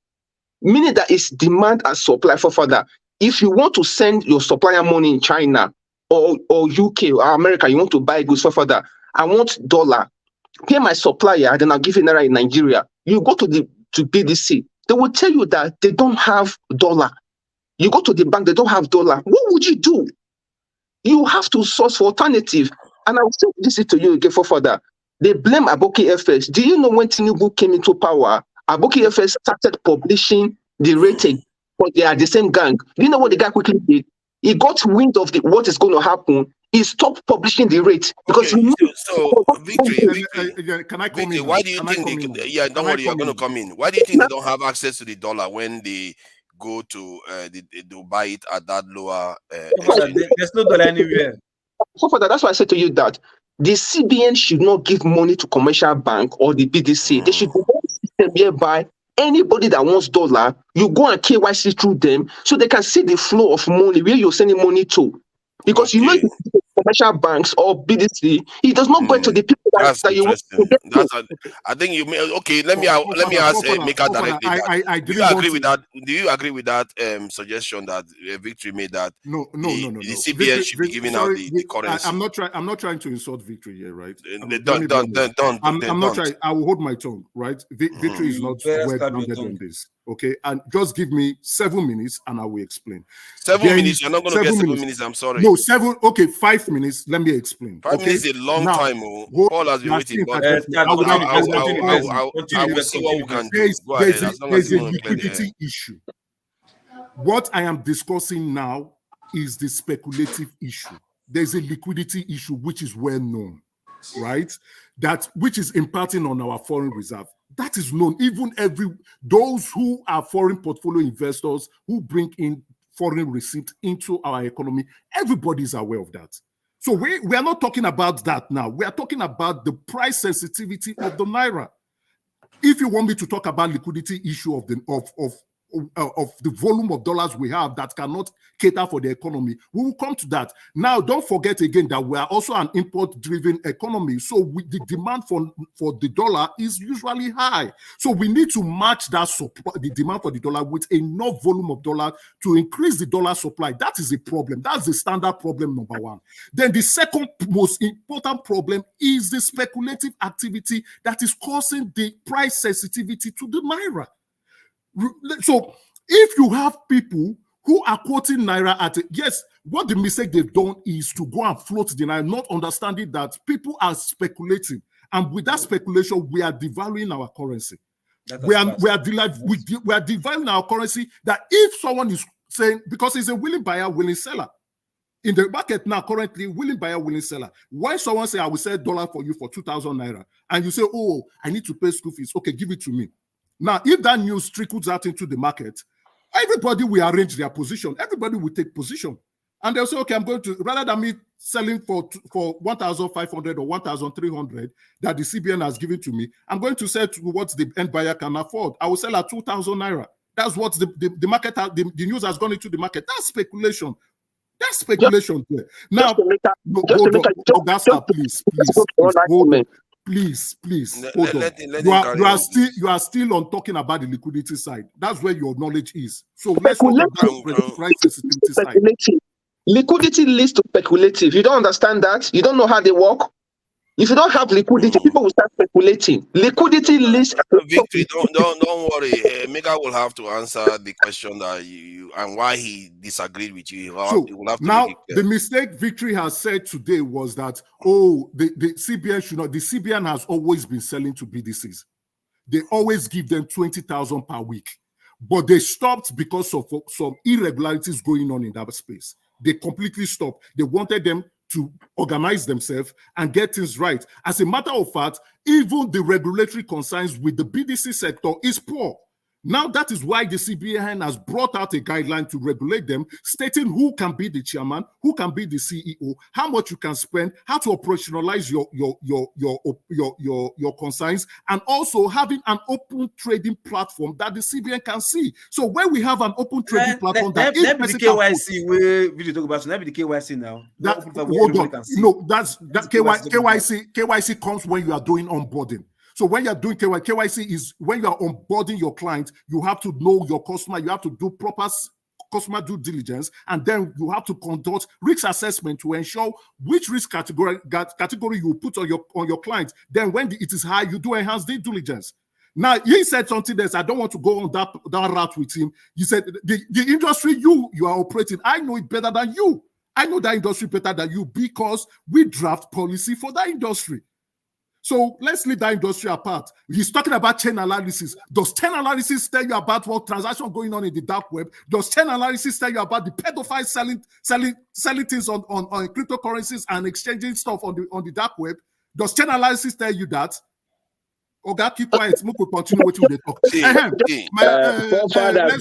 meaning that it's demand and supply. For further, if you want to send your supplier money in China or UK or America, you want to buy goods for further, I want dollar. Pay my supplier, then I'll give you Naira in Nigeria. You go to BDC, they will tell you that they don't have dollar. You go to the bank, they don't have dollar. What would you do? You have to source for alternative. And I will say this to you again for further. They blame Aboki FS. Do you know when Tinubu came into power, Aboki FS started publishing the rating, but they are the same gang. Do you know what the guy quickly did? He got wind of what is going to happen. He stopped publishing the rate because Victory. Can I come in? Why do you think they? Don't worry, you're going to come in. Why do you think they don't have access to the dollar when they go to they buy it at that lower? There's no dollar anywhere. So for that, that's why I said to you that the CBN should not give money to commercial bank or the BDC. They should go system whereby anybody that wants dollar, you go and KYC through them so they can see the flow of money where you're sending money to. Because you know commercial banks or BDC, it does not go to the people that you want to get to. I think you may let me ask Mika directly. Do you agree with that? Do you agree with that suggestion that Victory made that no. The CBN should be giving out the currency? I'm not trying to insult Victory here, right? Don't. I'm not trying. I will hold my tongue, right? Victory is not well grounded on this. Okay, and just give me 7 minutes and I will explain. 7 minutes? You're not going to get 7 minutes. I'm sorry. No, 7. Okay, 5 minutes. Let me explain. 5 minutes is a long time. Paul has been waiting. I will see what we can do. Go ahead, as long as there's a liquidity issue. What I am discussing now is the speculative issue. There's a liquidity issue which is well known, right? That which is impacting on our foreign reserve. That is known. Even those who are foreign portfolio investors who bring in foreign receipt into our economy, everybody is aware of that. So we are not talking about that now. We are talking about the price sensitivity of the Naira. If you want me to talk about liquidity issue of of the volume of dollars we have that cannot cater for the economy. We will come to that. Now, don't forget again that we are also an import-driven economy. So the demand for the dollar is usually high. So we need to match that supply, the demand for the dollar, with enough volume of dollar to increase the dollar supply. That is a problem. That's the standard problem number one. Then the second most important problem is the speculative activity that is causing the price sensitivity to the naira. So if you have people who are quoting naira at yes, what the mistake they've done is to go and float the naira, not understanding that people are speculating, and with that speculation, we are devaluing our currency. We are devaluing our currency. That if someone is saying, because it's a willing buyer, willing seller. In the market now, currently, willing buyer, willing seller. Why someone say, I will sell dollar for you for 2,000 naira, and you say, oh, I need to pay school fees. Okay, give it to me. Now, if that news trickles out into the market, everybody will arrange their position. Everybody will take position. And they'll say, okay, I'm going to, rather than me selling for 1,500 or 1,300 that the CBN has given to me, I'm going to sell to what the end buyer can afford. I will sell at 2,000 naira. That's what the market, the news has gone into the market. That's speculation. That's speculation there. Now, hold on, please, hold on. Please, hold on. You are still on talking about the liquidity side. That's where your knowledge is. So let's talk about the price sensitivity side. Liquidity leads to speculative. You don't understand that? You don't know how they work? If you don't have liquidity, people will start speculating. Liquidity leads. Victory, don't worry. Mega will have to answer the question that you and why he disagreed with you. Will have to now the mistake Victory has said today was that the CBN should not. The CBN has always been selling to BDCs. They always give them 20,000 per week, but they stopped because of some irregularities going on in that space. They completely stopped. They wanted them to organize themselves and get things right. As a matter of fact, even the regulatory concerns with the BDC sector is poor. Now that is why the CBN has brought out a guideline to regulate them, stating who can be the chairman, who can be the CEO, how much you can spend, how to operationalize your concerns, and also having an open trading platform that the CBN can see. So when we have an open trading platform that be the KYC where we talk about, so that be the KYC now. KYC comes when you are doing onboarding. So when you're doing KYC is when you are onboarding your client, you have to know your customer, you have to do proper customer due diligence, and then you have to conduct risk assessment to ensure which risk category you put on your client. Then when it is high, you do enhanced due diligence. Now, he said something else. I don't want to go on that route with him. He said the industry you are operating, I know it better than you. I know that industry better than you because we draft policy for that industry. So let's leave that industry apart. He's talking about chain analysis. Does chain analysis tell you about what transaction going on in the dark web? Does chain analysis tell you about the pedophiles selling things on cryptocurrencies and exchanging stuff on the dark web? Does chain analysis tell you that? Okay, keep quiet. We could continue with the talk.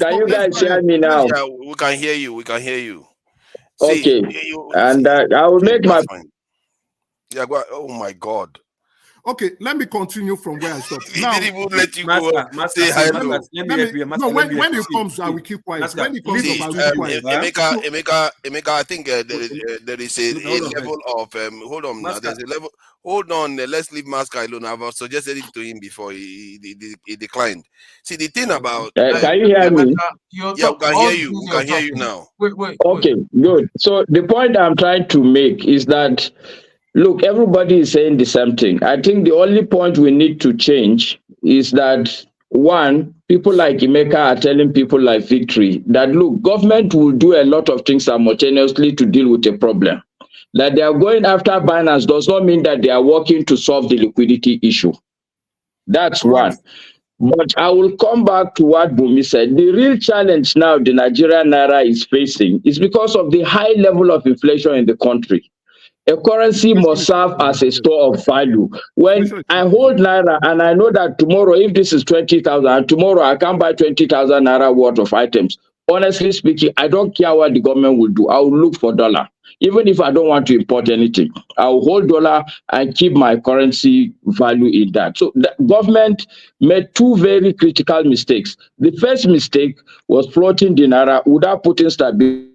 Can you guys hear me now? Yeah, we can hear you. We can hear you. Okay, and I will make my. Yeah, go. Oh my God. Okay, let me continue from where I stopped. Now, he didn't let you go. Say hello. When it comes, I will keep quiet. When it comes, I will keep quiet. Emeka, I think there is a level of hold on. Now, there's a level. Hold on. Let's leave Maska alone. I've suggested it to him before he declined. See the thing about. Can you hear me? Yeah, we can hear you. We can hear you now. Okay, good. So the point I'm trying to make is that. Look, everybody is saying the same thing. I think the only point we need to change is that, one, people like Emeka are telling people like Victory that, look, government will do a lot of things simultaneously to deal with a problem. That they are going after Binance does not mean that they are working to solve the liquidity issue. That's one. But I will come back to what Bumi said. The real challenge now the Nigerian Naira is facing is because of the high level of inflation in the country. A currency must serve as a store of value. When I hold Naira and I know that tomorrow, if this is 20,000, tomorrow I can buy 20,000 Naira worth of items. honestly speaking, I don't care what the government will do. I will look for dollar. Even if I don't want to import anything, I will hold dollar and keep my currency value in that. So the government made two very critical mistakes. The first mistake was floating the naira without putting stability.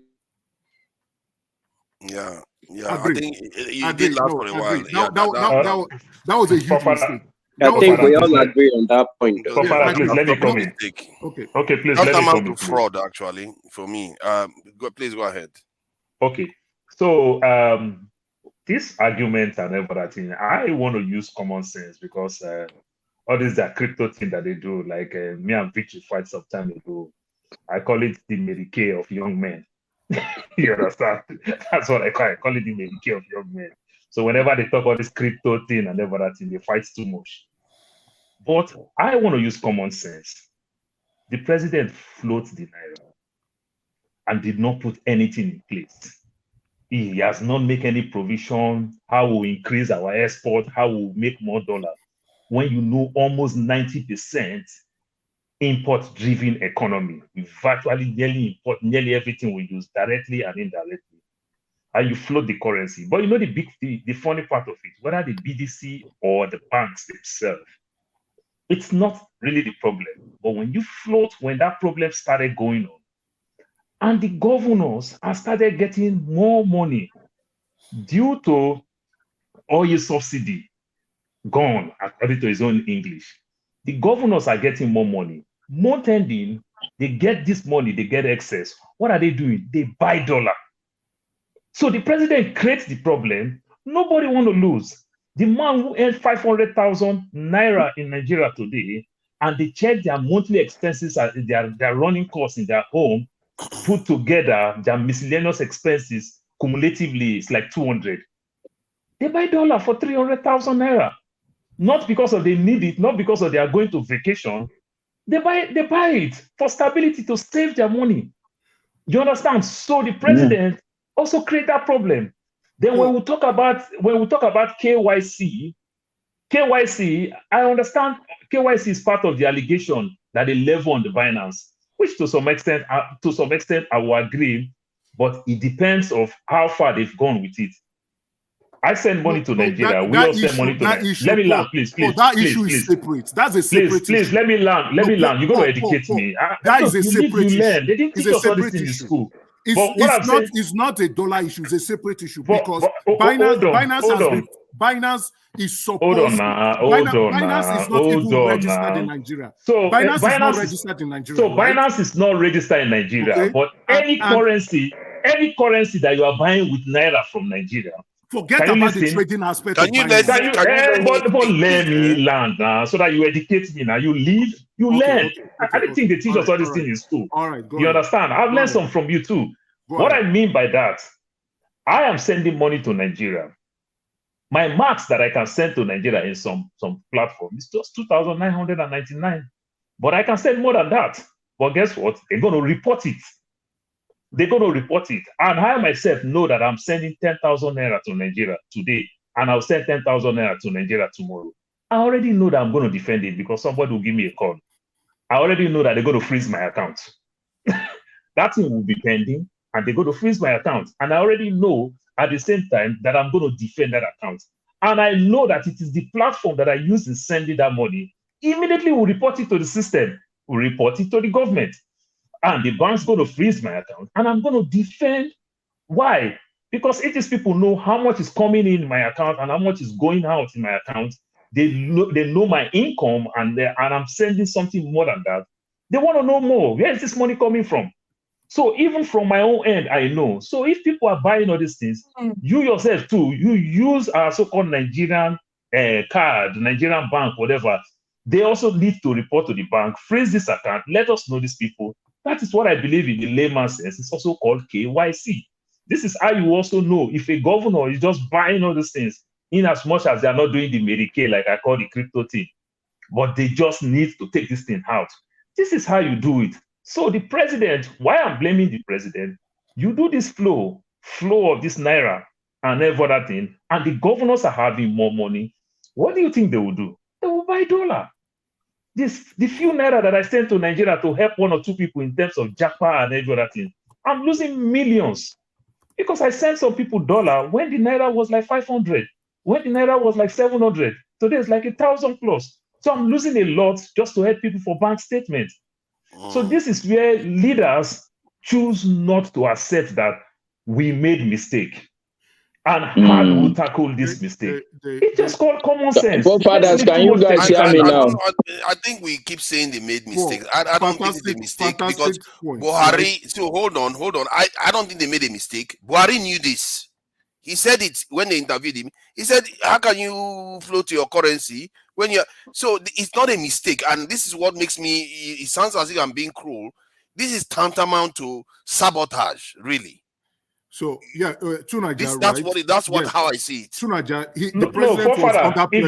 Yeah, yeah. I Agree. think it did Agree. last No, for a while. agree. Yeah, That was a huge Fofana, mistake. I That was a think Fofana, we huge please all let mistake. agree on that point. because Yeah, Fofana, please agree. let me catastrophic No, come in. mistake. okay. Okay, please That let me amount come in, to please. fraud actually for me. Please go ahead. Okay, so this argument and everything, I want to use common sense because all these are crypto thing that they do. Like me and Vichy fight some time ago. I call it the Medicare of young men. You understand? That's what I call it. I call it the Medicare of young men. So whenever they talk about this crypto thing and everything, they fight too much. But I want to use common sense. The president floats the naira and did not put anything in place. He has not made any provision how we increase our export, how we make more dollar. When you know almost 90% import-driven economy, we virtually nearly import nearly everything we use directly and indirectly, and you float the currency. But you know the funny part of it, whether the BDC or the banks themselves, it's not really the problem. But when you float, when that problem started going on, and the governors have started getting more money due to oil subsidy gone, according to his own English. The governors are getting more money. More tending, they get this money, they get excess. What are they doing? They buy dollar. So the president creates the problem. Nobody want to lose. The man who earned 500,000 naira in Nigeria today, and they check their monthly expenses, their running costs in their home, put together their miscellaneous expenses cumulatively, it's like 200. They buy dollar for 300,000 naira. Not because of they need it, not because of they are going to vacation. They buy it for stability to save their money. You understand? So the president also create that problem. Then when we talk about KYC, I understand KYC is part of the allegation that they level on the Binance, which to some extent I will agree, but it depends of how far they've gone with it. I send money to Nigeria. We all send money to Nigeria. Let me land, please. That issue is separate. That's a separate issue. Please, let me land. Let me land. You're going to educate me. That is a separate issue. Learn. They didn't It's teach a us all these separate things in issue. school. But what I'm saying, It's not a dollar issue. It's a separate issue but because Binance is supposed. Binance is not even registered in Nigeria. So Binance is not registered in Nigeria. So Binance is not registered in Nigeria. Okay. But any currency that you are buying with naira from Nigeria. Forget about the trading aspect of Binance. But let me land now so that you educate me now. You live, you learn. I didn't think they teach us all these things in school. All right, you understand? I've learned some from you too. What I mean by that, I am sending money to Nigeria. My max that I can send to Nigeria in some platform is just 2,999. But I can send more than that. But guess what? They're going to report it. And I myself know that I'm sending 10,000 naira to Nigeria today, and I'll send 10,000 naira to Nigeria tomorrow. I already know that I'm going to defend it because somebody will give me a call. I already know that they're going to freeze my account. That thing will be pending, and they're going to freeze my account. And I already know at the same time that I'm going to defend that account. And I know that it is the platform that I use in sending that money. Immediately we'll report it to the system. We'll report it to the government. And the bank's going to freeze my account. And I'm going to defend. Why? Because if these people know how much is coming in my account and how much is going out in my account, they know my income, and I'm sending something more than that. They want to know more. Where is this money coming from? So even from my own end, I know. So if people are buying all these things, you yourself too, you use our so-called Nigerian card, Nigerian bank, whatever. They also need to report to the bank, freeze this account, let us know these people. That is what I believe in the layman's sense. It's also called KYC. This is how you also know if a governor is just buying all these things, in as much as they are not doing the Medicare, like I call the crypto thing, but they just need to take this thing out. This is how you do it. So the president, why I'm blaming the president, you do this flow of this naira and every other thing, and the governors are having more money. What do you think they will do? They will buy dollar. the few naira that I sent to Nigeria to help one or two people in terms of Japa and every other thing, I'm losing millions because I sent some people dollar when the naira was like 500, when the naira was like 700. Today it's like 1,000 plus. So I'm losing a lot just to help people for bank statements. So this is where leaders choose not to accept that we made mistake. And how do we tackle this mistake? It's just called common sense. Fathers, can you guys hear me now? I think we keep saying they made mistakes. I don't think it's a mistake because Buhari. So hold on. I don't think they made a mistake. Buhari knew this. He said it when they interviewed him. He said, "How can you float your currency when you're?" So it's not a mistake, and this is what makes me. It sounds as if I'm being cruel. This is tantamount to sabotage, really. So yeah, Tunaja, that's right? That's how I see it. Tunaja, the president was under pressure.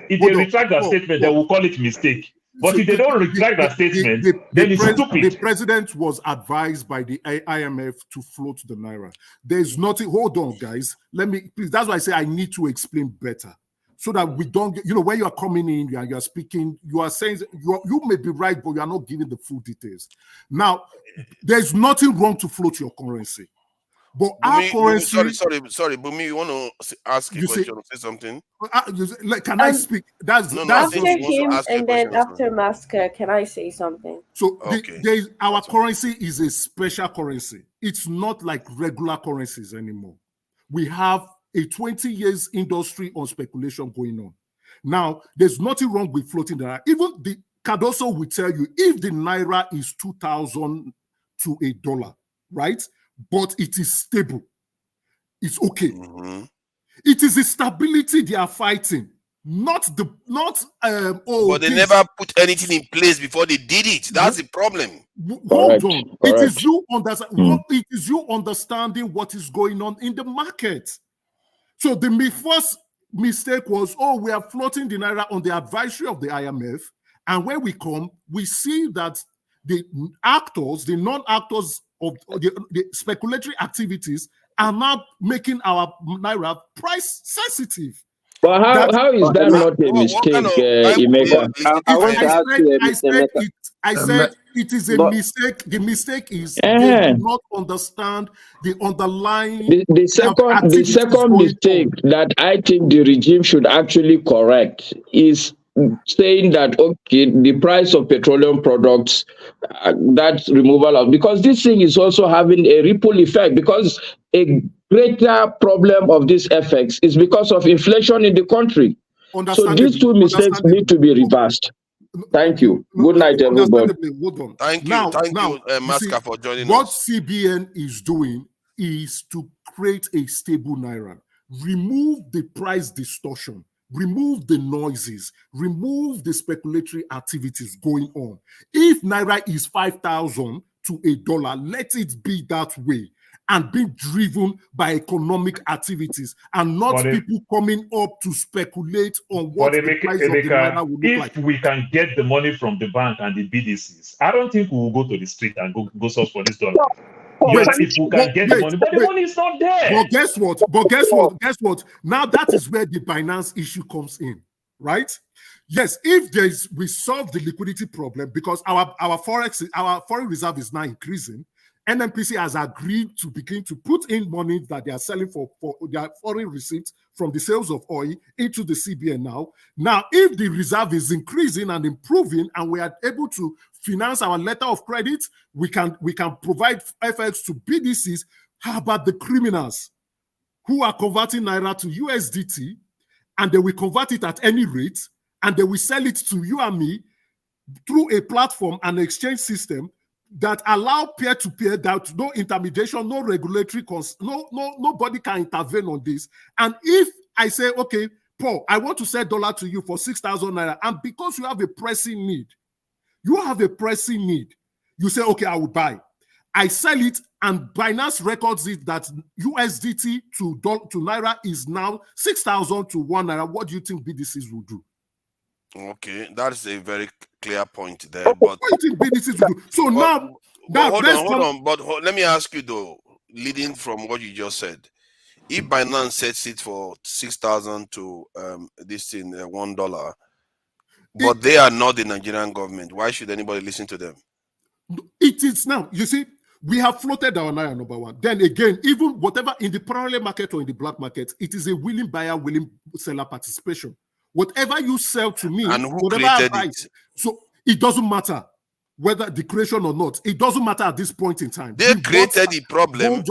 If they retract that statement, they will call it mistake. But if they don't retract that statement, then it's stupid. The president was advised by the IMF to float the naira. There's nothing. Hold on, guys. Let me please. That's why I say I need to explain better, so that we don't get. When you are coming in, you are speaking. You are saying you may be right, but you are not giving the full details. Now, there's nothing wrong to float your currency, but our currency. Sorry, Bumi, you want to ask a question or say something? Can I speak? After him and then after Masker, can I say something? So our currency is a special currency. It's not like regular currencies anymore. We have a 20 years industry on speculation going on. Now, there's nothing wrong with floating the naira. Even the Cardoso will tell you if the naira is 2,000 to $1, right? But it is stable. It's okay. It is the stability they are fighting, but they never put anything in place before they did it. That's the problem. Hold on. It is you understand. It is you understanding what is going on in the market. So the first mistake was, we are floating the naira on the advisory of the IMF, and when we come, we see that the actors, the non-actors of the speculatory activities are now making our naira price sensitive. But how is that not a mistake, Emeka? I said it is a mistake. The mistake is they do not understand the underlying. The second mistake that I think the regime should actually correct is saying that the price of petroleum products, that's removal of, because this thing is also having a ripple effect, because a greater problem of this effects is because of inflation in the country. So these two mistakes need to be reversed. Thank you. Good night, everybody. Thank you, Maska, for joining what us. What CBN is doing is to create a stable naira, remove the price distortion, remove the noises, remove the speculatory activities going on. If naira is 5,000 to $1, let it be that way, and being driven by economic activities and not people coming up to speculate on what the price of the naira will look like. If we can get the money from the bank and the BDCs, I don't think we will go to the street and go search for this dollar. If we can get the money, but the money is not there. But guess what? Now that is where the Binance issue comes in, right? Yes, if we solve the liquidity problem, because our foreign reserve is now increasing, NNPC has agreed to begin to put in money that they are selling for their foreign receipts from the sales of oil into the CBN now. Now, if the reserve is increasing and improving, and we are able to finance our letter of credit, we can provide FX to BDCs. How about the criminals who are converting naira to USDT, and they will convert it at any rate, and they will sell it to you and me through a platform and exchange system that allow peer-to-peer, that no intermediation, no regulatory nobody can intervene on this. And if I say, okay, Paul, I want to sell dollar to you for 6,000 naira, and because you have a pressing need, you say, okay, I will buy. I sell it, and Binance records it that USDT to naira is now 6,000 to 1 naira. What do you think BDCs will do? Okay, that is a very clear point there. But what do you think BDCs will do? So hold on. But let me ask you though, leading from what you just said, if Binance sets it for 6,000 to this thing $1, But they are not the Nigerian government. Why should anybody listen to them? It is now. You see, we have floated our naira number one. Then again, even whatever in the parallel market or in the black market, it is a willing buyer, willing seller participation. Whatever you sell to me, and who whatever I created buy, it? so it doesn't matter whether the creation or not. It doesn't matter at this point in time. They created the problem.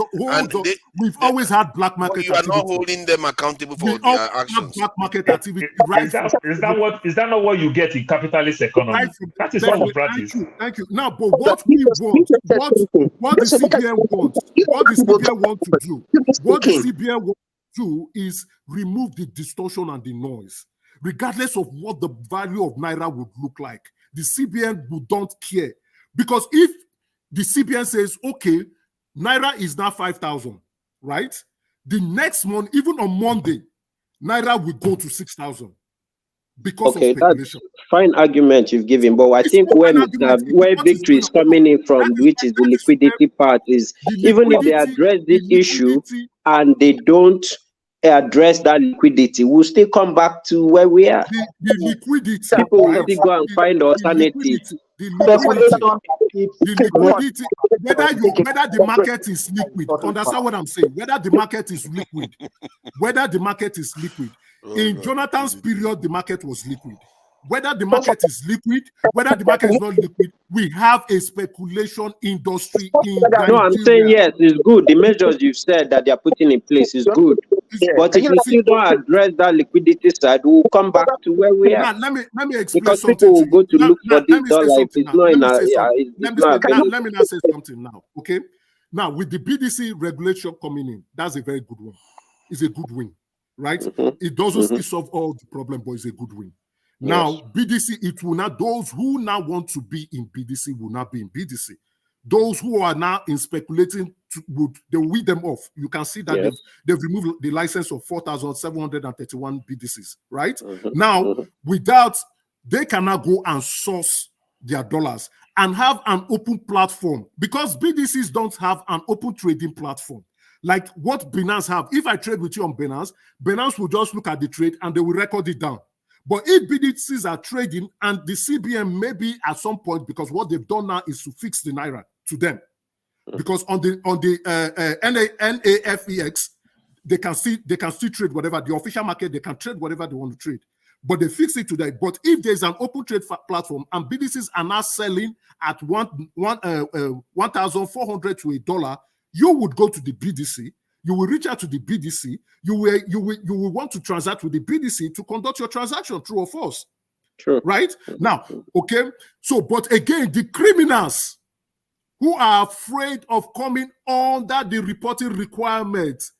We've always had black market you are activity. not holding them accountable for their actions. Black market activity. Is that not what you get in capitalist economy? That is what we practice. Thank you. Now, but what we want, what the CBN wants, what the CBN want to do, what the CBN want to do is remove the distortion and the noise, regardless of what the value of naira would look like. The CBN don't care, because if the CBN says, okay, naira is now 5,000, right? The next month, even on Monday, naira will go to 6,000 because of speculation. That's fine argument you've given, but I think where victory is coming in from, which is the liquidity part, is even if they address this issue and they don't address that liquidity, we'll still come back to where we are. The liquidity. People will still go and find alternatives. The liquidity, whether the market is liquid, understand what I'm saying? Whether the market is liquid, in Jonathan's period, the market was liquid. Whether the market is liquid, whether the market is not liquid, we have a speculation industry in Nigeria. No, I'm saying yes, it's good. The measures you've said that they are putting in place is good. But if you still don't address that liquidity side, we'll come back to where we are. Now, let me explain because something. People will go to look for this dollar if it's not in a. Let me now say something now, okay? Now, with the BDC regulation coming in, that's a very good one. It's a good win, right? It doesn't solve all the problem, but it's a good win. Now, BDC, it will not, those who now want to be in BDC will not be in BDC. Those who are now in speculating, they will weed them off. You can see that they've removed the license of 4,731 BDCs, right? Now, without, they cannot go and source their dollars and have an open platform, because BDCs don't have an open trading platform. Like what Binance have. If I trade with you on Binance, Binance will just look at the trade and they will record it down. But if BDCs are trading, and the CBN maybe at some point, because what they've done now is to fix the naira to them, because on the NAFEX they can still trade whatever, the official market, they can trade whatever they want to trade, but they fix it today. But if there's an open trade platform and BDCs are now selling at 1,400 to $1, you would go to the BDC. You will reach out to the BDC. You will want to transact with the BDC to conduct your transaction, true or false. True. Right? Now, okay. So, but again, the criminals who are afraid of coming under the reporting requirements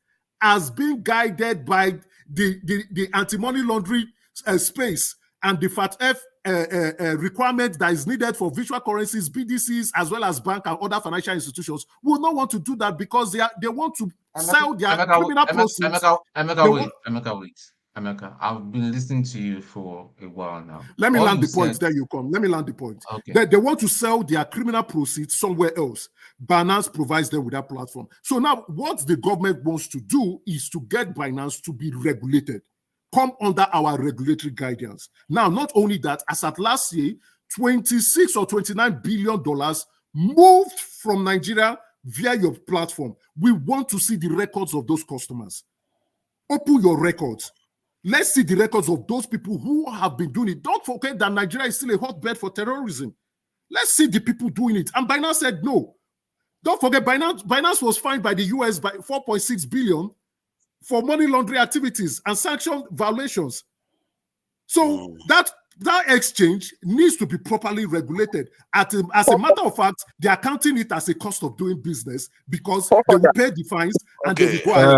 as being guided by the anti-money laundering space and the FATF requirement that is needed for virtual currencies, BDCs, as well as bank and other financial institutions, will not want to do that because they want to sell their criminal proceeds. Emeka, I've been listening to you for a while now. Let me land the point. There you come. Let me land the point. Okay. They want to sell their criminal proceeds somewhere else. Binance provides them with that platform. So now what the government wants to do is to get Binance to be regulated, come under our regulatory guidance. Now, not only that, as at last year, $26 or $29 billion moved from Nigeria via your platform. We want to see the records of those customers. Open your records. Let's see the records of those people who have been doing it. Don't forget that Nigeria is still a hotbed for terrorism. Let's see the people doing it. And Binance said no. Don't forget, Binance was fined by the US by $4.6 billion for money laundering activities and sanction violations. So that exchange needs to be properly regulated. As a matter of fact, they are counting it as a cost of doing business because they will pay the fines and they will go ahead.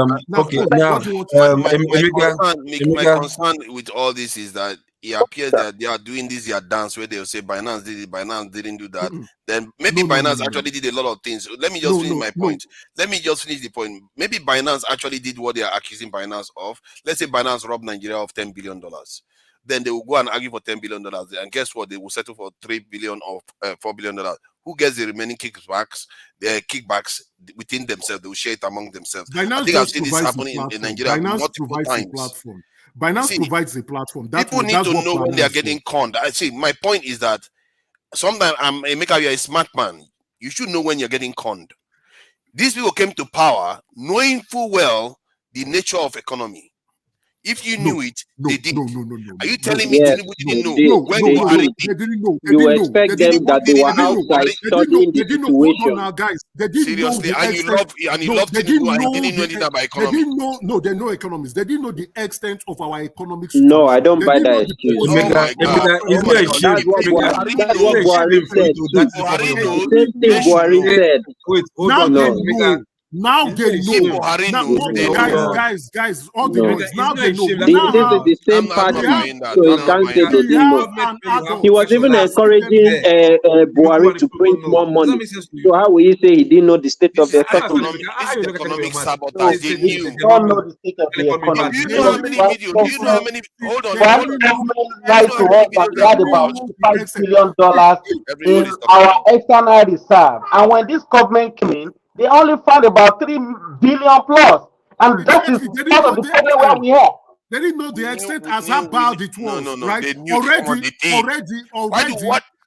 My concern with all this is that it appears that they are doing this dance where they'll say Binance did it, Binance didn't do that. Then maybe Binance actually did a lot of things. Let me just finish my point. Let me just finish the point. Maybe Binance actually did what they are accusing Binance of. Let's say Binance robbed Nigeria of $10 billion. Then they will go and argue for $10 billion. And guess what? They will settle for $3 billion or $4 billion. Who gets the remaining kickbacks? The kickbacks within themselves. They will share it among themselves. Binance I think I've seen this happening in Nigeria multiple times. Binance See, provides a platform. people need to know when they are getting conned. I see. My point is that sometimes you're a smart man. You should know when you're getting conned. These people came to power knowing full well the nature of economy. If you knew it, they did. Are you telling me Tinubu didn't know when Buhari did? They didn't know. You expect them that they were outside studying the situation. Hold on now, guys. They didn't Seriously, know and you love Tinubu, and he didn't know anything about economy. They didn't know. No, they know economists. They didn't know the extent of our economic situation. No, I don't buy that excuse. Oh my God! That's what Buhari said. The same thing Buhari said. Wait, hold on. Now they know. Guys, all the news. Now they know. This is the same party, so he can't say they didn't know. He was even encouraging Buhari to print more money. So how will you say he didn't know the state of the economy? Economic sabotage. They knew. Don't know the state of the economy. Do you know how many videos? Do you know how many? Hold on. Right to us that we had about $5 billion in our external reserve, and when this government came in, they only found about 3 billion plus, and that is part of the problem where we are. They didn't know the extent as how bad it was. No. Right? They knew already.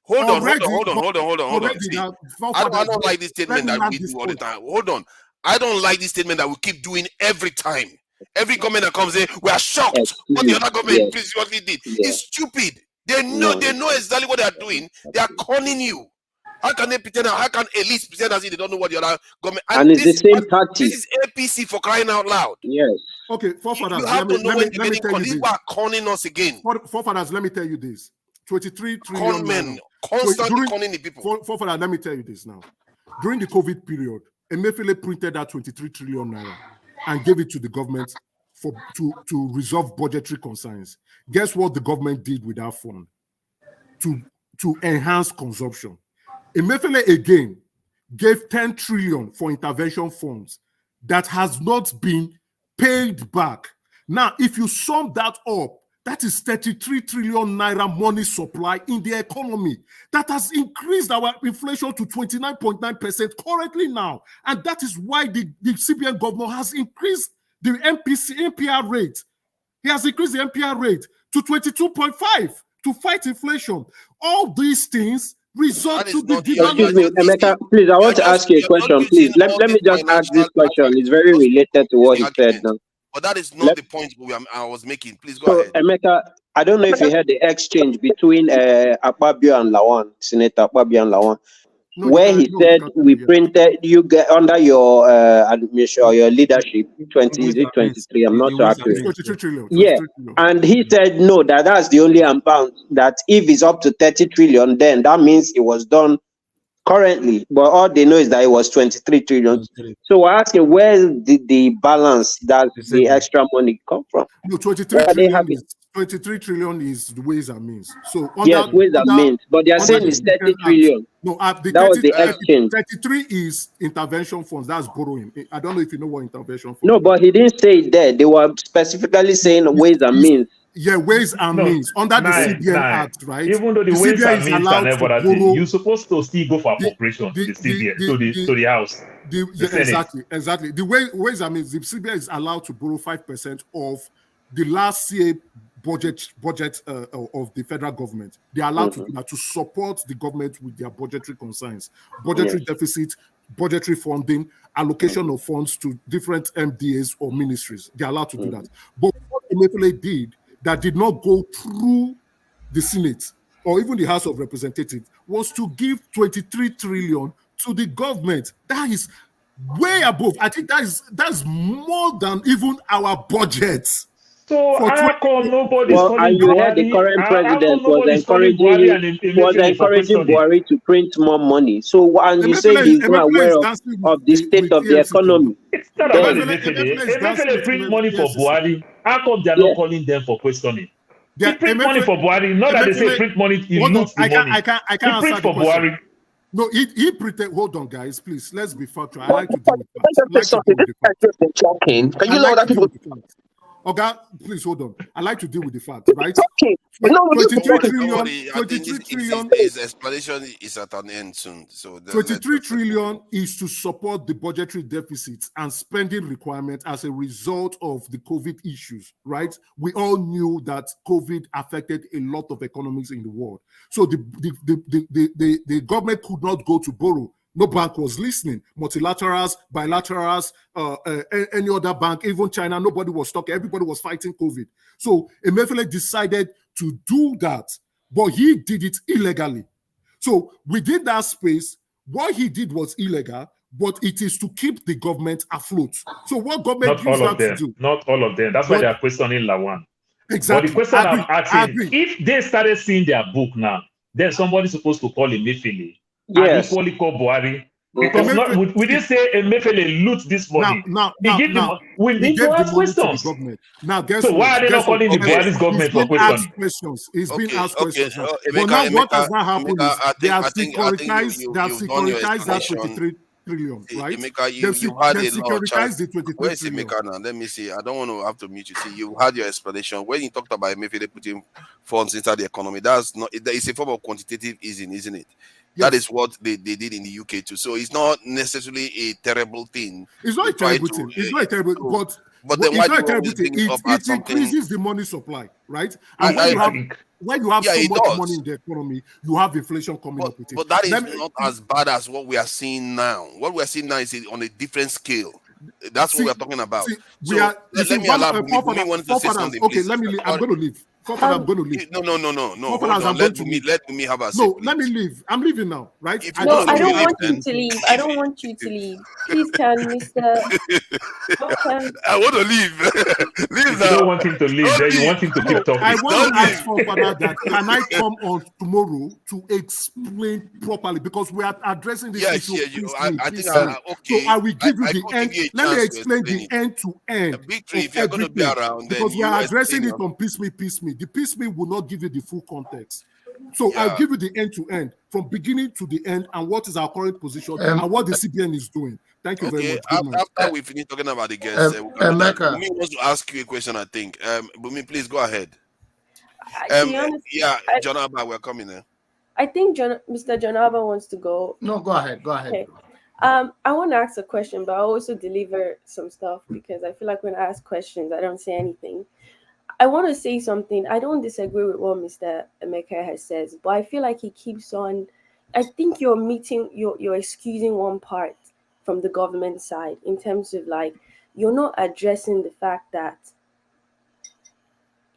Hold on. See, I don't like this statement that we do all the time. Hold on. I don't like this statement that we keep doing every time. Every government that comes in, we are shocked what the other government previously did. It's stupid. They know exactly what they are doing. They are conning you. How can they pretend? How can elites pretend as if they don't know what the other government? And it's the same party. This is APC for crying out loud. Yes. Okay, forefathers. You have to know when you're getting conned. These people are conning us again. Forefathers, let me tell you this: 23 trillion. Con men, constantly conning the people. Forefathers, let me tell you this now. During the COVID period, Emefiele printed that 23 trillion naira and gave it to the government to resolve budgetary concerns. Guess what the government did with that fund? To enhance consumption. Emefiele again gave 10 trillion for intervention funds that has not been paid back. Now, if you sum that up, that is 33 trillion naira money supply in the economy. That has increased our inflation to 29.9% currently now. And that is why the CBN governor has increased the NPR rate. He has increased the NPR rate to 22.5 to fight inflation. All these things result to the Excuse me, Emeka, please, I want to ask you a question, please. Let me just ask this question. It's very related to what he said now. But that is not the point I was making. Please go ahead. Emeka, I don't know if you heard the exchange between Akpabio and Lawan, Senator Akpabio and Lawan, where he said we printed, you get under your administration or your leadership, 23, I'm not so accurate. Yeah, and he said no, that's the only amount, that if it's up to 30 trillion, then that means it was done currently, but all they know is that it was 23 trillion. So we're asking, where did the balance that the extra money come from? No, 23 trillion is the ways and means. So yes, ways and means, but they are saying it's 30 trillion. No, that was the exchange. 33 is intervention funds. That's borrowing. I don't know if you know what intervention funds. No, but he didn't say it there. They were specifically saying ways and means. Yeah, ways and means under the CBN Act, right? Even though the ways and means are never that thing, you're supposed to still go for appropriation to the CBN, to the House. Exactly. The ways and means, the CBN is allowed to borrow 5% of the last year budget of the federal government. They are allowed to support the government with their budgetary concerns, budgetary deficit, budgetary funding, allocation of funds to different MDAs or ministries. They are allowed to do that. But what Emefiele did that did not go through the Senate or even the House of Representatives was to give 23 trillion to the government. That is way above. I think that's more than even our budget. So how come nobody's calling and you heard the current president was encouraging Buhari to print more money. So and you say he's not aware of the state of the economy. It's not about Emefiele print money for Buhari. How come they're not calling them for questioning? He print money for Buhari. Not that they say print money, he loots the money. I can't he print for Buhari. No, he printed. Hold on, guys, please. Let's be factual. I like to do it fast. Can you know that people? Okay, please hold on. I like to deal with the facts, right? Okay. No, 23 Don't trillion, worry. I think 23 trillion. his explanation is at an end soon. So 23 trillion is to support the budgetary deficits and spending requirement as a result of the COVID issues, right? We all knew that COVID affected a lot of economies in the world. So the government could not go to borrow. No bank was listening. Multilaterals, bilaterals, any other bank, even China, nobody was talking. Everybody was fighting COVID. So Emefiele decided to do that, but he did it illegally. So within that space, what he did was illegal, but it is to keep the government afloat. So what government Not gives all that of them. to do? Not all of them. That's why But they are questioning Lawan. exactly. But the question I'm I asking, agree. if they started seeing their book now, then somebody's supposed to call Emefiele Yes. and equally call Buhari. Because not, we didn't say Emefiele loot this money. We need to ask questions. Government. Now, guess So what? why are they not calling the Buhari's government for questioning? It's been asked questions now. Emeka, But now what has not happened Emeka, is they have securitized that 23 trillion, right? Emeka, They've you've had a lot of securitized chance. the 23 Where's trillion. Emeka now? Let me see. I don't want to have to mute you. See, you had your explanation. When you talked about Emefiele putting funds inside the economy, that's not. It's a form of quantitative easing, isn't it? Yes. That is what they did in the UK too. So it's not necessarily a terrible thing. It's not a terrible thing. It's not a terrible, but then why it's do not you a terrible always thing. bring it up as It something? increases the money supply, right? I And when you have yeah, so it much does. money in the economy, you have inflation coming up with it. But that is not as bad as what we are seeing now. What we are seeing now is on a different scale. That's what we are talking about. Let me allow Bumi wanted to say something. Okay, please. let me leave. I'm going to leave. I'm going to leave. No. Hold I'm on. going to leave. Let Bumi have a say. No, let me leave. I'm leaving now, right? If you No, want I to don't leave, want you to leave. I don't want you to leave. Please, can Mr. I want to leave. Leave If now. you don't want him to leave, then you want him to keep talking. I want to ask for Father that can I come on tomorrow to explain properly because we are addressing this issue. I think so I will give you the end. Let me explain the it. end to end. Victory, if you're going to be around, then because we are addressing it on piecemeal. The piecemeal will not give you the full context. So I'll give you the end to end, from beginning to the end, and what is our current position and what the CBN is doing. Thank you very much. After we finish talking about the guests, Bumi wants to ask you a question, I think. Bumi, please go ahead. John Abba, we're coming there. I think Mr. John Abba wants to go. No, go ahead. Go ahead. Okay. I want to ask a question, but I also deliver some stuff because I feel like when I ask questions, I don't say anything. I want to say something. I don't disagree with what Mr. Emeka has said, but I feel like he keeps on. I think you're excusing one part from the government side in terms of like you're not addressing the fact that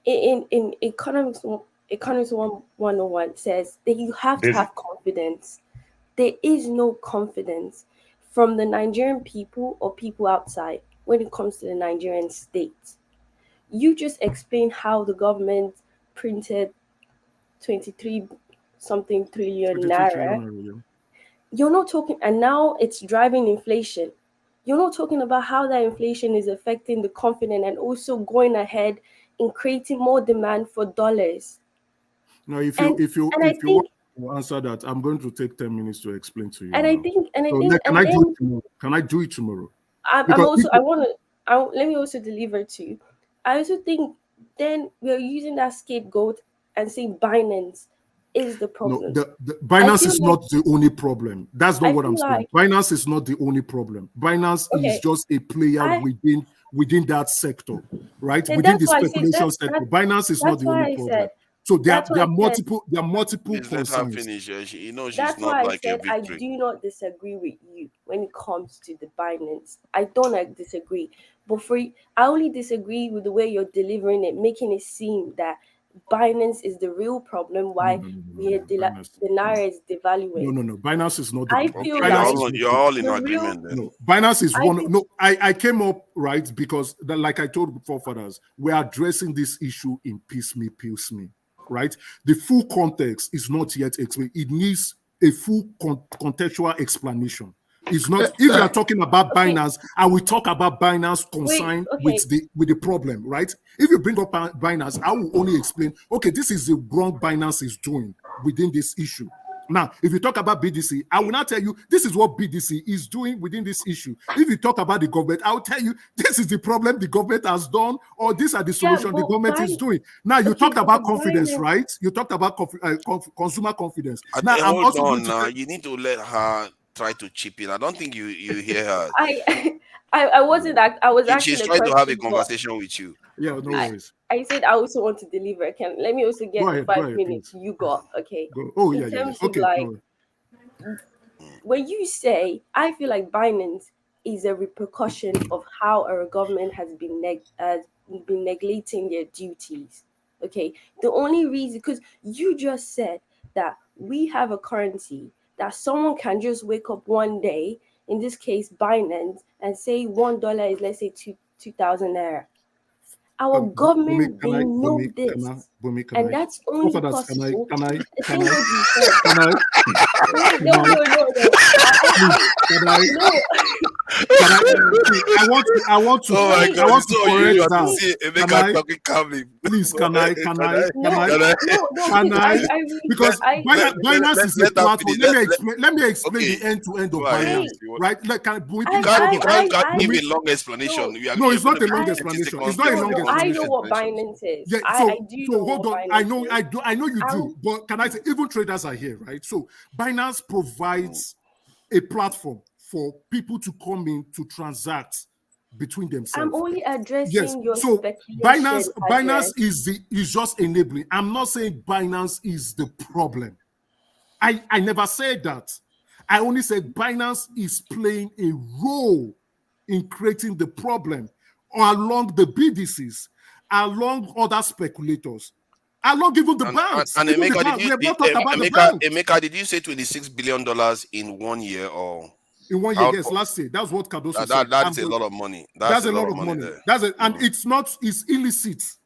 in economics 101 says that you have to have confidence. There is no confidence from the Nigerian people or people outside when it comes to the Nigerian state. You just explained how the government printed 23 something trillion naira. You're not talking, and now it's driving inflation. You're not talking about how that inflation is affecting the confidence and also going ahead in creating more demand for dollars. Now, if you want to answer that, I'm going to take 10 minutes to explain to you. Can I do it tomorrow? Let me also deliver to you. I also think then we're using that scapegoat and saying Binance is the problem. No, the Binance is not the only problem. That's not what I'm saying. Binance is not the only problem. Binance is just a player within that sector, right? Within the speculation sector. Binance is not the only problem. So there are multiple concerns. Let her finish. She's that's not why like I said a victory. I do not disagree with you when it comes to the Binance. I don't disagree. But I only disagree with the way you're delivering it, making it seem that Binance is the real problem. Why the Naira is devaluing? No. Binance is not. I feel like you're all in agreement. Then. No, Binance is one. No, I came up right because, like I told forefathers, we're addressing this issue in piecemeal. Right? The full context is not yet explained. It needs a full contextual explanation. It's not. If you are talking about Binance, I will talk about Binance consigned with the problem, right? If you bring up Binance, I will only explain. Okay, this is the wrong Binance is doing within this issue. Now, if you talk about BDC, I will not tell you this is what BDC is doing within this issue. If you talk about the government, I'll tell you this is the problem the government has done, or these are the solutions the government is doing. Now, you talked about confidence, right? You talked about consumer confidence. Now, I'm hold also on. going to You need to let her try to chip in. I don't think you hear her. I wasn't. I was She's asking a trying to have a question, but conversation with you. Yeah, no worries. I said I also want to deliver. Let me also get Go the ahead, 5 minutes please. you got. Okay. Oh, In yeah. terms Okay. of like, when you say, I feel like Binance is a repercussion of how our government has been neglecting their duties. Okay. The only reason, because you just said that we have a currency that someone can just wake up one day, in this case Binance, and say $1 is, let's say, 2,000 naira. Our government, they know this, and that's only possible. Can I? No. I want to Oh my God! to correct you that. see Emeka talking calmly. Please, can I? Because Binance is a platform. Let me explain the end-to-end of Binance. Right? Like, you can't give a long explanation. No, it's not a long explanation. It's not a long explanation. I know what Binance is. Yeah, I do know hold on. I know you do. But can I say, even traders are here, right? So Binance provides a platform for people to come in to transact between themselves. I'm only addressing your so speculation. Binance is just enabling. I'm not saying Binance is the problem. I never said that. I only said Binance is playing a role in creating the problem along the BDCs, along other speculators, along even the banks. And even Emeka, the bank. We have not talked about the banks. Emeka, did you say $26 billion in 1 year or? In 1 year, yes, last year. That's what Cardoso said. That's a lot of money. That's a lot of money. And it's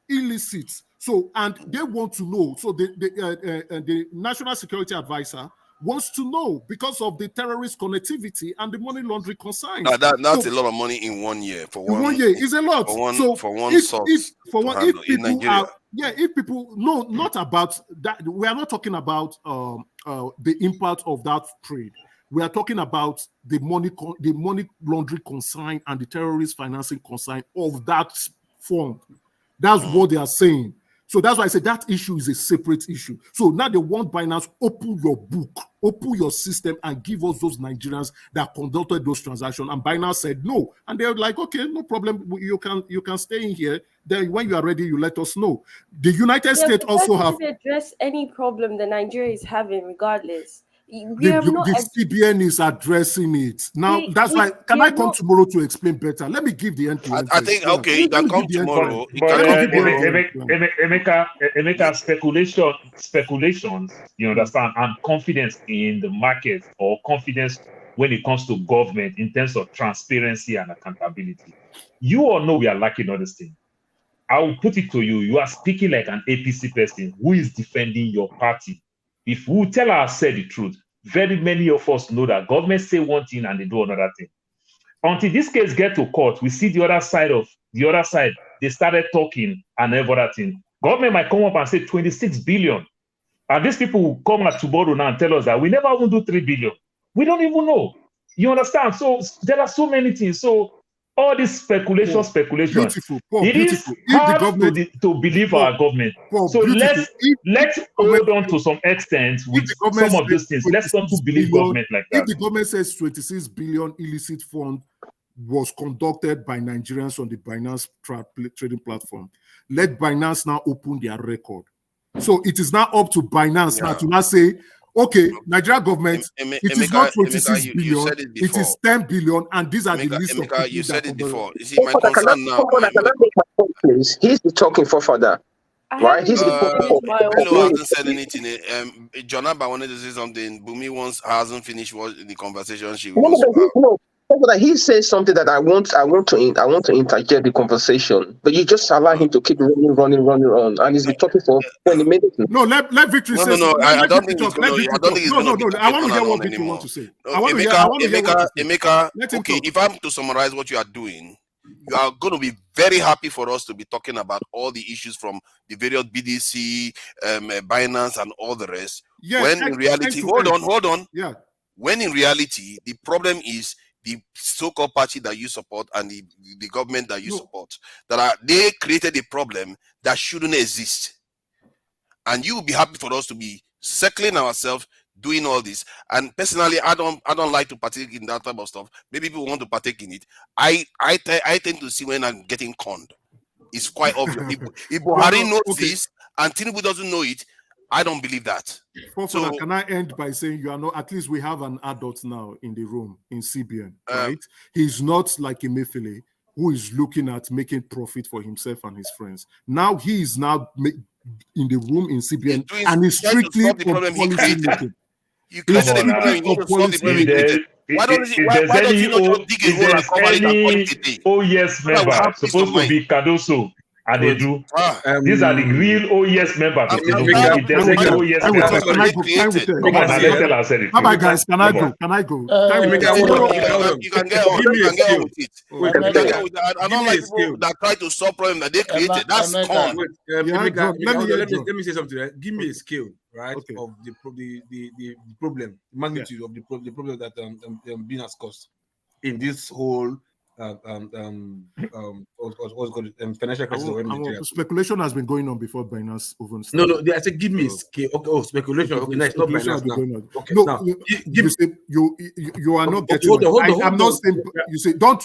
illicit. So, and they want to know. So the National Security Advisor wants to know because of the terrorist connectivity and the money laundering concerns. That's a lot of money in 1 year. For 1 year is a lot. For one source in Nigeria. If people know not about that, we are not talking about the impact of that trade. We are talking about the money laundering consign and the terrorist financing consign of that fund. That's what they are saying. So that's why I said that issue is a separate issue. So now they want Binance, open your book, open your system, and give us those Nigerians that conducted those transactions. And Binance said no. And they're like, okay, no problem. You can stay in here. Then when you are ready, you let us know. The United States also have address any problem that Nigeria is having, regardless. The CBN is addressing it. Now, that's why, can I come tomorrow to explain better? Let me give the end-to-end. I think, okay, you can come tomorrow. Emeka, speculations, you understand, and confidence in the market, or confidence when it comes to government in terms of transparency and accountability. You all know we are lacking all this thing. I will put it to you. You are speaking like an APC person who is defending your party. If we tell ourselves the truth, very many of us know that government say one thing and they do another thing. Until this case get to court, we see the other side. They started talking and everything. Government might come up and say 26 billion. And these people will come at tomorrow now and tell us that we never even do 3 billion. We don't even know. You understand? So there are so many things. So all this speculation. It is hard to believe our government. So let's hold on to some extent with some of these things. Let's not to believe government like that. If the government says 26 billion illicit fund was conducted by Nigerians on the Binance trading platform, let Binance now open their record. So it is now up to Binance now to now say, okay, Nigeria government, it is not 26 billion, it is 10 billion, and these are the list of people. You said it before. You see, my concern now. Please, he's the talking forefather, right? He's the Bello hasn't said anything. Jonaba wanted to say something. Bumi hasn't finished the conversation. He says something that I want to interject the conversation, but you just allow him to keep running on, and he's been talking for 20 minutes. No, let Victory say. I don't think it's going to. I want to hear what Victory wants to say. Emeka, okay, if I'm to summarize what you are doing, you are going to be very happy for us to be talking about all the issues from the various BDC, Binance, and all the rest. Yeah, when in reality, hold on. Yeah. When in reality, the problem is the so-called party that you support and the government that you support, they created a problem that shouldn't exist. And you will be happy for us to be circling ourselves, doing all this. And personally, I don't like to partake in that type of stuff. Maybe people want to partake in it. I tend to see when I'm getting conned. It's quite obvious. If Buhari knows this and Tinubu doesn't know it, I don't believe that. So, can I end by saying you are not, at least we have an adult now in the room in CBN, right? He's not like a Emefiele who is looking at making profit for himself and his friends. Now he is now in the room in CBN and is strictly on policy making. You created a problem, you need to solve the problem you created. Why does he not just dig a hole and cover it and call it a day? OES member supposed to be Cardoso and they do. These are the real OES members. If there's any OES member, come on, let's tell ourselves. How about guys? Can I go? You can get on with it. I don't like people that try to solve problems that they created. That's con. Let me say something. Right? Give me a scale, right, of the problem, magnitude of the problem that Binance caused in this whole financial crisis. Speculation has been going on before Binance even started. No, I said give me a scale. Okay, speculation. Okay, nice. Not Binance now. Okay, no, now, you are not getting. Hold on. I'm not saying. You say don't.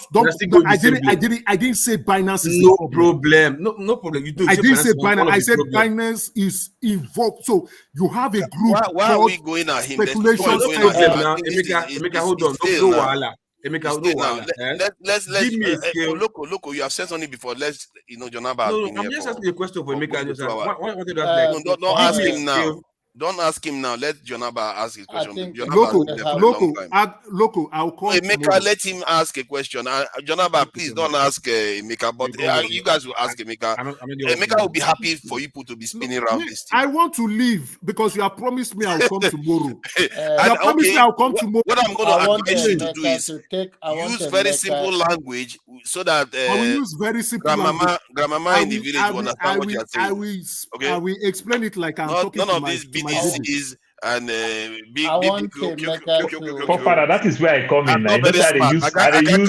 I didn't say Binance is no problem. No problem. You do. I didn't say Binance. I said Binance is involved. So you have a group. Why are we going at him? Speculation. Emeka, hold on. No wahala. Let's give me a scale. Loco, you have said something before. Let's, Jonaba. No, I'm just asking a question for Emeka. Don't ask him now. Don't ask him now. Let Jonaba ask his question. Loco, I'll call Emeka. Let him ask a question. Jonaba, please don't ask Emeka. But you guys will ask Emeka. Emeka will be happy for you to be spinning around this thing. I want to leave because you have promised me I'll come tomorrow. You have promised me I'll come tomorrow. What I'm going to advise you to do is use very simple language so that I will use very simple grandmama in the village will understand what you are saying. I will explain it like I'm talking to my BDCs and big Father, that is where I come in. I use parable.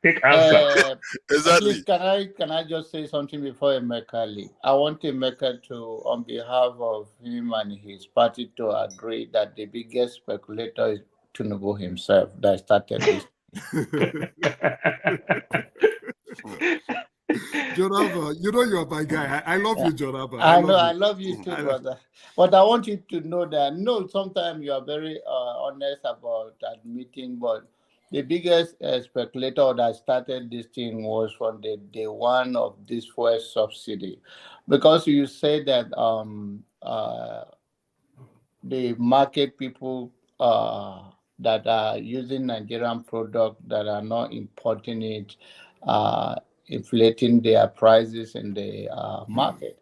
Take answer. Exactly. Please, can I just say something before Emeka leave? I want Emeka to, on behalf of him and his party, to agree that the biggest speculator is Tinubu himself that started this. Jonava, you are my guy. I love you, Jonava. I love you too, brother. But I want you to know that, sometimes you are very honest about admitting, but the biggest speculator that started this thing was from the day one of this first subsidy. Because you say that the market people that are using Nigerian product that are not importing it, inflating their prices in the market.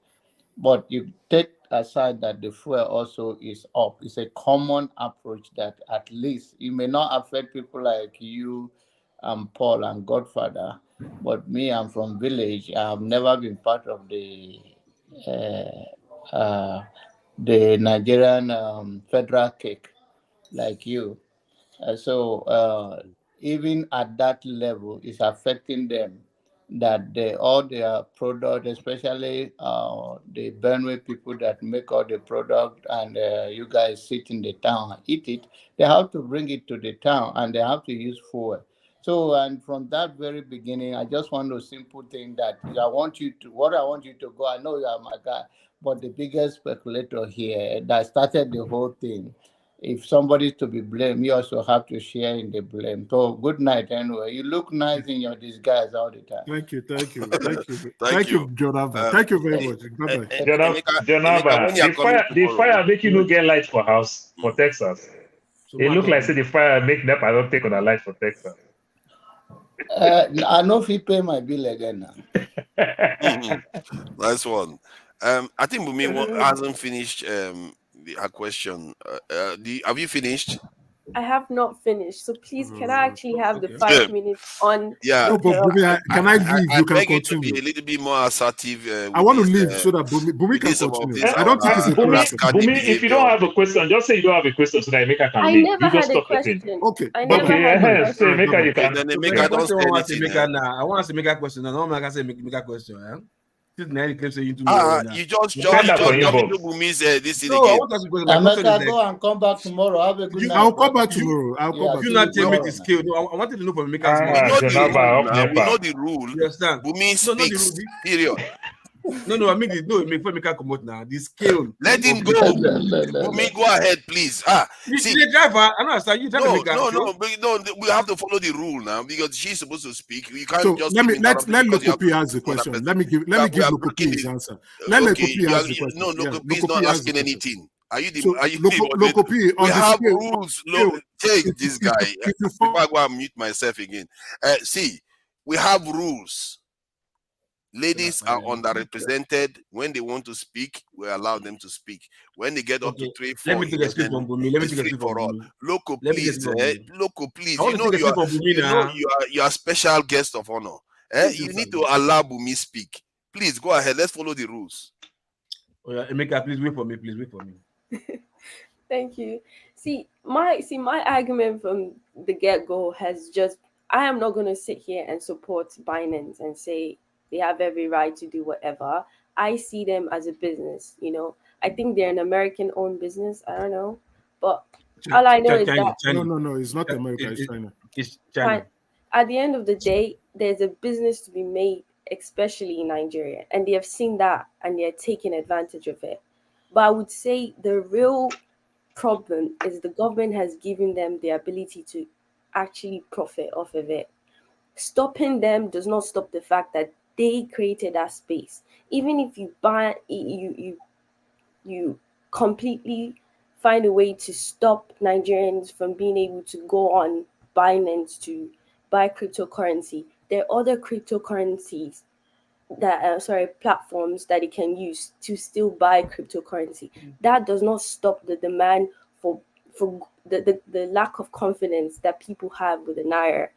But you take aside that the fuel also is up. It's a common approach that at least it may not affect people like you and Paul and Godfather, but me, I'm from village. I've never been part of the Nigerian federal cake like you. So even at that level, it's affecting them. That all their product, especially the Benue people that make all the product, and you guys sit in the town and eat it, they have to bring it to the town and they have to use fuel. So, and from that very beginning, I just want a simple thing that I want you to go. I know you are my guy, but the biggest speculator here that started the whole thing. If somebody is to be blamed, you also have to share in the blame. So good night anyway. You look nice in your disguise all the time. Thank you, Jonava. Thank you very much. Jonava, the fire make you no get light for house for Texas. It look like the fire make NEPA don't take on a light for Texas. I know if he pay my bill again now. Nice one. I think Bumi hasn't finished her question. Have you finished? I have not finished, so please, can I actually have the Okay. 5 minutes on Yeah. the No, but term? Bumi, can I leave? I You can beg you to be continue. a little bit more assertive I with want to this. leave so that Bumi With can this some of continue. this I don't think it's a question. rascally Bumi, if you don't behavior. have a question, just say you don't have a question so that Emeka can I leave. never You just had a stop your thing. question. Okay. I Bye never bye. had Bye a bye. question. Say Emeka, you Okay, can. then So Emeka my don't question say wants to anything. make now. I want to make a question. No, no, I say make a question. This Nigerian claims say you do Ah, now. you just Send that for jump inbox. into Bumi's this thing No, I again. want to ask you a question. My question is America, like, go and come back tomorrow. Have a good night. I'll come brother. back tomorrow. I'll come Yeah, back you see not you tell me the tomorrow. scale. No, I wanted to know from Emeka's We mouth. know the Jonaba, rule up now. We know never. the rule. You understand? Bumi No, not the speaks. rule. Period. No, I mean before Emeka come out now. The scale. Let him of go. No. Bumi, go ahead, please. See, the driver. I don't understand. You drive no, Emeka. no, Sure? no, but no. We have to follow the rule now because she's supposed to speak. You can't So just let keep me let interrupting because you have to Lokopi speak ask the to another question. person. Let me give We are Lokopi breaking his the. answer. Let Okay, Lokopi ask the question. no, Yeah, Lokopi is not Lokopi ask the asking question. anything. Are you the So moderator? Lokopi We on the have scale. rules. Scale, Take this guy. if you Before I go and mute myself again. See, we have rules. Ladies are underrepresented. When they want to speak, we allow them to speak. When they get up to Okay. 3, Let 4 me take a years, script then from Bumi. Let me it's take a free script from for all. Bumi. Local, Let me take a please, script from Bumi. local, please. I want to take a script from Bumi now. You are a special guest of honor. You need to allow Bumi speak. Please go ahead. Let's follow the rules. Oh, yeah, Emeka, please wait for me. Please wait for me. Thank you. My argument from the get-go has just, I am not going to sit here and support Binance and say they have every right to do whatever. I see them as a business, I think they're an American-owned business. I don't know. But all I know is that No, it's not America, it's China. It's China. at the end of the day, there's a business to be made, especially in Nigeria, and they have seen that and they're taking advantage of it. But I would say the real problem is the government has given them the ability to actually profit off of it. Stopping them does not stop the fact that they created that space. Even if you buy you completely find a way to stop Nigerians from being able to go on Binance to buy cryptocurrency, there are other cryptocurrencies platforms that it can use to still buy cryptocurrency. That does not stop the demand for the lack of confidence that people have with the naira.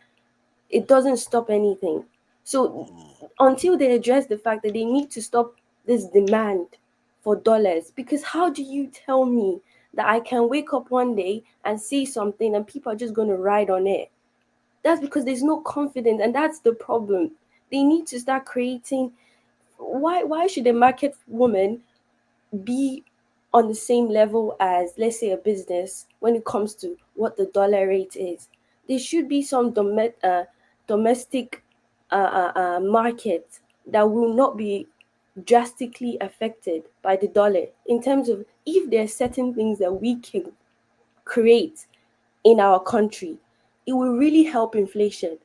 It doesn't stop anything. So until they address the fact that they need to stop this demand for dollars, because how do you tell me that I can wake up one day and see something and people are just going to ride on it? That's because there's no confidence, and that's the problem. They need to start creating. Why should a market woman be on the same level as, let's say, a business when it comes to what the dollar rate is? There should be some domestic market that will not be drastically affected by the dollar, in terms of if there are certain things that we can create in our country, it will really help inflation.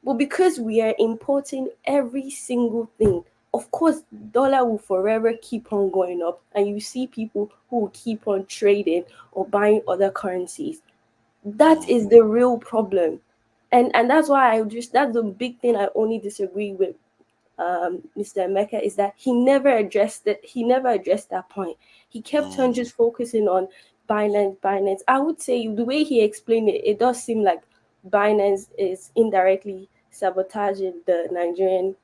But because we are importing every single thing, of course, dollar will forever keep on going up, and you see people who will keep on trading or buying other currencies. That is the real problem, and that's why that's the big thing I only disagree with Mr. Emeka, is that he never addressed it. He never addressed that point. He kept on just focusing on Binance. I would say the way he explained it, it does seem like Binance is indirectly sabotaging the Nigerian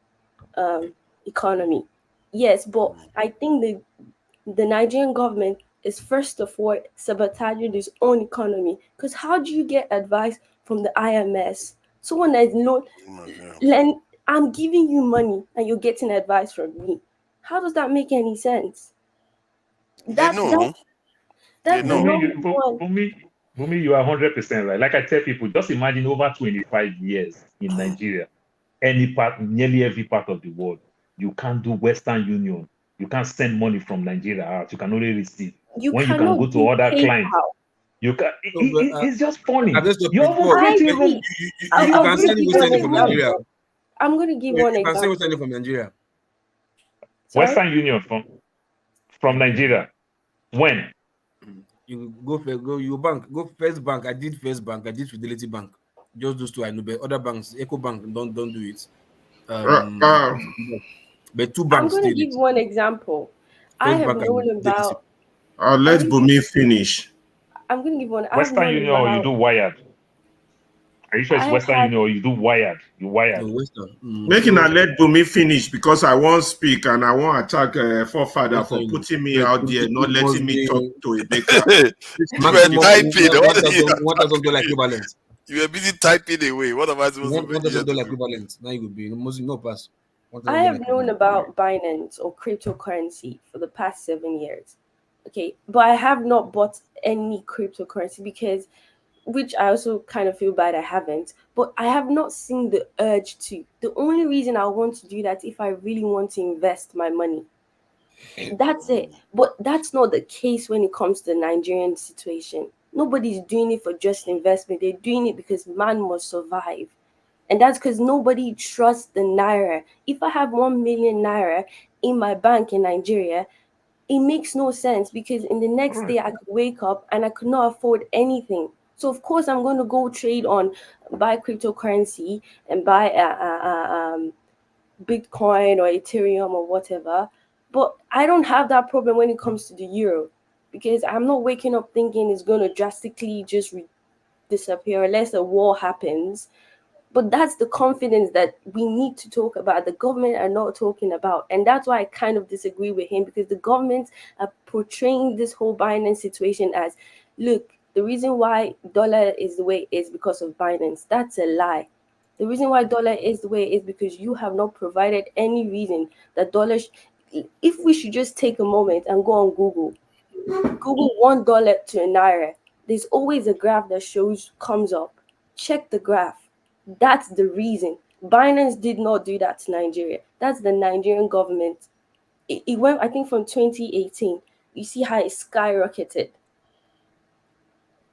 economy. Yes, but I think the Nigerian government is first of all sabotaging its own economy. Because how do you get advice from the IMS? Someone that is not I'm giving you money and you're getting advice from me. How does that make any sense? That's the number one. Bumi, you are 100% right. Like I tell people, just imagine over 25 years in Nigeria, nearly every part of the world, you can't do Western Union. You can't send money from Nigeria out. You can only receive. You When you can cannot go to do other clients, PayPal. you can. It's just funny. Just You before, can't you even. can send Western from Nigeria. I'm going to give one You can send example. Western from Nigeria. Western Union from Nigeria. When? You go First Bank. I did First Bank. I did Fidelity Bank. Just those two I know. But other banks, Eco Bank, don't do it. But two I'm banks going to did give it. one example. I First have Bank and known Fidelity. about. Let Bumi finish. I'm going to give one. I have Western known Union or you about. do wired? Are you sure it's I Western have. Union or you do wired? You wired. No, Western. Making I let Bumi finish because I won't speak and I won't attack forefather for Western. putting me Wait, out there, not it must letting me talk be to Emeka. You were maximum typing. $1,000 equivalent. You were busy typing away. What am I supposed to $1,000 do? equivalent. Now you will be no pass. I $1,000 have known equivalent. about Binance or cryptocurrency for the past 7 years. Okay, but I have not bought any cryptocurrency because, which I also kind of feel bad I haven't, but I have not seen the urge to. The only reason I want to do that if I really want to invest my money. That's it. But that's not the case when it comes to the Nigerian situation. Nobody's doing it for just investment. They're doing it because man must survive. And that's because nobody trusts the naira. If I have 1 million naira in my bank in Nigeria, it makes no sense because in the next day I could wake up and I could not afford anything. So of course I'm going to go trade on, buy cryptocurrency and buy Bitcoin or Ethereum or whatever. But I don't have that problem when it comes to the euro because I'm not waking up thinking it's going to drastically just disappear unless a war happens. But that's the confidence that we need to talk about. The government are not talking about. And that's why I kind of disagree with him because the government are portraying this whole Binance situation as, look, the reason why dollar is the way it is because of Binance. That's a lie. The reason why dollar is the way it is because you have not provided any reason that dollar. If we should just take a moment and go on Google $1 to a naira, there's always a graph that comes up. Check the graph. That's the reason. Binance did not do that to Nigeria. That's the Nigerian government. It went, I think, from 2018. You see how it skyrocketed.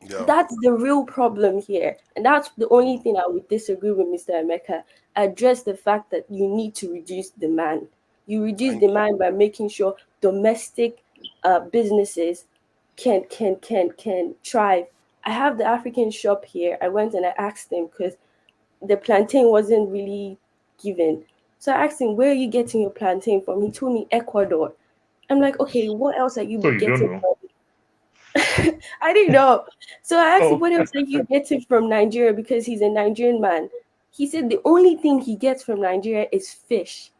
Yeah. That's the real problem here. And that's the only thing I would disagree with Mr. Emeka. Address the fact that you need to reduce demand. You reduce demand by making sure domestic businesses can thrive. I have the African shop here. I went and I asked them because the plantain wasn't really given. So I asked him, where are you getting your plantain from? He told me Ecuador. I'm like, okay, what else are you So you don't getting know? from? I didn't know. So I asked him, Oh, what else are you getting from Nigeria? Because he's a Nigerian man. He said the only thing he gets from Nigeria is fish.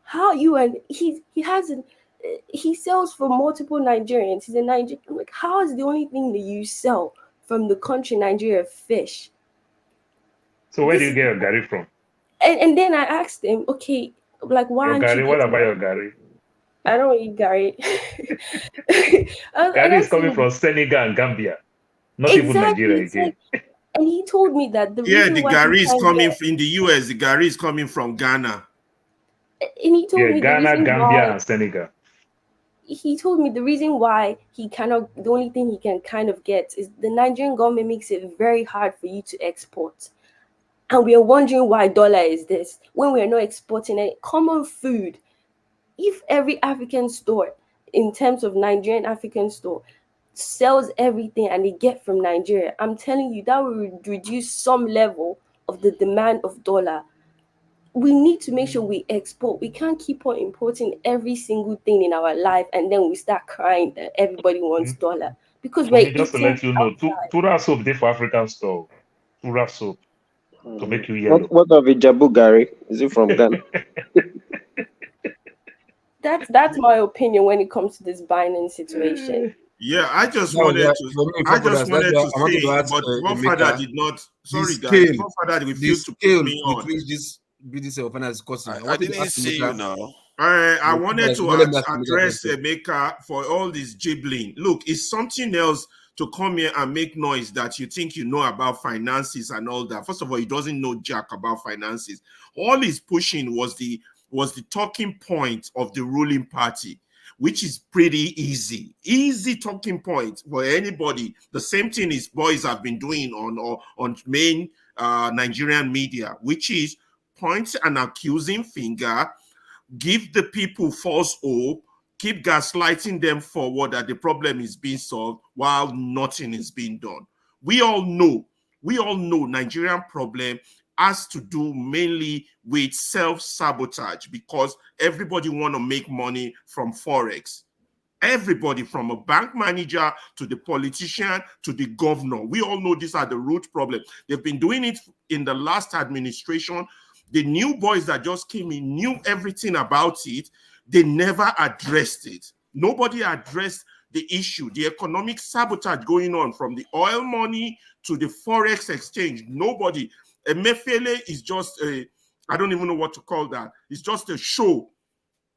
How you and he sells for multiple Nigerians. He's a Nigerian. I'm like, how is the only thing that you sell from the country Nigeria fish? so where do This you is get your Gary from? and then I asked him, okay, like why Your aren't you Gary? What getting? about your Gary? I don't eat Gary. I Gary is asked coming him from Senegal and Gambia, not even exactly. Nigeria It's like, again. and he told me that the Yeah, reason the why he Gary is can't coming get, in the US. The Gary is coming from Ghana. and he told Yeah, me the Ghana, reason Gambia, why and Senegal. he told me the reason why he cannot, the only thing he can kind of get is the Nigerian government makes it very hard for you to export. And we are wondering why dollar is this when we are not exporting any common food. If every African store, in terms of Nigerian African store, sells everything and they get from Nigeria, I'm telling you that will reduce some level of the demand of dollar. We need to make sure we export. We can't keep on importing every single thing in our life and then we start crying that everybody wants dollar because For we're me, just to eating let you know, outside. Tura soap dey for African store. Tura soap to make you What yellow. what of Ijabu Gary? Is it from Ghana? That's my opinion when it comes to this Binance situation. Yeah, I just That was wanted why, to. for me, I for just brothers, that's wanted why to I wanted to say, ask but Godfather Emeka did not. the Sorry, guys. scale, Godfather the refused to put scale me with on. which this BDC of finance is costing. I I wanted to didn't ask see you Emeka. now. I wanted Brothers, to let me ask Emeka address question. Emeka for all this gibbling. Look, it's something else to come here and make noise that you think you know about finances and all that. First of all, he doesn't know jack about finances. All he's pushing was the talking point of the ruling party, which is pretty easy talking point for anybody. The same thing his boys have been doing on main Nigerian media, which is point an accusing finger, give the people false hope, keep gaslighting them forward that the problem is being solved while nothing is being done. We all know Nigerian problem has to do mainly with self-sabotage because everybody want to make money from forex. Everybody from a bank manager to the politician to the governor. We all know these are the root problems. They've been doing it in the last administration. The new boys that just came in knew everything about it. They never addressed it. Nobody addressed the issue, the economic sabotage going on from the oil money to the forex exchange. Nobody. Emefiele is just a, I don't even know what to call that. It's just a show.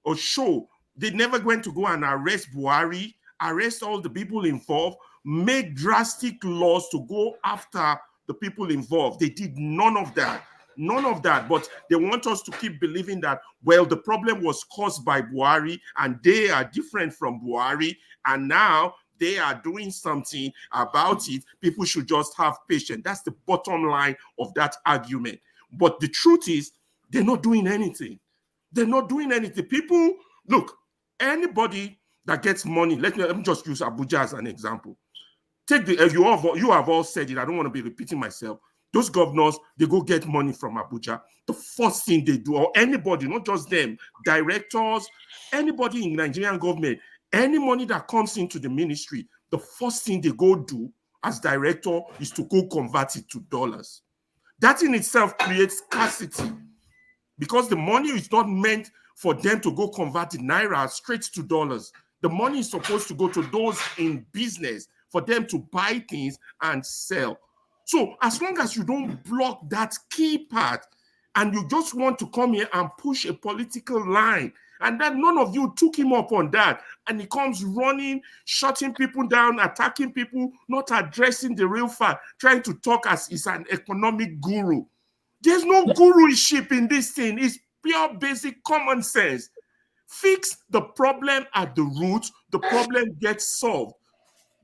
A show. They never went to go and arrest Buhari, arrest all the people involved, make drastic laws to go after the people involved. They did none of that. None of that. But they want us to keep believing that, well, the problem was caused by Buhari and they are different from Buhari. And now they are doing something about it. People should just have patience. That's the bottom line of that argument. But the truth is, they're not doing anything. They're not doing anything. People, look, anybody that gets money, let me just use Abuja as an example. Take the you have all said it. I don't want to be repeating myself. Those governors, they go get money from Abuja. The first thing they do, or anybody, not just them, directors, anybody in Nigerian government, any money that comes into the ministry, the first thing they go do as director is to go convert it to dollars. That in itself creates scarcity because the money is not meant for them to go convert naira straight to dollars. The money is supposed to go to those in business for them to buy things and sell. So as long as you don't block that key part and you just want to come here and push a political line, and that none of you took him up on that, and he comes running, shutting people down, attacking people, not addressing the real fact, trying to talk as he's an economic guru. There's no guruship in this thing. It's pure basic common sense. Fix the problem at the root, the problem gets solved.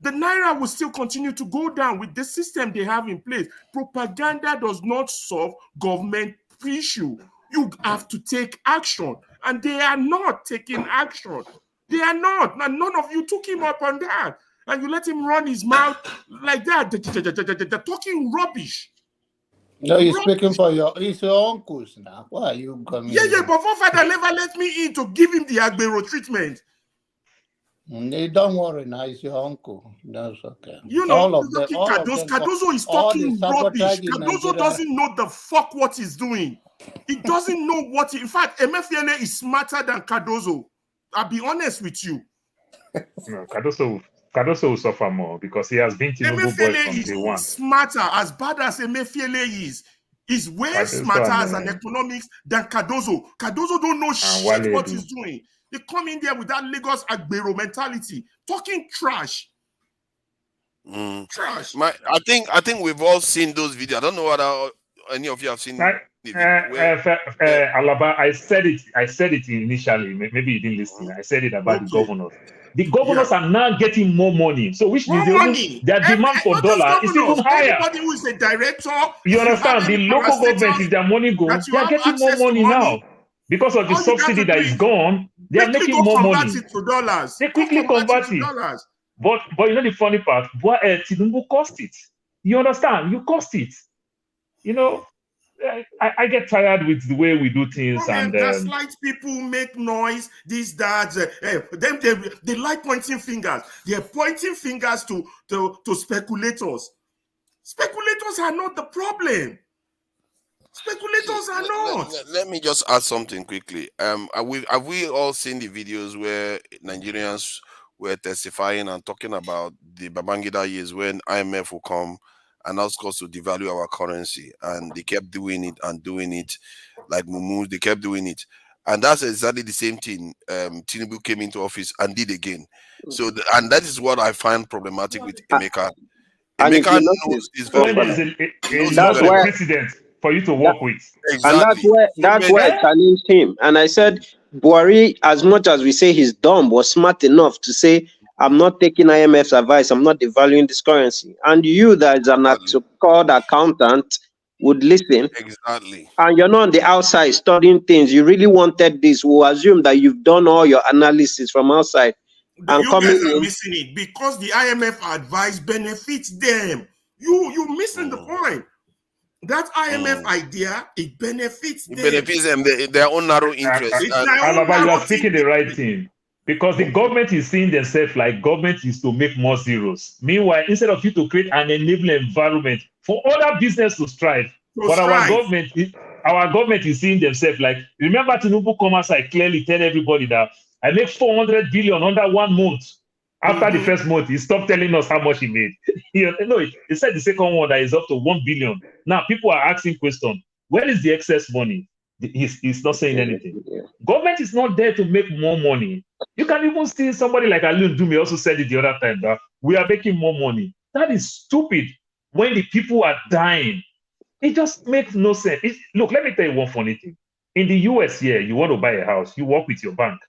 The naira will still continue to go down with the system they have in place. Propaganda does not solve government issue. You have to take action, and they are not taking action. They are not. And none of you took him up on that, and you let him run his mouth like that. They're talking rubbish. No, you're speaking for it's your uncles now. Why are you coming? Yeah, but Forefather never let me in to give him the Agbero treatment. Don't worry now, it's your uncle. That's okay. You know, all of them, Cardozo is talking rubbish. Cardozo doesn't know the fuck what he's doing. He doesn't know what in fact, Emefiele is smarter than Cardozo. I'll be honest with you. No, Cardozo will suffer more because he has been Tinubu boy from day one. Smarter, as bad as Emefiele is way smarter as an economics than Cardozo. Cardozo don't know shit what he's doing. They come in there with that Lagos Agbero mentality, talking trash. Trash. I think we've all seen those videos. I don't know whether any of you have seen the video. Alaba, I said it initially. Maybe you didn't listen. I said it about the governors. The governors are now getting more money. So which means their demand for dollar is even higher. Anybody who is a director, you understand? The local government, if their money goes, they are getting more money now. Because of the subsidy that is gone, they are making more money. They quickly convert it. But you know the funny part, Tinubu cost it. You understand? You cost it. You know, I get tired with the way we do things. And gaslight people, make noise, this, that. They like pointing fingers. They're pointing fingers to speculators. Speculators are not the problem. Speculators are not. Let me just add something quickly. Have we all seen the videos where Nigerians were testifying and talking about the Babangida years when IMF will come and ask us to devalue our currency, and they kept doing it like Mumu. They kept doing it, and that's exactly the same thing. Tinubu came into office and did again. So, and that is what I find problematic with Emeka. Emeka knows his very well. Precedent for you to work with. Exactly. And that's where I challenged him. And I said, Buhari, as much as we say he's dumb, was smart enough to say, I'm not taking IMF's advice. I'm not devaluing this currency. And you, that is an so-called accountant, would listen. Exactly. And you're not on the outside studying things. You really wanted this. We'll assume that you've done all your analysis from outside. And you guys are missing it because the IMF advice benefits them. You missing the point. That IMF idea, it benefits them. It benefits them, their own narrow interest. Alaba, you are speaking the right thing. Because the government is seeing themselves like government is to make more zeros. Meanwhile, instead of you to create an enabling environment for other business to strive, but our government is seeing themselves like, remember Tinubu come outside clearly tell everybody that I make 400 billion under 1 month. After the first month, he stopped telling us how much he made. He said the second one that is up to 1 billion. Now people are asking questions. Where is the excess money? He's not saying anything. Government is not there to make more money. You can even see somebody like Alun Dumi also said it the other time that we are making more money. That is stupid when the people are dying. It just makes no sense. Look, let me tell you one funny thing. In the US here, you want to buy a house, you work with your bank.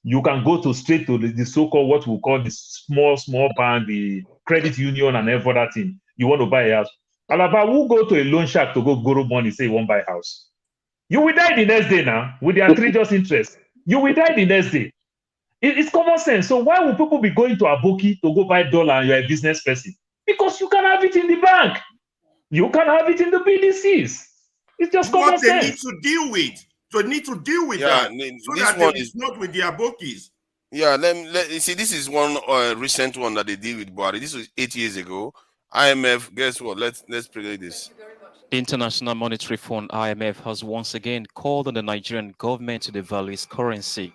You can go straight to the so-called what we call the small bank, the credit union and every other thing. You want to buy a house. Alaba will go to a loan shark to go borrow money, say you won't buy a house. You will die the next day now with their treacherous interest. You will die the next day. It's common sense. So why would people be going to Aboki to go buy dollar and you're a business person? Because you can have it in the bank. You can have it in the BDCs. It's just common sense. What they need to deal with. So they need to deal with that. So this that one it's not with the Abokis. Yeah, you see, this is one recent one that they did with Buhari. This was 8 years ago. IMF, guess what? Let's play this. The International Monetary Fund, IMF, has once again called on the Nigerian government to devalue its currency.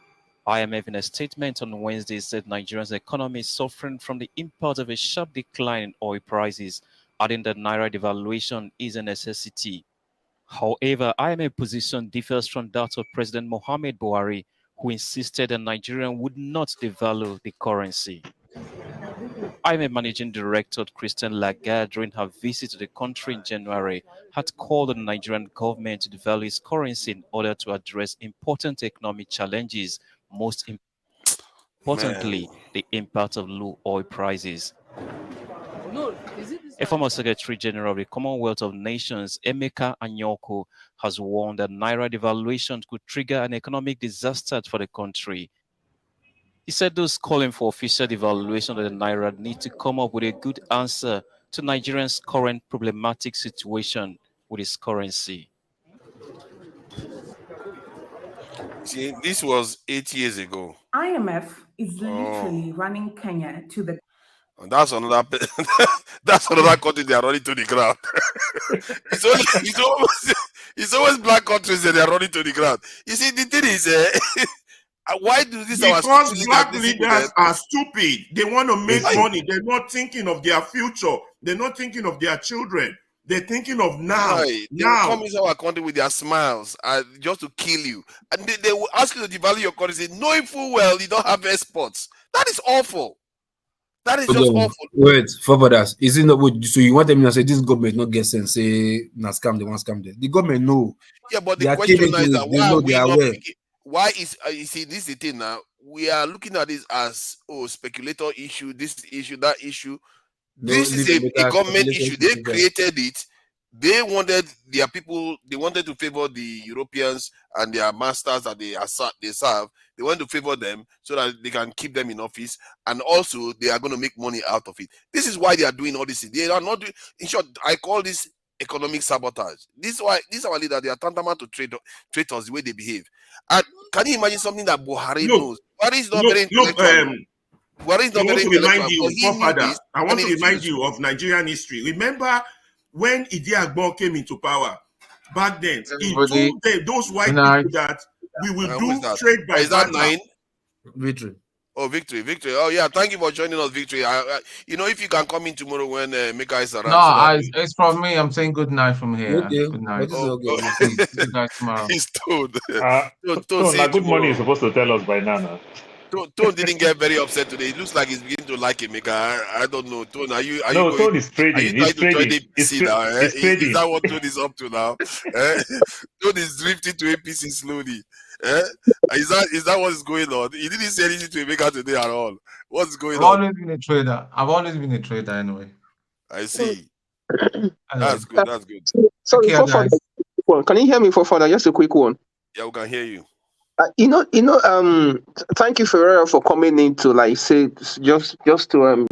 IMF, in a statement on Wednesday, said Nigeria's economy is suffering from the impact of a sharp decline in oil prices, adding that Naira devaluation is a necessity. However, IMF position differs from that of President Mohamed Buhari, who insisted that Nigeria would not devalue the currency. IMF Managing Director Christine Lagarde, during her visit to the country in January, had called on the Nigerian government to devalue its currency in order to address important economic challenges, most importantly, the impact of low oil prices. A former Secretary General of the Commonwealth of Nations, Emeka Anyoko, has warned that Naira devaluation could trigger an economic disaster for the country. He said those calling for official devaluation of the Naira need to come up with a good answer to Nigeria's current problematic situation with its currency. See, this was 8 years ago. IMF is literally running Kenya to the... That's another country they are running to the ground. it's always black countries that they are running to the ground. You see, the thing is, why do this? Because black leaders are stupid. They want to make money. They're not thinking of their future. They're not thinking of their children. They're thinking of now. They will come into our country with their smiles just to kill you. And they will ask you to devalue your currency, knowing full well you don't have exports. That is awful. That is just awful. Wait, for brothers, is it not? So you want them to say this government not get sense? Say na scam, they want scam them. The government know. Yeah, but the question is that why are we not picking? Why is you see this is the thing now? We are looking at this as speculator issue, this issue, that issue. This is a government issue. They created it. They wanted their people. They wanted to favor the Europeans and their masters that they serve. They want to favor them so that they can keep them in office, and also they are going to make money out of it. This is why they are doing all this. They are not doing. In short, I call this economic sabotage. This is why these are leaders. They are tantamount to traitors the way they behave. And can you imagine something that Buhari knows? Buhari is not very intellectual. Buhari is not very intellectual. I want to remind you of Nigerian history. Remember when Idi Agbon came into power back then? He told those white people that we will do trade by is that barter. 9? Victory. Oh, Victory. Oh, yeah. Thank you for joining us, Victory. If you can come in tomorrow when Mika is around. No, it's from me. I'm saying good night from here. Okay. Good night. Good night tomorrow. He's told. Good morning is supposed to tell us by now. Tone didn't get very upset today. It looks like he's beginning to like it, Mika. I don't know. Tone, are you No, Tone is trading. Are you trying to join APC now? Is that what Tone is up to now? Tone is drifting to APC slowly. Is that what's going on? He didn't say anything to Mika today at all. What's going on? I've always been a trader anyway. I see. That's good. That's good. Sorry, can you hear me for further? Just a quick one. Yeah, we can hear you. Thank you, Ferreira, for coming in to say just to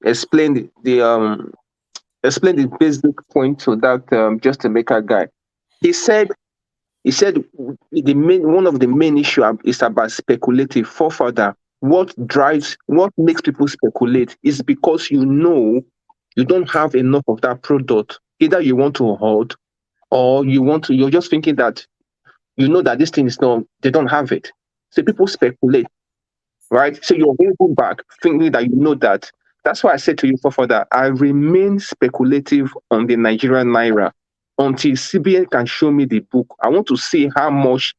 explain the basic point to that just to make a guy. He said one of the main issue is about speculative forefather what makes people speculate is because you know you don't have enough of that product. Either you want to hold or you're just thinking that you know that this thing is not, they don't have it. So people speculate, right? So you're holding back, thinking that you know that. That's why I said to you for that, I remain speculative on the Nigerian Naira until CBN can show me the book. I want to see how much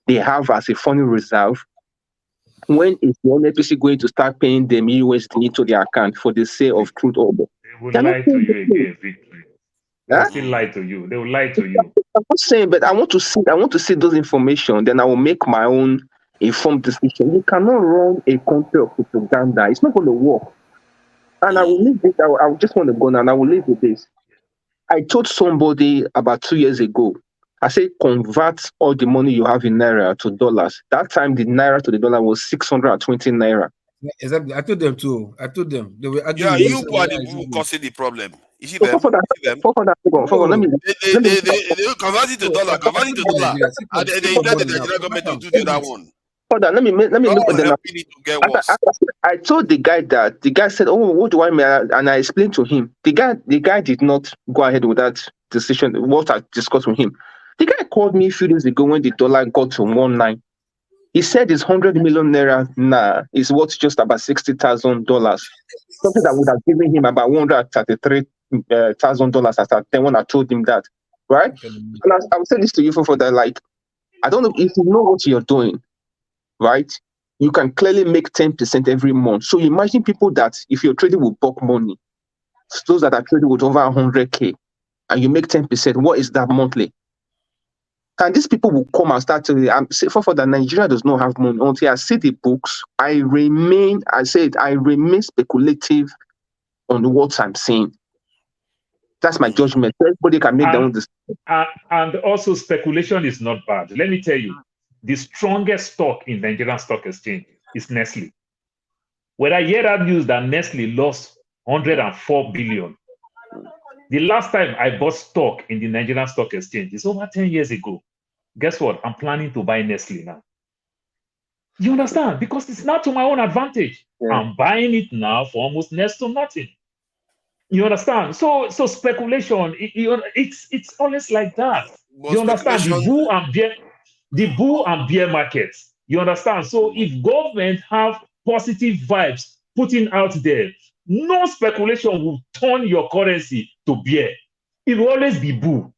they have as a foreign reserve. When is the NFPC going to start paying them USD into their account for the sale of crude oil? They will lie to you again, Victory. They will still lie to you. They will lie to you. I'm not saying, but I want to see those information. Then I will make my own informed decision. You cannot run a country of propaganda. It's not going to work. And I will leave it. I just want to go now. And I will leave with this. I told somebody about 2 years ago. I said, convert all the money you have in naira to dollars. That time, the naira to the dollar was 620 naira. Exactly. I told them too. I told them they were Yeah, arguing. you are the people causing the problem. You see So them? for that, You see them? let me They convert it to dollar, convert it to dollar, and they invite the Nigerian government to do the other one. Hold on, let me make helping it to get worse. I told the guy that. The guy said, "Oh, what do I mean?" And I explained to him. The guy did not go ahead with that decision. What I discussed with him. The guy called me a few days ago when the dollar got to 1.9. He said his 100 million naira is worth just about $60,000. Something that would have given him about $133,000 at that time when I told him that, right? And I will say this to you for that, like, I don't know if you know what you're doing, right? You can clearly make 10% every month. So imagine people that if you're trading with bulk money, those that are trading with over 100K, and you make 10%, what is that monthly? And these people will come and start to say for that Nigeria does not have money. Until I see the books, I remain speculative on what I'm saying. That's my judgment. Everybody can make their own decision. And also speculation is not bad. Let me tell you, the strongest stock in Nigerian Stock Exchange is Nestle. When I hear that news that Nestle lost 104 billion, the last time I bought stock in the Nigerian Stock Exchange is over 10 years ago. Guess what? I'm planning to buy Nestle now. You understand? Because it's not to my own advantage. Yeah. I'm buying it now for almost next to nothing. You understand? So speculation, it's always like that. But you understand? The bull and bear markets. You understand? So if government have positive vibes putting out there, no speculation will turn your currency to bear. It will always be bull.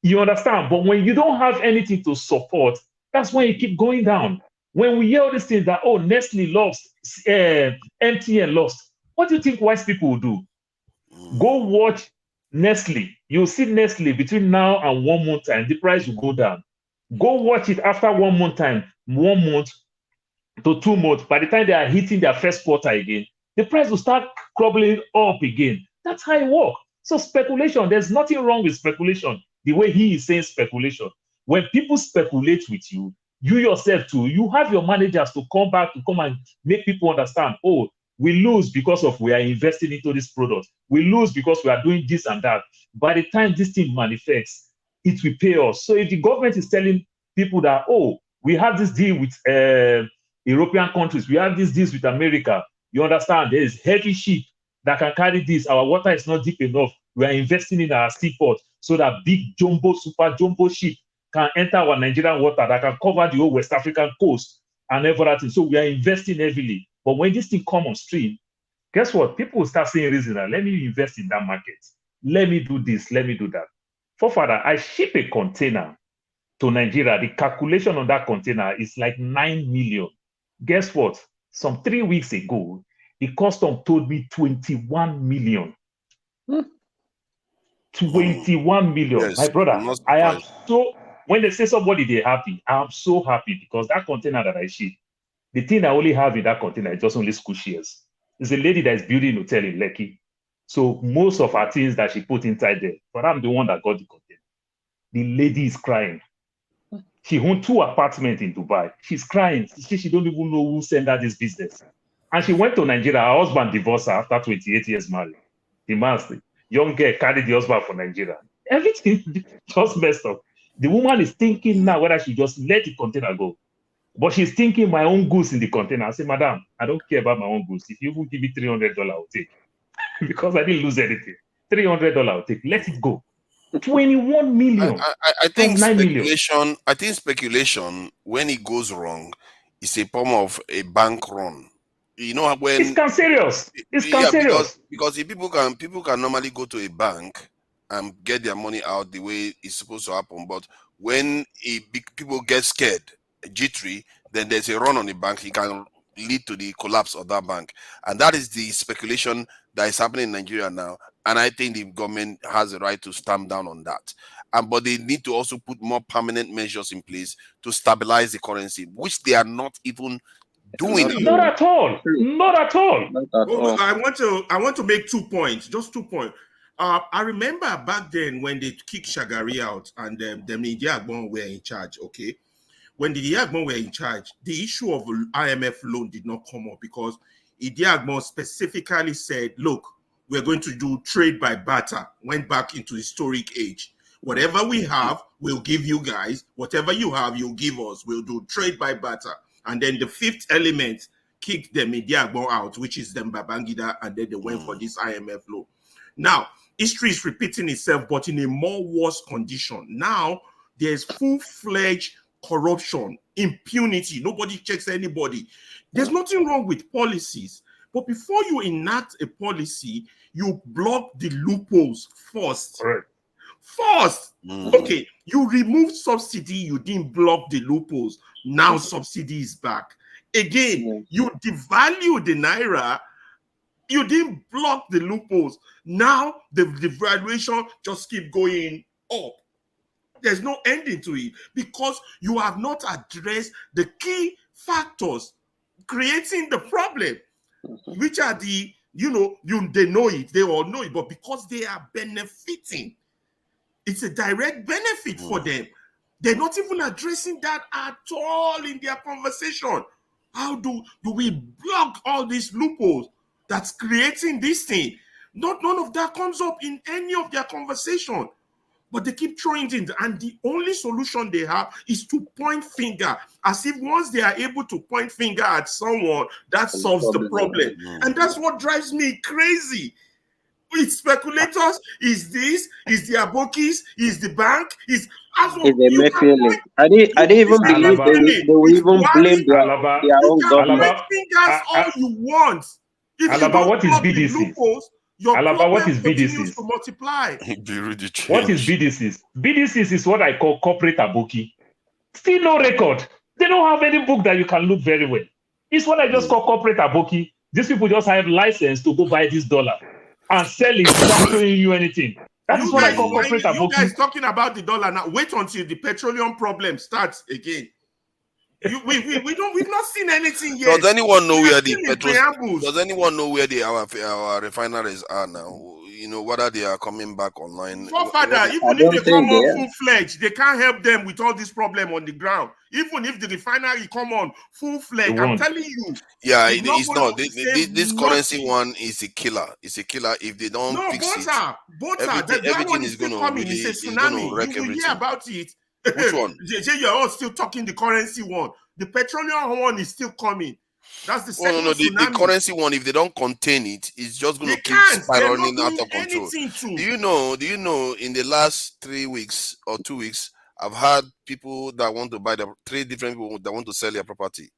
You understand? But when you don't have anything to support, that's when you keep going down. When we hear all these things that, oh, Nestle lost, MTN lost, what do you think wise people will do? Go watch Nestle. You'll see Nestle between now and 1 month time, the price will go down. Go watch it after 1 month time, 1 month to 2 months. By the time they are hitting their first quarter again, the price will start crumbling up again. That's how it works. So speculation, there's nothing wrong with speculation. The way he is saying speculation. When people speculate with you, you yourself too, you have your managers to come and make people understand, oh, we lose because of we are investing into this product. We lose because we are doing this and that. By the time this thing manifests, it will pay us. So if the government is telling people that, oh, we have this deal with European countries, we have this deal with America, you understand, there is heavy ship that can carry this. Our water is not deep enough. We are investing in our seaport so that big super jumbo ship can enter our Nigerian water that can cover the whole West African coast and everything. So we are investing heavily. But when this thing comes on stream, guess what? People will start saying reason, let me invest in that market. Let me do this, let me do that. Father, I ship a container to Nigeria. The calculation on that container is like 9 million. Guess what? Some 3 weeks ago, the custom told me 21 million. 21 million. Yes, my brother, I am so, when they say somebody they're happy, I'm so happy because that container that I ship, the thing I only have in that container is just only school shares. It's a lady that is building a hotel in Lekki. So most of her things that she put inside there, but I'm the one that got the container. The lady is crying. She owned 2 apartments in Dubai. She's crying. She don't even know who sent her this business. And she went to Nigeria. Her husband divorced her after 28 years married. The man, young girl, carried the husband for Nigeria. Everything just messed up. The woman is thinking now whether she just let the container go. But she's thinking my own goods in the container. I say, madam, I don't care about my own goods. If you even give me $300, I'll take. Because I didn't lose anything. $300, I'll take. Let it go. 21 million. I think 9 million. speculation. I think speculation, when it goes wrong, is a form of a bank run. You know, when It's cancerous. It's yeah, cancerous. because if people can normally go to a bank and get their money out the way it's supposed to happen. But when people get scared, jittery, then there's a run on the bank. It can lead to the collapse of that bank, and that is the speculation that is happening in Nigeria now. And I think the government has a right to stamp down on that. But they need to also put more permanent measures in place to stabilize the currency, which they are not even doing. Not at all. Not at all. I want to make 2 points, just 2 points. I remember back then when they kicked Shagari out and the Nigerians were in charge. Okay, when the Nigerians were in charge, the issue of IMF loan did not come up because Idiagbon specifically said, "Look, we're going to do trade by barter." Went back into historic age. Whatever we have, we'll give you guys. Whatever you have, you'll give us. We'll do trade by barter. And then the fifth element kicked the Mediagbon out, which is them Babangida, and then they went for this IMF loan. Now, history is repeating itself, but in a more worse condition. Now, there's full-fledged corruption, impunity. Nobody checks anybody. There's nothing wrong with policies. But before you enact a policy, you block the loopholes first. Right. First, okay, you removed subsidy, you didn't block the loopholes. Now subsidy is back. Again, you devalue the Naira, you didn't block the loopholes. Now the devaluation just keep going up. There's no ending to it because you have not addressed the key factors creating the problem, which are the, they know it, they all know it, but because they are benefiting, it's a direct benefit for them. They're not even addressing that at all in their conversation. How do we block all these loopholes that's creating this thing? None of that comes up in any of their conversation. But they keep throwing it in, and the only solution they have is to point finger, as if once they are able to point finger at someone, that solves the problem. And that's what drives me crazy. It's speculators, is this, is the Abokis, is the bank, is the I didn't even believe they will even blame their own government. Fingers all you want. If you don't what is BDC? your problem what is continues BDCs? to multiply. What is BDCs? BDCs is what I call corporate aboki. Still no record. They don't have any book that you can look very well. It's what I just call corporate aboki. These people just have license to go buy this dollar and sell it without showing you anything. That is what I call corporate aboki. You guys talking about the dollar now. Wait until the petroleum problem starts again. We've not seen anything yet. Does anyone know where our refineries are now? Whether they are coming back online. Father, even if they come on full-fledged, they can't help them with all this problem on the ground. Even if the refinery come on full-fledged, I'm telling you. Yeah, it's not. This currency one is a killer. It's a killer if they don't fix it. Both are. Everything is going to really, it's a tsunami. You will hear about it. Which one? You're all still talking the currency one. The petroleum one is still coming. That's the second tsunami. The currency one, if they don't contain it, it's just going to keep spiraling out of control. Do you know, in the last 3 weeks or 2 weeks, I've had people that want to buy 3 different people that want to sell their property.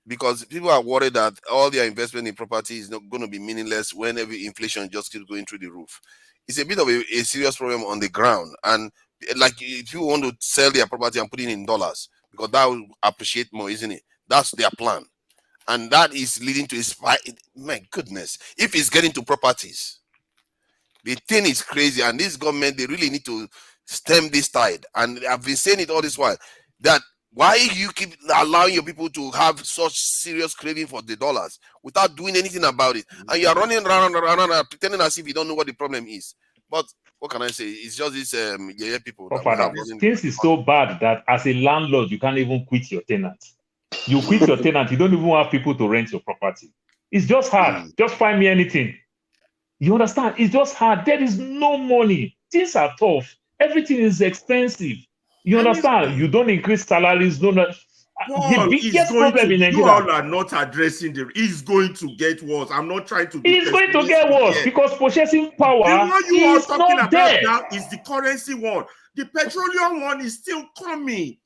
Because people are worried that all their investment in property is not going to be meaningless when every inflation just keeps going through the roof. It's a bit of a serious problem on the ground. And like if you want to sell their property and put it in dollars, because that will appreciate more, isn't it? That's their plan. And that is leading to a spike. My goodness. If it's getting to properties, the thing is crazy. And this government, they really need to stem this tide. And I've been saying it all this while, that why you keep allowing your people to have such serious craving for the dollars without doing anything about it. And you're running around, pretending as if you don't know what the problem is. But what can I say? It's just these people. Things is so bad that as a landlord, you can't even quit your tenant. You quit your tenant, you don't even have people to rent your property. It's just hard. Just find me anything. You understand? It's just hard. There is no money. Things are tough. Everything is expensive. You understand? You don't increase salaries. the biggest problem in You Nigeria. all are not addressing it's going to get worse. I'm not trying to be It's going to get worse because purchasing power the one you are is talking not about there. now is the currency one. The petroleum one is still coming.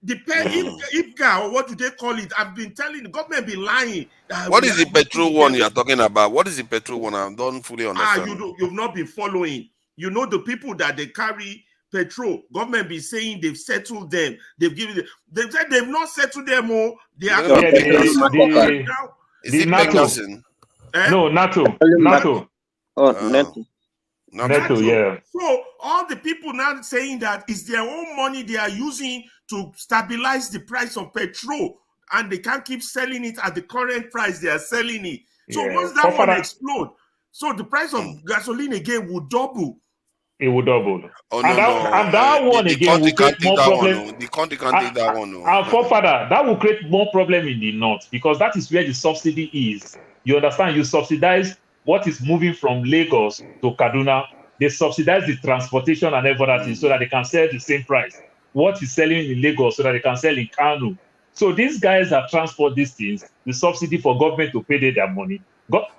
The IPGA, or what do they call it? I've been telling the government, been lying. What is the petrol one you are talking about? What is the petrol one? I don't fully understand. You've not been following. You know the people that they carry petrol. Government be saying they've settled them. They've given them. They've said they've not settled them all. They are Is it NATO? No, NATO. NATO. NATO, yeah. So all the people now saying that it's their own money they are using to stabilize the price of petrol, and they can't keep selling it at the current price they are selling it. So once that one explodes, so the price of gasoline again will double. It will double. Oh, and that one again will create more problem. The country can't take that one. And forefather, that will create more problem in the north because that is where the subsidy is. You understand? You subsidize what is moving from Lagos to Kaduna. They subsidize the transportation and everything so that they can sell the same price. What is selling in Lagos so that they can sell in Kano. So these guys that transport these things, the subsidy for government to pay their money.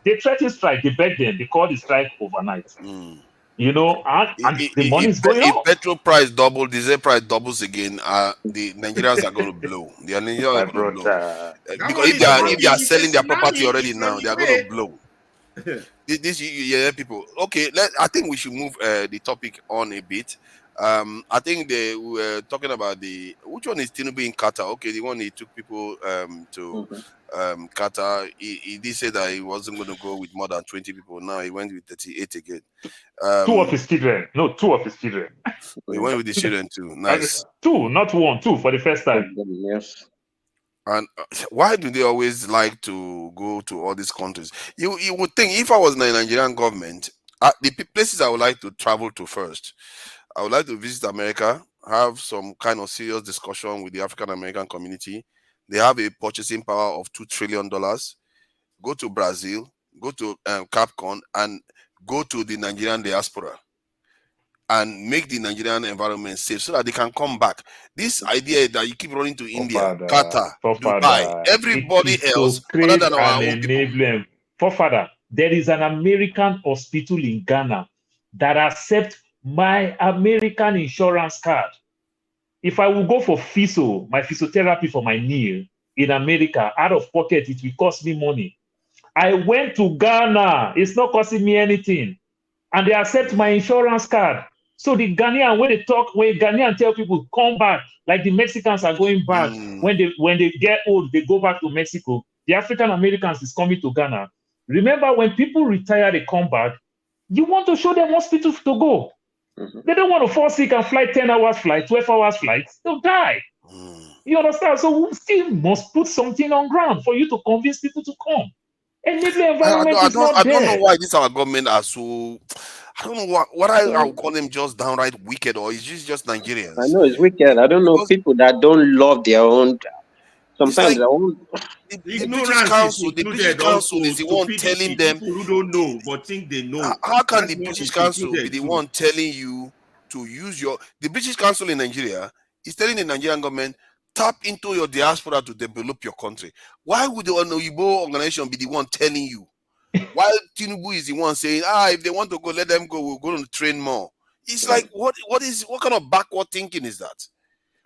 They try to strike, they beg them, they call the strike overnight. You know, and the money is going up. If petrol price double, diesel price doubles again, the Nigerians are going to blow. The Nigerians are going to blow. Because if they are selling their property already now, they are going to blow. People. Okay, I think we should move the topic on a bit. I think they were talking about which one is Tinubu in Qatar? Okay, the one he took people to Qatar. He did say that he wasn't going to go with more than 20 people. Now he went with 38 again. Two of his children. No, two of his children. He went with the children too. Nice. Two, not one. Two for the first time. Yes. And why do they always like to go to all these countries? You would think if I was in the Nigerian government, the places I would like to travel to first, I would like to visit America, have some kind of serious discussion with the African American community. They have a purchasing power of $2 trillion. Go to Brazil, go to Capcom, and go to the Nigerian diaspora and make the Nigerian environment safe so that they can come back. This idea that you keep running to India, Qatar, Dubai, everybody else other than our own people. Forefather, there is an American hospital in Ghana that accepts my American insurance card. If I will go for my physiotherapy for my knee in America, out of pocket, it will cost me money. I went to Ghana. It's not costing me anything. And they accept my insurance card. So the Ghanaian, when Ghanaian tell people come back, like the Mexicans are going back, when they get old, they go back to Mexico. The African Americans is coming to Ghana. Remember, when people retire, they come back. You want to show them hospitals to go. They don't want to fall sick and fly 10 hours flight, 12 hours flight. They'll die. You understand? So we still must put something on ground for you to convince people to come. Enabling environment is not there. I don't know why this our government are so. I don't know what I would call them just downright wicked, or is this just Nigerians? I know it's wicked. I don't know people that don't love their own. Sometimes their own. The British Council is the one telling them. People who don't know but think they know. How can the British Council be the one telling you to use the British Council in Nigeria is telling the Nigerian government, tap into your diaspora to develop your country? Why would the Onoyibo organization be the one telling you? While Tinubu is the one saying, if they want to go, let them go. We'll go to train more. It's like, what kind of backward thinking is that?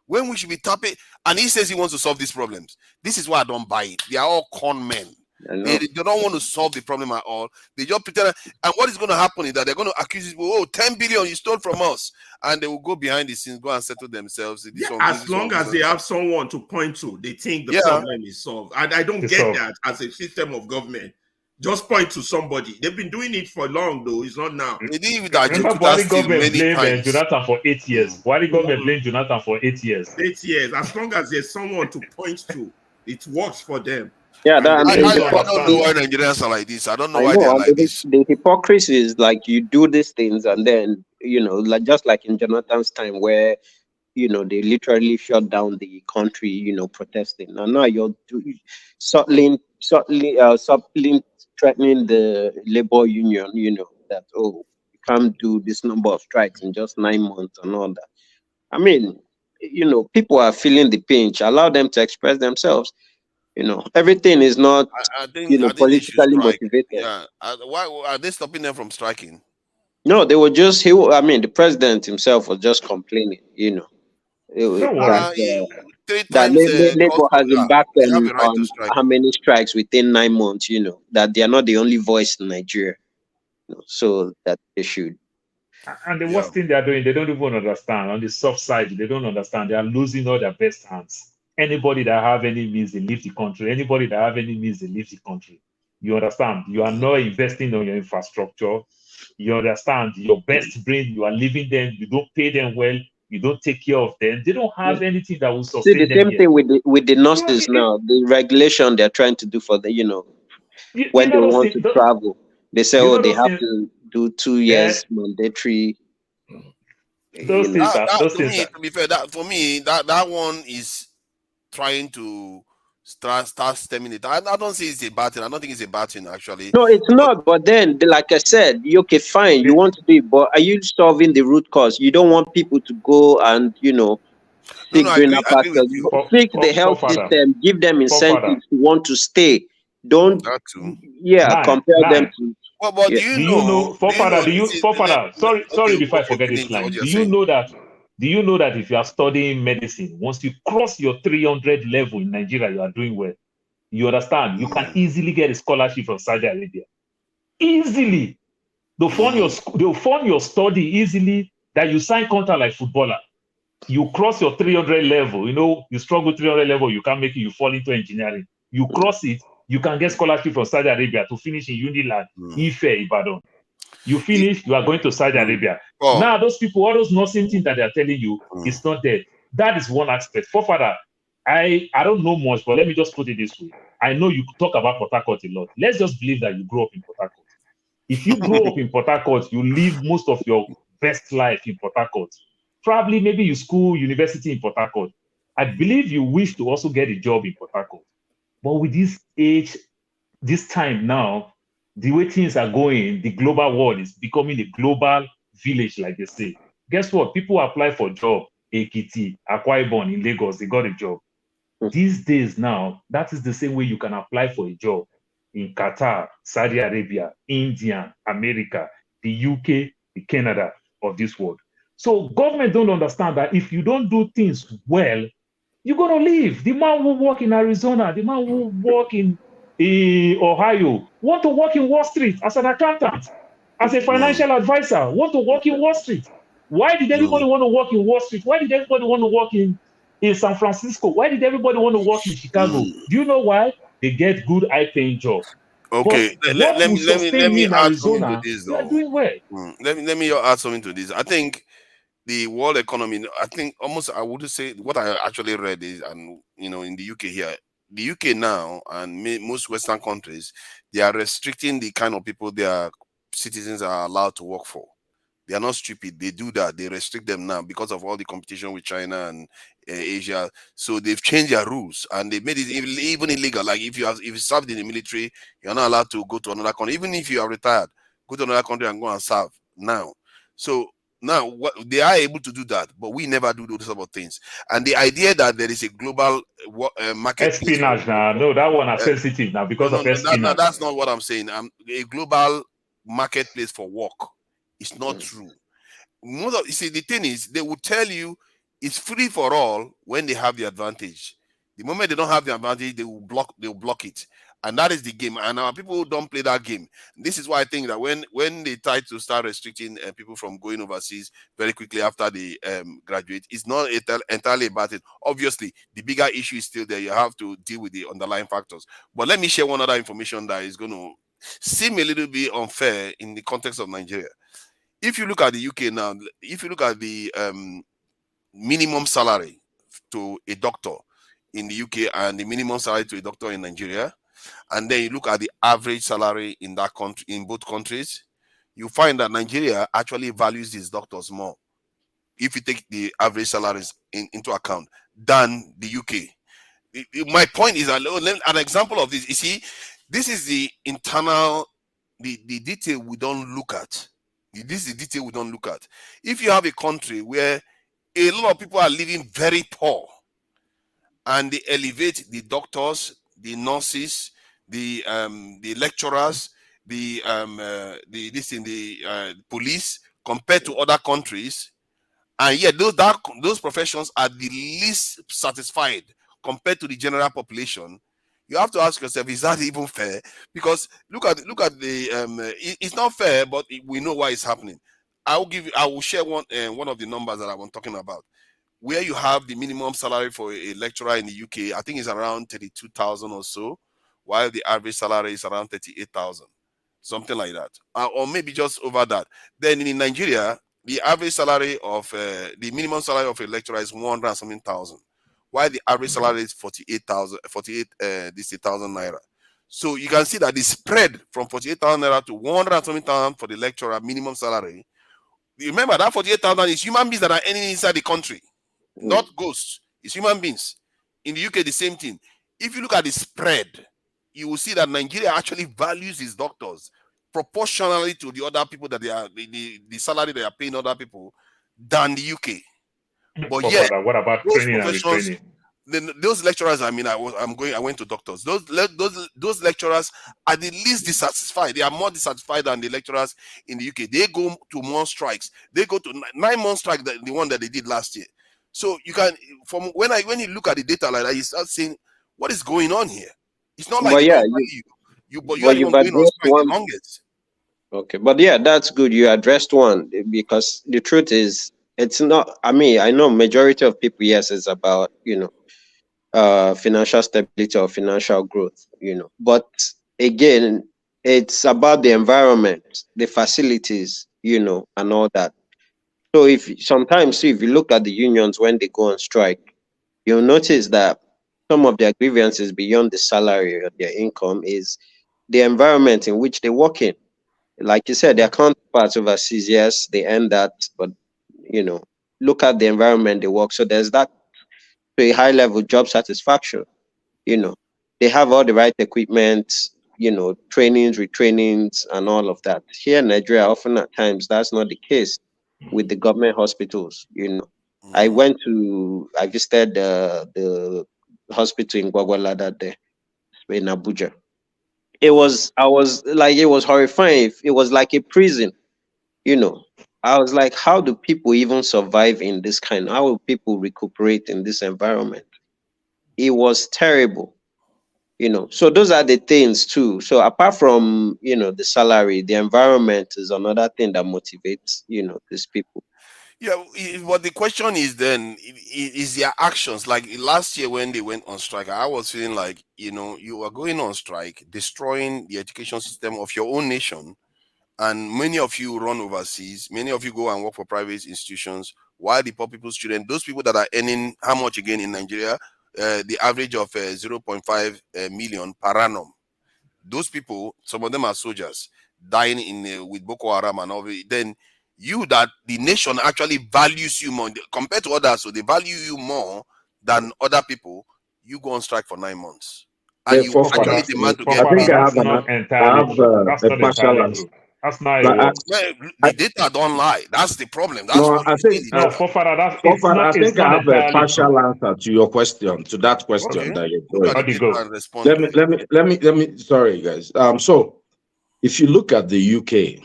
When we should be tapping, and he says he wants to solve these problems. This is why I don't buy it. They are all con men. They don't want to solve the problem at all. They just pretend. And what is going to happen is that they're going to accuse people, 10 billion you stole from us. And they will go behind the scenes, go and settle themselves. As long as they have someone to point to, they think the problem is solved. And I don't get that as a system of government. Just point to somebody. They've been doing it for long, though. It's not now. Remember, Buhari government blamed Jonathan for 8 years. Buhari government blamed Jonathan for 8 years. 8 years. As long as there's someone to point to, it works for them. Yeah, I don't know why Nigerians are like this. I don't know why they're like this. The hypocrisy is like you do these things and then, just like in Jonathan's time where, they literally shut down the country, protesting. And now you're subtly threatening the labor union, that, you can't do this number of strikes in just 9 months and all that. I mean, people are feeling the pinch. Allow them to express themselves. Everything is not, I think they should politically strike. motivated. Yeah. Why are they stopping them from striking? No, they were just, the president himself was just complaining, Don't worry. that, 3 that times Labour has embarked they have a right to on strike. how many strikes within 9 months, that they are not the only voice in Nigeria. So that they should. And the Yeah. worst thing they are doing, they don't even understand. On the soft side, they don't understand. They are losing all their best hands. Anybody that have any means, they leave the country. Anybody that have any means, they leave the country. You understand? You are not investing on your infrastructure. You understand? Your best brain, you are leaving them. You don't pay them well. You don't take care of them. They don't have anything that will See, sustain the them same here. thing with the nurses now. The regulation they're trying to do for the, when they want to travel, they say, you know they those have things, to do 2 years mandatory. those things To be fair, that for me, that one is trying to start stemming it. I don't see it's a bad thing. I don't think it's a bad thing actually. No, it's not. But then, like I said, okay, fine, you want to do it, but are you solving the root cause? You don't want people to go and seek greener pastures. Fix the health system. Give them incentives to want to stay. Don't, compel them to. But do you know? Sorry, before I forget this line. Do you know that if you are studying medicine, once you cross your 300 level in Nigeria, you are doing well. You understand? You can easily get a scholarship from Saudi Arabia. Easily. They'll fund your study easily, that you sign contract like footballer. You cross your 300 level, you struggle 300 level, you can't make it, you fall into engineering. You cross it, you can get scholarship from Saudi Arabia to finish in Unilag, Ife, Ibadan. You finish, you are going to Saudi Arabia. Now, those people, all those nursing things that they are telling you, it's not there. That is one aspect. Forefather, I don't know much, but let me just put it this way. I know you talk about Port Harcourt a lot. Let's just believe that you grew up in Port Harcourt. If you grow up in Port Harcourt, you live most of your best life in Port Harcourt. Probably maybe you school, university in Port Harcourt. I believe you wish to also get a job in Port Harcourt. But with this age, this time now, the way things are going, the global world is becoming a global village, like they say. Guess what? People apply for job, Ekiti, Akwa Ibom in Lagos, they got a job. These days now, that is the same way you can apply for a job in Qatar, Saudi Arabia, India, America, the UK, the Canada of this world. So government don't understand that if you don't do things well, you're going to leave. The man who work in Arizona, the man who work in Ohio, want to work in Wall Street as an accountant, as a financial advisor, want to work in Wall Street. Why did everybody want to work in Wall Street? Why did everybody want to work in San Francisco? Why did everybody want to work in Chicago? Do you know why? They get good high-paying job. Okay, But what will sustain me in add something to Arizona, this you are though. doing well. Let me add something to this. I think the world economy, I think almost I would say what I actually read is, and in the UK here, the UK now and most Western countries, they are restricting the kind of people their citizens are allowed to work for. They are not stupid. They do that. They restrict them now because of all the competition with China and Asia. So they've changed their rules and they made it even illegal. Like if you served in the military, you're not allowed to go to another country. Even if you are retired, go to another country and go and serve now. So now they are able to do that, but we never do those sort of things. And the idea that there is a global market espionage now. No, that one is sensitive now because of espionage. that's not what I'm saying. A global marketplace for work. It's not true. You see, the thing is, they will tell you it's free for all when they have the advantage. The moment they don't have the advantage, they will block it. And that is the game. And our people don't play that game. This is why I think that when they try to start restricting people from going overseas very quickly after they graduate, it's not entirely about it. Obviously, the bigger issue is still there. You have to deal with the underlying factors. But let me share one other information that is going to seem a little bit unfair in the context of Nigeria. If you look at the UK now, if you look at the minimum salary to a doctor in the UK and the minimum salary to a doctor in Nigeria, and then you look at the average salary in that country, in both countries, you find that Nigeria actually values these doctors more, if you take the average salaries into account, than the UK. My point is, an example of this, you see, this is the internal, the detail we don't look at. This is the detail we don't look at. If you have a country where a lot of people are living very poor, and they elevate the doctors, the nurses, the lecturers, the police compared to other countries, and yet those professions are the least satisfied compared to the general population. You have to ask yourself, is that even fair? Because look at the it's not fair, but we know why it's happening. I will share one of the numbers that I'm talking about, where you have the minimum salary for a lecturer in the UK. I think it's around 32,000 or so, while the average salary is around 38,000, something like that, or maybe just over that. Then in Nigeria, the average salary of the minimum salary of a lecturer is 100 and something thousand, while the average salary is 48,000 naira. So you can see that the spread from 48,000 naira to 100 and something thousand for the lecturer minimum salary. Remember that 48,000 is human beings that are earning inside the country, not ghosts. It's human beings. In the UK, the same thing. If you look at the spread, you will see that Nigeria actually values its doctors proportionally to the other people that they are the salary they are paying other people than the UK. But yet, what about training and retraining? Those lecturers, I went to doctors. Those lecturers are the least dissatisfied. They are more dissatisfied than the lecturers in the UK. They go to more strikes. They go to 9-month strike, the one that they did last year. So you can, from when you look at the data like that, you start saying, what is going on here? It's not like but you are the one going on strike the longest. Okay, but yeah, that's good. You addressed one, because the truth is, it's not. I mean, I know majority of people, yes, it's about financial stability or financial growth, but again, it's about the environment, the facilities, and all that. So if you look at the unions when they go on strike, you'll notice that some of their grievances beyond the salary or their income is the environment in which they work in. Like you said, their counterparts overseas, yes, they earn that, but look at the environment they work. So there's that to a high level job satisfaction. They have all the right equipment, trainings, retrainings, and all of that. Here in Nigeria, often at times that's not the case with the government hospitals. I visited the hospital in Gwagwalada there in Abuja. It was horrifying. It was like a prison. I was like, how do people even survive in this kind? How will people recuperate in this environment? It was terrible. So those are the things too. So apart from the salary, the environment is another thing that motivates these people. Yeah, but the question is then, is their actions. Like last year when they went on strike, I was feeling like, you are going on strike, destroying the education system of your own nation. And many of you run overseas, many of you go and work for private institutions, while the poor people's children, those people that are earning how much again in Nigeria, the average of 0.5 million per annum. Those people, some of them are soldiers, dying with Boko Haram and all. Then that the nation actually values you more compared to others, so they value you more than other people. You go on strike for 9 months, and you actually demand to get. I think that's not entirely true. That's not entirely true. That's not a work. The data don't lie. That's the problem. That's what I think. No, I think I have a partial answer to your question, to that question that you're going. Let me. Sorry, guys. So if you look at the UK,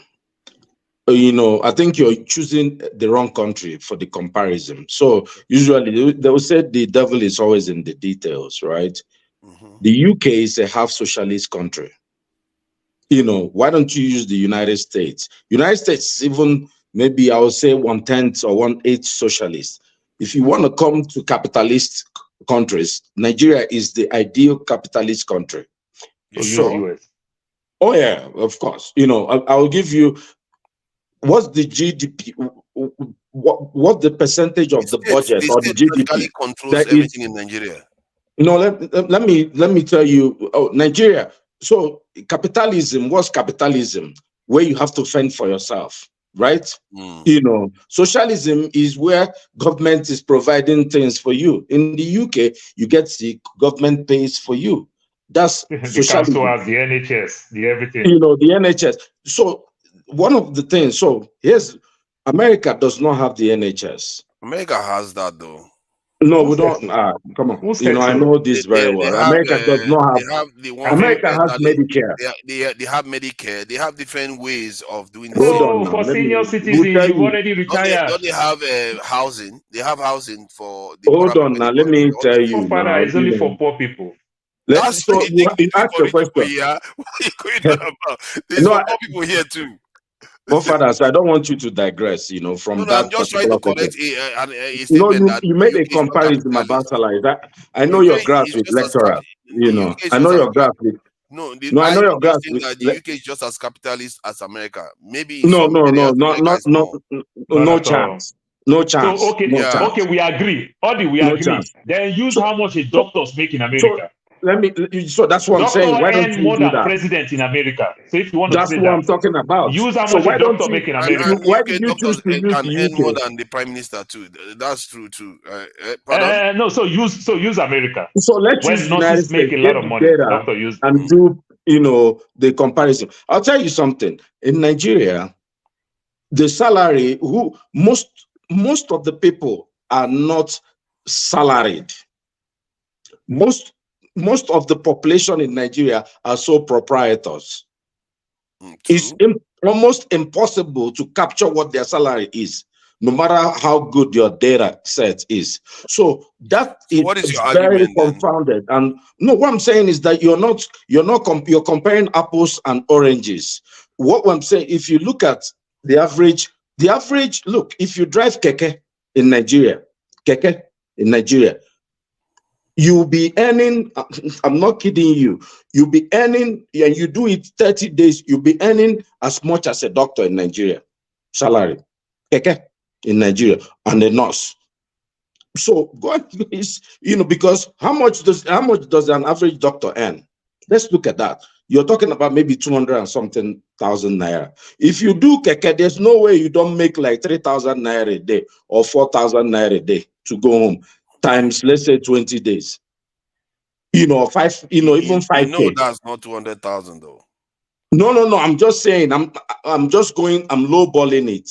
I think you're choosing the wrong country for the comparison. So usually they will say the devil is always in the details, right? The UK is a half socialist country. Why don't you use the United States? United States is even, maybe I would say 1/10 or 1/8 socialist. If you want to come to capitalist countries, Nigeria is the ideal capitalist country. US. Oh yeah, of course. I will give you, what's the GDP? What the percentage of the budget or the GDP controls everything in Nigeria? Let me tell you. Nigeria. So capitalism, what's capitalism? Where you have to fend for yourself, right? Socialism is where government is providing things for you. In the UK, you get the government pays for you. That's the council has the NHS, the everything. The NHS. So one of the things, here's America does not have the NHS. America has that though. No, Who we said don't. so? Come on. Who You know, said I so? know this very They well. have America does not they have. have the one for America has elderly. Medicare. They have Medicare. They have different ways of doing the Hold same on So thing. now. for Let senior me. We'll citizen, tell you've you. already retired. Don't they have housing? They have housing for the poorer Hold people on in the now. Let country. me All tell those So you things. father now. is only for poor people. That's So you think you it's ask for the rich people question. here. What are you going on about? This is No, for poor people here too. fathers, I don't want you to digress. You know, No, from no, I'm that just trying to particular question. correct a No, statement that you made a UK is not comparison about capitalist. salary. I know UK your graph is with just as lecturer. You the know, UK is I just know as your graph with. no. No, I I know your graph think with. that the UK is just as capitalist as America. Maybe in No, some no, no, areas not America not is not more. Not no at all. chance. No So chance. No Yeah. okay, chance. we agree. Odi, we No agree. chance. Then use So how much a so doctors make in so America. so that's what I'm saying. Doctor Why don't earn you more do than that? president in America. So if you want to That's say what I'm that, talking about. use how So much a why don't doctor you make in And America. why did UK you choose doctors to use can the earn more UK? than the prime minister too. That's true too. Pardon? No, so use America. So let's use When the United nurses make States, a lot get of the money, data doctor use. and do the comparison. I'll tell you something. In Nigeria, the salary most of the people are not salaried. Most of the population in Nigeria are sole proprietors. It's almost impossible to capture what their salary is, no matter how good your data set is. So that So is what is your very argument then? confounded. And no, what I'm saying is that you're comparing apples and oranges. What I'm saying, if you look at the average, look, if you drive keke in Nigeria, you'll be earning, I'm not kidding you, you'll be earning, and you do it 30 days, you'll be earning as much as a doctor in Nigeria, salary, keke in Nigeria, and a nurse. So God is, because how much does an average doctor earn? Let's look at that. You're talking about maybe 200 and something thousand naira. If you do keke, there's no way you don't make like 3,000 naira a day or 4,000 naira a day to go home, times let's say 20 days. Even 5K. That's not 200,000 though. No. I'm just saying. I'm lowballing it.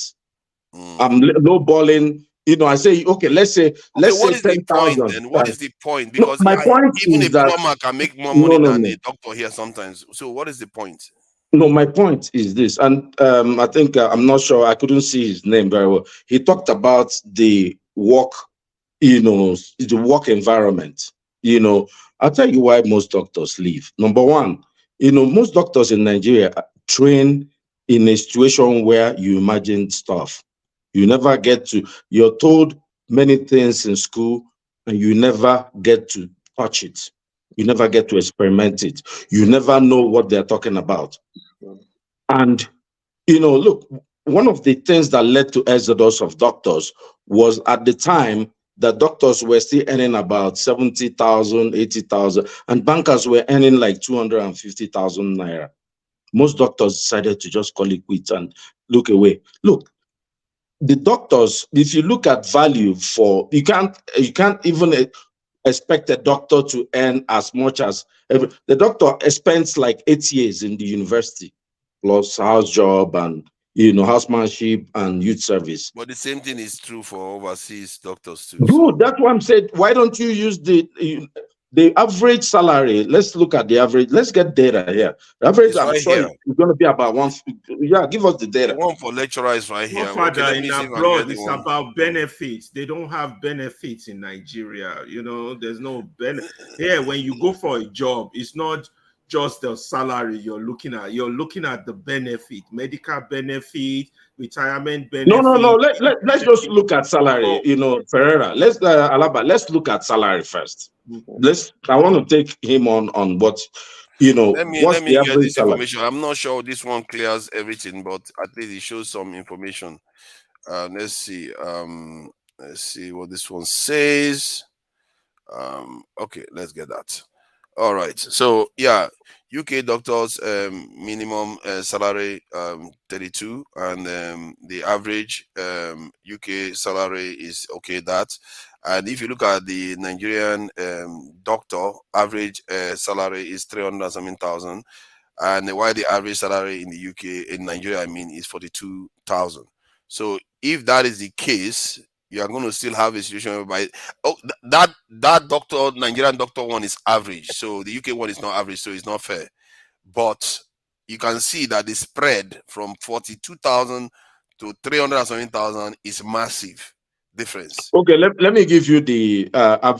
I'm lowballing. I say, okay, let's say What is the point 10,000. then? What is the point? No, Because my point even a is that poor man can make more money than no. a doctor here sometimes. So what is the point? No, my point is this, and I think I'm not sure. I couldn't see his name very well. He talked about the work, the work environment. I'll tell you why most doctors leave. Number one, most doctors in Nigeria train in a situation where you imagine stuff. You're told many things in school, and you never get to touch it. You never get to experiment it. You never know what they're talking about. And look, one of the things that led to exodus of doctors was at the time that doctors were still earning about 70,000, 80,000, and bankers were earning like 250,000 naira. Most doctors decided to just call it quits and look away. Look, the doctors, if you look at value you can't even expect a doctor to earn as much as the doctor spends like 8 years in the university, plus house job and housemanship and youth service. But the same thing is true for overseas doctors too. Good. That's what I'm saying. Why don't you use the average salary? Let's look at the average. Let's get data here. The average, It's I'm right sure here. it's going to be about one. Yeah, give us the The data. one for lecturer is right here. Father, Okay, let me in see if I can get abroad, the it's one. about benefits. They don't have benefits in Nigeria. There's no benefit. Yeah, when you go for a job, it's not just the salary you're looking at. You're looking at the benefit, medical benefit, retirement benefit. No. Let's just look at salary. Ferreira. Alaba. Let's look at salary first. I want to take him on what what's Let me the get average this salary? information. I'm not sure this one clears everything, but at least it shows some information. Let's see. Let's see what this one says. Okay, let's get that. All right. So yeah, UK doctors minimum salary 32, and the average UK salary is okay that. And if you look at the Nigerian doctor average salary is 300 something thousand, and while the average salary in the UK in Nigeria, I mean, is 42,000. So if that is the case, you are going to still have a situation whereby that doctor, Nigerian doctor one is average, so the UK one is not average, so it's not fair. But you can see that the spread from 42,000 to 300,000 is massive difference. Okay, let me give you the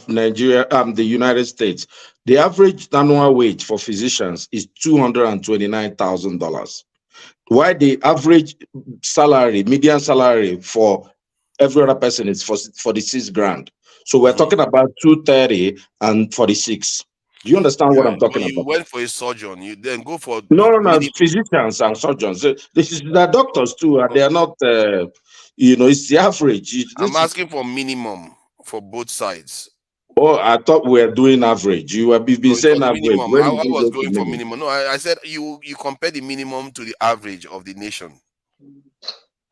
Nigeria, the United States. The average annual wage for physicians is $229,000. While the average salary, median salary for every other person is 46 grand. So we're talking about 230 and 46. Do you understand what Yeah, I'm but talking you about? went for a surgeon. You then go for No, physicians and surgeons. This is the doctors too. They are not, it's the average. I'm asking for minimum for both sides. Oh, I thought we were doing average. You've been No, it saying was average. minimum. When I did you was go to going for minimum? minimum. No, I said you compare the minimum to the average of the nation.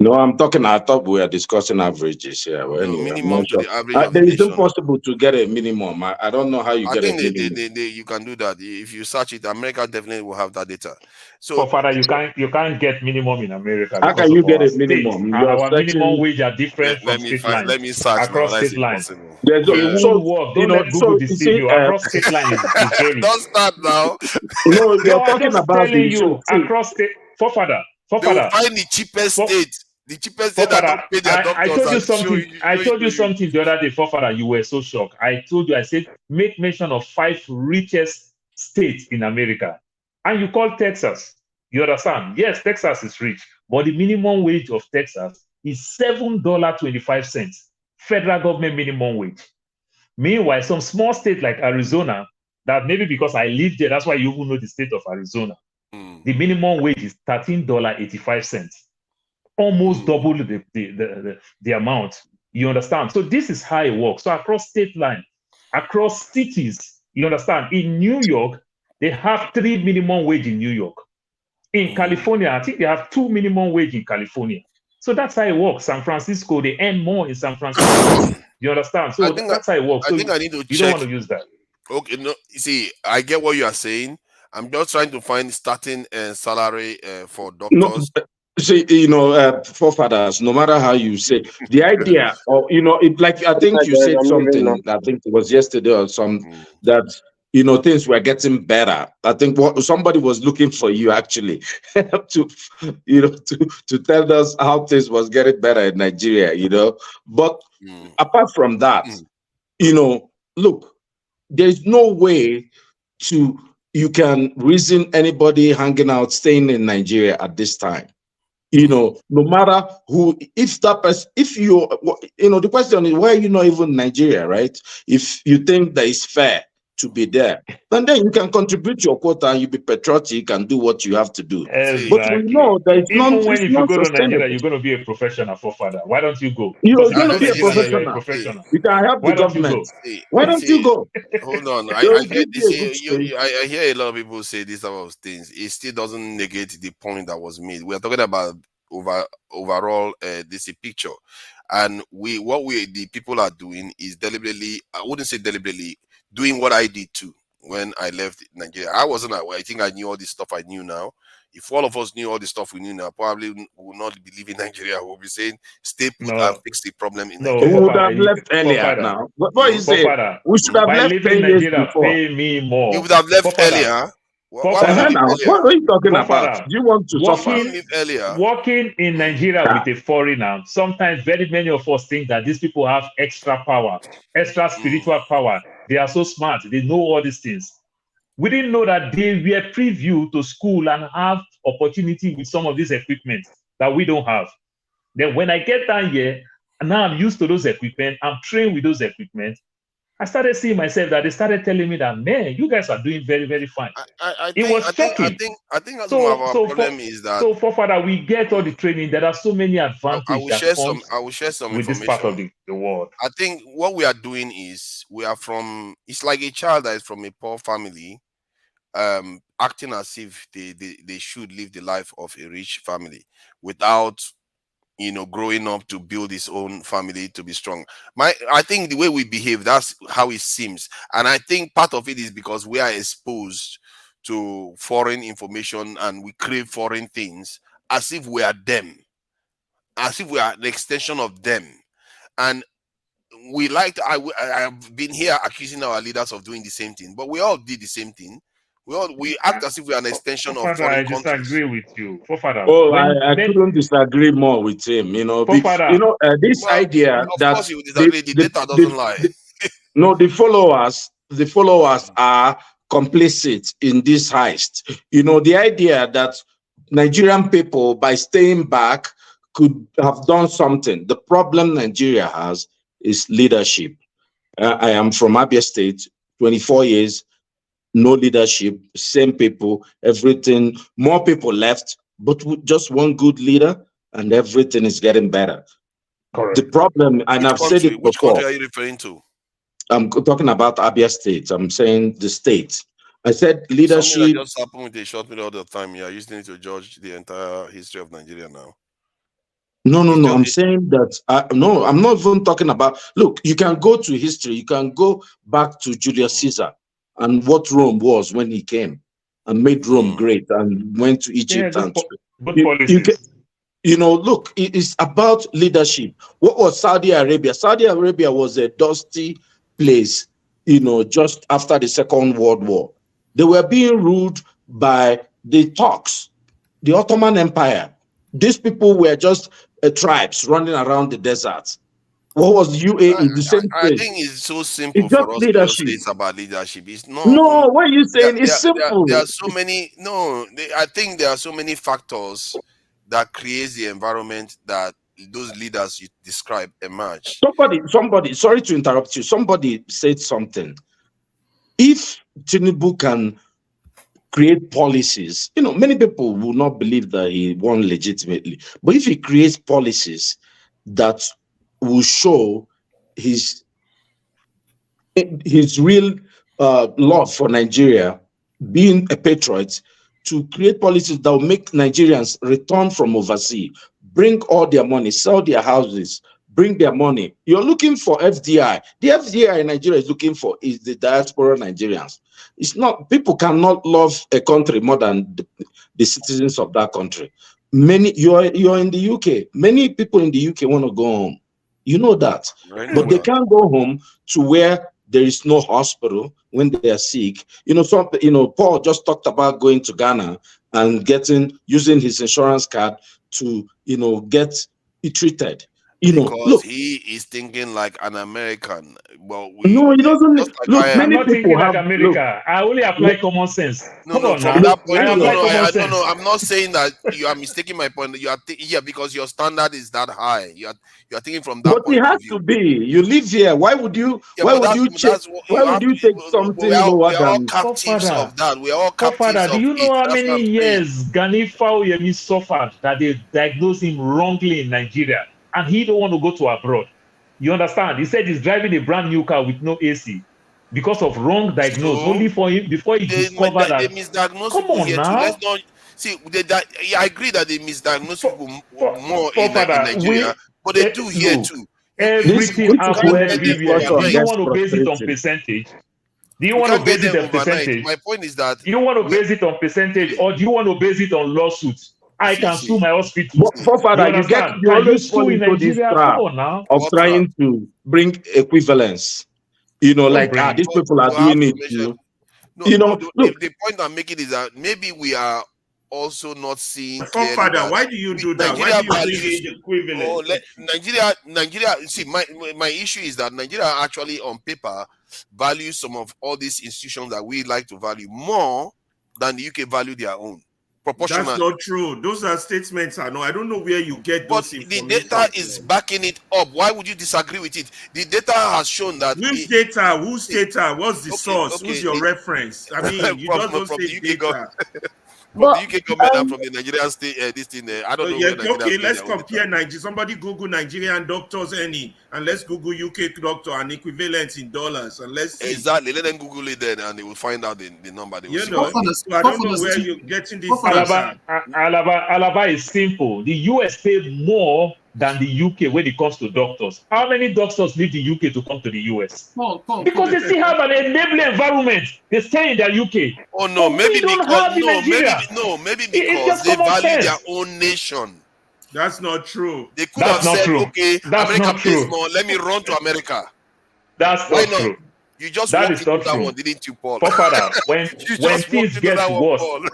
No, I thought we were discussing averages here. Well, No, anyway, I'm minimum not to sure. the average of the There is nation. impossible to get a minimum. I don't know how you I get a think minimum. you can do that if you search it. America definitely will have that data. So, For father, you can't get minimum in America How because can of you get our a state. minimum? You are Our minimum searching. wage are different from let me state find. Let lines. me search now. Across That's state lines, impossible. it won't work. Don't let Google So you deceive see, you. Across state line is varied. Don't start now. no, No, you're I'm talking just about telling the you. see. Across state, forefather, They will forefather, find the cheapest for, state. The cheapest state that forefather. don't pay their I doctors told you and something. I show it told to you you. something the other day, forefather. You were so shocked. I told you. I said make mention of 5 richest states in America, and you call Texas. You understand? Yes, Texas is rich, but the minimum wage of Texas is $7.25. Federal government minimum wage. Meanwhile, some small state like Arizona, that maybe because I live there, that's why you even know the state of Arizona. The minimum wage is $13.85, almost double the amount. You understand? So this is how it works. So across state line, across cities, you understand? In New York, they have 3 minimum wage in New York. In California, I think they have 2 minimum wage in California. So that's how it works. San Francisco, they earn more in San Francisco. You understand? So that's how it works. I So think I need to you don't check. want to use that. Okay, no, see, I get what you are saying. I'm just trying to find starting salary for No, doctors. see, forefathers, no matter how you say the idea, or like I think you said something. I think it was yesterday or some that things were getting better. I think what somebody was looking for you actually to to tell us how things was getting better in Nigeria. But apart from that, look, there's no way you can reason anybody hanging out, staying in Nigeria at this time. No matter who, if that person, if the question is, why are you not even in Nigeria, right? If you think that it's fair to be there, and then you can contribute your quota and you be patriotic and do what you have to do. But we Exactly. know that Even when it's if you not go to Nigeria, sustainable. you're going to be a professional forefather. Why don't you go? You're Because if going you to go be to a Nigeria, you're a professional. professional. You can help the Why don't you government. go? Why don't you go? Hold on. They I will get give this. you a good space. I hear a lot of people say these type of things. It still doesn't negate the point that was made. We are talking about overall this picture, and the people are doing is deliberately. I wouldn't say deliberately doing what I did too when I left Nigeria. I wasn't aware. I think I knew all this stuff I knew now. If all of us knew all the stuff we knew now, probably we would not be living in Nigeria. We'll be saying stay put and No, fix the problem in no, We Nigeria. would have forefather, left earlier forefather, now. What you say? forefather. We should have By left living 10 in years Nigeria, before. pay me You more. would have left Forefather, earlier. Why would you forefather, leave Now, earlier? what are you talking about? forefather. Do you want to Why suffer? would you Working, leave earlier? working in Nigeria with a foreigner. Sometimes very many of us think that these people have extra power, extra spiritual power. They are so smart. They know all these things. We didn't know that they were preview to school and have opportunity with some of these equipment that we don't have. Then when I get down here, and now I'm used to those equipment, I'm trained with those equipment. I started seeing myself that they started telling me that, man, you guys are doing very, very fine. It was shocking. I think some of So, our so for problem is that so for father, we get all the training. There are so many advantages that comes I will share some with this part of information. the world. I think what we are doing is it's like a child that is from a poor family, acting as if they should live the life of a rich family without growing up to build his own family to be strong. I think the way we behave, that's how it seems. And I think part of it is because we are exposed to foreign information and we crave foreign things as if we are them, as if we are an extension of them. And we like I have been here accusing our leaders of doing the same thing, but we all did the same thing. We act as if we are an extension of Forefather, foreign I countries. disagree with you. Forefather, Oh, I couldn't disagree more with him. Forefather, This Well, idea of that course you would disagree. The data doesn't lie. no, the followers are complicit in this heist. The idea that Nigerian people, by staying back, could have done something. The problem Nigeria has is leadership. I am from Abia State, 24 years, no leadership, same people, everything. More people left, but with just one good leader, and everything is getting better. Correct. The problem, and I've said it Which country before. are you referring to? I'm talking about Abia State. I'm saying the state. I said Something leadership. that just happened with a short period of time. You are using it to judge the entire history of Nigeria now. No. I'm saying that. No, I'm not even talking about. Look, you can go to history. You can go back to Julius Caesar and what Rome was when he came and made Rome great and went to Egypt. Yeah, And good policies. look, it's about leadership. What was Saudi Arabia? Saudi Arabia was a dusty place, just after the Second World War. They were being ruled by the Turks, the Ottoman Empire. These people were just tribes running around the desert. What was UAE? The same I thing. think it's so simple It's just for us to just say leadership. it's about leadership. It's not. No, what are you saying? It's simple. There are so many. No, I think there are so many factors that creates the environment that those leaders you describe emerge. Somebody. Sorry to interrupt you. Somebody said something. If Tinubu can create policies, many people will not believe that he won legitimately. But if he creates policies that will show his real love for Nigeria, being a patriot, to create policies that will make Nigerians return from overseas, bring all their money, sell their houses, bring their money. You're looking for FDI. The FDI in Nigeria is looking for is the diaspora Nigerians. It's not, people cannot love a country more than the citizens of that country. You're in the UK. Many people in the UK want to go home. You know that. But they can't go home to where there is no hospital when they are sick. Paul just talked about going to Ghana and using his insurance card to, get treated. Because he is thinking like an American. Well, no, he doesn't. Look, I'm not thinking like America. I only apply common sense. No, Come on from now. that point, No. I'm not saying that you are mistaking my point. You are because your standard is that high. You are thinking from that but point it has of view. to be. You live here. Why would you? Why would you take something lower we are all than? captives of that. We are all captives of Do you know it. how That's what many I'm saying. years Gani Fauyemi suffered that they diagnosed him wrongly in Nigeria, and he don't want to go to abroad? You understand? He said he's driving a brand new car with no AC because of wrong diagnosis. So, only for him before he discovered that. They misdiagnose Come people on here too. now. Let's not see. I agree that they misdiagnose people more in Father, Nigeria, but they do here look, too. Everything happens everywhere. Do you want to base it on frustrating. percentage? Do you want to base it on percentage? My point is that do you want to base it on percentage, or do you want to base it on lawsuits? I can sue my hospital. Forefather, you Can you always fall sue in into this Nigeria? trap Come on now. of trying to bring equivalence. These people are doing it too. The point I'm making is that maybe we are also not seeing clearly. Father, why do you do that? Why do you bring equivalent? Nigeria. See, my issue is that Nigeria actually, on paper, values some of all these institutions that we like to value more than the UK value their own. That's not true. Those are statements. I know. I don't know where you get those information. The data is backing it up. Why would you disagree with it? The data has shown that. Which data? Whose data? What's the source? Who's your reference? I mean, you just don't say data. From the UK government and from the Nigerian state, this thing. I don't know. Okay, let's compare Nigeria. Somebody Google Nigerian doctors and let's Google UK doctor and equivalents in dollars and let's see. Exactly. Let them Google it then, and they will find out the number. They will see. So I don't know where you're getting this. Alaba is simple. The US pay more than the UK when it comes to doctors. How many doctors leave the UK to come to the US? Because they still have an enabling environment. They stay in the UK. Oh no, maybe because they value their own nation. That's not true. They could That's have not said, true. okay, That's America not pays true. more. Let me run to America. That's Why not not? true. You just That walked is into not that true. one, didn't you, Paul? Forefather, You when just walked things into get that one, worse, Paul.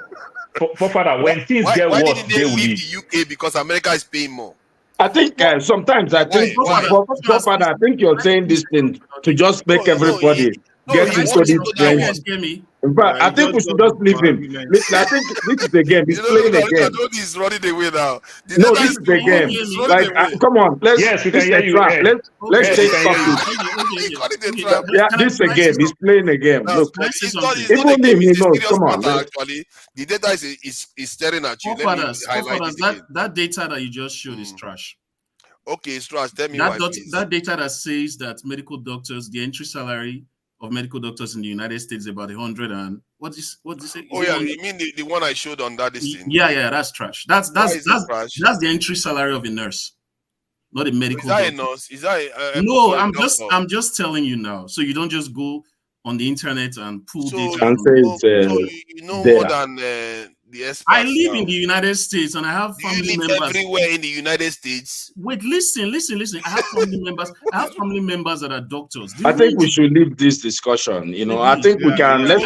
Forefather, when things get Why worse, didn't they they will leave leave. the UK because America is paying more? I think sometimes I think Why? for father, I think you're saying this thing to just make everybody get he into walked this into that trend. one. Hear me? In fact, I He think we just should got just leave for him. arguments. I think this is a game. He's You know, playing a look at game. Otti is running away now. The No, data this is is a still on. game. He's Like, running away. come on, Yes, we this can is hear a you, trap. Ed. Let's Ed, we change can hear you. topic. He called it a trap. Yeah, this is a game. He's playing a game. That's Look, funny. It's not a even game. him, he It's a knows. serious Come on, matter, actually. The data is staring at you. Let me highlight it again. That data that you just showed is trash. Okay, it's trash. Tell me why, please. That data that says that medical doctors, the entry salary of medical doctors in the United States is about 100 and what do you say? Oh yeah, you mean the one I showed on that thing? Yeah, that's trash. That's trash? That's the entry salary of a nurse, not a medical Is that doctor. a nurse? Is that a No, doctor? I'm just telling you now, so you don't just go on the internet and pull data. and say it's you know more than the experts. I live now. in the United States and I have Do you family live members everywhere in the United States? Wait, listen. I have family members. I have family members that are doctors. I think we should leave this discussion. You know, I think we can. Let's.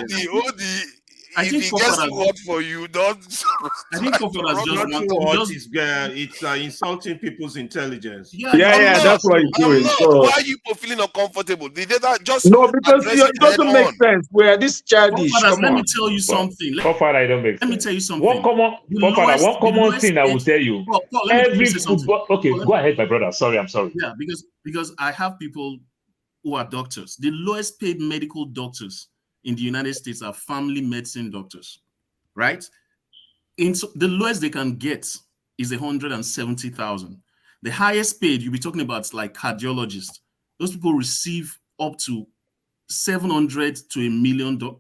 If he gets to work for you, don't. I think Forefather's just Not what it's insulting people's intelligence. Yeah, that's what he's doing. So why are you feeling uncomfortable? The data just no, because it doesn't head make on. sense. We're this childish. Come Let me on. tell you something. Forefather, it don't make sense. Let me tell you something. One common thing I will tell you. Every football. Okay, go ahead, my brother. Sorry, I'm sorry. Yeah, because I have people who are doctors. The lowest paid medical doctors in the United States are family medicine doctors, right? The lowest they can get is 170,000. The highest paid you'll be talking about is like cardiologists. Those people receive up to $700 to $1 million per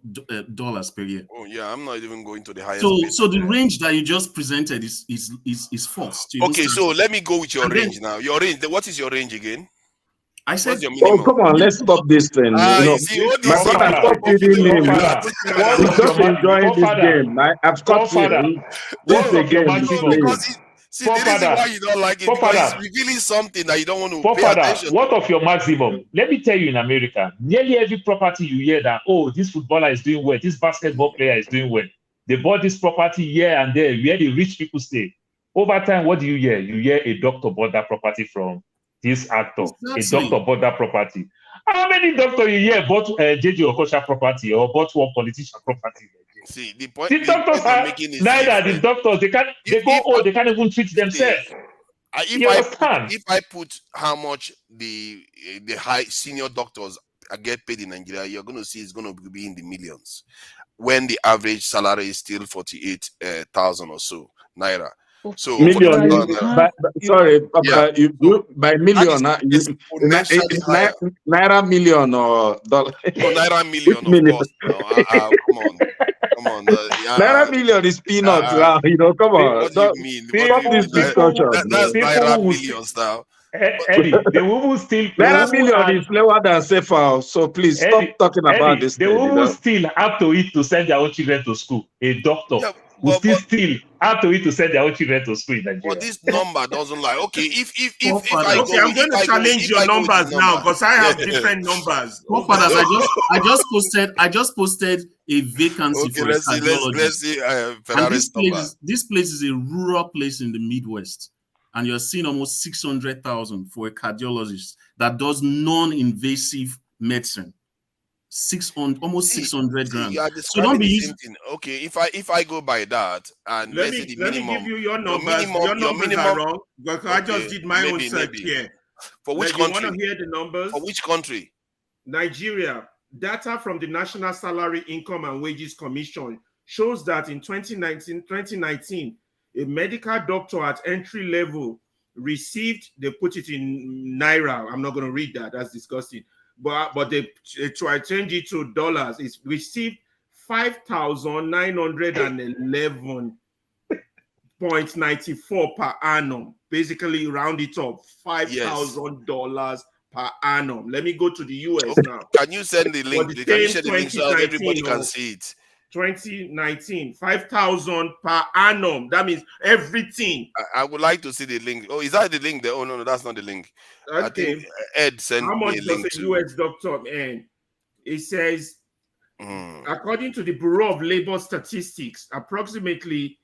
year. Oh yeah, I'm not even going to the highest. So the range that you just presented is false. Okay, so let me go with your range now. Your range. What is your range again? I said, oh, come on, let's stop this thing. My brother, stop feeding him. He's just enjoying this game. I've stopped feeding. This is a game he's playing. See, the reason why you don't like it because it's revealing something that you don't want to pay attention to. What of your maximum? Let me tell you, in America, nearly every property you hear that, oh, this footballer is doing well, this basketball player is doing well. They bought this property here and there, where the rich people stay. Over time, what do you hear? You hear a doctor bought that property from this actor. Exactly. A doctor bought that property. How many doctors you hear bought JJ Okocha property or bought one politician property? See, the point the doctors are neither the doctors, they can't even treat themselves. If I put how much the high senior doctors get paid in Nigeria, you're going to see it's going to be in the millions, when the average salary is still 48,000 or so naira. So million sorry, you by million naira million or dollar. No, naira million, of course. No, come on. Naira million is peanuts now. You know, come on. What do you mean? This discussion. That's naira millions now. Eddie, the woman still naira million is lower than safer. So please stop talking about this. The woman still have to eat to send their own children to school. A doctor. Who still have to eat to send their own children to school in Nigeria. But this number doesn't lie. Okay, if I'm going to challenge your numbers now because I have different numbers. I just posted a vacancy for a cardiologist. Let's see and this place is a rural place in the Midwest, and you're seeing almost 600,000 for a cardiologist that does non-invasive medicine. 600 grand. So don't be using. Okay, if I go by that, and let me give you your numbers. Your numbers are wrong because I just did my own search here. For which country? You want to hear the numbers? For which country? Nigeria. Data from the National Salary, Income and Wages Commission shows that in 2019, a medical doctor at entry level received, they put it in naira. I'm not going to read that. That's disgusting. But they try to change it to dollars. It's received 5,911.94 per annum. Basically, round it up, $5,000 per annum. Let me go to the US now. Can you send the link? Can you send the link so everybody can see it? 2019, 5,000 per annum. That means everything. I would like to see the link. Oh, is that the link there? Oh, no, that's not the link. Okay. I think Ed sent How much me a does link a to. US doctor earn? It says, according to the Bureau of Labor Statistics, approximately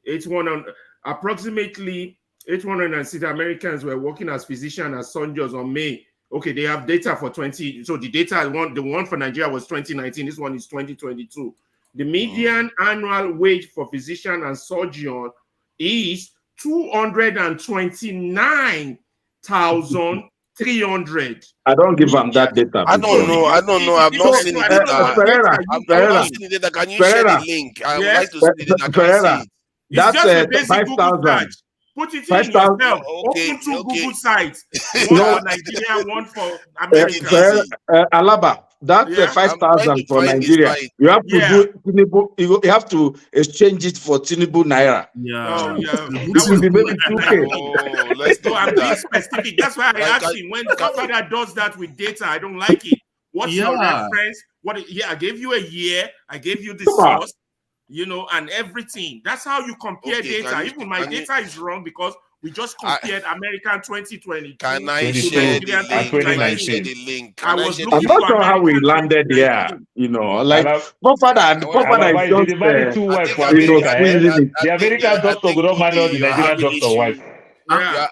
806 Americans were working as physicians and surgeons on May. Okay, they have data for 20. So the one for Nigeria was 2019. This one is 2022. The median annual wage for physician and surgeon is 229,300. I don't give them that data. I don't know. I've not seen the data. Pereira, I've not seen the data. Can you share the link? I would like to see the data. I can't see it. It's just a basic Google search. Put it in yourself. Open two Google sites. One for Nigeria, one for America. Alaba, that's 5,000 for Nigeria. You have to do Tinubu. You have to exchange it for Tinubu Naira. Yeah. It will be maybe 2K. Oh, let's do I'm being specific. That's why I asked him when somebody does that with data, I don't like it. What's your reference? I gave you a year. I gave you the source. And everything. That's how you compare data. Even my data is wrong because we just compared American 2020. Can I share the link? Can I share the link? I'm not sure how we landed here. Like Pofada is just the American doctor would not marry the Nigerian doctor wife. Yeah.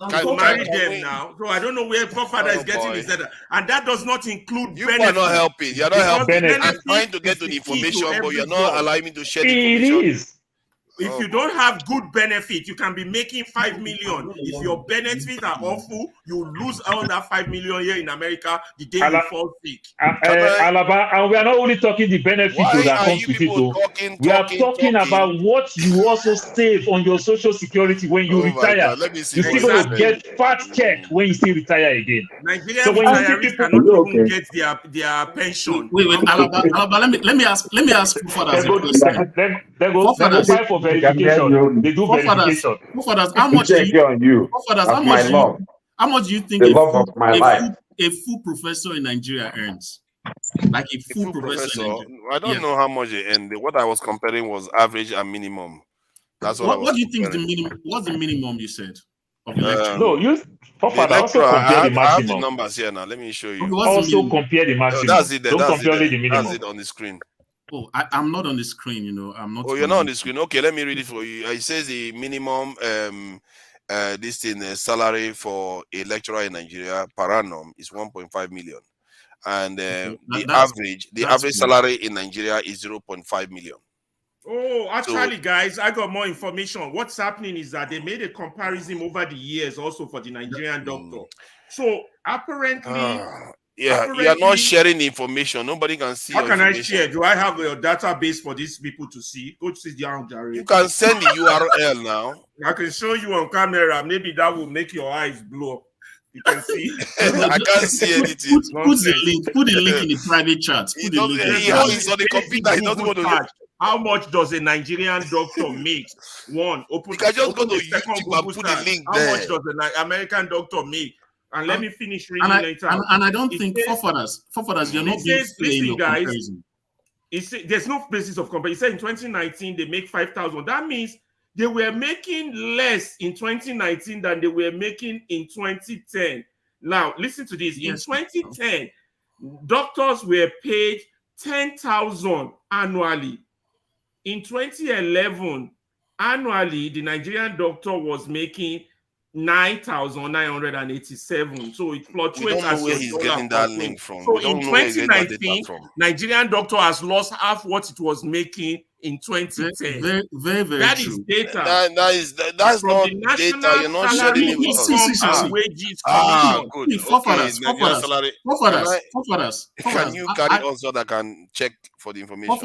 Can marry them now. So I don't know where Pofada is getting his data. And that does not include you benefit. You are not helping. You're not helping. I'm trying to get to the information, but you're not allowing me to share the information. It is. If you don't have good benefit, you can be making 5 million. If your benefits are awful, you lose all that 5 million here in America the day you fall sick. Alaba, and we are not only talking the benefit that comes with it. We are talking about what you also save on your social security when you retire. You're still going to get fat check when you still retire again. Nigerian retirees cannot even get their pension. Wait, Alaba, let me ask Pofada a question. They go file for verification. They do verification. How much do you think a full professor in Nigeria earns? Like a full professor in Nigeria. I don't know how much they earn. What I was comparing was average and minimum. That's what do you think the minimum? What's the minimum you said? No, also compare the maximum. I have the numbers here now. Let me show you. Also compare the maximum. That's it. Don't compare only the minimum. That's it on the screen. Oh, I'm not on the screen, I'm not. Oh, you're not on the screen. Okay, let me read it for you. It says the minimum salary for a lecturer in Nigeria per annum is 1.5 million. And the average salary in Nigeria is 0.5 million. Oh, actually, guys, I got more information. What's happening is that they made a comparison over the years also for the Nigerian doctor. So apparently, you are not sharing information. Nobody can see. How can I share? Do I have a database for these people to see? Go to see down, Jerry. You can send the URL now. I can show you on camera. Maybe that will make your eyes blow. You can see. I can't see anything. Put the link in the private chat. He's on the computer. He doesn't want to. How much does a Nigerian doctor make? One, you can just go to YouTube and put the link there. How much does an American doctor make? And let me finish reading later. And I don't think forefathers, you're not being fair in your comparison. There's no basis of comparison. It said in 2019 they make 5,000. That means they were making less in 2019 than they were making in 2010. Now listen to this. Yes. In 2010, doctors were paid 10,000 annually. In 2011, annually the Nigerian doctor was making 9,987. So it fluctuates. We don't know where he's getting that link from. So in 2019, Nigerian doctor has lost half what it was making in 2010. Very that true. Is data. That's not data. You're not sharing it with us. Wages good. Can you carry on so that I can check for the information?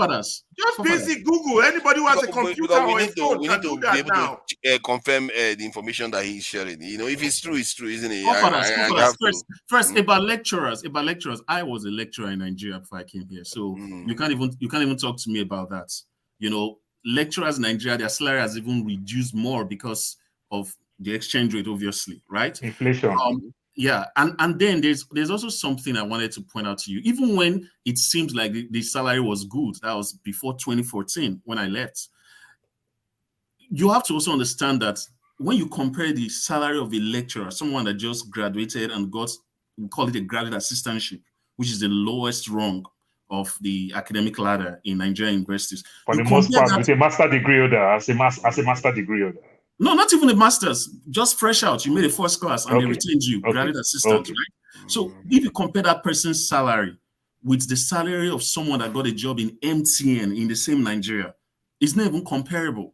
Just basic Google. Anybody who has a computer or a phone we need to be able to confirm the information that he's sharing. If it's true, it's true, isn't it? First, about lecturers. I was a lecturer in Nigeria before I came here, so you can't even talk to me about that. Lecturers in Nigeria, their salary has even reduced more because of the exchange rate, obviously, right? Inflation. Yeah, and then there's also something I wanted to point out to you. Even when it seems like the salary was good, that was before 2014 when I left. You have to also understand that when you compare the salary of a lecturer, someone that just graduated and got, we call it a graduate assistantship, which is the lowest rung of the academic ladder in Nigerian universities. For You the most compare part, that, with a master degree holder, as a master degree holder. no, not even a master's, just fresh out. You made a first class and they retained you, graduate assistant, right? So if you compare that person's salary with the salary of someone that got a job in MTN in the same Nigeria, it's not even comparable.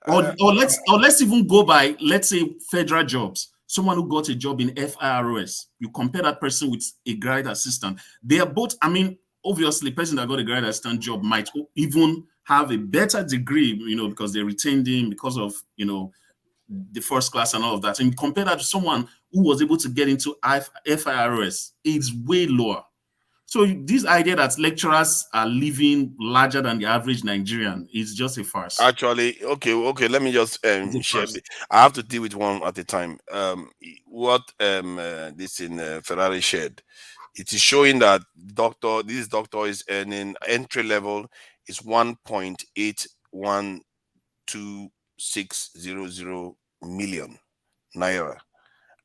Or let's even go by, let's say, federal jobs. Someone who got a job in FIROS, you compare that person with a graduate assistant. They are both, I mean, obviously, the person that got a graduate assistant job might even have a better degree, because they retained him because of, the first class and all of that. And compare that to someone who was able to get into FIROS, it's way lower. So this idea that lecturers are living larger than the average Nigerian is just a farce. Actually, okay. Let me just share. I have to deal with one at a time. What this in Ferrari shared, it is showing that this doctor is earning entry level is 1.812600 million naira,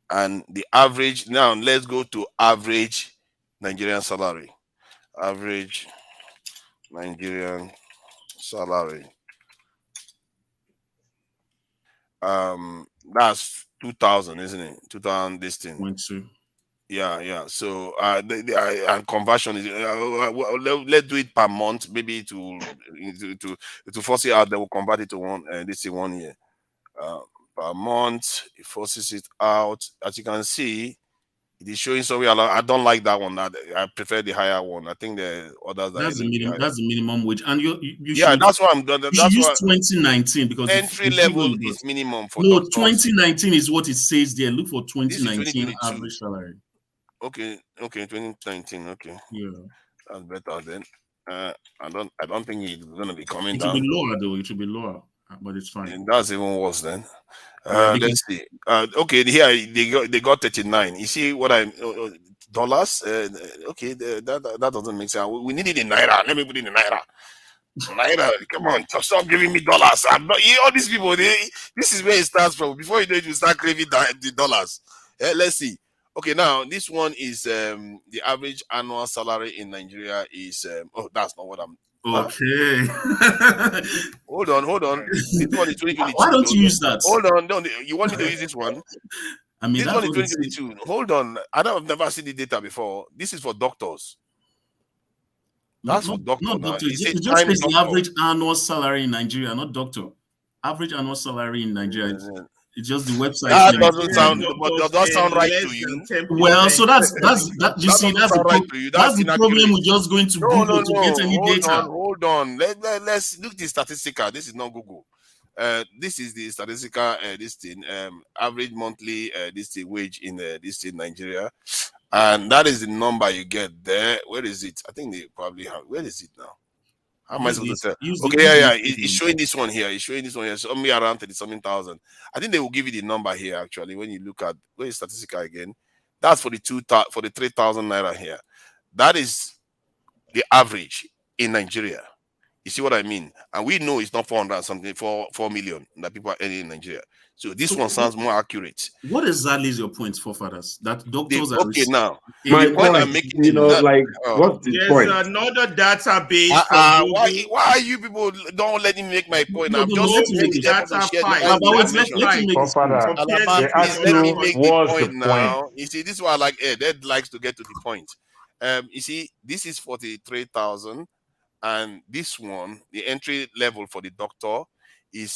and the average. Now let's go to average Nigerian salary. Average Nigerian salary. That's 2000, isn't it? 2000 this thing. Yeah. So and conversion is let's do it per month, maybe to force it out. They will convert it to one this in 1 year. Per month, it forces it out. As you can see, it is showing somewhere. I don't like that one. I prefer the higher one. I think the others that's are the minimum. That's the minimum wage, and you yeah, should, that's what I'm. you That's should use what 2019 because entry level is minimum for no doctors. 2019 is what it says there. Look for This is 2019 2022 average salary. Okay, 2019. Okay, yeah, that's better then. I don't think it's gonna be coming it should be down. lower though. It should be lower, but it's fine. And that's even worse then. Yeah, Let's see. Okay, here they got 39. You see what I dollars? Okay, that doesn't make sense. We need it in naira. Let me put it in naira. Naira, come on, stop giving me dollars. I'm not. All these people. This is where it starts from. Before you know it, you start craving the dollars. Let's see. Okay, now this one is the average annual salary in Nigeria is oh, that's not what I'm. Okay. Hold on. This one is 2022. Why don't you use that? Hold on, don't you want me to use this one? I mean, This that's one is what it's 2022. Hold on, I've never seen the data before. This is for doctors. That's for doctor not now. doctor. It's It a just time says the doctor. average annual salary in Nigeria, not doctor. Average annual salary in Nigeria. It's just the website. That doesn't sound, but does that sound right to you? Well, so that's that. You see, that's the right to you. that's the inaccurate. problem with just going to Google to get any data. Hold on. Let's look the statistical. This is not Google. This is the statistical. This thing. Average monthly. This thing wage in this thing Nigeria, and that is the number you get there. Where is it? I think they probably have. Where is it now? How am I supposed to tell? Okay, it's showing this one here. It's showing this one here. So only around 30-something thousand. I think they will give you the number here actually when you look at where is statistical again. That's for the 3,000 naira here. That is the average in Nigeria. You see what I mean? And we know it's not 400 something, 4 million that people are earning in Nigeria. So this one sounds more accurate. What exactly is your point, forefathers? That doctors are okay now. My point point, I'm making is what's the point? There's another database from why are you people don't let me make my point? I'm just let me make the point now. You see, this is why I like Ed likes to get to the point. You see, this is 43,000, and this one, the entry level for the doctor is